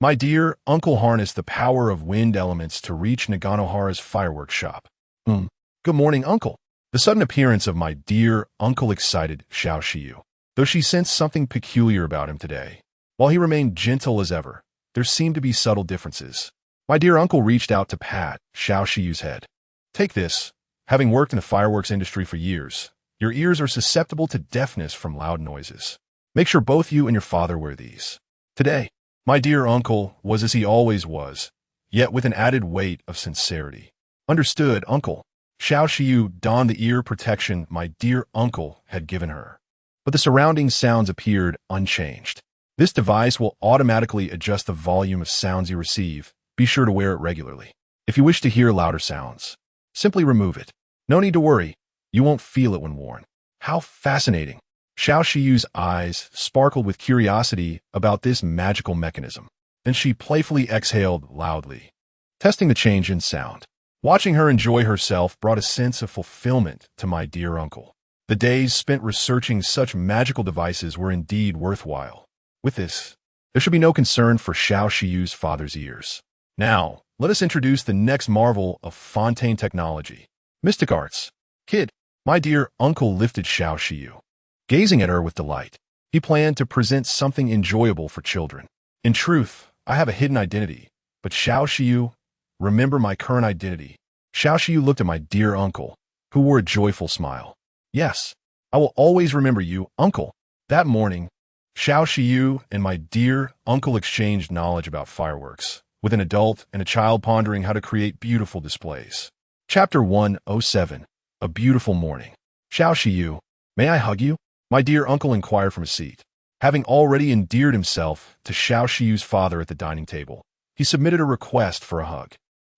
My dear uncle harnessed the power of wind elements to reach Naganohara's fireworks shop. Good morning, uncle. The sudden appearance of my dear uncle excited Xiao Shiyu, though she sensed something peculiar about him today. While he remained gentle as ever, there seemed to be subtle differences. My dear uncle reached out to pat Xiao Shiyu's head. Take this. Having worked in the fireworks industry for years, your ears are susceptible to deafness from loud noises. Make sure both you and your father wear these. Today, my dear uncle was as he always was, yet with an added weight of sincerity. Understood, uncle. Xiao Shiyu donned the ear protection my dear uncle had given her. But the surrounding sounds appeared unchanged. This device will automatically adjust the volume of sounds you receive. Be sure to wear it regularly. If you wish to hear louder sounds, simply remove it. No need to worry. You won't feel it when worn. How fascinating. Xiao Shiyu's eyes sparkled with curiosity about this magical mechanism. Then she playfully exhaled loudly, testing the change in sound. Watching her enjoy herself brought a sense of fulfillment to my dear uncle. The days spent researching such magical devices were indeed worthwhile. With this, there should be no concern for Xiao Shiyu's father's ears. Now, let us introduce the next marvel of Fontaine technology. Mystic Arts. Kid, my dear uncle lifted Xiao Shiyu. Gazing at her with delight, he planned to present something enjoyable for children. In truth, I have a hidden identity, but Xiao Shiyu, remember my current identity. Xiao Shiyu looked at my dear uncle, who wore a joyful smile. Yes, I will always remember you, uncle. That morning, Xiao Shiyu and my dear uncle exchanged knowledge about fireworks, with an adult and a child pondering how to create beautiful displays. Chapter 107. A Beautiful Morning. Xiao Shiyu, may I hug you? My dear uncle inquired from his seat. Having already endeared himself to Xiao Shiyu's father at the dining table, he submitted a request for a hug.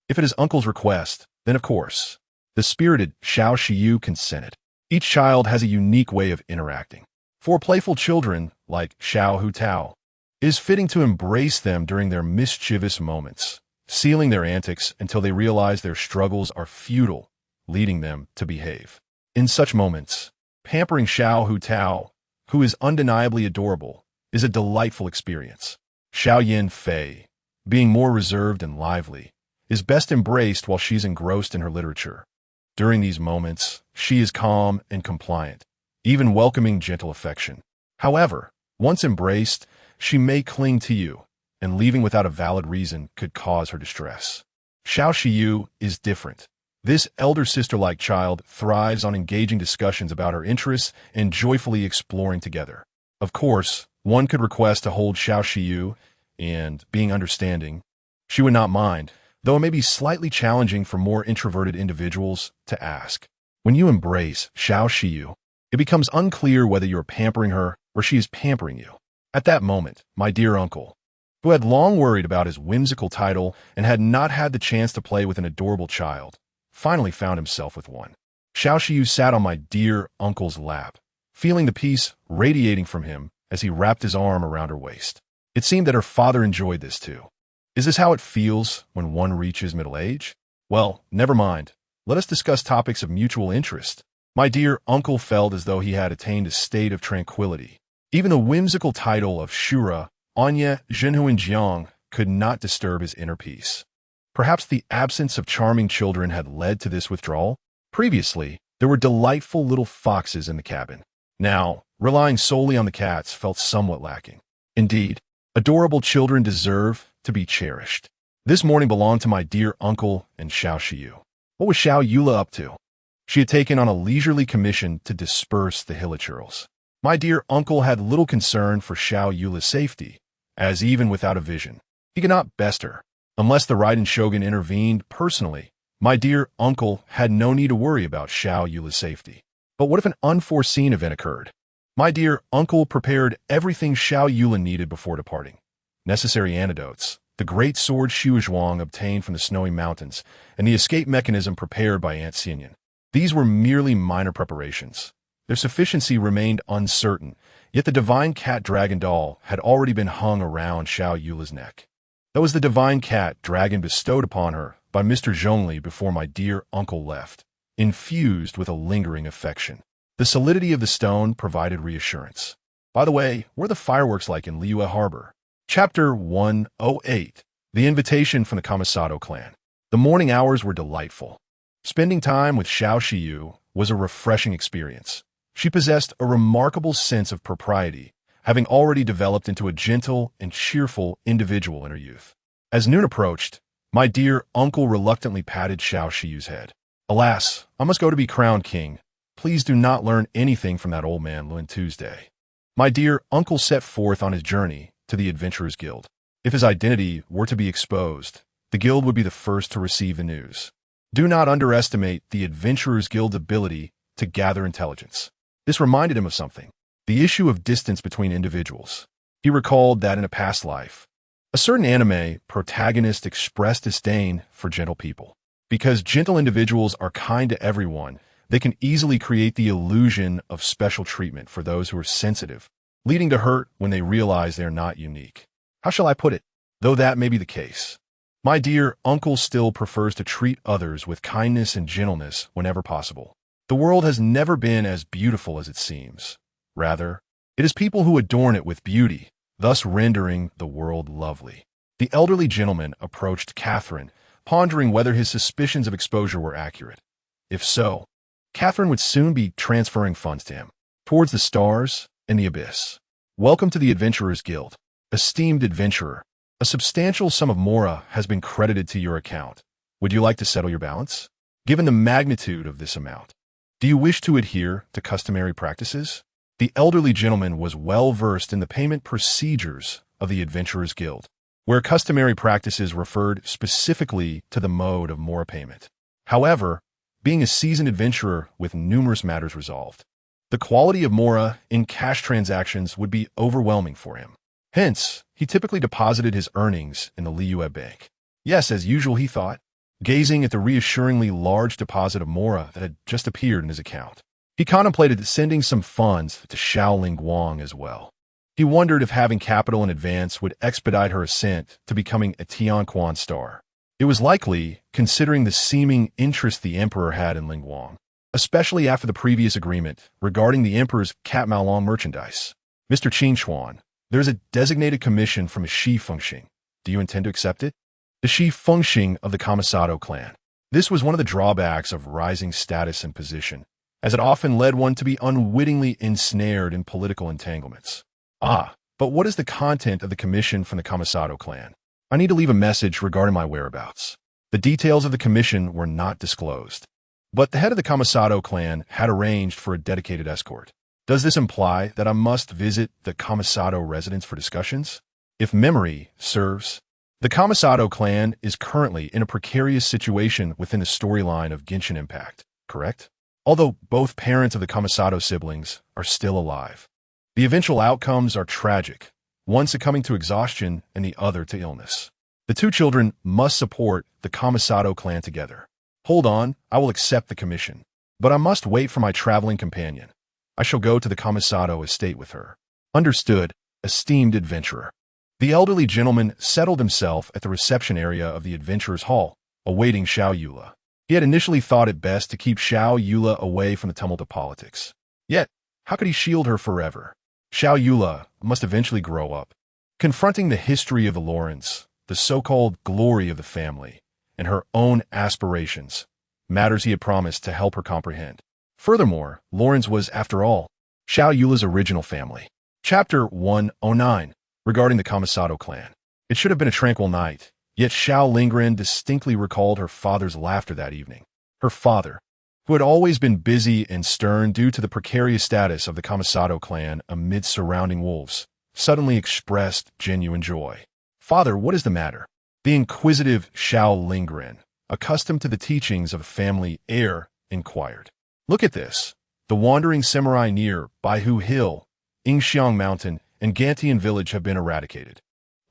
If it is uncle's request, then of course. The spirited Xiao Shiyu consented. Each child has a unique way of interacting. For playful children, like Xiao Hutao, it is fitting to embrace them during their mischievous moments, sealing their antics until they realize their struggles are futile, leading them to behave. In such moments, pampering Xiao Hutao, who is undeniably adorable, is a delightful experience. Xiao Yin Fei, being more reserved and lively, is best embraced while she's engrossed in her literature. During these moments, she is calm and compliant, even welcoming gentle affection. However, once embraced, she may cling to you, and leaving without a valid reason could cause her distress. Xiao Shiyu is different. This elder sister-like child thrives on engaging discussions about her interests and joyfully exploring together. Of course, one could request to hold Xiao Shiyu, and, being understanding, she would not mind, though it may be slightly challenging for more introverted individuals to ask. When you embrace Xiao Shiyu, it becomes unclear whether you are pampering her or she is pampering you. At that moment, my dear uncle, who had long worried about his whimsical title and had not had the chance to play with an adorable child, finally found himself with one. Xiao Shiyu sat on my dear uncle's lap, feeling the peace radiating from him as he wrapped his arm around her waist. It seemed that her father enjoyed this too. Is this how it feels when one reaches middle age? Well, never mind. Let us discuss topics of mutual interest. My dear uncle felt as though he had attained a state of tranquility. Even the whimsical title of Shura, Anya Zhenhuanjiang, could not disturb his inner peace. Perhaps the absence of charming children had led to this withdrawal. Previously, there were delightful little foxes in the cabin. Now, relying solely on the cats felt somewhat lacking. Indeed, adorable children deserve to be cherished. This morning belonged to my dear uncle and Xiao Shiyu. What was Xiao Yula up to? She had taken on a leisurely commission to disperse the hilichurls. My dear uncle had little concern for Xiao Yula's safety, as even without a vision, he could not best her. Unless the Raiden Shogun intervened personally, my dear uncle had no need to worry about Xiao Yula's safety. But what if an unforeseen event occurred? My dear uncle prepared everything Xiao Yula needed before departing. Necessary antidotes, the great sword Shuozhuang obtained from the snowy mountains, and the escape mechanism prepared by Aunt Xinyan. These were merely minor preparations. Their sufficiency remained uncertain, yet the divine cat dragon doll had already been hung around Xiao Yula's neck. That was the divine cat dragon bestowed upon her by Mr. Zhongli before my dear uncle left, infused with a lingering affection. The solidity of the stone provided reassurance. By the way, what are the fireworks like in Liyue Harbor? Chapter 108. The Invitation from the Kamisato Clan. The morning hours were delightful. Spending time with Xiao Shiyu was a refreshing experience. She possessed a remarkable sense of propriety, having already developed into a gentle and cheerful individual in her youth. As noon approached, my dear uncle reluctantly patted Xiao Shiyu's head. Alas, I must go to be crowned king. Please do not learn anything from that old man Lun Tuesday. My dear uncle set forth on his journey to the Adventurers Guild. If his identity were to be exposed, the guild would be the first to receive the news. Do not underestimate the Adventurers Guild's ability to gather intelligence. This reminded him of something. The issue of distance between individuals. He recalled that in a past life, a certain anime protagonist expressed disdain for gentle people. Because gentle individuals are kind to everyone, they can easily create the illusion of special treatment for those who are sensitive, leading to hurt when they realize they are not unique. How shall I put it? Though that may be the case, my dear uncle still prefers to treat others with kindness and gentleness whenever possible. The world has never been as beautiful as it seems. Rather, it is people who adorn it with beauty, thus rendering the world lovely. The elderly gentleman approached Catherine, pondering whether his suspicions of exposure were accurate. If so, Catherine would soon be transferring funds to him, towards the stars and the abyss. Welcome to the Adventurers Guild. Esteemed adventurer, a substantial sum of mora has been credited to your account. Would you like to settle your balance? Given the magnitude of this amount, do you wish to adhere to customary practices? The elderly gentleman was well versed in the payment procedures of the Adventurers Guild. where customary practices referred specifically to the mode of Mora payment. However, being a seasoned adventurer with numerous matters resolved, the quality of Mora in cash transactions would be overwhelming for him. Hence, he typically deposited his earnings in the Liyue bank. Yes, as usual, he thought, gazing at the reassuringly large deposit of Mora that had just appeared in his account. He contemplated sending some funds to Xiaoling Guang as well. He wondered if having capital in advance would expedite her ascent to becoming a Tianquan star. It was likely, considering the seeming interest the emperor had in Ling Guang, especially after the previous agreement regarding the emperor's Cat Maolong merchandise. Mr. Qin Chuan, there's a designated commission from a Shi Fengxing. Do you intend to accept it? The Shi Fengxing of the Kamisato clan. This was one of the drawbacks of rising status and position, as it often led one to be unwittingly ensnared in political entanglements. Ah, but what is the content of the commission from the Kamisato clan? I need to leave a message regarding my whereabouts. The details of the commission were not disclosed, but the head of the Kamisato clan had arranged for a dedicated escort. Does this imply that I must visit the Kamisato residence for discussions? If memory serves, the Kamisato clan is currently in a precarious situation within the storyline of Genshin Impact, correct? Although both parents of the Kamisato siblings are still alive, the eventual outcomes are tragic, one succumbing to exhaustion and the other to illness. The two children must support the Kamisato clan together. Hold on, I will accept the commission, but I must wait for my traveling companion. I shall go to the Kamisato estate with her. Understood, esteemed adventurer. The elderly gentleman settled himself at the reception area of the adventurer's hall, awaiting Xiao Yula. He had initially thought it best to keep Xiao Yula away from the tumult of politics. Yet, how could he shield her forever? Xiao Yula must eventually grow up, confronting the history of the Lorens, the so-called glory of the family, and her own aspirations, matters he had promised to help her comprehend. Furthermore, Lorens was, after all, Xiao Yula's original family. Chapter 109, regarding the Kamisato clan. It should have been a tranquil night, yet Xiao Lingren distinctly recalled her father's laughter that evening. Her father, who had always been busy and stern due to the precarious status of the Kamisato clan amid surrounding wolves, suddenly expressed genuine joy. Father, what is the matter? The inquisitive Xiao Lingren, accustomed to the teachings of a family heir, inquired. Look at this. The wandering samurai near Baihu Hill, Yingxiang Mountain, and Gantian village have been eradicated.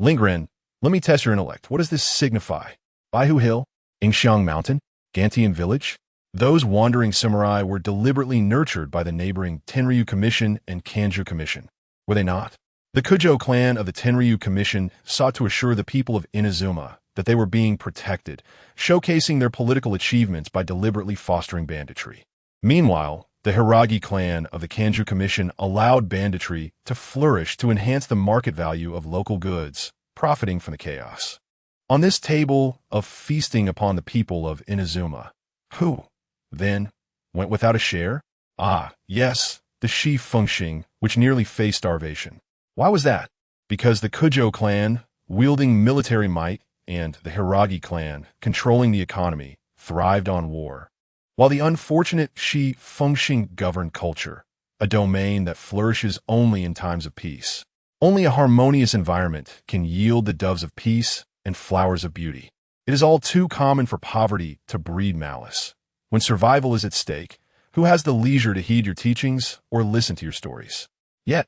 Lingren, let me test your intellect. What does this signify? Baihu Hill, Yingxiang Mountain, Gantian village? Those wandering samurai were deliberately nurtured by the neighboring Tenryu Commission and Kanju Commission, were they not? The Kujo clan of the Tenryu Commission sought to assure the people of Inazuma that they were being protected, showcasing their political achievements by deliberately fostering banditry. Meanwhile, the Hiragi clan of the Kanju Commission allowed banditry to flourish to enhance the market value of local goods, profiting from the chaos. On this table of feasting upon the people of Inazuma, who, then, went without a share? Ah, yes, the Shi Fengxing, which nearly faced starvation. Why was that? Because the Kujo clan, wielding military might, and the Hiragi clan, controlling the economy, thrived on war, while the unfortunate Shi Fengxing governed culture, a domain that flourishes only in times of peace. Only a harmonious environment can yield the doves of peace and flowers of beauty. It is all too common for poverty to breed malice. When survival is at stake, who has the leisure to heed your teachings or listen to your stories? Yet,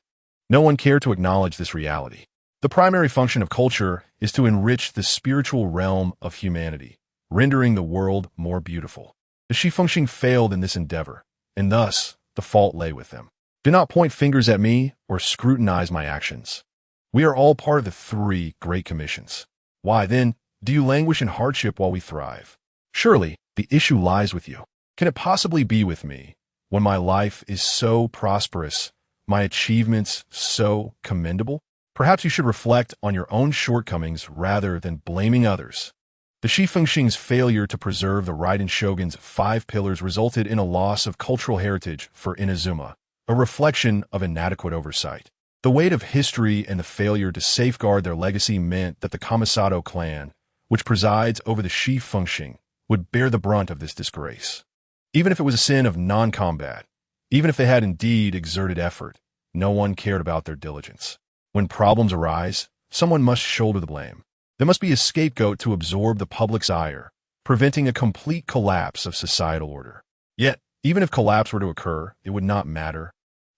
no one cared to acknowledge this reality. The primary function of culture is to enrich the spiritual realm of humanity, rendering the world more beautiful. The Shi Fengxing failed in this endeavor, and thus the fault lay with them. Do not point fingers at me or scrutinize my actions. We are all part of the three great commissions. Why, then, do you languish in hardship while we thrive? Surely, the issue lies with you. Can it possibly be with me, when my life is so prosperous, my achievements so commendable? Perhaps you should reflect on your own shortcomings rather than blaming others. The Shi Fengxing's failure to preserve the Raiden Shogun's 5 pillars resulted in a loss of cultural heritage for Inazuma, a reflection of inadequate oversight. The weight of history and the failure to safeguard their legacy meant that the Kamisato clan, which presides over the Shi Fengxing, would bear the brunt of this disgrace. Even if it was a sin of non-combat, even if they had indeed exerted effort, no one cared about their diligence. When problems arise, someone must shoulder the blame. There must be a scapegoat to absorb the public's ire, preventing a complete collapse of societal order. Yet, even if collapse were to occur, it would not matter.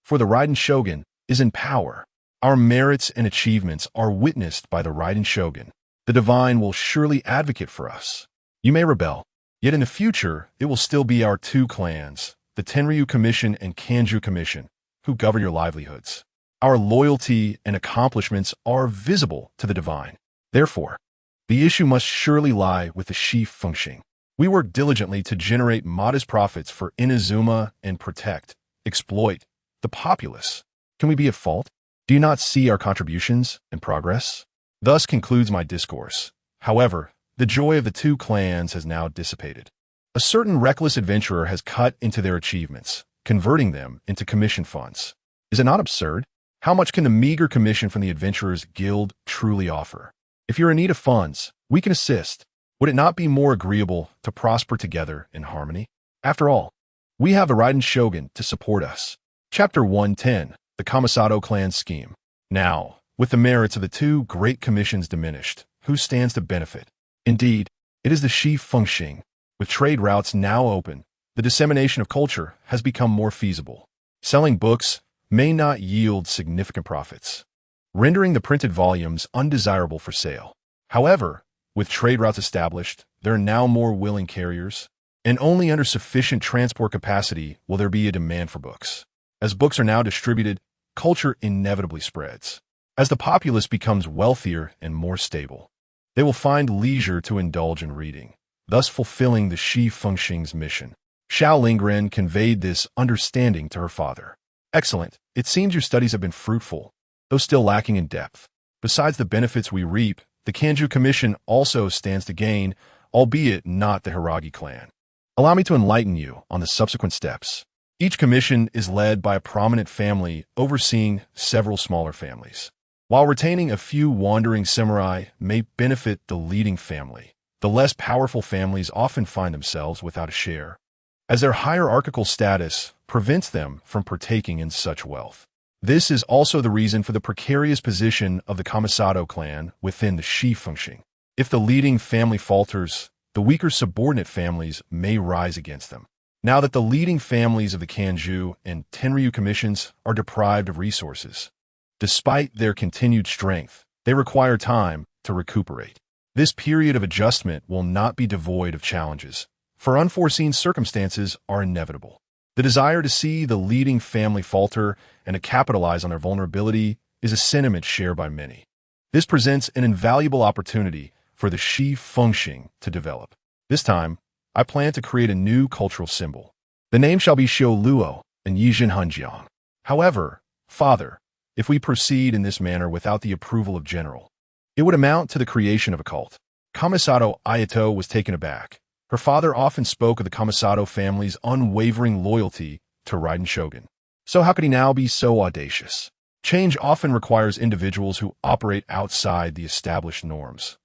For the Raiden Shogun is in power. Our merits and achievements are witnessed by the Raiden Shogun. The divine will surely advocate for us. You may rebel, yet in the future, it will still be our two clans, the Tenryu Commission and Kanju Commission, who govern your livelihoods. Our loyalty and accomplishments are visible to the divine. Therefore, the issue must surely lie with the Shi Fengxing. We work diligently to generate modest profits for Inazuma and protect, exploit, the populace. Can we be at fault? Do you not see our contributions and progress? Thus concludes my discourse. However, the joy of the two clans has now dissipated. A certain reckless adventurer has cut into their achievements, converting them into commission funds. Is it not absurd? How much can the meager commission from the Adventurers Guild truly offer? If you're in need of funds, we can assist. Would it not be more agreeable to prosper together in harmony? After all, we have the Raiden Shogun to support us. Chapter 110, the Kamisato Clan Scheme. Now, with the merits of the two great commissions diminished, who stands to benefit? Indeed, it is the Shi Fengxing. With trade routes now open, the dissemination of culture has become more feasible. Selling books may not yield significant profits, rendering the printed volumes undesirable for sale. However, with trade routes established, there are now more willing carriers, and only under sufficient transport capacity will there be a demand for books. As books are now distributed, culture inevitably spreads. As the populace becomes wealthier and more stable, they will find leisure to indulge in reading, thus fulfilling the Shi Fengxing's mission. Xiao Lingren conveyed this understanding to her father. Excellent. It seems your studies have been fruitful, though still lacking in depth. Besides the benefits we reap, the Kanju Commission also stands to gain, albeit not the Hiragi clan. Allow me to enlighten you on the subsequent steps. Each commission is led by a prominent family overseeing several smaller families. While retaining a few wandering samurai may benefit the leading family, the less powerful families often find themselves without a share, as their hierarchical status prevents them from partaking in such wealth. This is also the reason for the precarious position of the Kamisato clan within the Shi Fengxing. If the leading family falters, the weaker subordinate families may rise against them. Now that the leading families of the Kanju and Tenryu commissions are deprived of resources, despite their continued strength, they require time to recuperate. This period of adjustment will not be devoid of challenges, for unforeseen circumstances are inevitable. The desire to see the leading family falter and to capitalize on their vulnerability is a sentiment shared by many. This presents an invaluable opportunity for the Shi Fengxing to develop. This time, I plan to create a new cultural symbol. The name shall be Xiu Luo and Yijin Hanjiang. However, Father, if we proceed in this manner without the approval of General, it would amount to the creation of a cult. Kamisato Ayato was taken aback. Her father often spoke of the Kamisato family's unwavering loyalty to Raiden Shogun. So how could he now be so audacious? Change often requires individuals who operate outside the established norms.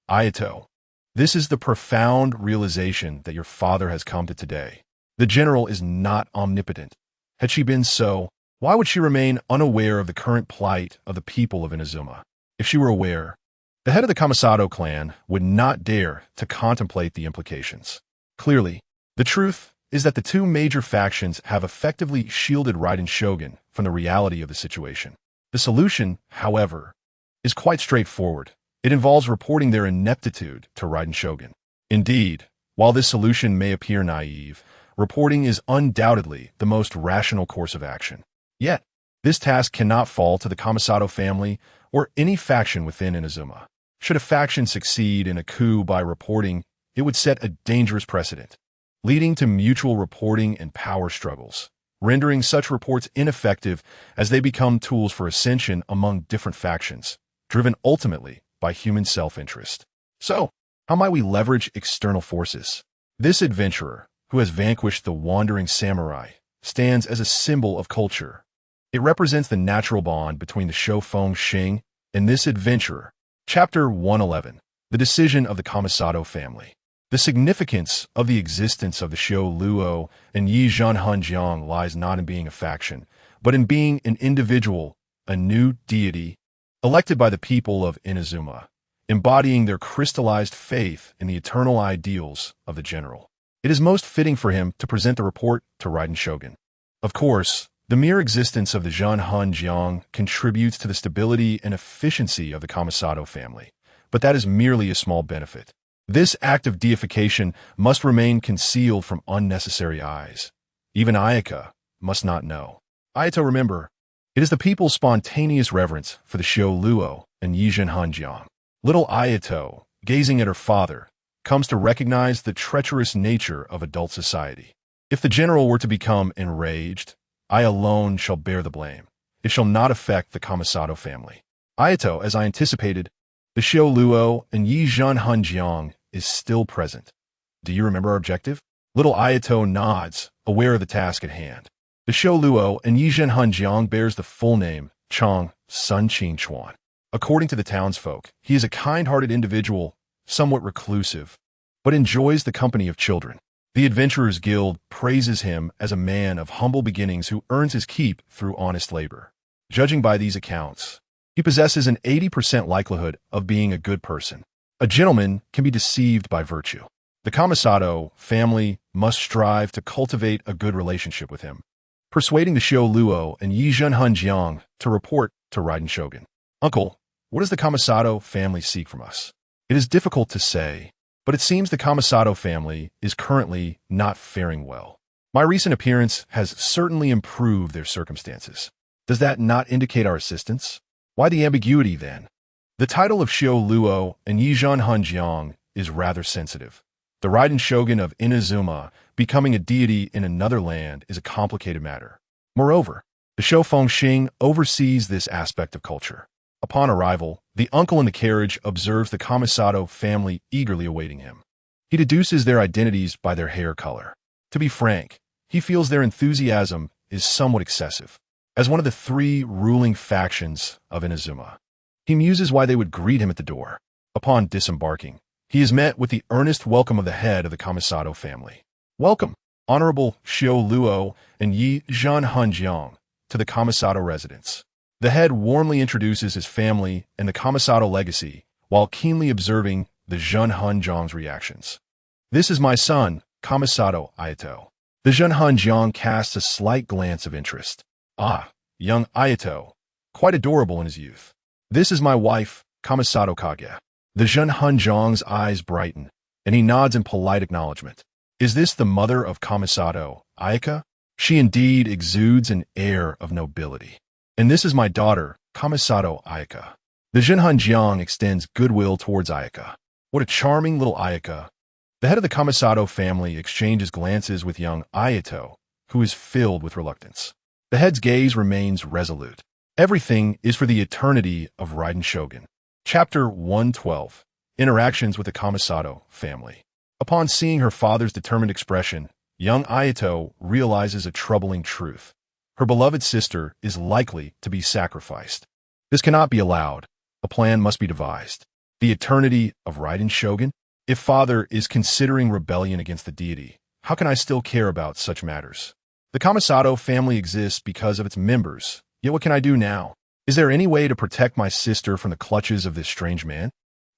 Ayato, this is the profound realization that your father has come to today. The general is not omnipotent. Had she been so, why would she remain unaware of the current plight of the people of Inazuma? If she were aware, the head of the Kamisato clan would not dare to contemplate the implications. Clearly, the truth is that the two major factions have effectively shielded Raiden Shogun from the reality of the situation. The solution, however, is quite straightforward. It involves reporting their ineptitude to Raiden Shogun. Indeed, while this solution may appear naive, reporting is undoubtedly the most rational course of action. Yet, this task cannot fall to the Kamisato family or any faction within Inazuma. Should a faction succeed in a coup by reporting, it would set a dangerous precedent, leading to mutual reporting and power struggles, rendering such reports ineffective as they become tools for ascension among different factions, driven ultimately by human self-interest. So, how might we leverage external forces? This adventurer, who has vanquished the wandering samurai, stands as a symbol of culture. It represents the natural bond between the Shi Fengxing and this adventurer. Chapter 111. The Decision of the Kamisato Family. The significance of the existence of the Xiu Luo and Yijin Hanjiang lies not in being a faction, but in being an individual, a new deity, elected by the people of Inazuma. embodying their crystallized faith in the eternal ideals of the general. It is most fitting for him to present the report to Raiden Shogun. Of course, the mere existence of the Zhenhunjiang contributes to the stability and efficiency of the Kamisato family, but that is merely a small benefit. This act of deification must remain concealed from unnecessary eyes. Even Ayaka must not know. Ayato, remember, it is the people's spontaneous reverence for the Xiao Luo and Yi Zhenhunjiang. Little Ayato, gazing at her father, comes to recognize the treacherous nature of adult society. If the general were to become enraged, I alone shall bear the blame. It shall not affect the Kamisato family. Ayato, as I anticipated, the Xiao Luo and Yi Zhenhunjiang is still present. Do you remember our objective? Little Ayato nods, aware of the task at hand. The Xiao Luo and Yi Zhenhunjiang bears the full name, Chang Sun Qing Chuan. According to the townsfolk, he is a kind-hearted individual, somewhat reclusive, but enjoys the company of children. The Adventurers Guild praises him as a man of humble beginnings who earns his keep through honest labor. Judging by these accounts, he possesses an 80% likelihood of being a good person. A gentleman can be deceived by virtue. The Kamisato family must strive to cultivate a good relationship with him, persuading the Xiao Luo and Yi Zhenhunjiang to report to Raiden Shogun. Uncle, what does the Kamisato family seek from us? It is difficult to say, but it seems the Kamisato family is currently not faring well. My recent appearance has certainly improved their circumstances. Does that not indicate our assistance? Why the ambiguity, then? The title of Xiao Luo and Yi Zhenhunjiang is rather sensitive. The Raiden Shogun of Inazuma becoming a deity in another land is a complicated matter. Moreover, the Xiao Fengxing oversees this aspect of culture. Upon arrival, the uncle in the carriage observes the Kamisato family eagerly awaiting him. He deduces their identities by their hair color. To be frank, he feels their enthusiasm is somewhat excessive. As one of the three ruling factions of Inazuma, he muses why they would greet him at the door. Upon disembarking, he is met with the earnest welcome of the head of the Kamisato family. Welcome, Honorable Xiao Luo and Yi Zhenhunjiang, to the Kamisato residence. The head warmly introduces his family and the Kamisato legacy while keenly observing the Zhenhunjiang's reactions. This is my son, Kamisato Ayato. The Zhenhunjiang casts a slight glance of interest. Ah, young Ayato, quite adorable in his youth. This is my wife, Kamisato Kage. The Zhenhunjiang's eyes brighten, and he nods in polite acknowledgement. Is this the mother of Kamisato, Ayaka? She indeed exudes an air of nobility. And this is my daughter, Kamisato Ayaka. The Zhenhunjiang extends goodwill towards Ayaka. What a charming little Ayaka. The head of the Kamisato family exchanges glances with young Ayato, who is filled with reluctance. The head's gaze remains resolute. Everything is for the eternity of Raiden Shogun. Chapter 112. Interactions with the Kamisato family. Upon seeing her father's determined expression, young Ayato realizes a troubling truth. Her beloved sister is likely to be sacrificed. This cannot be allowed. A plan must be devised. The eternity of Raiden Shogun? If father is considering rebellion against the deity, how can I still care about such matters? The Kamisato family exists because of its members, yet what can I do now? Is there any way to protect my sister from the clutches of this strange man?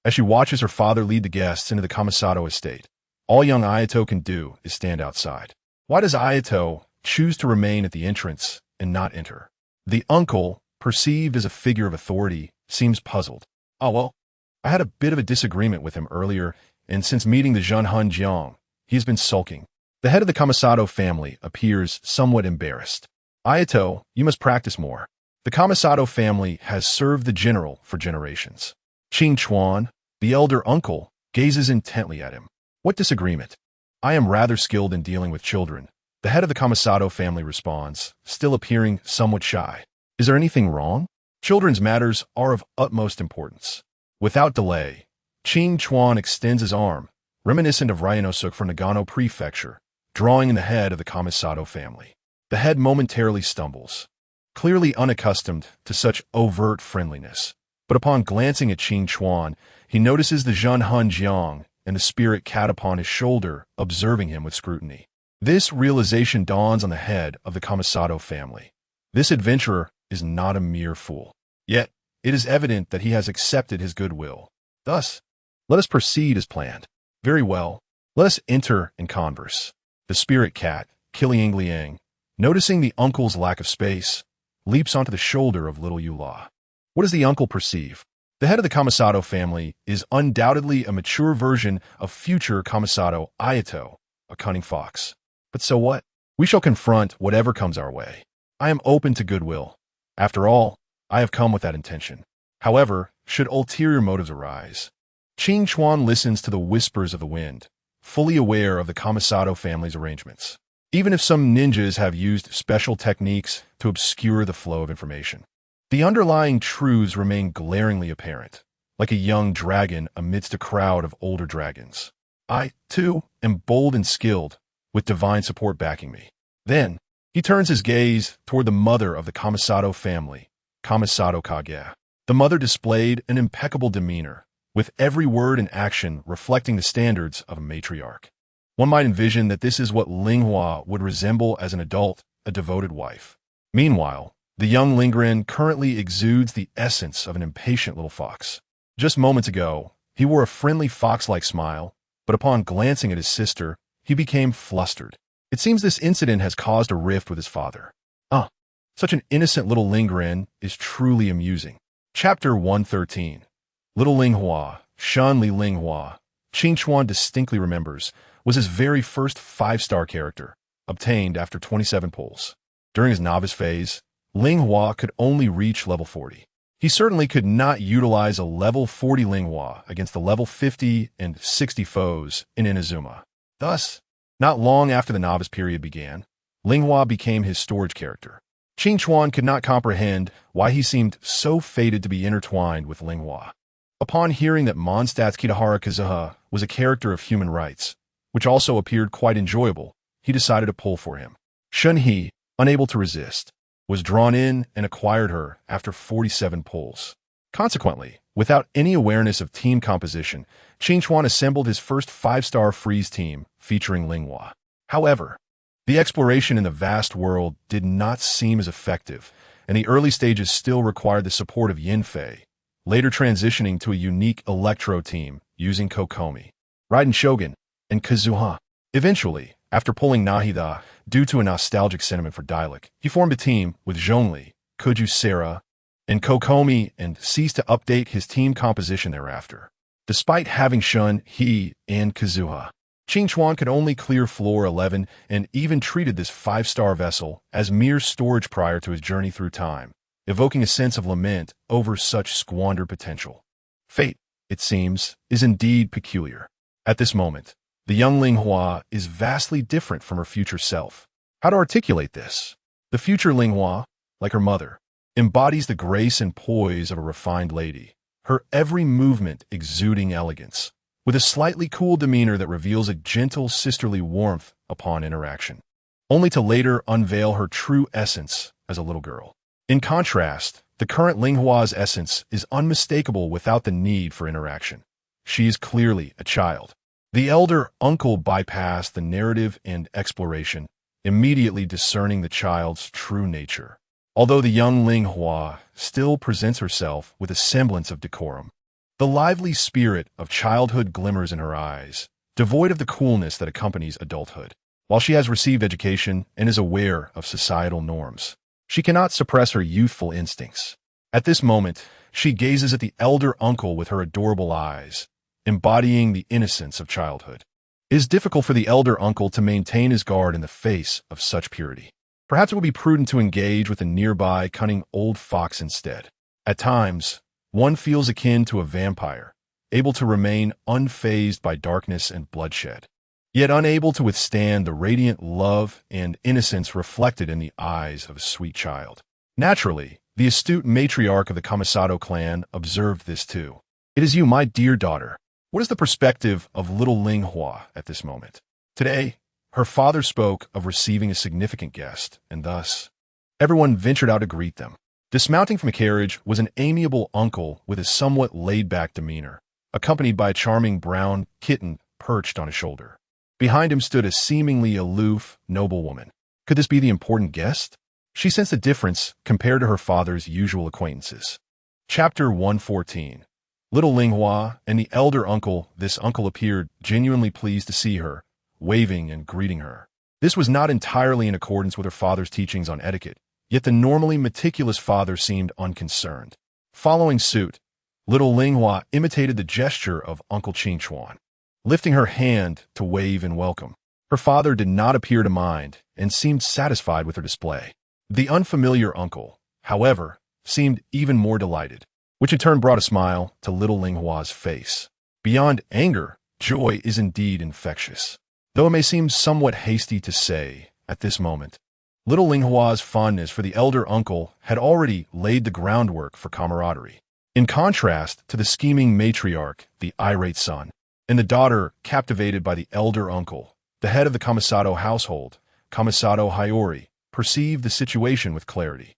As she watches her father lead the guests into the Kamisato estate, all young Ayato can do is stand outside. Why does Ayato choose to remain at the entrance and not enter? The uncle, perceived as a figure of authority, seems puzzled. Oh well, I had a bit of a disagreement with him earlier, and since meeting the Zhenhunjiang, he has been sulking. The head of the Kamisato family appears somewhat embarrassed. Ayato, you must practice more. The Kamisato family has served the general for generations. Qing Chuan, the elder uncle, gazes intently at him. What disagreement? I am rather skilled in dealing with children. The head of the Kamisato family responds, still appearing somewhat shy. Is there anything wrong? Children's matters are of utmost importance. Without delay, Qing Chuan extends his arm, reminiscent of Ryonosuke from Nagano Prefecture, drawing in the head of the Kamisato family. The head momentarily stumbles, clearly unaccustomed to such overt friendliness. But upon glancing at Qing Chuan, he notices the Zhenhunjiang and the spirit cat upon his shoulder, observing him with scrutiny. This realization dawns on the head of the Kamisato family. This adventurer is not a mere fool. Yet, it is evident that he has accepted his goodwill. Thus, let us proceed as planned. Very well. Let us enter and converse. The spirit cat, Kiliang Liang, noticing the uncle's lack of space, leaps onto the shoulder of little Yula. What does the uncle perceive? The head of the Kamisato family is undoubtedly a mature version of future Kamisato Ayato, a cunning fox. But so what? We shall confront whatever comes our way. I am open to goodwill. After all, I have come with that intention. However, should ulterior motives arise, Qing Chuan listens to the whispers of the wind, fully aware of the Kamisato family's arrangements. Even if some ninjas have used special techniques to obscure the flow of information, the underlying truths remain glaringly apparent, like a young dragon amidst a crowd of older dragons. I, too, am bold and skilled, with divine support backing me. Then, he turns his gaze toward the mother of the Kamisato family, Kamisato Kage. The mother displayed an impeccable demeanor, with every word and action reflecting the standards of a matriarch. One might envision that this is what Linghua would resemble as an adult, a devoted wife. Meanwhile, the young Lingren currently exudes the essence of an impatient little fox. Just moments ago, he wore a friendly fox-like smile, but upon glancing at his sister, he became flustered. It seems this incident has caused a rift with his father. Such an innocent little Lingren is truly amusing. Chapter 113. Little Linghua, Shan Li Linghua, Qing Chuan distinctly remembers, was his very first 5-star character, obtained after 27 pulls. During his novice phase, Linghua could only reach level 40. He certainly could not utilize a level 40 Linghua against the level 50 and 60 foes in Inazuma. Thus, not long after the novice period began, Linghua became his storage character. Qing Chuan could not comprehend why he seemed so fated to be intertwined with Linghua. Upon hearing that Mondstadt's Kitahara Kazuha was a character of human rights, which also appeared quite enjoyable, he decided to pull for him. Shunhei, unable to resist, was drawn in and acquired her after 47 pulls. Consequently, without any awareness of team composition, Qing Chuan assembled his first 5-star freeze team featuring Linghua. However, the exploration in the vast world did not seem as effective, and the early stages still required the support of Yinfei, later transitioning to a unique Electro team using Kokomi, Raiden Shogun, and Kazuha. Eventually, after pulling Nahida due to a nostalgic sentiment for Dialek, he formed a team with Zhongli, Kuju Sera, and Kokomi and ceased to update his team composition thereafter. Despite having Shun, He, and Kazuha, Qing Chuan could only clear floor 11 and even treated this 5-star vessel as mere storage prior to his journey through time, evoking a sense of lament over such squandered potential. Fate, it seems, is indeed peculiar. At this moment, the young Linghua is vastly different from her future self. How to articulate this? The future Linghua, like her mother, embodies the grace and poise of a refined lady, her every movement exuding elegance, with a slightly cool demeanor that reveals a gentle sisterly warmth upon interaction, only to later unveil her true essence as a little girl. In contrast, the current Linghua's essence is unmistakable without the need for interaction. She is clearly a child. The elder uncle bypassed the narrative and exploration, immediately discerning the child's true nature. Although the young Linghua still presents herself with a semblance of decorum, the lively spirit of childhood glimmers in her eyes, devoid of the coolness that accompanies adulthood. While she has received education and is aware of societal norms, she cannot suppress her youthful instincts. At this moment, she gazes at the elder uncle with her adorable eyes, embodying the innocence of childhood. It is difficult for the elder uncle to maintain his guard in the face of such purity. Perhaps it would be prudent to engage with a nearby cunning old fox instead. At times, one feels akin to a vampire, able to remain unfazed by darkness and bloodshed, yet unable to withstand the radiant love and innocence reflected in the eyes of a sweet child. Naturally, the astute matriarch of the Kamisato clan observed this too. "It is you, my dear daughter. What is the perspective of little Linghua at this moment?" Today, her father spoke of receiving a significant guest, and thus, everyone ventured out to greet them. Dismounting from a carriage was an amiable uncle with a somewhat laid-back demeanor, accompanied by a charming brown kitten perched on his shoulder. Behind him stood a seemingly aloof, noble woman. Could this be the important guest? She sensed a difference compared to her father's usual acquaintances. Chapter 114. Little Linghua and the elder uncle, this uncle appeared genuinely pleased to see her, waving and greeting her. This was not entirely in accordance with her father's teachings on etiquette, yet the normally meticulous father seemed unconcerned. Following suit, little Linghua imitated the gesture of Uncle Qingchuan, lifting her hand to wave in welcome. Her father did not appear to mind and seemed satisfied with her display. The unfamiliar uncle, however, seemed even more delighted, which in turn brought a smile to little Linghua's face. Beyond anger, joy is indeed infectious. Though it may seem somewhat hasty to say at this moment, little Linghua's fondness for the elder uncle had already laid the groundwork for camaraderie. In contrast to the scheming matriarch, the irate son, and the daughter captivated by the elder uncle, the head of the Kamisato household, Kamisato Hayori, perceived the situation with clarity.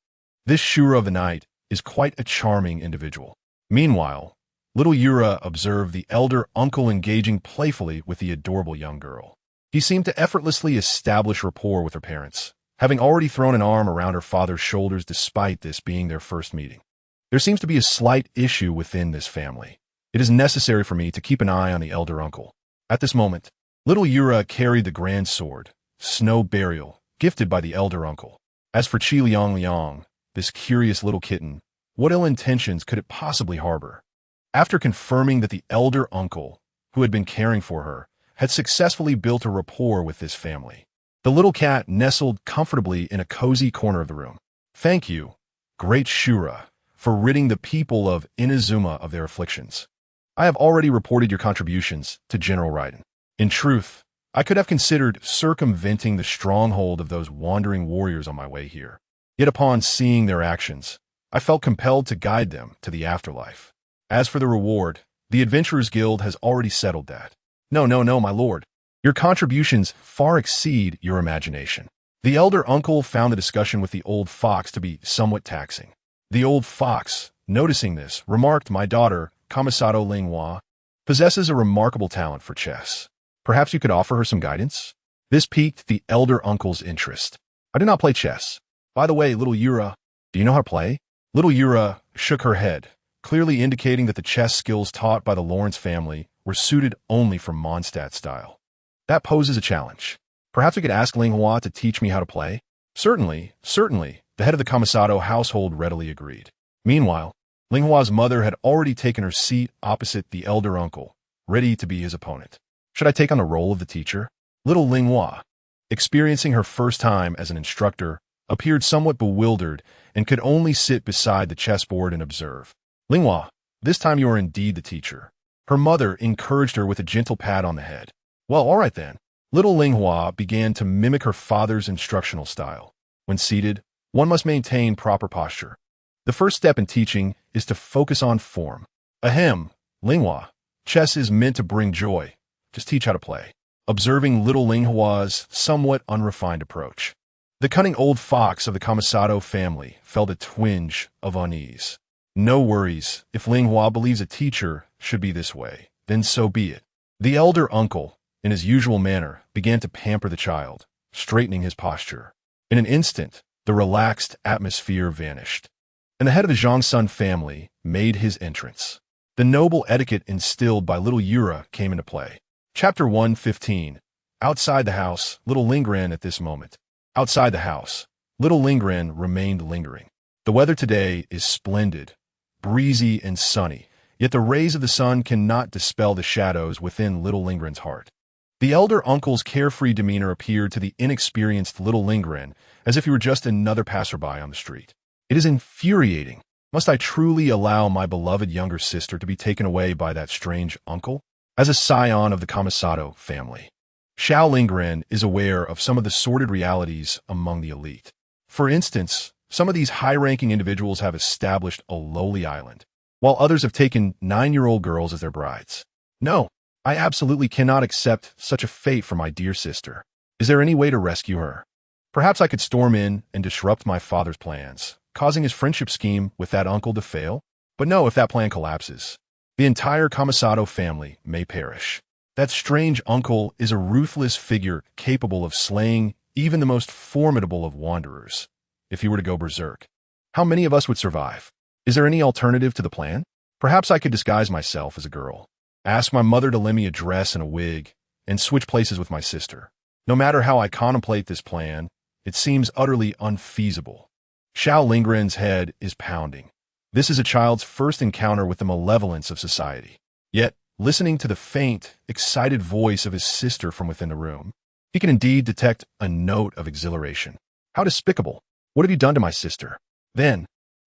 This Shura of the night is quite a charming individual. Meanwhile, little Yura observed the elder uncle engaging playfully with the adorable young girl. He seemed to effortlessly establish rapport with her parents, having already thrown an arm around her father's shoulders despite this being their first meeting. There seems to be a slight issue within this family. It is necessary for me to keep an eye on the elder uncle. At this moment, little Yura carried the grand sword, Snow Burial, gifted by the elder uncle. As for Qi Liang Liang, this curious little kitten, what ill intentions could it possibly harbor? After confirming that the elder uncle, who had been caring for her, had successfully built a rapport with this family, the little cat nestled comfortably in a cozy corner of the room. Thank you, great Shura, for ridding the people of Inazuma of their afflictions. I have already reported your contributions to General Raiden. In truth, I could have considered circumventing the stronghold of those wandering warriors on my way here. Yet upon seeing their actions, I felt compelled to guide them to the afterlife. As for the reward, the Adventurers Guild has already settled that. No, my lord. Your contributions far exceed your imagination. The elder uncle found the discussion with the old fox to be somewhat taxing. The old fox, noticing this, remarked, "My daughter, Kamisato Linghua, possesses a remarkable talent for chess. Perhaps you could offer her some guidance?" This piqued the elder uncle's interest. "I do not play chess. By the way, little Yura, do you know how to play?" Little Yura shook her head, clearly indicating that the chess skills taught by the Lawrence family were suited only for Mondstadt style. "That poses a challenge. Perhaps we could ask Linghua to teach me how to play?" Certainly, the head of the Kamisato household readily agreed. Meanwhile, Linghua's mother had already taken her seat opposite the elder uncle, ready to be his opponent. Should I take on the role of the teacher? Little Linghua, experiencing her first time as an instructor, appeared somewhat bewildered and could only sit beside the chessboard and observe. "Linghua, this time you are indeed the teacher." Her mother encouraged her with a gentle pat on the head. "Well, all right then." Little Linghua began to mimic her father's instructional style. When seated, one must maintain proper posture. The first step in teaching is to focus on form. Ahem, Linghua, chess is meant to bring joy. Just teach how to play. Observing little Linghua's somewhat unrefined approach, the cunning old fox of the Kamisato family felt a twinge of unease. No worries, if Linghua believes a teacher should be this way, then so be it. The elder uncle, in his usual manner, began to pamper the child, straightening his posture. In an instant, the relaxed atmosphere vanished, and the head of the Zhangsun family made his entrance. The noble etiquette instilled by little Yura came into play. Chapter 115. Outside the house, little Lingren at this moment. Outside the house, little Lingren remained lingering. The weather today is splendid, breezy and sunny, yet the rays of the sun cannot dispel the shadows within little Lingren's heart. The elder uncle's carefree demeanor appeared to the inexperienced little Lingren as if he were just another passerby on the street. It is infuriating. Must I truly allow my beloved younger sister to be taken away by that strange uncle? As a scion of the Kamisato family, Xiao Lingren is aware of some of the sordid realities among the elite. For instance, some of these high-ranking individuals have established a lowly island, while others have taken 9-year-old girls as their brides. No, I absolutely cannot accept such a fate for my dear sister. Is there any way to rescue her? Perhaps I could storm in and disrupt my father's plans, causing his friendship scheme with that uncle to fail? But no, if that plan collapses, the entire Kamisato family may perish. That strange uncle is a ruthless figure capable of slaying even the most formidable of wanderers, if he were to go berserk. How many of us would survive? Is there any alternative to the plan? Perhaps I could disguise myself as a girl, ask my mother to lend me a dress and a wig, and switch places with my sister. No matter how I contemplate this plan, it seems utterly unfeasible. Xiao Lingren's head is pounding. This is a child's first encounter with the malevolence of society. Yet, listening to the faint, excited voice of his sister from within the room, he can indeed detect a note of exhilaration. How despicable! What have you done to my sister? Then,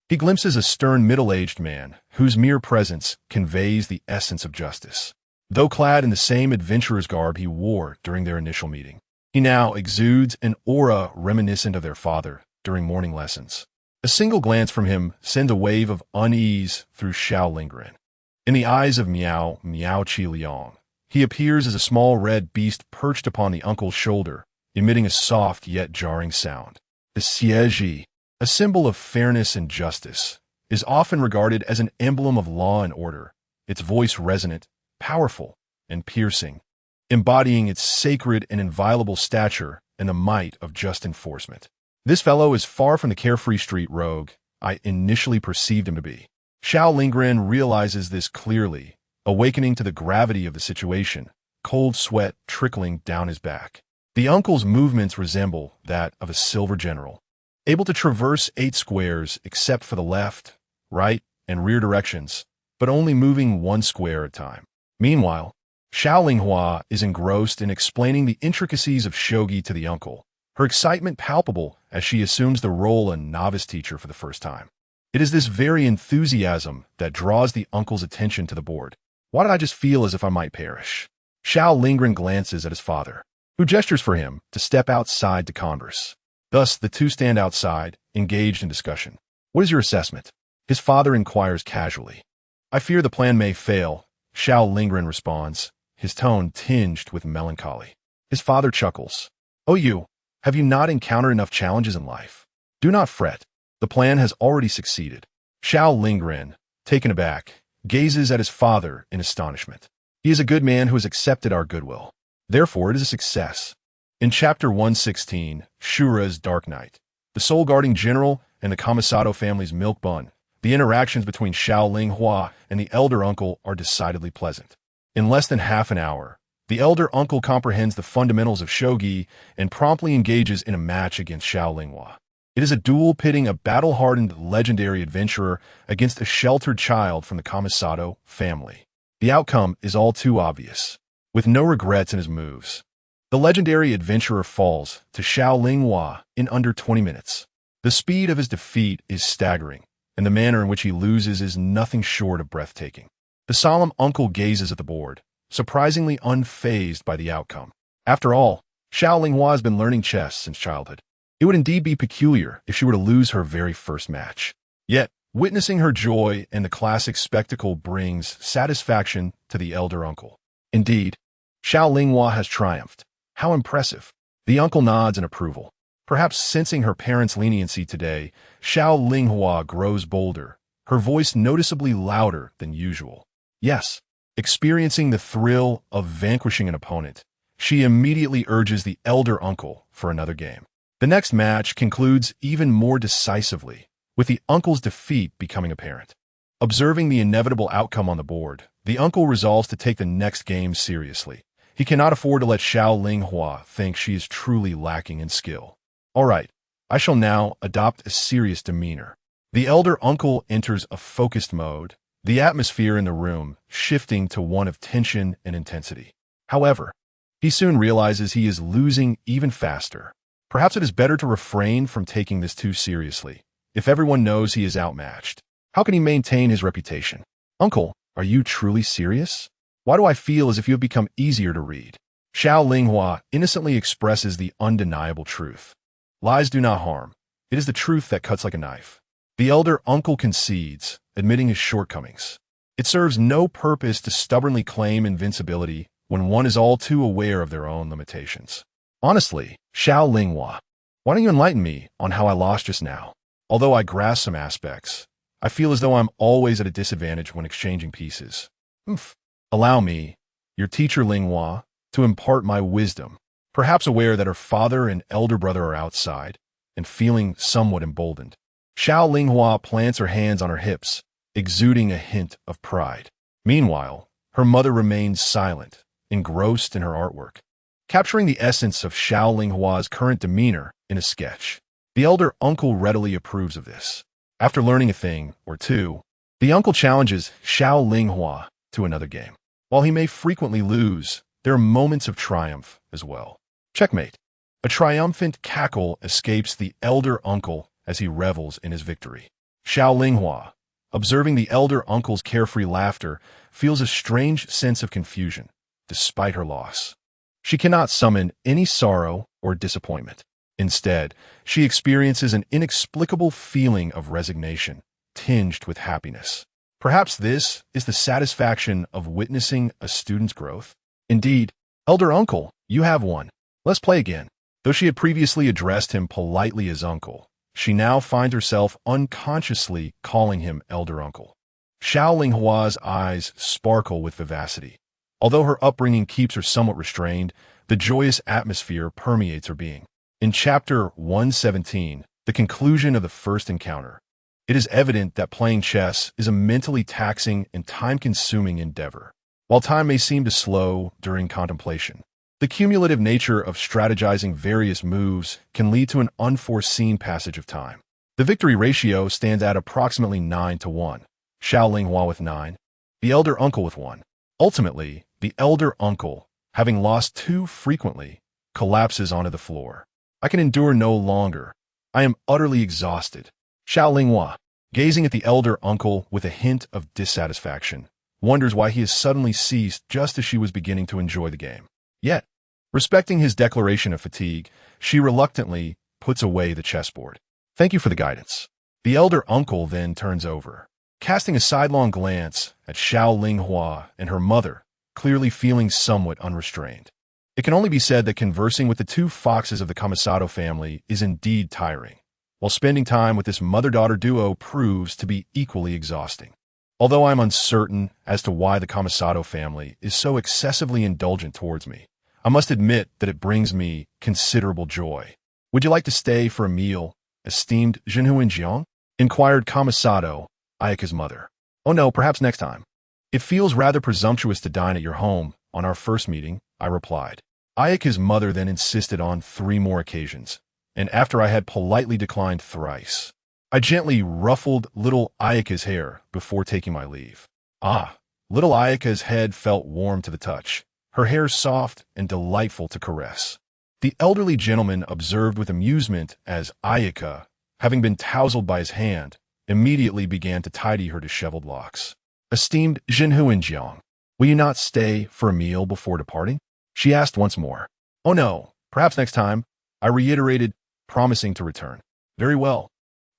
he glimpses a stern middle-aged man whose mere presence conveys the essence of justice. Though clad in the same adventurer's garb he wore during their initial meeting, he now exudes an aura reminiscent of their father during morning lessons. A single glance from him sends a wave of unease through Xiao Lingren. In the eyes of Miao Chi Liang, he appears as a small red beast perched upon the uncle's shoulder, emitting a soft yet jarring sound. The Siege, a symbol of fairness and justice, is often regarded as an emblem of law and order, its voice resonant, powerful, and piercing, embodying its sacred and inviolable stature and the might of just enforcement. This fellow is far from the carefree street rogue I initially perceived him to be. Xiao Lingren realizes this clearly, awakening to the gravity of the situation, cold sweat trickling down his back. The uncle's movements resemble that of a silver general, able to traverse 8 squares except for the left, right, and rear directions, but only moving 1 square at a time. Meanwhile, Xiao Linghua is engrossed in explaining the intricacies of shogi to the uncle, her excitement palpable as she assumes the role of novice teacher for the first time. It is this very enthusiasm that draws the uncle's attention to the board. Why did I just feel as if I might perish? Xiao Lingren glances at his father, who gestures for him to step outside to converse. Thus, the two stand outside, engaged in discussion. What is your assessment? His father inquires casually. I fear the plan may fail, Xiao Lingren responds, his tone tinged with melancholy. His father chuckles. Oh, have you not encountered enough challenges in life? Do not fret. The plan has already succeeded. Xiao Lingren, taken aback, gazes at his father in astonishment. He is a good man who has accepted our goodwill. Therefore, it is a success. In Chapter 116, Shura's Dark Night, the soul-guarding general and the Kamisato family's milk bun, the interactions between Xiao Linghua and the elder uncle are decidedly pleasant. In less than half an hour, the elder uncle comprehends the fundamentals of shogi and promptly engages in a match against Xiao Linghua. It is a duel pitting a battle-hardened legendary adventurer against a sheltered child from the Kamisato family. The outcome is all too obvious, with no regrets in his moves. The legendary adventurer falls to Xiao Linghua in under 20 minutes. The speed of his defeat is staggering, and the manner in which he loses is nothing short of breathtaking. The solemn uncle gazes at the board, surprisingly unfazed by the outcome. After all, Xiao Linghua has been learning chess since childhood. It would indeed be peculiar if she were to lose her very first match. Yet, witnessing her joy and the classic spectacle brings satisfaction to the elder uncle. Indeed, Xiao Linghua has triumphed. How impressive. The uncle nods in approval. Perhaps sensing her parents' leniency today, Xiao Linghua grows bolder, her voice noticeably louder than usual. Yes, experiencing the thrill of vanquishing an opponent, she immediately urges the elder uncle for another game. The next match concludes even more decisively, with the uncle's defeat becoming apparent. Observing the inevitable outcome on the board, the uncle resolves to take the next game seriously. He cannot afford to let Xiao Linghua think she is truly lacking in skill. All right, I shall now adopt a serious demeanor. The elder uncle enters a focused mode, the atmosphere in the room shifting to one of tension and intensity. However, he soon realizes he is losing even faster. Perhaps it is better to refrain from taking this too seriously. If everyone knows he is outmatched, how can he maintain his reputation? Uncle, are you truly serious? Why do I feel as if you have become easier to read? Xiao Linghua innocently expresses the undeniable truth. Lies do not harm. It is the truth that cuts like a knife. The elder uncle concedes, admitting his shortcomings. It serves no purpose to stubbornly claim invincibility when one is all too aware of their own limitations. Honestly, Xiao Linghua, why don't you enlighten me on how I lost just now? Although I grasp some aspects, I feel as though I'm always at a disadvantage when exchanging pieces. Allow me, your teacher Linghua, to impart my wisdom, perhaps aware that her father and elder brother are outside, and feeling somewhat emboldened. Xiao Linghua plants her hands on her hips, exuding a hint of pride. Meanwhile, her mother remains silent, engrossed in her artwork, capturing the essence of Xiao Linghua's current demeanor in a sketch. The elder uncle readily approves of this. After learning a thing or two, the uncle challenges Xiao Linghua to another game. While he may frequently lose, there are moments of triumph as well. Checkmate. A triumphant cackle escapes the elder uncle as he revels in his victory. Xiao Linghua, observing the elder uncle's carefree laughter, feels a strange sense of confusion, despite her loss. She cannot summon any sorrow or disappointment. Instead, she experiences an inexplicable feeling of resignation, tinged with happiness. Perhaps this is the satisfaction of witnessing a student's growth. Indeed, elder uncle, you have won. Let's play again. Though she had previously addressed him politely as uncle, she now finds herself unconsciously calling him elder uncle. Xiao Linghua's eyes sparkle with vivacity. Although her upbringing keeps her somewhat restrained, the joyous atmosphere permeates her being. In Chapter 117, the conclusion of the first encounter, it is evident that playing chess is a mentally taxing and time-consuming endeavor. While time may seem to slow during contemplation, the cumulative nature of strategizing various moves can lead to an unforeseen passage of time. The victory ratio stands at approximately 9-1. Xiao Linghua with 9, the elder uncle with 1. Ultimately, the elder uncle, having lost too frequently, collapses onto the floor. I can endure no longer. I am utterly exhausted. Xiao Linghua, gazing at the elder uncle with a hint of dissatisfaction, wonders why he has suddenly ceased just as she was beginning to enjoy the game. Yet, respecting his declaration of fatigue, she reluctantly puts away the chessboard. Thank you for the guidance. The elder uncle then turns over, casting a sidelong glance at Xiao Linghua and her mother, clearly feeling somewhat unrestrained. It can only be said that conversing with the two foxes of the Kamisato family is indeed tiring, while spending time with this mother-daughter duo proves to be equally exhausting. Although I am uncertain as to why the Kamisato family is so excessively indulgent towards me, I must admit that it brings me considerable joy. Would you like to stay for a meal, esteemed Jinhu Jiang? Inquired Kamisato, Ayaka's mother. Oh no, perhaps next time. It feels rather presumptuous to dine at your home on our first meeting, I replied. Ayaka's mother then insisted on 3 more occasions, and after I had politely declined thrice, I gently ruffled little Ayaka's hair before taking my leave. Ah, little Ayaka's head felt warm to the touch, her hair soft and delightful to caress. The elderly gentleman observed with amusement as Ayaka, having been tousled by his hand, immediately began to tidy her disheveled locks. Esteemed Jinhu Jiang, will you not stay for a meal before departing? She asked once more. Oh no, perhaps next time, I reiterated, promising to return. Very well.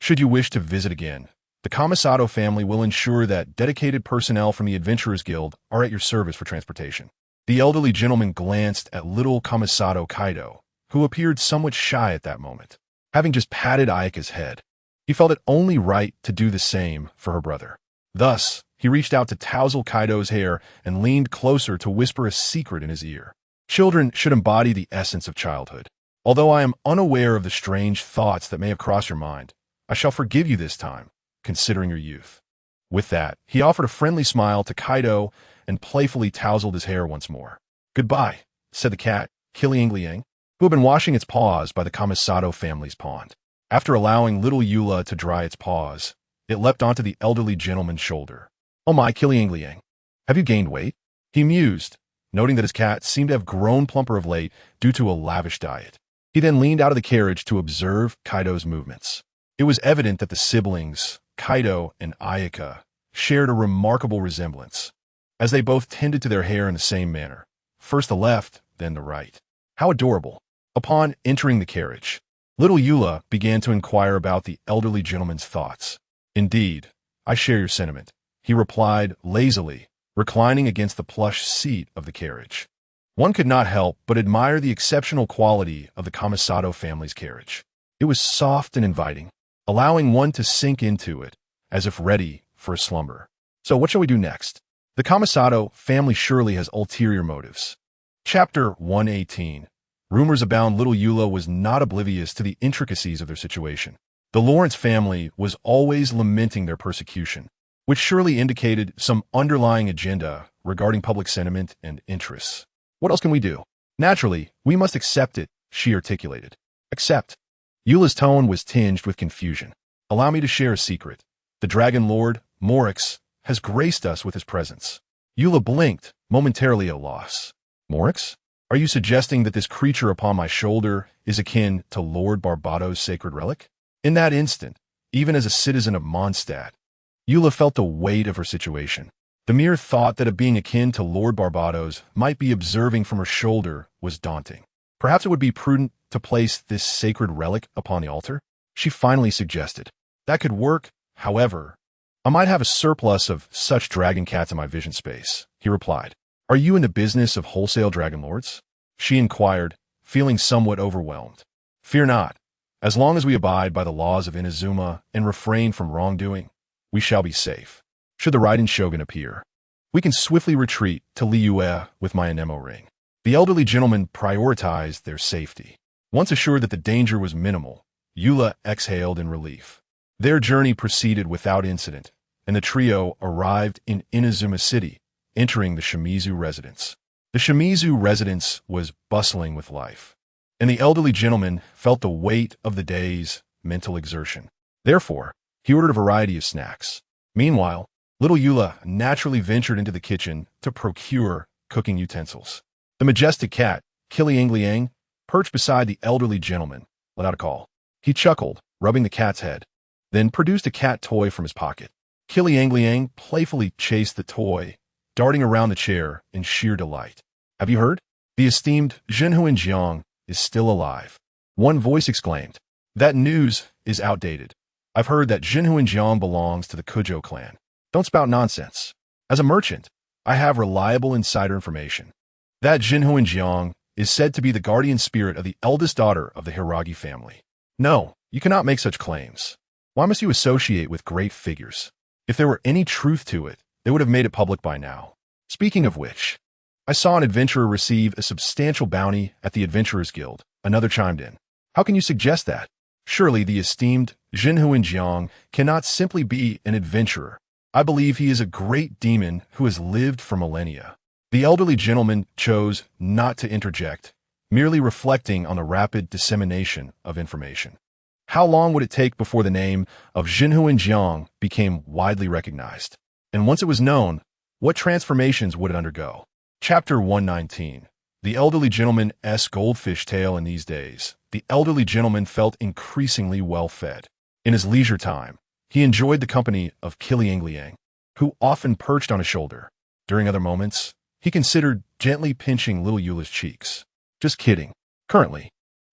Should you wish to visit again, the Kamisato family will ensure that dedicated personnel from the Adventurers Guild are at your service for transportation. The elderly gentleman glanced at little Kamisato Kaido, who appeared somewhat shy at that moment. Having just patted Ayaka's head, he felt it only right to do the same for her brother. Thus, he reached out to tousle Kaido's hair and leaned closer to whisper a secret in his ear. Children should embody the essence of childhood. Although I am unaware of the strange thoughts that may have crossed your mind, I shall forgive you this time, considering your youth. With that, he offered a friendly smile to Kaido and playfully tousled his hair once more. Goodbye, said the cat, Kiliangliang, who had been washing its paws by the Kamisato family's pond. After allowing little Eula to dry its paws, it leapt onto the elderly gentleman's shoulder. Oh my, Kiliangliang, have you gained weight? He mused, noting that his cat seemed to have grown plumper of late due to a lavish diet. He then leaned out of the carriage to observe Kaido's movements. It was evident that the siblings, Kaido and Ayaka, shared a remarkable resemblance, as they both tended to their hair in the same manner, first the left, then the right. How adorable. Upon entering the carriage, little Eula began to inquire about the elderly gentleman's thoughts. Indeed, I share your sentiment, he replied lazily, reclining against the plush seat of the carriage. One could not help but admire the exceptional quality of the Kamisato family's carriage. It was soft and inviting, allowing one to sink into it, as if ready for a slumber. So what shall we do next? The Kamisato family surely has ulterior motives. Chapter 118. Rumors abound little Eula was not oblivious to the intricacies of their situation. The Lawrence family was always lamenting their persecution, which surely indicated some underlying agenda regarding public sentiment and interests. What else can we do? Naturally, we must accept it, she articulated. Accept. Eula's tone was tinged with confusion. Allow me to share a secret. The Dragon Lord, Morix, has graced us with his presence. Eula blinked, momentarily at a loss. Morix? Are you suggesting that this creature upon my shoulder is akin to Lord Barbado's sacred relic? In that instant, even as a citizen of Mondstadt, Eula felt the weight of her situation. The mere thought that a being akin to Lord Barbado's might be observing from her shoulder was daunting. Perhaps it would be prudent to place this sacred relic upon the altar? She finally suggested. That could work, however. I might have a surplus of such dragon cats in my vision space, he replied. Are you in the business of wholesale dragon lords? She inquired, feeling somewhat overwhelmed. Fear not. As long as we abide by the laws of Inazuma and refrain from wrongdoing, we shall be safe. Should the Raiden Shogun appear, we can swiftly retreat to Liyue with my Anemo ring. The elderly gentleman prioritized their safety. Once assured that the danger was minimal, Eula exhaled in relief. Their journey proceeded without incident, and the trio arrived in Inazuma City, entering the Shimizu residence. The Shimizu residence was bustling with life, and the elderly gentleman felt the weight of the day's mental exertion. Therefore, he ordered a variety of snacks. Meanwhile, little Eula naturally ventured into the kitchen to procure cooking utensils. The majestic cat, Kiliangliang, perched beside the elderly gentleman, let out a call. He chuckled, rubbing the cat's head, then produced a cat toy from his pocket. Kiliangliang playfully chased the toy, darting around the chair in sheer delight. Have you heard? The esteemed Zhenhuan Jiang is still alive. One voice exclaimed. That news is outdated. I've heard that Zhenhuan Jiang belongs to the Kujo clan. Don't spout nonsense. As a merchant, I have reliable insider information. That Zhenhuan Jiang is said to be the guardian spirit of the eldest daughter of the Hiragi family. No, you cannot make such claims. Why must you associate with great figures? If there were any truth to it, they would have made it public by now. Speaking of which, I saw an adventurer receive a substantial bounty at the Adventurers Guild. Another chimed in. How can you suggest that? Surely the esteemed Zhenhuan Jiang cannot simply be an adventurer. I believe he is a great demon who has lived for millennia. The elderly gentleman chose not to interject, merely reflecting on the rapid dissemination of information. How long would it take before the name of Zhenhuan Jiang became widely recognized? And once it was known, what transformations would it undergo? Chapter 119. The elderly gentleman's goldfish tale. In these days, the elderly gentleman felt increasingly well-fed. In his leisure time, he enjoyed the company of Kiliangliang, who often perched on his shoulder. During other moments, he considered gently pinching little Eula's cheeks. Just kidding. Currently,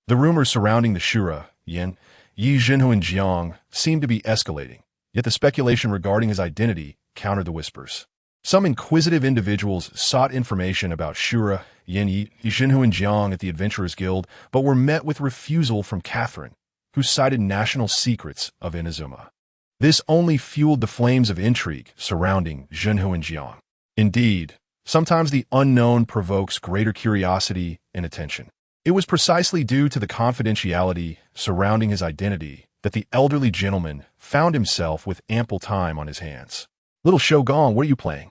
the rumors surrounding the Shura, Yi Zhenhuan Jiang, seemed to be escalating, yet the speculation regarding his identity countered the whispers. Some inquisitive individuals sought information about Shura, Yi Zhenhuan Jiang at the Adventurers Guild, but were met with refusal from Catherine, who cited national secrets of Inazuma. This only fueled the flames of intrigue surrounding Zhenhuan Jiang. Indeed, sometimes the unknown provokes greater curiosity and attention. It was precisely due to the confidentiality surrounding his identity that the elderly gentleman found himself with ample time on his hands. Little Shogun, what are you playing?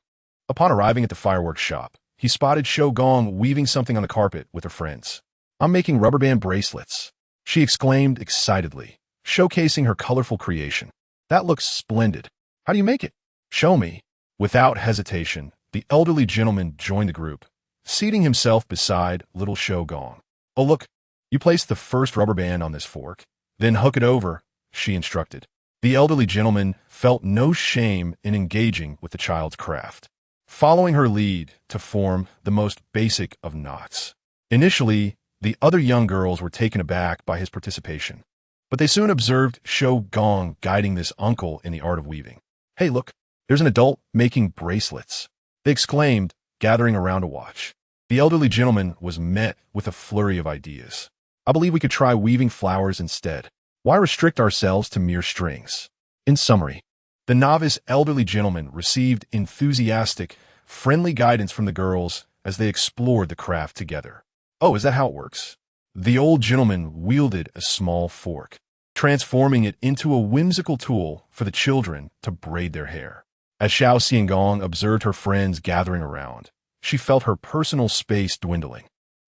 Upon arriving at the fireworks shop, he spotted Shogun weaving something on the carpet with her friends. I'm making rubber band bracelets, she exclaimed excitedly, showcasing her colorful creation. That looks splendid. How do you make it? Show me. Without hesitation, the elderly gentleman joined the group, seating himself beside little Shogun. Oh look, you place the first rubber band on this fork, then hook it over, she instructed. The elderly gentleman felt no shame in engaging with the child's craft, following her lead to form the most basic of knots. Initially, the other young girls were taken aback by his participation, but they soon observed Shogun guiding this uncle in the art of weaving. Hey look, there's an adult making bracelets, they exclaimed, gathering around to watch. The elderly gentleman was met with a flurry of ideas. I believe we could try weaving flowers instead. Why restrict ourselves to mere strings? In summary, the novice elderly gentleman received enthusiastic, friendly guidance from the girls as they explored the craft together. Oh, is that how it works? The old gentleman wielded a small fork, transforming it into a whimsical tool for the children to braid their hair. As Xiao Xiangong observed her friends gathering around, she felt her personal space dwindling.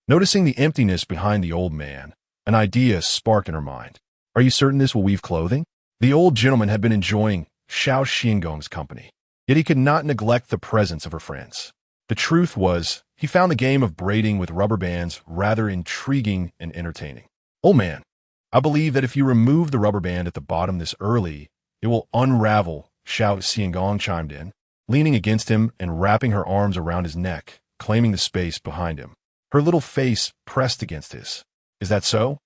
Noticing the emptiness behind the old man, an idea sparked in her mind. Are you certain this will weave clothing? The old gentleman had been enjoying Xiao Xiangong's company, yet he could not neglect the presence of her friends. The truth was, he found the game of braiding with rubber bands rather intriguing and entertaining. Old man, I believe that if you remove the rubber band at the bottom this early, it will unravel, Xiao Xiangong chimed in, leaning against him and wrapping her arms around his neck, claiming the space behind him. Her little face pressed against his. Is that so?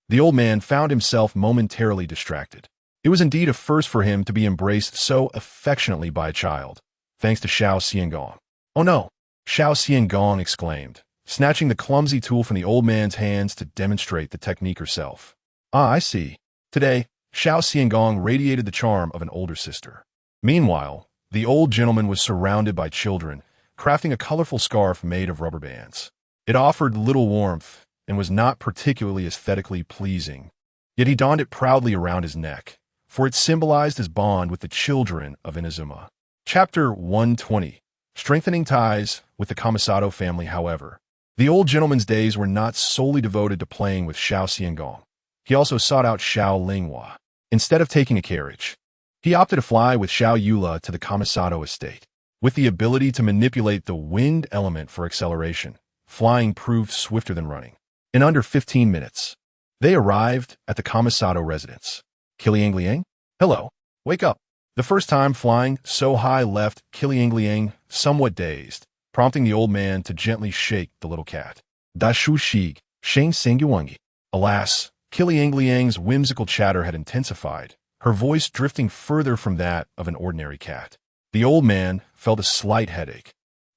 The old man found himself momentarily distracted. It was indeed a first for him to be embraced so affectionately by a child, thanks to Xiao Xiangong. Oh no! Xiao Xiangong exclaimed, snatching the clumsy tool from the old man's hands to demonstrate the technique herself. Ah, I see. Today, Xiao Xiangong radiated the charm of an older sister. Meanwhile, the old gentleman was surrounded by children, crafting a colorful scarf made of rubber bands. It offered little warmth and was not particularly aesthetically pleasing, yet he donned it proudly around his neck, for it symbolized his bond with the children of Inazuma. Chapter 120. Strengthening ties with the Kamisato family. However, the old gentleman's days were not solely devoted to playing with Xiao Xiangong. He also sought out Xiao Linghua. Instead of taking a carriage, he opted to fly with Xiao Yula to the Kamisato estate. With the ability to manipulate the wind element for acceleration, flying proved swifter than running. In under 15 minutes, they arrived at the Kamisato residence. Kiliangliang? Hello. Wake up. The first time flying so high left Kiliangliang somewhat dazed, prompting the old man to gently shake the little cat. Da shu shig, sheng sengyuangi. Alas, Kiliangliang's whimsical chatter had intensified, her voice drifting further from that of an ordinary cat. The old man felt a slight headache,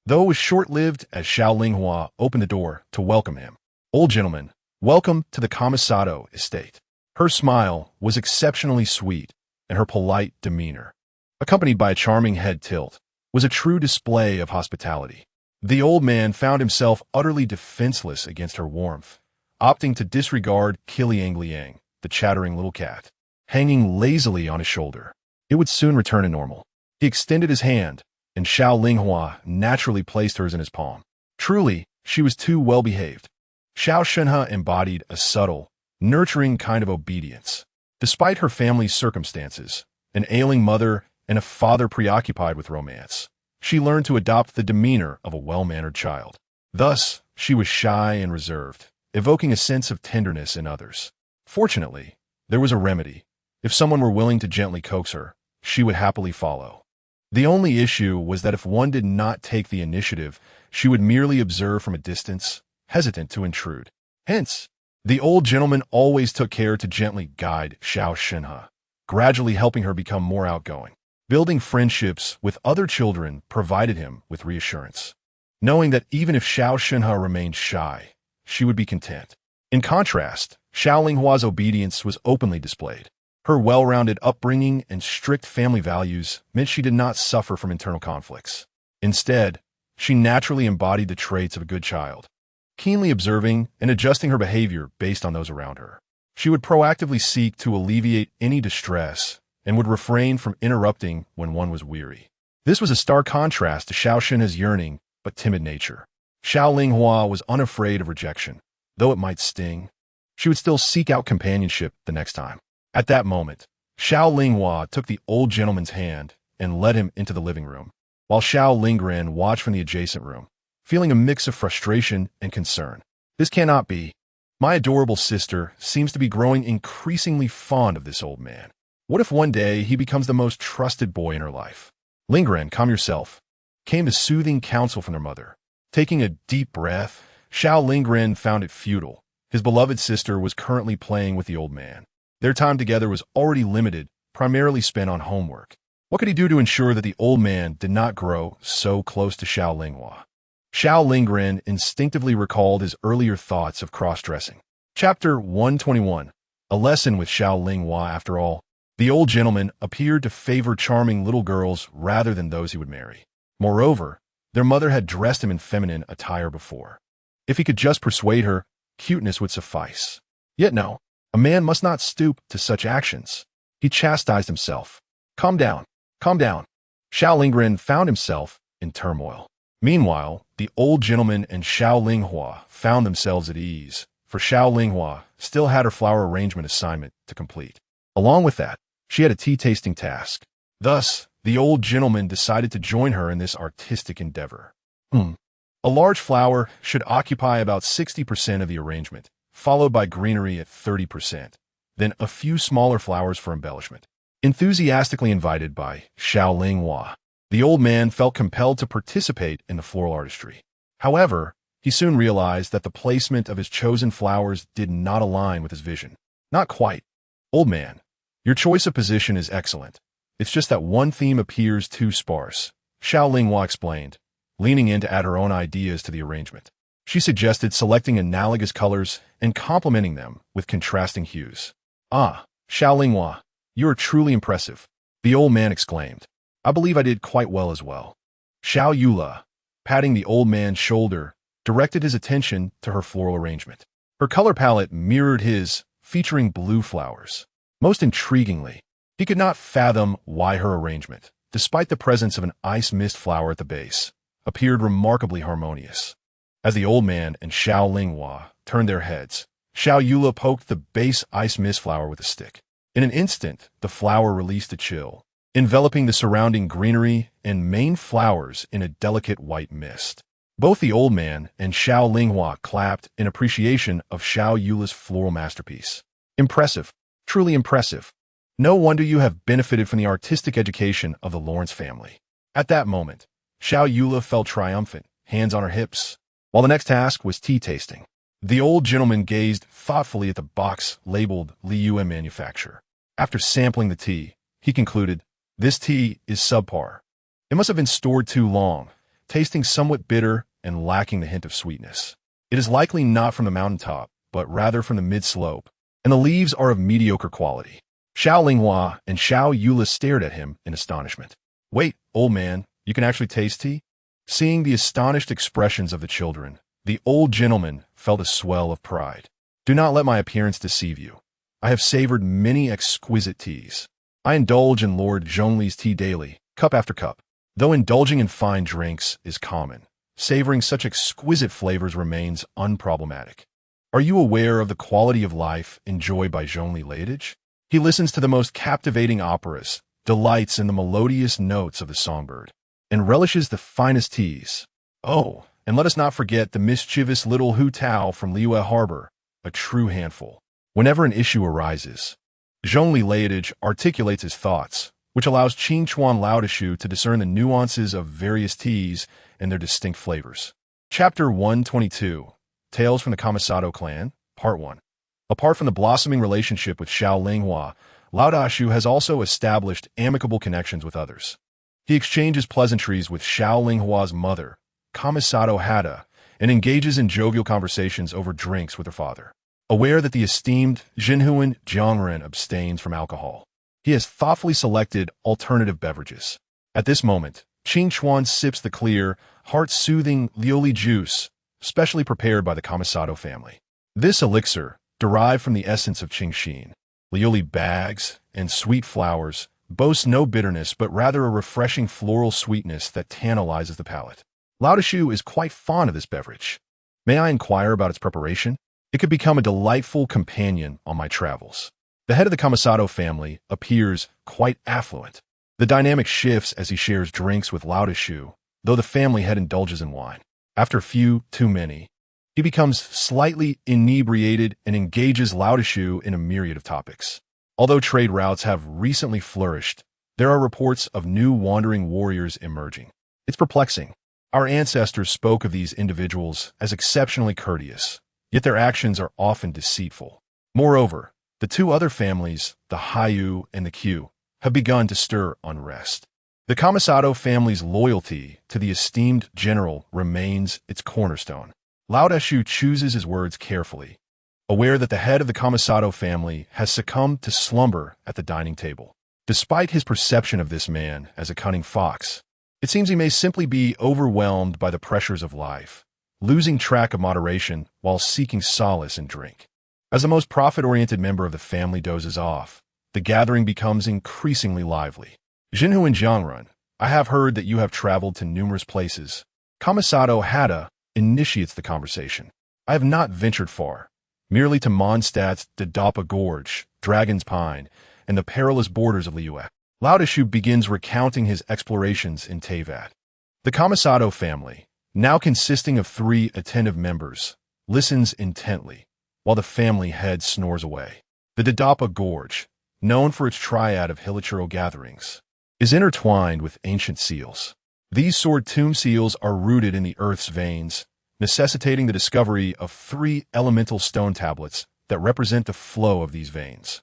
though it was short-lived as Xiao Linghua opened the door to welcome him. Old gentleman, welcome to the Kamisato estate. Her smile was exceptionally sweet, and her polite demeanor, accompanied by a charming head tilt, was a true display of hospitality. The old man found himself utterly defenseless against her warmth, opting to disregard Kiliangliang, the chattering little cat, hanging lazily on his shoulder. It would soon return to normal. He extended his hand, and Xiao Linghua naturally placed hers in his palm. Truly, she was too well-behaved. Xiao Shenhe embodied a subtle, nurturing kind of obedience. Despite her family's circumstances, an ailing mother and a father preoccupied with romance, she learned to adopt the demeanor of a well-mannered child. Thus, she was shy and reserved, evoking a sense of tenderness in others. Fortunately, there was a remedy. If someone were willing to gently coax her, she would happily follow. The only issue was that if one did not take the initiative, she would merely observe from a distance, hesitant to intrude. Hence, the old gentleman always took care to gently guide Xiao Shenhe, gradually helping her become more outgoing. Building friendships with other children provided him with reassurance, knowing that even if Xiao Shenhe remained shy, she would be content. In contrast, Xiao Linghua's obedience was openly displayed. Her well-rounded upbringing and strict family values meant she did not suffer from internal conflicts. Instead, she naturally embodied the traits of a good child, keenly observing and adjusting her behavior based on those around her. She would proactively seek to alleviate any distress and would refrain from interrupting when one was weary. This was a stark contrast to Xiao Shenhe's yearning but timid nature. Xiao Linghua was unafraid of rejection. Though it might sting, she would still seek out companionship the next time. At that moment, Xiao Linghua took the old gentleman's hand and led him into the living room, while Xiao Lingren watched from the adjacent room, feeling a mix of frustration and concern. This cannot be. My adorable sister seems to be growing increasingly fond of this old man. What if one day he becomes the most trusted boy in her life? Lingren, calm yourself, came the soothing counsel from their mother. Taking a deep breath, Xiao Lingren found it futile. His beloved sister was currently playing with the old man. Their time together was already limited, primarily spent on homework. What could he do to ensure that the old man did not grow so close to Xiao Linghua? Xiao Lingren instinctively recalled his earlier thoughts of cross-dressing. Chapter 121. A lesson with Xiao Linghua. After all, the old gentleman appeared to favor charming little girls rather than those he would marry. Moreover, their mother had dressed him in feminine attire before. If he could just persuade her, cuteness would suffice. Yet no, a man must not stoop to such actions. He chastised himself. Calm down, calm down. Xiao Lingren found himself in turmoil. Meanwhile, the old gentleman and Xiao Linghua found themselves at ease, for Xiao Linghua still had her flower arrangement assignment to complete. Along with that, she had a tea-tasting task. Thus, the old gentleman decided to join her in this artistic endeavor. A large flower should occupy about 60% of the arrangement, followed by greenery at 30%, then a few smaller flowers for embellishment. Enthusiastically invited by Xiao Linghua, the old man felt compelled to participate in the floral artistry. However, he soon realized that the placement of his chosen flowers did not align with his vision. Not quite. Old man, your choice of position is excellent. It's just that one theme appears too sparse, Xiao Linghua explained, leaning in to add her own ideas to the arrangement. She suggested selecting analogous colors and complementing them with contrasting hues. Ah, Xiao Linghua, you are truly impressive, the old man exclaimed. I believe I did quite well as well. Xiao Yula, patting the old man's shoulder, directed his attention to her floral arrangement. Her color palette mirrored his, featuring blue flowers. Most intriguingly, he could not fathom why her arrangement, despite the presence of an ice mist flower at the base, appeared remarkably harmonious. As the old man and Xiao Linghua turned their heads, Xiao Yula poked the base ice mist flower with a stick. In an instant, the flower released a chill, enveloping the surrounding greenery and main flowers in a delicate white mist. Both the old man and Xiao Linghua clapped in appreciation of Xiao Yula's floral masterpiece. Impressive, truly impressive. No wonder you have benefited from the artistic education of the Lawrence family. At that moment, Xiao Yula felt triumphant, hands on her hips. While the next task was tea tasting, the old gentleman gazed thoughtfully at the box labeled Liyue Manufacture. After sampling the tea, he concluded, "This tea is subpar. It must have been stored too long, tasting somewhat bitter and lacking the hint of sweetness. It is likely not from the mountaintop, but rather from the mid-slope, and the leaves are of mediocre quality." Xiao Linghua and Xiao Yula stared at him in astonishment. "Wait, old man, you can actually taste tea?" Seeing the astonished expressions of the children, the old gentleman felt a swell of pride. "Do not let my appearance deceive you. I have savored many exquisite teas. I indulge in Lord Zhongli's tea daily, cup after cup. Though indulging in fine drinks is common, savoring such exquisite flavors remains unproblematic. Are you aware of the quality of life enjoyed by Zhongli Leidage? He listens to the most captivating operas, delights in the melodious notes of the songbird, and relishes the finest teas. Oh, and let us not forget the mischievous little Hu Tao from Liyue Harbor, a true handful. Whenever an issue arises, Zhongli Leidage articulates his thoughts, which allows Qing Chuan Laodishu to discern the nuances of various teas and their distinct flavors. Chapter 122, Tales from the Kamisato Clan, Part 1. Apart from the blossoming relationship with Xiao Linghua, Laodishu has also established amicable connections with others. He exchanges pleasantries with Xiao Linghua's mother, Kamisato Hada, and engages in jovial conversations over drinks with her father. Aware that the esteemed Jinhuan Jiangren abstains from alcohol, he has thoughtfully selected alternative beverages. At this moment, Qing Chuan sips the clear, heart-soothing lioli juice, specially prepared by the Kamisato family. This elixir, derived from the essence of Qingxin, lioli bags, and sweet flowers, boasts no bitterness but rather a refreshing floral sweetness that tantalizes the palate. Laodishu is quite fond of this beverage. May I inquire about its preparation? It could become a delightful companion on my travels. The head of the Kamisato family appears quite affluent. The dynamic shifts as he shares drinks with Laodishu, though the family head indulges in wine. After a few too many, he becomes slightly inebriated and engages Laodishu in a myriad of topics. Although trade routes have recently flourished, there are reports of new wandering warriors emerging. It's perplexing. Our ancestors spoke of these individuals as exceptionally courteous, yet their actions are often deceitful. Moreover, the two other families, the Haiyu and the Qiu, have begun to stir unrest. The Kamisato family's loyalty to the esteemed general remains its cornerstone. Laodishu chooses his words carefully, aware that the head of the Kamisato family has succumbed to slumber at the dining table. Despite his perception of this man as a cunning fox, it seems he may simply be overwhelmed by the pressures of life, losing track of moderation while seeking solace in drink. As the most profit-oriented member of the family dozes off, the gathering becomes increasingly lively. Jinhu and Jiangren, I have heard that you have traveled to numerous places. Kamisato Hada initiates the conversation. I have not ventured far, merely to Mondstadt's Dadapa Gorge, Dragon's Pine, and the perilous borders of Liyue. Laodishu begins recounting his explorations in Teyvat. The Kamisato family, now consisting of 3 attentive members, listens intently, while the family head snores away. The Dadapa Gorge, known for its triad of hilichurl gatherings, is intertwined with ancient seals. These sword tomb seals are rooted in the earth's veins, necessitating the discovery of 3 elemental stone tablets that represent the flow of these veins.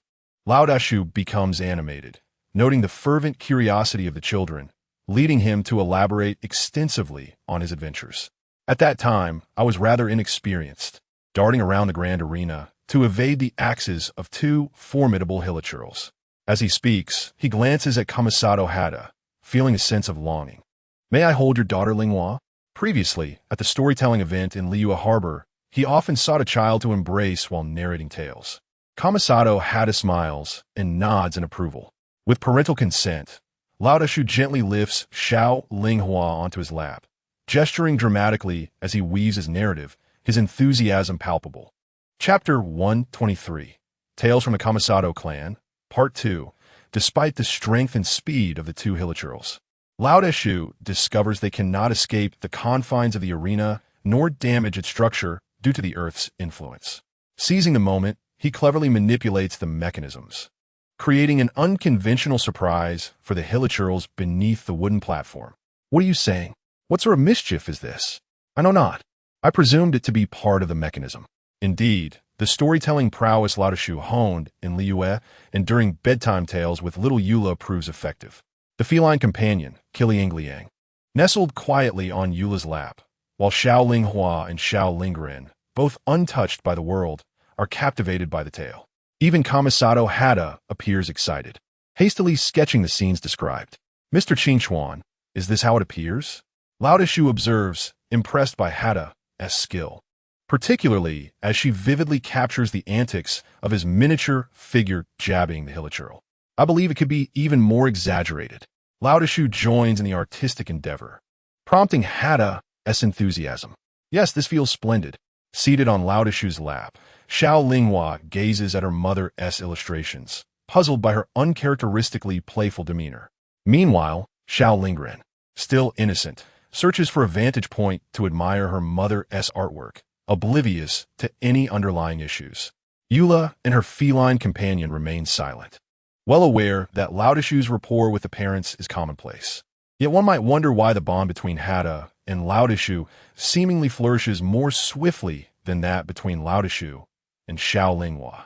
Laodishu becomes animated, noting the fervent curiosity of the children, leading him to elaborate extensively on his adventures. At that time, I was rather inexperienced, darting around the grand arena to evade the axes of 2 formidable hilichurls. As he speaks, he glances at Kamisato Hada, feeling a sense of longing. May I hold your daughter Linghua? Previously, at the storytelling event in Liyue Harbor, he often sought a child to embrace while narrating tales. Kamisato Hada smiles and nods in approval. With parental consent, Laodishu gently lifts Xiao Linghua onto his lap, gesturing dramatically as he weaves his narrative, his enthusiasm palpable. Chapter 123, Tales from the Kamisato Clan, Part 2. Despite the strength and speed of the 2 hilichurls, Laodishu discovers they cannot escape the confines of the arena nor damage its structure due to the Earth's influence. Seizing the moment, he cleverly manipulates the mechanisms, creating an unconventional surprise for the hilichurls beneath the wooden platform. What are you saying? What sort of mischief is this? I know not. I presumed it to be part of the mechanism. Indeed, the storytelling prowess Laodishu honed in Liyue and during bedtime tales with little Eula proves effective. The feline companion, Kiliangliang, nestled quietly on Eula's lap, while Xiao Linghua and Xiao Lingren, both untouched by the world, are captivated by the tale. Even Kamisato Hada appears excited, hastily sketching the scenes described. Mr. Qingchuan, is this how it appears? Laodishu observes, impressed by Hada's skill, particularly as she vividly captures the antics of his miniature figure jabbing the hilichurl. I believe it could be even more exaggerated. Laodishu joins in the artistic endeavor, prompting Hada's enthusiasm. Yes, this feels splendid. Seated on Laodishu's lap, Xiao Linghua gazes at her mother's illustrations, puzzled by her uncharacteristically playful demeanor. Meanwhile, Xiao Lingren, still innocent, searches for a vantage point to admire her mother's artwork, oblivious to any underlying issues. Eula and her feline companion remain silent, well aware that Laodishu's rapport with the parents is commonplace. Yet one might wonder why the bond between Hada and Laodishu seemingly flourishes more swiftly than that between Laodishu and Xiao Linghua.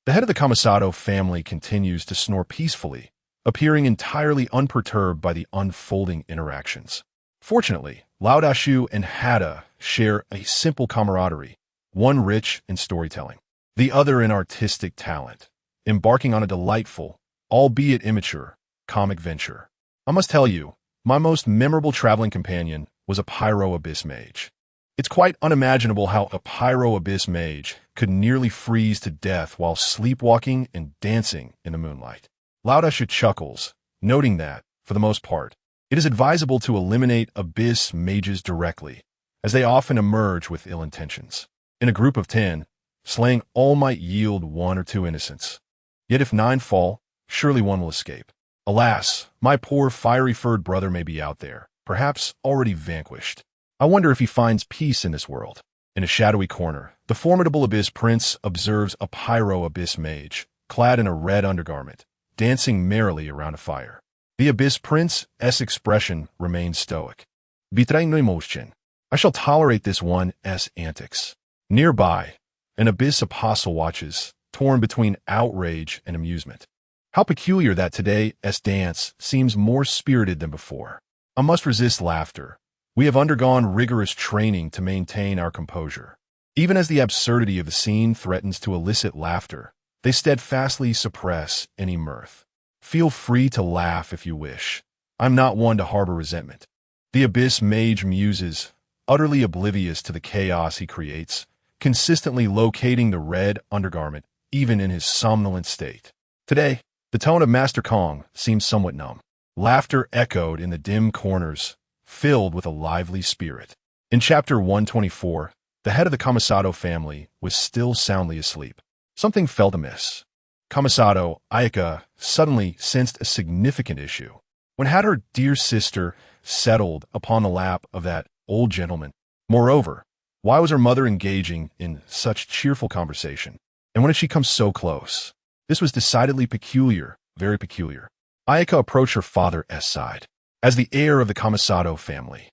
The head of the Kamisato family continues to snore peacefully, appearing entirely unperturbed by the unfolding interactions. Fortunately, Laodishu and Hada share a simple camaraderie, one rich in storytelling, the other in artistic talent, embarking on a delightful, albeit immature, comic venture. I must tell you, my most memorable traveling companion was a Pyro Abyss Mage. It's quite unimaginable how a Pyro Abyss Mage could nearly freeze to death while sleepwalking and dancing in the moonlight. Laodishu chuckles, noting that, for the most part, it is advisable to eliminate Abyss Mages directly, as they often emerge with ill intentions. In a group of 10, slaying all might yield 1 or 2 innocents. Yet if 9 fall, surely one will escape. Alas, my poor fiery-furred brother may be out there, perhaps already vanquished. I wonder if he finds peace in this world. In a shadowy corner, the formidable Abyss Prince observes a Pyro Abyss Mage, clad in a red undergarment, dancing merrily around a fire. The Abyss Prince's expression remains stoic. Betray no emotion. I shall tolerate this one's antics. Nearby, an Abyss Apostle watches, torn between outrage and amusement. How peculiar that today's dance seems more spirited than before. I must resist laughter. We have undergone rigorous training to maintain our composure. Even as the absurdity of the scene threatens to elicit laughter, they steadfastly suppress any mirth. Feel free to laugh if you wish. I'm not one to harbor resentment. The Abyss Mage muses, utterly oblivious to the chaos he creates, consistently locating the red undergarment even in his somnolent state. Today, the tone of Master Kong seems somewhat numb. Laughter echoed in the dim corners, filled with a lively spirit. In chapter 124, the head of the Kamisato family was still soundly asleep. Something felt amiss. Kamisato, Ayaka, suddenly sensed a significant issue. When had her dear sister settled upon the lap of that old gentleman? Moreover, why was her mother engaging in such cheerful conversation? And when had she come so close? This was decidedly peculiar, very peculiar. Ayaka approached her father's side. As the heir of the Kamisato family,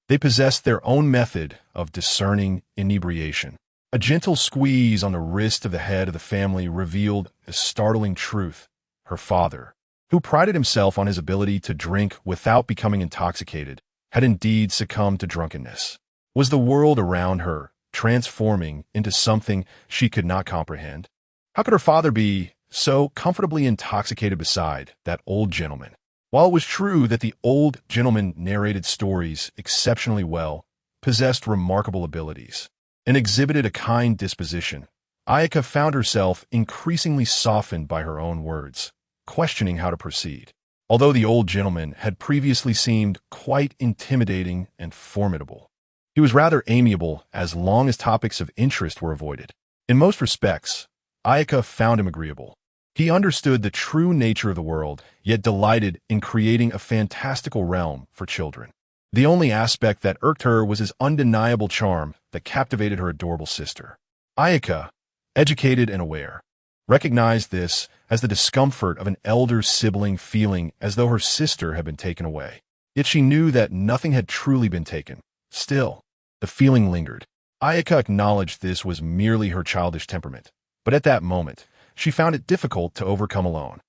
they possessed their own method of discerning inebriation. A gentle squeeze on the wrist of the head of the family revealed a startling truth. Her father, who prided himself on his ability to drink without becoming intoxicated, had indeed succumbed to drunkenness. Was the world around her transforming into something she could not comprehend? How could her father be so comfortably intoxicated beside that old gentleman? While it was true that the old gentleman narrated stories exceptionally well, possessed remarkable abilities, and exhibited a kind disposition, Ayaka found herself increasingly softened by her own words, questioning how to proceed. Although the old gentleman had previously seemed quite intimidating and formidable, he was rather amiable as long as topics of interest were avoided. In most respects, Ayaka found him agreeable. He understood the true nature of the world, yet delighted in creating a fantastical realm for children. The only aspect that irked her was his undeniable charm that captivated her adorable sister. Ayaka, educated and aware, recognized this as the discomfort of an elder sibling feeling as though her sister had been taken away. Yet she knew that nothing had truly been taken. Still, the feeling lingered. Ayaka acknowledged this was merely her childish temperament, but at that moment, she found it difficult to overcome alone.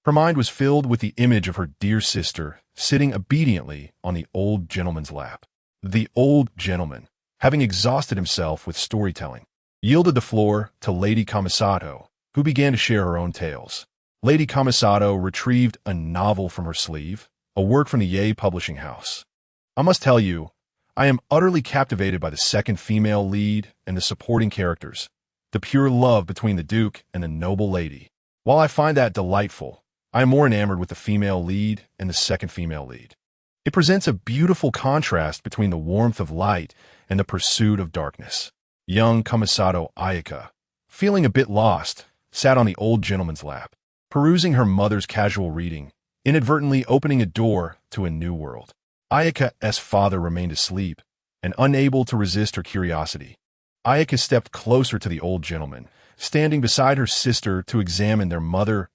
Her mind was filled with the image of her dear sister sitting obediently on the old gentleman's lap. The old gentleman, having exhausted himself with storytelling, yielded the floor to Lady Kamisato, who began to share her own tales. Lady Kamisato retrieved a novel from her sleeve, a work from the Ye publishing house. I must tell you, I am utterly captivated by the second female lead and the supporting characters, the pure love between the Duke and the noble lady. While I find that delightful, I am more enamored with the female lead and the second female lead. It presents a beautiful contrast between the warmth of light and the pursuit of darkness. Young Kamisato Ayaka, feeling a bit lost, sat on the old gentleman's lap, perusing her mother's casual reading, inadvertently opening a door to a new world. Ayaka's father remained asleep and unable to resist her curiosity. Ayaka stepped closer to the old gentleman, standing beside her sister to examine their mother's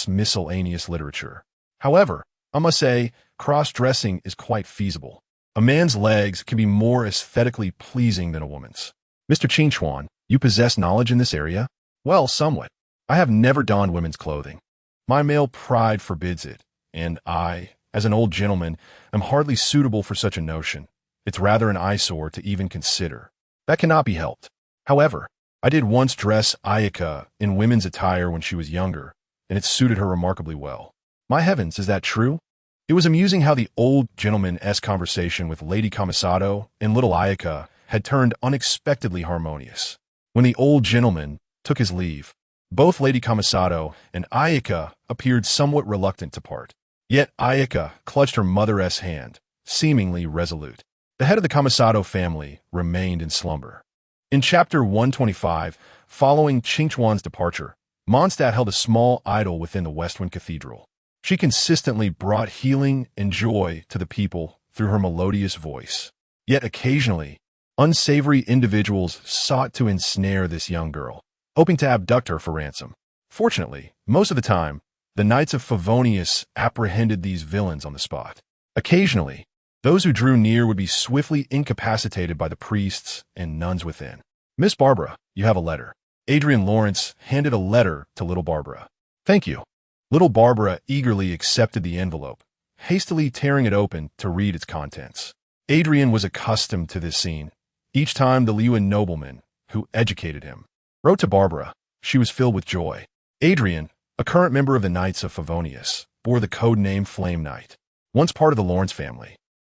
miscellaneous literature. However, I must say, cross-dressing is quite feasible. A man's legs can be more aesthetically pleasing than a woman's. Mr. Qingchuan, you possess knowledge in this area? Well, somewhat. I have never donned women's clothing. My male pride forbids it, and I, as an old gentleman, am hardly suitable for such a notion. It's rather an eyesore to even consider. That cannot be helped. However, I did once dress Ayaka in women's attire when she was younger, and it suited her remarkably well. My heavens, is that true? It was amusing how the old gentleman's conversation with Lady Kamisato and little Ayaka had turned unexpectedly harmonious. When the old gentleman took his leave, both Lady Kamisato and Ayaka appeared somewhat reluctant to part. Yet Ayaka clutched her mother's hand, seemingly resolute. The head of the Kamisato family remained in slumber. In chapter 125, following Qingchuan's departure, Mondstadt held a small idol within the Westwind Cathedral. She consistently brought healing and joy to the people through her melodious voice. Yet occasionally, unsavory individuals sought to ensnare this young girl, hoping to abduct her for ransom. Fortunately, most of the time, the Knights of Favonius apprehended these villains on the spot. Occasionally, those who drew near would be swiftly incapacitated by the priests and nuns within. Miss Barbara, you have a letter. Adrian Lawrence handed a letter to little Barbara. Thank you. Little Barbara eagerly accepted the envelope, hastily tearing it open to read its contents. Adrian was accustomed to this scene. Each time the Liyuan nobleman, who educated him, wrote to Barbara, she was filled with joy. Adrian, a current member of the Knights of Favonius, bore the code name Flame Knight, once part of the Lawrence family.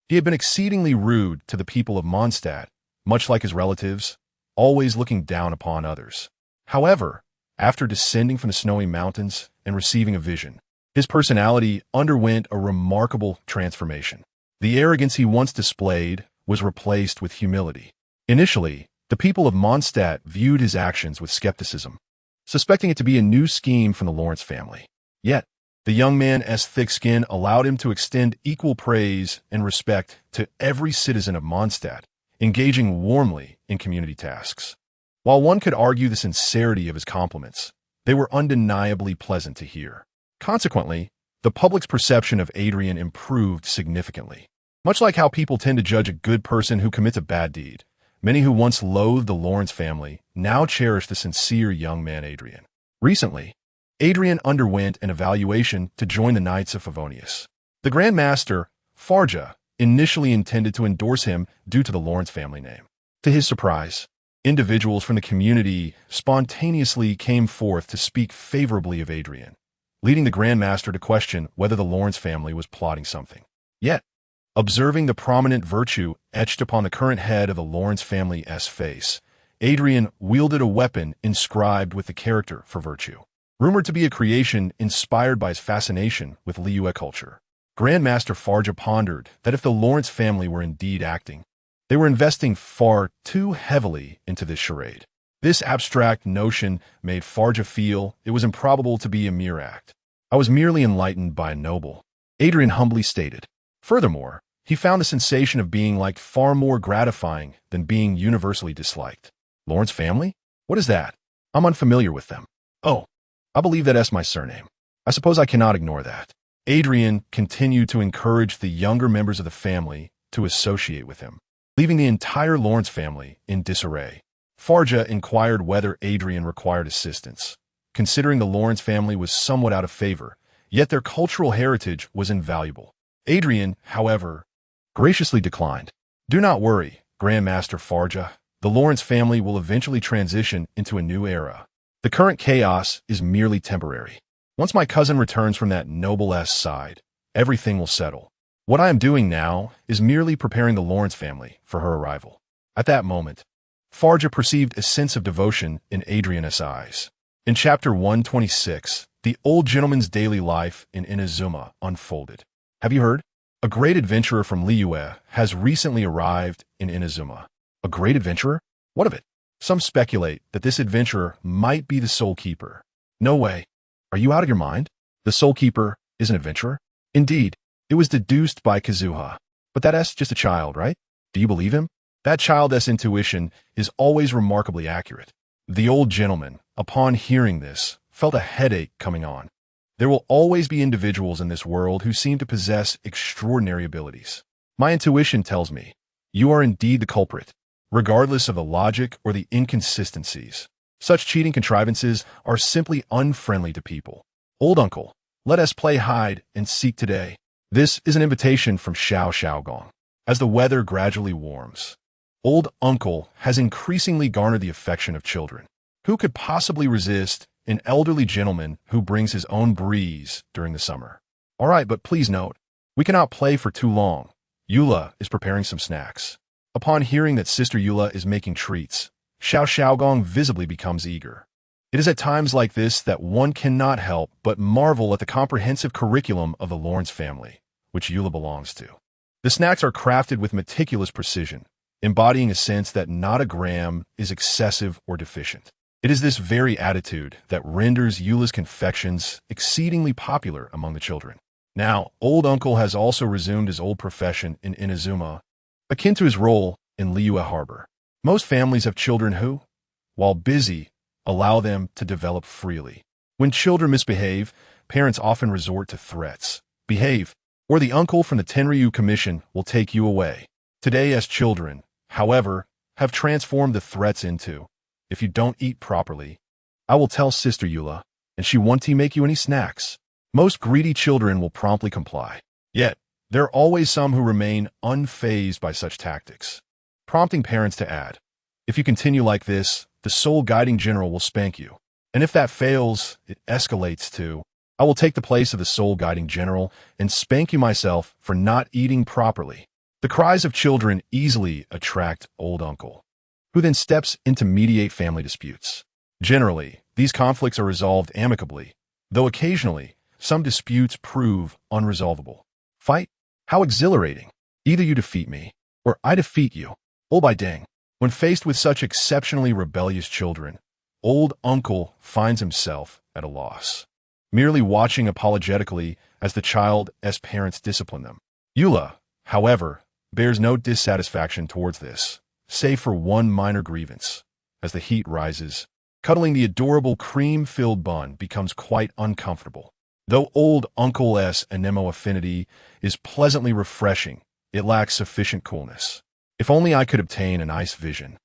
He had been exceedingly rude to the people of Mondstadt, much like his relatives, always looking down upon others. However, after descending from the snowy mountains and receiving a vision, His personality underwent a remarkable transformation. The arrogance he once displayed was replaced with humility. Initially, the people of Mondstadt viewed his actions with skepticism, suspecting it to be a new scheme from the Lawrence family. Yet, the young man's thick skin allowed him to extend equal praise and respect to every citizen of Mondstadt, engaging warmly in community tasks. While one could argue the sincerity of his compliments, they were undeniably pleasant to hear. Consequently, the public's perception of Adrian improved significantly. Much like how people tend to judge a good person who commits a bad deed, many who once loathed the Lawrence family now cherish the sincere young man Adrian. Recently, Adrian underwent an evaluation to join the Knights of Favonius. The Grand Master, Farja, initially intended to endorse him due to the Lawrence family name. To his surprise, individuals from the community spontaneously came forth to speak favorably of Adrian, leading the Grand Master to question whether the Lawrence family was plotting something. Yet, observing the prominent virtue etched upon the current head of the Lawrence family's face, Adrian wielded a weapon inscribed with the character for virtue. Rumored to be a creation inspired by his fascination with Liyue culture, Grand Master Farja pondered that if the Lawrence family were indeed acting, they were investing far too heavily into this charade. This abstract notion made Farja feel it was improbable to be a mere act. "I was merely enlightened by a noble," Adrian humbly stated. Furthermore, he found the sensation of being liked far more gratifying than being universally disliked. "Lawrence family? What is that? I'm unfamiliar with them." "Oh, I believe that's my surname. I suppose I cannot ignore that." Adrian continued to encourage the younger members of the family to associate with him, leaving the entire Lawrence family in disarray. Farja inquired whether Adrian required assistance, considering the Lawrence family was somewhat out of favor, yet their cultural heritage was invaluable. Adrian, however, graciously declined. "Do not worry, Grand Master Farja. The Lawrence family will eventually transition into a new era. The current chaos is merely temporary. Once my cousin returns from that noble-ass side, everything will settle. What I am doing now is merely preparing the Lawrence family for her arrival." At that moment, Farja perceived a sense of devotion in Adrian's eyes. In Chapter 126, the old gentleman's daily life in Inazuma unfolded. "Have you heard? A great adventurer from Liyue has recently arrived in Inazuma." "A great adventurer? What of it?" "Some speculate that this adventurer might be the Soul Keeper." "No way. Are you out of your mind? The Soul Keeper is an adventurer?" "Indeed, it was deduced by Kazuha. But that's just a child, right? Do you believe him?" "That child's intuition is always remarkably accurate." The old gentleman, upon hearing this, felt a headache coming on. There will always be individuals in this world who seem to possess extraordinary abilities. "My intuition tells me you are indeed the culprit, regardless of the logic or the inconsistencies. Such cheating contrivances are simply unfriendly to people. Old uncle, let us play hide and seek today." This is an invitation from Xiao Xiaogong. As the weather gradually warms, old uncle has increasingly garnered the affection of children. Who could possibly resist an elderly gentleman who brings his own breeze during the summer? "All right, but please note, we cannot play for too long. Eula is preparing some snacks." Upon hearing that Sister Eula is making treats, Xiao Xiaogong visibly becomes eager. It is at times like this that one cannot help but marvel at the comprehensive curriculum of the Lawrence family, which Eula belongs to. The snacks are crafted with meticulous precision, embodying a sense that not a gram is excessive or deficient. It is this very attitude that renders Eula's confections exceedingly popular among the children. Now, old uncle has also resumed his old profession in Inazuma, akin to his role in Liyue Harbor. Most families have children who, while busy, allow them to develop freely. When children misbehave, parents often resort to threats. "Behave, or the uncle from the Tenryu Commission will take you away." Today, as children, however, have transformed the threats into, "If you don't eat properly, I will tell Sister Eula, and she won't make you any snacks." Most greedy children will promptly comply. Yet, there are always some who remain unfazed by such tactics, prompting parents to add, "If you continue like this, the Soul Guiding General will spank you." And if that fails, it escalates to, "I will take the place of the Soul Guiding General and spank you myself for not eating properly." The cries of children easily attract old uncle, who then steps in to mediate family disputes. Generally, these conflicts are resolved amicably, though occasionally, some disputes prove unresolvable. Fight? How exhilarating. Either you defeat me, or I defeat you. Oh by dang. When faced with such exceptionally rebellious children, old uncle finds himself at a loss, merely watching apologetically as the child's parents discipline them. Eula, however, bears no dissatisfaction towards this, save for one minor grievance. As the heat rises, cuddling the adorable cream-filled bun becomes quite uncomfortable. Though old uncle's anemo affinity is pleasantly refreshing, it lacks sufficient coolness. If only I could obtain an ice vision.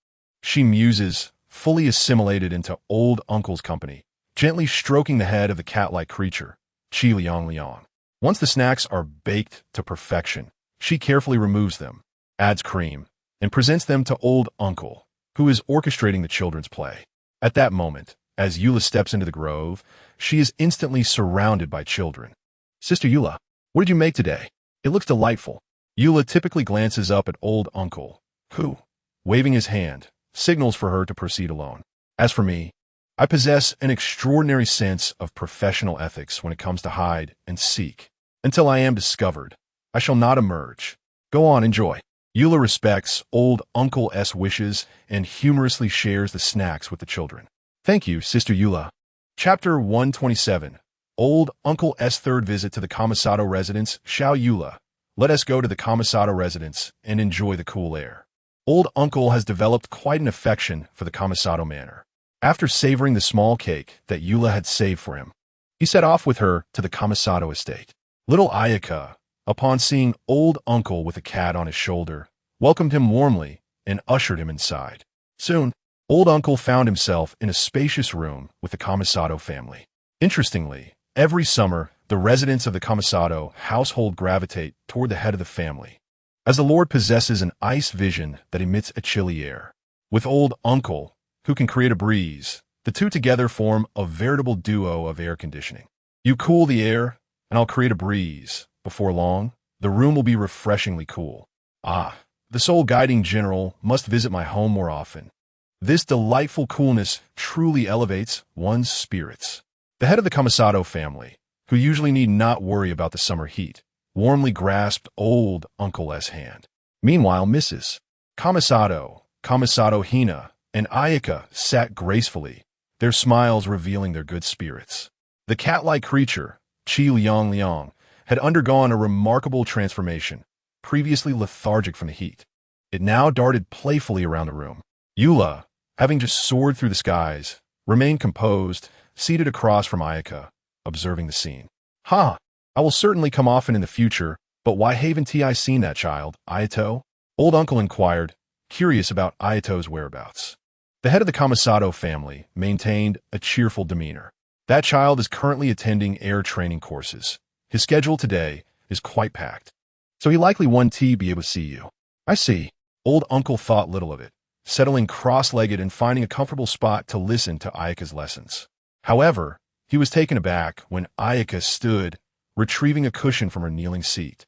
She muses, fully assimilated into old uncle's company, gently stroking the head of the cat-like creature, Chi Liang Liang. Once the snacks are baked to perfection, she carefully removes them, adds cream, and presents them to old uncle, who is orchestrating the children's play. At that moment, as Eula steps into the grove, she is instantly surrounded by children. Sister Eula, what did you make today? It looks delightful. Eula typically glances up at old uncle, who, waving his hand, signals for her to proceed alone. As for me, I possess an extraordinary sense of professional ethics when it comes to hide and seek. Until I am discovered, I shall not emerge. Go on, enjoy. Eula respects old uncle's wishes and humorously shares the snacks with the children. Thank you, Sister Eula. Chapter 127. Old Uncle's third visit to the Kamisato residence. Xiao Eula, let us go to the Kamisato residence and enjoy the cool air. Old Uncle has developed quite an affection for the Kamisato manor. After savoring the small cake that Eula had saved for him, he set off with her to the Kamisato estate. Little Ayaka, upon seeing old uncle with a cat on his shoulder, welcomed him warmly and ushered him inside. Soon, old uncle found himself in a spacious room with the Kamisato family. Interestingly, every summer, the residents of the Kamisato household gravitate toward the head of the family, as the Lord possesses an ice vision that emits a chilly air. With old uncle, who can create a breeze, the two together form a veritable duo of air conditioning. You cool the air, and I'll create a breeze. Before long, the room will be refreshingly cool. Ah, the soul guiding general must visit my home more often. This delightful coolness truly elevates one's spirits. The head of the Kamisato family, who usually need not worry about the summer heat, warmly grasped old uncle's hand. Meanwhile, Mrs. Kamisato Hina, and Ayaka sat gracefully, their smiles revealing their good spirits. The cat-like creature, Chi Liang Liang, had undergone a remarkable transformation, previously lethargic from the heat. It now darted playfully around the room. Eula, having just soared through the skies, remained composed, seated across from Ayaka, observing the scene. Ha! I will certainly come often in the future, but why haven't I seen that child, Ayato? Old uncle inquired, curious about Ayato's whereabouts. The head of the Kamisato family maintained a cheerful demeanor. That child is currently attending air training courses. His schedule today is quite packed, so he likely won't be able to see you. I see. Old uncle thought little of it, settling cross-legged and finding a comfortable spot to listen to Ayaka's lessons. However, he was taken aback when Ayaka stood, retrieving a cushion from her kneeling seat.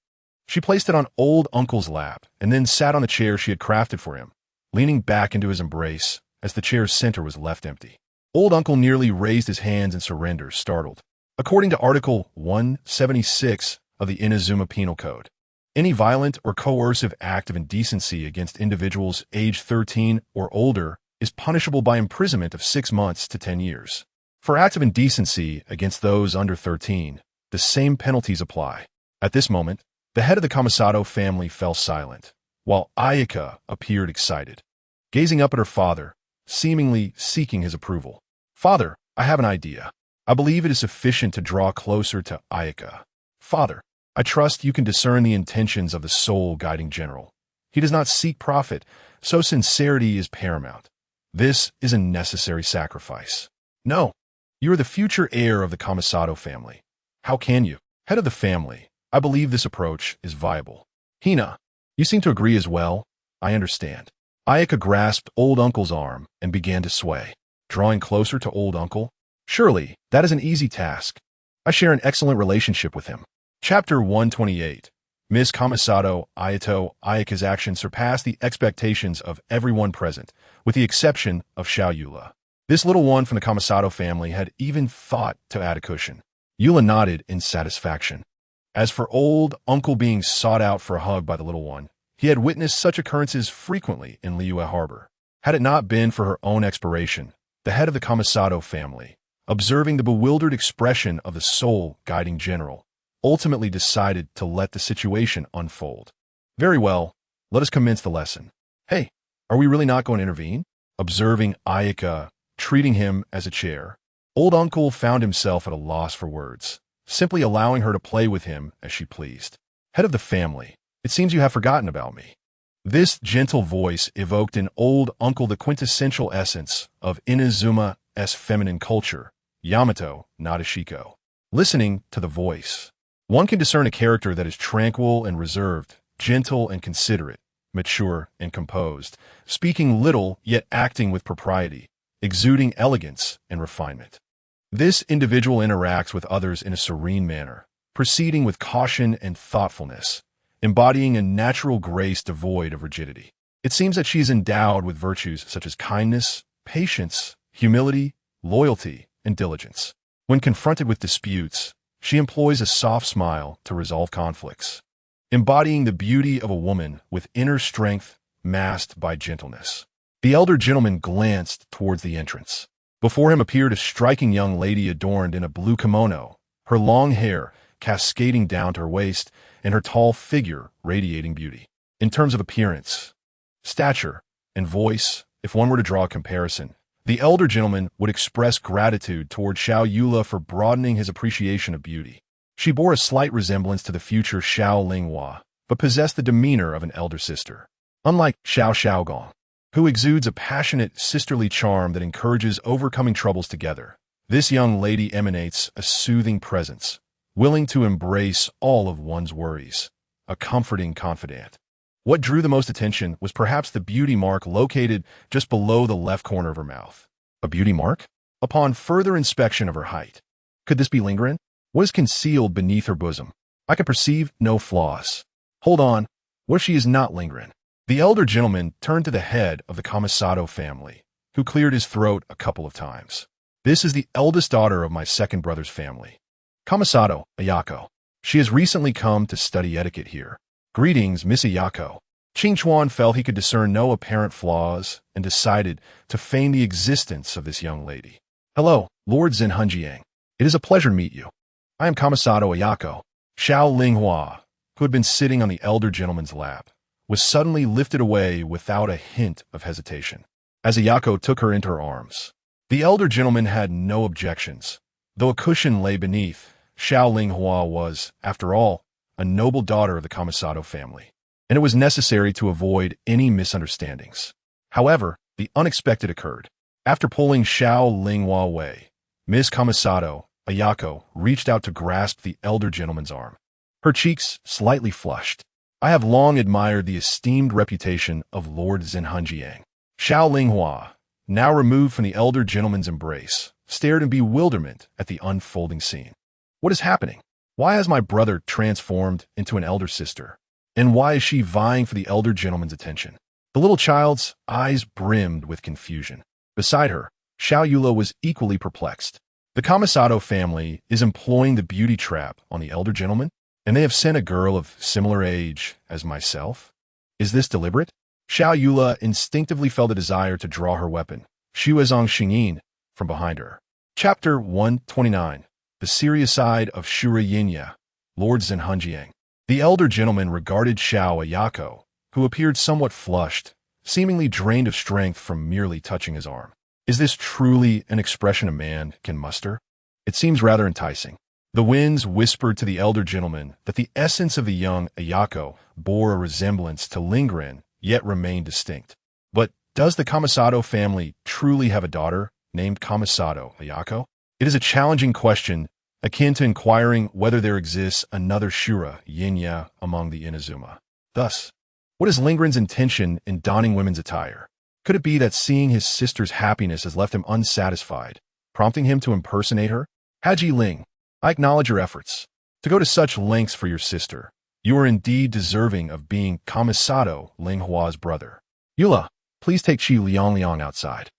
She placed it on old uncle's lap and then sat on the chair she had crafted for him, leaning back into his embrace as the chair's center was left empty. Old uncle nearly raised his hands in surrender, startled. According to Article 176 of the Inazuma Penal Code, any violent or coercive act of indecency against individuals aged 13 or older is punishable by imprisonment of 6 months to 10 years. For acts of indecency against those under 13, the same penalties apply. At this moment, the head of the Kamisato family fell silent, while Ayaka appeared excited, gazing up at her father, seemingly seeking his approval. Father, I have an idea. I believe it is sufficient to draw closer to Ayaka. Father, I trust you can discern the intentions of the soul-guiding general. He does not seek profit, so sincerity is paramount. This is a necessary sacrifice. No, you are the future heir of the Kamisato family. How can you? Head of the family, I believe this approach is viable. Hina, you seem to agree as well. I understand. Ayaka grasped old uncle's arm and began to sway, drawing closer to old uncle. Surely, that is an easy task. I share an excellent relationship with him. Chapter 128. Miss Kamisato Ayaka's actions surpassed the expectations of everyone present, with the exception of Xiao Eula. This little one from the Kamisato family had even thought to add a cushion. Eula nodded in satisfaction. As for old Uncle being sought out for a hug by the little one, he had witnessed such occurrences frequently in Liyue Harbor. Had it not been for her own expiration, the head of the Kamisato family, observing the bewildered expression of the soul-guiding general, ultimately decided to let the situation unfold. Very well, let us commence the lesson. Hey, are we really not going to intervene? Observing Ayaka, treating him as a chair, old Uncle found himself at a loss for words, simply allowing her to play with him as she pleased. Head of the family, it seems you have forgotten about me. This gentle voice evoked in old Uncle the quintessential essence of Inazuma's feminine culture, Yamato, not Ashiko. Listening to the voice, one can discern a character that is tranquil and reserved, gentle and considerate, mature and composed, speaking little yet acting with propriety, exuding elegance and refinement. This individual interacts with others in a serene manner, proceeding with caution and thoughtfulness, embodying a natural grace devoid of rigidity. It seems that she is endowed with virtues such as kindness, patience, humility, loyalty, and diligence. When confronted with disputes, she employs a soft smile to resolve conflicts, embodying the beauty of a woman with inner strength masked by gentleness. The elder gentleman glanced towards the entrance. Before him appeared a striking young lady adorned in a blue kimono, her long hair cascading down to her waist, and her tall figure radiating beauty. In terms of appearance, stature, and voice, if one were to draw a comparison, the elder gentleman would express gratitude toward Xiao Yula for broadening his appreciation of beauty. She bore a slight resemblance to the future Xiao Linghua, but possessed the demeanor of an elder sister. Unlike Xiao Xiaogong, who exudes a passionate, sisterly charm that encourages overcoming troubles together, this young lady emanates a soothing presence, willing to embrace all of one's worries, a comforting confidant. What drew the most attention was perhaps the beauty mark located just below the left corner of her mouth. A beauty mark? Upon further inspection of her height, could this be Lingren? What is concealed beneath her bosom? I could perceive no flaws. Hold on, what if she is not Lingren? The elder gentleman turned to the head of the Kamisato family, who cleared his throat a couple of times. This is the eldest daughter of my second brother's family, Kamisato, Ayako. She has recently come to study etiquette here. Greetings, Miss Ayako. Qingchuan felt he could discern no apparent flaws and decided to feign the existence of this young lady. Hello, Lord Zenhunjiang. It is a pleasure to meet you. I am Kamisato Ayako. Xiao Linghua, who had been sitting on the elder gentleman's lap, was suddenly lifted away without a hint of hesitation, as Ayako took her into her arms. The elder gentleman had no objections. Though a cushion lay beneath, Xiao Linghua was, after all, a noble daughter of the Kamisato family, and it was necessary to avoid any misunderstandings. However, the unexpected occurred. After pulling Xiao Linghua away, Miss Kamisato, Ayako, reached out to grasp the elder gentleman's arm. Her cheeks slightly flushed. I have long admired the esteemed reputation of Lord Zenhunjiang. Xiao Linghua, now removed from the elder gentleman's embrace, stared in bewilderment at the unfolding scene. What is happening? Why has my brother transformed into an elder sister? And why is she vying for the elder gentleman's attention? The little child's eyes brimmed with confusion. Beside her, Xiao Yula was equally perplexed. The Kamisato family is employing the beauty trap on the elder gentleman, and they have sent a girl of similar age as myself? Is this deliberate? Xiao Yula instinctively felt a desire to draw her weapon, Shuezong Xingyin, from behind her. Chapter 129. The serious side of Shura Yinya, Lord Zenhunjiang. The elder gentleman regarded Xiao Ayako, who appeared somewhat flushed, seemingly drained of strength from merely touching his arm. Is this truly an expression a man can muster? It seems rather enticing. The winds whispered to the elder gentleman that the essence of the young Ayako bore a resemblance to Lingren, yet remained distinct. But does the Kamisato family truly have a daughter named Kamisato Ayako? It is a challenging question, akin to inquiring whether there exists another Shura Yinya among the Inazuma. Thus, what is Lingren's intention in donning women's attire? Could it be that seeing his sister's happiness has left him unsatisfied, prompting him to impersonate her? Haji Ling, I acknowledge your efforts. To go to such lengths for your sister, you are indeed deserving of being Kamisato Linghua's brother. Yula, please take Qi Liang outside.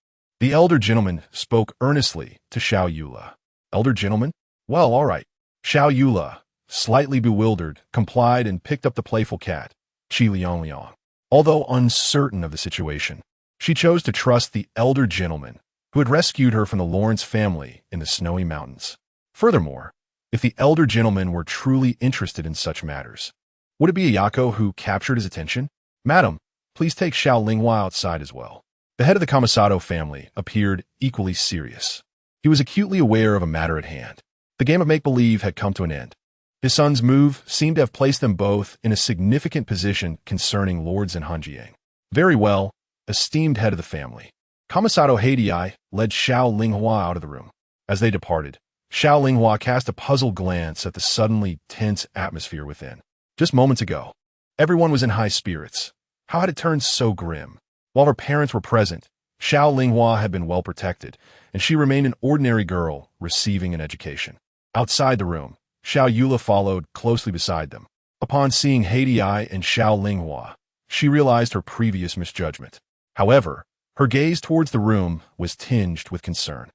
The elder gentleman spoke earnestly to Xiao Yula. Elder gentleman, Well, all right. Xiao Yula, slightly bewildered, complied and picked up the playful cat, Qi Liang Liang. Although uncertain of the situation, she chose to trust the elder gentleman who had rescued her from the Lawrence family in the snowy mountains. Furthermore, if the elder gentleman were truly interested in such matters, would it be Ayako who captured his attention? Madam, please take Xiao Linghua outside as well. The head of the Kamisato family appeared equally serious. He was acutely aware of a matter at hand. The game of make-believe had come to an end. His son's move seemed to have placed them both in a significant position concerning Lord Zenhunjiang. Very well, esteemed head of the family. Kamisato Heidei led Xiao Linghua out of the room. As they departed, Xiao Linghua cast a puzzled glance at the suddenly tense atmosphere within. Just moments ago, everyone was in high spirits. How had it turned so grim? While her parents were present, Xiao Linghua had been well protected, and she remained an ordinary girl receiving an education. Outside the room, Xiao Yula followed closely beside them. Upon seeing Heidei and Xiao Linghua, she realized her previous misjudgment. However, her gaze towards the room was tinged with concern.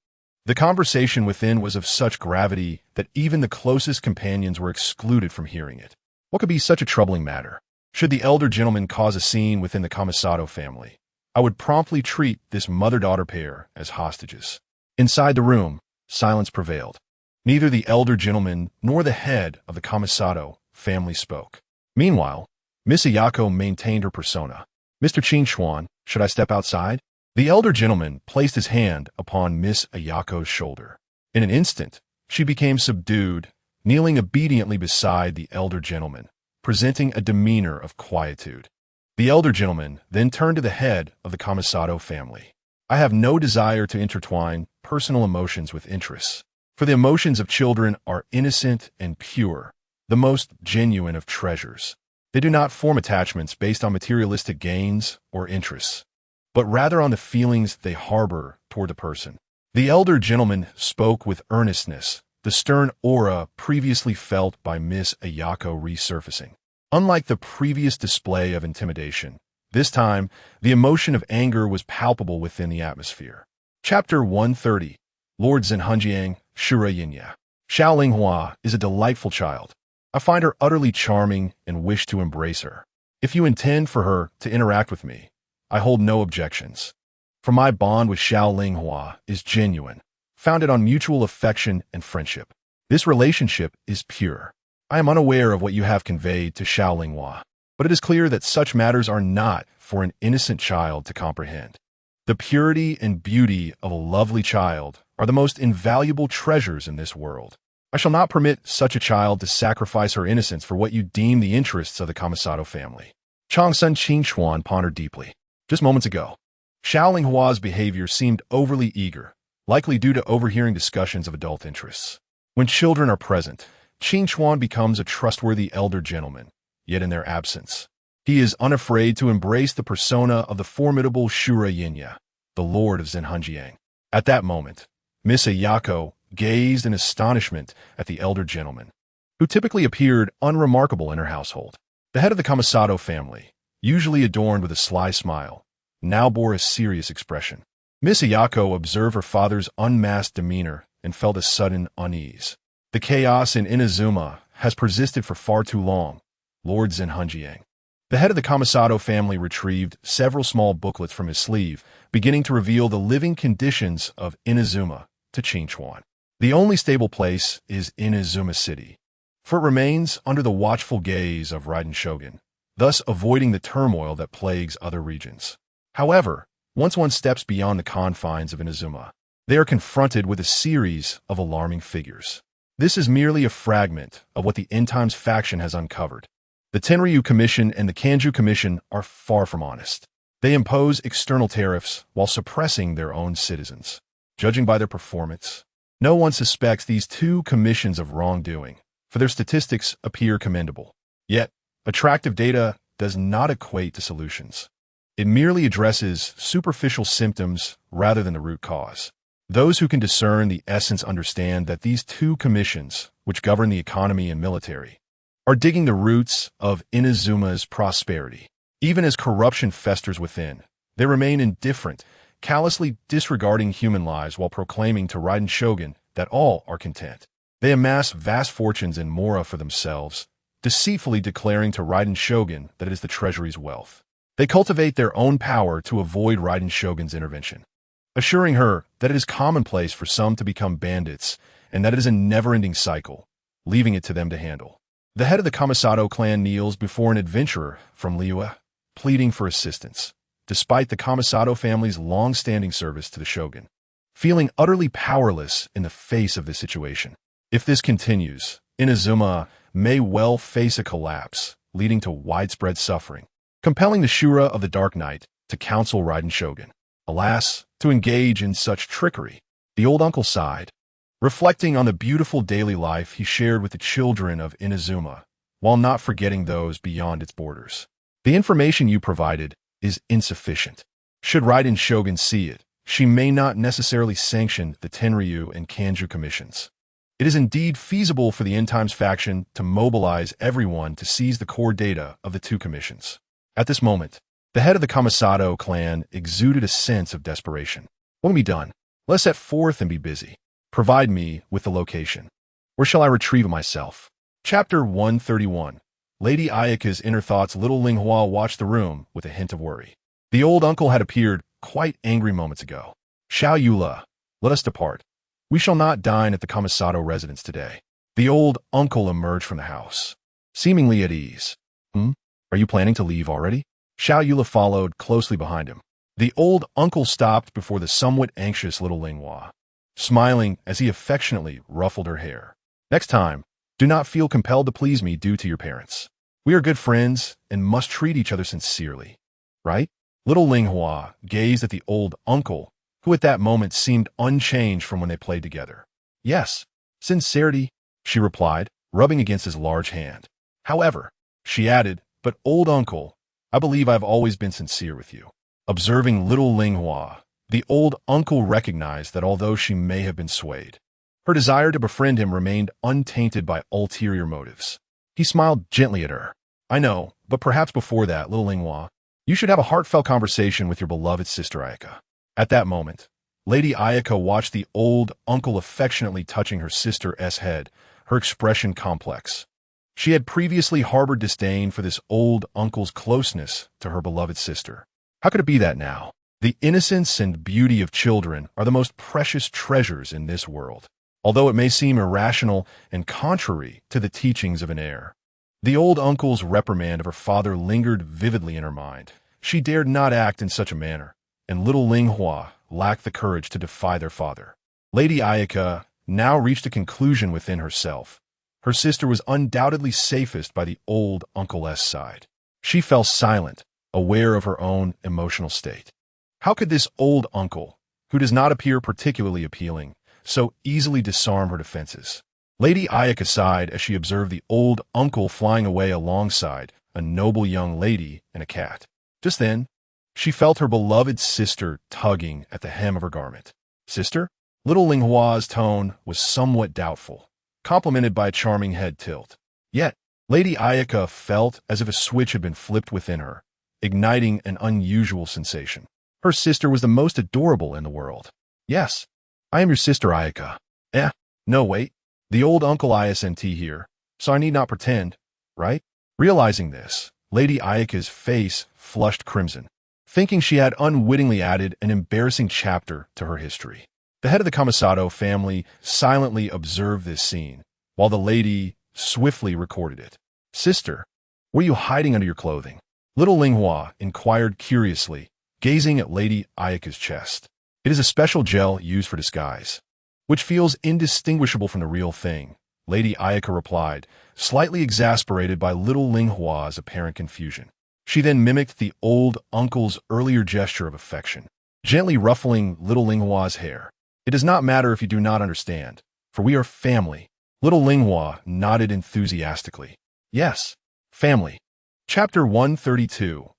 The conversation within was of such gravity that even the closest companions were excluded from hearing it. What could be such a troubling matter? Should the elder gentleman cause a scene within the Kamisato family, I would promptly treat this mother-daughter pair as hostages. Inside the room, silence prevailed. Neither the elder gentleman nor the head of the Kamisato family spoke. Meanwhile, Miss Ayako maintained her persona. Mr. Qin Xuan, should I step outside? The elder gentleman placed his hand upon Miss Ayako's shoulder. In an instant, she became subdued, kneeling obediently beside the elder gentleman, presenting a demeanor of quietude. The elder gentleman then turned to the head of the Kamisato family. I have no desire to intertwine personal emotions with interests, for the emotions of children are innocent and pure, the most genuine of treasures. They do not form attachments based on materialistic gains or interests, but rather on the feelings they harbor toward the person. The elder gentleman spoke with earnestness, the stern aura previously felt by Miss Ayako resurfacing. Unlike the previous display of intimidation, this time, the emotion of anger was palpable within the atmosphere. Chapter 130, Lord Zenhunjiang, Shura Yinya. Xiao Linghua is a delightful child. I find her utterly charming and wish to embrace her. If you intend for her to interact with me, I hold no objections. For my bond with Xiao Linghua is genuine, founded on mutual affection and friendship. This relationship is pure. I am unaware of what you have conveyed to Xiao Linghua, but it is clear that such matters are not for an innocent child to comprehend. The purity and beauty of a lovely child are the most invaluable treasures in this world. I shall not permit such a child to sacrifice her innocence for what you deem the interests of the Kamisato family. Changsun Qin Xuan pondered deeply. Just moments ago, Xiao Linghua's behavior seemed overly eager, likely due to overhearing discussions of adult interests. When children are present, Qin Xuan becomes a trustworthy elder gentleman, yet in their absence, he is unafraid to embrace the persona of the formidable Shura Yinya, the Lord of Zenhunjiang. At that moment, Miss Ayako gazed in astonishment at the elder gentleman, who typically appeared unremarkable in her household. The head of the Kamisato family, usually adorned with a sly smile, now bore a serious expression. Miss Ayako observed her father's unmasked demeanor and felt a sudden unease. The chaos in Inazuma has persisted for far too long, Lord Zenhunjiang. The head of the Kamisato family retrieved several small booklets from his sleeve, beginning to reveal the living conditions of Inazuma to Qin Xuan. The only stable place is Inazuma City, for it remains under the watchful gaze of Raiden Shogun, thus avoiding the turmoil that plagues other regions. However, once one steps beyond the confines of Inazuma, they are confronted with a series of alarming figures. This is merely a fragment of what the End Times faction has uncovered. The Tenryu Commission and the Kanju Commission are far from honest. They impose external tariffs while suppressing their own citizens. Judging by their performance, no one suspects these two commissions of wrongdoing, for their statistics appear commendable. Yet, attractive data does not equate to solutions. It merely addresses superficial symptoms rather than the root cause. Those who can discern the essence understand that these two commissions, which govern the economy and military, are digging the roots of Inazuma's prosperity. Even as corruption festers within, they remain indifferent, callously disregarding human lives while proclaiming to Raiden Shogun that all are content. They amass vast fortunes in Mora for themselves, deceitfully declaring to Raiden Shogun that it is the treasury's wealth. They cultivate their own power to avoid Raiden Shogun's intervention, assuring her that it is commonplace for some to become bandits and that it is a never-ending cycle, leaving it to them to handle. The head of the Kamisato clan kneels before an adventurer from Liyue, pleading for assistance, despite the Kamisato family's long-standing service to the shogun, feeling utterly powerless in the face of this situation. If this continues, Inazuma may well face a collapse, leading to widespread suffering, compelling the Shura of the Dark Knight to counsel Raiden Shogun. Alas, to engage in such trickery. The old uncle sighed, reflecting on the beautiful daily life he shared with the children of Inazuma, while not forgetting those beyond its borders. The information you provided is insufficient. Should Raiden Shogun see it, she may not necessarily sanction the Tenryu and Kanju commissions. It is indeed feasible for the End Times faction to mobilize everyone to seize the core data of the two commissions. At this moment, the head of the Kamisato clan exuded a sense of desperation. What can be done? Let's set forth and be busy. Provide me with the location. Where shall I retrieve it myself? Chapter 131. Lady Ayaka's inner thoughts. Little Linghua watched the room with a hint of worry. The old uncle had appeared quite angry moments ago. Xiao Yula, let us depart. We shall not dine at the Kamisato residence today. The old uncle emerged from the house, seemingly at ease. Are you planning to leave already? Xiao Yula followed closely behind him. The old uncle stopped before the somewhat anxious little Linghua, smiling as he affectionately ruffled her hair. Next time, do not feel compelled to please me due to your parents. We are good friends and must treat each other sincerely, right? Little Linghua gazed at the old uncle, who at that moment seemed unchanged from when they played together. Yes, sincerity, she replied, rubbing against his large hand. However, she added, but old uncle, I believe I've always been sincere with you. Observing little Linghua, the old uncle recognized that although she may have been swayed, her desire to befriend him remained untainted by ulterior motives. He smiled gently at her. I know, but perhaps before that, little Linghua, you should have a heartfelt conversation with your beloved sister Ayaka. At that moment, Lady Ayaka watched the old uncle affectionately touching her sister's head, her expression complex. She had previously harbored disdain for this old uncle's closeness to her beloved sister. How could it be that now? The innocence and beauty of children are the most precious treasures in this world, although it may seem irrational and contrary to the teachings of an heir. The old uncle's reprimand of her father lingered vividly in her mind. She dared not act in such a manner, and little Linghua lacked the courage to defy their father. Lady Ayaka now reached a conclusion within herself. Her sister was undoubtedly safest by the old uncle's side. She fell silent, aware of her own emotional state. How could this old uncle, who does not appear particularly appealing, so easily disarm her defenses? Lady Ayaka sighed as she observed the old uncle flying away alongside a noble young lady and a cat. Just then, she felt her beloved sister tugging at the hem of her garment. Sister? Little Linghua's tone was somewhat doubtful, complemented by a charming head tilt. Yet, Lady Ayaka felt as if a switch had been flipped within her, igniting an unusual sensation. Her sister was the most adorable in the world. Yes, I am your sister Ayaka. No wait, the old uncle isn't here, so I need not pretend, right? Realizing this, Lady Ayaka's face flushed crimson, thinking she had unwittingly added an embarrassing chapter to her history. The head of the Kamisato family silently observed this scene, while the lady swiftly recorded it. Sister, what are you hiding under your clothing? Little Linghua inquired curiously, gazing at Lady Ayaka's chest. It is a special gel used for disguise, which feels indistinguishable from the real thing, Lady Ayaka replied, slightly exasperated by little Linghua's apparent confusion. She then mimicked the old uncle's earlier gesture of affection, gently ruffling little Linghua's hair. It does not matter if you do not understand, for we are family. Little Linghua nodded enthusiastically. Yes, family. Chapter 132.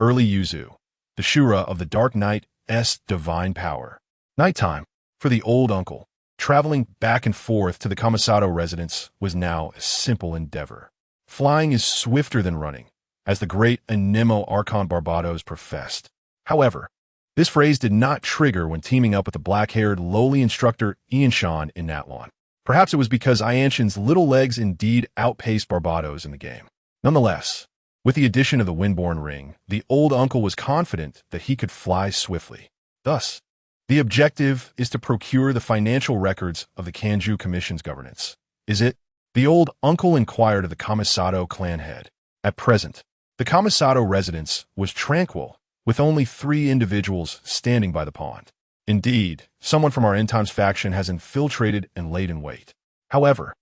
Early Yuzu. The Shura of the Dark Knight's divine power. Nighttime. For the old uncle, traveling back and forth to the Kamisato residence was now a simple endeavor. Flying is swifter than running, as the great Anemo Archon Barbados professed. However, this phrase did not trigger when teaming up with the black-haired lowly instructor Ian Shan in Natlon. Perhaps it was because Ianshin's little legs indeed outpaced Barbados in the game. Nonetheless, with the addition of the Windborn Ring, the old uncle was confident that he could fly swiftly. Thus, the objective is to procure the financial records of the Kanju Commission's governance. Is it? The old uncle inquired of the Kamisato clan head. At present, the Kamisato residence was tranquil, with only 3 individuals standing by the pond. Indeed, someone from our End Times faction has infiltrated and laid in wait. However,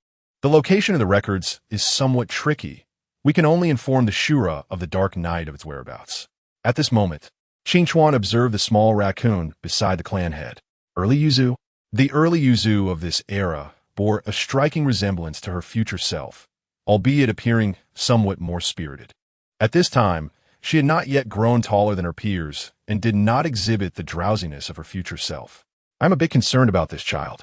the location of the records is somewhat tricky. We can only inform the Shura of the Dark Knight of its whereabouts. At this moment, Qingchuan observed the small raccoon beside the clan head. Early Yuzu? The early Yuzu of this era bore a striking resemblance to her future self, albeit appearing somewhat more spirited. At this time, she had not yet grown taller than her peers and did not exhibit the drowsiness of her future self. I'm a bit concerned about this child.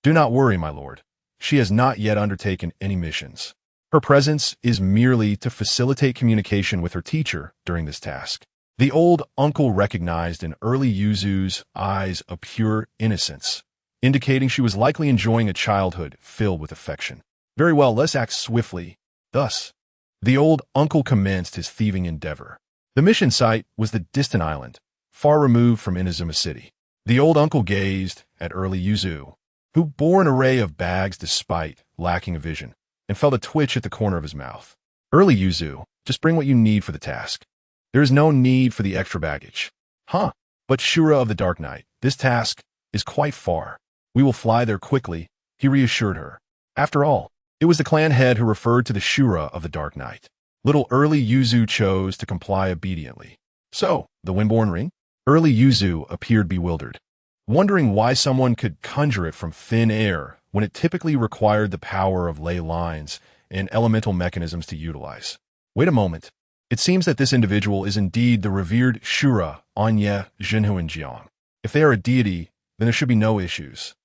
Do not worry, my lord. She has not yet undertaken any missions. Her presence is merely to facilitate communication with her teacher during this task. The old uncle recognized in early Yuzu's eyes a pure innocence, indicating she was likely enjoying a childhood filled with affection. Very well, let's act swiftly. Thus, the old uncle commenced his thieving endeavor. The mission site was the distant island, far removed from Inazuma City. The old uncle gazed at early Yuzu, who bore an array of bags despite lacking a vision, and felt a twitch at the corner of his mouth. Early Yuzu, just bring what you need for the task. There is no need for the extra baggage. Huh, but Shura of the Dark Knight, this task is quite far. We will fly there quickly, he reassured her. After all, it was the clan head who referred to the Shura of the Dark Knight. Little early Yuzu chose to comply obediently. So, the Windborn Ring? Early Yuzu appeared bewildered, wondering why someone could conjure it from thin air when it typically required the power of ley lines and elemental mechanisms to utilize. Wait a moment. It seems that this individual is indeed the revered Shura Anya Zhenhuanjiang. If they are a deity, then there should be no issues.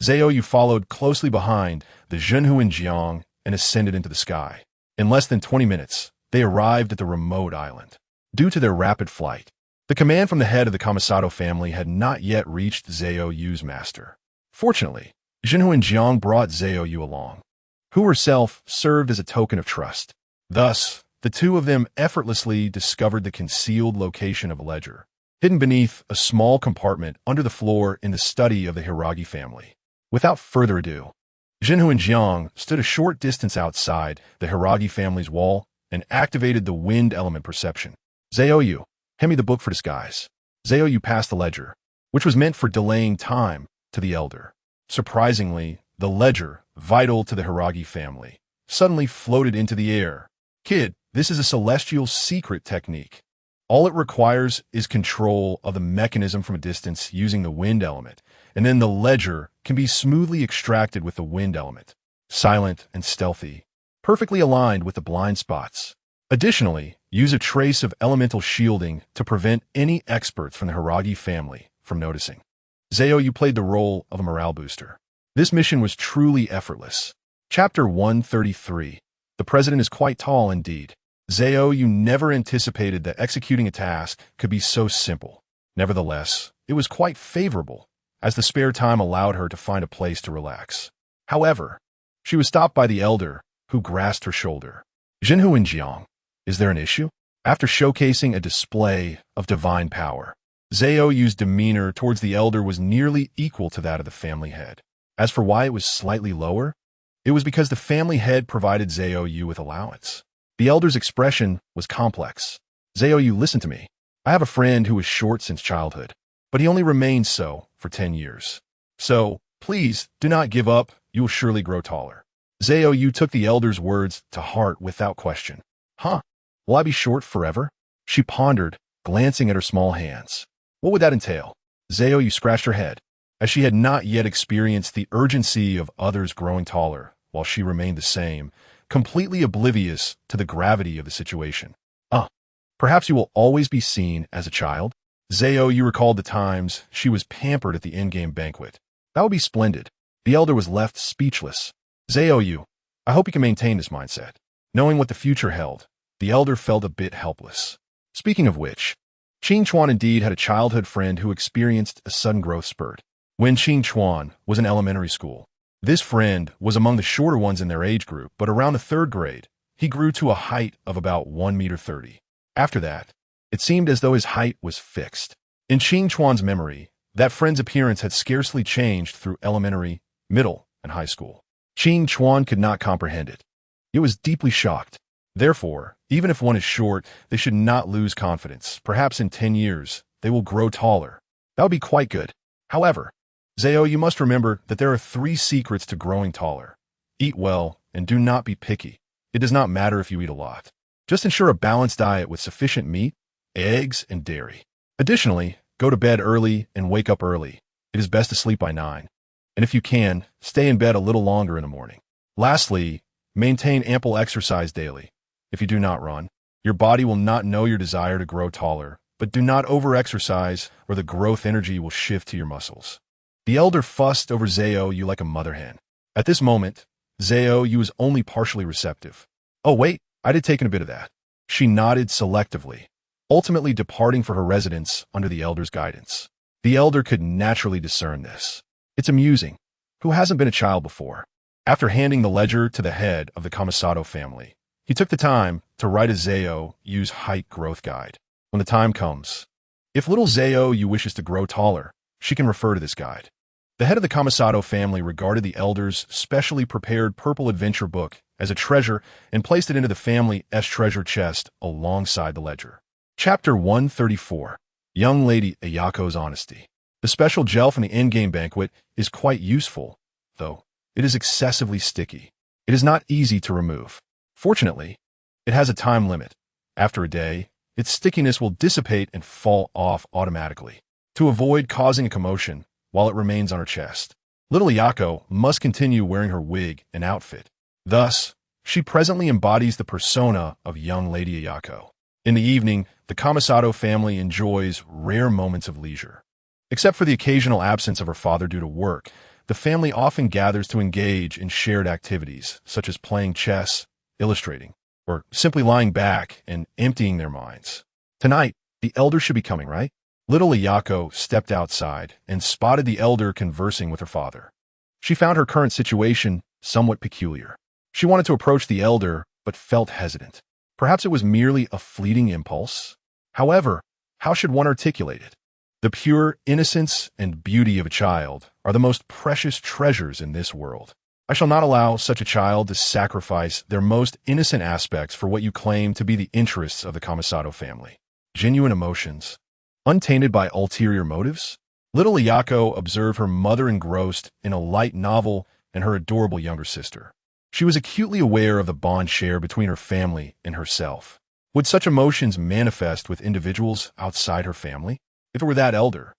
Zaoyu followed closely behind the Zhenhuanjiang and ascended into the sky. In less than 20 minutes, they arrived at the remote island. Due to their rapid flight, the command from the head of the Kamisato family had not yet reached Zaoyu's master. Fortunately, Zhenhuanjiang brought Zaoyu along, who herself served as a token of trust. Thus, the two of them effortlessly discovered the concealed location of a ledger, hidden beneath a small compartment under the floor in the study of the Hiragi family. Without further ado, Zhenhuanjiang stood a short distance outside the Hiragi family's wall and activated the wind element perception. Zaoyu, hand me the book for disguise. Zaoyu passed the ledger, which was meant for delaying time, to the elder. Surprisingly, the ledger, vital to the Hiragi family, suddenly floated into the air. Kid, this is a celestial secret technique. All it requires is control of the mechanism from a distance using the wind element, and then the ledger can be smoothly extracted with the wind element. Silent and stealthy, perfectly aligned with the blind spots. Additionally, use a trace of elemental shielding to prevent any experts from the Hiragi family from noticing. Zaoyu played the role of a morale booster. This mission was truly effortless. Chapter 133. The president is quite tall indeed. Zaoyu never anticipated that executing a task could be so simple. Nevertheless, it was quite favorable, as the spare time allowed her to find a place to relax. However, she was stopped by the elder, who grasped her shoulder. Zhenhuanjiang, is there an issue? After showcasing a display of divine power, Zaoyu's demeanor towards the elder was nearly equal to that of the family head. As for why it was slightly lower, it was because the family head provided Zaoyu with allowance. The elder's expression was complex. Zaoyu, listen to me. I have a friend who was short since childhood, but he only remained so for 10 years. So, please, do not give up, you will surely grow taller. Zaoyu took the elder's words to heart without question. Huh? Will I be short forever? She pondered, glancing at her small hands. What would that entail? Zaoyu scratched her head, as she had not yet experienced the urgency of others growing taller, while she remained the same, completely oblivious to the gravity of the situation. Perhaps you will always be seen as a child? Zaoyu recalled the times she was pampered at the in-game banquet. That would be splendid. The elder was left speechless. Zaoyu, I hope you can maintain this mindset. Knowing what the future held, the elder felt a bit helpless. Speaking of which, Qingchuan indeed had a childhood friend who experienced a sudden growth spurt. When Qingchuan was in elementary school, This friend was among the shorter ones in their age group, but around the third grade, he grew to a height of about 1.30 meters. After that, it seemed as though his height was fixed. In Qing Chuan's memory, that friend's appearance had scarcely changed through elementary, middle, and high school. Qing Chuan could not comprehend it. He was deeply shocked. Therefore, even if one is short, they should not lose confidence. Perhaps in 10 years, they will grow taller. That would be quite good. However, Zhao, you must remember that there are 3 secrets to growing taller. Eat well, and do not be picky. It does not matter if you eat a lot. Just ensure a balanced diet with sufficient meat, eggs, and dairy. Additionally, go to bed early and wake up early. It is best to sleep by 9. And if you can, stay in bed a little longer in the morning. Lastly, maintain ample exercise daily. If you do not run, your body will not know your desire to grow taller, but do not over-exercise or the growth energy will shift to your muscles. The elder fussed over Zhao Yu like a mother hen. At this moment, Zhao Yu was only partially receptive. Oh wait, I did take in a bit of that. She nodded selectively, ultimately departing for her residence under the elder's guidance. The elder could naturally discern this. It's amusing. Who hasn't been a child before? After handing the ledger to the head of the Kamisato family, he took the time to write a Zhao Yu's height growth guide. When the time comes, if little Zhao Yu wishes to grow taller, she can refer to this guide. The head of the Kamisato family regarded the elder's specially prepared purple adventure book as a treasure and placed it into the family's treasure chest alongside the ledger. Chapter 134. Young Lady Ayako's Honesty. The special gel from the endgame banquet is quite useful, though it is excessively sticky. It is not easy to remove. Fortunately, it has a time limit. After a day, its stickiness will dissipate and fall off automatically. To avoid causing a commotion while it remains on her chest, little Ayako must continue wearing her wig and outfit. Thus, she presently embodies the persona of young Lady Ayako. In the evening, the Kamisato family enjoys rare moments of leisure. Except for the occasional absence of her father due to work, the family often gathers to engage in shared activities, such as playing chess, illustrating, or simply lying back and emptying their minds. Tonight, the elder should be coming, right? Little Ayako stepped outside and spotted the elder conversing with her father. She found her current situation somewhat peculiar. She wanted to approach the elder, but felt hesitant. Perhaps it was merely a fleeting impulse. However, how should one articulate it? The pure innocence and beauty of a child are the most precious treasures in this world. I shall not allow such a child to sacrifice their most innocent aspects for what you claim to be the interests of the Kamisato family. Genuine emotions, untainted by ulterior motives? Little Ayako observed her mother engrossed in a light novel and her adorable younger sister. She was acutely aware of the bond shared between her family and herself. Would such emotions manifest with individuals outside her family? If it were that elder?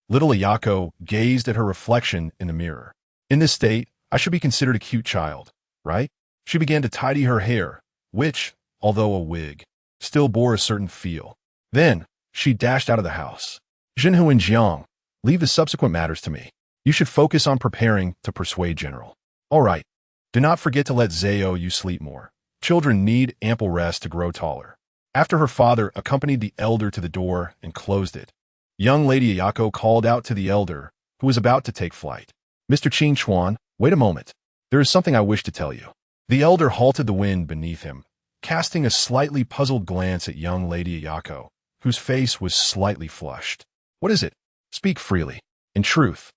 Little Ayako gazed at her reflection in the mirror. In this state, I should be considered a cute child, right? She began to tidy her hair, which, although a wig, still bore a certain feel. Then, she dashed out of the house. Jinhu and Jiang, leave the subsequent matters to me. You should focus on preparing to persuade General. All right. Do not forget to let Zhao Yu sleep more. Children need ample rest to grow taller. After her father accompanied the elder to the door and closed it, young Lady Ayako called out to the elder, who was about to take flight. Mr. Qing Chuan, wait a moment. There is something I wish to tell you. The elder halted the wind beneath him, casting a slightly puzzled glance at young Lady Ayako, whose face was slightly flushed. What is it? Speak freely. In truth,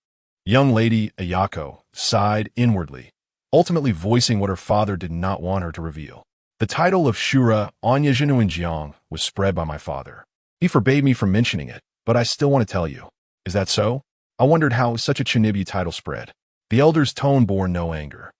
young Lady Ayako sighed inwardly, ultimately voicing what her father did not want her to reveal. The title of Shura Anya Jinhu and Jiang was spread by my father. He forbade me from mentioning it, but I still want to tell you. Is that so? I wondered how such a Chinibi title spread. The elder's tone bore no anger,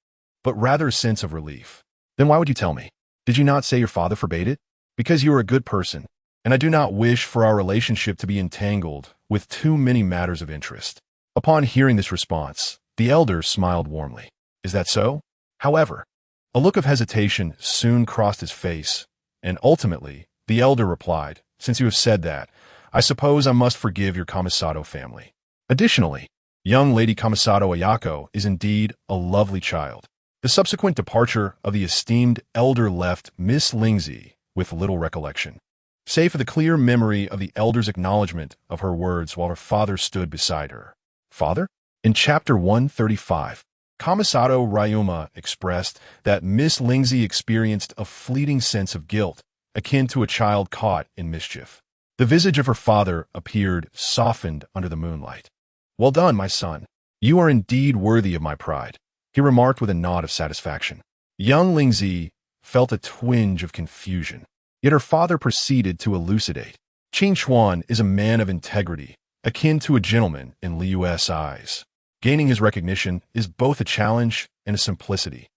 but rather a sense of relief. Then why would you tell me? Did you not say your father forbade it? Because you are a good person, and I do not wish for our relationship to be entangled with too many matters of interest. Upon hearing this response, the elder smiled warmly. Is that so? However, a look of hesitation soon crossed his face, and ultimately, the elder replied, since you have said that, I suppose I must forgive your Kamisato family. Additionally, young Lady Kamisato Ayako is indeed a lovely child. The subsequent departure of the esteemed elder left Miss Lingzi with little recollection, save for the clear memory of the elder's acknowledgement of her words while her father stood beside her. Father? In Chapter 135. Kamisato Ryuma expressed that Miss Lingzi experienced a fleeting sense of guilt, akin to a child caught in mischief. The visage of her father appeared softened under the moonlight. "Well done, my son. You are indeed worthy of my pride," he remarked with a nod of satisfaction. Young Lingzi felt a twinge of confusion, yet her father proceeded to elucidate. Qing Xuan is a man of integrity, akin to a gentleman in Liu's eyes. Gaining his recognition is both a challenge and a simplicity.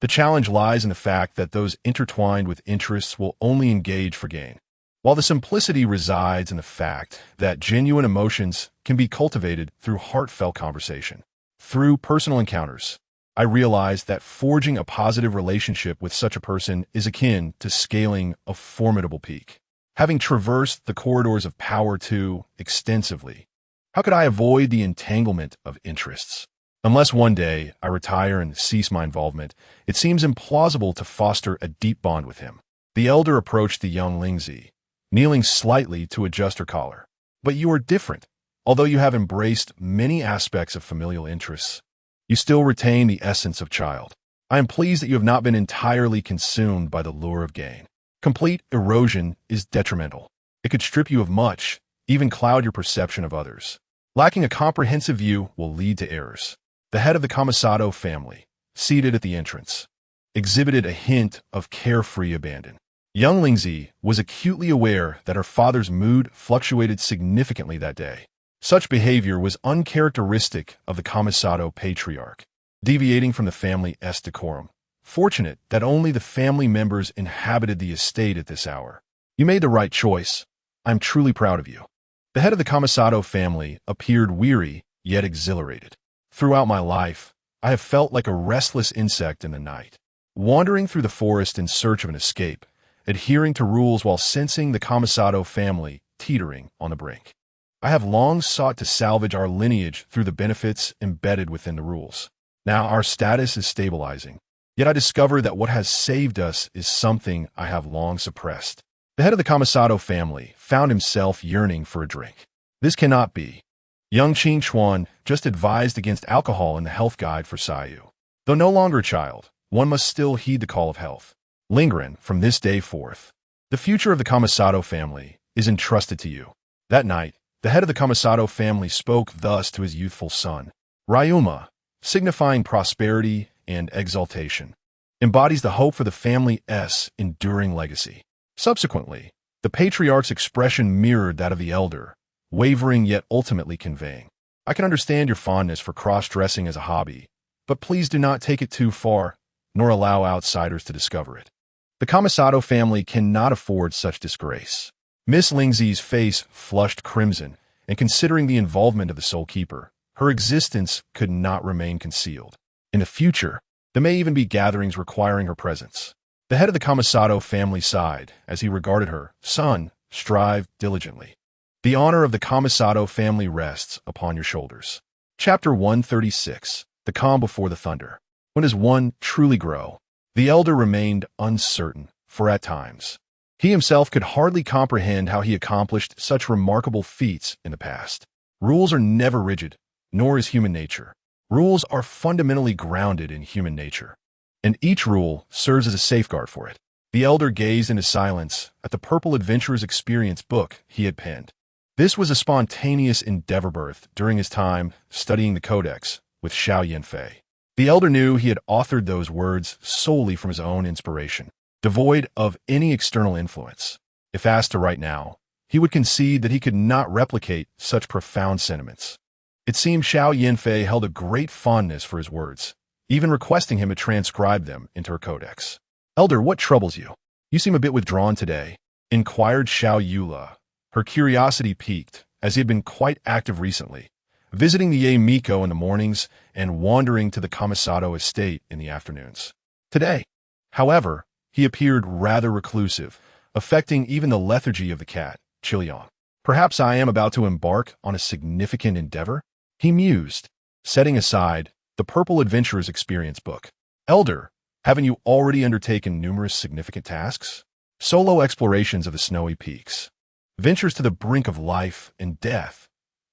The challenge lies in the fact that those intertwined with interests will only engage for gain, while the simplicity resides in the fact that genuine emotions can be cultivated through heartfelt conversation. Through personal encounters, I realized that forging a positive relationship with such a person is akin to scaling a formidable peak. Having traversed the corridors of power too extensively, how could I avoid the entanglement of interests? Unless one day I retire and cease my involvement, it seems implausible to foster a deep bond with him. The elder approached the young Lingzi, kneeling slightly to adjust her collar. "But you are different. Although you have embraced many aspects of familial interests, you still retain the essence of child. I am pleased that you have not been entirely consumed by the lure of gain. Complete erosion is detrimental. It could strip you of much, even cloud your perception of others. Lacking a comprehensive view will lead to errors." The head of the Kamisato family, seated at the entrance, exhibited a hint of carefree abandon. Young Lingzi was acutely aware that her father's mood fluctuated significantly that day. Such behavior was uncharacteristic of the Kamisato patriarch, deviating from the family's decorum. Fortunate that only the family members inhabited the estate at this hour. "You made the right choice. I'm truly proud of you." The head of the Kamisato family appeared weary, yet exhilarated. "Throughout my life, I have felt like a restless insect in the night, wandering through the forest in search of an escape, adhering to rules while sensing the Kamisato family teetering on the brink. I have long sought to salvage our lineage through the benefits embedded within the rules. Now our status is stabilizing, yet I discover that what has saved us is something I have long suppressed." The head of the Kamisato family found himself yearning for a drink. "This cannot be. Young Qing Xuan just advised against alcohol in the health guide for Sayu. Though no longer a child, one must still heed the call of health. Lingren, from this day forth, the future of the Kamisato family is entrusted to you." That night, the head of the Kamisato family spoke thus to his youthful son. "Ryuma, signifying prosperity and exaltation, embodies the hope for the family's enduring legacy." Subsequently, the patriarch's expression mirrored that of the elder, wavering yet ultimately conveying, "I can understand your fondness for cross-dressing as a hobby, but please do not take it too far, nor allow outsiders to discover it. The Kamisato family cannot afford such disgrace." Miss Lingzi's face flushed crimson, and considering the involvement of the Soul Keeper, her existence could not remain concealed. In the future, there may even be gatherings requiring her presence. The head of the Kamisato family sighed as he regarded her. "Son, strive diligently. The honor of the Kamisato family rests upon your shoulders." Chapter 136. The Calm Before the Thunder. When does one truly grow? The elder remained uncertain, for at times, he himself could hardly comprehend how he accomplished such remarkable feats in the past. Rules are never rigid, nor is human nature. Rules are fundamentally grounded in human nature, and each rule serves as a safeguard for it. The elder gazed into silence at the Purple Adventurer's Experience book he had penned. This was a spontaneous endeavor birthed during his time studying the Codex with Xiao Yanfei. The elder knew he had authored those words solely from his own inspiration, devoid of any external influence. If asked to write now, he would concede that he could not replicate such profound sentiments. It seemed Xiao Yanfei held a great fondness for his words, even requesting him to transcribe them into her codex. "Elder, what troubles you? You seem a bit withdrawn today," inquired Xiao Yula. Her curiosity piqued, as he had been quite active recently, visiting the Ye Miko in the mornings and wandering to the Kamisato estate in the afternoons. Today, however, he appeared rather reclusive, affecting even the lethargy of the cat, Chiliang. "Perhaps I am about to embark on a significant endeavor?" he mused, setting aside the Purple Adventurer's Experience book. "Elder, haven't you already undertaken numerous significant tasks? Solo explorations of the snowy peaks, ventures to the brink of life and death.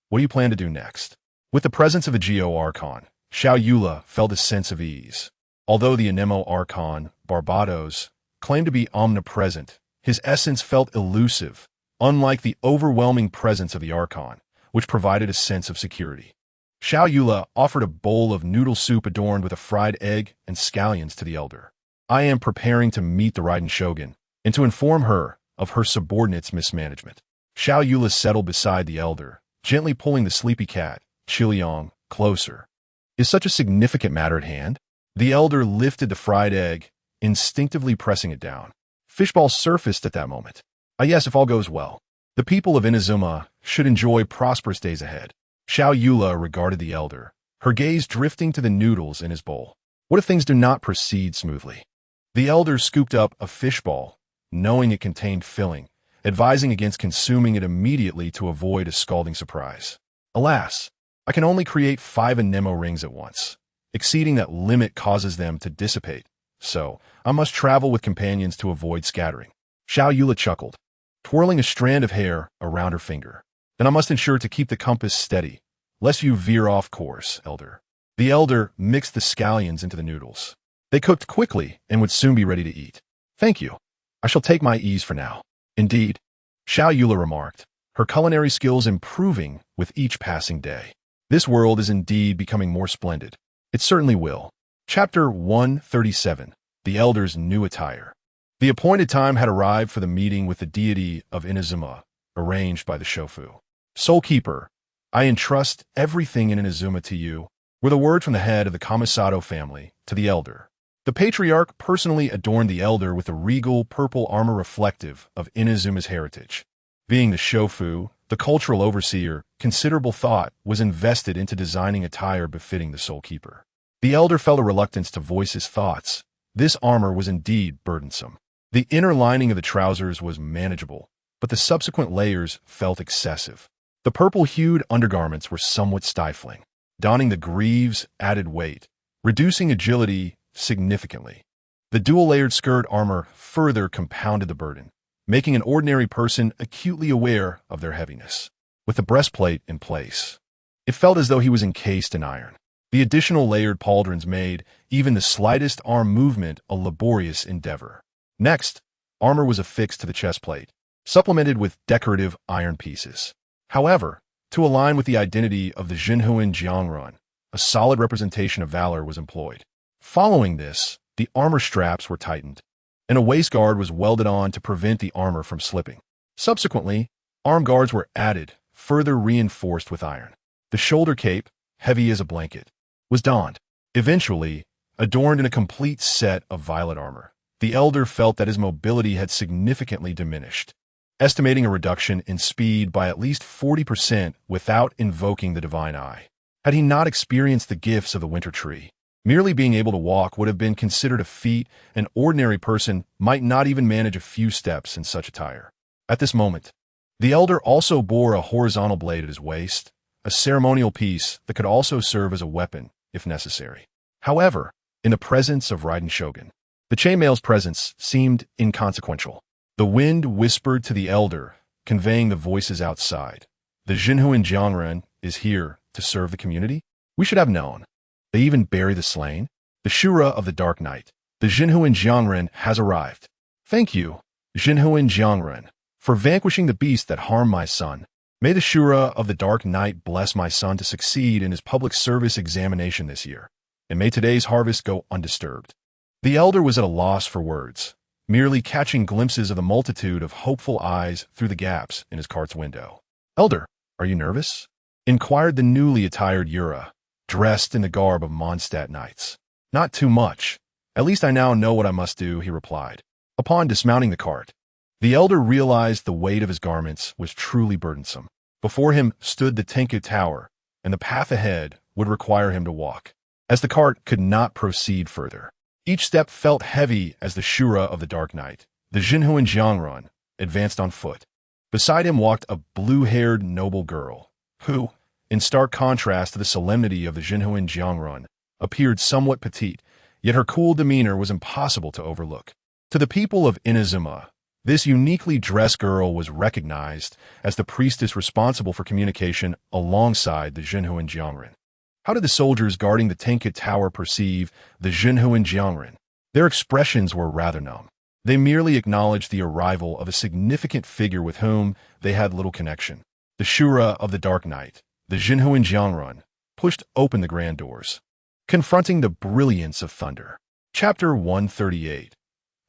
What do you plan to do next?" With the presence of a Geo Archon, Xiao Yula felt a sense of ease. Although the Anemo Archon, Barbados, claimed to be omnipresent, his essence felt elusive, unlike the overwhelming presence of the Archon, which provided a sense of security. Xiao Yula offered a bowl of noodle soup adorned with a fried egg and scallions to the elder. I am preparing to meet the Raiden Shogun, and to inform her of her subordinate's mismanagement. Xiao Yula settled beside the elder, gently pulling the sleepy cat, Chiliong, closer. Is such a significant matter at hand? The elder lifted the fried egg, instinctively pressing it down. Fishball surfaced at that moment. Yes, if all goes well. The people of Inazuma should enjoy prosperous days ahead. Xiao Yula regarded the elder, her gaze drifting to the noodles in his bowl. What if things do not proceed smoothly? The elder scooped up a fishball, knowing it contained filling, advising against consuming it immediately to avoid a scalding surprise. Alas, I can only create 5 Anemo rings at once. Exceeding that limit causes them to dissipate, so I must travel with companions to avoid scattering. Xiao Yula chuckled, twirling a strand of hair around her finger. Then I must ensure to keep the compass steady, lest you veer off course, elder. The elder mixed the scallions into the noodles. They cooked quickly and would soon be ready to eat. Thank you. I shall take my ease for now. Indeed, Xiao Yula remarked, her culinary skills improving with each passing day. This world is indeed becoming more splendid. It certainly will. Chapter 137, The Elder's New Attire. The appointed time had arrived for the meeting with the deity of Inazuma, arranged by the Shofu. Soul Keeper, I entrust everything in Inazuma to you, were the words from the head of the Kamisato family to the elder. The patriarch personally adorned the elder with a regal purple armor reflective of Inazuma's heritage. Being the Shofu, the cultural overseer, considerable thought was invested into designing attire befitting the Soul Keeper. The elder felt a reluctance to voice his thoughts. This armor was indeed burdensome. The inner lining of the trousers was manageable, but the subsequent layers felt excessive. The purple-hued undergarments were somewhat stifling. Donning the greaves added weight, reducing agility significantly. The dual-layered skirt armor further compounded the burden, making an ordinary person acutely aware of their heaviness. With the breastplate in place, it felt as though he was encased in iron. The additional layered pauldrons made even the slightest arm movement a laborious endeavor. Next, armor was affixed to the chestplate, supplemented with decorative iron pieces. However, to align with the identity of the Jinhuan Jiangrun, a solid representation of valor was employed. Following this, the armor straps were tightened, and a waist guard was welded on to prevent the armor from slipping. Subsequently, arm guards were added, further reinforced with iron. The shoulder cape, heavy as a blanket, was donned. Eventually, adorned in a complete set of violet armor, the elder felt that his mobility had significantly diminished, estimating a reduction in speed by at least 40% without invoking the divine eye. Had he not experienced the gifts of the winter tree, merely being able to walk would have been considered a feat an ordinary person might not even manage a few steps in such attire. At this moment, the elder also bore a horizontal blade at his waist, a ceremonial piece that could also serve as a weapon if necessary. However, in the presence of Raiden Shogun, the chainmail's presence seemed inconsequential. The wind whispered to the elder, conveying the voices outside. The Jinhuan Jiangrun is here to serve the community? We should have known. They even bury the slain? The Shura of the Dark Knight. The Jinhuan Jiangrun has arrived. Thank you, Jinhuan Jiangrun, for vanquishing the beast that harmed my son. May the Shura of the Dark Knight bless my son to succeed in his public service examination this year, and may today's harvest go undisturbed. The elder was at a loss for words, merely catching glimpses of the multitude of hopeful eyes through the gaps in his cart's window. Elder, are you nervous? Inquired the newly attired Yura, dressed in the garb of Mondstadt knights. Not too much. At least I now know what I must do, he replied. Upon dismounting the cart, the elder realized the weight of his garments was truly burdensome. Before him stood the Tenku Tower, and the path ahead would require him to walk, as the cart could not proceed further. Each step felt heavy as the Shura of the Dark Knight, the Jinhuan Jiangrun, advanced on foot. Beside him walked a blue-haired noble girl, who, in stark contrast to the solemnity of the Jinhuan Jiangrun, appeared somewhat petite, yet her cool demeanor was impossible to overlook. To the people of Inazuma, this uniquely dressed girl was recognized as the priestess responsible for communication alongside the Jinhuan Jiangrun. How did the soldiers guarding the Teyvat Tower perceive the Jinhuan Jiangren? Their expressions were rather numb. They merely acknowledged the arrival of a significant figure with whom they had little connection. The Shura of the Dark Night, the Jinhuan Jiangren, pushed open the grand doors, confronting the brilliance of thunder. Chapter 138.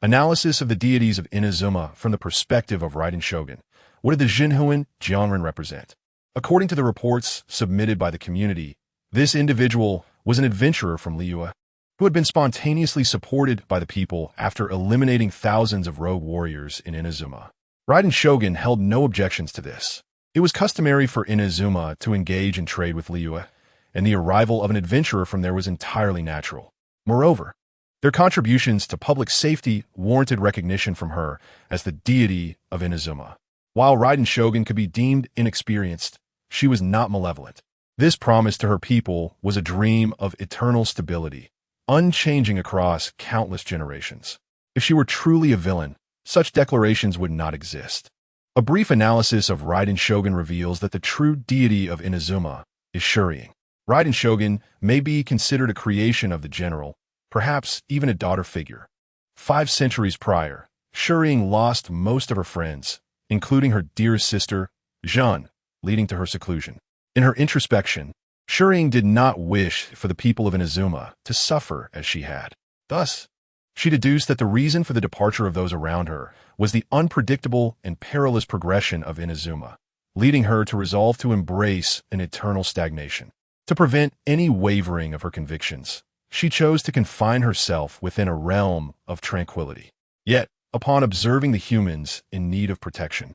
Analysis of the deities of Inazuma from the perspective of Raiden Shogun. What did the Jinhuan Jiangren represent? According to the reports submitted by the community, this individual was an adventurer from Liyue who had been spontaneously supported by the people after eliminating thousands of rogue warriors in Inazuma. Raiden Shogun held no objections to this. It was customary for Inazuma to engage in trade with Liyue, and the arrival of an adventurer from there was entirely natural. Moreover, their contributions to public safety warranted recognition from her as the deity of Inazuma. While Raiden Shogun could be deemed inexperienced, she was not malevolent. This promise to her people was a dream of eternal stability, unchanging across countless generations. If she were truly a villain, such declarations would not exist. A brief analysis of Raiden Shogun reveals that the true deity of Inazuma is Shuriing. Raiden Shogun may be considered a creation of the general, perhaps even a daughter figure. 5 centuries prior, Shuriing lost most of her friends, including her dearest sister, Jeanne, leading to her seclusion. In her introspection, Shuriing did not wish for the people of Inazuma to suffer as she had. Thus, she deduced that the reason for the departure of those around her was the unpredictable and perilous progression of Inazuma, leading her to resolve to embrace an eternal stagnation. To prevent any wavering of her convictions, she chose to confine herself within a realm of tranquility. Yet, upon observing the humans in need of protection,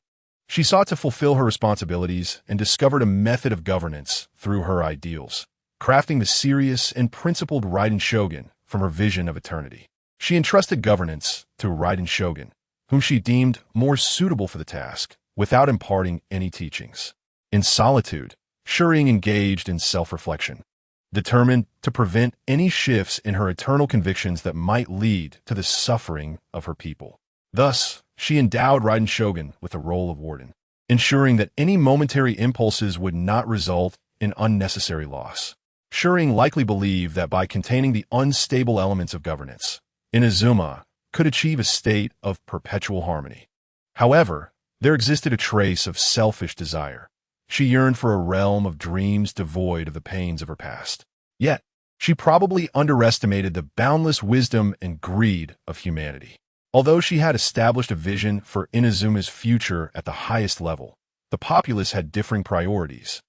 she sought to fulfill her responsibilities and discovered a method of governance through her ideals, crafting the serious and principled Raiden Shogun from her vision of eternity. She entrusted governance to Raiden Shogun, whom she deemed more suitable for the task, without imparting any teachings. In solitude, Shuriing engaged in self-reflection, determined to prevent any shifts in her eternal convictions that might lead to the suffering of her people. Thus, she endowed Raiden Shogun with the role of warden, ensuring that any momentary impulses would not result in unnecessary loss. Shuriing likely believed that by containing the unstable elements of governance, Inazuma could achieve a state of perpetual harmony. However, there existed a trace of selfish desire. She yearned for a realm of dreams devoid of the pains of her past. Yet, she probably underestimated the boundless wisdom and greed of humanity. Although she had established a vision for Inazuma's future at the highest level, the populace had differing priorities,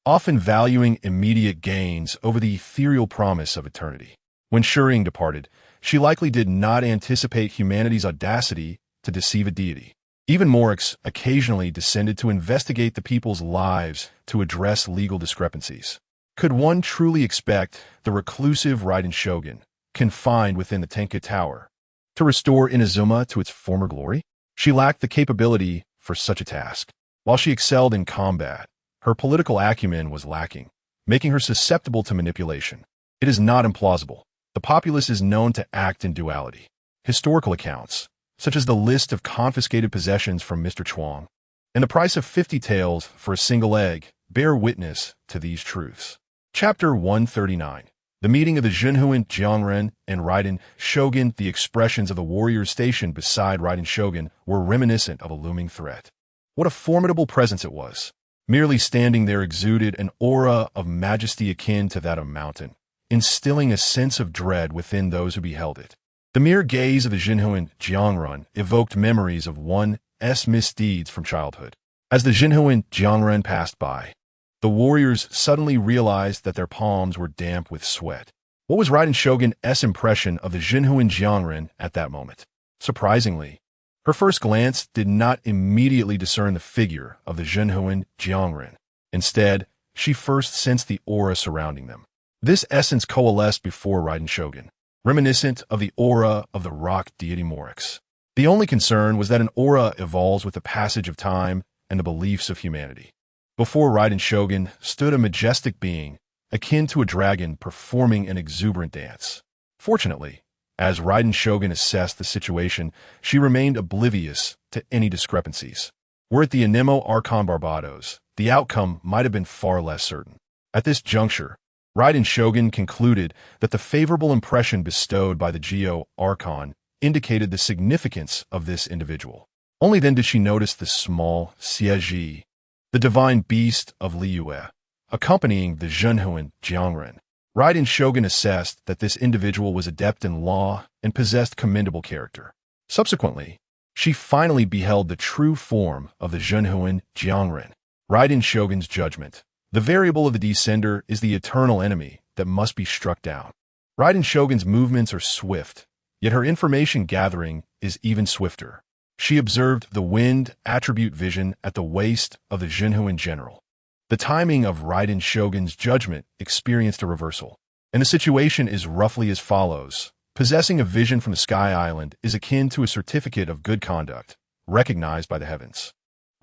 often valuing immediate gains over the ethereal promise of eternity. When Shuriing departed, she likely did not anticipate humanity's audacity to deceive a deity. Even Morix occasionally descended to investigate the people's lives to address legal discrepancies. Could one truly expect the reclusive Raiden Shogun, confined within the Teyvat Tower, to restore Inazuma to its former glory? She lacked the capability for such a task. While she excelled in combat, her political acumen was lacking, making her susceptible to manipulation. It is not implausible. The populace is known to act in duality. Historical accounts, such as the list of confiscated possessions from Mr. Chuang and the price of 50 taels for a single egg, bear witness to these truths. Chapter 139. The meeting of the Jinhuan Jiangren and Raiden Shogun. The expressions of the warriors stationed beside Raiden Shogun were reminiscent of a looming threat. What a formidable presence it was. Merely standing there exuded an aura of majesty akin to that of a mountain, instilling a sense of dread within those who beheld it. The mere gaze of the Jinhuan Jiangren evoked memories of one's misdeeds from childhood. As the Jinhuan Jiangren passed by, the warriors suddenly realized that their palms were damp with sweat. What was Raiden Shogun's impression of the Jinhuan Jiangren at that moment? Surprisingly, her first glance did not immediately discern the figure of the Jinhuan Jiangren. Instead, she first sensed the aura surrounding them. This essence coalesced before Raiden Shogun, reminiscent of the aura of the rock deity Morix. The only concern was that an aura evolves with the passage of time and the beliefs of humanity. Before Raiden Shogun stood a majestic being, akin to a dragon performing an exuberant dance. Fortunately, as Raiden Shogun assessed the situation, she remained oblivious to any discrepancies. Were it the Anemo Archon Barbados, the outcome might have been far less certain. At this juncture, Raiden Shogun concluded that the favorable impression bestowed by the Geo Archon indicated the significance of this individual. Only then did she notice the small Siege, the divine beast of Liyue, accompanying the Zhenhuan Jiangren. Raiden Shogun assessed that this individual was adept in law and possessed commendable character. Subsequently, she finally beheld the true form of the Zhenhuan Jiangren. Raiden Shogun's judgment. The variable of the descender is the eternal enemy that must be struck down. Raiden Shogun's movements are swift, yet her information gathering is even swifter. She observed the wind attribute vision at the waist of the Zhenhuan general. The timing of Raiden Shogun's judgment experienced a reversal, and the situation is roughly as follows. Possessing a vision from the Sky Island is akin to a certificate of good conduct, recognized by the heavens.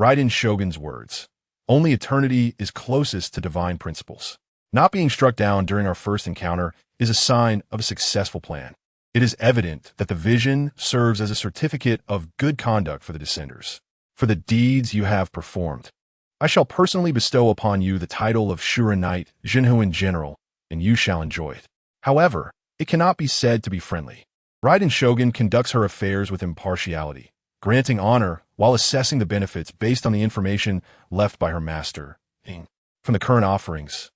Raiden Shogun's words. Only eternity is closest to divine principles. Not being struck down during our first encounter is a sign of a successful plan. It is evident that the vision serves as a certificate of good conduct for the descenders. For the deeds you have performed, I shall personally bestow upon you the title of Shura Knight, Zhenhuan General, and you shall enjoy it. However, it cannot be said to be friendly. Raiden Shogun conducts her affairs with impartiality, granting honor while assessing the benefits based on the information left by her master. From the current offerings,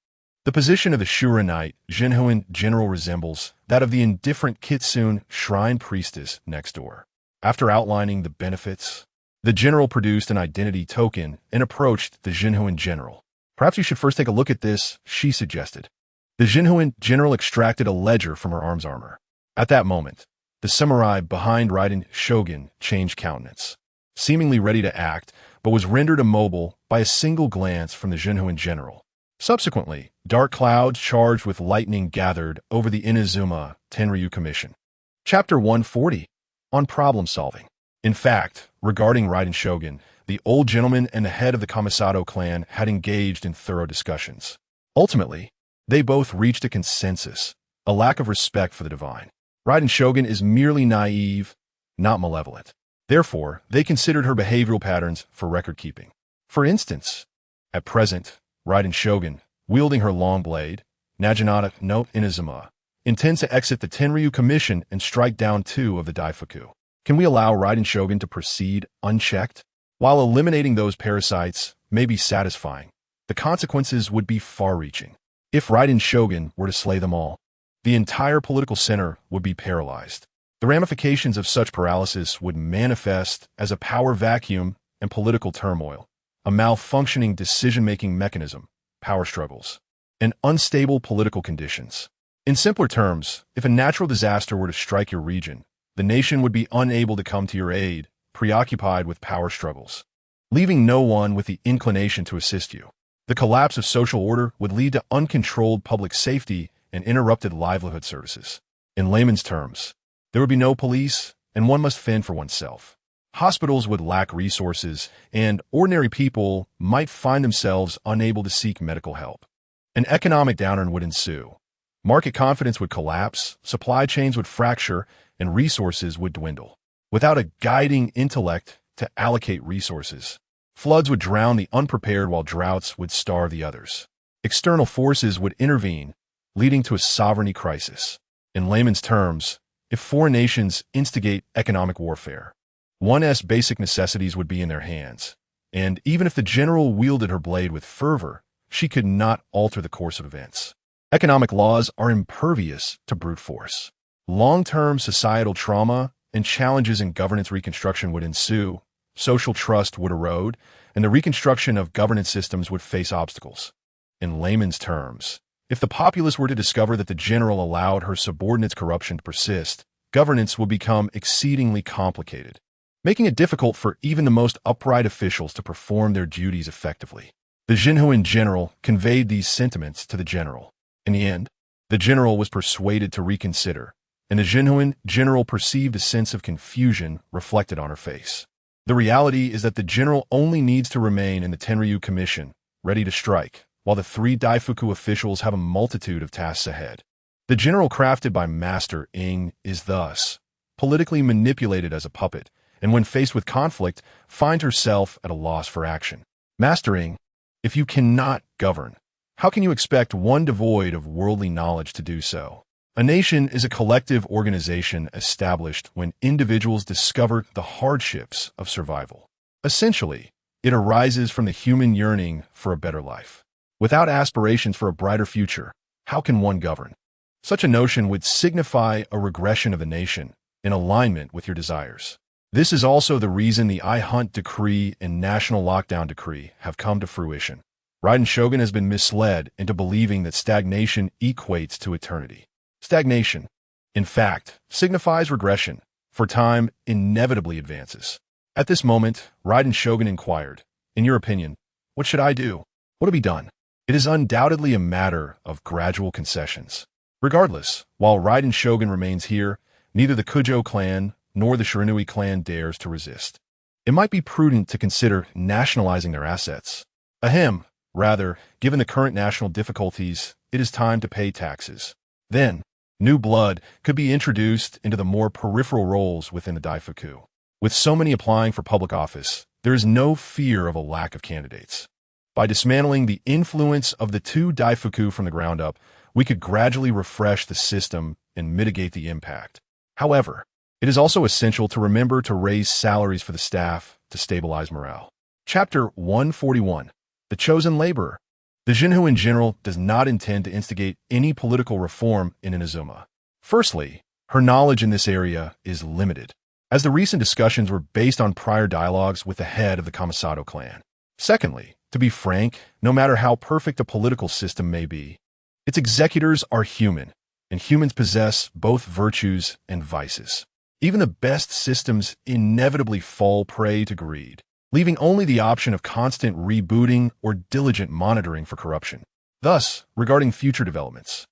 the position of the Shura Knight, Zhenhuan General, resembles that of the indifferent Kitsune Shrine Priestess next door. After outlining the benefits, the general produced an identity token and approached the Zhenhuan General. Perhaps you should first take a look at this, she suggested. The Zhenhuan General extracted a ledger from her arms armor. At that moment, the samurai behind Raiden Shogun changed countenance, seemingly ready to act, but was rendered immobile by a single glance from the Zhenhuan General. Subsequently, dark clouds charged with lightning gathered over the Inazuma Tenryu Commission. Chapter 140, on problem solving. In fact, regarding Raiden Shogun, the old gentleman and the head of the Kamisato clan had engaged in thorough discussions. Ultimately, they both reached a consensus, a lack of respect for the divine. Raiden Shogun is merely naive, not malevolent. Therefore, they considered her behavioral patterns for record-keeping. For instance, at present, Raiden Shogun, wielding her long blade, Naginata no Inazuma, intends to exit the Tenryu Commission and strike down 2 of the Daifuku. Can we allow Raiden Shogun to proceed unchecked? While eliminating those parasites may be satisfying, the consequences would be far-reaching. If Raiden Shogun were to slay them all, the entire political center would be paralyzed. The ramifications of such paralysis would manifest as a power vacuum and political turmoil, a malfunctioning decision-making mechanism, power struggles, and unstable political conditions. In simpler terms, if a natural disaster were to strike your region, the nation would be unable to come to your aid, preoccupied with power struggles, leaving no one with the inclination to assist you. The collapse of social order would lead to uncontrolled public safety and interrupted livelihood services. In layman's terms, there would be no police, and one must fend for oneself. Hospitals would lack resources, and ordinary people might find themselves unable to seek medical help. An economic downturn would ensue. Market confidence would collapse, supply chains would fracture, and resources would dwindle. Without a guiding intellect to allocate resources, floods would drown the unprepared while droughts would starve the others. External forces would intervene, leading to a sovereignty crisis. In layman's terms, if foreign nations instigate economic warfare, one's basic necessities would be in their hands, and even if the general wielded her blade with fervor, she could not alter the course of events. Economic laws are impervious to brute force. Long-term societal trauma and challenges in governance reconstruction would ensue, social trust would erode, and the reconstruction of governance systems would face obstacles. In layman's terms, if the populace were to discover that the general allowed her subordinates' corruption to persist, governance would become exceedingly complicated, making it difficult for even the most upright officials to perform their duties effectively. The Zhenhuan general conveyed these sentiments to the general. In the end, the general was persuaded to reconsider, and the Zhenhuan general perceived a sense of confusion reflected on her face. The reality is that the general only needs to remain in the Tenryu Commission, ready to strike, while the 3 Daifuku officials have a multitude of tasks ahead. The general crafted by Master Ing is thus politically manipulated as a puppet, and when faced with conflict, finds herself at a loss for action. Master Ing, if you cannot govern, How can you expect one devoid of worldly knowledge to do so? A nation is a collective organization established when individuals discover the hardships of survival. Essentially, it arises from the human yearning for a better life. Without aspirations for a brighter future, how can one govern? Such a notion would signify a regression of the nation in alignment with your desires. This is also the reason the I Hunt Decree and National Lockdown Decree have come to fruition. Raiden Shogun has been misled into believing that stagnation equates to eternity. Stagnation, in fact, signifies regression, for time inevitably advances. At this moment, Raiden Shogun inquired, "In your opinion, what should I do? What to be done?" It is undoubtedly a matter of gradual concessions. Regardless, while Raiden Shogun remains here, neither the Kujo clan nor the Shiranui clan dares to resist. It might be prudent to consider nationalizing their assets. Ahem, rather, given the current national difficulties, it is time to pay taxes. Then, new blood could be introduced into the more peripheral roles within the Daifuku. With so many applying for public office, there is no fear of a lack of candidates. By dismantling the influence of the two Daifuku from the ground up, we could gradually refresh the system and mitigate the impact. However, it is also essential to remember to raise salaries for the staff to stabilize morale. Chapter 141. The Chosen Laborer. The Jinhu in general does not intend to instigate any political reform in Inazuma. Firstly, her knowledge in this area is limited, as the recent discussions were based on prior dialogues with the head of the Kamisato clan. Secondly, to be frank, no matter how perfect a political system may be, its executors are human, and humans possess both virtues and vices. Even the best systems inevitably fall prey to greed, leaving only the option of constant rebooting or diligent monitoring for corruption. Thus, regarding future developments,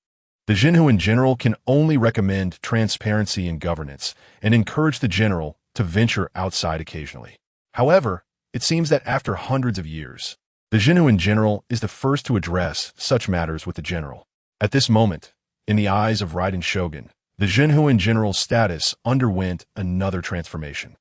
the Jinhu in general can only recommend transparency in governance and encourage the general to venture outside occasionally. However, it seems that after hundreds of years, the Jinhu in general is the first to address such matters with the general. At this moment, in the eyes of Raiden Shogun, the Jinhu in general's status underwent another transformation.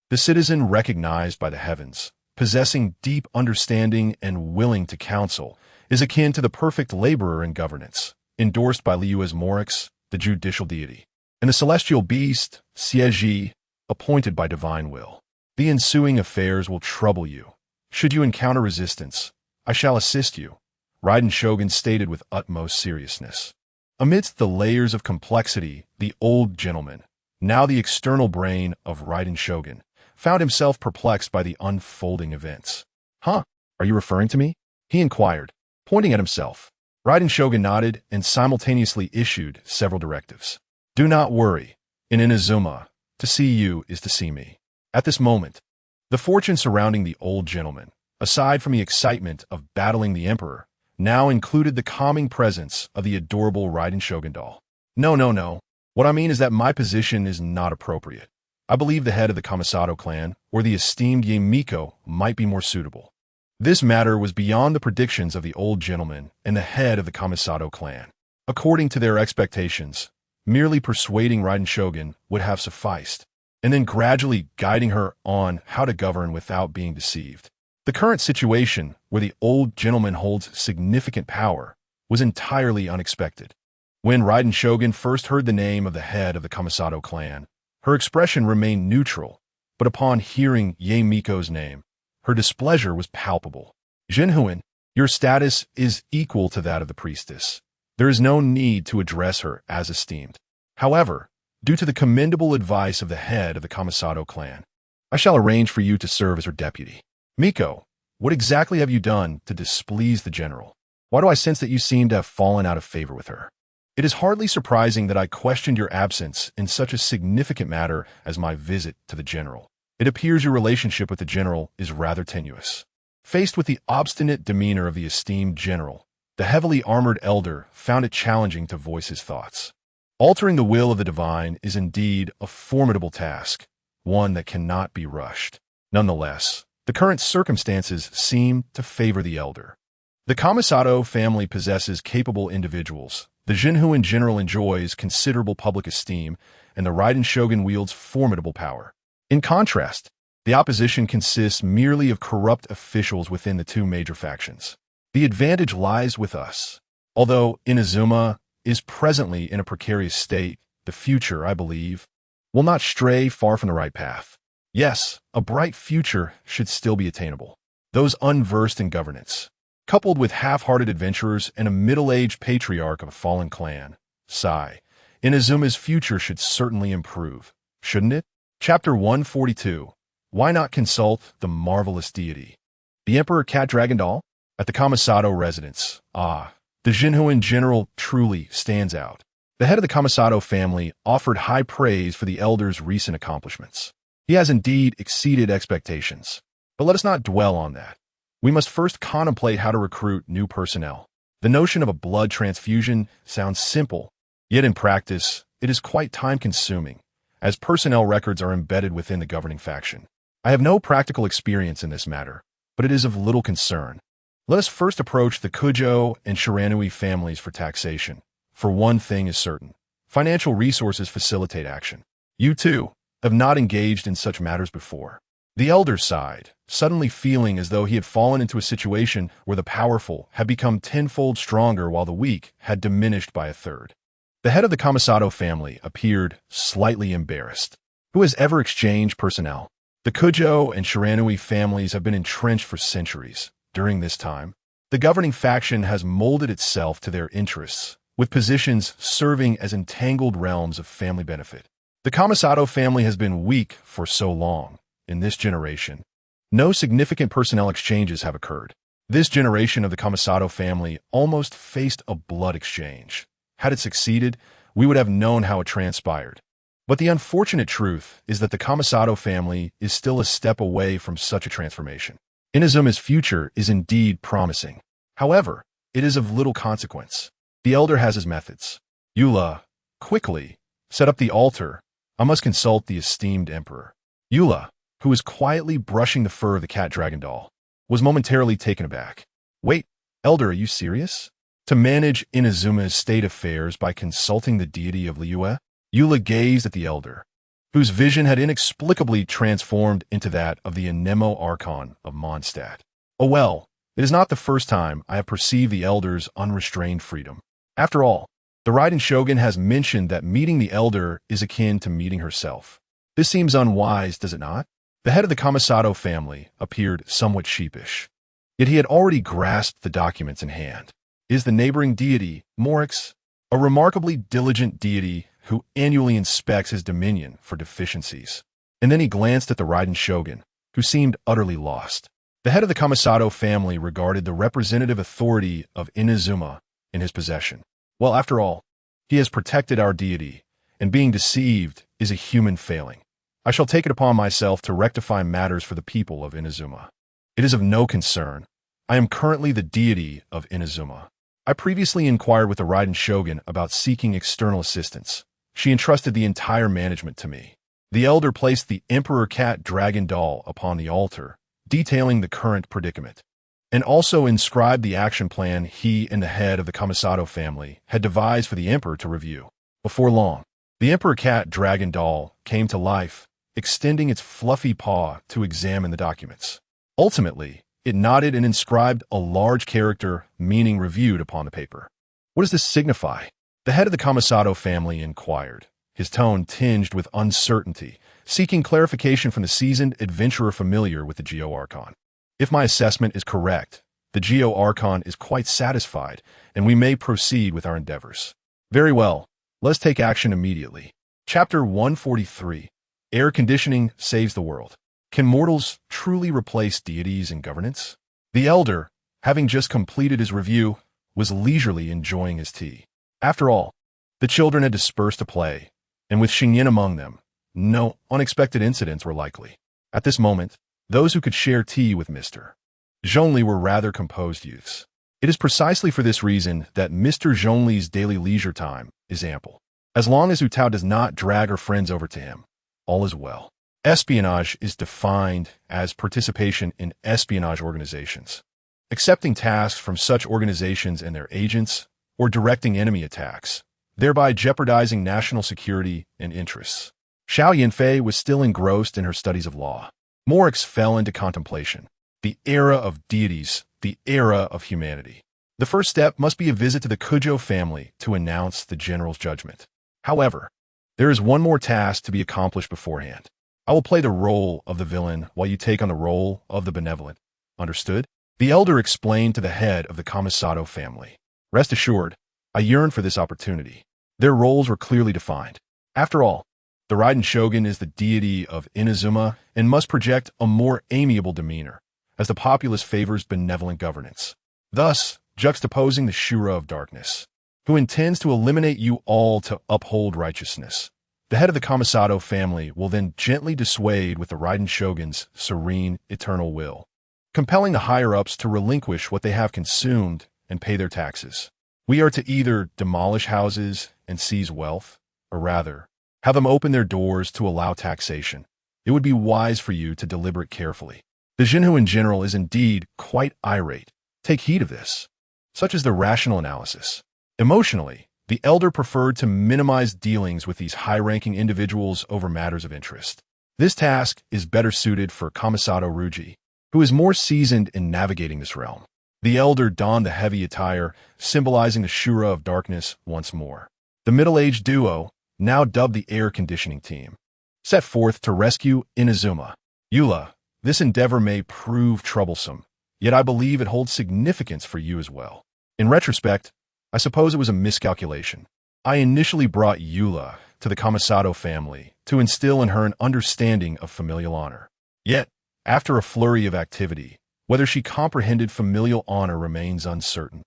The citizen recognized by the heavens, possessing deep understanding and willing to counsel, is akin to the perfect laborer in governance, endorsed by Liu's Morix, the judicial deity, and the celestial beast, Sieji, appointed by divine will. The ensuing affairs will trouble you. Should you encounter resistance, I shall assist you, Raiden Shogun stated with utmost seriousness. Amidst the layers of complexity, the old gentleman, now the external brain of Raiden Shogun, found himself perplexed by the unfolding events. "Huh? Are you referring to me?" he inquired, pointing at himself. Raiden Shogun nodded and simultaneously issued several directives. "Do not worry. In Inazuma, to see you is to see me." At this moment, the fortune surrounding the old gentleman, aside from the excitement of battling the emperor, now included the calming presence of the adorable Raiden Shogun doll. No. What I mean is that my position is not appropriate. I believe the head of the Kamisato clan, or the esteemed Yemiko, might be more suitable. This matter was beyond the predictions of the old gentleman and the head of the Kamisato clan. According to their expectations, merely persuading Raiden Shogun would have sufficed, and then gradually guiding her on how to govern without being deceived. The current situation, where the old gentleman holds significant power, was entirely unexpected. When Raiden Shogun first heard the name of the head of the Kamisato clan, her expression remained neutral, but upon hearing Yemiko's name, her displeasure was palpable. "Jinhuin, your status is equal to that of the priestess. There is no need to address her as esteemed. However, due to the commendable advice of the head of the Kamisato clan, I shall arrange for you to serve as her deputy." "Miko, what exactly have you done to displease the general? Why do I sense that you seem to have fallen out of favor with her?" "It is hardly surprising that I questioned your absence in such a significant matter as my visit to the general. It appears your relationship with the general is rather tenuous." Faced with the obstinate demeanor of the esteemed general, the heavily armored elder found it challenging to voice his thoughts. Altering the will of the divine is indeed a formidable task, one that cannot be rushed. Nonetheless, the current circumstances seem to favor the elder. The Kamisato family possesses capable individuals. The Jinhu in general enjoys considerable public esteem, and the Raiden Shogun wields formidable power. In contrast, the opposition consists merely of corrupt officials within the two major factions. The advantage lies with us. Although Inazuma is presently in a precarious state, the future, I believe, will not stray far from the right path. Yes, a bright future should still be attainable. Those unversed in governance, coupled with half-hearted adventurers and a middle-aged patriarch of a fallen clan, sigh, Inazuma's future should certainly improve, shouldn't it? Chapter 142. Why not consult the marvelous deity? The Emperor Cat Dragon Doll? At the Kamisato residence. The Jinhuan general truly stands out. The head of the Kamisato family offered high praise for the elder's recent accomplishments. He has indeed exceeded expectations. But let us not dwell on that. We must first contemplate how to recruit new personnel. The notion of a blood transfusion sounds simple, yet in practice, it is quite time-consuming, as personnel records are embedded within the governing faction. I have no practical experience in this matter, but it is of little concern. Let us first approach the Kujo and Shiranui families for taxation. For one thing is certain, financial resources facilitate action. You, too, have not engaged in such matters before. The elder sighed, suddenly feeling as though he had fallen into a situation where the powerful had become tenfold stronger while the weak had diminished by a third. The head of the Kamisato family appeared slightly embarrassed. Who has ever exchanged personnel? The Kujo and Shiranui families have been entrenched for centuries. During this time, the governing faction has molded itself to their interests, with positions serving as entangled realms of family benefit. The Kamisato family has been weak for so long. In this generation, no significant personnel exchanges have occurred. This generation of the Kamisato family almost faced a blood exchange. Had it succeeded, we would have known how it transpired. But the unfortunate truth is that the Kamisato family is still a step away from such a transformation. Inazuma's future is indeed promising. However, it is of little consequence. The elder has his methods. Eula, quickly, set up the altar. I must consult the esteemed emperor. Eula, who was quietly brushing the fur of the cat dragon doll, was momentarily taken aback. Wait, elder, are you serious? To manage Inazuma's state affairs by consulting the deity of Liyue? Eula gazed at the elder, whose vision had inexplicably transformed into that of the Anemo Archon of Mondstadt. Oh well, it is not the first time I have perceived the elder's unrestrained freedom. After all, the Raiden Shogun has mentioned that meeting the elder is akin to meeting herself. This seems unwise, does it not? The head of the Kamisato family appeared somewhat sheepish. Yet he had already grasped the documents in hand. Is the neighboring deity, Morix, a remarkably diligent deity who annually inspects his dominion for deficiencies? And then he glanced at the Raiden Shogun, who seemed utterly lost. The head of the Kamisato family regarded the representative authority of Inazuma in his possession. Well, after all, he has protected our deity, and being deceived is a human failing. I shall take it upon myself to rectify matters for the people of Inazuma. It is of no concern. I am currently the deity of Inazuma. I previously inquired with the Raiden Shogun about seeking external assistance. She entrusted the entire management to me. The elder placed the Emperor Cat Dragon Doll upon the altar, detailing the current predicament, and also inscribed the action plan he and the head of the Kamisato family had devised for the Emperor to review. Before long, the Emperor Cat Dragon Doll came to life, extending its fluffy paw to examine the documents. Ultimately, it nodded and inscribed a large character meaning reviewed upon the paper. What does this signify? The head of the Kamisato family inquired, his tone tinged with uncertainty, seeking clarification from the seasoned adventurer familiar with the Geo Archon. If my assessment is correct, the Geo Archon is quite satisfied, and we may proceed with our endeavors. Very well, let's take action immediately. Chapter 143. Air conditioning saves the world. Can mortals truly replace deities in governance? The elder, having just completed his review, was leisurely enjoying his tea. After all, the children had dispersed to play, and with Xingyin among them, no unexpected incidents were likely. At this moment, those who could share tea with Mr. Zhongli were rather composed youths. It is precisely for this reason that Mr. Zhongli's daily leisure time is ample. As long as Hu Tao does not drag her friends over to him, all is well. Espionage is defined as participation in espionage organizations, accepting tasks from such organizations and their agents, or directing enemy attacks, thereby jeopardizing national security and interests. Xiao Yanfei was still engrossed in her studies of law. Morix fell into contemplation. The era of deities the era of humanity. The first step must be a visit to the Kujo family to announce the general's judgment. However, there is one more task to be accomplished beforehand. I will play the role of the villain while you take on the role of the benevolent. Understood? The elder explained to the head of the Kamisato family. Rest assured, I yearn for this opportunity. Their roles were clearly defined. After all, the Raiden Shogun is the deity of Inazuma and must project a more amiable demeanor, as the populace favors benevolent governance, thus juxtaposing the Shura of Darkness, who intends to eliminate you all to uphold righteousness. The head of the Kamisato family will then gently dissuade with the Raiden Shogun's serene, eternal will, compelling the higher-ups to relinquish what they have consumed and pay their taxes. We are to either demolish houses and seize wealth, or rather, have them open their doors to allow taxation. It would be wise for you to deliberate carefully. The Jinhu in general is indeed quite irate. Take heed of this. Such is the rational analysis. Emotionally, the elder preferred to minimize dealings with these high-ranking individuals over matters of interest. This task is better suited for Kamisato Ruji, who is more seasoned in navigating this realm. The elder donned the heavy attire, symbolizing the Shura of Darkness once more. The middle-aged duo, now dubbed the air conditioning team, set forth to rescue Inazuma. Eula, this endeavor may prove troublesome, yet I believe it holds significance for you as well. In retrospect, I suppose it was a miscalculation. I initially brought Eula to the Kamisato family to instill in her an understanding of familial honor. Yet, after a flurry of activity, whether she comprehended familial honor remains uncertain.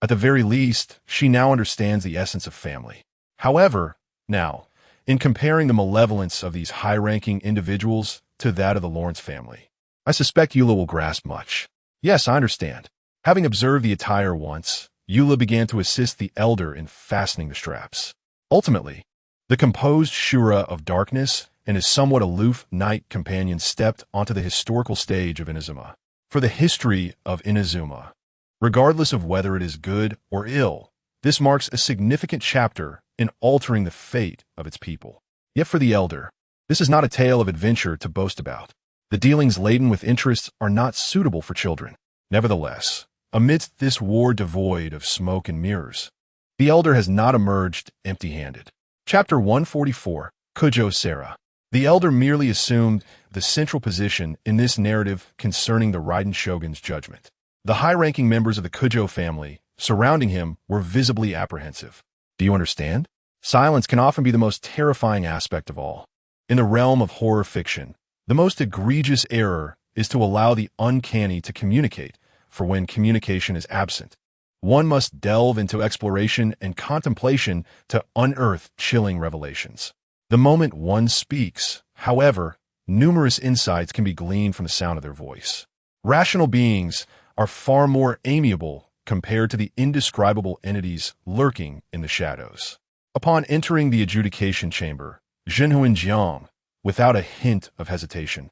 At the very least, she now understands the essence of family. However, now, in comparing the malevolence of these high-ranking individuals to that of the Lawrence family, I suspect Eula will grasp much. Yes, I understand. Having observed the attire once, Eula began to assist the elder in fastening the straps. Ultimately, the composed Shura of Darkness and his somewhat aloof knight companion stepped onto the historical stage of Inazuma. For the history of Inazuma, regardless of whether it is good or ill, this marks a significant chapter in altering the fate of its people. Yet for the elder, this is not a tale of adventure to boast about. The dealings laden with interests are not suitable for children. Nevertheless, amidst this war devoid of smoke and mirrors, the elder has not emerged empty-handed. Chapter 144, Kujo Sera. The elder merely assumed the central position in this narrative concerning the Raiden Shogun's judgment. The high-ranking members of the Kujo family surrounding him were visibly apprehensive. Do you understand? Silence can often be the most terrifying aspect of all. In the realm of horror fiction, the most egregious error is to allow the uncanny to communicate, for when communication is absent, one must delve into exploration and contemplation to unearth chilling revelations. The moment one speaks, however, numerous insights can be gleaned from the sound of their voice. Rational beings are far more amiable compared to the indescribable entities lurking in the shadows. Upon entering the adjudication chamber, Jinhuan Jiang, without a hint of hesitation,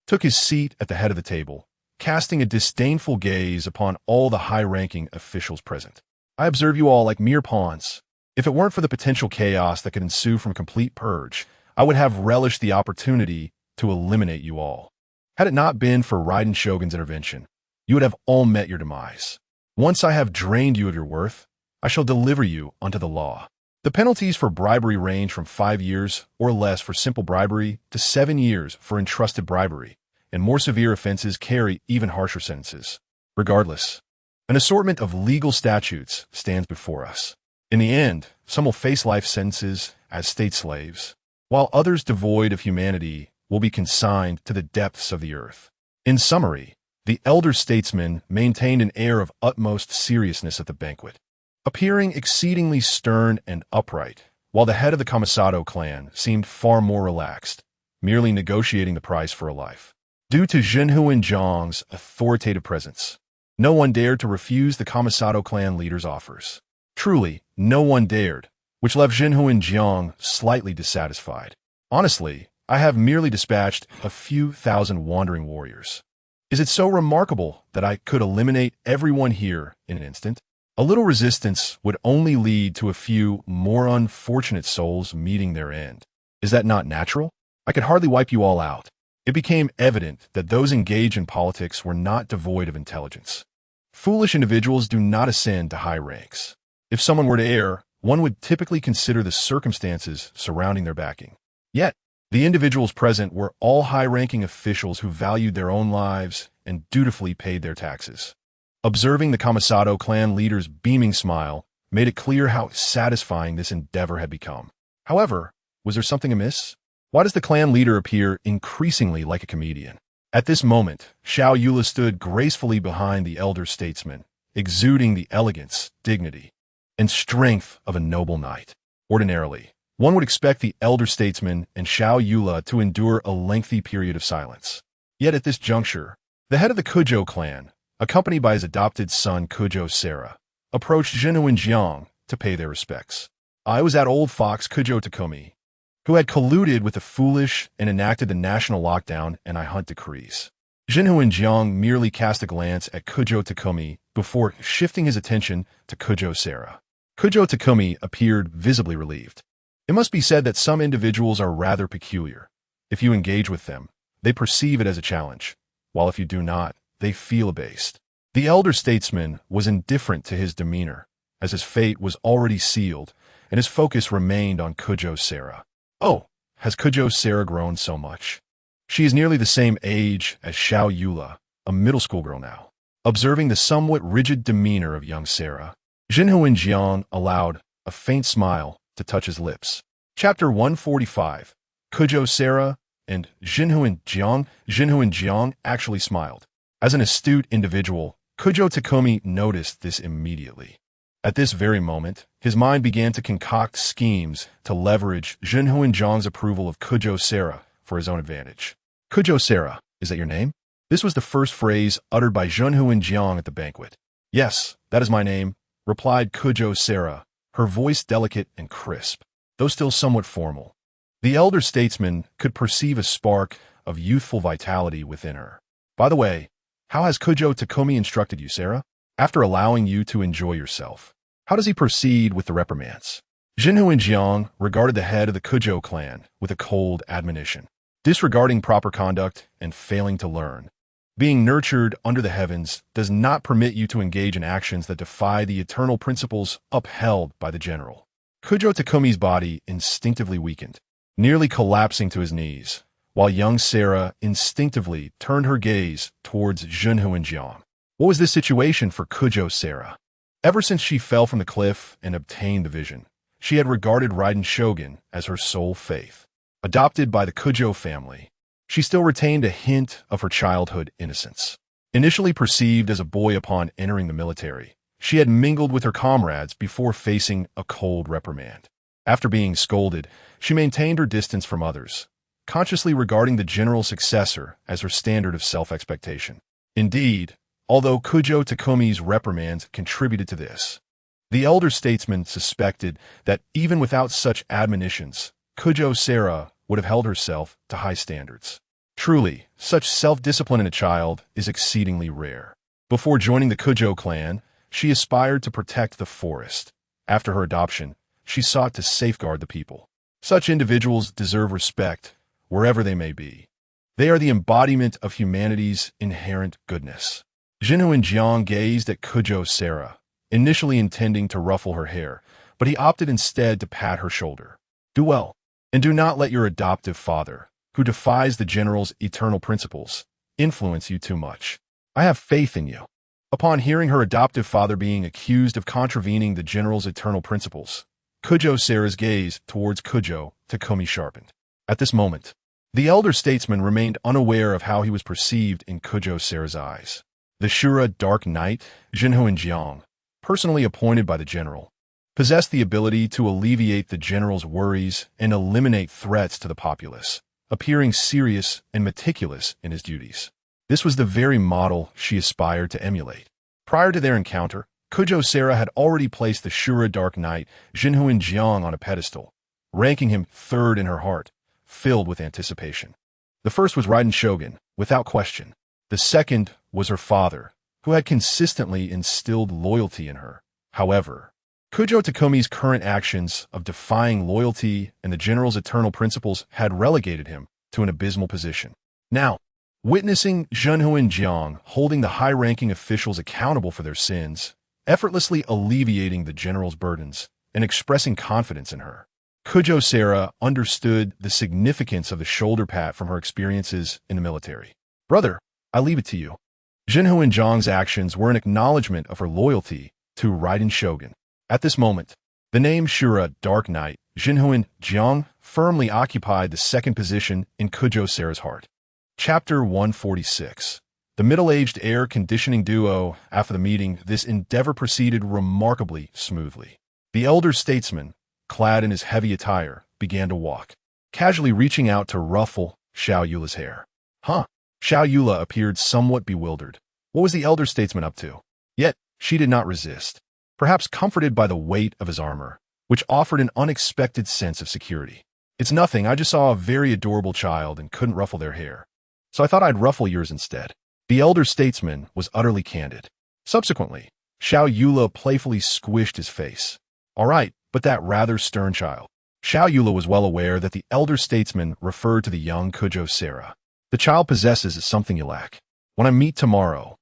took his seat at the head of the table, casting a disdainful gaze upon all the high-ranking officials present. I observe you all like mere pawns. If it weren't for the potential chaos that could ensue from a complete purge, I would have relished the opportunity to eliminate you all. Had it not been for Raiden Shogun's intervention, you would have all met your demise. Once I have drained you of your worth, I shall deliver you unto the law. The penalties for bribery range from 5 years or less for simple bribery to 7 years for entrusted bribery, and more severe offenses carry even harsher sentences. Regardless, an assortment of legal statutes stands before us. In the end, some will face life sentences as state slaves, while others devoid of humanity will be consigned to the depths of the earth. In summary, the elder statesman maintained an air of utmost seriousness at the banquet, appearing exceedingly stern and upright, while the head of the Kamisato clan seemed far more relaxed, merely negotiating the price for a life. Due to Jinhuan Jiang's authoritative presence, no one dared to refuse the Kamisato clan leader's offers. Truly, no one dared, which left Jinhuan Jiang slightly dissatisfied. Honestly, I have merely dispatched a few thousand wandering warriors. Is it so remarkable that I could eliminate everyone here in an instant? A little resistance would only lead to a few more unfortunate souls meeting their end. Is that not natural? I could hardly wipe you all out. It became evident that those engaged in politics were not devoid of intelligence. Foolish individuals do not ascend to high ranks. If someone were to err, one would typically consider the circumstances surrounding their backing. Yet, the individuals present were all high-ranking officials who valued their own lives and dutifully paid their taxes. Observing the Kamisato clan leader's beaming smile made it clear how satisfying this endeavor had become. However, was there something amiss? Why does the clan leader appear increasingly like a comedian? At this moment, Xiao Yula stood gracefully behind the elder statesman, exuding the elegance, dignity, and strength of a noble knight. Ordinarily, one would expect the elder statesman and Xiao Yula to endure a lengthy period of silence. Yet at this juncture, the head of the Kujo clan, accompanied by his adopted son Kujo Sera, approached Jinhuan Jiang to pay their respects. I was that old fox Kujo Takumi, who had colluded with the foolish and enacted the national lockdown and I hunt decrees. Jinhuan Jiang merely cast a glance at Kujo Takumi before shifting his attention to Kujo Sera. Kujo Takumi appeared visibly relieved. It must be said that some individuals are rather peculiar. If you engage with them, they perceive it as a challenge, while if you do not, they feel abased. The elder statesman was indifferent to his demeanor, as his fate was already sealed, and his focus remained on Kujo Sera. Oh, has Kujo Sera grown so much? She is nearly the same age as Xiao Yula, a middle school girl now. Observing the somewhat rigid demeanor of young Sera, Jinhuan Jiang allowed a faint smile to touch his lips. Chapter 145. Kujo Sera and Jinhuan Jiang actually smiled. As an astute individual, Kujo Takumi noticed this immediately. At this very moment, his mind began to concoct schemes to leverage Jinhuan Jiang's approval of Kujo Sera for his own advantage. Kujo Sera, is that your name? This was the first phrase uttered by Jinhuan Jiang at the banquet. Yes, that is my name, replied Kujo Sera, her voice delicate and crisp, though still somewhat formal. The elder statesman could perceive a spark of youthful vitality within her. By the way, how has Kujo Takumi instructed you, Sera? After allowing you to enjoy yourself, how does he proceed with the reprimands? Jinhuan Jiang regarded the head of the Kujo clan with a cold admonition, disregarding proper conduct and failing to learn. Being nurtured under the heavens does not permit you to engage in actions that defy the eternal principles upheld by the general. Kujo Takumi's body instinctively weakened, nearly collapsing to his knees, while young Sera instinctively turned her gaze towards Jinhuan Jiang. What was this situation for Kujo Sera? Ever since she fell from the cliff and obtained the vision, she had regarded Raiden Shogun as her sole faith. Adopted by the Kujo family, she still retained a hint of her childhood innocence. Initially perceived as a boy upon entering the military, she had mingled with her comrades before facing a cold reprimand. After being scolded, she maintained her distance from others, consciously regarding the general's successor as her standard of self-expectation. Indeed, although Kujo Takumi's reprimands contributed to this, the elder statesman suspected that even without such admonitions, Kujo Sera would have held herself to high standards. Truly, such self-discipline in a child is exceedingly rare. Before joining the Kujo clan, she aspired to protect the forest. After her adoption, she sought to safeguard the people. Such individuals deserve respect, wherever they may be. They are the embodiment of humanity's inherent goodness. Jinhuan Jiang gazed at Kujo Sera, initially intending to ruffle her hair, but he opted instead to pat her shoulder. Do well, and do not let your adoptive father, who defies the general's eternal principles, influence you too much. I have faith in you. Upon hearing her adoptive father being accused of contravening the general's eternal principles, Kujo Sera's gaze towards Kujo Takumi sharpened. At this moment, the elder statesman remained unaware of how he was perceived in Kujo Sera's eyes. The Shura Dark Knight, Jinhuan Jiang, personally appointed by the general, possessed the ability to alleviate the general's worries and eliminate threats to the populace, appearing serious and meticulous in his duties. This was the very model she aspired to emulate. Prior to their encounter, Kujo Sera had already placed the Shura Dark Knight, Jinhuan Jiang, on a pedestal, ranking him third in her heart, filled with anticipation. The first was Raiden Shogun, without question. The second was her father, who had consistently instilled loyalty in her. However, Kujo Takumi's current actions of defying loyalty and the general's eternal principles had relegated him to an abysmal position. Now, Witnessing Zhenhu and Jiang holding the high-ranking officials accountable for their sins, effortlessly alleviating the general's burdens, and expressing confidence in her. Kujo Sarah understood the significance of the shoulder pat from her experiences in the military. Brother, I leave it to you. Zhenhu and Jiang's actions were an acknowledgement of her loyalty to Raiden Shogun. At this moment, the name Shura, Dark Knight, Zhenhu and Jiang firmly occupied the second position in Kujo Sarah's heart. Chapter 146. The middle-aged air conditioning duo. After the meeting, this endeavor proceeded remarkably smoothly. The elder statesman, clad in his heavy attire, began to walk, casually reaching out to ruffle Xiao Yula's hair. Huh? Xiao Yula appeared somewhat bewildered. What was the elder statesman up to? Yet, she did not resist, perhaps comforted by the weight of his armor, which offered an unexpected sense of security. It's nothing, I just saw a very adorable child and couldn't ruffle their hair, so I thought I'd ruffle yours instead. The elder statesman was utterly candid. Subsequently, Xiao Yula playfully squished his face. All right, but that rather stern child. Xiao Yula was well aware that the elder statesman referred to the young Kujo Sarah. The child possesses something you lack. When I meet tomorrow,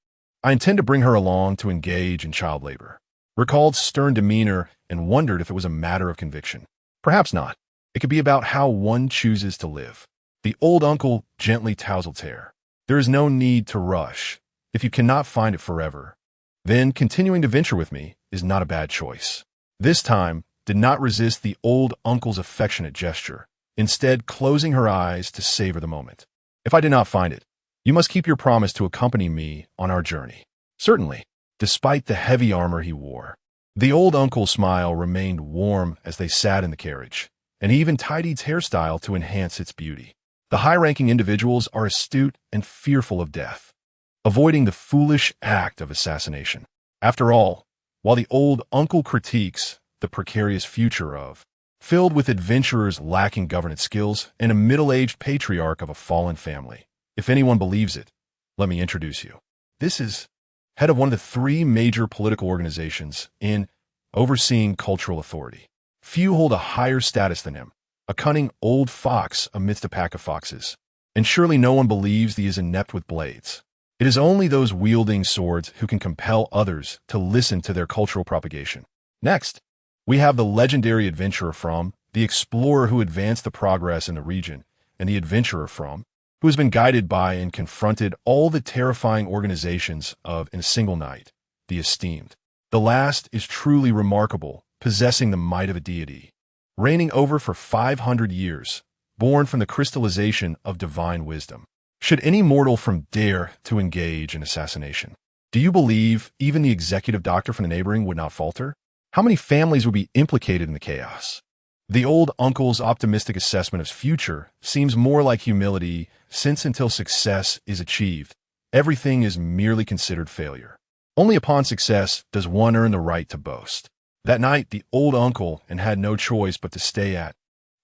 I intend to bring her along to engage in child labor. Recalled stern demeanor and wondered if it was a matter of conviction. Perhaps not. It could be about how one chooses to live. The old uncle gently tousled hair. There is no need to rush. If you cannot find it forever, then continuing to venture with me is not a bad choice. This time did not resist the old uncle's affectionate gesture, instead closing her eyes to savor the moment. If I did not find it, you must keep your promise to accompany me on our journey. Certainly, despite the heavy armor he wore. The old uncle's smile remained warm as they sat in the carriage, and he even tidied his hairstyle to enhance its beauty. The high-ranking individuals are astute and fearful of death, avoiding the foolish act of assassination. After all, while the old uncle critiques the precarious future of, filled with adventurers lacking governance skills and a middle-aged patriarch of a fallen family. If anyone believes it, let me introduce you. This is head of one of the three major political organizations in overseeing cultural authority. Few hold a higher status than him, a cunning old fox amidst a pack of foxes. And surely no one believes he is inept with blades. It is only those wielding swords who can compel others to listen to their cultural propagation. Next, we have the legendary adventurer from, the explorer who advanced the progress in the region, and the adventurer from, who has been guided by and confronted all the terrifying organizations of in a single night, the esteemed. The last is truly remarkable, possessing the might of a deity, reigning over for 500 years, born from the crystallization of divine wisdom. Should any mortal from dare to engage in assassination? Do you believe even the executive doctor from the neighboring would not falter? How many families would be implicated in the chaos? The old uncle's optimistic assessment of his future seems more like humility, since until success is achieved, everything is merely considered failure. Only upon success does one earn the right to boast. That night, the old uncle and had no choice but to stay at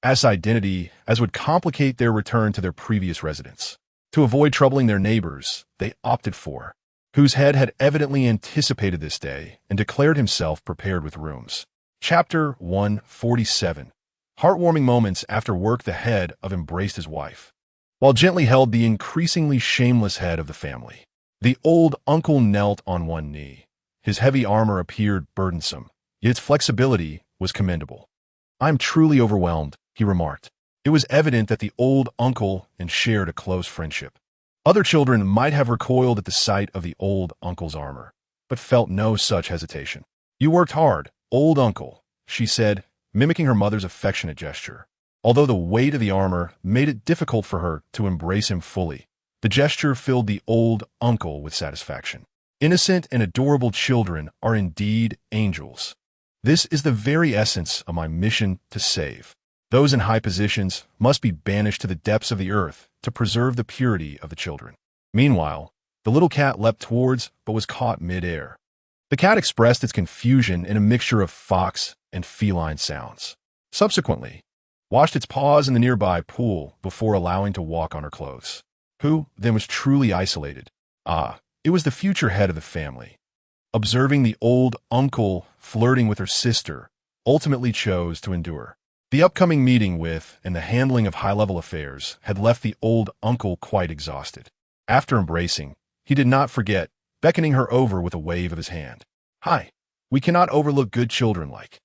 as identity as would complicate their return to their previous residence. To avoid troubling their neighbors, they opted for, whose head had evidently anticipated this day and declared himself prepared with rooms. Chapter 147. Heartwarming moments after work. The head of embraced his wife, while gently held the increasingly shameless head of the family. The old uncle knelt on one knee. His heavy armor appeared burdensome, yet its flexibility was commendable. "I'm truly overwhelmed," he remarked. It was evident that the old uncle and shared a close friendship. Other children might have recoiled at the sight of the old uncle's armor, but felt no such hesitation. "You worked hard, old uncle," she said, mimicking her mother's affectionate gesture. Although the weight of the armor made it difficult for her to embrace him fully, the gesture filled the old uncle with satisfaction. Innocent and adorable children are indeed angels. This is the very essence of my mission to save. Those in high positions must be banished to the depths of the earth to preserve the purity of the children. Meanwhile, the little cat leapt towards but was caught mid-air. The cat expressed its confusion in a mixture of fox and feline sounds. Subsequently, washed its paws in the nearby pool before allowing to walk on her clothes. Who, then, was truly isolated? It was the future head of the family. Observing the old uncle flirting with her sister, ultimately chose to endure. The upcoming meeting with and the handling of high-level affairs had left the old uncle quite exhausted. After embracing, he did not forget, beckoning her over with a wave of his hand. "Hi, we cannot overlook good children like."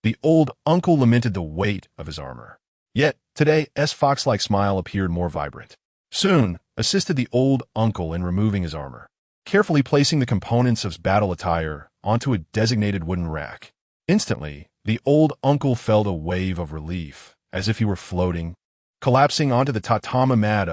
The old uncle lamented the weight of his armor. Yet, today's fox-like smile appeared more vibrant. Soon, assisted the old uncle in removing his armor, carefully placing the components of his battle attire onto a designated wooden rack. Instantly, the old uncle felt a wave of relief, as if he were floating, collapsing onto the tatama mat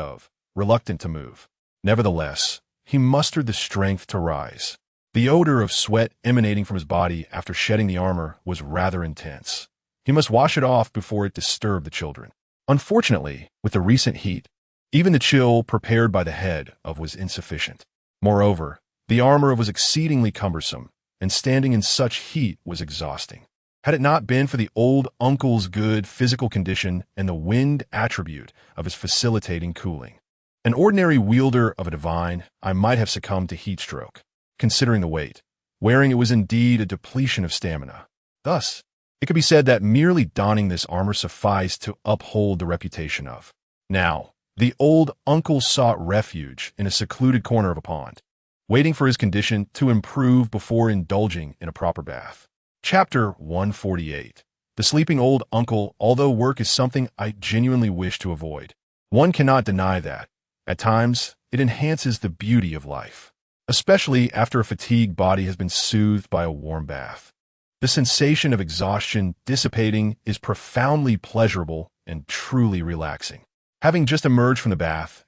reluctant to move. Nevertheless, he mustered the strength to rise. The odor of sweat emanating from his body after shedding the armor was rather intense. He must wash it off before it disturbed the children. Unfortunately, with the recent heat, even the chill prepared by the head was insufficient. Moreover, the armor was exceedingly cumbersome, and standing in such heat was exhausting. Had it not been for the old uncle's good physical condition and the wind attribute of his facilitating cooling, an ordinary wielder of a divine, I might have succumbed to heat stroke. Considering the weight, wearing it was indeed a depletion of stamina. Thus, it could be said that merely donning this armor sufficed to uphold the reputation of. Now, the old uncle sought refuge in a secluded corner of a pond, waiting for his condition to improve before indulging in a proper bath. Chapter 148. The sleeping old uncle. Although work is something I genuinely wish to avoid, one cannot deny that, at times, it enhances the beauty of life, especially after a fatigued body has been soothed by a warm bath. The sensation of exhaustion dissipating is profoundly pleasurable and truly relaxing. Having just emerged from the bath,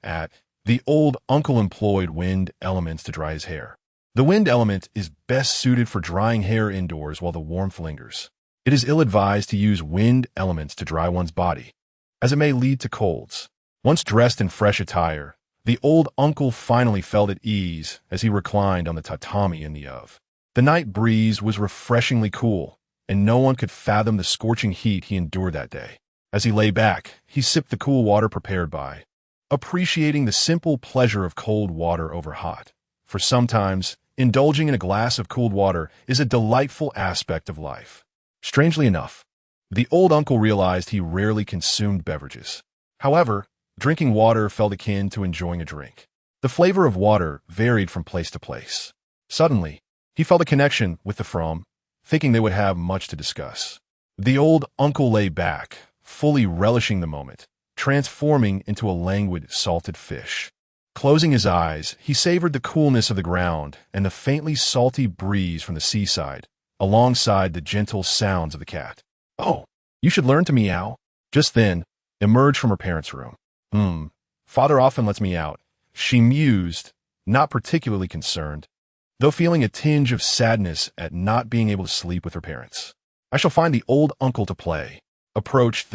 the old uncle employed wind elements to dry his hair. The wind element is best suited for drying hair indoors while the warmth lingers. It is ill-advised to use wind elements to dry one's body, as it may lead to colds. Once dressed in fresh attire, the old uncle finally felt at ease as he reclined on the tatami in the oven. The night breeze was refreshingly cool, and no one could fathom the scorching heat he endured that day. As he lay back, he sipped the cool water prepared by, appreciating the simple pleasure of cold water over hot. For sometimes, indulging in a glass of cooled water is a delightful aspect of life. Strangely enough, the old uncle realized he rarely consumed beverages. However, drinking water felt akin to enjoying a drink. The flavor of water varied from place to place. Suddenly, he felt a connection with the from, thinking they would have much to discuss. The old uncle lay back, fully relishing the moment, transforming into a languid salted fish. Closing his eyes, he savored the coolness of the ground and the faintly salty breeze from the seaside, alongside the gentle sounds of the cat. "Oh, you should learn to meow." Just then, emerged from her parents' room. Father often lets me out," she mused, not particularly concerned, though feeling a tinge of sadness at not being able to sleep with her parents. "I shall find the old uncle to play." Approached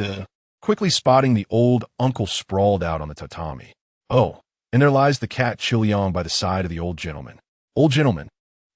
quickly spotting the old uncle sprawled out on the tatami. "Oh, and there lies the cat Chiliong by the side of the old gentleman." "Old gentleman,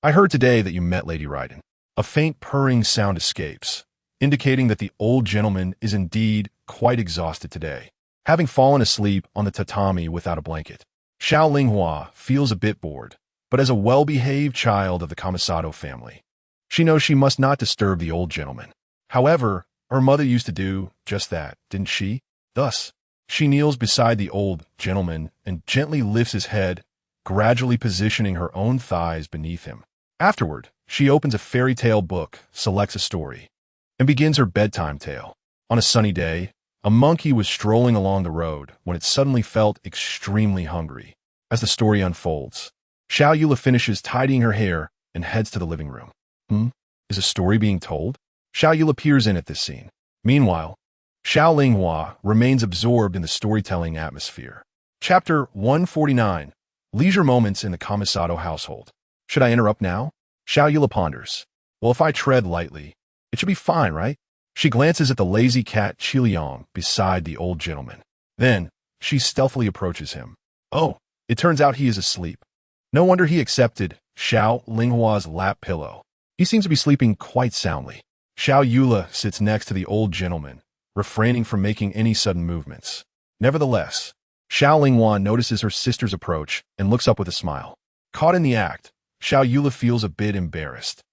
I heard today that you met Lady Raiden." A faint purring sound escapes, indicating that the old gentleman is indeed quite exhausted today, having fallen asleep on the tatami without a blanket. Xiao Linghua feels a bit bored, but as a well-behaved child of the Kamisato family, she knows she must not disturb the old gentleman. However, her mother used to do just that, didn't she? Thus, she kneels beside the old gentleman and gently lifts his head, gradually positioning her own thighs beneath him. Afterward, she opens a fairy tale book, selects a story, and begins her bedtime tale. On a sunny day, a monkey was strolling along the road when it suddenly felt extremely hungry. As the story unfolds, Xiao Yula finishes tidying her hair and heads to the living room. Is a story being told? Xiao Yula peers in at this scene. Meanwhile, Xiao Linghua remains absorbed in the storytelling atmosphere. Chapter 149. Leisure Moments in the Kamisato Household. Should I interrupt now? Xiao Yula ponders. Well, if I tread lightly, it should be fine, right? She glances at the lazy cat Chiliong beside the old gentleman. Then, she stealthily approaches him. Oh, it turns out he is asleep. No wonder he accepted Xiao Linghua's lap pillow. He seems to be sleeping quite soundly. Xiao Yula sits next to the old gentleman, refraining from making any sudden movements. Nevertheless, Xiao Linghua notices her sister's approach and looks up with a smile. Caught in the act, Xiao Yula feels a bit embarrassed.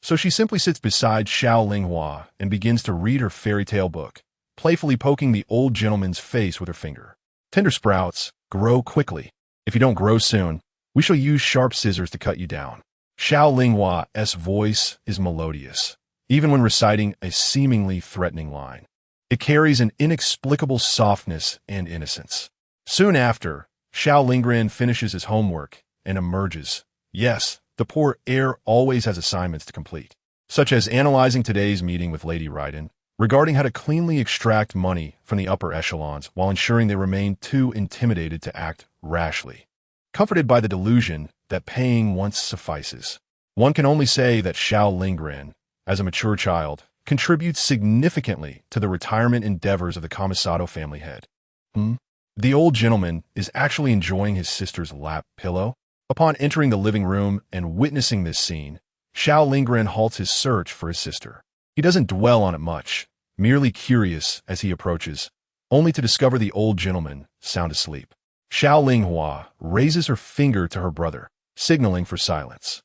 So she simply sits beside Xiao Linghua and begins to read her fairy tale book, playfully poking the old gentleman's face with her finger. Tender sprouts grow quickly, If you don't grow soon, we shall use sharp scissors to cut you down. Xiao Linghua's voice is melodious, even when reciting a seemingly threatening line. It carries an inexplicable softness and innocence. Soon after, Xiao Lingren finishes his homework and emerges. Yes, the poor heir always has assignments to complete, such as analyzing today's meeting with Lady Raiden, regarding how to cleanly extract money from the upper echelons while ensuring they remain too intimidated to act rashly. Comforted by the delusion that paying once suffices, one can only say that Xiao Lingren, as a mature child, contributes significantly to the retirement endeavors of the Kamisato family head. The old gentleman is actually enjoying his sister's lap pillow. Upon entering the living room and witnessing this scene, Xiao Lingren halts his search for his sister. He doesn't dwell on it much, merely curious as he approaches, only to discover the old gentleman sound asleep. Xiao Linghua raises her finger to her brother, signaling for silence.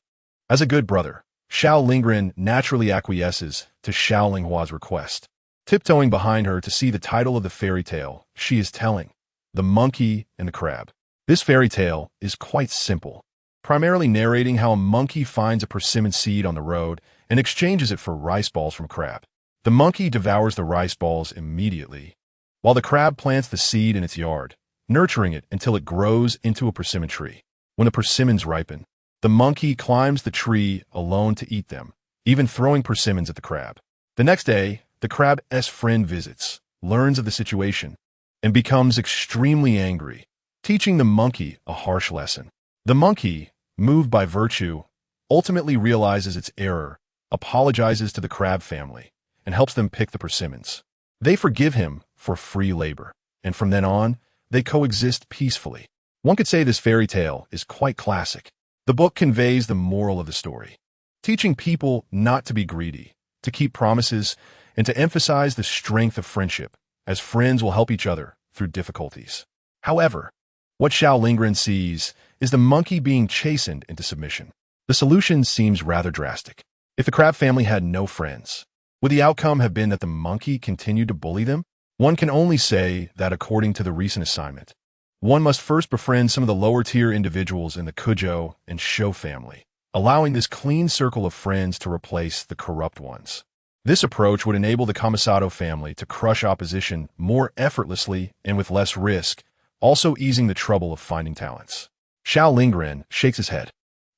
As a good brother, Xiao Lingren naturally acquiesces to Xiao Linghua's request, tiptoeing behind her to see the title of the fairy tale she is telling, The Monkey and the Crab. This fairy tale is quite simple, primarily narrating how a monkey finds a persimmon seed on the road and exchanges it for rice balls from a crab. The monkey devours the rice balls immediately, while the crab plants the seed in its yard, nurturing it until it grows into a persimmon tree. When the persimmons ripen, the monkey climbs the tree alone to eat them, even throwing persimmons at the crab. The next day, the crab's friend visits, learns of the situation, and becomes extremely angry, teaching the monkey a harsh lesson. The monkey, moved by virtue, ultimately realizes its error, apologizes to the crab family, and helps them pick the persimmons. They forgive him for free labor, and from then on, they coexist peacefully. One could say this fairy tale is quite classic. The book conveys the moral of the story, teaching people not to be greedy, to keep promises, and to emphasize the strength of friendship, as friends will help each other through difficulties. However, what Xiao Lingren sees is the monkey being chastened into submission. The solution seems rather drastic. If the crab family had no friends, would the outcome have been that the monkey continued to bully them? One can only say that according to the recent assignment, one must first befriend some of the lower-tier individuals in the Kujo and Sho family, allowing this clean circle of friends to replace the corrupt ones. This approach would enable the Kamisato family to crush opposition more effortlessly and with less risk, also easing the trouble of finding talents. Xiao Lingren shakes his head.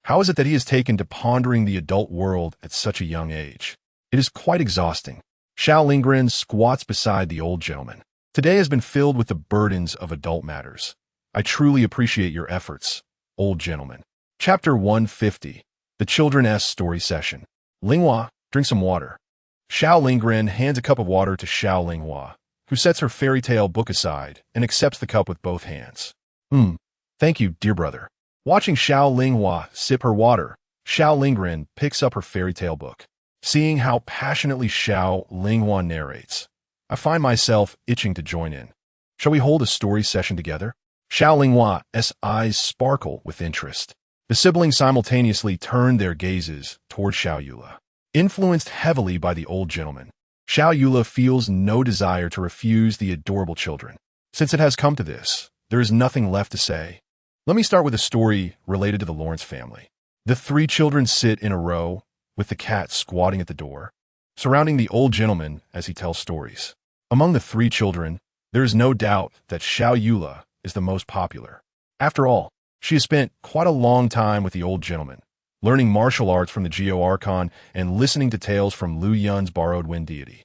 How is it that he has taken to pondering the adult world at such a young age? It is quite exhausting. Xiao Lingren squats beside the old gentleman. Today has been filled with the burdens of adult matters. I truly appreciate your efforts, old gentleman. Chapter 150. The Children's Story Session. Linghua, drink some water. Xiao Lingren hands a cup of water to Xiao Linghua, who sets her fairy tale book aside and accepts the cup with both hands. Thank you, dear brother. Watching Xiao Linghua sip her water, Xiao Lingren picks up her fairy tale book. Seeing how passionately Xiao Linghua narrates, I find myself itching to join in. Shall we hold a story session together? Xiao Linghua's eyes sparkle with interest. The siblings simultaneously turn their gazes toward Xiao Yula. Influenced heavily by the old gentleman, Xiao Yula feels no desire to refuse the adorable children. Since it has come to this, there is nothing left to say. Let me start with a story related to the Lawrence family. The three children sit in a row, with the cat squatting at the door, surrounding the old gentleman as he tells stories. Among the three children, there is no doubt that Xiao Yula is the most popular. After all, she has spent quite a long time with the old gentleman, learning martial arts from the Geo Archon and listening to tales from Lu Yun's borrowed wind deity,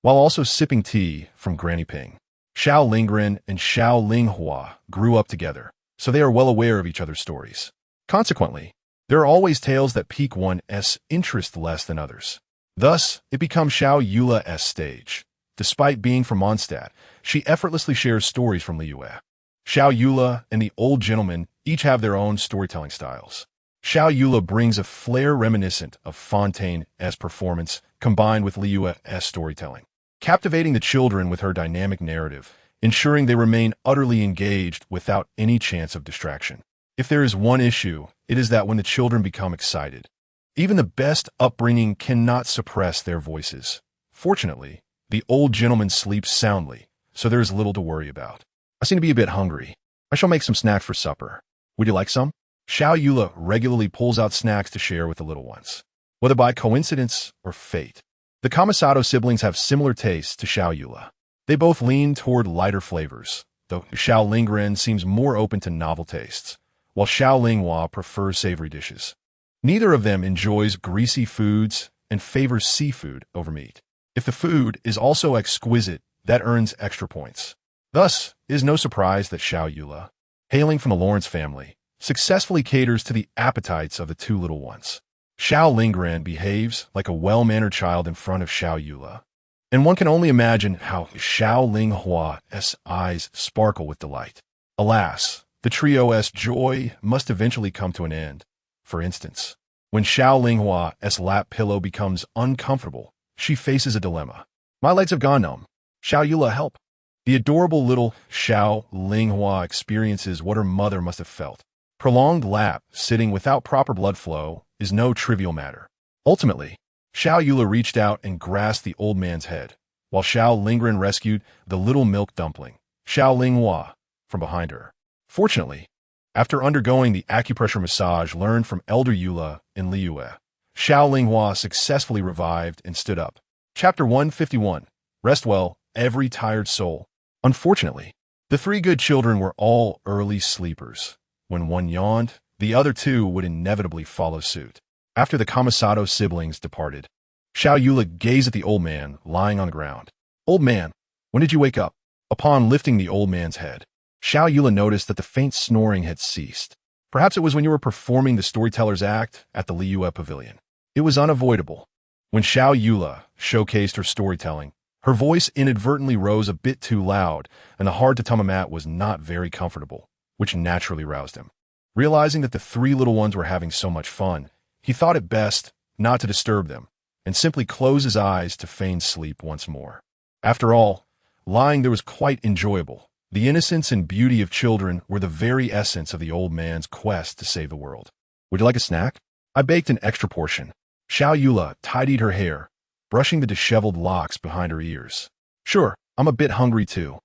while also sipping tea from Granny Ping. Xiao Lingren and Xiao Linghua grew up together, so they are well aware of each other's stories. Consequently, there are always tales that pique one's interest less than others. Thus, it becomes Xiao Yula's stage. Despite being from Mondstadt, she effortlessly shares stories from Liyue. Xiao Yula and the old gentleman each have their own storytelling styles. Xiao Yula brings a flair reminiscent of Fontaine's performance combined with Liyue's storytelling, captivating the children with her dynamic narrative, ensuring they remain utterly engaged without any chance of distraction. If there is one issue, it is that when the children become excited, even the best upbringing cannot suppress their voices. Fortunately, the old gentleman sleeps soundly, so there is little to worry about. I seem to be a bit hungry. I shall make some snacks for supper. Would you like some? Xiao Yula regularly pulls out snacks to share with the little ones. Whether by coincidence or fate, the Kamisato siblings have similar tastes to Xiao Yula. They both lean toward lighter flavors, though Xiao Lingren seems more open to novel tastes, while Xiao Linghua prefers savory dishes. Neither of them enjoys greasy foods and favors seafood over meat. If the food is also exquisite, that earns extra points. Thus, it is no surprise that Xiao Yula, hailing from the Lawrence family, successfully caters to the appetites of the two little ones. Xiao Lingren behaves like a well-mannered child in front of Xiao Yula, and one can only imagine how Xiao Linghua's eyes sparkle with delight. Alas, the trio's joy must eventually come to an end. For instance, when Xiao Linghua's lap pillow becomes uncomfortable, she faces a dilemma. My legs have gone numb. Xiao Yula, help. The adorable little Xiao Linghua experiences what her mother must have felt. Prolonged lap sitting without proper blood flow is no trivial matter. Ultimately, Xiao Yula reached out and grasped the old man's head, while Xiao Lingren rescued the little milk dumpling, Xiao Linghua, from behind her. Fortunately, after undergoing the acupressure massage learned from Elder Yula in Liyue, Xiao Linghua successfully revived and stood up. Chapter 151. Rest well, every tired soul. Unfortunately, the three good children were all early sleepers. When one yawned, the other two would inevitably follow suit. After the Kamisato siblings departed, Xiao Yula gazed at the old man lying on the ground. Old man, when did you wake up? Upon lifting the old man's head, Xiao Yula noticed that the faint snoring had ceased. Perhaps it was when you were performing the storyteller's act at the Liyue Pavilion. It was unavoidable. When Xiao Yula showcased her storytelling, her voice inadvertently rose a bit too loud, and the hard tatama mat was not very comfortable, which naturally roused him. Realizing that the three little ones were having so much fun, he thought it best not to disturb them, and simply close his eyes to feign sleep once more. After all, lying there was quite enjoyable. The innocence and beauty of children were the very essence of the old man's quest to save the world. Would you like a snack? I baked an extra portion. Xiao Yula tidied her hair, brushing the disheveled locks behind her ears. Sure, I'm a bit hungry too.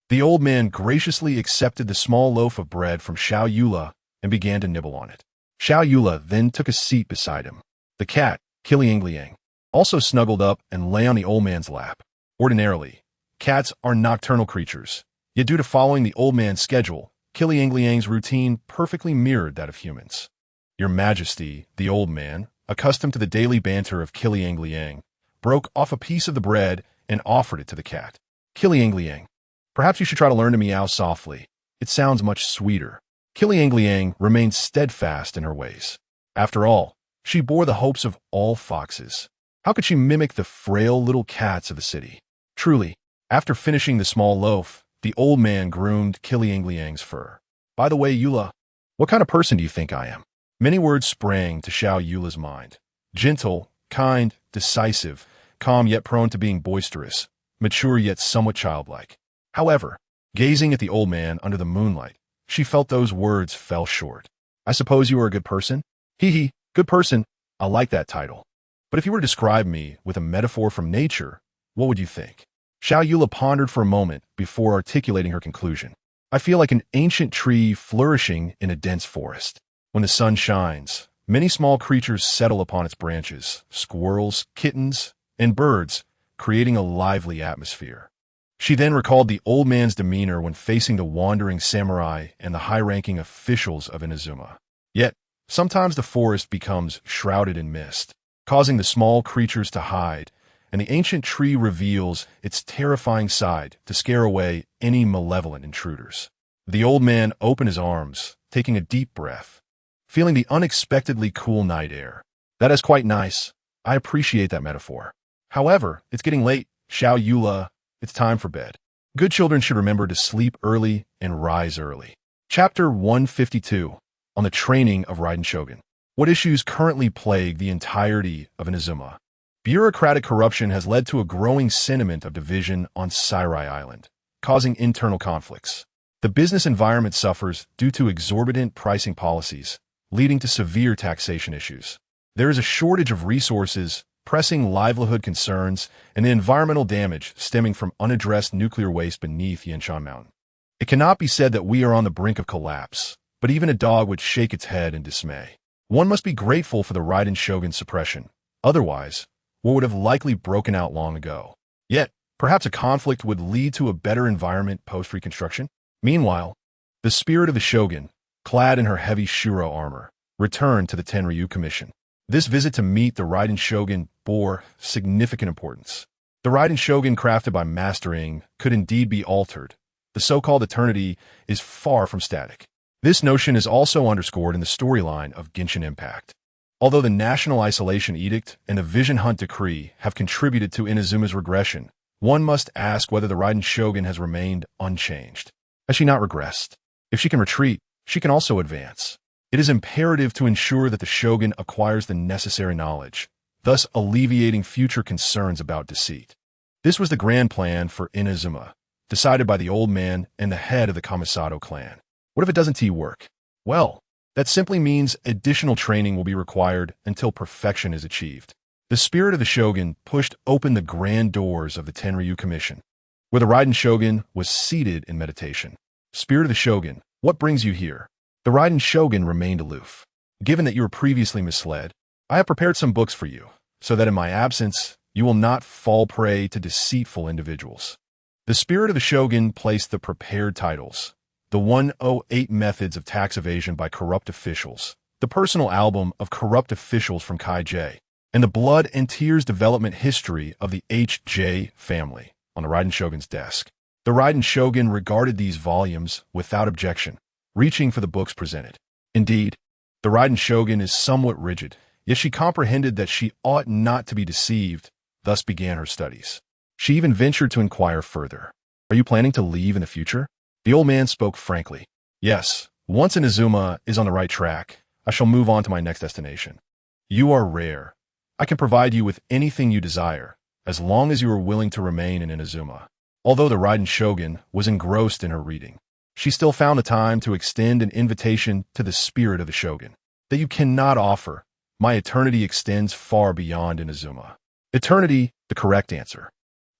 The old man graciously accepted the small loaf of bread from Xiao Yula and began to nibble on it. Xiao Yula then took a seat beside him. The cat, Kiliangliang, also snuggled up and lay on the old man's lap. Ordinarily, cats are nocturnal creatures, yet due to following the old man's schedule, Kiliangliang's routine perfectly mirrored that of humans. Your Majesty, the old man, accustomed to the daily banter of Kiliangliang, broke off a piece of the bread and offered it to the cat. Kiliangliang, perhaps you should try to learn to meow softly. It sounds much sweeter. Kiliangliang remained steadfast in her ways. After all, she bore the hopes of all foxes. How could she mimic the frail little cats of the city? Truly, after finishing the small loaf, the old man groomed Kiliangliang's fur. By the way, Yula, what kind of person do you think I am? Many words sprang to Xiao Yula's mind. Gentle, kind, decisive, calm yet prone to being boisterous, mature yet somewhat childlike. However, gazing at the old man under the moonlight, she felt those words fell short. I suppose you are a good person? Hee hee, good person. I like that title. But if you were to describe me with a metaphor from nature, what would you think? Xiao Yula pondered for a moment before articulating her conclusion. I feel like an ancient tree flourishing in a dense forest. When the sun shines, many small creatures settle upon its branches, squirrels, kittens, and birds, creating a lively atmosphere. She then recalled the old man's demeanor when facing the wandering samurai and the high-ranking officials of Inazuma. Yet, sometimes the forest becomes shrouded in mist, causing the small creatures to hide, and the ancient tree reveals its terrifying side to scare away any malevolent intruders. The old man opened his arms, taking a deep breath, feeling the unexpectedly cool night air. That is quite nice. I appreciate that metaphor. However, it's getting late. Xiao Yula, it's time for bed. Good children should remember to sleep early and rise early. Chapter 152. On the training of Raiden Shogun. What issues currently plague the entirety of Inazuma? Bureaucratic corruption has led to a growing sentiment of division on Seirai Island, causing internal conflicts. The business environment suffers due to exorbitant pricing policies, leading to severe taxation issues. There is a shortage of resources, pressing livelihood concerns, and the environmental damage stemming from unaddressed nuclear waste beneath Yanshan Mountain. It cannot be said that we are on the brink of collapse, but even a dog would shake its head in dismay. One must be grateful for the Raiden Shogun's suppression. Otherwise, war would have likely broken out long ago. Yet, perhaps a conflict would lead to a better environment post-Reconstruction? Meanwhile, the spirit of the Shogun, clad in her heavy Shuro armor, returned to the Tenryu Commission. This visit to meet the Raiden Shogun bore significant importance. The Raiden Shogun crafted by Mastering could indeed be altered. The so-called eternity is far from static. This notion is also underscored in the storyline of Genshin Impact. Although the National Isolation Edict and the Vision Hunt Decree have contributed to Inazuma's regression, one must ask whether the Raiden Shogun has remained unchanged. Has she not regressed? If she can retreat, she can also advance. It is imperative to ensure that the Shogun acquires the necessary knowledge, thus alleviating future concerns about deceit. This was the grand plan for Inazuma, decided by the old man and the head of the Kamisato clan. What if it doesn't work? Well, that simply means additional training will be required until perfection is achieved. The spirit of the Shogun pushed open the grand doors of the Tenryu Commission, where the Raiden Shogun was seated in meditation. Spirit of the Shogun, what brings you here? The Raiden Shogun remained aloof. Given that you were previously misled, I have prepared some books for you, so that in my absence, you will not fall prey to deceitful individuals. The spirit of the Shogun placed the prepared titles, The 108 Methods of Tax Evasion by Corrupt Officials, the personal album of corrupt officials from Kai J, and the Blood and Tears development history of the H.J. family on the Raiden Shogun's desk. The Raiden Shogun regarded these volumes without objection, reaching for the books presented. Indeed, the Raiden Shogun is somewhat rigid, yet she comprehended that she ought not to be deceived, thus began her studies. She even ventured to inquire further. Are you planning to leave in the future? The old man spoke frankly. Yes, once Inazuma is on the right track, I shall move on to my next destination. You are rare. I can provide you with anything you desire, as long as you are willing to remain in Inazuma. Although the Raiden Shogun was engrossed in her reading, she still found the time to extend an invitation to the spirit of the Shogun. That you cannot offer. My eternity extends far beyond Inazuma. Eternity, the correct answer.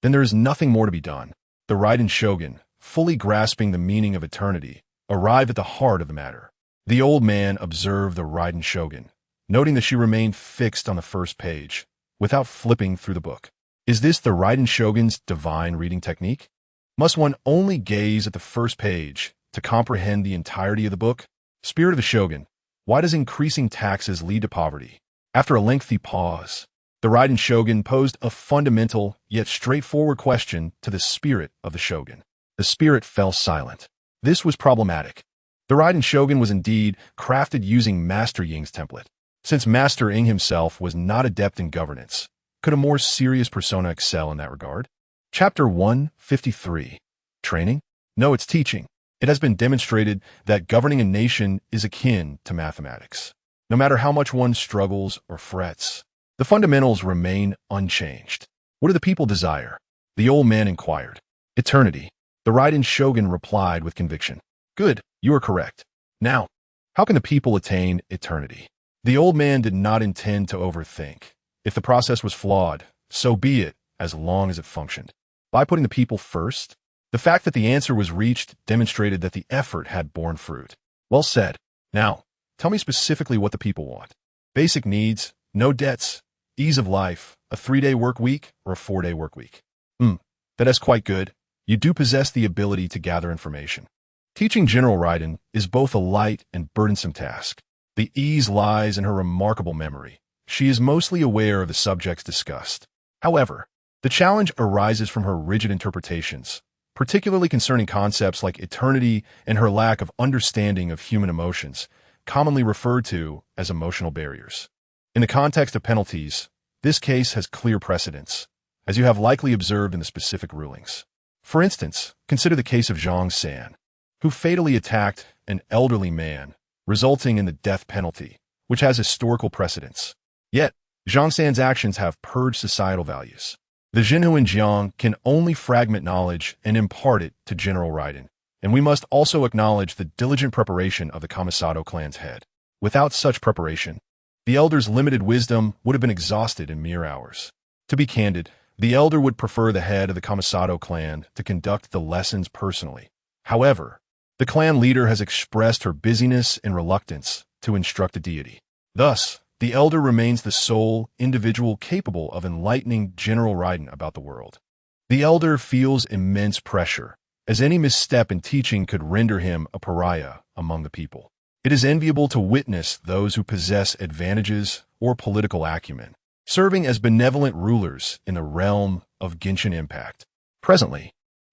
Then there is nothing more to be done. The Raiden Shogun, fully grasping the meaning of eternity, arrived at the heart of the matter. The old man observed the Raiden Shogun, noting that she remained fixed on the first page, without flipping through the book. Is this the Raiden Shogun's divine reading technique? Must one only gaze at the first page to comprehend the entirety of the book? Spirit of the Shogun, why does increasing taxes lead to poverty? After a lengthy pause, the Raiden Shogun posed a fundamental yet straightforward question to the spirit of the Shogun. The spirit fell silent. This was problematic. The Raiden Shogun was indeed crafted using Master Ying's template. Since Master Ying himself was not adept in governance, could a more serious persona excel in that regard? Chapter 153. Training? No, it's teaching. It has been demonstrated that governing a nation is akin to mathematics. No matter how much one struggles or frets, the fundamentals remain unchanged. What do the people desire? The old man inquired. Eternity. The Raiden Shogun replied with conviction. Good, you are correct. Now, how can the people attain eternity? The old man did not intend to overthink. If the process was flawed, so be it, as long as it functioned. By putting the people first, the fact that the answer was reached demonstrated that the effort had borne fruit. Well said. Now, tell me specifically what the people want. Basic needs, no debts, ease of life, a 3-day work week, or a 4-day work week. That is quite good. You do possess the ability to gather information. Teaching General Raiden is both a light and burdensome task. The ease lies in her remarkable memory. She is mostly aware of the subjects discussed. However, the challenge arises from her rigid interpretations, particularly concerning concepts like eternity and her lack of understanding of human emotions, commonly referred to as emotional barriers. In the context of penalties, this case has clear precedents, as you have likely observed in the specific rulings. For instance, consider the case of Zhang San, who fatally attacked an elderly man, resulting in the death penalty, which has historical precedents. Yet, Zhang San's actions have purged societal values. The Jinhu in Jiang can only fragment knowledge and impart it to General Raiden, and we must also acknowledge the diligent preparation of the Kamisato clan's head. Without such preparation, the elder's limited wisdom would have been exhausted in mere hours. To be candid, the elder would prefer the head of the Kamisato clan to conduct the lessons personally. However, The clan leader has expressed her busyness and reluctance to instruct the deity. Thus, the elder remains the sole individual capable of enlightening General Raiden about the world. The elder feels immense pressure, as any misstep in teaching could render him a pariah among the people. It is enviable to witness those who possess advantages or political acumen, serving as benevolent rulers in the realm of Genshin Impact. Presently,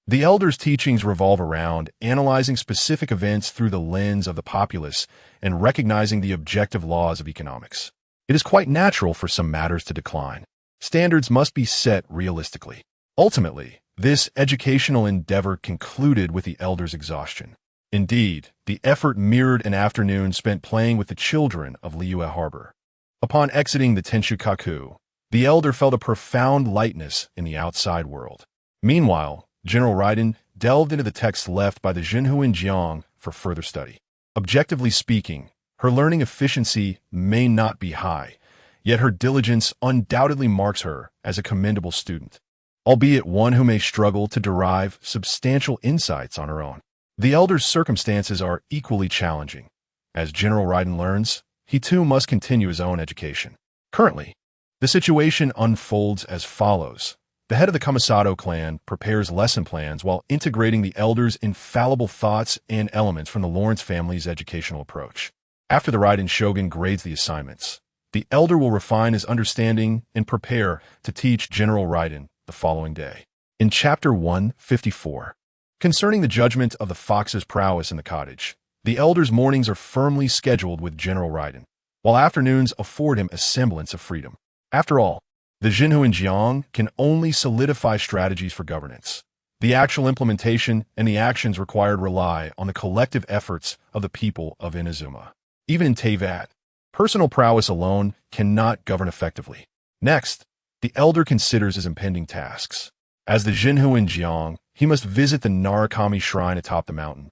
the elder's teachings revolve around analyzing specific events through the lens of the populace and recognizing the objective laws of economics. It is quite natural for some matters to decline. Standards must be set realistically. Ultimately, this educational endeavor concluded with the elder's exhaustion. Indeed, the effort mirrored an afternoon spent playing with the children of Liyue Harbor. Upon exiting the Tenshukaku, the elder felt a profound lightness in the outside world. Meanwhile, General Raiden delved into the texts left by the Jinhuan Jiang for further study. Objectively speaking, her learning efficiency may not be high, yet her diligence undoubtedly marks her as a commendable student, albeit one who may struggle to derive substantial insights on her own. The elder's circumstances are equally challenging. As General Raiden learns, he too must continue his own education. Currently, the situation unfolds as follows. The head of the Kamisato clan prepares lesson plans while integrating the elder's infallible thoughts and elements from the Lawrence family's educational approach. After the Raiden Shogun grades the assignments, the elder will refine his understanding and prepare to teach General Raiden the following day. In Chapter 154, concerning the judgment of the fox's prowess in the cottage, the elder's mornings are firmly scheduled with General Raiden, while afternoons afford him a semblance of freedom. After all, the Jinhuan Jiang can only solidify strategies for governance. The actual implementation and the actions required rely on the collective efforts of the people of Inazuma. Even in Teyvat, personal prowess alone cannot govern effectively. Next, the elder considers his impending tasks. As the Jinhuan Jiang, he must visit the Narukami shrine atop the mountain.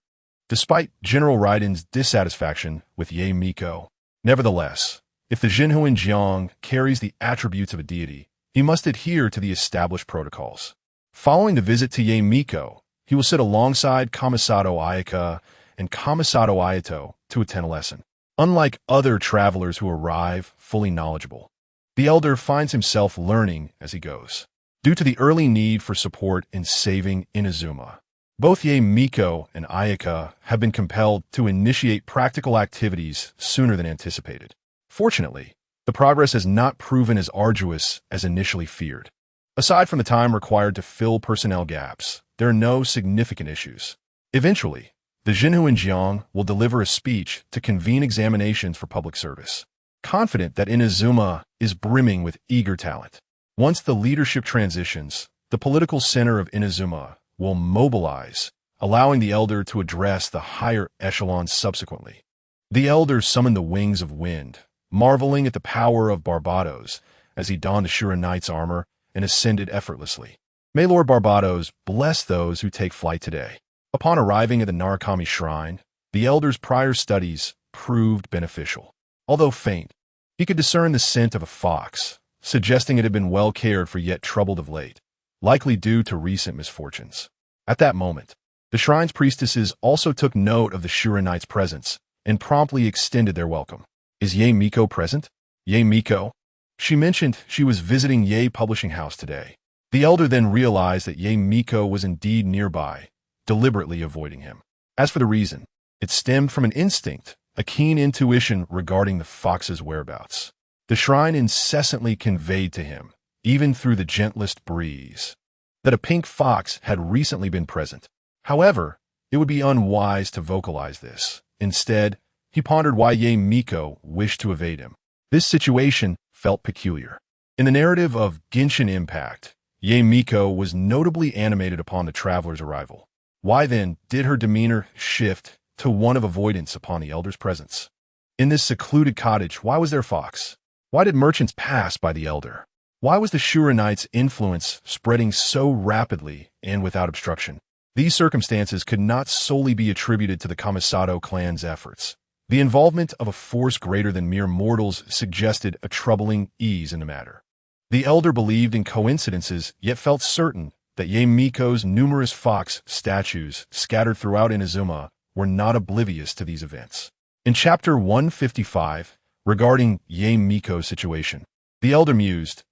Despite General Raiden's dissatisfaction with Ye Miko, nevertheless, if the Jinhuan Jiang carries the attributes of a deity, he must adhere to the established protocols. Following the visit to Ye Miko, he will sit alongside Kamisato Ayaka and Kamisato Ayato to attend a lesson. Unlike other travelers who arrive fully knowledgeable, the elder finds himself learning as he goes. Due to the early need for support in saving Inazuma, both Ye Miko and Ayaka have been compelled to initiate practical activities sooner than anticipated. Fortunately, the progress has not proven as arduous as initially feared. Aside from the time required to fill personnel gaps, there are no significant issues. Eventually, the Jinhuan Jiang will deliver a speech to convene examinations for public service, confident that Inazuma is brimming with eager talent. Once the leadership transitions, the political center of Inazuma will mobilize, allowing the elder to address the higher echelons subsequently. The elder summoned the wings of wind, marveling at the power of Barbatos as he donned the Shura Knight's armor and ascended effortlessly. May Lord Barbatos bless those who take flight today. Upon arriving at the Narukami shrine, the elder's prior studies proved beneficial. Although faint, he could discern the scent of a fox, suggesting it had been well cared for yet troubled of late, likely due to recent misfortunes. At that moment, the shrine's priestesses also took note of the Shura Knight's presence and promptly extended their welcome. Is Ye Miko present? Ye Miko? She mentioned she was visiting Ye Publishing House today. The elder then realized that Ye Miko was indeed nearby, deliberately avoiding him. As for the reason, it stemmed from an instinct, a keen intuition regarding the fox's whereabouts. The shrine incessantly conveyed to him, even through the gentlest breeze, that a pink fox had recently been present. However, it would be unwise to vocalize this. Instead, he pondered why Ye Miko wished to evade him. This situation felt peculiar. In the narrative of Genshin Impact, Ye Miko was notably animated upon the traveler's arrival. Why then did her demeanor shift to one of avoidance upon the elder's presence? In this secluded cottage, why was there a fox? Why did merchants pass by the elder? Why was the Shura Knight's influence spreading so rapidly and without obstruction? These circumstances could not solely be attributed to the Kamisato clan's efforts. The involvement of a force greater than mere mortals suggested a troubling ease in the matter. The elder believed in coincidences, yet felt certain that Ye Miko's numerous fox statues scattered throughout Inazuma were not oblivious to these events. In Chapter 155, regarding Ye Miko's situation, the elder mused,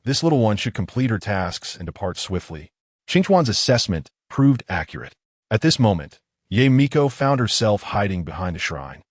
this little one should complete her tasks and depart swiftly. Qingquan's assessment proved accurate. At this moment, Ye Miko found herself hiding behind a shrine.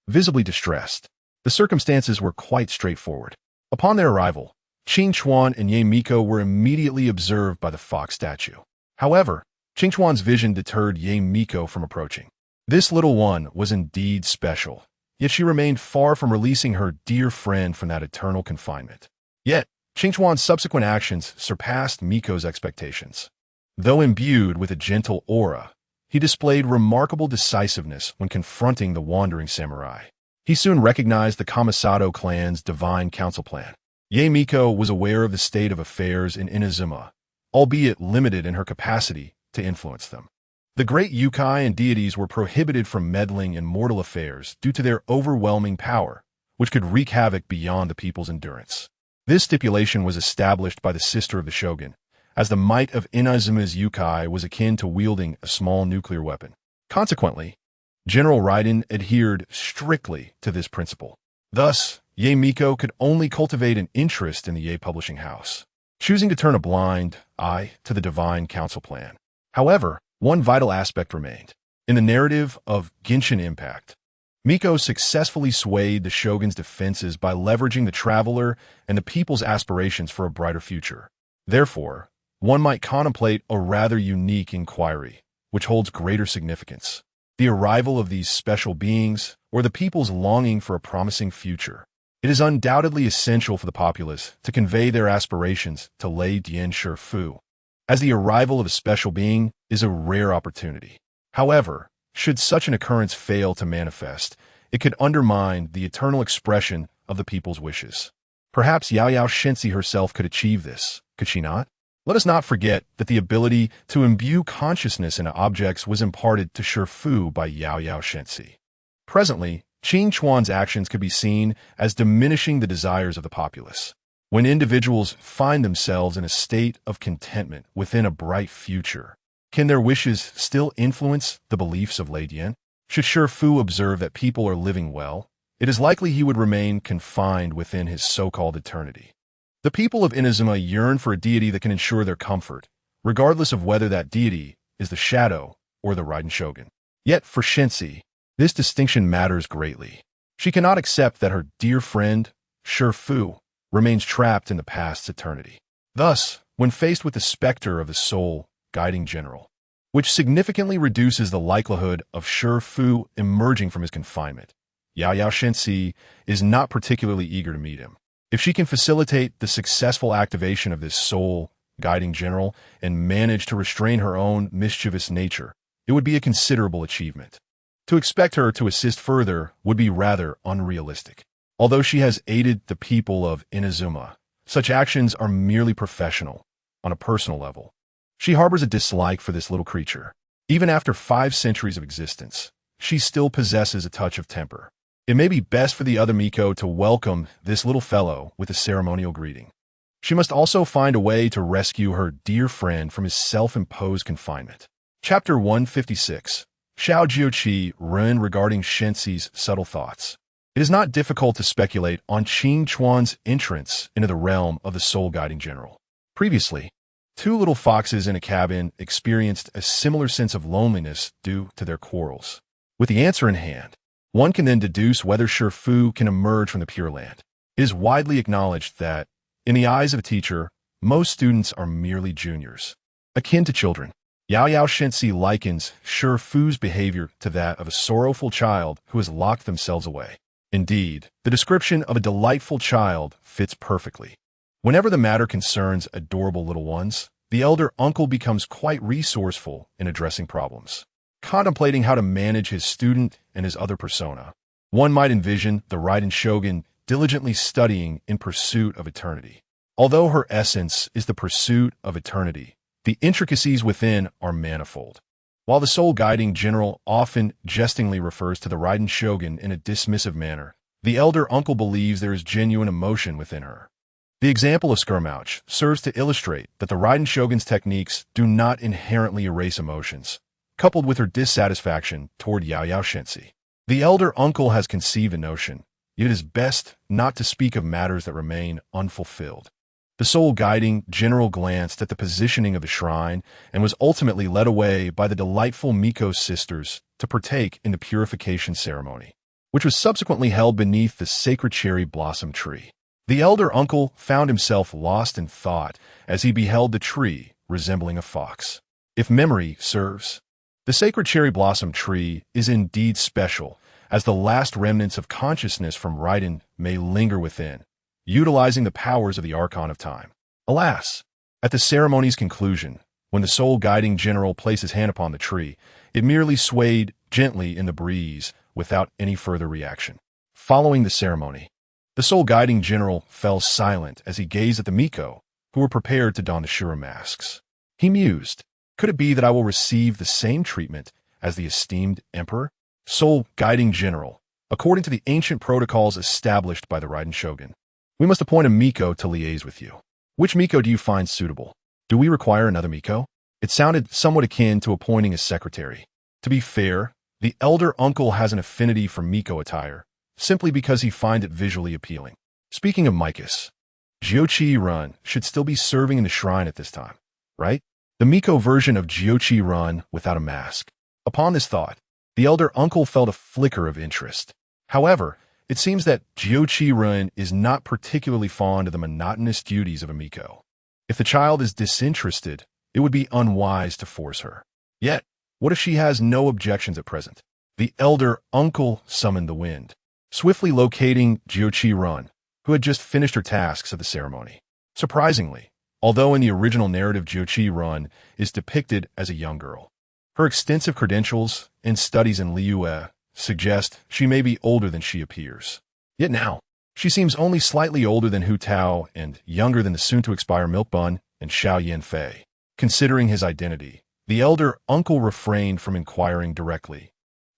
Visibly distressed, the circumstances were quite straightforward. Upon their arrival, Qingquan and Ye Miko were immediately observed by the fox statue. However, Qingquan's vision deterred Ye Miko from approaching. This little one was indeed special, yet she remained far from releasing her dear friend from that eternal confinement. Yet, Qingquan's subsequent actions surpassed Miko's expectations. Though imbued with a gentle aura, he displayed remarkable decisiveness when confronting the wandering samurai. He soon recognized the Kamisato clan's divine council plan. Ye Miko was aware of the state of affairs in Inazuma, albeit limited in her capacity to influence them. The great yokai and deities were prohibited from meddling in mortal affairs due to their overwhelming power, which could wreak havoc beyond the people's endurance. This stipulation was established by the sister of the shogun, as the might of Inazuma's yokai was akin to wielding a small nuclear weapon. Consequently, General Raiden adhered strictly to this principle. Thus, Ye Miko could only cultivate an interest in the Ye publishing house, choosing to turn a blind eye to the divine council plan. However, one vital aspect remained. In the narrative of Genshin Impact, Miko successfully swayed the shogun's defenses by leveraging the traveler and the people's aspirations for a brighter future. Therefore, one might contemplate a rather unique inquiry, which holds greater significance: the arrival of these special beings, or the people's longing for a promising future. It is undoubtedly essential for the populace to convey their aspirations to Lei Dian Shifu, as the arrival of a special being is a rare opportunity. However, should such an occurrence fail to manifest, it could undermine the eternal expression of the people's wishes. Perhaps Yaoyao Shensi herself could achieve this, could she not? Let us not forget that the ability to imbue consciousness in objects was imparted to Shifu by Yaoyao Shensi. Presently, Qingquan's actions could be seen as diminishing the desires of the populace. When individuals find themselves in a state of contentment within a bright future, can their wishes still influence the beliefs of Lei Dian? Should Shifu observe that people are living well, it is likely he would remain confined within his so-called eternity. The people of Inazuma yearn for a deity that can ensure their comfort, regardless of whether that deity is the Shadow or the Raiden Shogun. Yet for Shensi, this distinction matters greatly. She cannot accept that her dear friend, Shifu, remains trapped in the past's eternity. Thus, when faced with the specter of the soul guiding general, which significantly reduces the likelihood of Shifu emerging from his confinement, Yaoyao Shensi is not particularly eager to meet him. If she can facilitate the successful activation of this soul guiding general and manage to restrain her own mischievous nature, it would be a considerable achievement. To expect her to assist further would be rather unrealistic. Although she has aided the people of Inazuma, such actions are merely professional, on a personal level. She harbors a dislike for this little creature. Even after 5 centuries of existence, she still possesses a touch of temper. It may be best for the other Miko to welcome this little fellow with a ceremonial greeting. She must also find a way to rescue her dear friend from his self-imposed confinement. Chapter 156. Xiao Jiuqi Ren regarding Shensi's subtle thoughts. It is not difficult to speculate on Qingquan's entrance into the realm of the soul-guiding general. Previously, 2 little foxes in a cabin experienced a similar sense of loneliness due to their quarrels. With the answer in hand, one can then deduce whether Shifu can emerge from the Pure Land. It is widely acknowledged that, in the eyes of a teacher, most students are merely juniors, akin to children. Yaoyao Shensi likens Shifu's behavior to that of a sorrowful child who has locked themselves away. Indeed, the description of a delightful child fits perfectly. Whenever the matter concerns adorable little ones, the elder uncle becomes quite resourceful in addressing problems. Contemplating how to manage his student and his other persona, one might envision the Raiden Shogun diligently studying in pursuit of eternity. Although her essence is the pursuit of eternity, the intricacies within are manifold. While the soul-guiding general often jestingly refers to the Raiden Shogun in a dismissive manner, the elder uncle believes there is genuine emotion within her. The example of Skirmouch serves to illustrate that the Raiden Shogun's techniques do not inherently erase emotions, coupled with her dissatisfaction toward Yao Yao Shensi. The elder uncle has conceived a notion, yet it is best not to speak of matters that remain unfulfilled. The soul-guiding general glanced at the positioning of the shrine and was ultimately led away by the delightful Miko sisters to partake in the purification ceremony, which was subsequently held beneath the sacred cherry blossom tree. The elder uncle found himself lost in thought as he beheld the tree resembling a fox. If memory serves, the sacred cherry blossom tree is indeed special, as the last remnants of consciousness from Raiden may linger within, utilizing the powers of the Archon of Time. Alas, at the ceremony's conclusion, when the soul-guiding general placed his hand upon the tree, it merely swayed gently in the breeze without any further reaction. Following the ceremony, the soul-guiding general fell silent as he gazed at the Miko, who were prepared to don the Shura masks. He mused, could it be that I will receive the same treatment as the esteemed emperor? Soul-guiding general, according to the ancient protocols established by the Raiden Shogun, we must appoint a Miko to liaise with you. Which Miko do you find suitable? Do we require another Miko? It sounded somewhat akin to appointing a secretary. To be fair, the elder uncle has an affinity for Miko attire, simply because he finds it visually appealing. Speaking of Mikas, Jiochi Run should still be serving in the shrine at this time, right? The Miko version of Jiochi Run without a mask. Upon this thought, the elder uncle felt a flicker of interest. However, it seems that Jiochi Run is not particularly fond of the monotonous duties of a Miko. If the child is disinterested, it would be unwise to force her. Yet, what if she has no objections at present? The elder uncle summoned the wind, swiftly locating Jiochi Run, who had just finished her tasks at the ceremony. Surprisingly, although in the original narrative Jiochi Run is depicted as a young girl, her extensive credentials and studies in Liyue suggest she may be older than she appears. Yet now, she seems only slightly older than Hu Tao and younger than the soon-to-expire Milk Bun and Xiao Yanfei. Considering his identity, the elder uncle refrained from inquiring directly,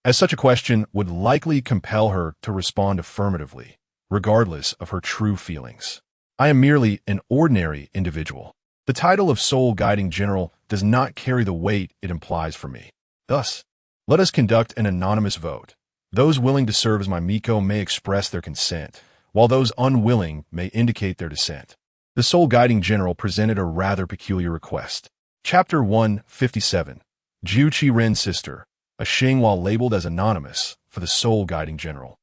as such a question would likely compel her to respond affirmatively, regardless of her true feelings. I am merely an ordinary individual. The title of soul-guiding general does not carry the weight it implies for me. Thus, let us conduct an anonymous vote. Those willing to serve as my Miko may express their consent, while those unwilling may indicate their dissent. The soul-guiding general presented a rather peculiar request. Chapter 157. Jiuqi Ren's sister, a Xing while labeled as anonymous for the soul-guiding general,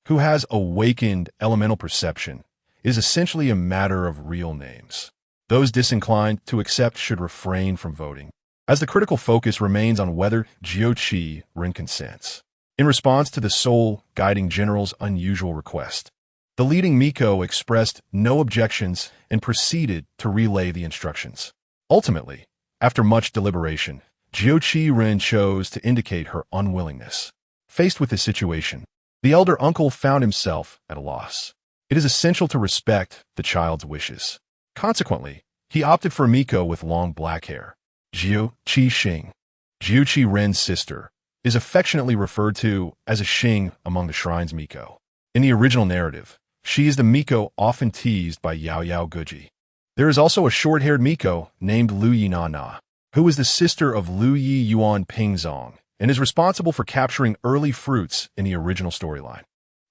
who has awakened elemental perception, is essentially a matter of real names. Those disinclined to accept should refrain from voting, as the critical focus remains on whether Jiuqi Ren consents. In response to the soul-guiding general's unusual request, the leading Miko expressed no objections and proceeded to relay the instructions. Ultimately, after much deliberation, Jiuqi Ren chose to indicate her unwillingness. Faced with this situation, the elder uncle found himself at a loss. It is essential to respect the child's wishes. Consequently, he opted for Miko with long black hair. Jiuqi Xing, Jiuqi Ren's sister, is affectionately referred to as a Xing among the shrine's Miko. In the original narrative, she is the Miko often teased by Yao Yao Guji. There is also a short-haired Miko named Lu Yi Na Na, who is the sister of Lu Yi Yuan Pingzong and is responsible for capturing early fruits in the original storyline.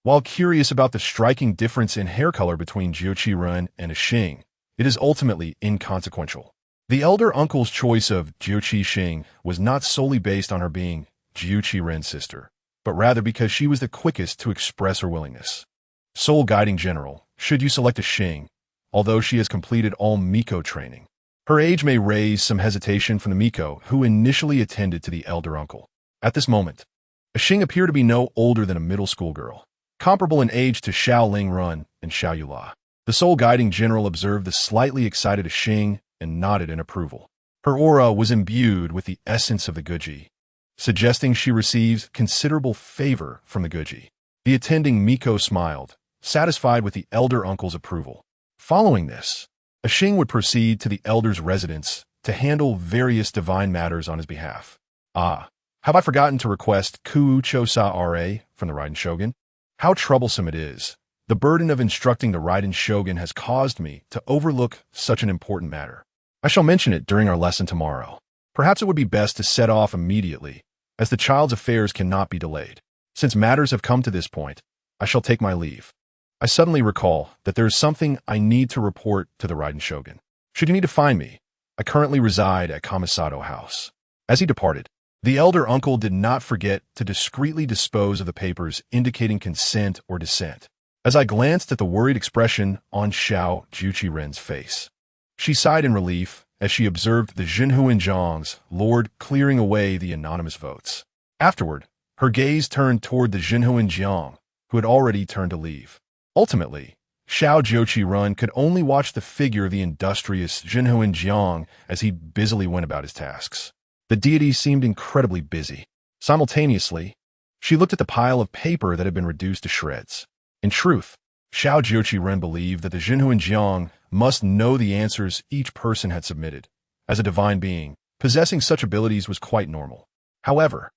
While curious about the striking difference in hair color between Jiuqi Ren and a Xing, it is ultimately inconsequential. The elder uncle's choice of Jiuqi Xing was not solely based on her being Jiuqi Ren's sister, but rather because she was the quickest to express her willingness. Soul-guiding general, should you select a Xing, although she has completed all Miko training, her age may raise some hesitation from the Miko who initially attended to the elder uncle. At this moment, a Xing appeared to be no older than a middle school girl, comparable in age to Xiao Ling Run and Xiao Yula. The soul-guiding general observed the slightly excited Xing and nodded in approval. Her aura was imbued with the essence of the Guji, suggesting she receives considerable favor from the Guji. The attending Miko smiled, satisfied with the elder uncle's approval. Following this, a Xing would proceed to the elder's residence to handle various divine matters on his behalf. Ah, have I forgotten to request Kuu Chosa Ra from the Raiden Shogun? How troublesome it is. The burden of instructing the Raiden Shogun has caused me to overlook such an important matter. I shall mention it during our lesson tomorrow. Perhaps it would be best to set off immediately, as the child's affairs cannot be delayed. Since matters have come to this point, I shall take my leave. I suddenly recall that there is something I need to report to the Raiden Shogun. Should you need to find me, I currently reside at Kamisato House. As he departed, the elder uncle did not forget to discreetly dispose of the papers indicating consent or dissent. As I glanced at the worried expression on Xiao Juchi-ren's face, she sighed in relief as she observed the Jinhuan Zhang's lord clearing away the anonymous votes. Afterward, her gaze turned toward the Jinhuan Jiang, who had already turned to leave. Ultimately, Xiao Juchi-ren could only watch the figure of the industrious Jinhuan Jiang as he busily went about his tasks. The deity seemed incredibly busy. Simultaneously, she looked at the pile of paper that had been reduced to shreds. In truth, Xiao Juchi-ren believed that the Jinhuan Jiang must know the answers each person had submitted. As a divine being, possessing such abilities was quite normal. However,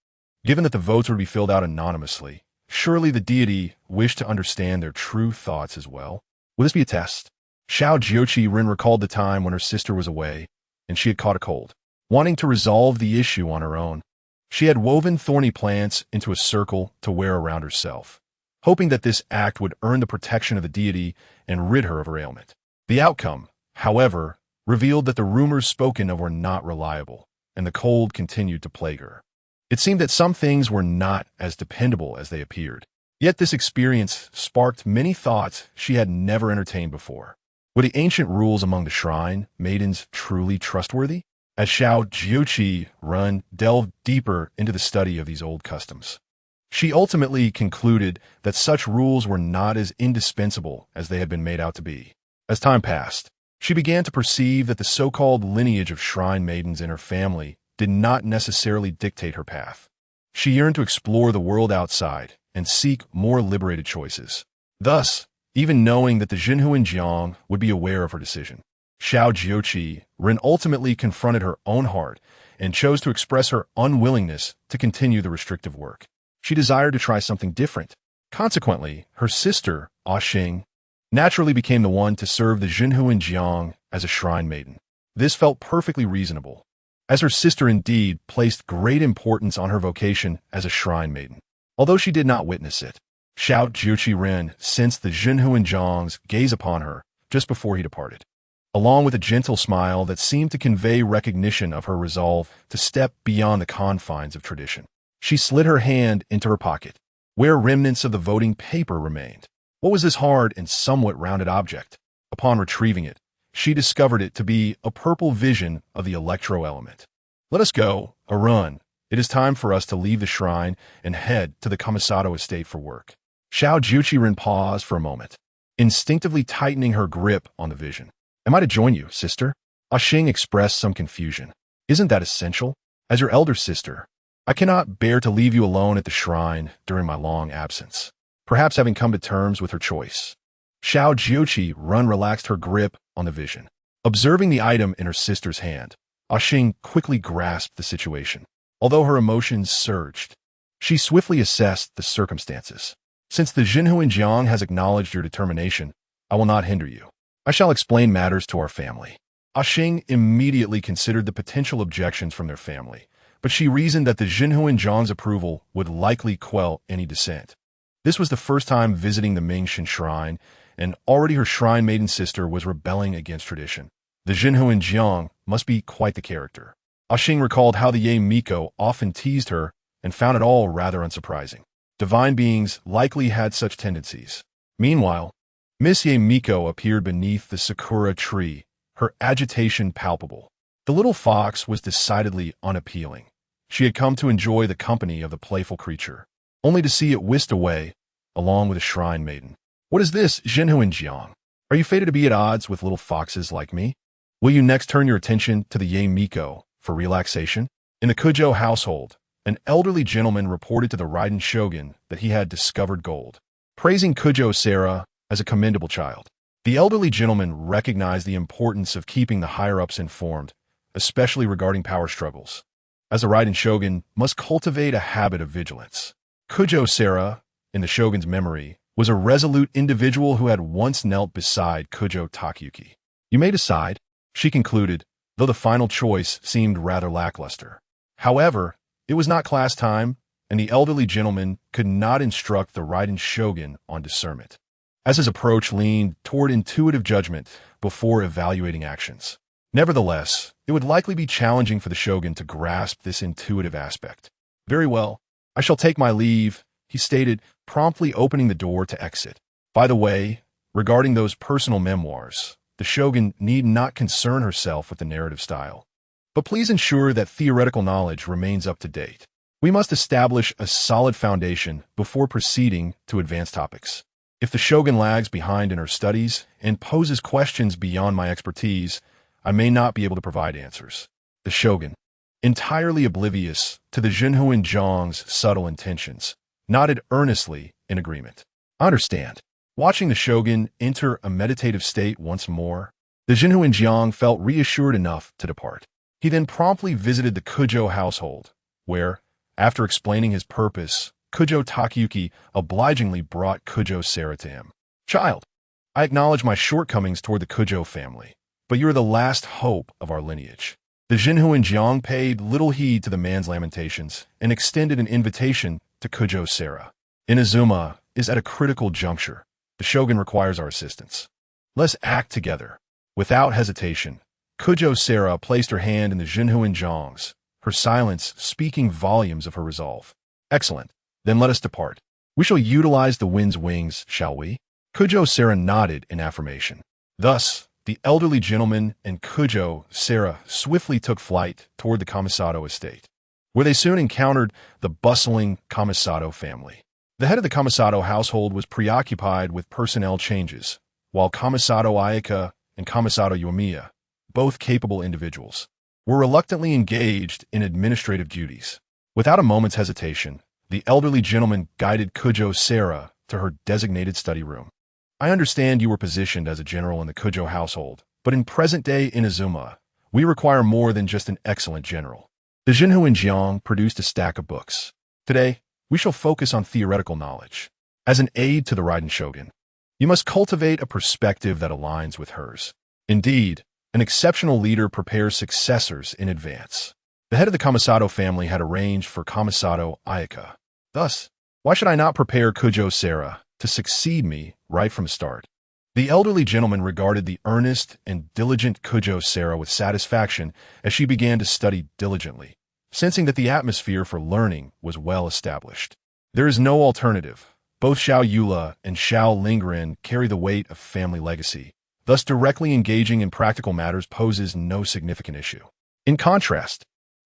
given that the votes would be filled out anonymously, surely the deity wished to understand their true thoughts as well. Would this be a test? Xiao Juchi-ren recalled the time when her sister was away, and she had caught a cold. Wanting to resolve the issue on her own, she had woven thorny plants into a circle to wear around herself, hoping that this act would earn the protection of the deity and rid her of her ailment. The outcome, however, revealed that the rumors spoken of were not reliable, and the cold continued to plague her. It seemed that some things were not as dependable as they appeared. Yet this experience sparked many thoughts she had never entertained before. Were the ancient rules among the shrine maidens truly trustworthy? As Xiao Juchi-ren delved deeper into the study of these old customs, she ultimately concluded that such rules were not as indispensable as they had been made out to be. As time passed, she began to perceive that the so-called lineage of shrine maidens in her family did not necessarily dictate her path. She yearned to explore the world outside and seek more liberated choices. Thus, even knowing that the Jinhuan Jiang would be aware of her decision, Xiao Juchi-ren ultimately confronted her own heart and chose to express her unwillingness to continue the restrictive work. She desired to try something different. Consequently, her sister, Xing, naturally became the one to serve the Jinhuan Jiang as a shrine maiden. This felt perfectly reasonable, as her sister indeed placed great importance on her vocation as a shrine maiden. Although she did not witness it, Xiao Juchi-ren sensed the Jinhuan Jiang's gaze upon her just before he departed, along with a gentle smile that seemed to convey recognition of her resolve to step beyond the confines of tradition. She slid her hand into her pocket, where remnants of the voting paper remained. What was this hard and somewhat rounded object? Upon retrieving it, she discovered it to be a purple vision of the electro element. Let us go, Arun. It is time for us to leave the shrine and head to the Kamisato estate for work. Xiao Juchi-ren paused for a moment, instinctively tightening her grip on the vision. Am I to join you, sister? Xing expressed some confusion. Isn't that essential? As your elder sister, I cannot bear to leave you alone at the shrine during my long absence. Perhaps having come to terms with her choice, Xiao Juchi-ren relaxed her grip on the vision. Observing the item in her sister's hand, Xing quickly grasped the situation. Although her emotions surged, she swiftly assessed the circumstances. Since the Jinhuan Jiang has acknowledged your determination, I will not hinder you. I shall explain matters to our family. Xing immediately considered the potential objections from their family, but she reasoned that the Jinhuan Jiang's approval would likely quell any dissent. This was the first time visiting the Mingshan shrine, and already her shrine maiden sister was rebelling against tradition. The Jinhuan Jiang must be quite the character. Xing recalled how the Ye Miko often teased her and found it all rather unsurprising. Divine beings likely had such tendencies. Meanwhile, Miss Ye Miko appeared beneath the sakura tree, her agitation palpable. The little fox was decidedly unappealing. She had come to enjoy the company of the playful creature, only to see it whisked away, along with a shrine maiden. What is this, Jinhuan Jiang? Are you fated to be at odds with little foxes like me? Will you next turn your attention to the Ye Miko for relaxation? In the Kujo household, an elderly gentleman reported to the Raiden Shogun that he had discovered gold, praising Kujo Sarah as a commendable child. The elderly gentleman recognized the importance of keeping the higher-ups informed, especially regarding power struggles, as a Raiden Shogun must cultivate a habit of vigilance. Kujo Sarah, in the Shogun's memory, was a resolute individual who had once knelt beside Kujo Takayuki. You may decide, she concluded, though the final choice seemed rather lackluster. However, it was not class time, and the elderly gentleman could not instruct the Raiden shogun on discernment, as his approach leaned toward intuitive judgment before evaluating actions. Nevertheless, it would likely be challenging for the shogun to grasp this intuitive aspect. "Very well, I shall take my leave," he stated, promptly opening the door to exit. By the way, regarding those personal memoirs, the shogun need not concern herself with the narrative style. But please ensure that theoretical knowledge remains up to date. We must establish a solid foundation before proceeding to advanced topics. If the shogun lags behind in her studies and poses questions beyond my expertise, I may not be able to provide answers. The shogun, entirely oblivious to the Jinhuan Zhang's subtle intentions, nodded earnestly in agreement. "I understand." Watching the shogun enter a meditative state once more, the Jinhuan Jiang felt reassured enough to depart. He then promptly visited the Kujo household, where, after explaining his purpose, Kujo Takayuki obligingly brought Kujo Sera to him. "Child, I acknowledge my shortcomings toward the Kujo family, but you are the last hope of our lineage." The Jinhuan Jiang paid little heed to the man's lamentations and extended an invitation to Kujo Sera. "Inazuma is at a critical juncture. The shogun requires our assistance. Let's act together." Without hesitation, Kujo Sera placed her hand in the Jinhuan Jiang's, her silence speaking volumes of her resolve. "Excellent. Then let us depart. We shall utilize the wind's wings, shall we?" Kujo Sera nodded in affirmation. Thus, the elderly gentleman and Kujo Sera swiftly took flight toward the Kamisato estate, where they soon encountered the bustling Kamisato family. The head of the Kamisato household was preoccupied with personnel changes, while Kamisato Ayaka and Kamisato Yoimiya, both capable individuals, were reluctantly engaged in administrative duties. Without a moment's hesitation, the elderly gentleman guided Kujo Sera to her designated study room. "I understand you were positioned as a general in the Kujo household, but in present-day Inazuma, we require more than just an excellent general." The Jinhuan Jiang produced a stack of books. "Today, we shall focus on theoretical knowledge. As an aid to the Raiden shogun, you must cultivate a perspective that aligns with hers. Indeed, an exceptional leader prepares successors in advance." The head of the Kamisato family had arranged for Kamisato Ayaka. Thus, why should I not prepare Kujo Sera to succeed me right from the start? The elderly gentleman regarded the earnest and diligent Kujo Sera with satisfaction as she began to study diligently, sensing that the atmosphere for learning was well established. There is no alternative. Both Xiao Yula and Xiao Lingren carry the weight of family legacy. Thus, directly engaging in practical matters poses no significant issue. In contrast,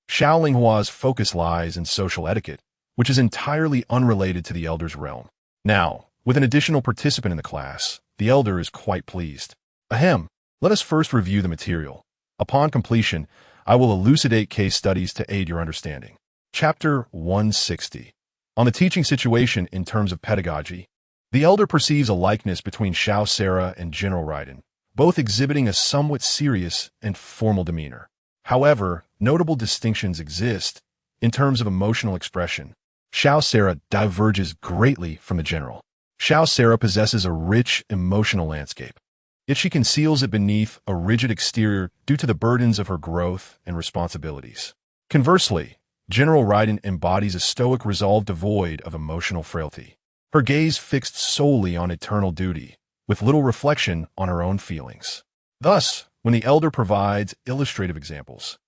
Xiao Linghua's focus lies in social etiquette, which is entirely unrelated to the elder's realm. Now, with an additional participant in the class, the elder is quite pleased. Ahem, let us first review the material. Upon completion, I will elucidate case studies to aid your understanding. Chapter 160. On the teaching situation in terms of pedagogy, the elder perceives a likeness between Xiao Sera and General Raiden, both exhibiting a somewhat serious and formal demeanor. However, notable distinctions exist in terms of emotional expression. Xiao Sera diverges greatly from the general. Xiao Sera possesses a rich emotional landscape, yet she conceals it beneath a rigid exterior due to the burdens of her growth and responsibilities. Conversely, General Raiden embodies a stoic resolve devoid of emotional frailty, her gaze fixed solely on eternal duty, with little reflection on her own feelings. Thus, when the elder provides illustrative examples,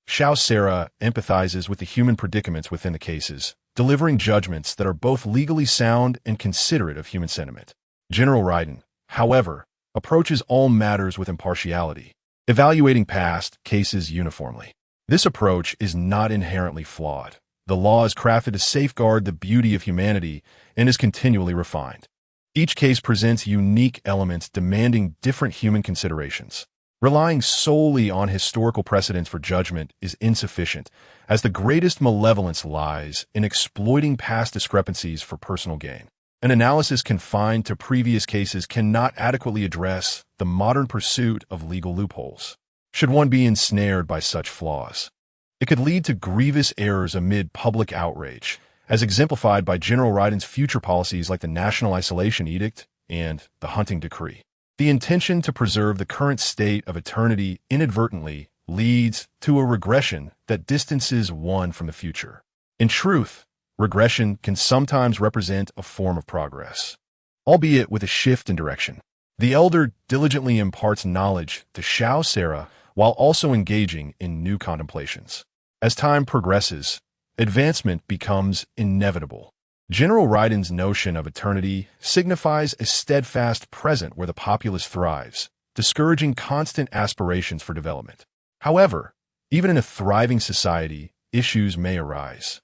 Xiao Sera empathizes with the human predicaments within the cases, delivering judgments that are both legally sound and considerate of human sentiment. General Raiden, however, approaches all matters with impartiality, evaluating past cases uniformly. This approach is not inherently flawed. The law is crafted to safeguard the beauty of humanity and is continually refined. Each case presents unique elements demanding different human considerations. Relying solely on historical precedents for judgment is insufficient, as the greatest malevolence lies in exploiting past discrepancies for personal gain. An analysis confined to previous cases cannot adequately address the modern pursuit of legal loopholes. Should one be ensnared by such flaws, it could lead to grievous errors amid public outrage, as exemplified by General Raiden's future policies like the National Isolation Edict and the Hunting Decree. The intention to preserve the current state of eternity inadvertently leads to a regression that distances one from the future. In truth, regression can sometimes represent a form of progress, albeit with a shift in direction. The elder diligently imparts knowledge to Xiao Sarah while also engaging in new contemplations. As time progresses, advancement becomes inevitable. General Raiden's notion of eternity signifies a steadfast present where the populace thrives, discouraging constant aspirations for development. However, even in a thriving society, issues may arise,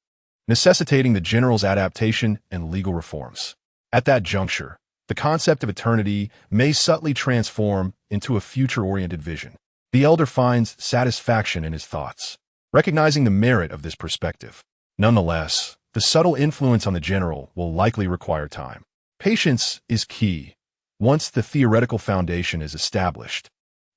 necessitating the general's adaptation and legal reforms. At that juncture, the concept of eternity may subtly transform into a future-oriented vision. The elder finds satisfaction in his thoughts, recognizing the merit of this perspective. Nonetheless, the subtle influence on the general will likely require time. Patience is key. Once the theoretical foundation is established,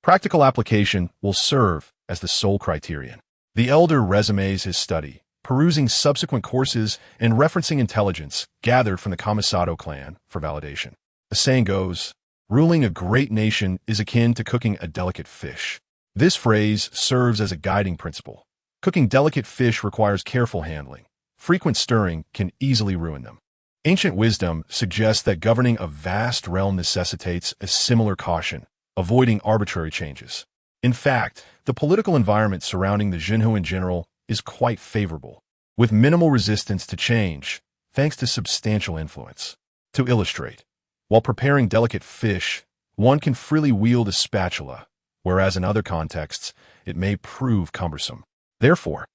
practical application will serve as the sole criterion. The elder resumes his study, perusing subsequent courses and referencing intelligence gathered from the Kamisato clan for validation. The saying goes, ruling a great nation is akin to cooking a delicate fish. This phrase serves as a guiding principle. Cooking delicate fish requires careful handling. Frequent stirring can easily ruin them. Ancient wisdom suggests that governing a vast realm necessitates a similar caution, avoiding arbitrary changes. In fact, the political environment surrounding the Jinhu in general is quite favorable, with minimal resistance to change, thanks to substantial influence. To illustrate, while preparing delicate fish, one can freely wield a spatula, whereas in other contexts, it may prove cumbersome. Therefore,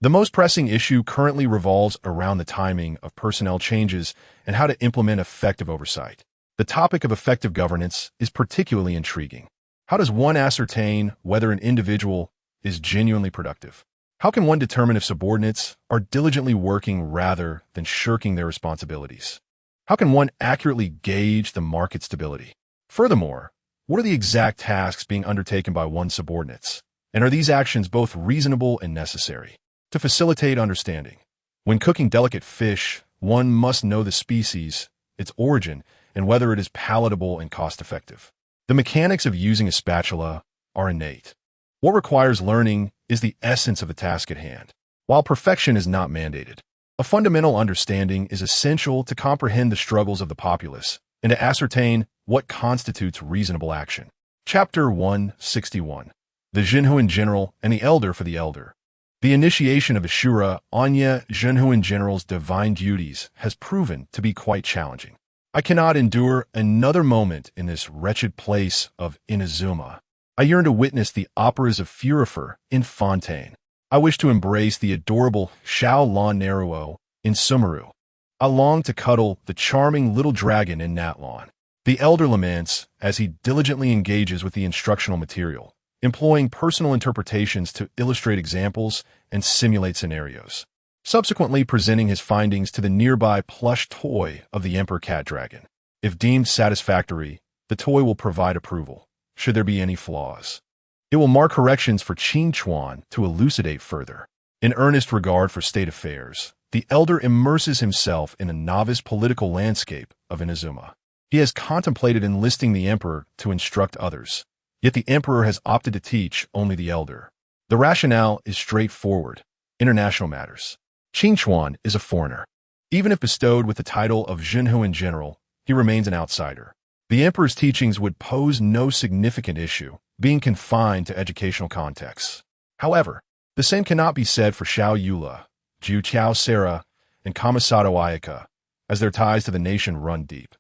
the most pressing issue currently revolves around the timing of personnel changes and how to implement effective oversight. The topic of effective governance is particularly intriguing. How does one ascertain whether an individual is genuinely productive? How can one determine if subordinates are diligently working rather than shirking their responsibilities? How can one accurately gauge the market stability? Furthermore, what are the exact tasks being undertaken by one's subordinates? And are these actions both reasonable and necessary? To facilitate understanding, when cooking delicate fish, one must know the species, its origin, and whether it is palatable and cost-effective. The mechanics of using a spatula are innate. What requires learning is the essence of the task at hand. While perfection is not mandated, a fundamental understanding is essential to comprehend the struggles of the populace and to ascertain what constitutes reasonable action. Chapter 161. The Jinhu in General and the Elder for the Elder. The initiation of Ashura Anya Jinhu in General's divine duties has proven to be quite challenging. I cannot endure another moment in this wretched place of Inazuma. I yearn to witness the operas of Furifer in Fontaine. I wish to embrace the adorable Xiao Lan Neruo in Sumeru. I long to cuddle the charming little dragon in Natlan. The elder laments as he diligently engages with the instructional material, employing personal interpretations to illustrate examples and simulate scenarios, subsequently presenting his findings to the nearby plush toy of the Emperor Cat Dragon. If deemed satisfactory, the toy will provide approval, should there be any flaws. It will mark corrections for Qin Chuan to elucidate further. In earnest regard for state affairs, the elder immerses himself in a novice political landscape of Inazuma. He has contemplated enlisting the emperor to instruct others, yet the emperor has opted to teach only the elder. The rationale is straightforward. International matters. Qin Chuan is a foreigner. Even if bestowed with the title of Jinhu in General, he remains an outsider. The emperor's teachings would pose no significant issue, being confined to educational contexts. However, the same cannot be said for Xiao Yula, Ju Qiao Sera, and Kamisato Ayaka, as their ties to the nation run deep.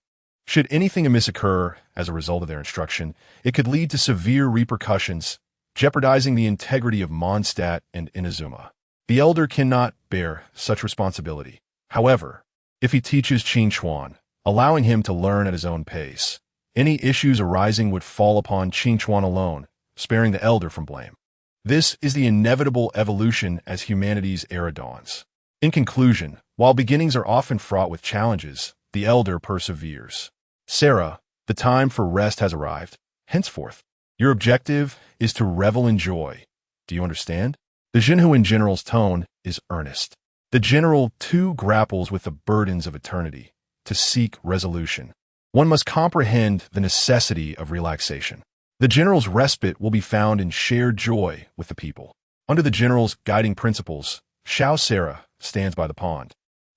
Should anything amiss occur as a result of their instruction, it could lead to severe repercussions, jeopardizing the integrity of Mondstadt and Inazuma. The elder cannot bear such responsibility. However, if he teaches Qin Chuan, allowing him to learn at his own pace, any issues arising would fall upon Qin Chuan alone, sparing the elder from blame. This is the inevitable evolution as humanity's era dawns. In conclusion, while beginnings are often fraught with challenges, the elder perseveres. Sarah, the time for rest has arrived. Henceforth, your objective is to revel in joy. Do you understand? The Jinhu in General's tone is earnest. The general, too, grapples with the burdens of eternity. To seek resolution, one must comprehend the necessity of relaxation. The general's respite will be found in shared joy with the people. Under the general's guiding principles, Xiao Sarah stands by the pond,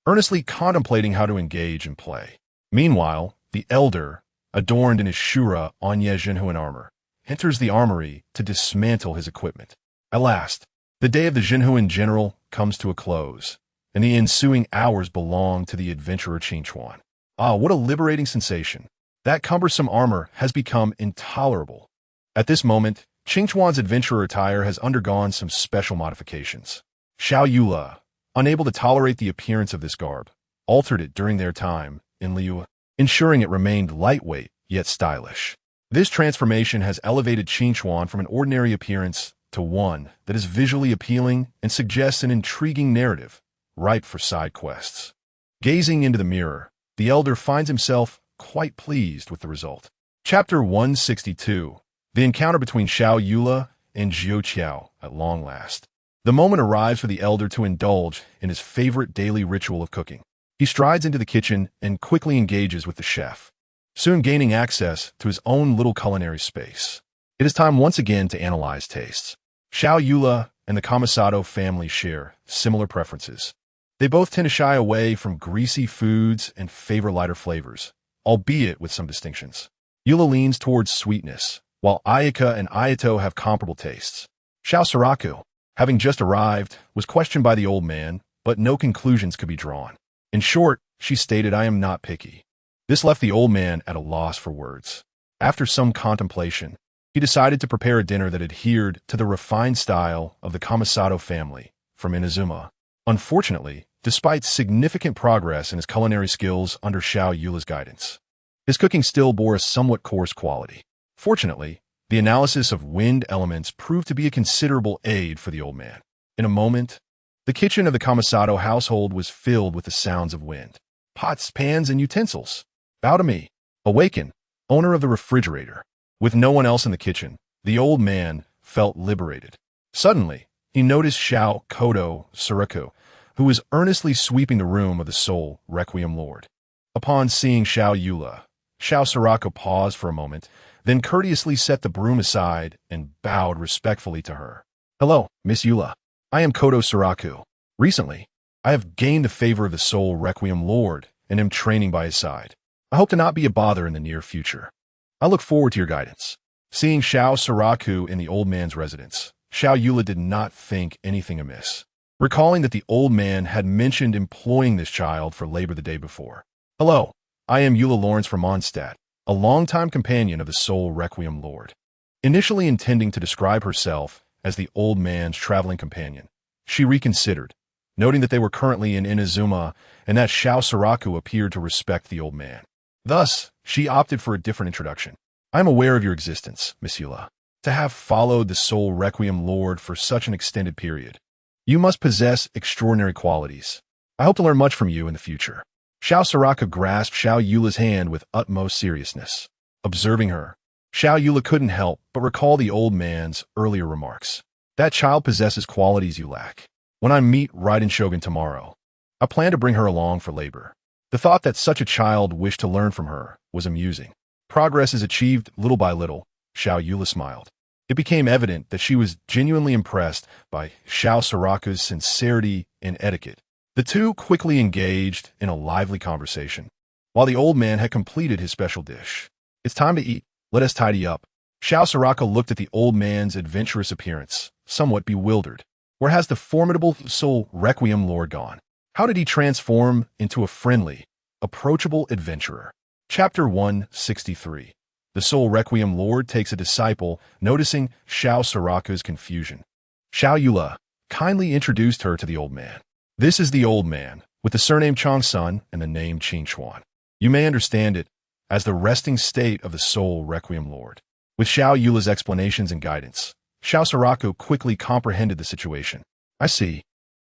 earnestly contemplating how to engage in play. Meanwhile, the elder, adorned in his Shura Anye Jinhuan armor, enters the armory to dismantle his equipment. At last, the day of the Jinhuan general comes to a close, and the ensuing hours belong to the adventurer Qingchuan. Ah, what a liberating sensation. That cumbersome armor has become intolerable. At this moment, Qingchuan's adventurer attire has undergone some special modifications. Xiao Yula, unable to tolerate the appearance of this garb, altered it during their time in Liu, ensuring it remained lightweight yet stylish. This transformation has elevated Qingchuan from an ordinary appearance to one that is visually appealing and suggests an intriguing narrative, ripe for side quests. Gazing into the mirror, the elder finds himself quite pleased with the result. Chapter 162. The encounter between Xiao Yula and Jiu Qiao at long last. The moment arrives for the elder to indulge in his favorite daily ritual of cooking. He strides into the kitchen and quickly engages with the chef, soon gaining access to his own little culinary space. It is time once again to analyze tastes. Xiao Yula and the Kamisato family share similar preferences. They both tend to shy away from greasy foods and favor lighter flavors, albeit with some distinctions. Yula leans towards sweetness, while Ayaka and Ayato have comparable tastes. Xiao Saraku, having just arrived, was questioned by the old man, but no conclusions could be drawn. In short, she stated, "I am not picky." This left the old man at a loss for words. After some contemplation, he decided to prepare a dinner that adhered to the refined style of the Kamisato family from Inazuma. Unfortunately, despite significant progress in his culinary skills under Xiao Yula's guidance, his cooking still bore a somewhat coarse quality. Fortunately, the analysis of wind elements proved to be a considerable aid for the old man. In a moment, the kitchen of the Kamisato household was filled with the sounds of wind. Pots, pans, and utensils. Bow to me. Awaken, owner of the refrigerator. With no one else in the kitchen, the old man felt liberated. Suddenly, he noticed Xiao Kodo Suraku, who was earnestly sweeping the room of the Soul Requiem Lord. Upon seeing Xiao Yula, Xiao Suraku paused for a moment, then courteously set the broom aside and bowed respectfully to her. "Hello, Miss Yula. I am Kodo Suraku. Recently, I have gained the favor of the Soul Requiem Lord and am training by his side. I hope to not be a bother in the near future. I look forward to your guidance." Seeing Xiao Suraku in the old man's residence, Xiao Yula did not think anything amiss, recalling that the old man had mentioned employing this child for labor the day before. "Hello, I am Yula Lawrence from Mondstadt, a longtime companion of the Soul Requiem Lord." Initially intending to describe herself as the old man's traveling companion, she reconsidered, noting that they were currently in Inazuma and that Xiao Suraku appeared to respect the old man. Thus, she opted for a different introduction. "I am aware of your existence, Miss Yula. To have followed the Soul Requiem Lord for such an extended period, you must possess extraordinary qualities. I hope to learn much from you in the future." Xiao Suraku grasped Xiao Yula's hand with utmost seriousness. Observing her, Xiao Yula couldn't help but recall the old man's earlier remarks. "That child possesses qualities you lack. When I meet Raiden Shogun tomorrow, I plan to bring her along for labor." The thought that such a child wished to learn from her was amusing. Progress is achieved little by little, Xiao Yula smiled. It became evident that she was genuinely impressed by Xiao Suraku's sincerity and etiquette. The two quickly engaged in a lively conversation, while the old man had completed his special dish. "It's time to eat. Let us tidy up." Xiao Suraku looked at the old man's adventurous appearance, somewhat bewildered. Where has the formidable Soul Requiem Lord gone? How did he transform into a friendly, approachable adventurer? Chapter 163. The Soul Requiem Lord takes a disciple, noticing Xiao Suraku's confusion. Xiao Yula kindly introduced her to the old man. "This is the old man, with the surname Changsun and the name Qingchuan. You may understand it as the resting state of the Soul Requiem Lord." With Xiao Yula's explanations and guidance, Xiao Suraku quickly comprehended the situation. "I see.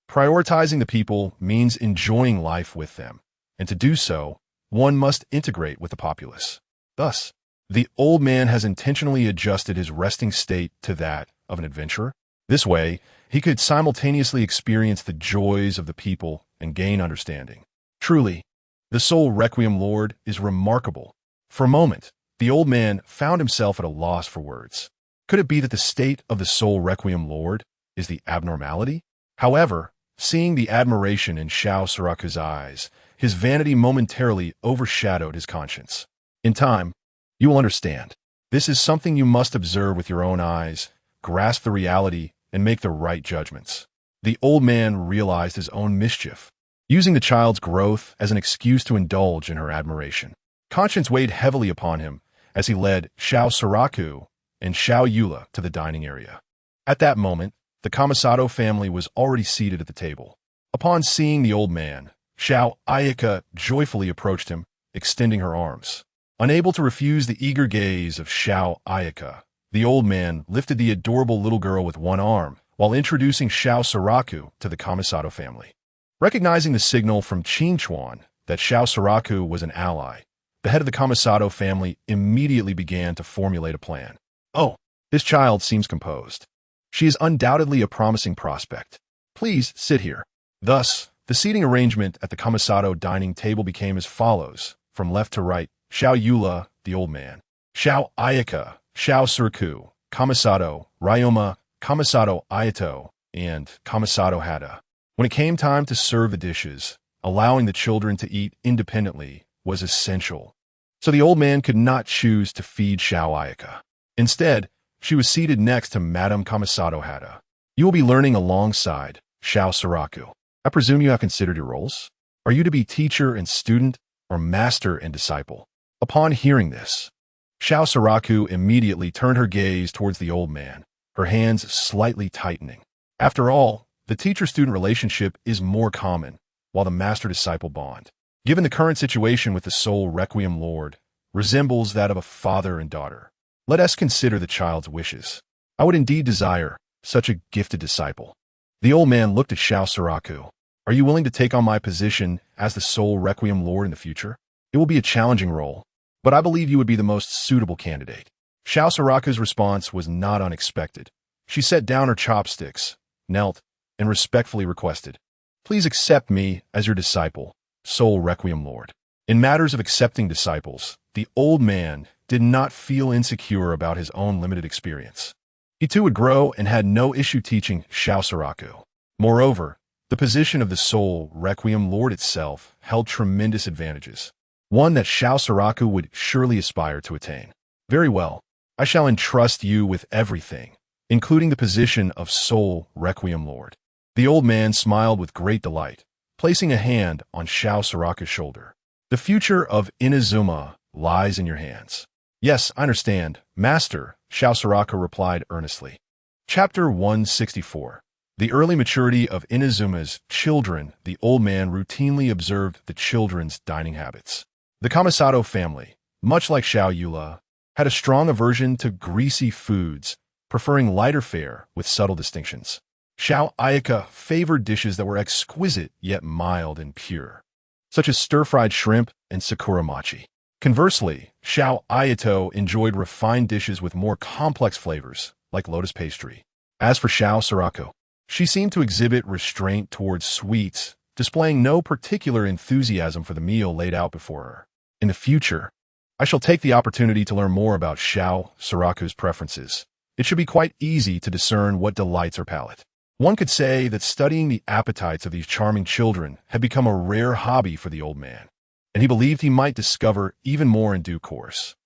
Prioritizing the people means enjoying life with them, and to do so, one must integrate with the populace. Thus, the old man has intentionally adjusted his resting state to that of an adventurer. This way, he could simultaneously experience the joys of the people and gain understanding. Truly, the Soul Requiem Lord is remarkable." For a moment, The old man found himself at a loss for words. Could it be that the state of the soul Requiem Lord is the abnormality? However, seeing the admiration in Xiao Soraku's eyes, his vanity momentarily overshadowed his conscience. In time, you will understand. This is something you must observe with your own eyes, grasp the reality, and make the right judgments. The old man realized his own mischief, using the child's growth as an excuse to indulge in her admiration. Conscience weighed heavily upon him as he led Xiao Soraku and Xiao Yula to the dining area. At that moment, the Kamisato family was already seated at the table. Upon seeing the old man, Xiao Ayaka joyfully approached him, extending her arms. Unable to refuse the eager gaze of Xiao Ayaka, the old man lifted the adorable little girl with one arm while introducing Xiao Soraku to the Kamisato family. Recognizing the signal from Qingchuan that Xiao Soraku was an ally, the head of the Kamisato family immediately began to formulate a plan. Oh, this child seems composed. She is undoubtedly a promising prospect. Please sit here. Thus, the seating arrangement at the Kamisato dining table became as follows, from left to right: Xiao Yula, the old man; Xiao Ayaka, Xiao Surku, Kamisato, Ryoma, Kamisato Ayato, and Kamisato Hada. When it came time to serve the dishes, allowing the children to eat independently was essential. So the old man could not choose to feed Xiao Ayaka. Instead, she was seated next to Madame Kamisato Hada. You will be learning alongside Xiao Soraku. I presume you have considered your roles? Are you to be teacher and student, or master and disciple? Upon hearing this, Xiao Soraku immediately turned her gaze towards the old man, her hands slightly tightening. After all, the teacher-student relationship is more common, while the master-disciple bond, given the current situation with the soul Requiem Lord, resembles that of a father and daughter. Let us consider the child's wishes. I would indeed desire such a gifted disciple. The old man looked at Xiao Soraku. Are you willing to take on my position as the soul Requiem Lord in the future? It will be a challenging role, but I believe you would be the most suitable candidate. Xiao Soraku's response was not unexpected. She set down her chopsticks, knelt, and respectfully requested, "Please accept me as your disciple, soul Requiem Lord." In matters of accepting disciples, the old man did not feel insecure about his own limited experience. He too would grow and had no issue teaching Xiao Soraku. Moreover, the position of the soul Requiem Lord itself held tremendous advantages, one that Xiao Soraku would surely aspire to attain. Very well, I shall entrust you with everything, including the position of soul Requiem Lord. The old man smiled with great delight, placing a hand on Xiao Soraku's shoulder. The future of Inazuma lies in your hands. Yes, I understand, Master, Xiao Soraku replied earnestly. Chapter 164. The early maturity of Inazuma's children. The old man routinely observed the children's dining habits. The Kamisato family, much like Xiao Yula, had a strong aversion to greasy foods, preferring lighter fare with subtle distinctions. Xiao Ayaka favored dishes that were exquisite yet mild and pure, such as stir-fried shrimp and sakura machi. Conversely, Xiao Ayato enjoyed refined dishes with more complex flavors, like lotus pastry. As for Xiao Soraku, she seemed to exhibit restraint towards sweets, displaying no particular enthusiasm for the meal laid out before her. In the future, I shall take the opportunity to learn more about Xiao Soraku's preferences. It should be quite easy to discern what delights her palate. One could say that studying the appetites of these charming children had become a rare hobby for the old man, and he believed he might discover even more in due course.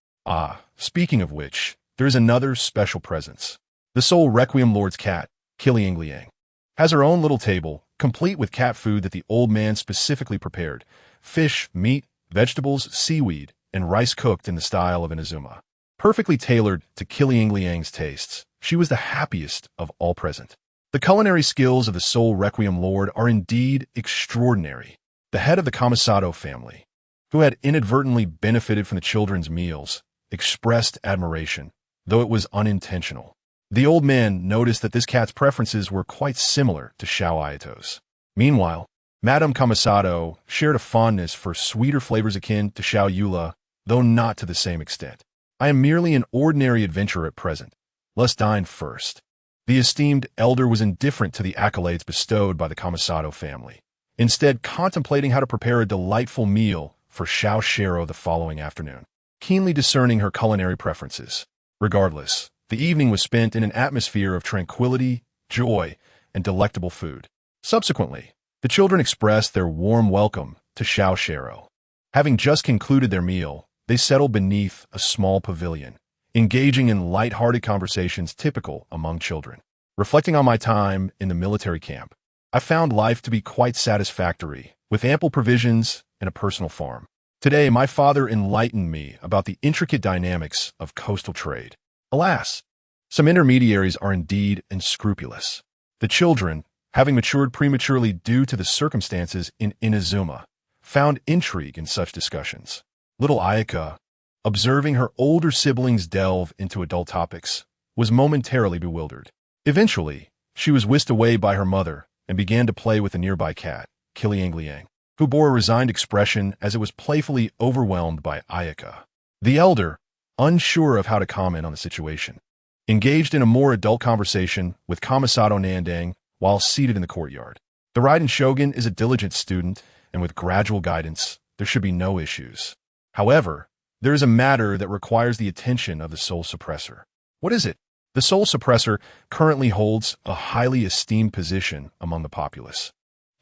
Speaking of which, there is another special presence. The soul Requiem Lord's cat, Qiliangliang, has her own little table, complete with cat food that the old man specifically prepared: fish, meat, vegetables, seaweed, and rice cooked in the style of Inazuma. Perfectly tailored to Qiliangliang's tastes, she was the happiest of all present. The culinary skills of the soul Requiem Lord are indeed extraordinary. The head of the Kamisato family, who had inadvertently benefited from the children's meals, expressed admiration, though it was unintentional. The old man noticed that this cat's preferences were quite similar to Xiao Ayato's. Meanwhile, Madame Kamisato shared a fondness for sweeter flavors akin to Xiao Yula, though not to the same extent. I am merely an ordinary adventurer at present. Let's dine first. The esteemed elder was indifferent to the accolades bestowed by the Kamisato family, instead contemplating how to prepare a delightful meal for Xiao Shiro the following afternoon. keenly discerning her culinary preferences. Regardless, the evening was spent in an atmosphere of tranquility, joy, and delectable food. Subsequently, the children expressed their warm welcome to Xiao Shero. Having just concluded their meal, they settled beneath a small pavilion, engaging in light-hearted conversations typical among children. Reflecting on my time in the military camp, I found life to be quite satisfactory, with ample provisions and a personal farm. Today, my father enlightened me about the intricate dynamics of coastal trade. Alas, some intermediaries are indeed unscrupulous. The children, having matured prematurely due to the circumstances in Inazuma, found intrigue in such discussions. Little Ayaka, observing her older siblings delve into adult topics, was momentarily bewildered. Eventually, she was whisked away by her mother and began to play with a nearby cat, Kiliangliang, who bore a resigned expression as it was playfully overwhelmed by Ayaka. The elder, unsure of how to comment on the situation, engaged in a more adult conversation with Kamisato Nandang while seated in the courtyard. The Raiden Shogun is a diligent student, and with gradual guidance, there should be no issues. However, there is a matter that requires the attention of the Soul Suppressor. What is it? The Soul Suppressor currently holds a highly esteemed position among the populace.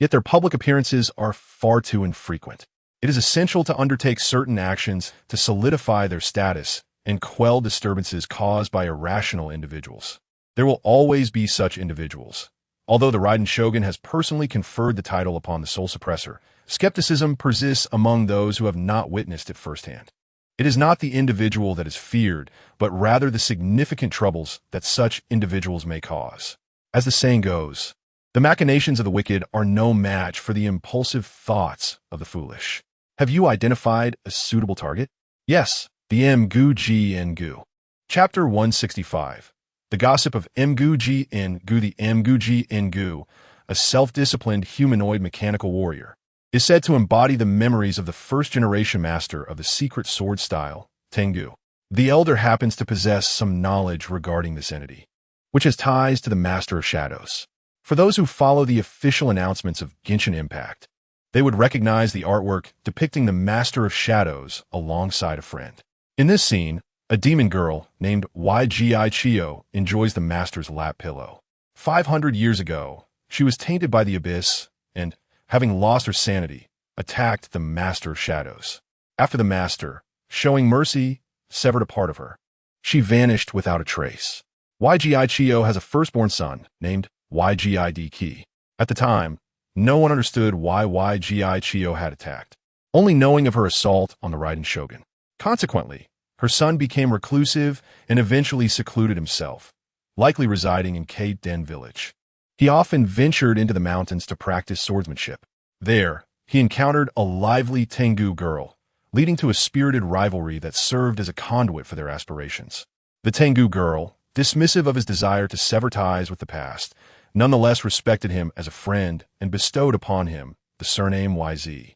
Yet their public appearances are far too infrequent. It is essential to undertake certain actions to solidify their status and quell disturbances caused by irrational individuals. There will always be such individuals. Although the Raiden Shogun has personally conferred the title upon the Soul Suppressor, skepticism persists among those who have not witnessed it firsthand. It is not the individual that is feared, but rather the significant troubles that such individuals may cause. As the saying goes, the machinations of the wicked are no match for the impulsive thoughts of the foolish. Have you identified a suitable target? Yes, the Mgu Ngu. Chapter 165. The Gossip of Mgu Ngu. The Mgu Ngu, a self-disciplined humanoid mechanical warrior, is said to embody the memories of the first-generation master of the secret sword style, Tengu. The elder happens to possess some knowledge regarding this entity, which has ties to the Master of Shadows. For those who follow the official announcements of Genshin Impact, they would recognize the artwork depicting the Master of Shadows alongside a friend. In this scene, a demon girl named Ygi Chio enjoys the Master's lap pillow. 500 years ago, she was tainted by the abyss and, having lost her sanity, attacked the Master of Shadows. After the Master, showing mercy, severed a part of her, she vanished without a trace. Ygi Chio has a firstborn son named Ygi. At the time, no one understood why Ygi Chio had attacked, only knowing of her assault on the Raiden Shogun. Consequently, her son became reclusive and eventually secluded himself, likely residing in Kate Den village. He often ventured into the mountains to practice swordsmanship. There, he encountered a lively Tengu girl, leading to a spirited rivalry that served as a conduit for their aspirations. The Tengu girl, dismissive of his desire to sever ties with the past, nonetheless respected him as a friend and bestowed upon him the surname YZ.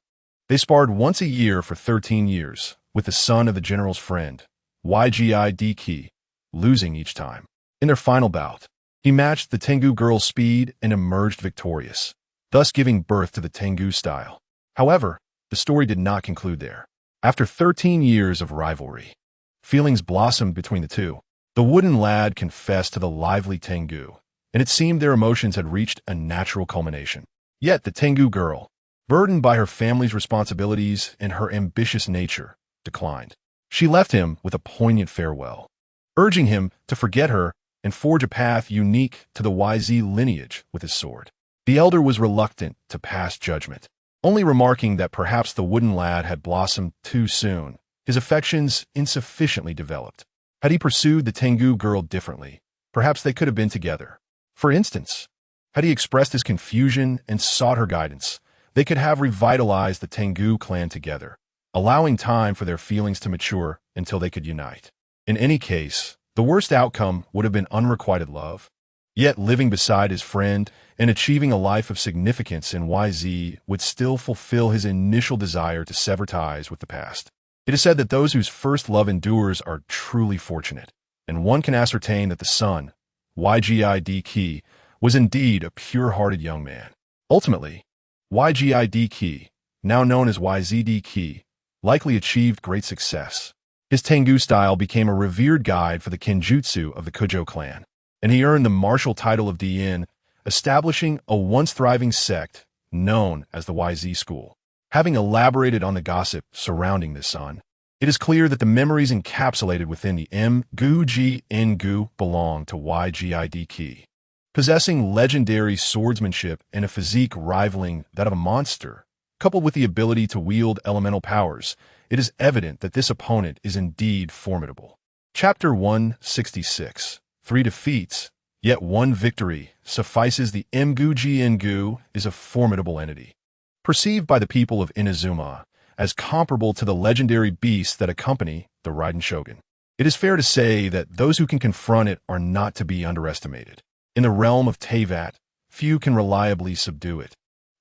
They sparred once a year for 13 years, with the son of the general's friend, Ygi, losing each time. In their final bout, he matched the Tengu girl's speed and emerged victorious, thus giving birth to the Tengu style. However, the story did not conclude there. After 13 years of rivalry, feelings blossomed between the two. The wooden lad confessed to the lively Tengu, and it seemed their emotions had reached a natural culmination. Yet the Tengu girl, burdened by her family's responsibilities and her ambitious nature, declined. She left him with a poignant farewell, urging him to forget her and forge a path unique to the YZ lineage with his sword. The elder was reluctant to pass judgment, only remarking that perhaps the wooden lad had blossomed too soon, his affections insufficiently developed. Had he pursued the Tengu girl differently, perhaps they could have been together. For instance, had he expressed his confusion and sought her guidance, they could have revitalized the Tengu clan together, allowing time for their feelings to mature until they could unite. In any case, the worst outcome would have been unrequited love. Yet living beside his friend and achieving a life of significance in YZ would still fulfill his initial desire to sever ties with the past. It is said that those whose first love endures are truly fortunate, and one can ascertain that the son, Ygi, was indeed a pure-hearted young man. Ultimately, Ygi, now known as YZD, likely achieved great success. His Tengu style became a revered guide for the Kenjutsu of the Kujo clan, and he earned the martial title of Diin, establishing a once-thriving sect known as the YZ School. Having elaborated on the gossip surrounding this son, it is clear that the memories encapsulated within the M-gu-ji-in-gu belong to YGID. Possessing legendary swordsmanship and a physique rivaling that of a monster, coupled with the ability to wield elemental powers, it is evident that this opponent is indeed formidable. Chapter 166. 3 defeats, yet 1 victory, suffices. The M-gu-ji-in-gu is a formidable entity, perceived by the people of Inazuma as comparable to the legendary beasts that accompany the Raiden Shogun. It is fair to say that those who can confront it are not to be underestimated. In the realm of Teyvat, few can reliably subdue it.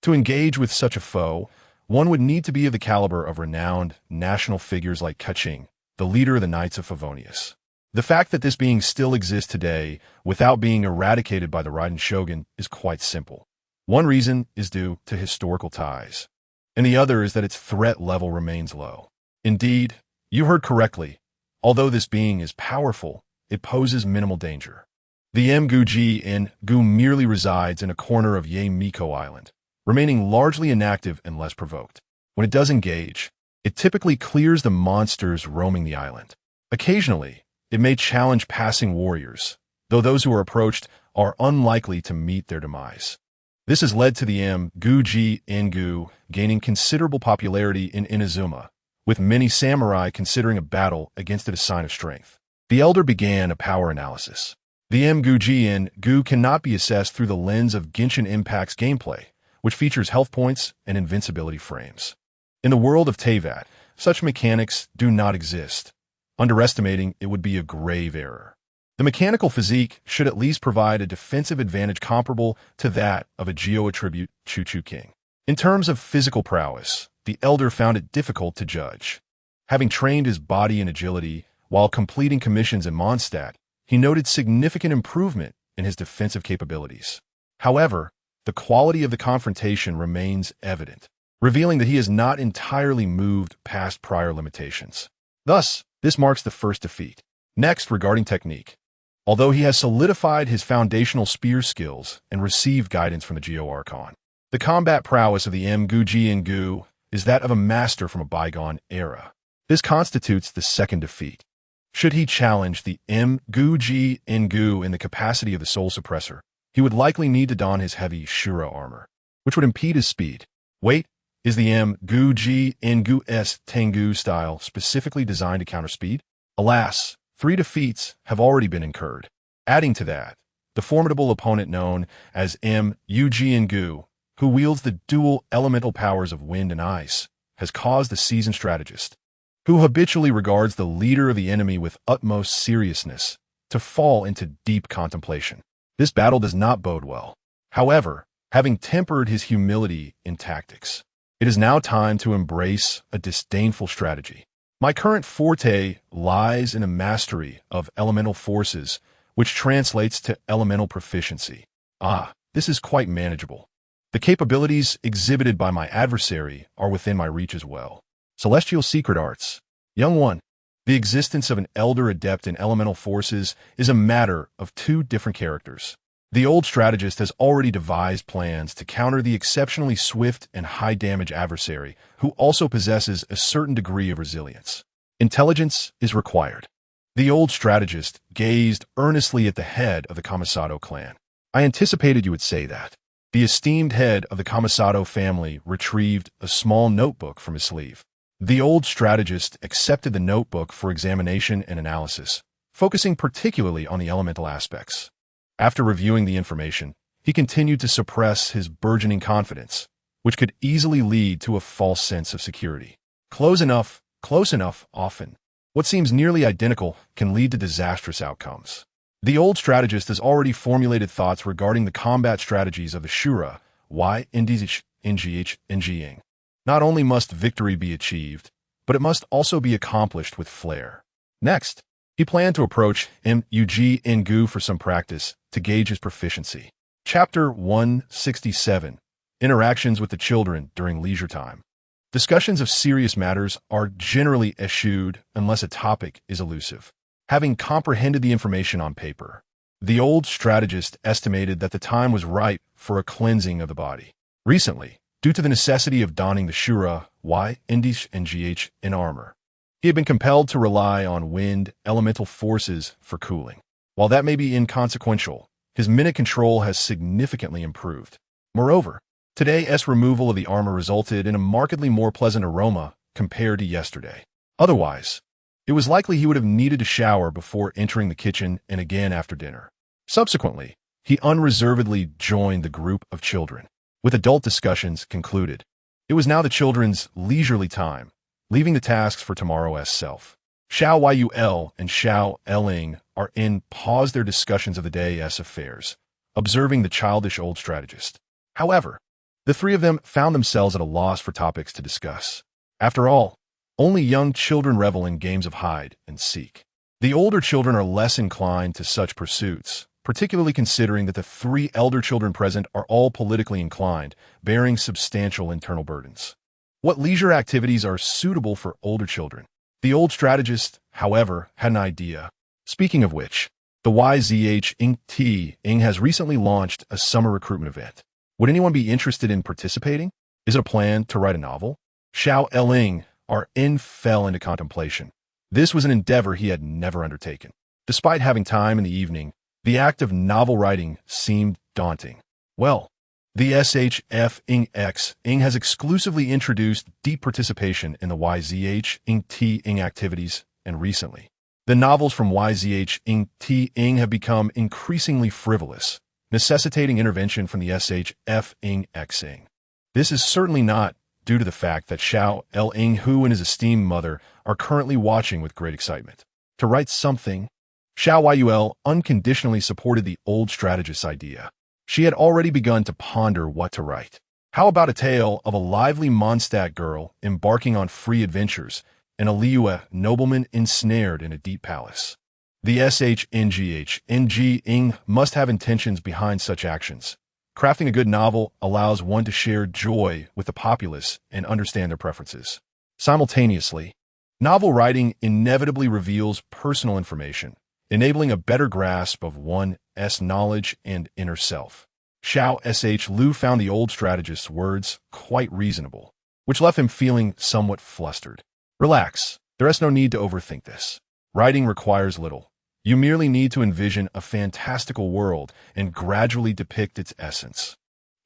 To engage with such a foe, one would need to be of the caliber of renowned national figures like Keqing, the leader of the Knights of Favonius. The fact that this being still exists today without being eradicated by the Raiden Shogun is quite simple. One reason is due to historical ties, and the other is that its threat level remains low. Indeed, you heard correctly. Although this being is powerful, it poses minimal danger. The M-gu-ji-in-gu merely resides in a corner of Ye-Miko Island, remaining largely inactive unless provoked. When it does engage, it typically clears the monsters roaming the island. Occasionally, it may challenge passing warriors, though those who are approached are unlikely to meet their demise. This has led to the M-gu-ji-in-gu gaining considerable popularity in Inazuma, with many samurai considering a battle against it a sign of strength. The Elder began a power analysis. The M-gu-ji-in-gu cannot be assessed through the lens of Genshin Impact's gameplay, which features health points and invincibility frames. In the world of Teyvat, such mechanics do not exist. Underestimating it would be a grave error. The mechanical physique should at least provide a defensive advantage comparable to that of a Geo-attribute Choo-Choo King. In terms of physical prowess, the Elder found it difficult to judge. Having trained his body in agility while completing commissions in Mondstadt, he noted significant improvement in his defensive capabilities. However, the quality of the confrontation remains evident, revealing that he has not entirely moved past prior limitations. Thus, this marks the first defeat. Next, regarding technique. Although he has solidified his foundational spear skills and received guidance from the Geo Archon, the combat prowess of the M-gu-ji-in-gu is that of a master from a bygone era. This constitutes the second defeat. Should he challenge the M-gu-ji-in-gu in the capacity of the Soul Suppressor, he would likely need to don his heavy Shura armor, which would impede his speed. Wait, is the M-gu-ji-in-gu's Tengu style specifically designed to counter speed? Alas, 3 defeats have already been incurred. Adding to that, the formidable opponent known as M-gu-ji-in-gu, who wields the dual elemental powers of wind and ice, has caused the seasoned strategist, who habitually regards the leader of the enemy with utmost seriousness, to fall into deep contemplation. This battle does not bode well. However, having tempered his humility in tactics, it is now time to embrace a disdainful strategy. My current forte lies in a mastery of elemental forces, which translates to elemental proficiency. This is quite manageable. The capabilities exhibited by my adversary are within my reach as well. Celestial Secret Arts. Young one, the existence of an elder adept in elemental forces is a matter of 2 different characters. The old strategist has already devised plans to counter the exceptionally swift and high-damage adversary, who also possesses a certain degree of resilience. Intelligence is required. The old strategist gazed earnestly at the head of the Kamisato clan. I anticipated you would say that. The esteemed head of the Kamisato family retrieved a small notebook from his sleeve. The old strategist accepted the notebook for examination and analysis, focusing particularly on the elemental aspects. After reviewing the information, he continued to suppress his burgeoning confidence, which could easily lead to a false sense of security. Close enough, often. What seems nearly identical can lead to disastrous outcomes. The old strategist has already formulated thoughts regarding the combat strategies of the Shura, Nging. Not only must victory be achieved, but it must also be accomplished with flair. Next, he planned to approach M-gu-ji-in-gu for some practice to gauge his proficiency. Chapter 167. Interactions with the children during leisure time. Discussions of serious matters are generally eschewed unless a topic is elusive. Having comprehended the information on paper, the old strategist estimated that the time was ripe for a cleansing of the body. Recently, due to the necessity of donning the Shura, Y, Indish, and GH in armor, he had been compelled to rely on wind elemental forces for cooling. While that may be inconsequential, his minute control has significantly improved. Moreover, today's removal of the armor resulted in a markedly more pleasant aroma compared to yesterday. Otherwise, it was likely he would have needed to shower before entering the kitchen and again after dinner. Subsequently, he unreservedly joined the group of children. With adult discussions concluded, it was now the children's leisurely time, leaving the tasks for tomorrow's self. Xiao Yul and Xiao Ling are in pause their discussions of the day's affairs, observing the childish old strategist. However, the three of them found themselves at a loss for topics to discuss. After all, only young children revel in games of hide and seek. The older children are less inclined to such pursuits, particularly considering that the three elder children present are all politically inclined, bearing substantial internal burdens. What leisure activities are suitable for older children? The old strategist, however, had an idea. Speaking of which, the YZH-Ing has recently launched a summer recruitment event. Would anyone be interested in participating? Is it a plan to write a novel? Xiao Ling fell into contemplation. This was an endeavor he had never undertaken. Despite having time in the evening, the act of novel writing seemed daunting. Well, the SHF-Ing has exclusively introduced deep participation in the YZH-Ing activities, and recently, the novels from YZH-Ing have become increasingly frivolous, necessitating intervention from the SHF-Ing. This is certainly not due to the fact that Xiao Ling, who and his esteemed mother are currently watching with great excitement. To write something, Xiao Yul unconditionally supported the old strategist's idea. She had already begun to ponder what to write. How about a tale of a lively Mondstadt girl embarking on free adventures and a Liyue nobleman ensnared in a deep palace? The SHNGH-Ing must have intentions behind such actions. Crafting a good novel allows one to share joy with the populace and understand their preferences. Simultaneously, novel writing inevitably reveals personal information, enabling a better grasp of one's knowledge and inner self. Xiao Sh. Lu found the old strategist's words quite reasonable, which left him feeling somewhat flustered. Relax, there is no need to overthink this. Writing requires little. You merely need to envision a fantastical world and gradually depict its essence.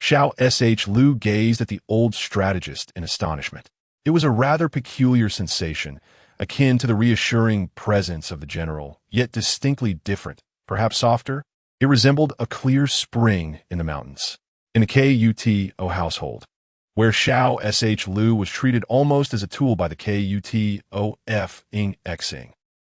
Xiao Sh. Lu gazed at the old strategist in astonishment. It was a rather peculiar sensation, akin to the reassuring presence of the general, yet distinctly different, perhaps softer. It resembled a clear spring in the mountains. In the KUTO household, where Xiao Sh. Lu was treated almost as a tool by the KUTOF-Ing.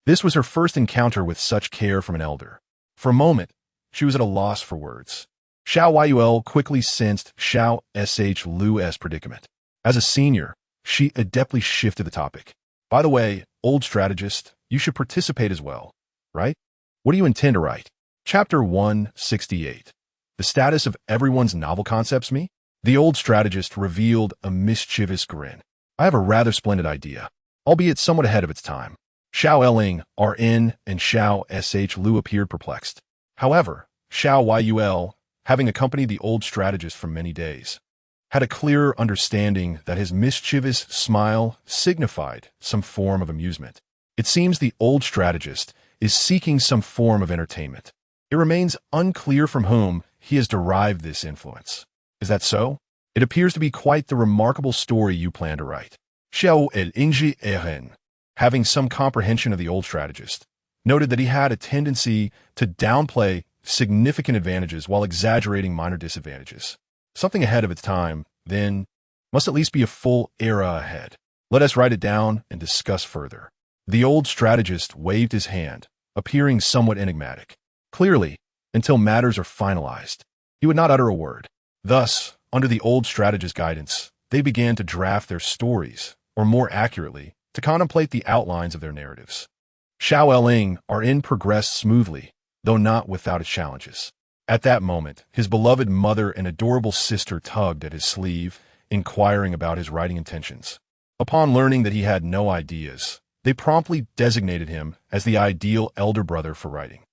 This was her first encounter with such care from an elder. For a moment, she was at a loss for words. Xiao Yul quickly sensed Xiao Sh. Lu's predicament. As a senior, she adeptly shifted the topic. By the way, old strategist, you should participate as well, right? What do you intend to write? Chapter 168. The status of everyone's novel concepts me? The old strategist revealed a mischievous grin. I have a rather splendid idea, albeit somewhat ahead of its time. Xiao Ling, RN, and Xiao Sh. Lu appeared perplexed. However, Xiao Yul, having accompanied the old strategist for many days, had a clearer understanding that his mischievous smile signified some form of amusement. It seems the old strategist is seeking some form of entertainment. It remains unclear from whom he has derived this influence. Is that so? It appears to be quite the remarkable story you plan to write. Xiao Ling, having some comprehension of the old strategist, noted that he had a tendency to downplay significant advantages while exaggerating minor disadvantages. Something ahead of its time, then, must at least be a full era ahead. Let us write it down and discuss further. The old strategist waved his hand, appearing somewhat enigmatic. Clearly, until matters are finalized, he would not utter a word. Thus, under the old strategist's guidance, they began to draft their stories, or more accurately, to contemplate the outlines of their narratives. Xiao Ling progressed smoothly, though not without its challenges. At that moment, his beloved mother and adorable sister tugged at his sleeve, inquiring about his writing intentions. Upon learning that he had no ideas, they promptly designated him as the ideal elder brother for writing.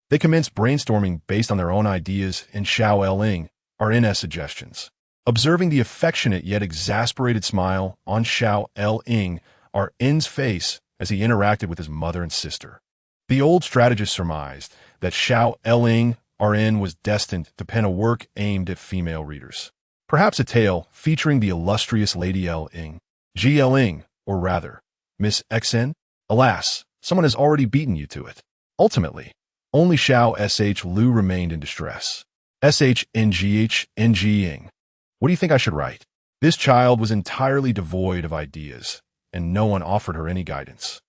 They commenced brainstorming based on their own ideas and Xiao Eling, RNS suggestions. Observing the affectionate yet exasperated smile on Xiao Eling, RN's face as he interacted with his mother and sister, the old strategist surmised that Xiao Eling, RN was destined to pen a work aimed at female readers. Perhaps a tale featuring the illustrious Lady Eling, G. Eling, or rather, Miss XN? Alas, someone has already beaten you to it. Ultimately, only Xiao Sh Lu remained in distress. SHNGH What do you think I should write? This child was entirely devoid of ideas, and no one offered her any guidance.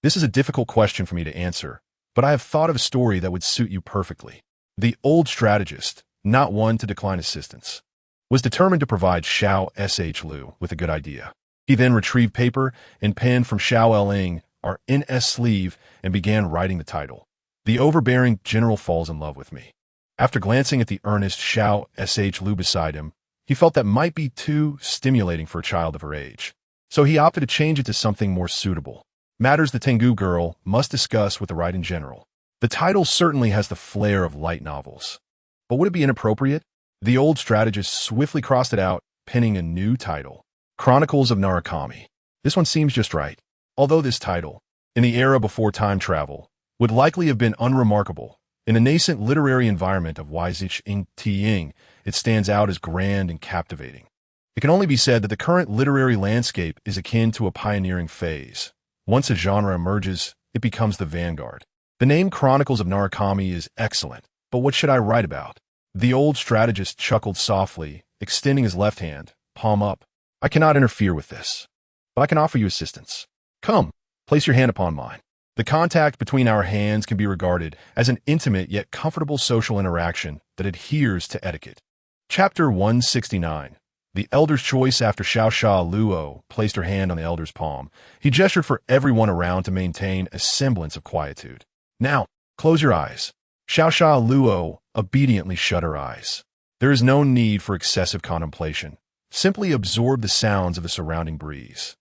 This is a difficult question for me to answer, but I have thought of a story that would suit you perfectly. The old strategist, not one to decline assistance, was determined to provide Xiao Sh Lu with a good idea. He then retrieved paper and pen from Xiao Eling, RN's sleeve, and began writing the title. The overbearing general falls in love with me. After glancing at the earnest Xiao Sh Lu beside him, he felt that might be too stimulating for a child of her age. So he opted to change it to something more suitable. Matters the Tengu girl must discuss with the right in general. The title certainly has the flair of light novels. But would it be inappropriate? The old strategist swiftly crossed it out, penning a new title. Chronicles of Narukami. This one seems just right. Although this title, in the era before time travel, would likely have been unremarkable, in a nascent literary environment of Ying, it stands out as grand and captivating. It can only be said that the current literary landscape is akin to a pioneering phase. Once a genre emerges, it becomes the vanguard. The name Chronicles of Narukami is excellent, but what should I write about? The old strategist chuckled softly, extending his left hand, palm up. I cannot interfere with this, but I can offer you assistance. Come, place your hand upon mine. The contact between our hands can be regarded as an intimate yet comfortable social interaction that adheres to etiquette. Chapter 169. The elder's choice. After Xiao Sha Luo placed her hand on the elder's palm, he gestured for everyone around to maintain a semblance of quietude. Now, close your eyes. Xiao Sha Luo obediently shut her eyes. There is no need for excessive contemplation. Simply absorb the sounds of the surrounding breeze.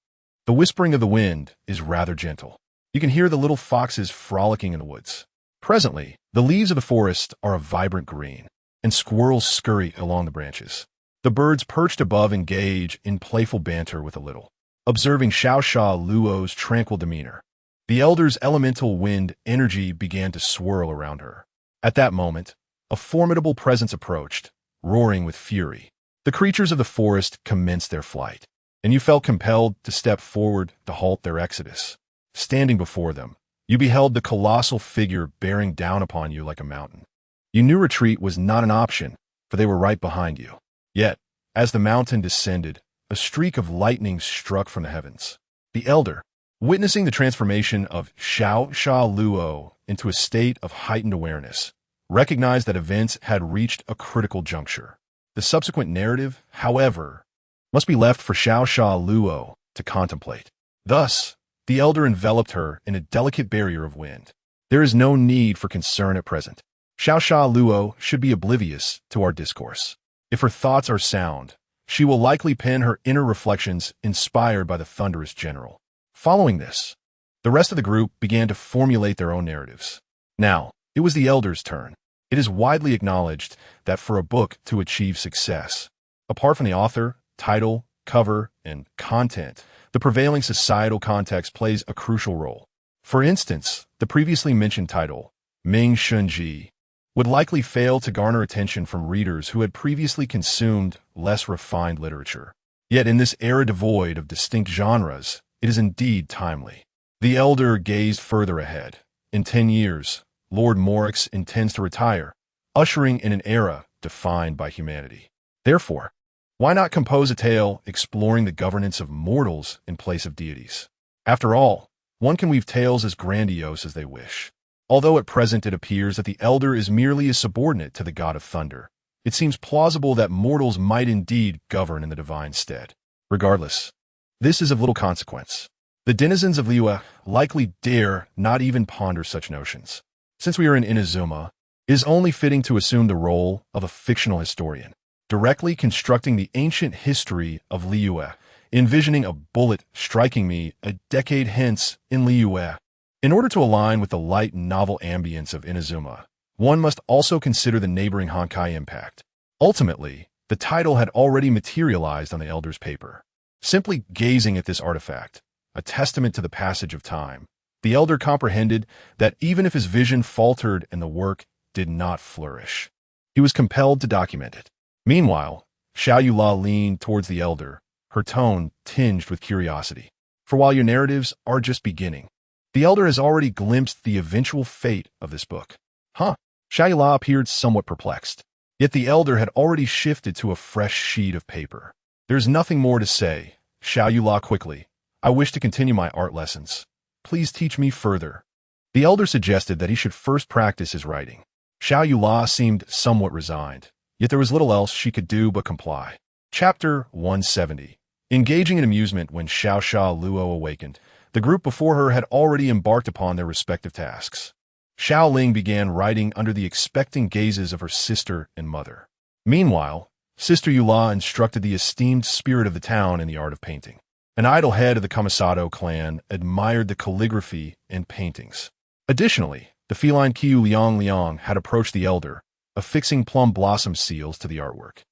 The whispering of the wind is rather gentle. You can hear the little foxes frolicking in the woods. Presently, the leaves of the forest are a vibrant green, and squirrels scurry along the branches. The birds perched above engage in playful banter with a little. Observing Xiao Sha Luo's tranquil demeanor, the elder's elemental wind energy began to swirl around her. At that moment, a formidable presence approached, roaring with fury. The creatures of the forest commenced their flight, and you felt compelled to step forward to halt their exodus. Standing before them, you beheld the colossal figure bearing down upon you like a mountain. You knew retreat was not an option, for they were right behind you. Yet, as the mountain descended, a streak of lightning struck from the heavens. The elder, witnessing the transformation of Xiao Sha Luo into a state of heightened awareness, recognized that events had reached a critical juncture. The subsequent narrative, however, must be left for Xiao Sha Luo to contemplate. Thus, the elder enveloped her in a delicate barrier of wind. There is no need for concern at present. Xiao Sha Luo should be oblivious to our discourse. If her thoughts are sound, she will likely pen her inner reflections inspired by the thunderous general. Following this, the rest of the group began to formulate their own narratives. Now, it was the elder's turn. It is widely acknowledged that for a book to achieve success, apart from the author, title, cover, and content, the prevailing societal context plays a crucial role. For instance, the previously mentioned title, Ming Shunji, would likely fail to garner attention from readers who had previously consumed less refined literature. Yet in this era devoid of distinct genres, it is indeed timely. The elder gazed further ahead. In 10 years, Lord Morix intends to retire, ushering in an era defined by humanity. Therefore, why not compose a tale exploring the governance of mortals in place of deities? After all, one can weave tales as grandiose as they wish. Although at present it appears that the elder is merely a subordinate to the god of thunder, it seems plausible that mortals might indeed govern in the divine stead. Regardless, this is of little consequence. The denizens of Liyue likely dare not even ponder such notions. Since we are in Inazuma, it is only fitting to assume the role of a fictional historian, directly constructing the ancient history of Liyue envisioning a bullet striking me a decade hence in Liyue. In order to align with the light and novel ambience of Inazuma, one must also consider the neighboring Honkai impact. Ultimately, the title had already materialized on the Elder's paper. Simply gazing at this artifact, a testament to the passage of time, the Elder comprehended that even if his vision faltered and the work did not flourish, he was compelled to document it. Meanwhile, Xiao Yula leaned towards the Elder, her tone tinged with curiosity. For while your narratives are just beginning, the Elder has already glimpsed the eventual fate of this book. Xiao Yula appeared somewhat perplexed. Yet the Elder had already shifted to a fresh sheet of paper. There's nothing more to say. Xiao Yula quickly. I wish to continue my art lessons. Please teach me further. The Elder suggested that he should first practice his writing. Xiao Yula seemed somewhat resigned, yet there was little else she could do but comply. Chapter 170. Engaging in amusement when Xiao Luo awakened, the group before her had already embarked upon their respective tasks. Xiao Ling began writing under the expecting gazes of her sister and mother. Meanwhile, Sister Yula instructed the esteemed spirit of the town in the art of painting. An idle head of the Kamisato clan admired the calligraphy and paintings. Additionally, the feline Qiu Liang had approached the Elder, affixing plum blossom seals to the artwork.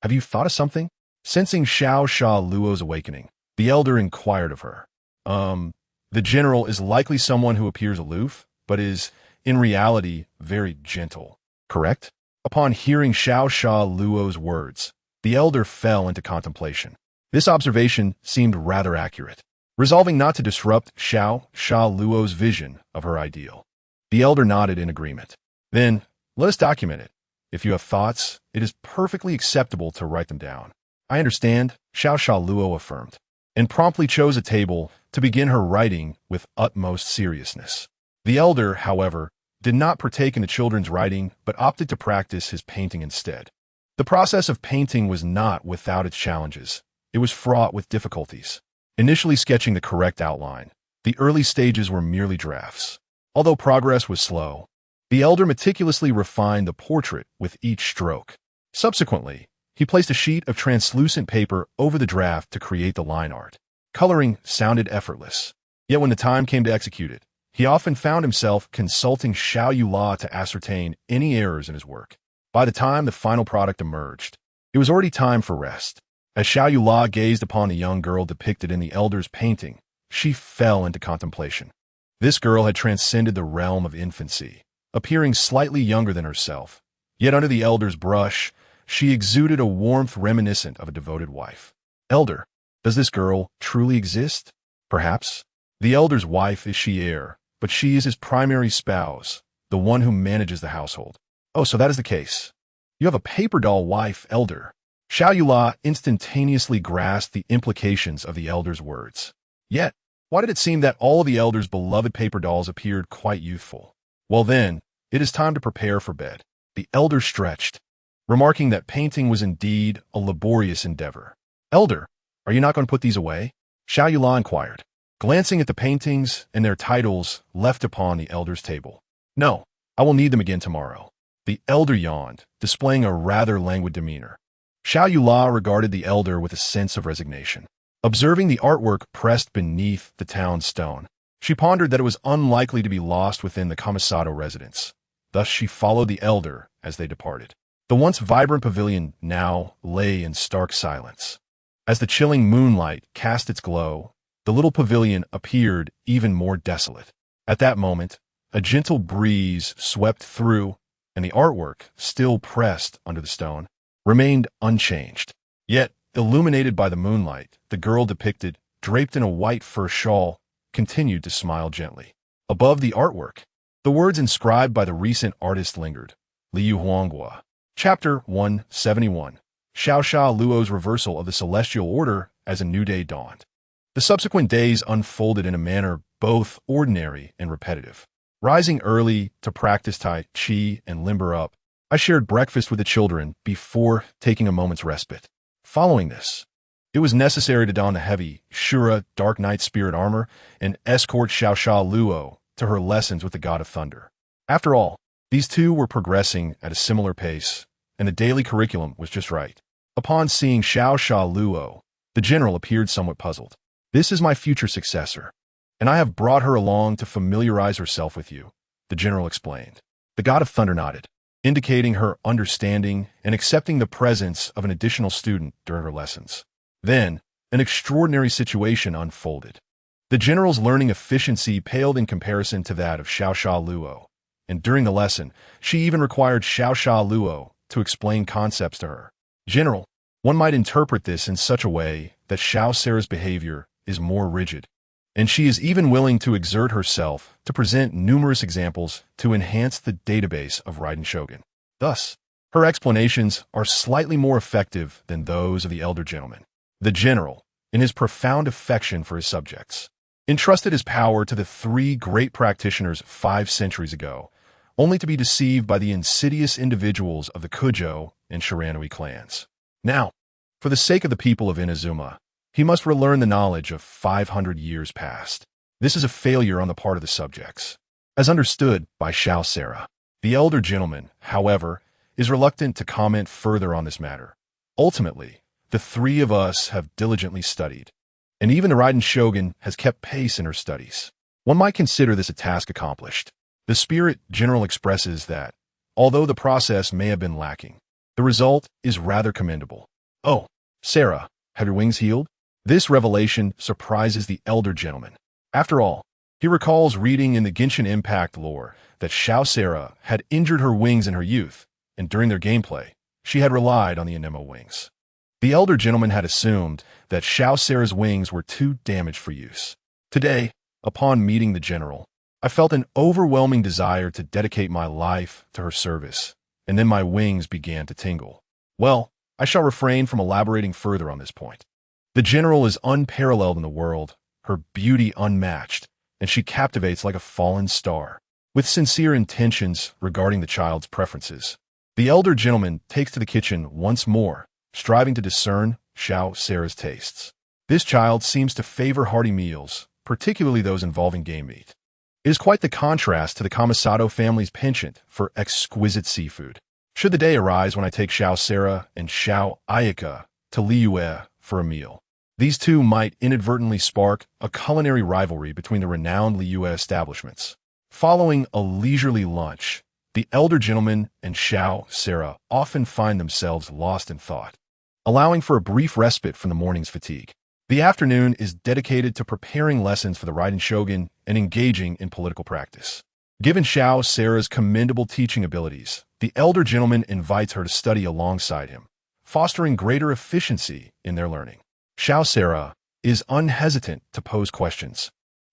Have you thought of something? Sensing Xiao Luo's awakening, the Elder inquired of her. The general is likely someone who appears aloof, but is, in reality, very gentle. Correct? Upon hearing Xiao Luo's words, the Elder fell into contemplation. This observation seemed rather accurate. Resolving not to disrupt Xiao Luo's vision of her ideal, the Elder nodded in agreement. Then, let us document it. If you have thoughts, it is perfectly acceptable to write them down. I understand, Xiao Luo affirmed, and promptly chose a table to begin her writing with utmost seriousness. The Elder, however, did not partake in the children's writing, but opted to practice his painting instead. The process of painting was not without its challenges. It was fraught with difficulties. Initially sketching the correct outline, the early stages were merely drafts. Although progress was slow, the Elder meticulously refined the portrait with each stroke. Subsequently, he placed a sheet of translucent paper over the draft to create the line art. Coloring sounded effortless. Yet when the time came to execute it, he often found himself consulting Xiao Yula to ascertain any errors in his work. By the time the final product emerged, it was already time for rest. As Xiao Yula gazed upon the young girl depicted in the Elder's painting, she fell into contemplation. This girl had transcended the realm of infancy, appearing slightly younger than herself. Yet under the Elder's brush, she exuded a warmth reminiscent of a devoted wife. Elder, does this girl truly exist? Perhaps. The Elder's wife is she heir, but she is his primary spouse, the one who manages the household. Oh, so that is the case. You have a paper doll wife, Elder. Xiao Yula instantaneously grasped the implications of the Elder's words. Yet, why did it seem that all of the Elder's beloved paper dolls appeared quite youthful? Well then, it is time to prepare for bed. The Elder stretched, remarking that painting was indeed a laborious endeavor. Elder, are you not going to put these away? Xiao Yula inquired, glancing at the paintings and their titles left upon the Elder's table. No, I will need them again tomorrow. The Elder yawned, displaying a rather languid demeanor. Xiao Yula regarded the Elder with a sense of resignation. Observing the artwork pressed beneath the town stone, she pondered that it was unlikely to be lost within the Kamisato residence. Thus she followed the Elder as they departed. The once vibrant pavilion now lay in stark silence. As the chilling moonlight cast its glow, the little pavilion appeared even more desolate. At that moment, a gentle breeze swept through, and the artwork, still pressed under the stone, remained unchanged. Yet, illuminated by the moonlight, the girl depicted, draped in a white fur shawl, continued to smile gently. Above the artwork, the words inscribed by the recent artist lingered. Liu Huanghua. Chapter 171. Xiao Luo's reversal of the celestial order as a new day dawned. The subsequent days unfolded in a manner both ordinary and repetitive. Rising early to practice Tai Chi and limber up, I shared breakfast with the children before taking a moment's respite. Following this, it was necessary to don the heavy Shura Dark Knight Spirit armor and escort Xiao Luo to her lessons with the God of Thunder. After all, these two were progressing at a similar pace, and the daily curriculum was just right. Upon seeing Xiao Luo, The general appeared somewhat puzzled. This is my future successor, and I have brought her along to familiarize herself with you, the general explained. The god of thunder nodded, indicating her understanding and accepting the presence of an additional student during her lessons. Then, an extraordinary situation unfolded. The general's learning efficiency paled in comparison to that of Xiao Sha Luo, and during the lesson, she even required Xiao Sha Luo to explain concepts to her. General, one might interpret this in such a way that Xiao Sera's behavior is more rigid, and she is even willing to exert herself to present numerous examples to enhance the database of Raiden Shogun. Thus, her explanations are slightly more effective than those of the elder gentleman. The general, in his profound affection for his subjects, entrusted his power to the three great practitioners 5 centuries ago, only to be deceived by the insidious individuals of the Kujo and Shiranui clans. Now, for the sake of the people of Inazuma, he must relearn the knowledge of 500 years past. This is a failure on the part of the subjects, as understood by Xiao Sera. The elder gentleman, however, is reluctant to comment further on this matter. Ultimately, the three of us have diligently studied, and even the Raiden Shogun has kept pace in her studies. One might consider this a task accomplished. The spirit general expresses that, although the process may have been lacking, the result is rather commendable. Oh, Sarah, have your wings healed? This revelation surprises the elder gentleman. After all, he recalls reading in the Genshin Impact lore that Xiao Sera had injured her wings in her youth, and during their gameplay, she had relied on the Anemo wings. The elder gentleman had assumed that Xiao Sera's wings were too damaged for use. Today, upon meeting the general, I felt an overwhelming desire to dedicate my life to her service, and then my wings began to tingle. Well, I shall refrain from elaborating further on this point. The general is unparalleled in the world, her beauty unmatched, and she captivates like a fallen star. With sincere intentions regarding the child's preferences, the elder gentleman takes to the kitchen once more, striving to discern Xiao Sera's tastes. This child seems to favor hearty meals, particularly those involving game meat. It is quite the contrast to the Kamisato family's penchant for exquisite seafood. Should the day arise when I take Xiao Sera and Xiao Ayaka to Liyue for a meal, these two might inadvertently spark a culinary rivalry between the renowned Liyue establishments. Following a leisurely lunch, the elder gentleman and Xiao Sera often find themselves lost in thought, allowing for a brief respite from the morning's fatigue. The afternoon is dedicated to preparing lessons for the Raiden Shogun and engaging in political practice. Given Xiao Sera's commendable teaching abilities, the elder gentleman invites her to study alongside him, fostering greater efficiency in their learning. Xiao Sera is unhesitant to pose questions,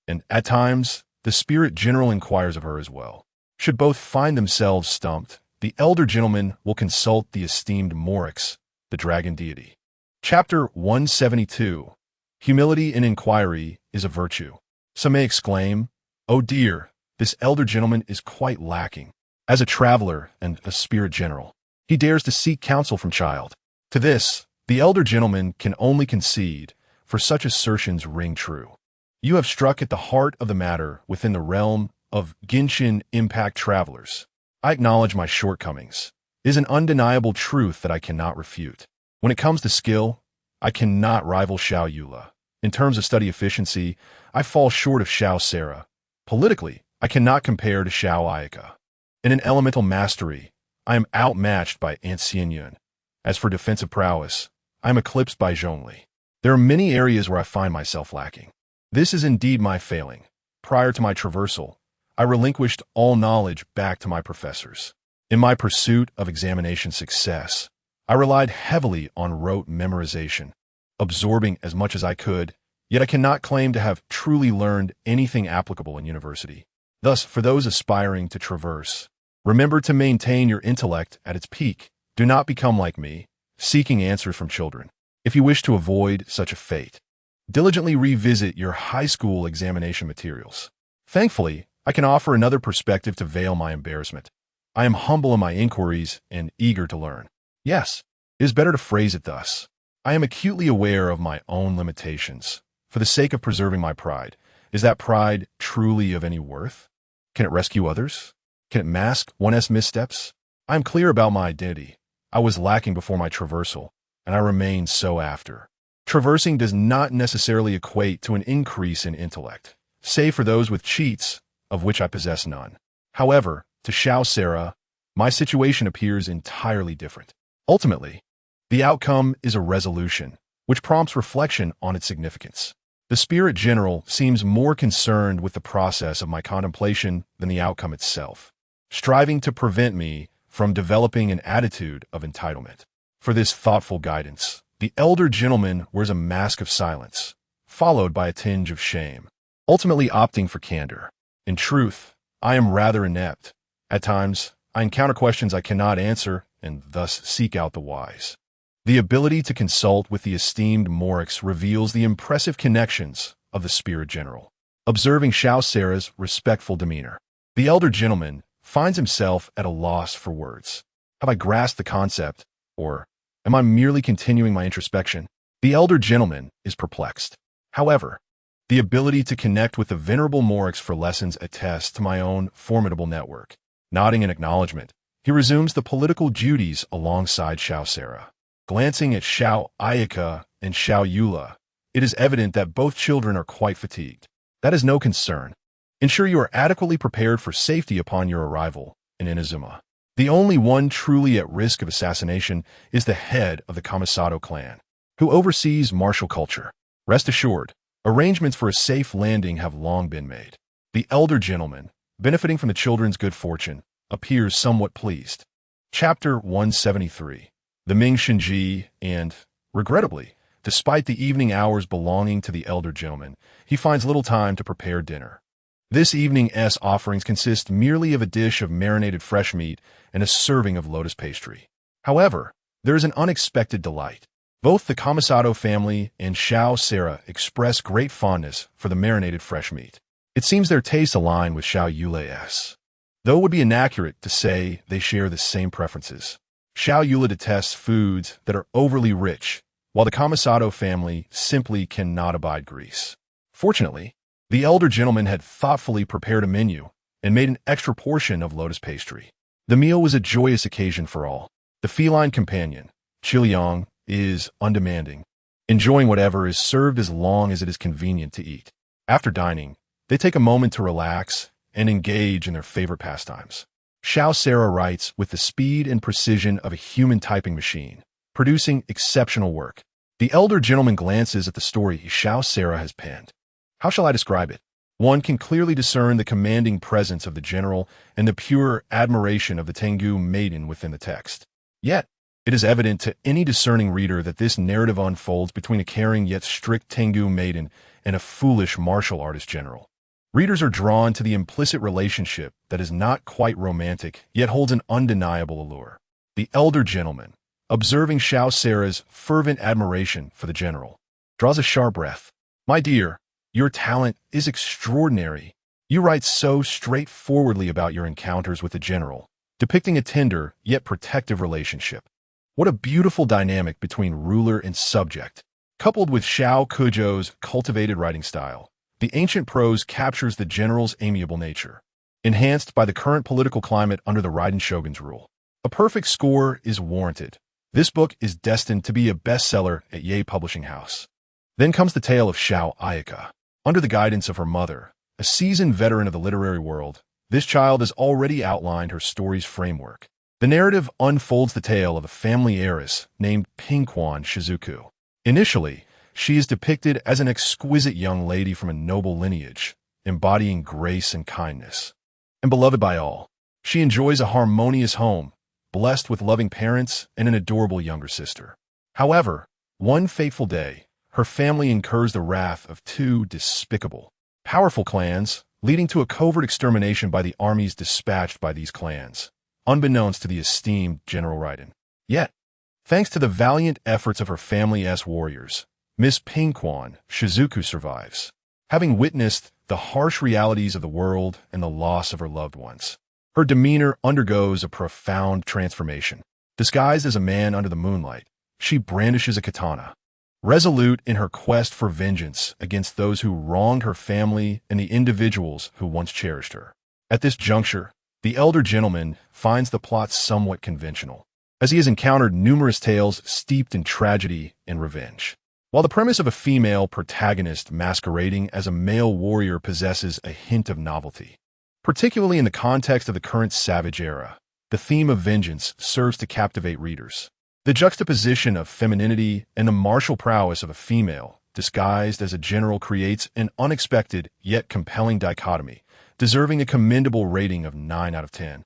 and at times, the spirit general inquires of her as well. Should both find themselves stumped, the elder gentleman will consult the esteemed Morix, the dragon deity. Chapter 172. Humility in inquiry is a virtue. Some may exclaim, "Oh dear, this elder gentleman is quite lacking. As a traveler and a spirit general, he dares to seek counsel from child." To this, the elder gentleman can only concede, for such assertions ring true. You have struck at the heart of the matter within the realm of Genshin Impact travelers. I acknowledge my shortcomings. It is an undeniable truth that I cannot refute. When it comes to skill, I cannot rival Xiao Yula. In terms of study efficiency, I fall short of Xiao Sera. Politically, I cannot compare to Xiao Ayaka. In an elemental mastery, I am outmatched by Ancien Yun. As for defensive prowess, I am eclipsed by Zhongli. There are many areas where I find myself lacking. This is indeed my failing. Prior to my traversal, I relinquished all knowledge back to my professors. In my pursuit of examination success, I relied heavily on rote memorization, absorbing as much as I could, yet I cannot claim to have truly learned anything applicable in university. Thus, for those aspiring to traverse, remember to maintain your intellect at its peak. Do not become like me, seeking answers from children. If you wish to avoid such a fate, diligently revisit your high school examination materials. Thankfully, I can offer another perspective to veil my embarrassment. I am humble in my inquiries and eager to learn. Yes, it is better to phrase it thus. I am acutely aware of my own limitations. For the sake of preserving my pride, is that pride truly of any worth? Can it rescue others? Can it mask one's missteps? I am clear about my identity. I was lacking before my traversal, and I remain so after. Traversing does not necessarily equate to an increase in intellect, save for those with cheats, of which I possess none. However, to Xiao Sarah, my situation appears entirely different. Ultimately, the outcome is a resolution, which prompts reflection on its significance. The Spirit General seems more concerned with the process of my contemplation than the outcome itself, striving to prevent me from developing an attitude of entitlement. For this thoughtful guidance, the elder gentleman wears a mask of silence, followed by a tinge of shame, ultimately opting for candor. In truth, I am rather inept. At times, I encounter questions I cannot answer and thus seek out the wise. The ability to consult with the esteemed Morix reveals the impressive connections of the Spirit General. Observing Xiao Sarah's respectful demeanor, the elder gentleman finds himself at a loss for words. Have I grasped the concept, or am I merely continuing my introspection? The elder gentleman is perplexed. However, the ability to connect with the venerable Morix for lessons attests to my own formidable network. Nodding in acknowledgement, he resumes the political duties alongside Xiao Sarah. Glancing at Xiao Ayaka and Xiao Yula, it is evident that both children are quite fatigued. That is no concern. Ensure you are adequately prepared for safety upon your arrival in Inazuma. The only one truly at risk of assassination is the head of the Kamisato clan, who oversees martial culture. Rest assured, arrangements for a safe landing have long been made. The elder gentleman, benefiting from the children's good fortune, appears somewhat pleased. Chapter 173. The Ming Shinji and, regrettably, despite the evening hours belonging to the elder gentleman, he finds little time to prepare dinner. This evening's offerings consist merely of a dish of marinated fresh meat and a serving of lotus pastry. However, there is an unexpected delight. Both the Kamisato family and Xiao Sarah express great fondness for the marinated fresh meat. It seems their tastes align with Xiao Yule's, though it would be inaccurate to say they share the same preferences. Xiao Yula detests foods that are overly rich, while the Kamisato family simply cannot abide grease. Fortunately, the elder gentleman had thoughtfully prepared a menu and made an extra portion of lotus pastry. The meal was a joyous occasion for all. The feline companion, Qiliang, is undemanding, enjoying whatever is served as long as it is convenient to eat. After dining, they take a moment to relax and engage in their favorite pastimes. Xiao Sarah writes with the speed and precision of a human typing machine, producing exceptional work. The elder gentleman glances at the story Xiao Sarah has penned. How shall I describe it? One can clearly discern the commanding presence of the general and the pure admiration of the Tengu maiden within the text. Yet, it is evident to any discerning reader that this narrative unfolds between a caring yet strict Tengu maiden and a foolish martial artist general. Readers are drawn to the implicit relationship that is not quite romantic, yet holds an undeniable allure. The elder gentleman, observing Xiao Sarah's fervent admiration for the general, draws a sharp breath. My dear, your talent is extraordinary. You write so straightforwardly about your encounters with the general, depicting a tender yet protective relationship. What a beautiful dynamic between ruler and subject. Coupled with Xiao Kujo's cultivated writing style, the ancient prose captures the general's amiable nature, enhanced by the current political climate under the Raiden shogun's rule. A perfect score is warranted. This book is destined to be a bestseller at Ye Publishing House. Then comes the tale of Xiao Ayaka. Under the guidance of her mother, a seasoned veteran of the literary world, this child has already outlined her story's framework. The narrative unfolds the tale of a family heiress named Pinkwan Shizuku. Initially, she is depicted as an exquisite young lady from a noble lineage, embodying grace and kindness. And beloved by all, she enjoys a harmonious home, blessed with loving parents and an adorable younger sister. However, one fateful day, her family incurs the wrath of two despicable, powerful clans, leading to a covert extermination by the armies dispatched by these clans, unbeknownst to the esteemed General Raiden. Yet, thanks to the valiant efforts of her family's warriors, Miss Pinkwan Shizuku survives, having witnessed the harsh realities of the world and the loss of her loved ones. Her demeanor undergoes a profound transformation. Disguised as a man under the moonlight, she brandishes a katana, resolute in her quest for vengeance against those who wronged her family and the individuals who once cherished her. At this juncture, the elder gentleman finds the plot somewhat conventional, as he has encountered numerous tales steeped in tragedy and revenge. While the premise of a female protagonist masquerading as a male warrior possesses a hint of novelty, particularly in the context of the current Savage era, the theme of vengeance serves to captivate readers. The juxtaposition of femininity and the martial prowess of a female, disguised as a general, creates an unexpected yet compelling dichotomy, deserving a commendable rating of 9 out of 10,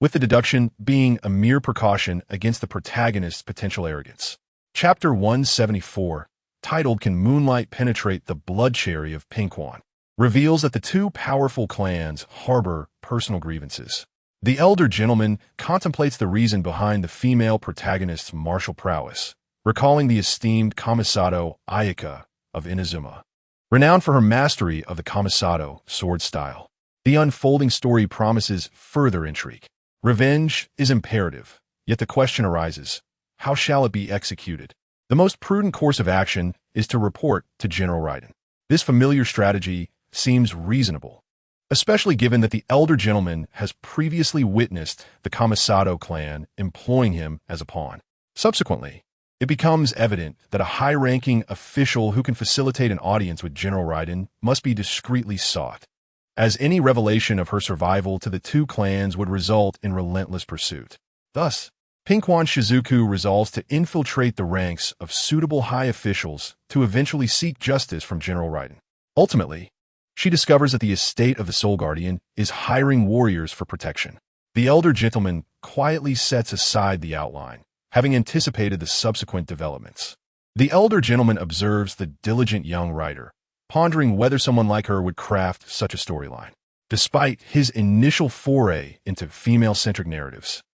with the deduction being a mere precaution against the protagonist's potential arrogance. Chapter 174, titled Can Moonlight Penetrate the Blood Cherry of Pinkwon, reveals that the two powerful clans harbor personal grievances. The elder gentleman contemplates the reason behind the female protagonist's martial prowess, recalling the esteemed Kamisado Ayaka of Inazuma, renowned for her mastery of the Kamisado sword style. The unfolding story promises further intrigue. Revenge is imperative, yet the question arises, how shall it be executed? The most prudent course of action is to report to General Raiden. This familiar strategy seems reasonable, especially given that the elder gentleman has previously witnessed the Kamisado clan employing him as a pawn. Subsequently, it becomes evident that a high-ranking official who can facilitate an audience with General Raiden must be discreetly sought, as any revelation of her survival to the two clans would result in relentless pursuit. Thus, Pinkwon Shizuku resolves to infiltrate the ranks of suitable high officials to eventually seek justice from General Raiden. Ultimately, she discovers that the estate of the Soul Guardian is hiring warriors for protection. The elder gentleman quietly sets aside the outline, having anticipated the subsequent developments. The elder gentleman observes the diligent young writer, pondering whether someone like her would craft such a storyline. Despite his initial foray into female-centric narratives,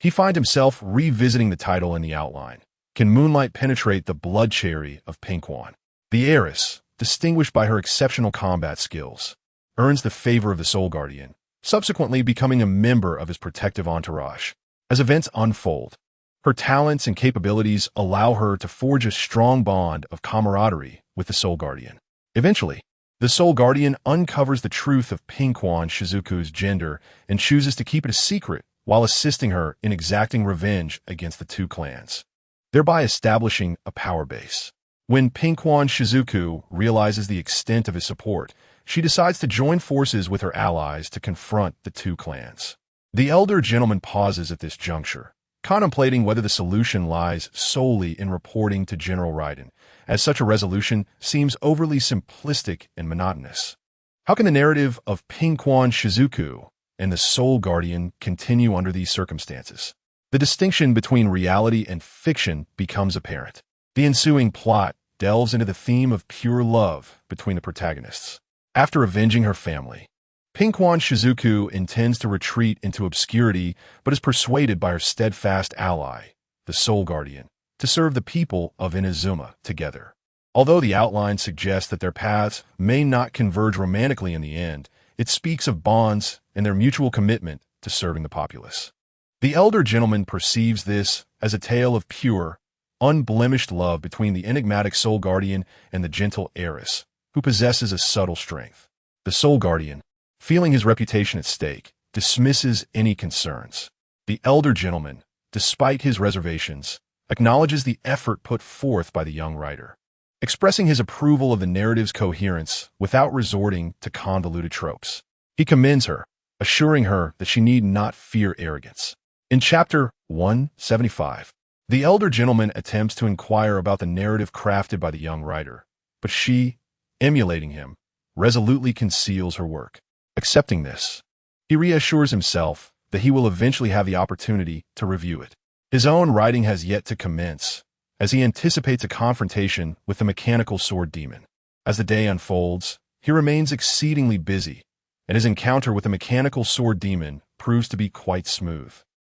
he finds himself revisiting the title in the outline. Can Moonlight Penetrate the Blood Cherry of Pinkwon? The heiress, distinguished by her exceptional combat skills, earns the favor of the Soul Guardian, subsequently becoming a member of his protective entourage. As events unfold, her talents and capabilities allow her to forge a strong bond of camaraderie with the Soul Guardian. Eventually, the Soul Guardian uncovers the truth of Pinkwon Shizuku's gender and chooses to keep it a secret while assisting her in exacting revenge against the two clans, thereby establishing a power base. When Pinkwon Shizuku realizes the extent of his support, she decides to join forces with her allies to confront the two clans. The elder gentleman pauses at this juncture, contemplating whether the solution lies solely in reporting to General Raiden, as such a resolution seems overly simplistic and monotonous. How can the narrative of Pinkwon Shizuku and the Soul Guardian continue under these circumstances? The distinction between reality and fiction becomes apparent. The ensuing plot delves into the theme of pure love between the protagonists. After avenging her family, Pinkwon Shizuku intends to retreat into obscurity but is persuaded by her steadfast ally, the Soul Guardian, to serve the people of Inazuma together. Although the outline suggests that their paths may not converge romantically in the end, it speaks of bonds and their mutual commitment to serving the populace. The elder gentleman perceives this as a tale of pure, unblemished love between the enigmatic Soul Guardian and the gentle heiress, who possesses a subtle strength. The Soul Guardian, feeling his reputation at stake, dismisses any concerns. The elder gentleman, despite his reservations, acknowledges the effort put forth by the young writer, expressing his approval of the narrative's coherence without resorting to convoluted tropes. He commends her, assuring her that she need not fear arrogance. In Chapter 175, the elder gentleman attempts to inquire about the narrative crafted by the young writer, but she, emulating him, resolutely conceals her work. Accepting this, he reassures himself that he will eventually have the opportunity to review it. His own writing has yet to commence, as he anticipates a confrontation with the mechanical sword demon. As the day unfolds, he remains exceedingly busy, and his encounter with the mechanical sword demon proves to be quite smooth.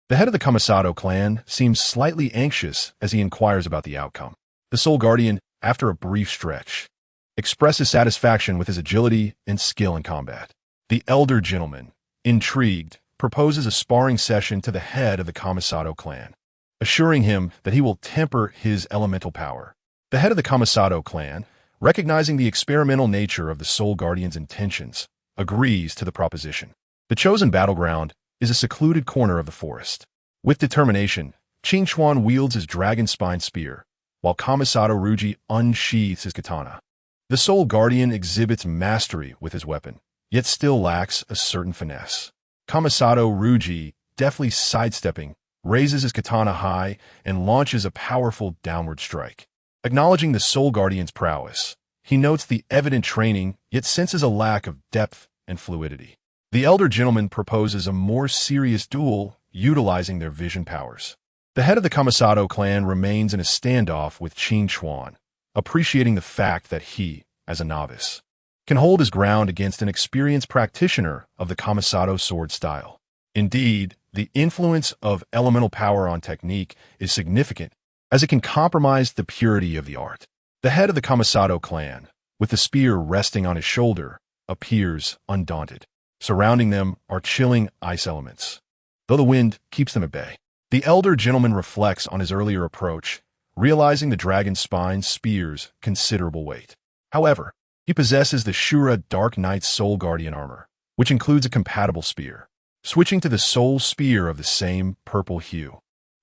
The head of the Kamisado clan seems slightly anxious as he inquires about the outcome. The Soul Guardian, after a brief stretch, expresses satisfaction with his agility and skill in combat. The elder gentleman, intrigued, proposes a sparring session to the head of the Kamisado clan, assuring him that he will temper his elemental power. The head of the Kamisado clan, recognizing the experimental nature of the Soul Guardian's intentions, agrees to the proposition. The chosen battleground is a secluded corner of the forest. With determination, Qingchuan wields his dragon-spine spear, while Kamisato Ruji unsheathes his katana. The Soul Guardian exhibits mastery with his weapon, yet still lacks a certain finesse. Kamisato Ruji, deftly sidestepping, raises his katana high and launches a powerful downward strike. Acknowledging the Soul Guardian's prowess, he notes the evident training, yet senses a lack of depth and fluidity. The elder gentleman proposes a more serious duel utilizing their vision powers. The head of the Kamisato clan remains in a standoff with Qing Chuan, appreciating the fact that he, as a novice, can hold his ground against an experienced practitioner of the Kamisato sword style. Indeed, the influence of elemental power on technique is significant, as it can compromise the purity of the art. The head of the Kamisato clan, with the spear resting on his shoulder, appears undaunted. Surrounding them are chilling ice elements, though the wind keeps them at bay. The elder gentleman reflects on his earlier approach, realizing the dragon's spine spear's considerable weight. However, he possesses the Shura Dark Knight's Soul Guardian armor, which includes a compatible spear. Switching to the Soul Spear of the same purple hue,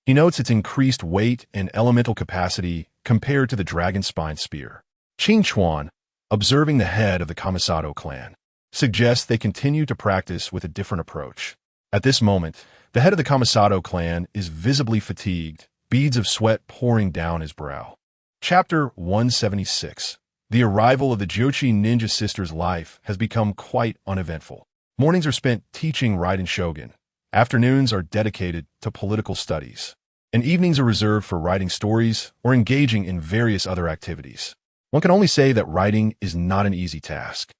he notes its increased weight and elemental capacity compared to the Dragon Spine Spear. Qing Chuan, observing the head of the Kamisato clan, suggests they continue to practice with a different approach. At this moment, the head of the Kamisato clan is visibly fatigued, beads of sweat pouring down his brow. Chapter 176. The arrival of the Jochi ninja sister's life has become quite uneventful. Mornings are spent teaching Raiden Shogun, afternoons are dedicated to political studies, and evenings are reserved for writing stories or engaging in various other activities. One can only say that writing is not an easy task.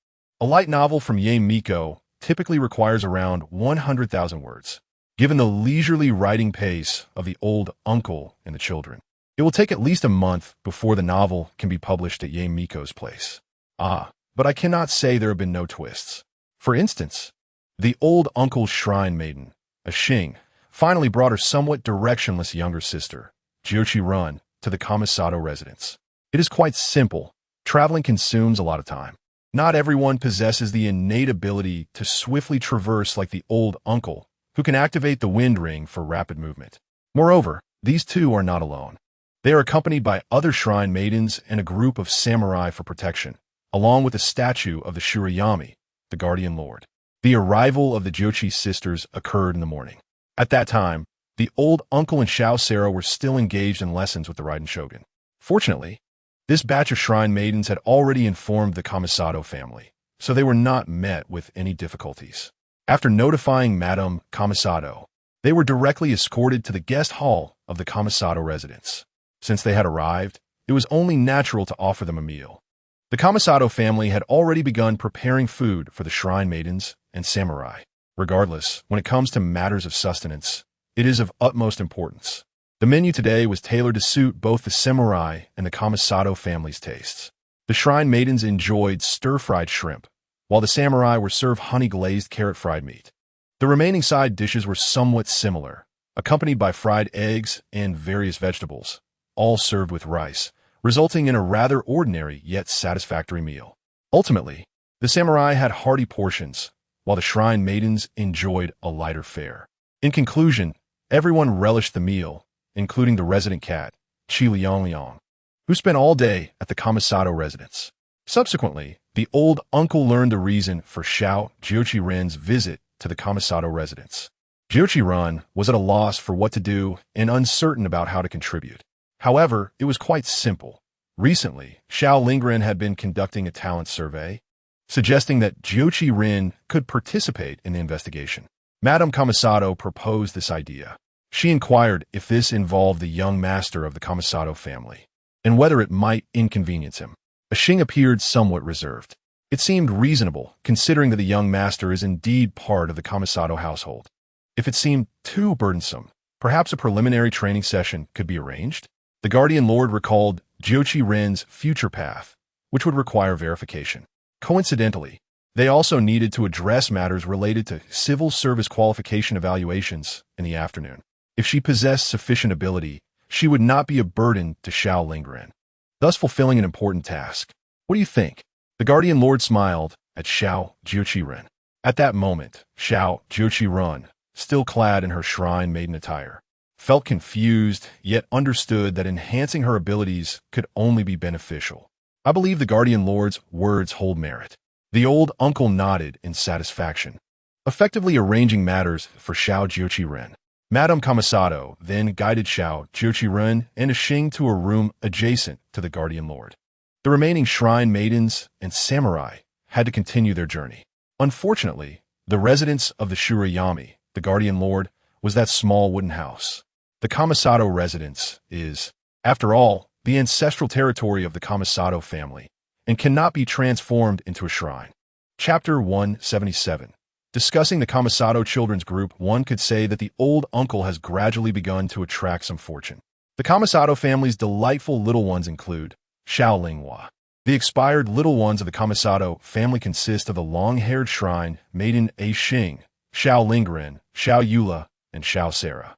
A light novel from Ye Miko typically requires around 100,000 words. Given the leisurely writing pace of the old uncle and the children, it will take at least a month before the novel can be published at Ye Miko's place. But I cannot say there have been no twists. For instance, the old uncle's shrine maiden, a Xing, finally brought her somewhat directionless younger sister, Jiochi Run, to the Kamisato residence. It is quite simple. Traveling consumes a lot of time. Not everyone possesses the innate ability to swiftly traverse like the old uncle, who can activate the wind ring for rapid movement. Moreover, these two are not alone. They are accompanied by other shrine maidens and a group of samurai for protection, along with a statue of the Shurayami, the Guardian Lord. The arrival of the Jochi sisters occurred in the morning. At that time, the old uncle and Xiao Sera were still engaged in lessons with the Raiden Shogun. Fortunately, this batch of shrine maidens had already informed the Kamisato family, so they were not met with any difficulties. After notifying Madame Kamisato, they were directly escorted to the guest hall of the Kamisato residence. Since they had arrived, it was only natural to offer them a meal. The Kamisato family had already begun preparing food for the shrine maidens and samurai. Regardless, when it comes to matters of sustenance, it is of utmost importance. The menu today was tailored to suit both the samurai and the Kamisato family's tastes. The shrine maidens enjoyed stir-fried shrimp, while the samurai were served honey-glazed carrot-fried meat. The remaining side dishes were somewhat similar, accompanied by fried eggs and various vegetables, all served with rice, resulting in a rather ordinary yet satisfactory meal. Ultimately, the samurai had hearty portions, while the shrine maidens enjoyed a lighter fare. In conclusion, everyone relished the meal, including the resident cat, Qi Liang, who spent all day at the Kamisato residence. Subsequently, the old uncle learned the reason for Xiao Jiochi-ren's visit to the Kamisato residence. Jiochi-ren was at a loss for what to do and uncertain about how to contribute. However, it was quite simple. Recently, Xiao Lingren had been conducting a talent survey, suggesting that Jiochi-ren could participate in the investigation. Madame Kamisato proposed this idea. She inquired if this involved the young master of the Kamisato family, and whether it might inconvenience him. A Xing appeared somewhat reserved. It seemed reasonable, considering that the young master is indeed part of the Kamisato household. If it seemed too burdensome, perhaps a preliminary training session could be arranged? The Guardian Lord recalled Jiochi-ren's future path, which would require verification. Coincidentally, they also needed to address matters related to civil service qualification evaluations in the afternoon. If she possessed sufficient ability, she would not be a burden to Xiao Lingren, thus fulfilling an important task. What do you think? The Guardian Lord smiled at Xiao Jiochi-ren. At that moment, Xiao Jiochi-ren, still clad in her shrine maiden attire, felt confused, yet understood that enhancing her abilities could only be beneficial. I believe the Guardian Lord's words hold merit. The old uncle nodded in satisfaction, effectively arranging matters for Xiao Jiuqiren. Madame Kamisato then guided Xiao Jiuqiren and Xing to a room adjacent to the Guardian Lord. The remaining shrine maidens and samurai had to continue their journey. Unfortunately, the residence of the Shurayami, the Guardian Lord, was that small wooden house. The Kamisato residence is, after all, the ancestral territory of the Kamisato family and cannot be transformed into a shrine. Chapter 177. Discussing the Kamisato children's group, one could say that the old uncle has gradually begun to attract some fortune. The Kamisato family's delightful little ones include Xiao Linghua. The expired little ones of the Kamisato family consist of the long-haired shrine maiden A Xing, Xiao Lingren, Xiao Yula, and Xiao Sarah.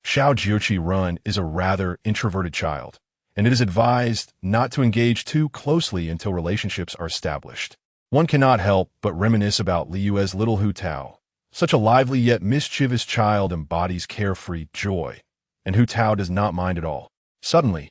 Xiao Jiuqiren is a rather introverted child, and it is advised not to engage too closely until relationships are established. One cannot help but reminisce about Liyue's little Hu Tao. Such a lively yet mischievous child embodies carefree joy, and Hu Tao does not mind at all. Suddenly,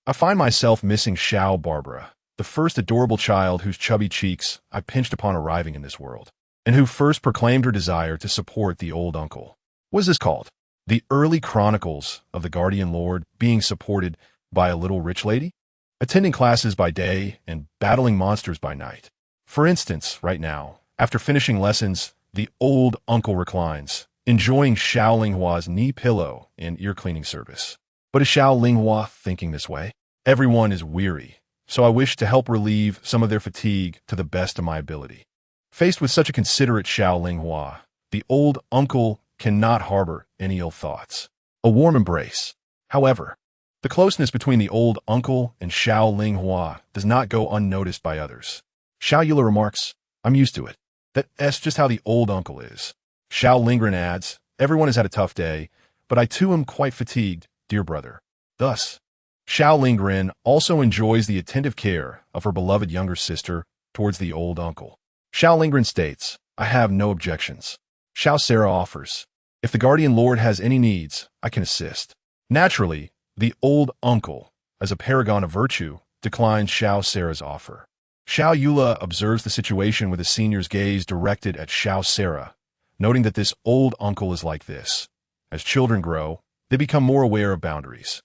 I find myself missing Xiao Barbara, the first adorable child whose chubby cheeks I pinched upon arriving in this world, and who first proclaimed her desire to support the old uncle. What is this called? The early chronicles of the Guardian Lord being supported by a little rich lady? Attending classes by day and battling monsters by night. For instance, right now, after finishing lessons, the old uncle reclines, enjoying Xiao Linghua's knee pillow and ear-cleaning service. But is Xiao Linghua thinking this way? Everyone is weary, so I wish to help relieve some of their fatigue to the best of my ability. Faced with such a considerate Xiao Linghua, the old uncle cannot harbor any ill thoughts. A warm embrace. However, the closeness between the old uncle and Xiao Linghua does not go unnoticed by others. Xiao Yula remarks, "I'm used to it. That's just how the old uncle is." Xiao Lingren adds, "Everyone has had a tough day, but I too am quite fatigued, dear brother." Thus, Xiao Lingren also enjoys the attentive care of her beloved younger sister towards the old uncle. Xiao Lingren states, "I have no objections." Xiao Sarah offers, "If the Guardian Lord has any needs, I can assist." Naturally, the old uncle, as a paragon of virtue, declines Xiao Sarah's offer. Xiao Yula observes the situation with a senior's gaze directed at Xiao Sarah, noting that this old uncle is like this. As children grow, they become more aware of boundaries.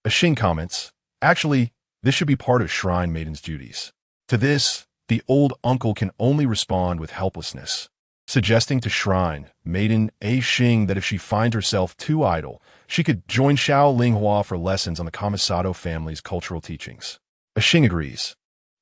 Xing comments, "Actually, this should be part of Shrine Maiden's duties." To this, the old uncle can only respond with helplessness, suggesting to Shrine Maiden A Xing that if she finds herself too idle, she could join Xiao Linghua for lessons on the Kamisato family's cultural teachings. Xing agrees.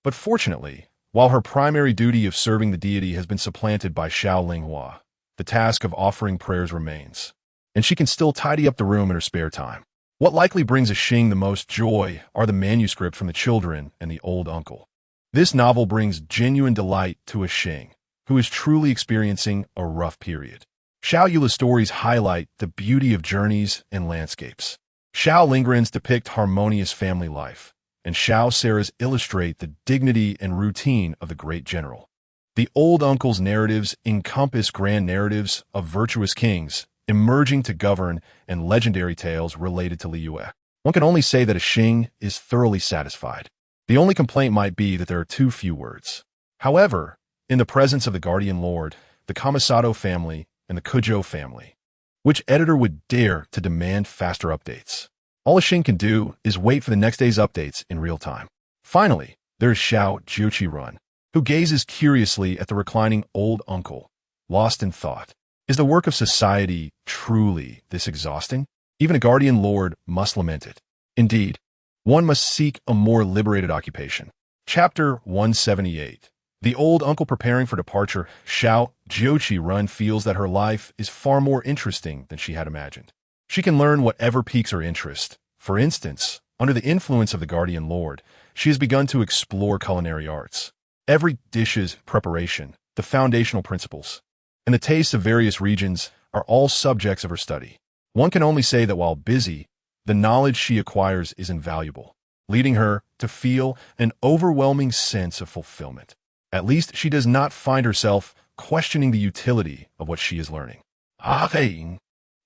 But fortunately, while her primary duty of serving the deity has been supplanted by Xiao Linghua, the task of offering prayers remains, and she can still tidy up the room in her spare time. What likely brings Xing the most joy are the manuscript from the children and the old uncle. This novel brings genuine delight to Xing, who is truly experiencing a rough period. Xiao Yula's stories highlight the beauty of journeys and landscapes. Xiao Lingren's depict harmonious family life, and Xiao Sarah's illustrate the dignity and routine of the great general. The old uncle's narratives encompass grand narratives of virtuous kings emerging to govern and legendary tales related to Liyue. One can only say that Xing is thoroughly satisfied. The only complaint might be that there are too few words. However, in the presence of the Guardian Lord, the Kamisato family, and the Kujo family, which editor would dare to demand faster updates? All Xing can do is wait for the next day's updates in real time. Finally, there is Xiao Jiuqiren, who gazes curiously at the reclining old uncle, lost in thought. Is the work of society truly this exhausting? Even a Guardian Lord must lament it. Indeed, one must seek a more liberated occupation. Chapter 178. The old uncle preparing for departure, Xiao Jiuqiren feels that her life is far more interesting than she had imagined. She can learn whatever piques her interest. For instance, under the influence of the Guardian Lord, she has begun to explore culinary arts. Every dish's preparation, the foundational principles, and the tastes of various regions are all subjects of her study. One can only say that while busy, the knowledge she acquires is invaluable, leading her to feel an overwhelming sense of fulfillment. At least she does not find herself questioning the utility of what she is learning.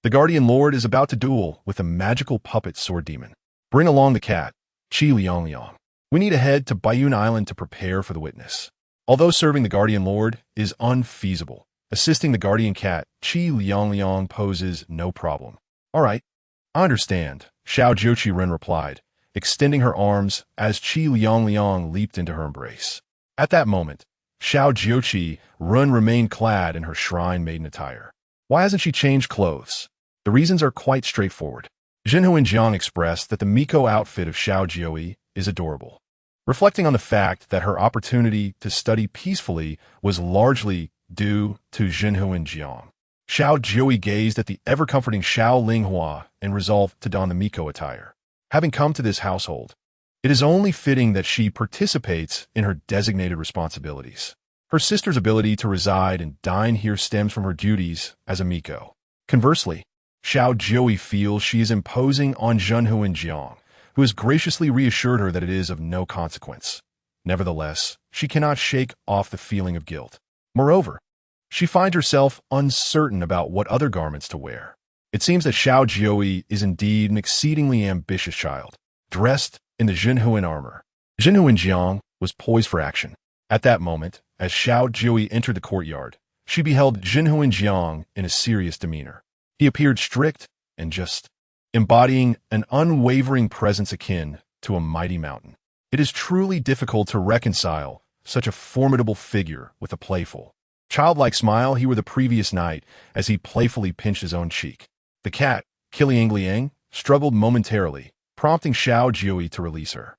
The Guardian Lord is about to duel with a magical puppet sword demon. Bring along the cat, Qi Liang Liang. We need to head to Bayun Island to prepare for the witness. Although serving the Guardian Lord is unfeasible, assisting the Guardian Cat, Qi Liang Liang, poses no problem. All right, I understand, Xiao Jiuqi Ren replied, extending her arms as Qi Liang Liang leaped into her embrace. At that moment, Xiao Jiuqi Ren remained clad in her shrine maiden attire. Why hasn't she changed clothes? The reasons are quite straightforward. Jinhu Jiang expressed that the Miko outfit of Xiao Jiui is adorable, reflecting on the fact that her opportunity to study peacefully was largely due to Jinhu Jiang. Xiao Jiui gazed at the ever-comforting Xiao Linghua and resolved to don the Miko attire. Having come to this household, it is only fitting that she participates in her designated responsibilities. Her sister's ability to reside and dine here stems from her duties as a Miko. Conversely, Xiao Jiui feels she is imposing on Jinhu Jiang, who has graciously reassured her that it is of no consequence. Nevertheless, she cannot shake off the feeling of guilt. Moreover, she finds herself uncertain about what other garments to wear. It seems that Xiao Jiui is indeed an exceedingly ambitious child, dressed in the Jinhuan armor. Jinhu Jiang was poised for action. At that moment, as Xiao Jiui entered the courtyard, she beheld Jinhu Jiang in a serious demeanor. He appeared strict and just, embodying an unwavering presence akin to a mighty mountain. It is truly difficult to reconcile such a formidable figure with a playful, childlike smile he wore the previous night as he playfully pinched his own cheek. The cat, Qiliang Liang, struggled momentarily, prompting Xiao Jiui to release her.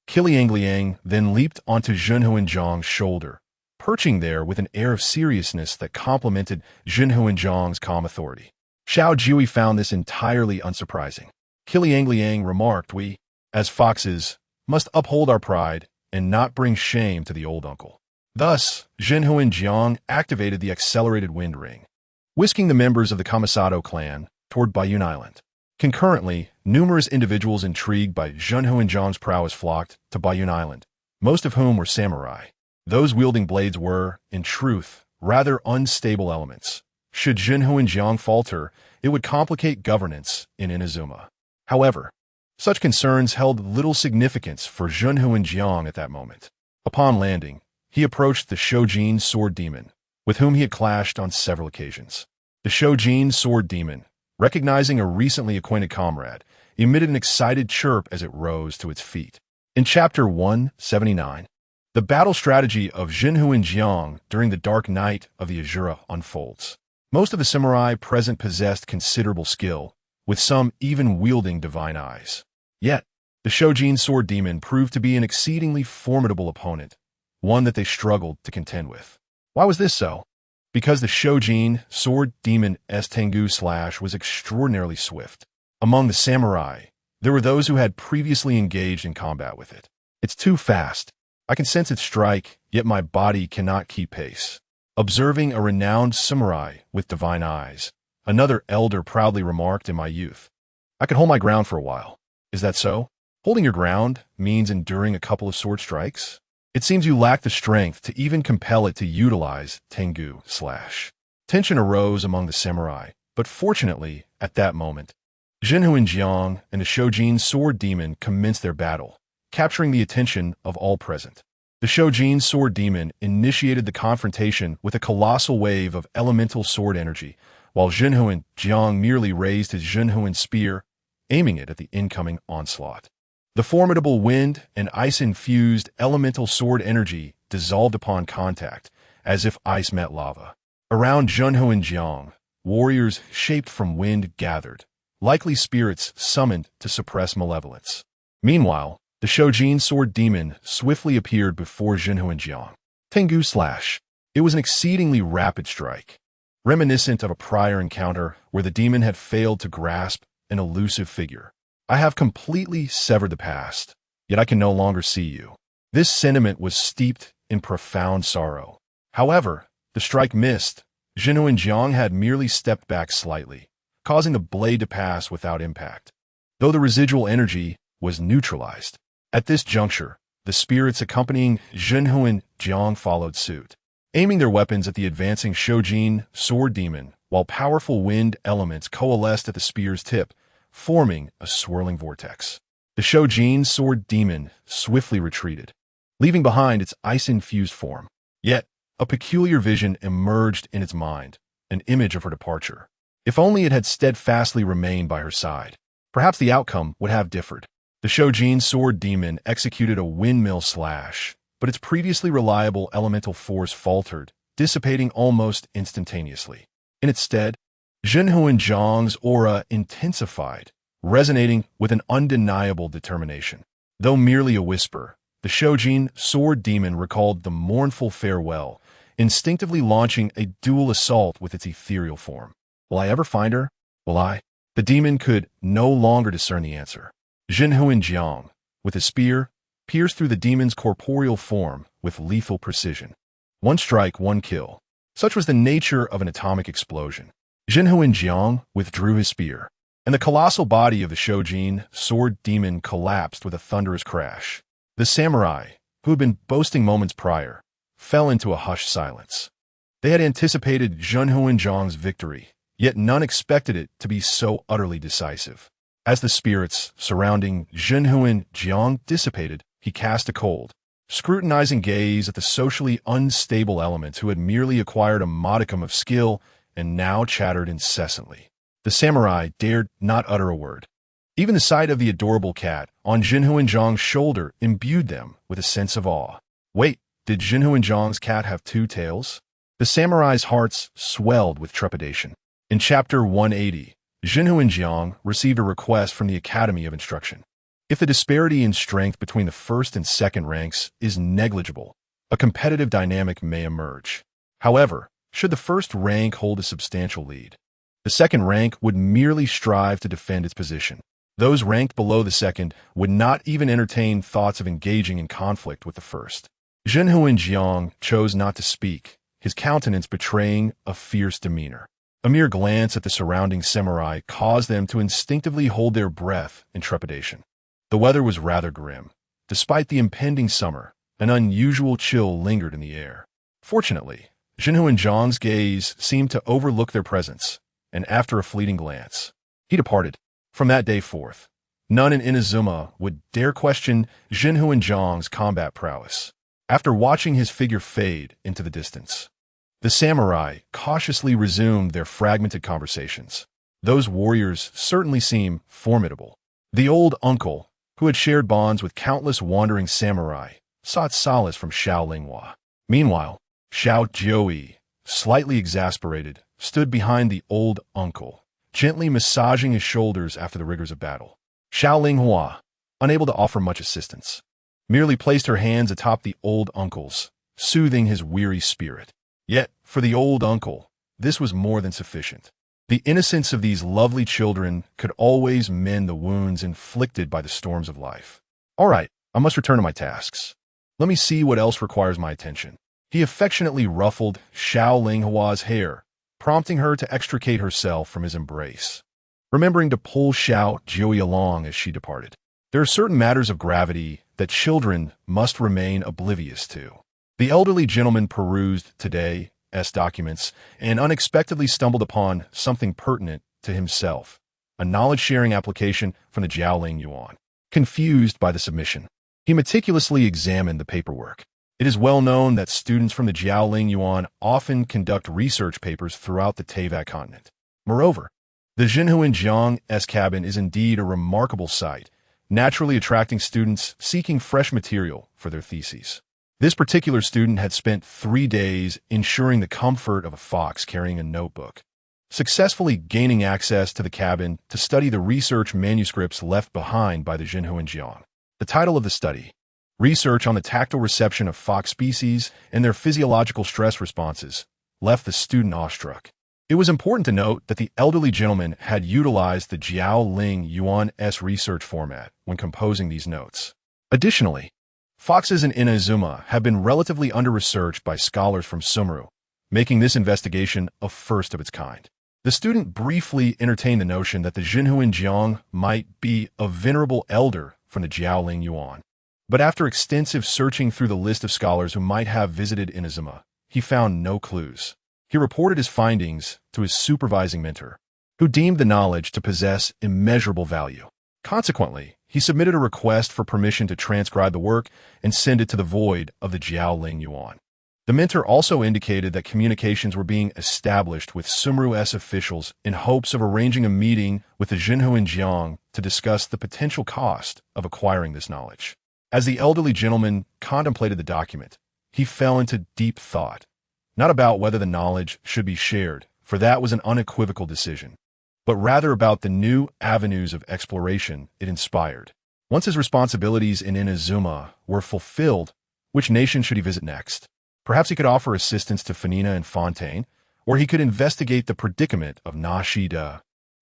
Qiliang Liang then leaped onto Jinhu Jiang's shoulder, perching there with an air of seriousness that complemented Jinhu Jiang's calm authority. Xiao Jiui found this entirely unsurprising. Qiliang Liang remarked, "We, as foxes, must uphold our pride and not bring shame to the old uncle." Thus, Jinhu Jiang activated the accelerated wind ring, whisking the members of the Kamisato clan toward Bayun Island. Concurrently, numerous individuals intrigued by Jinhu Jiang's prowess flocked to Bayun Island, most of whom were samurai. Those wielding blades were, in truth, rather unstable elements. Should Jinhu Jiang falter, it would complicate governance in Inazuma. However, such concerns held little significance for Jinhu Jiang at that moment. Upon landing, he approached the Shojin sword demon, with whom he had clashed on several occasions. The Shojin sword demon, recognizing a recently acquainted comrade, emitted an excited chirp as it rose to its feet. In Chapter 179, the battle strategy of Jinhu Jiang during the dark night of the Azura unfolds. Most of the samurai present possessed considerable skill, with some even wielding divine eyes. Yet, the Shojin sword demon proved to be an exceedingly formidable opponent, one that they struggled to contend with. Why was this so? Because the Shojin sword demon's Tengu slash was extraordinarily swift. Among the samurai, there were those who had previously engaged in combat with it. It's too fast. I can sense its strike, yet my body cannot keep pace. Observing a renowned samurai with divine eyes, another elder proudly remarked in my youth, "I could hold my ground for a while." Is that so? Holding your ground means enduring a couple of sword strikes? It seems you lack the strength to even compel it to utilize Tengu slash. Tension arose among the samurai, but fortunately, at that moment, Jinhu Jiang and the Shojin sword demon commenced their battle, capturing the attention of all present. The Shojin sword demon initiated the confrontation with a colossal wave of elemental sword energy, while Jinhu Jiang merely raised his Jinhu spear, aiming it at the incoming onslaught. The formidable wind and ice-infused elemental sword energy dissolved upon contact, as if ice met lava. Around Jinhu Jiang, warriors shaped from wind gathered, likely spirits summoned to suppress malevolence. Meanwhile, the Shojin sword demon swiftly appeared before Jinhu Jiang. Tengu slash. It was an exceedingly rapid strike, reminiscent of a prior encounter where the demon had failed to grasp an elusive figure. "I have completely severed the past, yet I can no longer see you." This sentiment was steeped in profound sorrow. However, the strike missed. Jinhu Jiang had merely stepped back slightly, causing the blade to pass without impact, though the residual energy was neutralized. At this juncture, the spirits accompanying Jinhu Jiang followed suit, aiming their weapons at the advancing Shojin sword demon while powerful wind elements coalesced at the spear's tip, forming a swirling vortex. The Shojin's sword demon swiftly retreated, leaving behind its ice-infused form. Yet, a peculiar vision emerged in its mind, an image of her departure. If only it had steadfastly remained by her side, perhaps the outcome would have differed. The Shojin's sword demon executed a windmill slash, but its previously reliable elemental force faltered, dissipating almost instantaneously. In its stead, Zhenhuanzhang's aura intensified, resonating with an undeniable determination. Though merely a whisper, the Shojin sword demon recalled the mournful farewell, instinctively launching a dual assault with its ethereal form. Will I ever find her? Will I? The demon could no longer discern the answer. Zhenhuanzhang, with his spear, pierced through the demon's corporeal form with lethal precision. One strike, one kill. Such was the nature of an atomic explosion. Zhenhuanzhang withdrew his spear, and the colossal body of the Shojin sword demon collapsed with a thunderous crash. The samurai, who had been boasting moments prior, fell into a hushed silence. They had anticipated Zhenhuanzhang's victory, yet none expected it to be so utterly decisive. As the spirits surrounding Zhenhuanzhang dissipated, he cast a cold, scrutinizing gaze at the socially unstable elements who had merely acquired a modicum of skill and now chattered incessantly. The samurai dared not utter a word. Even the sight of the adorable cat on Zhenhuanzhang's shoulder imbued them with a sense of awe. Wait, did Zhenhuanzhang's cat have two tails? The samurai's hearts swelled with trepidation. In Chapter 180, Zhenhuanzhang received a request from the Academy of Instruction. If the disparity in strength between the first and second ranks is negligible, a competitive dynamic may emerge. However, should the first rank hold a substantial lead, the second rank would merely strive to defend its position. Those ranked below the second would not even entertain thoughts of engaging in conflict with the first. Zhenhuanzhang chose not to speak, his countenance betraying a fierce demeanor. A mere glance at the surrounding samurai caused them to instinctively hold their breath in trepidation. The weather was rather grim. Despite the impending summer, an unusual chill lingered in the air. Fortunately, Zhenhuanzhang's gaze seemed to overlook their presence, and after a fleeting glance, he departed. From that day forth, none in Inazuma would dare question Zhenhuanzhang's combat prowess. After watching his figure fade into the distance, the samurai cautiously resumed their fragmented conversations. Those warriors certainly seem formidable. The old uncle, who had shared bonds with countless wandering samurai, sought solace from Xiao Linghua. Meanwhile, Xiao Jiui, slightly exasperated, stood behind the old uncle, gently massaging his shoulders after the rigors of battle. Xiao Linghua, unable to offer much assistance, merely placed her hands atop the old uncle's, soothing his weary spirit. Yet, for the old uncle, this was more than sufficient. The innocence of these lovely children could always mend the wounds inflicted by the storms of life. All right, I must return to my tasks. Let me see what else requires my attention. He affectionately ruffled Xiao Linghua's hair, prompting her to extricate herself from his embrace, remembering to pull Xiao Jiui along as she departed. There are certain matters of gravity that children must remain oblivious to. The elderly gentleman perused today's documents and unexpectedly stumbled upon something pertinent to himself, a knowledge-sharing application from the Jiaoling Yuan. Confused by the submission, he meticulously examined the paperwork. It is well known that students from the Jiaoling Yuan often conduct research papers throughout the Teyvat continent. Moreover, the Zhenhuanzhang's cabin is indeed a remarkable sight, naturally attracting students seeking fresh material for their theses. This particular student had spent 3 days ensuring the comfort of a fox carrying a notebook, successfully gaining access to the cabin to study the research manuscripts left behind by the Zhenhuanzhang. The title of the study, Research on the Tactile Reception of Fox Species and Their Physiological Stress Responses, left the student awestruck. It was important to note that the elderly gentleman had utilized the Jiaoling Yuan's research format when composing these notes. Additionally, foxes in Inazuma have been relatively under-researched by scholars from Sumru, making this investigation a first of its kind. The student briefly entertained the notion that the Zhenhuanzhang might be a venerable elder from the Jiaoling Yuan. But after extensive searching through the list of scholars who might have visited Inazuma, he found no clues. He reported his findings to his supervising mentor, who deemed the knowledge to possess immeasurable value. Consequently, he submitted a request for permission to transcribe the work and send it to the void of the Jiaoling Yuan. The mentor also indicated that communications were being established with Sumru-S officials in hopes of arranging a meeting with the Jinhuan Jiang to discuss the potential cost of acquiring this knowledge. As the elderly gentleman contemplated the document, he fell into deep thought, not about whether the knowledge should be shared, for that was an unequivocal decision, but rather about the new avenues of exploration it inspired. Once his responsibilities in Inazuma were fulfilled, which nation should he visit next? Perhaps he could offer assistance to Fanina and Fontaine, or he could investigate the predicament of Nashida,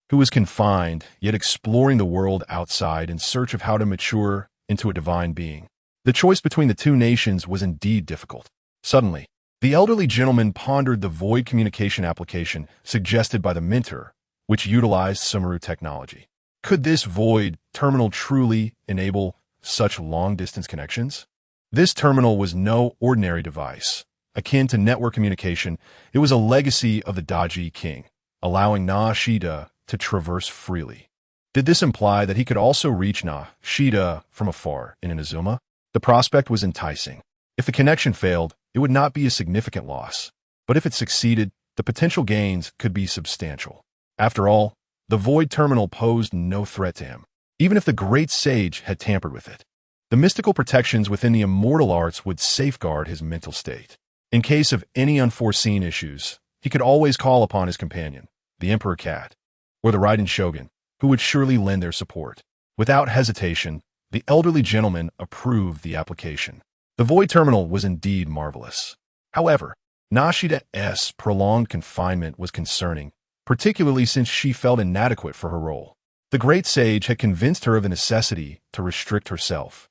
who was confined, yet exploring the world outside in search of how to mature into a divine being. The choice between the two nations was indeed difficult. Suddenly, the elderly gentleman pondered the void communication application suggested by the mentor, which utilized Sumru technology. Could this void terminal truly enable such long-distance connections? This terminal was no ordinary device. Akin to network communication, it was a legacy of the Daji King, allowing Nashida to traverse freely. Did this imply that he could also reach Nashida from afar in Inazuma? The prospect was enticing. If the connection failed, it would not be a significant loss. But if it succeeded, the potential gains could be substantial. After all, the void terminal posed no threat to him, even if the great sage had tampered with it. The mystical protections within the immortal arts would safeguard his mental state. In case of any unforeseen issues, he could always call upon his companion, the Emperor Cat, or the Raiden Shogun, who would surely lend their support. Without hesitation, the elderly gentleman approved the application. The void terminal was indeed marvelous. However, Nashida's prolonged confinement was concerning, particularly since she felt inadequate for her role. The great sage had convinced her of the necessity to restrict herself.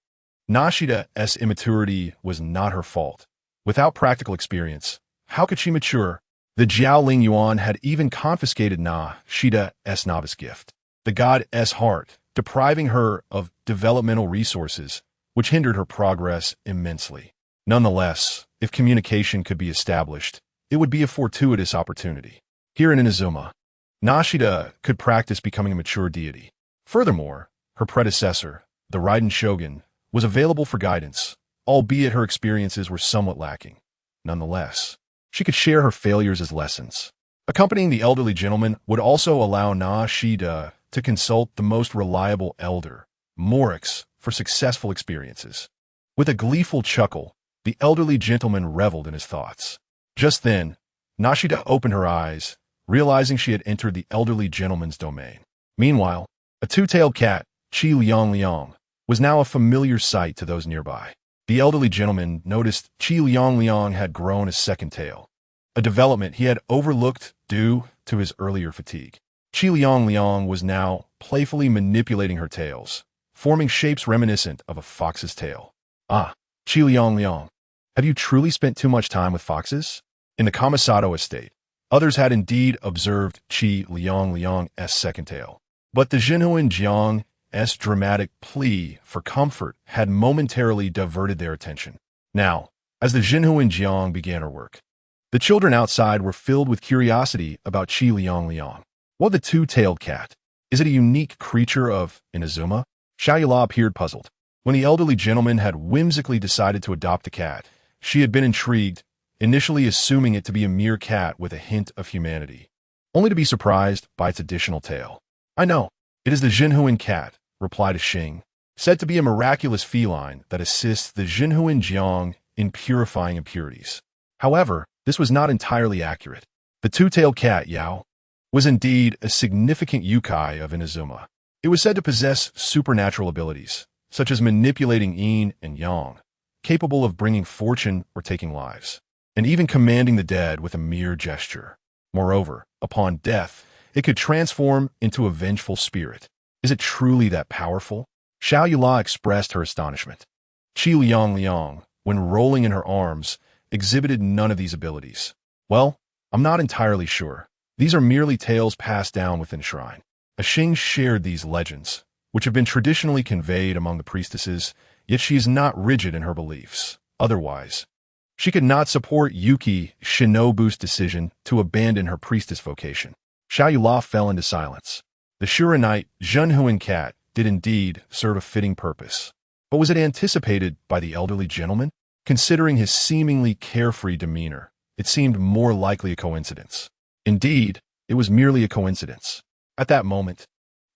Nashida's immaturity was not her fault. Without practical experience, how could she mature? The Jiaoling Yuan had even confiscated Nashida's novice gift, the god's heart, depriving her of developmental resources, which hindered her progress immensely. Nonetheless, if communication could be established, it would be a fortuitous opportunity. Here in Inazuma, Nashida could practice becoming a mature deity. Furthermore, her predecessor, the Raiden Shogun, was available for guidance, albeit her experiences were somewhat lacking. Nonetheless, she could share her failures as lessons. Accompanying the elderly gentleman would also allow Nashida to consult the most reliable elder, Morix, for successful experiences. With a gleeful chuckle, the elderly gentleman reveled in his thoughts. Just then, Nashida opened her eyes, realizing she had entered the elderly gentleman's domain. Meanwhile, a two-tailed cat, Qi Liang Liang, was now a familiar sight to those nearby. The elderly gentleman noticed Qi Liang Liang had grown a second tail, a development he had overlooked due to his earlier fatigue. Qi Liang Liang was now playfully manipulating her tails, forming shapes reminiscent of a fox's tail. Ah, Qi Liang Liang, have you truly spent too much time with foxes? In the Kamisato estate, others had indeed observed Qi Liang Liang's second tail, but the Jinhuan Jiang's dramatic plea for comfort had momentarily diverted their attention. Now, as the Jinhuan Jiang began her work, the children outside were filled with curiosity about Qi Liang Liang. What the two-tailed cat? Is it a unique creature of Inazuma? Xiaoyula appeared puzzled. When the elderly gentleman had whimsically decided to adopt the cat, she had been intrigued, initially assuming it to be a mere cat with a hint of humanity, only to be surprised by its additional tail. I know, it is the Jinhuan cat, replied Xing, said to be a miraculous feline that assists the Jinhuan Jiang in purifying impurities. However, this was not entirely accurate. The two-tailed cat, Yao, was indeed a significant yokai of Inazuma. It was said to possess supernatural abilities, such as manipulating yin and yang, capable of bringing fortune or taking lives, and even commanding the dead with a mere gesture. Moreover, upon death, it could transform into a vengeful spirit. Is it truly that powerful? Xiaoyula expressed her astonishment. Qi Liang Liang, when rolling in her arms, exhibited none of these abilities. Well, I'm not entirely sure. These are merely tales passed down within shrine. Xing shared these legends, which have been traditionally conveyed among the priestesses, yet she is not rigid in her beliefs. Otherwise, She could not support Yuki Shinobu's decision to abandon her priestess vocation. Xiao Yula fell into silence. The Shura Knight, Zhenhuan Cat, did indeed serve a fitting purpose. But was it anticipated by the elderly gentleman? Considering his seemingly carefree demeanor, it seemed more likely a coincidence. Indeed, it was merely a coincidence. At that moment,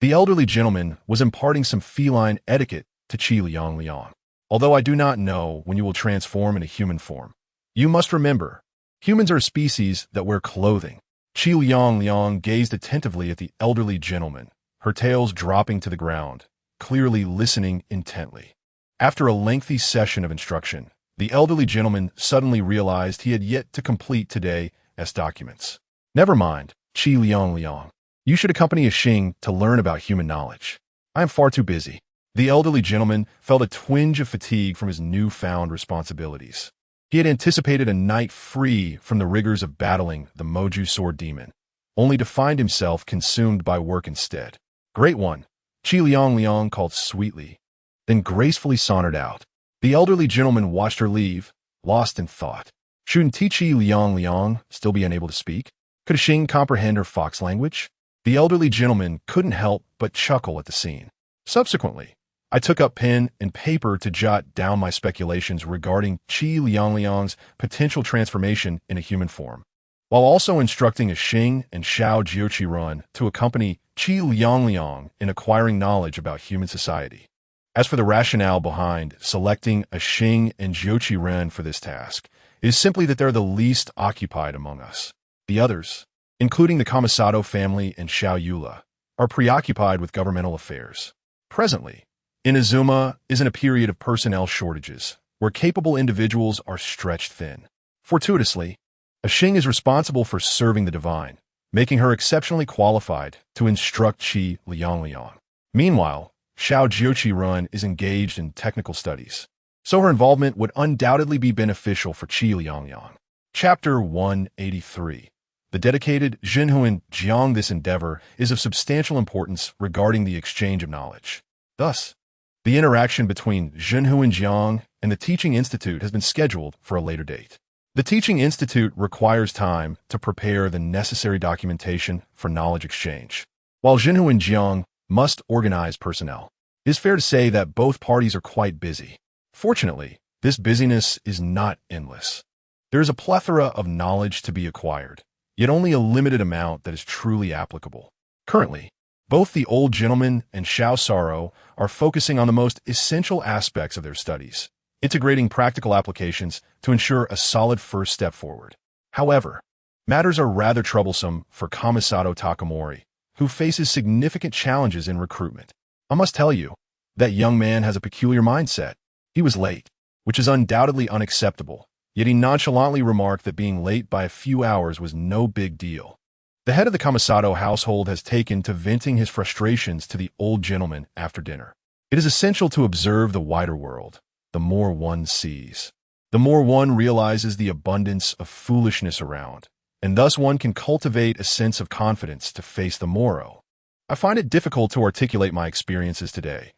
the elderly gentleman was imparting some feline etiquette to Qi Liang. Although I do not know when you will transform into human form, you must remember, humans are a species that wear clothing. Qi Liang gazed attentively at the elderly gentleman, her tails dropping to the ground, clearly listening intently. After a lengthy session of instruction, the elderly gentleman suddenly realized he had yet to complete today's documents. Never mind, Qi Liang. You should accompany a Xing to learn about human knowledge. I am far too busy. The elderly gentleman felt a twinge of fatigue from his newfound responsibilities. He had anticipated a night free from the rigors of battling the Moju sword demon, only to find himself consumed by work instead. Great one, Qi Liang called sweetly, then gracefully sauntered out. The elderly gentleman watched her leave, lost in thought. Shouldn't Qi Liang still be unable to speak? Could a Xing comprehend her fox language? The elderly gentleman couldn't help but chuckle at the scene. Subsequently, I took up pen and paper to jot down my speculations regarding Qi Liang's potential transformation into human form, while also instructing a Xing and Xiao Jiuqi to accompany Qi Liang in acquiring knowledge about human society. As for the rationale behind selecting a Xing and Jiuqi for this task, it is simply that they're the least occupied among us. The others, including the Kamisato family and Xiao Yula, are preoccupied with governmental affairs. Presently, Inazuma is in a period of personnel shortages, where capable individuals are stretched thin. Fortuitously, a Xing is responsible for serving the divine, making her exceptionally qualified to instruct Qi Liang. Meanwhile, Xiao Jiuqi is engaged in technical studies, so her involvement would undoubtedly be beneficial for Qi Liang. Chapter 183. The dedicated Zhenhuan Jiang. This endeavor is of substantial importance regarding the exchange of knowledge. Thus, the interaction between Zhenhuan Jiang and the Teaching Institute has been scheduled for a later date. The Teaching Institute requires time to prepare the necessary documentation for knowledge exchange, while Zhenhuan Jiang must organize personnel. It is fair to say that both parties are quite busy. Fortunately, this busyness is not endless. There is a plethora of knowledge to be acquired, yet only a limited amount that is truly applicable. Currently, both the old gentleman and Xiao Saro are focusing on the most essential aspects of their studies, integrating practical applications to ensure a solid first step forward. However, matters are rather troublesome for Kamisato Takamori, who faces significant challenges in recruitment. I must tell you, that young man has a peculiar mindset. He was late, which is undoubtedly unacceptable, yet he nonchalantly remarked that being late by a few hours was no big deal. The head of the Kamisato household has taken to venting his frustrations to the old gentleman after dinner. It is essential to observe the wider world. The more one sees, the more one realizes the abundance of foolishness around, and thus one can cultivate a sense of confidence to face the morrow. I find it difficult to articulate my experiences today.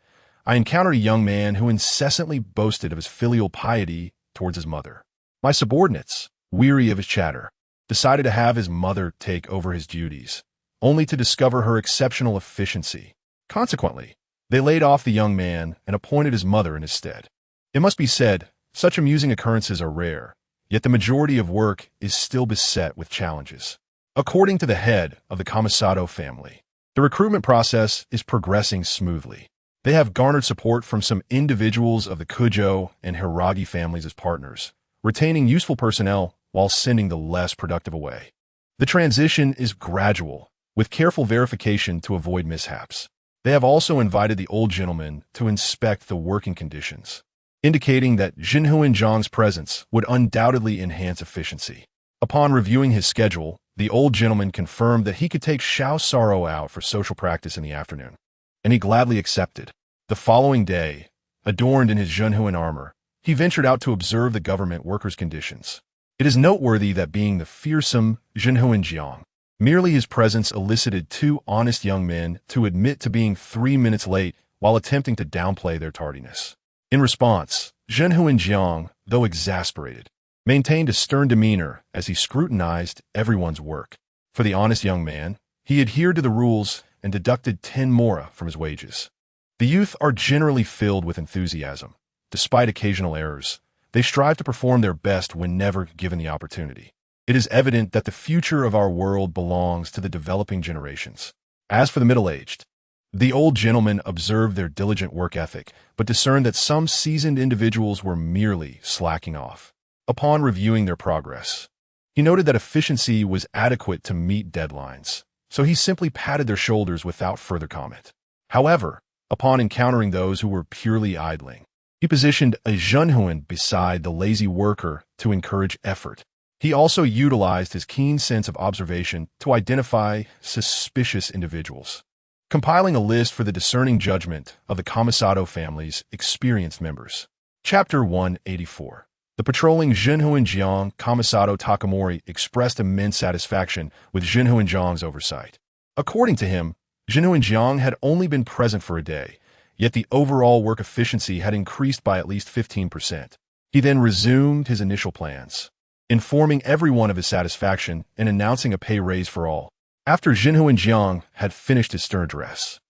I encountered a young man who incessantly boasted of his filial piety towards his mother. My subordinates, weary of his chatter, decided to have his mother take over his duties, only to discover her exceptional efficiency. Consequently, they laid off the young man and appointed his mother in his stead. It must be said, such amusing occurrences are rare, yet the majority of work is still beset with challenges. According to the head of the Kamisato family, the recruitment process is progressing smoothly. They have garnered support from some individuals of the Kujo and Hiragi families as partners, retaining useful personnel while sending the less productive away. The transition is gradual, with careful verification to avoid mishaps. They have also invited the old gentleman to inspect the working conditions, indicating that Zhenhuan Jiang's presence would undoubtedly enhance efficiency. Upon reviewing his schedule, the old gentleman confirmed that he could take Xiao Saro out for social practice in the afternoon, and he gladly accepted. The following day, adorned in his Zhenhuan armor, he ventured out to observe the government workers' conditions. It is noteworthy that being the fearsome Zhenhuan Jiang, merely his presence elicited two honest young men to admit to being 3 minutes late while attempting to downplay their tardiness. In response, Zhenhuan Jiang, though exasperated, maintained a stern demeanor as he scrutinized everyone's work. For the honest young man, he adhered to the rules and deducted 10 mora from his wages. The youth are generally filled with enthusiasm. Despite occasional errors, they strive to perform their best whenever given the opportunity. It is evident that the future of our world belongs to the developing generations. As for the middle-aged, the old gentleman observed their diligent work ethic, but discerned that some seasoned individuals were merely slacking off. Upon reviewing their progress, he noted that efficiency was adequate to meet deadlines, so he simply patted their shoulders without further comment. However, upon encountering those who were purely idling, he positioned a Zhenhuan beside the lazy worker to encourage effort. He also utilized his keen sense of observation to identify suspicious individuals, compiling a list for the discerning judgment of the Kamisato family's experienced members. Chapter 184. The patrolling Zhenhuan Jiang Kamisato Takamori expressed immense satisfaction with Zhenhuan Jiang's oversight. According to him, Zhenhuan Jiang had only been present for a day, yet the overall work efficiency had increased by at least 15%. He then resumed his initial plans, informing everyone of his satisfaction and announcing a pay raise for all. After Zhenhuan Jiang had finished his stern address,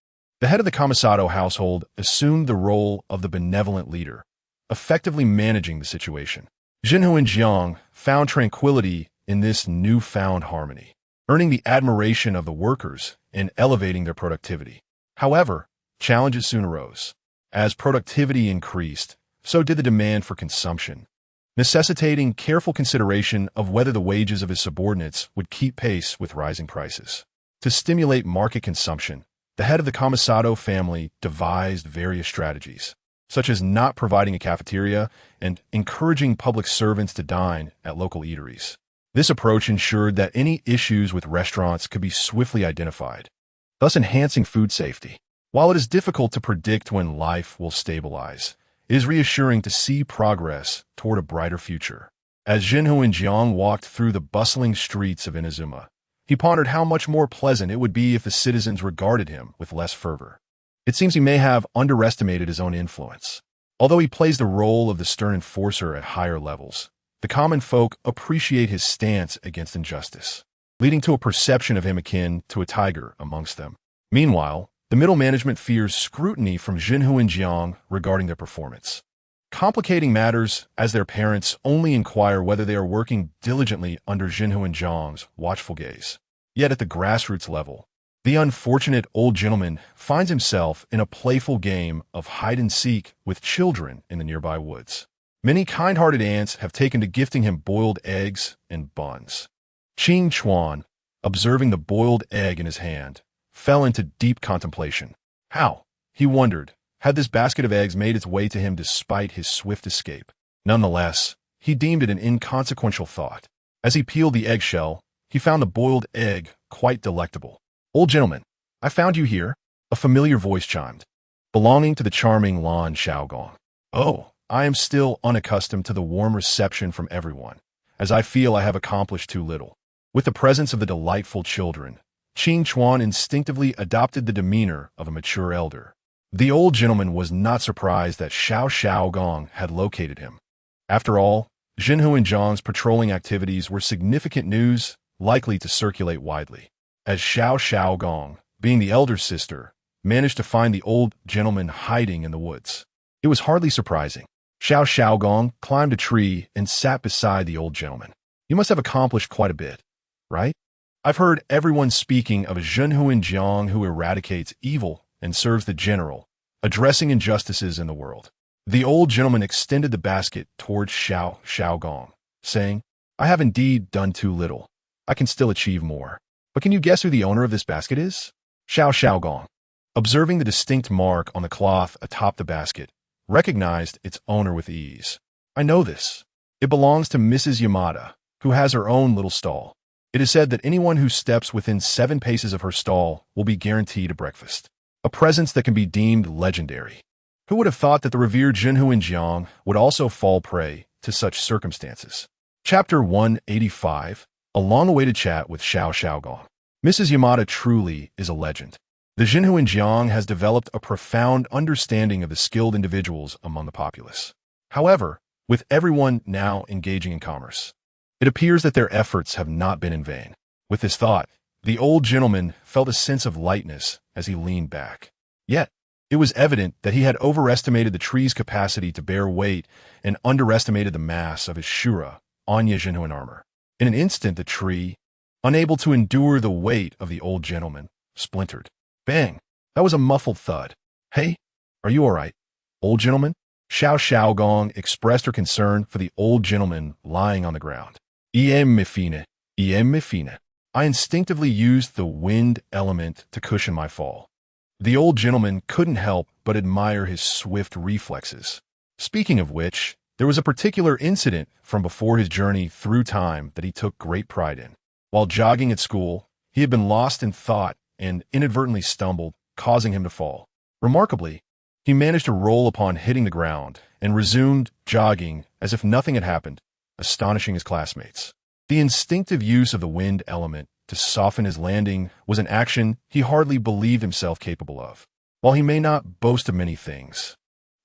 the head of the Kamisato household assumed the role of the benevolent leader, effectively managing the situation. Zhenhuan Jiang found tranquility in this newfound harmony, earning the admiration of the workers and elevating their productivity. However, challenges soon arose. As productivity increased, so did the demand for consumption, necessitating careful consideration of whether the wages of his subordinates would keep pace with rising prices. To stimulate market consumption, the head of the Kamisato family devised various strategies, such as not providing a cafeteria and encouraging public servants to dine at local eateries. This approach ensured that any issues with restaurants could be swiftly identified, thus enhancing food safety. While it is difficult to predict when life will stabilize, it is reassuring to see progress toward a brighter future. As Zhenhuan Jiang walked through the bustling streets of Inazuma, he pondered how much more pleasant it would be if the citizens regarded him with less fervor. It seems he may have underestimated his own influence. Although he plays the role of the stern enforcer at higher levels, the common folk appreciate his stance against injustice, leading to a perception of him akin to a tiger amongst them. Meanwhile, the middle management fears scrutiny from Zhenhuan Jiang regarding their performance, complicating matters as their parents only inquire whether they are working diligently under Zhenhuan Jiang's watchful gaze. Yet at the grassroots level, the unfortunate old gentleman finds himself in a playful game of hide-and-seek with children in the nearby woods. Many kind-hearted aunts have taken to gifting him boiled eggs and buns. Qing Chuan, observing the boiled egg in his hand, fell into deep contemplation. How, he wondered, had this basket of eggs made its way to him despite his swift escape? Nonetheless, he deemed it an inconsequential thought. As he peeled the eggshell, he found the boiled egg quite delectable. "Old gentleman, I found you here," a familiar voice chimed, belonging to the charming Lan Xiaogong. "Oh, I am still unaccustomed to the warm reception from everyone, as I feel I have accomplished too little." With the presence of the delightful children, Qing Chuan instinctively adopted the demeanor of a mature elder. The old gentleman was not surprised that Xiaogong had located him. After all, Zhenhuan Jiang's patrolling activities were significant news likely to circulate widely. As Xiaogong, being the elder sister, managed to find the old gentleman hiding in the woods, it was hardly surprising. Xiaogong climbed a tree and sat beside the old gentleman. "You must have accomplished quite a bit, right? I've heard everyone speaking of a Zhenhuan Jiang who eradicates evil and serves the general, addressing injustices in the world." The old gentleman extended the basket towards Xiaogong, saying, "I have indeed done too little. I can still achieve more. But can you guess who the owner of this basket is?" Xiaogong, observing the distinct mark on the cloth atop the basket, recognized its owner with ease. "I know this. It belongs to Mrs. Yamada, who has her own little stall. It is said that anyone who steps within 7 paces of her stall will be guaranteed a breakfast, a presence that can be deemed legendary." Who would have thought that the revered Zhenhuan Jiang would also fall prey to such circumstances? Chapter 185. A long-awaited chat with Xiaogong. Mrs. Yamada truly is a legend. The Zhenhuan Jiang has developed a profound understanding of the skilled individuals among the populace. However, with everyone now engaging in commerce. It appears that their efforts have not been in vain. With this thought, the old gentleman felt a sense of lightness as he leaned back. Yet, it was evident that he had overestimated the tree's capacity to bear weight and underestimated the mass of his Shura, Anya Jinhuan armor. In an instant, the tree, unable to endure the weight of the old gentleman, splintered. Bang! That was a muffled thud. Hey, are you all right, old gentleman? Xiao Xiaogong expressed her concern for the old gentleman lying on the ground. Mifine. I instinctively used the wind element to cushion my fall. The old gentleman couldn't help but admire his swift reflexes. Speaking of which, there was a particular incident from before his journey through time that he took great pride in. While jogging at school, he had been lost in thought and inadvertently stumbled, causing him to fall. Remarkably, he managed to roll upon hitting the ground and resumed jogging as if nothing had happened, astonishing his classmates. The instinctive use of the wind element to soften his landing was an action he hardly believed himself capable of. While he may not boast of many things,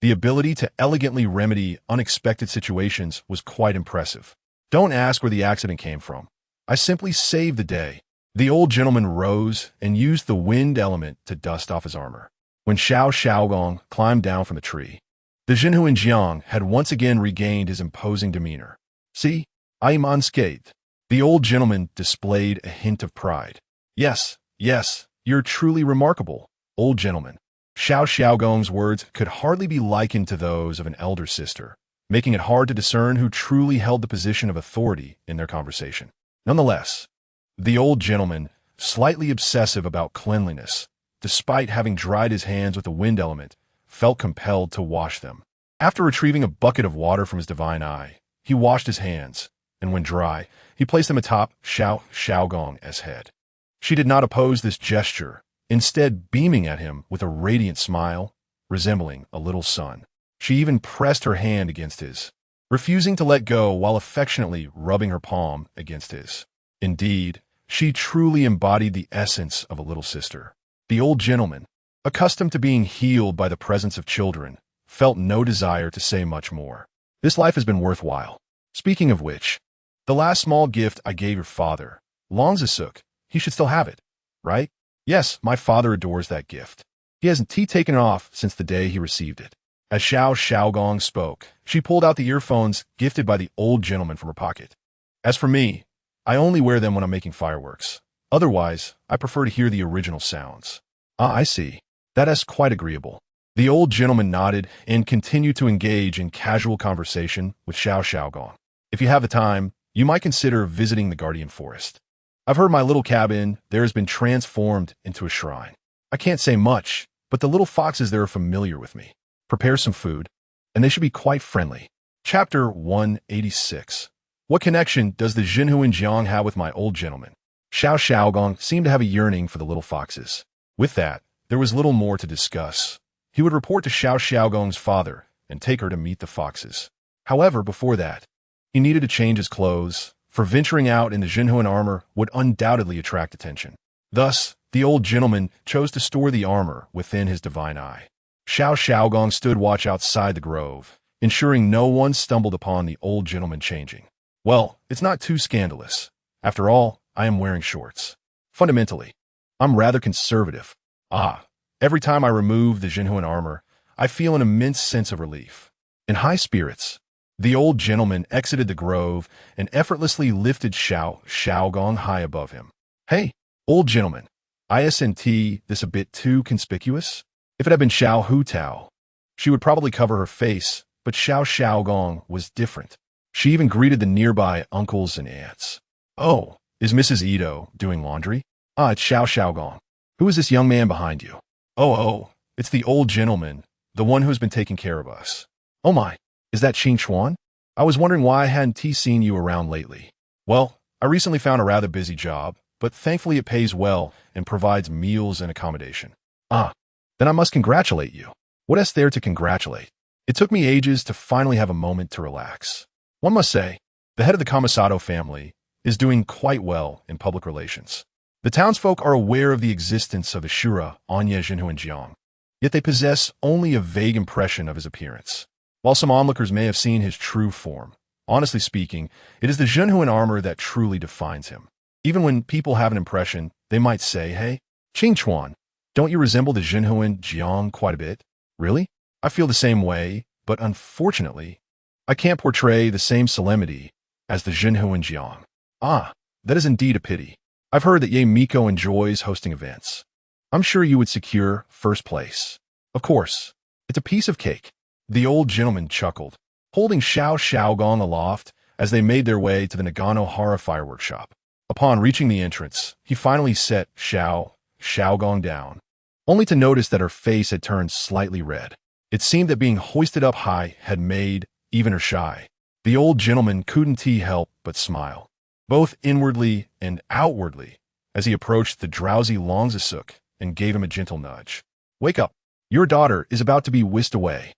the ability to elegantly remedy unexpected situations was quite impressive. Don't ask where the accident came from. I simply saved the day. The old gentleman rose and used the wind element to dust off his armor. When Xiao Xiaogong climbed down from the tree, the Jinhuan Jiang had once again regained his imposing demeanor. See, I am unscathed. The old gentleman displayed a hint of pride. Yes, you're truly remarkable, old gentleman. Xiao Xiaogong's words could hardly be likened to those of an elder sister, making it hard to discern who truly held the position of authority in their conversation. Nonetheless, the old gentleman, slightly obsessive about cleanliness, despite having dried his hands with the wind element, felt compelled to wash them. After retrieving a bucket of water from his divine eye, he washed his hands, and when dry, he placed them atop Xiao Xiaogong's head. She did not oppose this gesture, instead beaming at him with a radiant smile, resembling a little sun. She even pressed her hand against his, refusing to let go while affectionately rubbing her palm against his. Indeed, she truly embodied the essence of a little sister. The old gentleman, accustomed to being healed by the presence of children, felt no desire to say much more. This life has been worthwhile. Speaking of which, the last small gift I gave your father, Longzasuk, he should still have it, right? Yes, my father adores that gift. He hasn't taken it off since the day he received it. As Xiao Xiaogong spoke, she pulled out the earphones gifted by the old gentleman from her pocket. As for me, I only wear them when I'm making fireworks. Otherwise, I prefer to hear the original sounds. Ah, I see. That is quite agreeable. The old gentleman nodded and continued to engage in casual conversation with Xiao Xiaogong. If you have the time, you might consider visiting the Guardian Forest. I've heard my little cabin there has been transformed into a shrine. I can't say much, but the little foxes there are familiar with me. Prepare some food, and they should be quite friendly. Chapter 186. What connection does the Jinhuan Jiang have with my old gentleman? Xiao Xiaogong seemed to have a yearning for the little foxes. With that, there was little more to discuss. He would report to Xiao Xiaogong's father and take her to meet the foxes. However, before that, he needed to change his clothes, for venturing out in the Jinhuan armor would undoubtedly attract attention. Thus, the old gentleman chose to store the armor within his divine eye. Xiao Xiaogong stood watch outside the grove, ensuring no one stumbled upon the old gentleman changing. Well, it's not too scandalous. After all, I am wearing shorts. Fundamentally, I'm rather conservative. Every time I remove the Jinhuan armor, I feel an immense sense of relief. In high spirits, the old gentleman exited the grove and effortlessly lifted Xiao Xiaogong high above him. Hey, old gentleman, isn't this a bit too conspicuous? If it had been Xiao Hutao, she would probably cover her face, but Xiao Xiaogong was different. She even greeted the nearby uncles and aunts. Oh, is Mrs. Ito doing laundry? It's Xiao Xiaogong. Who is this young man behind you? Oh, it's the old gentleman, the one who's been taking care of us. Oh my, is that Qing Chuan? I was wondering why I hadn't seen you around lately. Well, I recently found a rather busy job, but thankfully it pays well and provides meals and accommodation. Then I must congratulate you. What is there to congratulate? It took me ages to finally have a moment to relax. One must say, the head of the Kamisato family is doing quite well in public relations. The townsfolk are aware of the existence of Ashura Anya Jinhuan Jiang, yet they possess only a vague impression of his appearance. While some onlookers may have seen his true form, honestly speaking, it is the Zhenhuan armor that truly defines him. Even when people have an impression, they might say, "Hey, Qingchuan, don't you resemble the Zhenhuan Jiang quite a bit?" Really? I feel the same way, but unfortunately, I can't portray the same solemnity as the Zhenhuan Jiang. Ah, that is indeed a pity. I've heard that Ye Miko enjoys hosting events. I'm sure you would secure first place. Of course, it's a piece of cake. The old gentleman chuckled, holding Xiao Xiaogong aloft as they made their way to the Nagano Hara fireworks shop. Upon reaching the entrance, he finally set Xiaogong down, only to notice that her face had turned slightly red. It seemed that being hoisted up high had made even her shy. The old gentleman couldn't help but smile, both inwardly and outwardly, as he approached the drowsy Longzasuk and gave him a gentle nudge. "Wake up. Your daughter is about to be whisked away.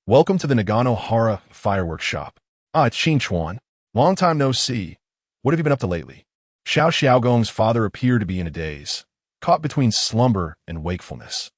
Welcome to the Nagano Hara fireworks shop. Ah, it's Qingchuan. Long time no see. What have you been up to lately?" Xiao Xiaogong's father appeared to be in a daze, caught between slumber and wakefulness.